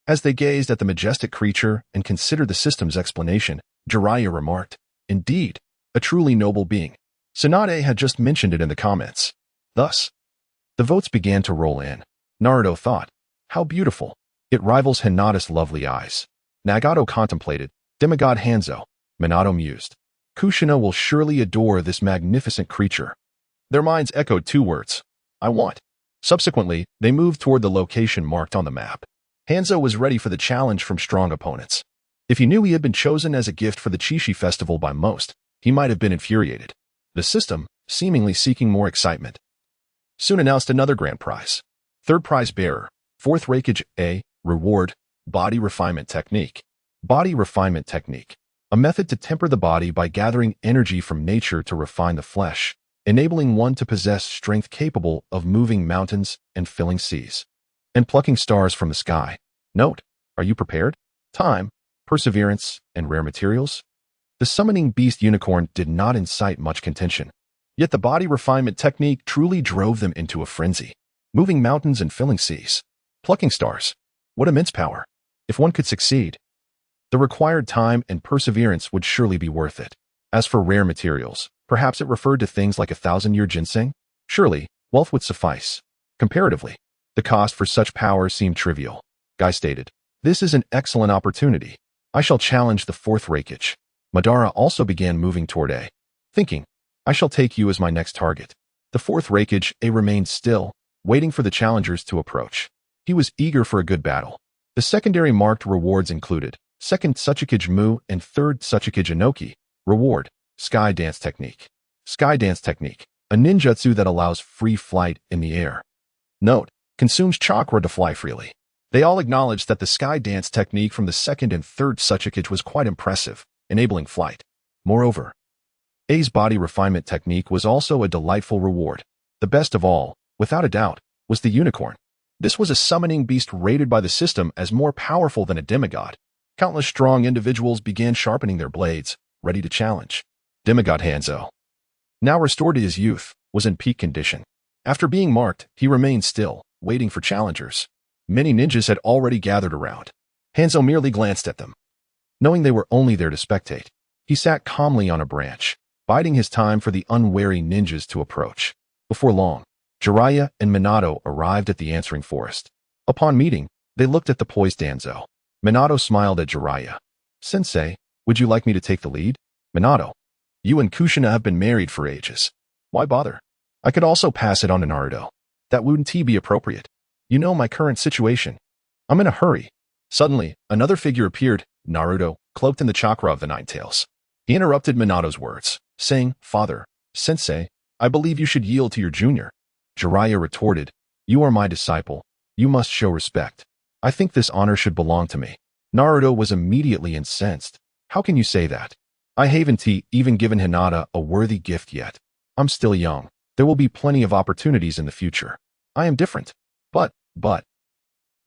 As they gazed at the majestic creature and considered the system's explanation, Jiraiya remarked, indeed, a truly noble being. Tsunade had just mentioned it in the comments. Thus, the votes began to roll in. Naruto thought, how beautiful. It rivals Hinata's lovely eyes. Nagato contemplated, demigod Hanzo. Minato mused, Kushina will surely adore this magnificent creature. Their minds echoed two words, I want. Subsequently, they moved toward the location marked on the map. Hanzo was ready for the challenge from strong opponents. If he knew he had been chosen as a gift for the Chishi festival by most, he might have been infuriated. The system, seemingly seeking more excitement, soon announced another grand prize. Third prize bearer, fourth Reikage A, reward, body refinement technique. Body refinement technique, a method to temper the body by gathering energy from nature to refine the flesh, enabling one to possess strength capable of moving mountains and filling seas, and plucking stars from the sky. Note, are you prepared? Time, perseverance, and rare materials? The summoning beast unicorn did not incite much contention. Yet the body refinement technique truly drove them into a frenzy. Moving mountains and filling seas. Plucking stars. What immense power. If one could succeed, the required time and perseverance would surely be worth it. As for rare materials, perhaps it referred to things like 1,000-year ginseng? Surely, wealth would suffice. Comparatively, the cost for such power seemed trivial. Guy stated, this is an excellent opportunity. I shall challenge the fourth Reikage. Madara also began moving toward A, thinking, I shall take you as my next target. The fourth Reikage A remained still, waiting for the challengers to approach. He was eager for a good battle. The secondary marked rewards included, second Tsuchikage Mu and third Tsuchikage Inoki. Reward, Sky Dance Technique. Sky Dance Technique, a ninjutsu that allows free flight in the air. Note, consumes chakra to fly freely. They all acknowledged that the Sky Dance Technique from the second and third Tsuchikage was quite impressive, enabling flight. Moreover, A's body refinement technique was also a delightful reward. The best of all, without a doubt, was the unicorn. This was a summoning beast rated by the system as more powerful than a demigod. Countless strong individuals began sharpening their blades, ready to challenge. Demigod Hanzo, now restored to his youth, was in peak condition. After being marked, he remained still, waiting for challengers. Many ninjas had already gathered around. Hanzo merely glanced at them. Knowing they were only there to spectate, he sat calmly on a branch, biding his time for the unwary ninjas to approach. Before long, Jiraiya and Minato arrived at the answering forest. Upon meeting, they looked at the poised Hanzo. Minato smiled at Jiraiya. Sensei, would you like me to take the lead? Minato, you and Kushina have been married for ages. Why bother? I could also pass it on to Naruto. That wouldn't be appropriate. You know my current situation. I'm in a hurry. Suddenly, another figure appeared, Naruto, cloaked in the chakra of the Nine Tails. He interrupted Minato's words, saying, Father, Sensei, I believe you should yield to your junior. Jiraiya retorted, You are my disciple. You must show respect. I think this honor should belong to me. Naruto was immediately incensed. How can you say that? I haven't even given Hinata a worthy gift yet. I'm still young. There will be plenty of opportunities in the future. I am different. But.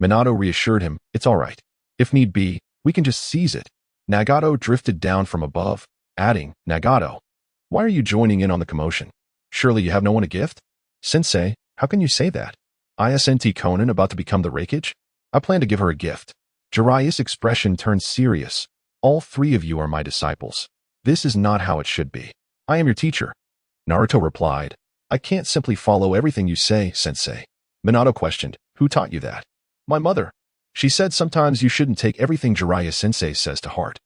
Minato reassured him, it's all right. If need be, we can just seize it. Nagato drifted down from above, adding, Nagato, why are you joining in on the commotion? Surely you have no one to gift? Sensei, how can you say that? Isn't Konan about to become the Reikage? I plan to give her a gift. Jiraiya's expression turned serious. All three of you are my disciples. This is not how it should be. I am your teacher. Naruto replied, I can't simply follow everything you say, sensei. Minato questioned, who taught you that? My mother. She said sometimes you shouldn't take everything Jiraiya-sensei says to heart,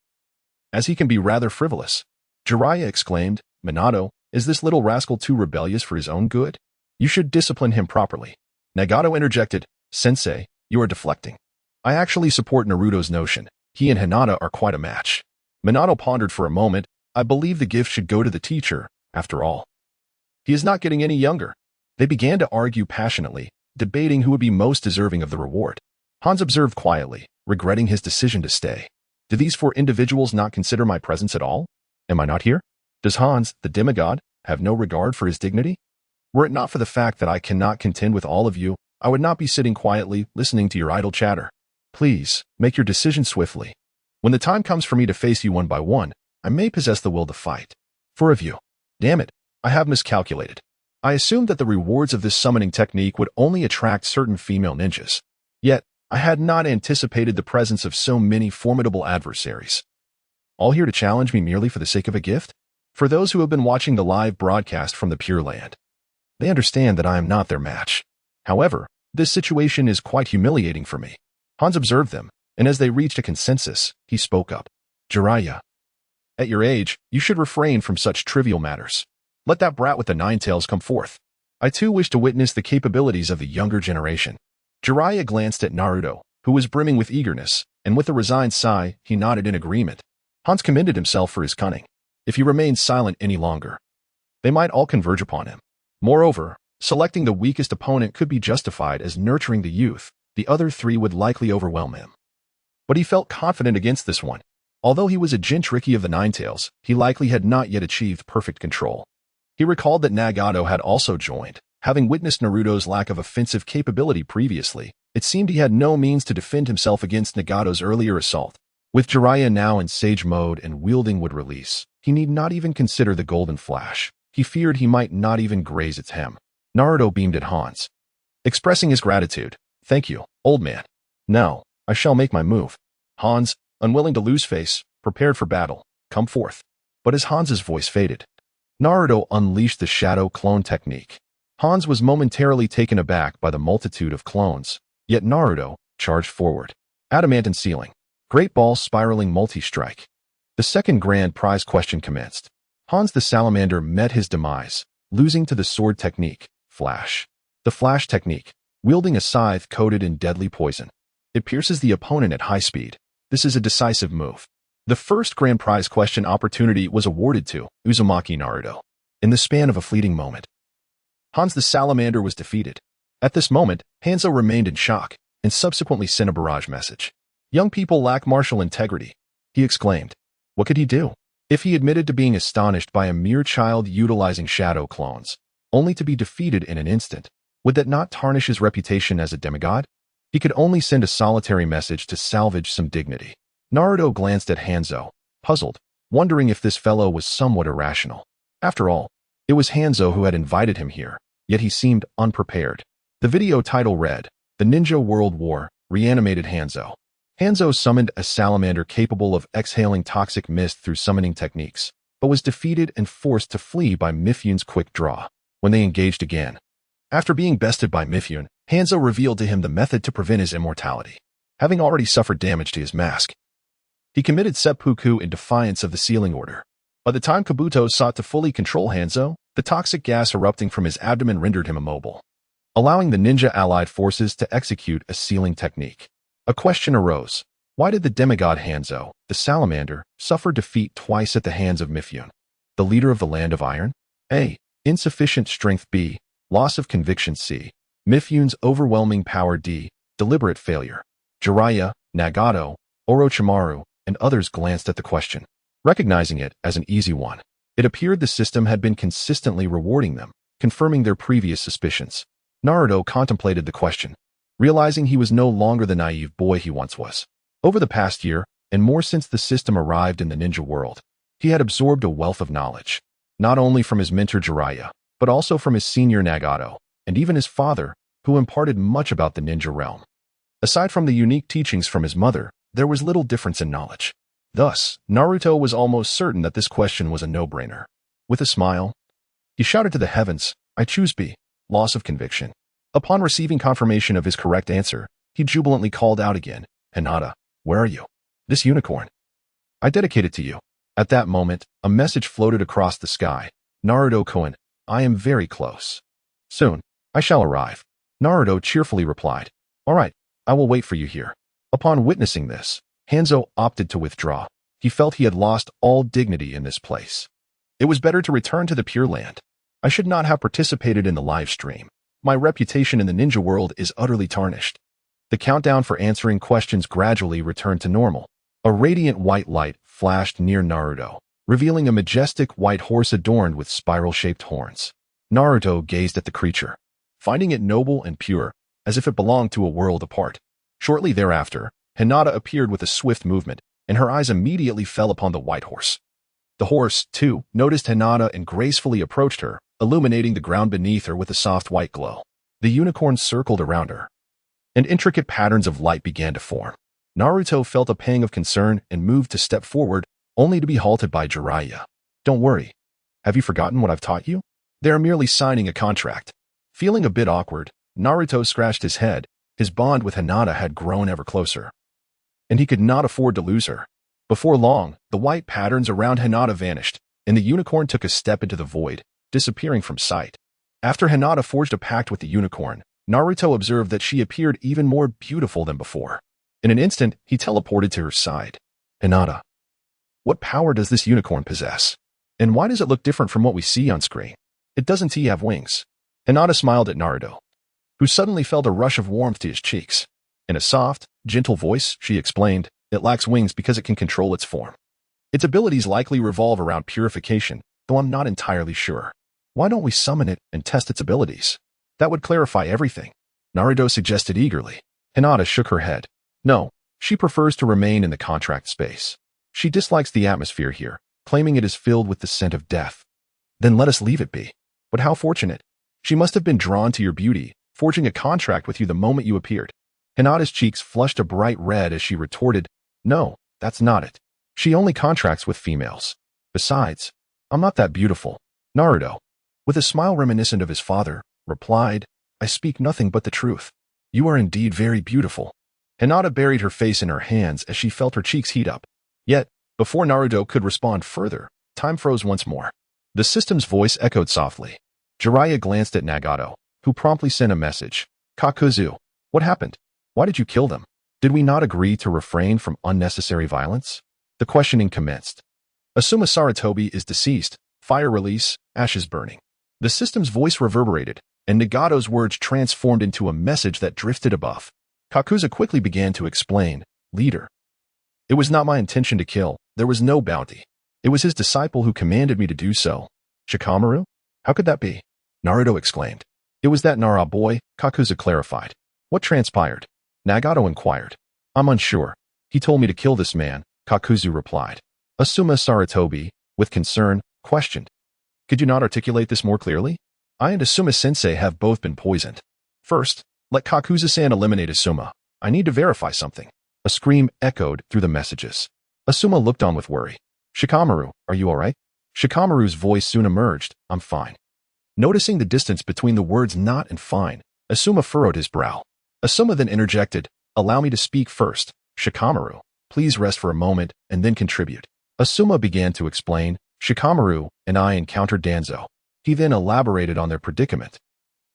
as he can be rather frivolous. Jiraiya exclaimed, Minato, is this little rascal too rebellious for his own good? You should discipline him properly. Nagato interjected, Sensei, you are deflecting. I actually support Naruto's notion. He and Hinata are quite a match. Minato pondered for a moment. I believe the gift should go to the teacher, after all. He is not getting any younger. They began to argue passionately, debating who would be most deserving of the reward. Hans observed quietly, regretting his decision to stay. Do these four individuals not consider my presence at all? Am I not here? Does Hans, the demigod, have no regard for his dignity? Were it not for the fact that I cannot contend with all of you, I would not be sitting quietly, listening to your idle chatter. Please, make your decision swiftly. When the time comes for me to face you one by one, I may possess the will to fight. Four of you. Damn it, I have miscalculated. I assumed that the rewards of this summoning technique would only attract certain female ninjas. Yet, I had not anticipated the presence of so many formidable adversaries. All here to challenge me merely for the sake of a gift? For those who have been watching the live broadcast from the Pure Land, they understand that I am not their match. However, this situation is quite humiliating for me. Hans observed them, and as they reached a consensus, he spoke up. Jiraiya, at your age, you should refrain from such trivial matters. Let that brat with the nine tails come forth. I too wish to witness the capabilities of the younger generation. Jiraiya glanced at Naruto, who was brimming with eagerness, and with a resigned sigh, he nodded in agreement. Hans commended himself for his cunning. If he remained silent any longer, they might all converge upon him. Moreover, selecting the weakest opponent could be justified as nurturing the youth. The other three would likely overwhelm him. But he felt confident against this one. Although he was a Jinchuriki of the Nine Tails, he likely had not yet achieved perfect control. He recalled that Nagato had also joined. Having witnessed Naruto's lack of offensive capability previously, it seemed he had no means to defend himself against Nagato's earlier assault. With Jiraiya now in Sage mode and wielding wood release, he need not even consider the Golden Flash. He feared he might not even graze its hem. Naruto beamed at Hans, expressing his gratitude. Thank you, old man. Now, I shall make my move. Hans, unwilling to lose face, prepared for battle, come forth. But as Hans's voice faded, Naruto unleashed the Shadow Clone technique. Hans was momentarily taken aback by the multitude of clones, yet Naruto charged forward. Adamantine ceiling. Great ball spiraling multi-strike. The second grand prize question commenced. Hans the Salamander met his demise, losing to the sword technique, Flash. The Flash technique, wielding a scythe coated in deadly poison. It pierces the opponent at high speed. This is a decisive move. The first grand prize question opportunity was awarded to Uzumaki Naruto. In the span of a fleeting moment, Hans the Salamander was defeated. At this moment, Hanzo remained in shock and subsequently sent a barrage message. Young people lack martial integrity, he exclaimed. What could he do? If he admitted to being astonished by a mere child utilizing shadow clones, only to be defeated in an instant, would that not tarnish his reputation as a demigod? He could only send a solitary message to salvage some dignity. Naruto glanced at Hanzo, puzzled, wondering if this fellow was somewhat irrational. After all, it was Hanzo who had invited him here, yet he seemed unprepared. The video title read, The Ninja World War, Reanimated Hanzo. Hanzo summoned a salamander capable of exhaling toxic mist through summoning techniques, but was defeated and forced to flee by Mifyun's quick draw. When they engaged again, after being bested by Mifyun, Hanzo revealed to him the method to prevent his immortality. Having already suffered damage to his mask, he committed seppuku in defiance of the sealing order. By the time Kabuto sought to fully control Hanzo, the toxic gas erupting from his abdomen rendered him immobile, allowing the ninja allied forces to execute a sealing technique. A question arose. Why did the demigod Hanzo, the salamander, suffer defeat twice at the hands of Mifyun, the leader of the Land of Iron? A. Insufficient strength. B. Loss of conviction. C. Mifyun's overwhelming power. D. Deliberate failure. Jiraiya, Nagato, Orochimaru, and others glanced at the question, recognizing it as an easy one. It appeared the system had been consistently rewarding them, confirming their previous suspicions. Naruto contemplated the question, realizing he was no longer the naive boy he once was. Over the past year, and more since the system arrived in the ninja world, he had absorbed a wealth of knowledge, not only from his mentor Jiraiya, but also from his senior Nagato, and even his father, who imparted much about the ninja realm. Aside from the unique teachings from his mother, there was little difference in knowledge. Thus, Naruto was almost certain that this question was a no-brainer. With a smile, he shouted to the heavens, "I choose B." Loss of conviction. Upon receiving confirmation of his correct answer, he jubilantly called out again, "Hinata, where are you? This unicorn. I dedicate it to you." At that moment, a message floated across the sky. "Naruto-kun, I am very close. Soon, I shall arrive." Naruto cheerfully replied, "All right, I will wait for you here." Upon witnessing this, Hanzo opted to withdraw. He felt he had lost all dignity in this place. It was better to return to the Pure Land. I should not have participated in the live stream. My reputation in the ninja world is utterly tarnished. The countdown for answering questions gradually returned to normal. A radiant white light flashed near Naruto, revealing a majestic white horse adorned with spiral-shaped horns. Naruto gazed at the creature, finding it noble and pure, as if it belonged to a world apart. Shortly thereafter, Hinata appeared with a swift movement, and her eyes immediately fell upon the white horse. The horse, too, noticed Hinata and gracefully approached her, illuminating the ground beneath her with a soft white glow. The unicorn circled around her, and intricate patterns of light began to form. Naruto felt a pang of concern and moved to step forward, only to be halted by Jiraiya. "Don't worry. Have you forgotten what I've taught you? They are merely signing a contract." Feeling a bit awkward, Naruto scratched his head. His bond with Hinata had grown ever closer, and he could not afford to lose her. Before long, the white patterns around Hinata vanished, and the unicorn took a step into the void, disappearing from sight. After Hinata forged a pact with the unicorn, Naruto observed that she appeared even more beautiful than before. In an instant, he teleported to her side. "Hinata, what power does this unicorn possess? And why does it look different from what we see on screen? It doesn't have wings?" Hinata smiled at Naruto, who suddenly felt a rush of warmth to his cheeks. In a soft, gentle voice, she explained, "It lacks wings because it can control its form. Its abilities likely revolve around purification, though I'm not entirely sure. Why don't we summon it and test its abilities? That would clarify everything," Naruto suggested eagerly. Hinata shook her head. "No, she prefers to remain in the contract space. She dislikes the atmosphere here, claiming it is filled with the scent of death." "Then let us leave it be. But how fortunate. She must have been drawn to your beauty, forging a contract with you the moment you appeared." Hinata's cheeks flushed a bright red as she retorted, "No, that's not it. She only contracts with females. Besides, I'm not that beautiful." Naruto, with a smile reminiscent of his father, replied, "I speak nothing but the truth. You are indeed very beautiful." Hinata buried her face in her hands as she felt her cheeks heat up. Yet, before Naruto could respond further, time froze once more. The system's voice echoed softly. Jiraiya glanced at Nagato, who promptly sent a message. "Kakuzu, what happened? Why did you kill them? Did we not agree to refrain from unnecessary violence?" The questioning commenced. "Asuma Saratobi is deceased. Fire release, ashes burning." The system's voice reverberated, and Nagato's words transformed into a message that drifted above. Kakuzu quickly began to explain, "Leader, it was not my intention to kill. There was no bounty. It was his disciple who commanded me to do so." "Shikamaru? How could that be?" Naruto exclaimed. "It was that Nara boy," Kakuzu clarified. "What transpired?" Nagato inquired. "I'm unsure. He told me to kill this man," Kakuzu replied. Asuma Saratobi, with concern, questioned, "Could you not articulate this more clearly? I and Asuma-sensei have both been poisoned." "First, let Kakuzu-san eliminate Asuma. I need to verify something." A scream echoed through the messages. Asuma looked on with worry. "Shikamaru, are you all right?" Shikamaru's voice soon emerged, "I'm fine." Noticing the distance between the words "not" and "fine," Asuma furrowed his brow. Asuma then interjected, "Allow me to speak first. Shikamaru, please rest for a moment and then contribute." Asuma began to explain, "Shikamaru and I encountered Danzo." He then elaborated on their predicament.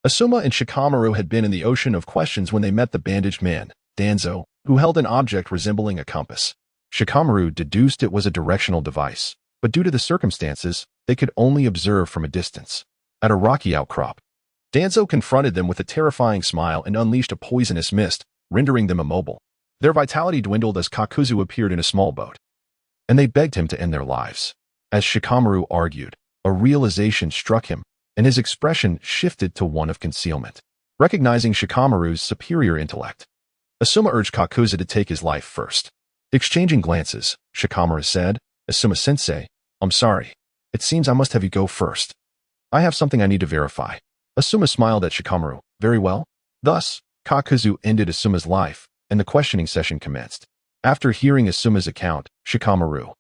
Asuma and Shikamaru had been in the ocean of questions when they met the bandaged man, Danzo, who held an object resembling a compass. Shikamaru deduced it was a directional device, but due to the circumstances, they could only observe from a distance. At a rocky outcrop, Danzo confronted them with a terrifying smile and unleashed a poisonous mist, rendering them immobile. Their vitality dwindled as Kakuzu appeared in a small boat, and they begged him to end their lives. As Shikamaru argued, a realization struck him, and his expression shifted to one of concealment. Recognizing Shikamaru's superior intellect, Asuma urged Kakuzu to take his life first. Exchanging glances, Shikamaru said, "Asuma-sensei, I'm sorry. It seems I must have you go first. I have something I need to verify." Asuma smiled at Shikamaru. "Very well." Thus, Kakuzu ended Asuma's life, and the questioning session commenced. After hearing Asuma's account, Shikamaru